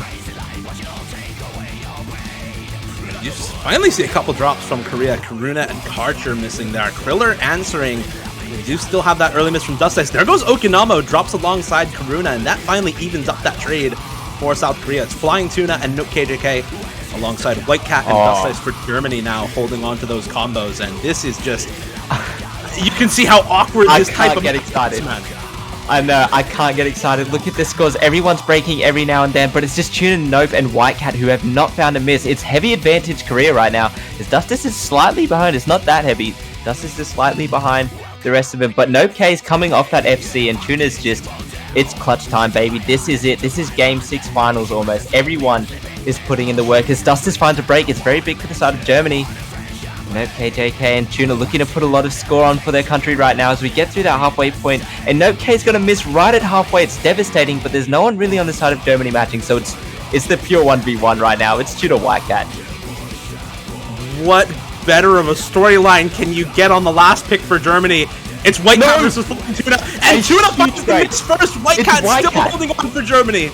You finally see a couple drops from Korea. Karuna and Karcher missing there. Kriller answering. We do still have that early miss from Dust Ice. There goes Okinamo, drops alongside Karuna, and that finally evens up that trade for South Korea. It's Flying Tuna and Note KJK alongside Whitecat and Dust Ice for Germany now, holding on to those combos. And this is just... you can see how awkward this type of... I can't get excited. I know, I can't get excited. Look at the scores. Everyone's breaking every now and then, but it's just Tuna, Nope, and Whitecat who have not found a miss. It's heavy advantage Korea right now. Dustis is slightly behind. It's not that heavy. Dustis is slightly behind the rest of them, but Nope K is coming off that FC, and Tuna's just... It's clutch time, baby. This is it. This is Game 6 finals almost. Everyone is putting in the work. As Dustis finds a break, it's very big for the side of Germany. Nope, KJK and Tuna looking to put a lot of score on for their country right now as we get through that halfway point. And Nope K is going to miss right at halfway. It's devastating, but there's no one really on the side of Germany matching, so it's the pure 1v1 right now. It's Tuna Whitecat. What better of a storyline can you get on the last pick for Germany? It's Whitecat versus Tuna, and Tuna finds the miss first. Whitecat still holding on for Germany.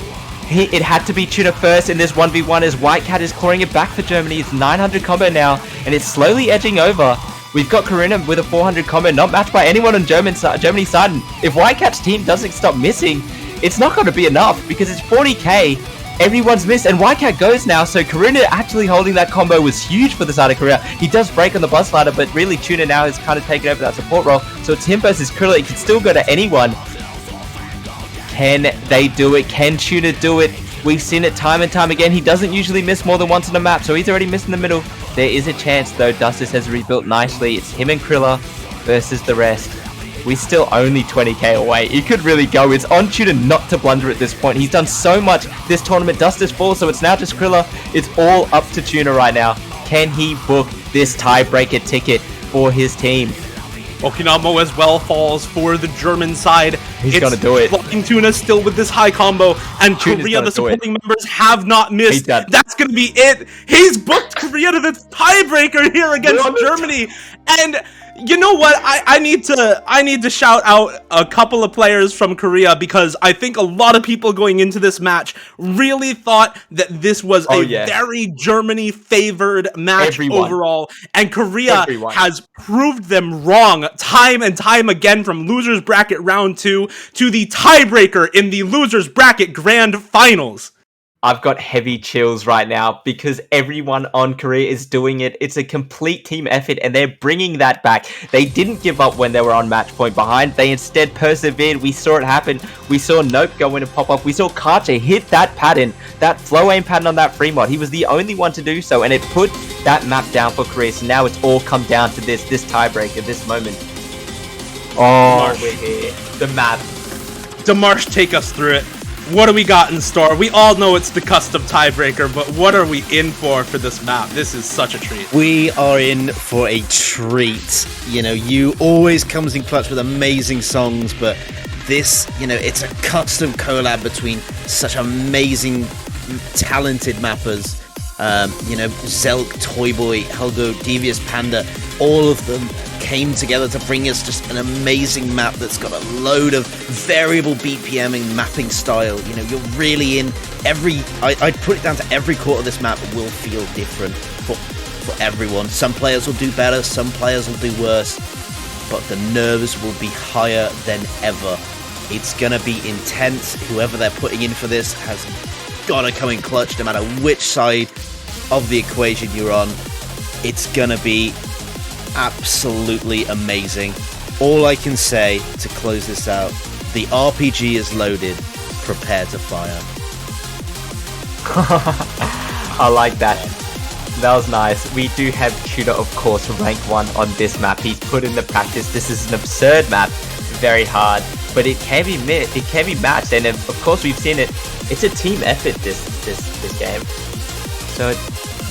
It had to be Tuna first in this 1v1 as Whitecat is clawing it back for Germany. It's 900 combo now, and it's slowly edging over. We've got Karina with a 400 combo, not matched by anyone on Germany's side. And if Whitecat's team doesn't stop missing, it's not going to be enough because it's 40k. Everyone's missed, and Whitecat goes now, so Karina actually holding that combo was huge for the side of Korea. He does break on the bus ladder, but really Tuna now has kind of taken over that support role, so it's him versus Krilla. It can still go to anyone. Can they do it? Can Tuna do it? We've seen it time and time again. He doesn't usually miss more than once on a map, so he's already missed in the middle. There is a chance, though. Dustus has rebuilt nicely. It's him and Krilla versus the rest. We're still only 20k away. It could really go. It's on Tuna not to blunder at this point. He's done so much this tournament. Dustus falls, so it's now just Krilla. It's all up to Tuna right now. Can he book this tiebreaker ticket for his team? Okinamo as well falls for the German side. He's gonna do it. Flying Tuna still with this high combo, and Korea, the supporting members, have not missed. That's gonna be it. He's booked Korea to the tiebreaker here against Germany, and you know what? I need to shout out a couple of players from Korea because I think a lot of people going into this match really thought that this was a very Germany favored match overall, and Korea has proved them wrong time and time again from losers bracket round 2 to the tiebreaker in the losers bracket grand finals. I've got heavy chills right now because everyone on Korea is doing it. It's a complete team effort and they're bringing that back. They didn't give up when they were on match point behind. They instead persevered. We saw it happen. We saw Nope go in and pop up. We saw Karcher hit that pattern, that flow aim pattern on that free mod. He was the only one to do so, and it put that map down for Korea. So now it's all come down to this tiebreaker, this moment. Oh, we're here. The map. Demarsh, take us through it. What do we got in store? We all know it's the custom tiebreaker, but what are we in for this map? This is such a treat. We are in for a treat. You know, you always comes in clutch with amazing songs, but this, you know, it's a custom collab between such amazing, talented mappers. You know, Zelk, Toyboy, Helgo, Devious Panda, all of them came together to bring us just an amazing map that's got a load of variable BPMing mapping style. You know, you're really in I'd put it down to every quarter of this map will feel different for everyone. Some players will do better, some players will do worse, but the nerves will be higher than ever. It's gonna be intense. Whoever they're putting in for this has gotta come in clutch no matter which side of the equation you're on. It's gonna be absolutely amazing. All I can say to close this out, the RPG is loaded, prepare to fire. I like that. That was nice. We do have Tuna, of course, rank 1 on this map. He's put in the practice. This is an absurd map, very hard, but it can be matched, and of course we've seen it. It's a team effort this game, so it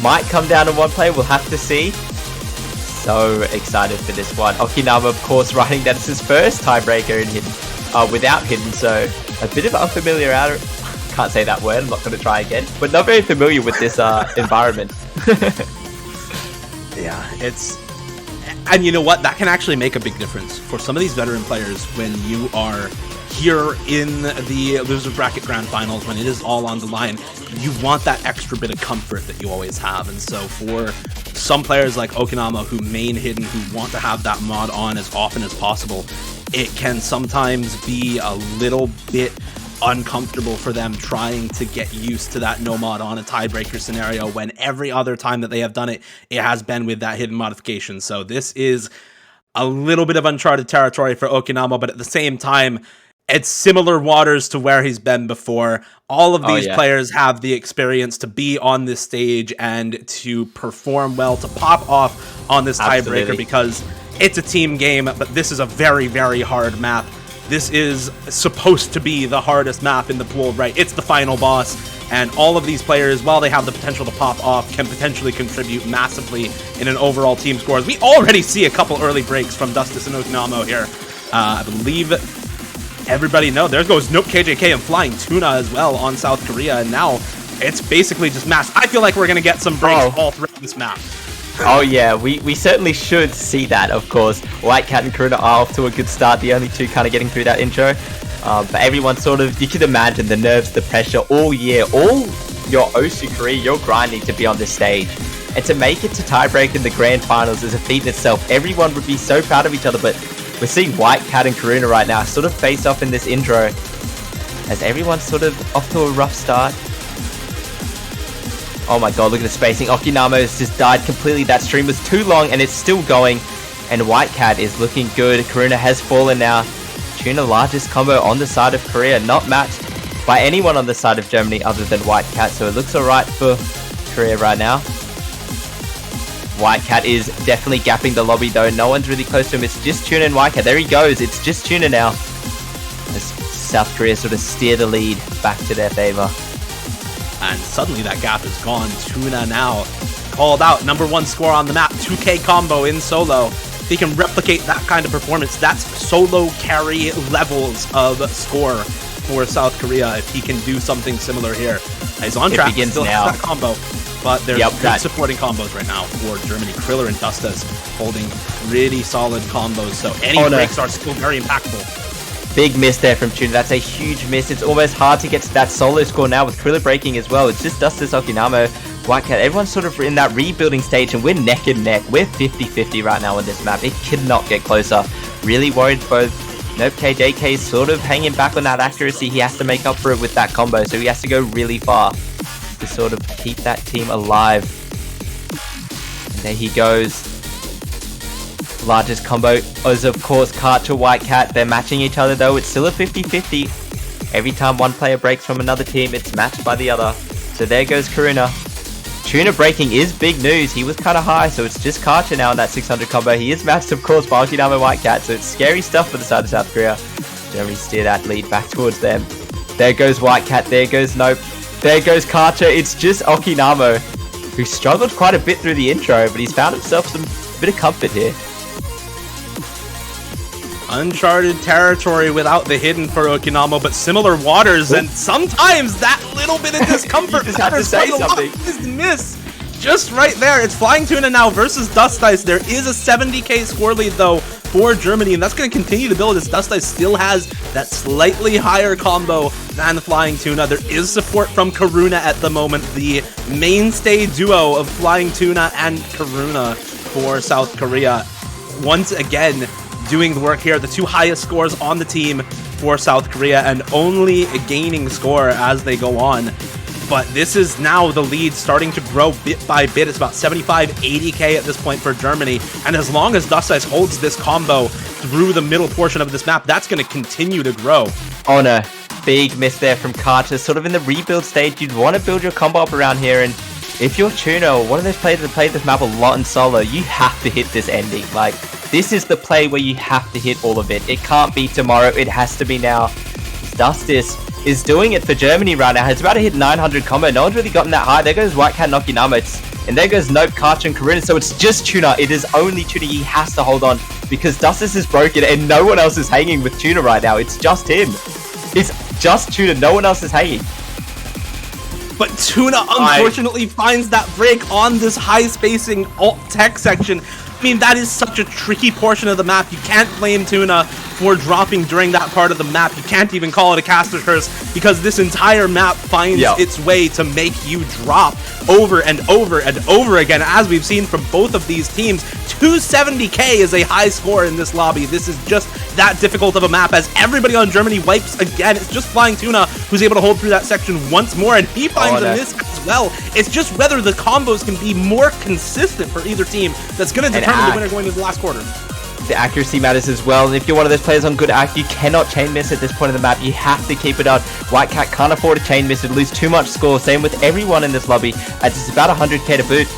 might come down to one play. We'll have to see. So excited for this one. Okinama, of course, writing that it's his first tiebreaker in Hidden, without Hidden, so a bit of unfamiliarity. Can't say that word. I'm not going to try again, but not very familiar with this environment. Yeah, and you know what? That can actually make a big difference for some of these veteran players when you are here in the loser bracket grand finals, when it is all on the line. You want that extra bit of comfort that you always have, and so for some players like Okinama who main Hidden, who want to have that mod on as often as possible, it can sometimes be a little bit uncomfortable for them trying to get used to that no mod on a tiebreaker scenario when every other time that they have done it, it has been with that Hidden modification. So this is a little bit of uncharted territory for Okinama, but at the same time, it's similar waters to where he's been before. All of these players have the experience to be on this stage and to perform well, to pop off on this tiebreaker, because it's a team game, but this is a very, very hard map. this is supposed to be the hardest map in the pool, right? It's the final boss, and all of these players, while they have the potential to pop off, can potentially contribute massively in an overall team score. We already see a couple early breaks from Dustus and Okinamo here. I believe everybody knows. There goes Nope KJK and Flying Tuna as well on South Korea, and now it's basically just mass. I feel like we're going to get some breaks all throughout this map. Oh yeah, we certainly should see that, of course. White Cat and Karuna are off to a good start, the only two kind of getting through that intro. But everyone sort of, you can imagine the nerves, the pressure all year, all your Osu career, your grinding to be on this stage. And to make it to tiebreak in the grand finals is a feat in itself. Everyone would be so proud of each other, but we're seeing White Cat and Karuna right now sort of face off in this intro as everyone's sort of off to a rough start. Oh my god, look at the spacing. Okinamo has just died completely. That stream was too long and it's still going. And White Cat is looking good. Karuna has fallen now. Tuna largest combo on the side of Korea. Not matched by anyone on the side of Germany other than White Cat. So it looks alright for Korea right now. White Cat is definitely gapping the lobby though. No one's really close to him. It's just Tuna and White Cat. There he goes. It's just Tuna now. As South Korea sort of steer the lead back to their favor. And suddenly that gap is gone. Tuna now called out. #1 score on the map. 2K combo in solo. If he can replicate that kind of performance, that's solo carry levels of score for South Korea. If he can do something similar here. He's on track. Still has that combo. But there's good supporting combos right now for Germany. Kriller and Dustus holding pretty solid combos. So any breaks are still very impactful. Big miss there from Tuna. That's a huge miss. It's almost hard to get to that solo score now with Kriller breaking as well. It's just Dustus, Okinamo, White Cat. Everyone's sort of in that rebuilding stage and we're neck and neck. We're 50-50 right now on this map. It cannot get closer. Really worried both. Nope, KJK is sort of hanging back on that accuracy. He has to make up for it with that combo. So he has to go really far to sort of keep that team alive. And there he goes. Largest combo is of course Karcher, White Cat. They're matching each other though. It's still a 50-50. Every time one player breaks from another team, it's matched by the other. So there goes Karuna. Tuna breaking is big news. He was kind of high, so it's just Karcher now in that 600 combo. He is matched of course by Okinamo White Cat, so it's scary stuff for the side of South Korea. Germany steer that lead back towards them. There goes White Cat. There goes Nope. There goes Karcher. It's just Okinamo, who struggled quite a bit through the intro, but he's found himself some bit of comfort here. Uncharted territory without the hidden for Okinamo, but similar waters, and sometimes that little bit of discomfort just have to say something. Is miss just right there. It's Flying Tuna now versus Dust Ice. There is a 70k score lead though for Germany, and that's going to continue to build as Dust Ice still has that slightly higher combo than Flying Tuna. There is support from Karuna at the moment, the mainstay duo of Flying Tuna and Karuna for South Korea. Once again, doing the work here, the two highest scores on the team for South Korea and only gaining score as they go on. But this is now the lead starting to grow bit by bit. It's about 75-80k at this point for Germany. And as long as Dust Ice holds this combo through the middle portion of this map, that's going to continue to grow. Oh no, big miss there from Karcher. Sort of in the rebuild stage, you'd want to build your combo up around here, and if you're Tuna or one of those players that played this map a lot in solo, you have to hit this ending. Like, this is the play where you have to hit all of it. It can't be tomorrow, it has to be now. Dustus is doing it for Germany right now. He's about to hit 900 combo. No one's really gotten that high. There goes White Cat and Okinamo. And there goes Nope, Karcher, and Karuna. So it's just Tuna. It is only Tuna. He has to hold on because Dustus is broken and no one else is hanging with Tuna right now. It's just him. It's just Tuna. No one else is hanging. But Tuna unfortunately finds that break on this high spacing alt tech section. I mean, that is such a tricky portion of the map. You can't blame Tuna for dropping during that part of the map. You can't even call it a caster curse because this entire map finds its way to make you drop over and over and over again, as we've seen from both of these teams. 270k is a high score in this lobby. This is just that difficult of a map as everybody on Germany wipes again. It's just Flying Tuna who's able to hold through that section once more, and he finds a miss as well. It's just whether the combos can be more consistent for either team that's going to determine the winner going into the last quarter. The accuracy matters as well, and if you're one of those players on good act, you cannot chain miss at this point in the map. You have to keep it up. White Cat can't afford a chain miss. It'd lose too much score. Same with everyone in this lobby, as it's about 100k to boot.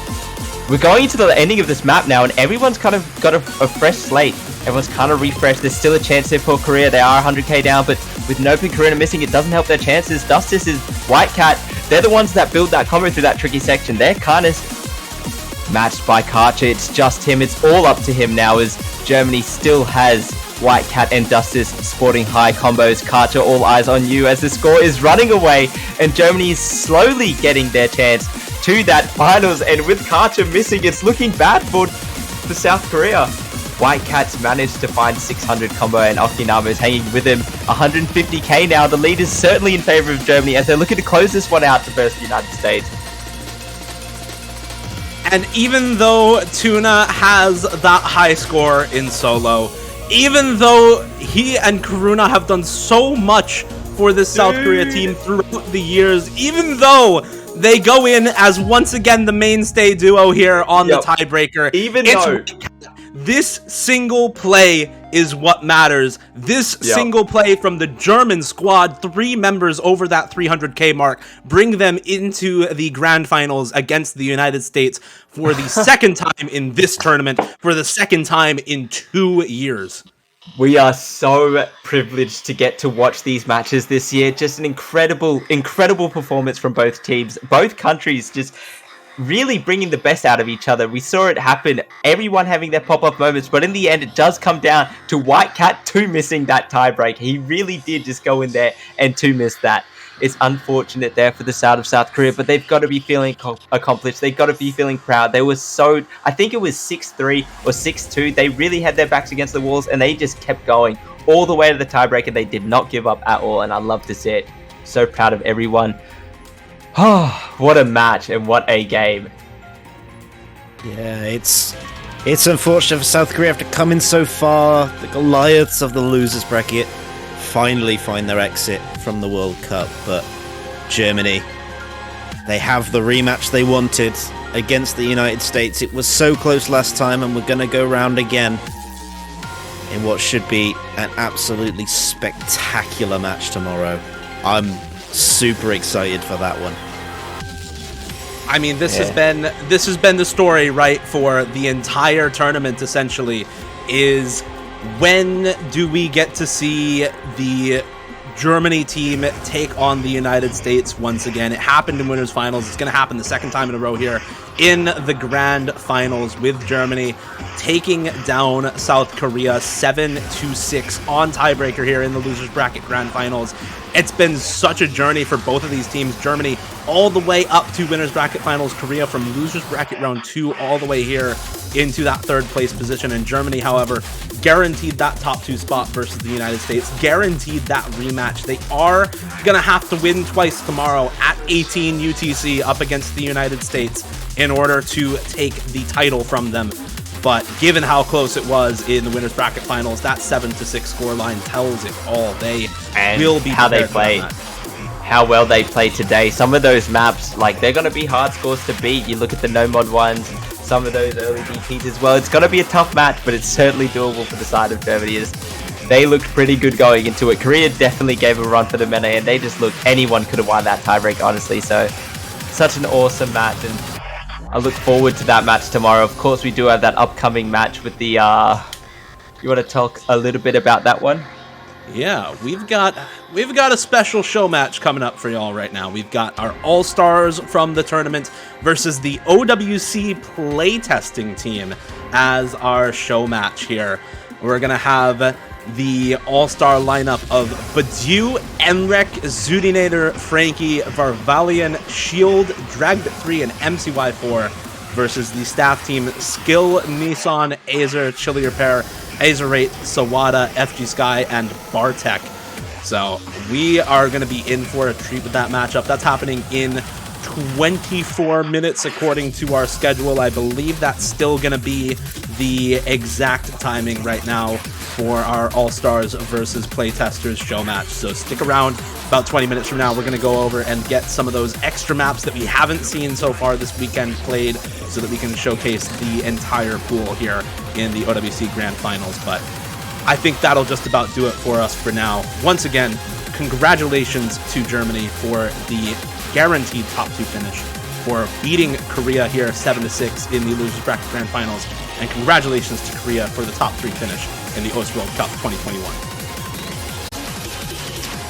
we're going into the ending of this map now, and everyone's kind of got a fresh slate. Everyone's kind of refreshed. There's still a chance there for Korea. They are 100k down, but with Nope and Karuna missing, it doesn't help their chances. Dustis is White Cat. They're the ones that build that combo through that tricky section. They're kind of matched by Karcher. It's just him. It's all up to him now, as Germany still has White Cat and Dustis sporting high combos. Karcher, all eyes on you as the score is running away, and Germany is slowly getting their chance to that finals. And with Karcher missing, it's looking bad for South Korea. White Cat's managed to find 600 combo, and Okinawa is hanging with him. 150k now. The lead is certainly in favor of Germany as they're looking to close this one out to versus the United States. And even though Tuna has that high score in solo, even though he and Karuna have done so much for this South Korea team throughout the years, even though they go in as once again the mainstay duo here on the tiebreaker, even though this single play is what matters. This single play from the German squad, 3 members over that 300k mark, bring them into the grand finals against the United States for the second time in this tournament, for the second time in 2 years. We are so privileged to get to watch these matches this year. Just an incredible performance from both teams. Both countries just really bringing the best out of each other. We saw it happen, everyone having their pop-up moments, but in the end it does come down to White Cat 2 missing that tiebreak. He really did just go in there and 2 miss that. It's unfortunate there for the side of South Korea, but they've got to be feeling accomplished. They've got to be feeling proud. They were so, I think it was 6-3 or 6-2. They really had their backs against the walls, and they just kept going all the way to the tiebreaker. They did not give up at all, and I love to see it. So proud of everyone. Oh, what a match and what a game. Yeah, it's unfortunate for South Korea to come in so far. The Goliaths of the losers bracket finally find their exit from the World Cup, but Germany, they have the rematch they wanted against the United States. It was so close last time, and we're going to go round again in what should be an absolutely spectacular match tomorrow. I'm super excited for that one. I mean, this has been the story, right, for the entire tournament, essentially, is when do we get to see the Germany team take on the United States once again? It happened in winners finals. It's going to happen the second time in a row here in the grand finals, with Germany taking down South Korea 7-6 on tiebreaker here in the losers bracket grand finals. It's been such a journey for both of these teams. Germany all the way up to winners bracket finals, Korea from losers bracket round 2 all the way here into that 3rd place position. And Germany, however, guaranteed that top 2 spot versus the United States, guaranteed that rematch. They are gonna have to win twice tomorrow at 18 UTC up against the United States in order to take the title from them. But given how close it was in the winners bracket finals, that 7-6 scoreline tells it all. They will be how they play, how well they play today. Some of those maps, like, they're going to be hard scores to beat. You look at the no mod ones, some of those early DPs as well. It's going to be a tough match, but it's certainly doable for the side of Germany. They looked pretty good going into it. Korea definitely gave a run for the money, and they just looked, anyone could have won that tiebreak, honestly. So such an awesome match, and I look forward to that match tomorrow. Of course, we do have that upcoming match with the, you want to talk a little bit about that one? Yeah, we've got a special show match coming up for y'all right now. We've got our All-Stars from the tournament versus the OWC playtesting team as our show match here. We're going to have the all-star lineup of Badu, Enrek, Zudinator, Frankie, Varvalian, Shield, Dragbit3, and MCY4 versus the staff team Skill, Nissan, Azer, Chili Repair, Azerate, Sawada, FG Sky, and Bartek. So we are going to be in for a treat with that matchup. That's happening in 24 minutes according to our schedule. I believe that's still going to be the exact timing right now for our All-Stars versus Playtesters show match. So stick around. About 20 minutes from now, we're going to go over and get some of those extra maps that we haven't seen so far this weekend played so that we can showcase the entire pool here in the OWC Grand Finals. But I think that'll just about do it for us for now. Once again, congratulations to Germany for the guaranteed top 2 finish for beating Korea here 7-6 in the Losers Bracket Grand Finals. And congratulations to Korea for the top 3 finish in the OS World Cup 2021.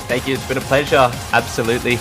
Thank you. It's been a pleasure. Absolutely.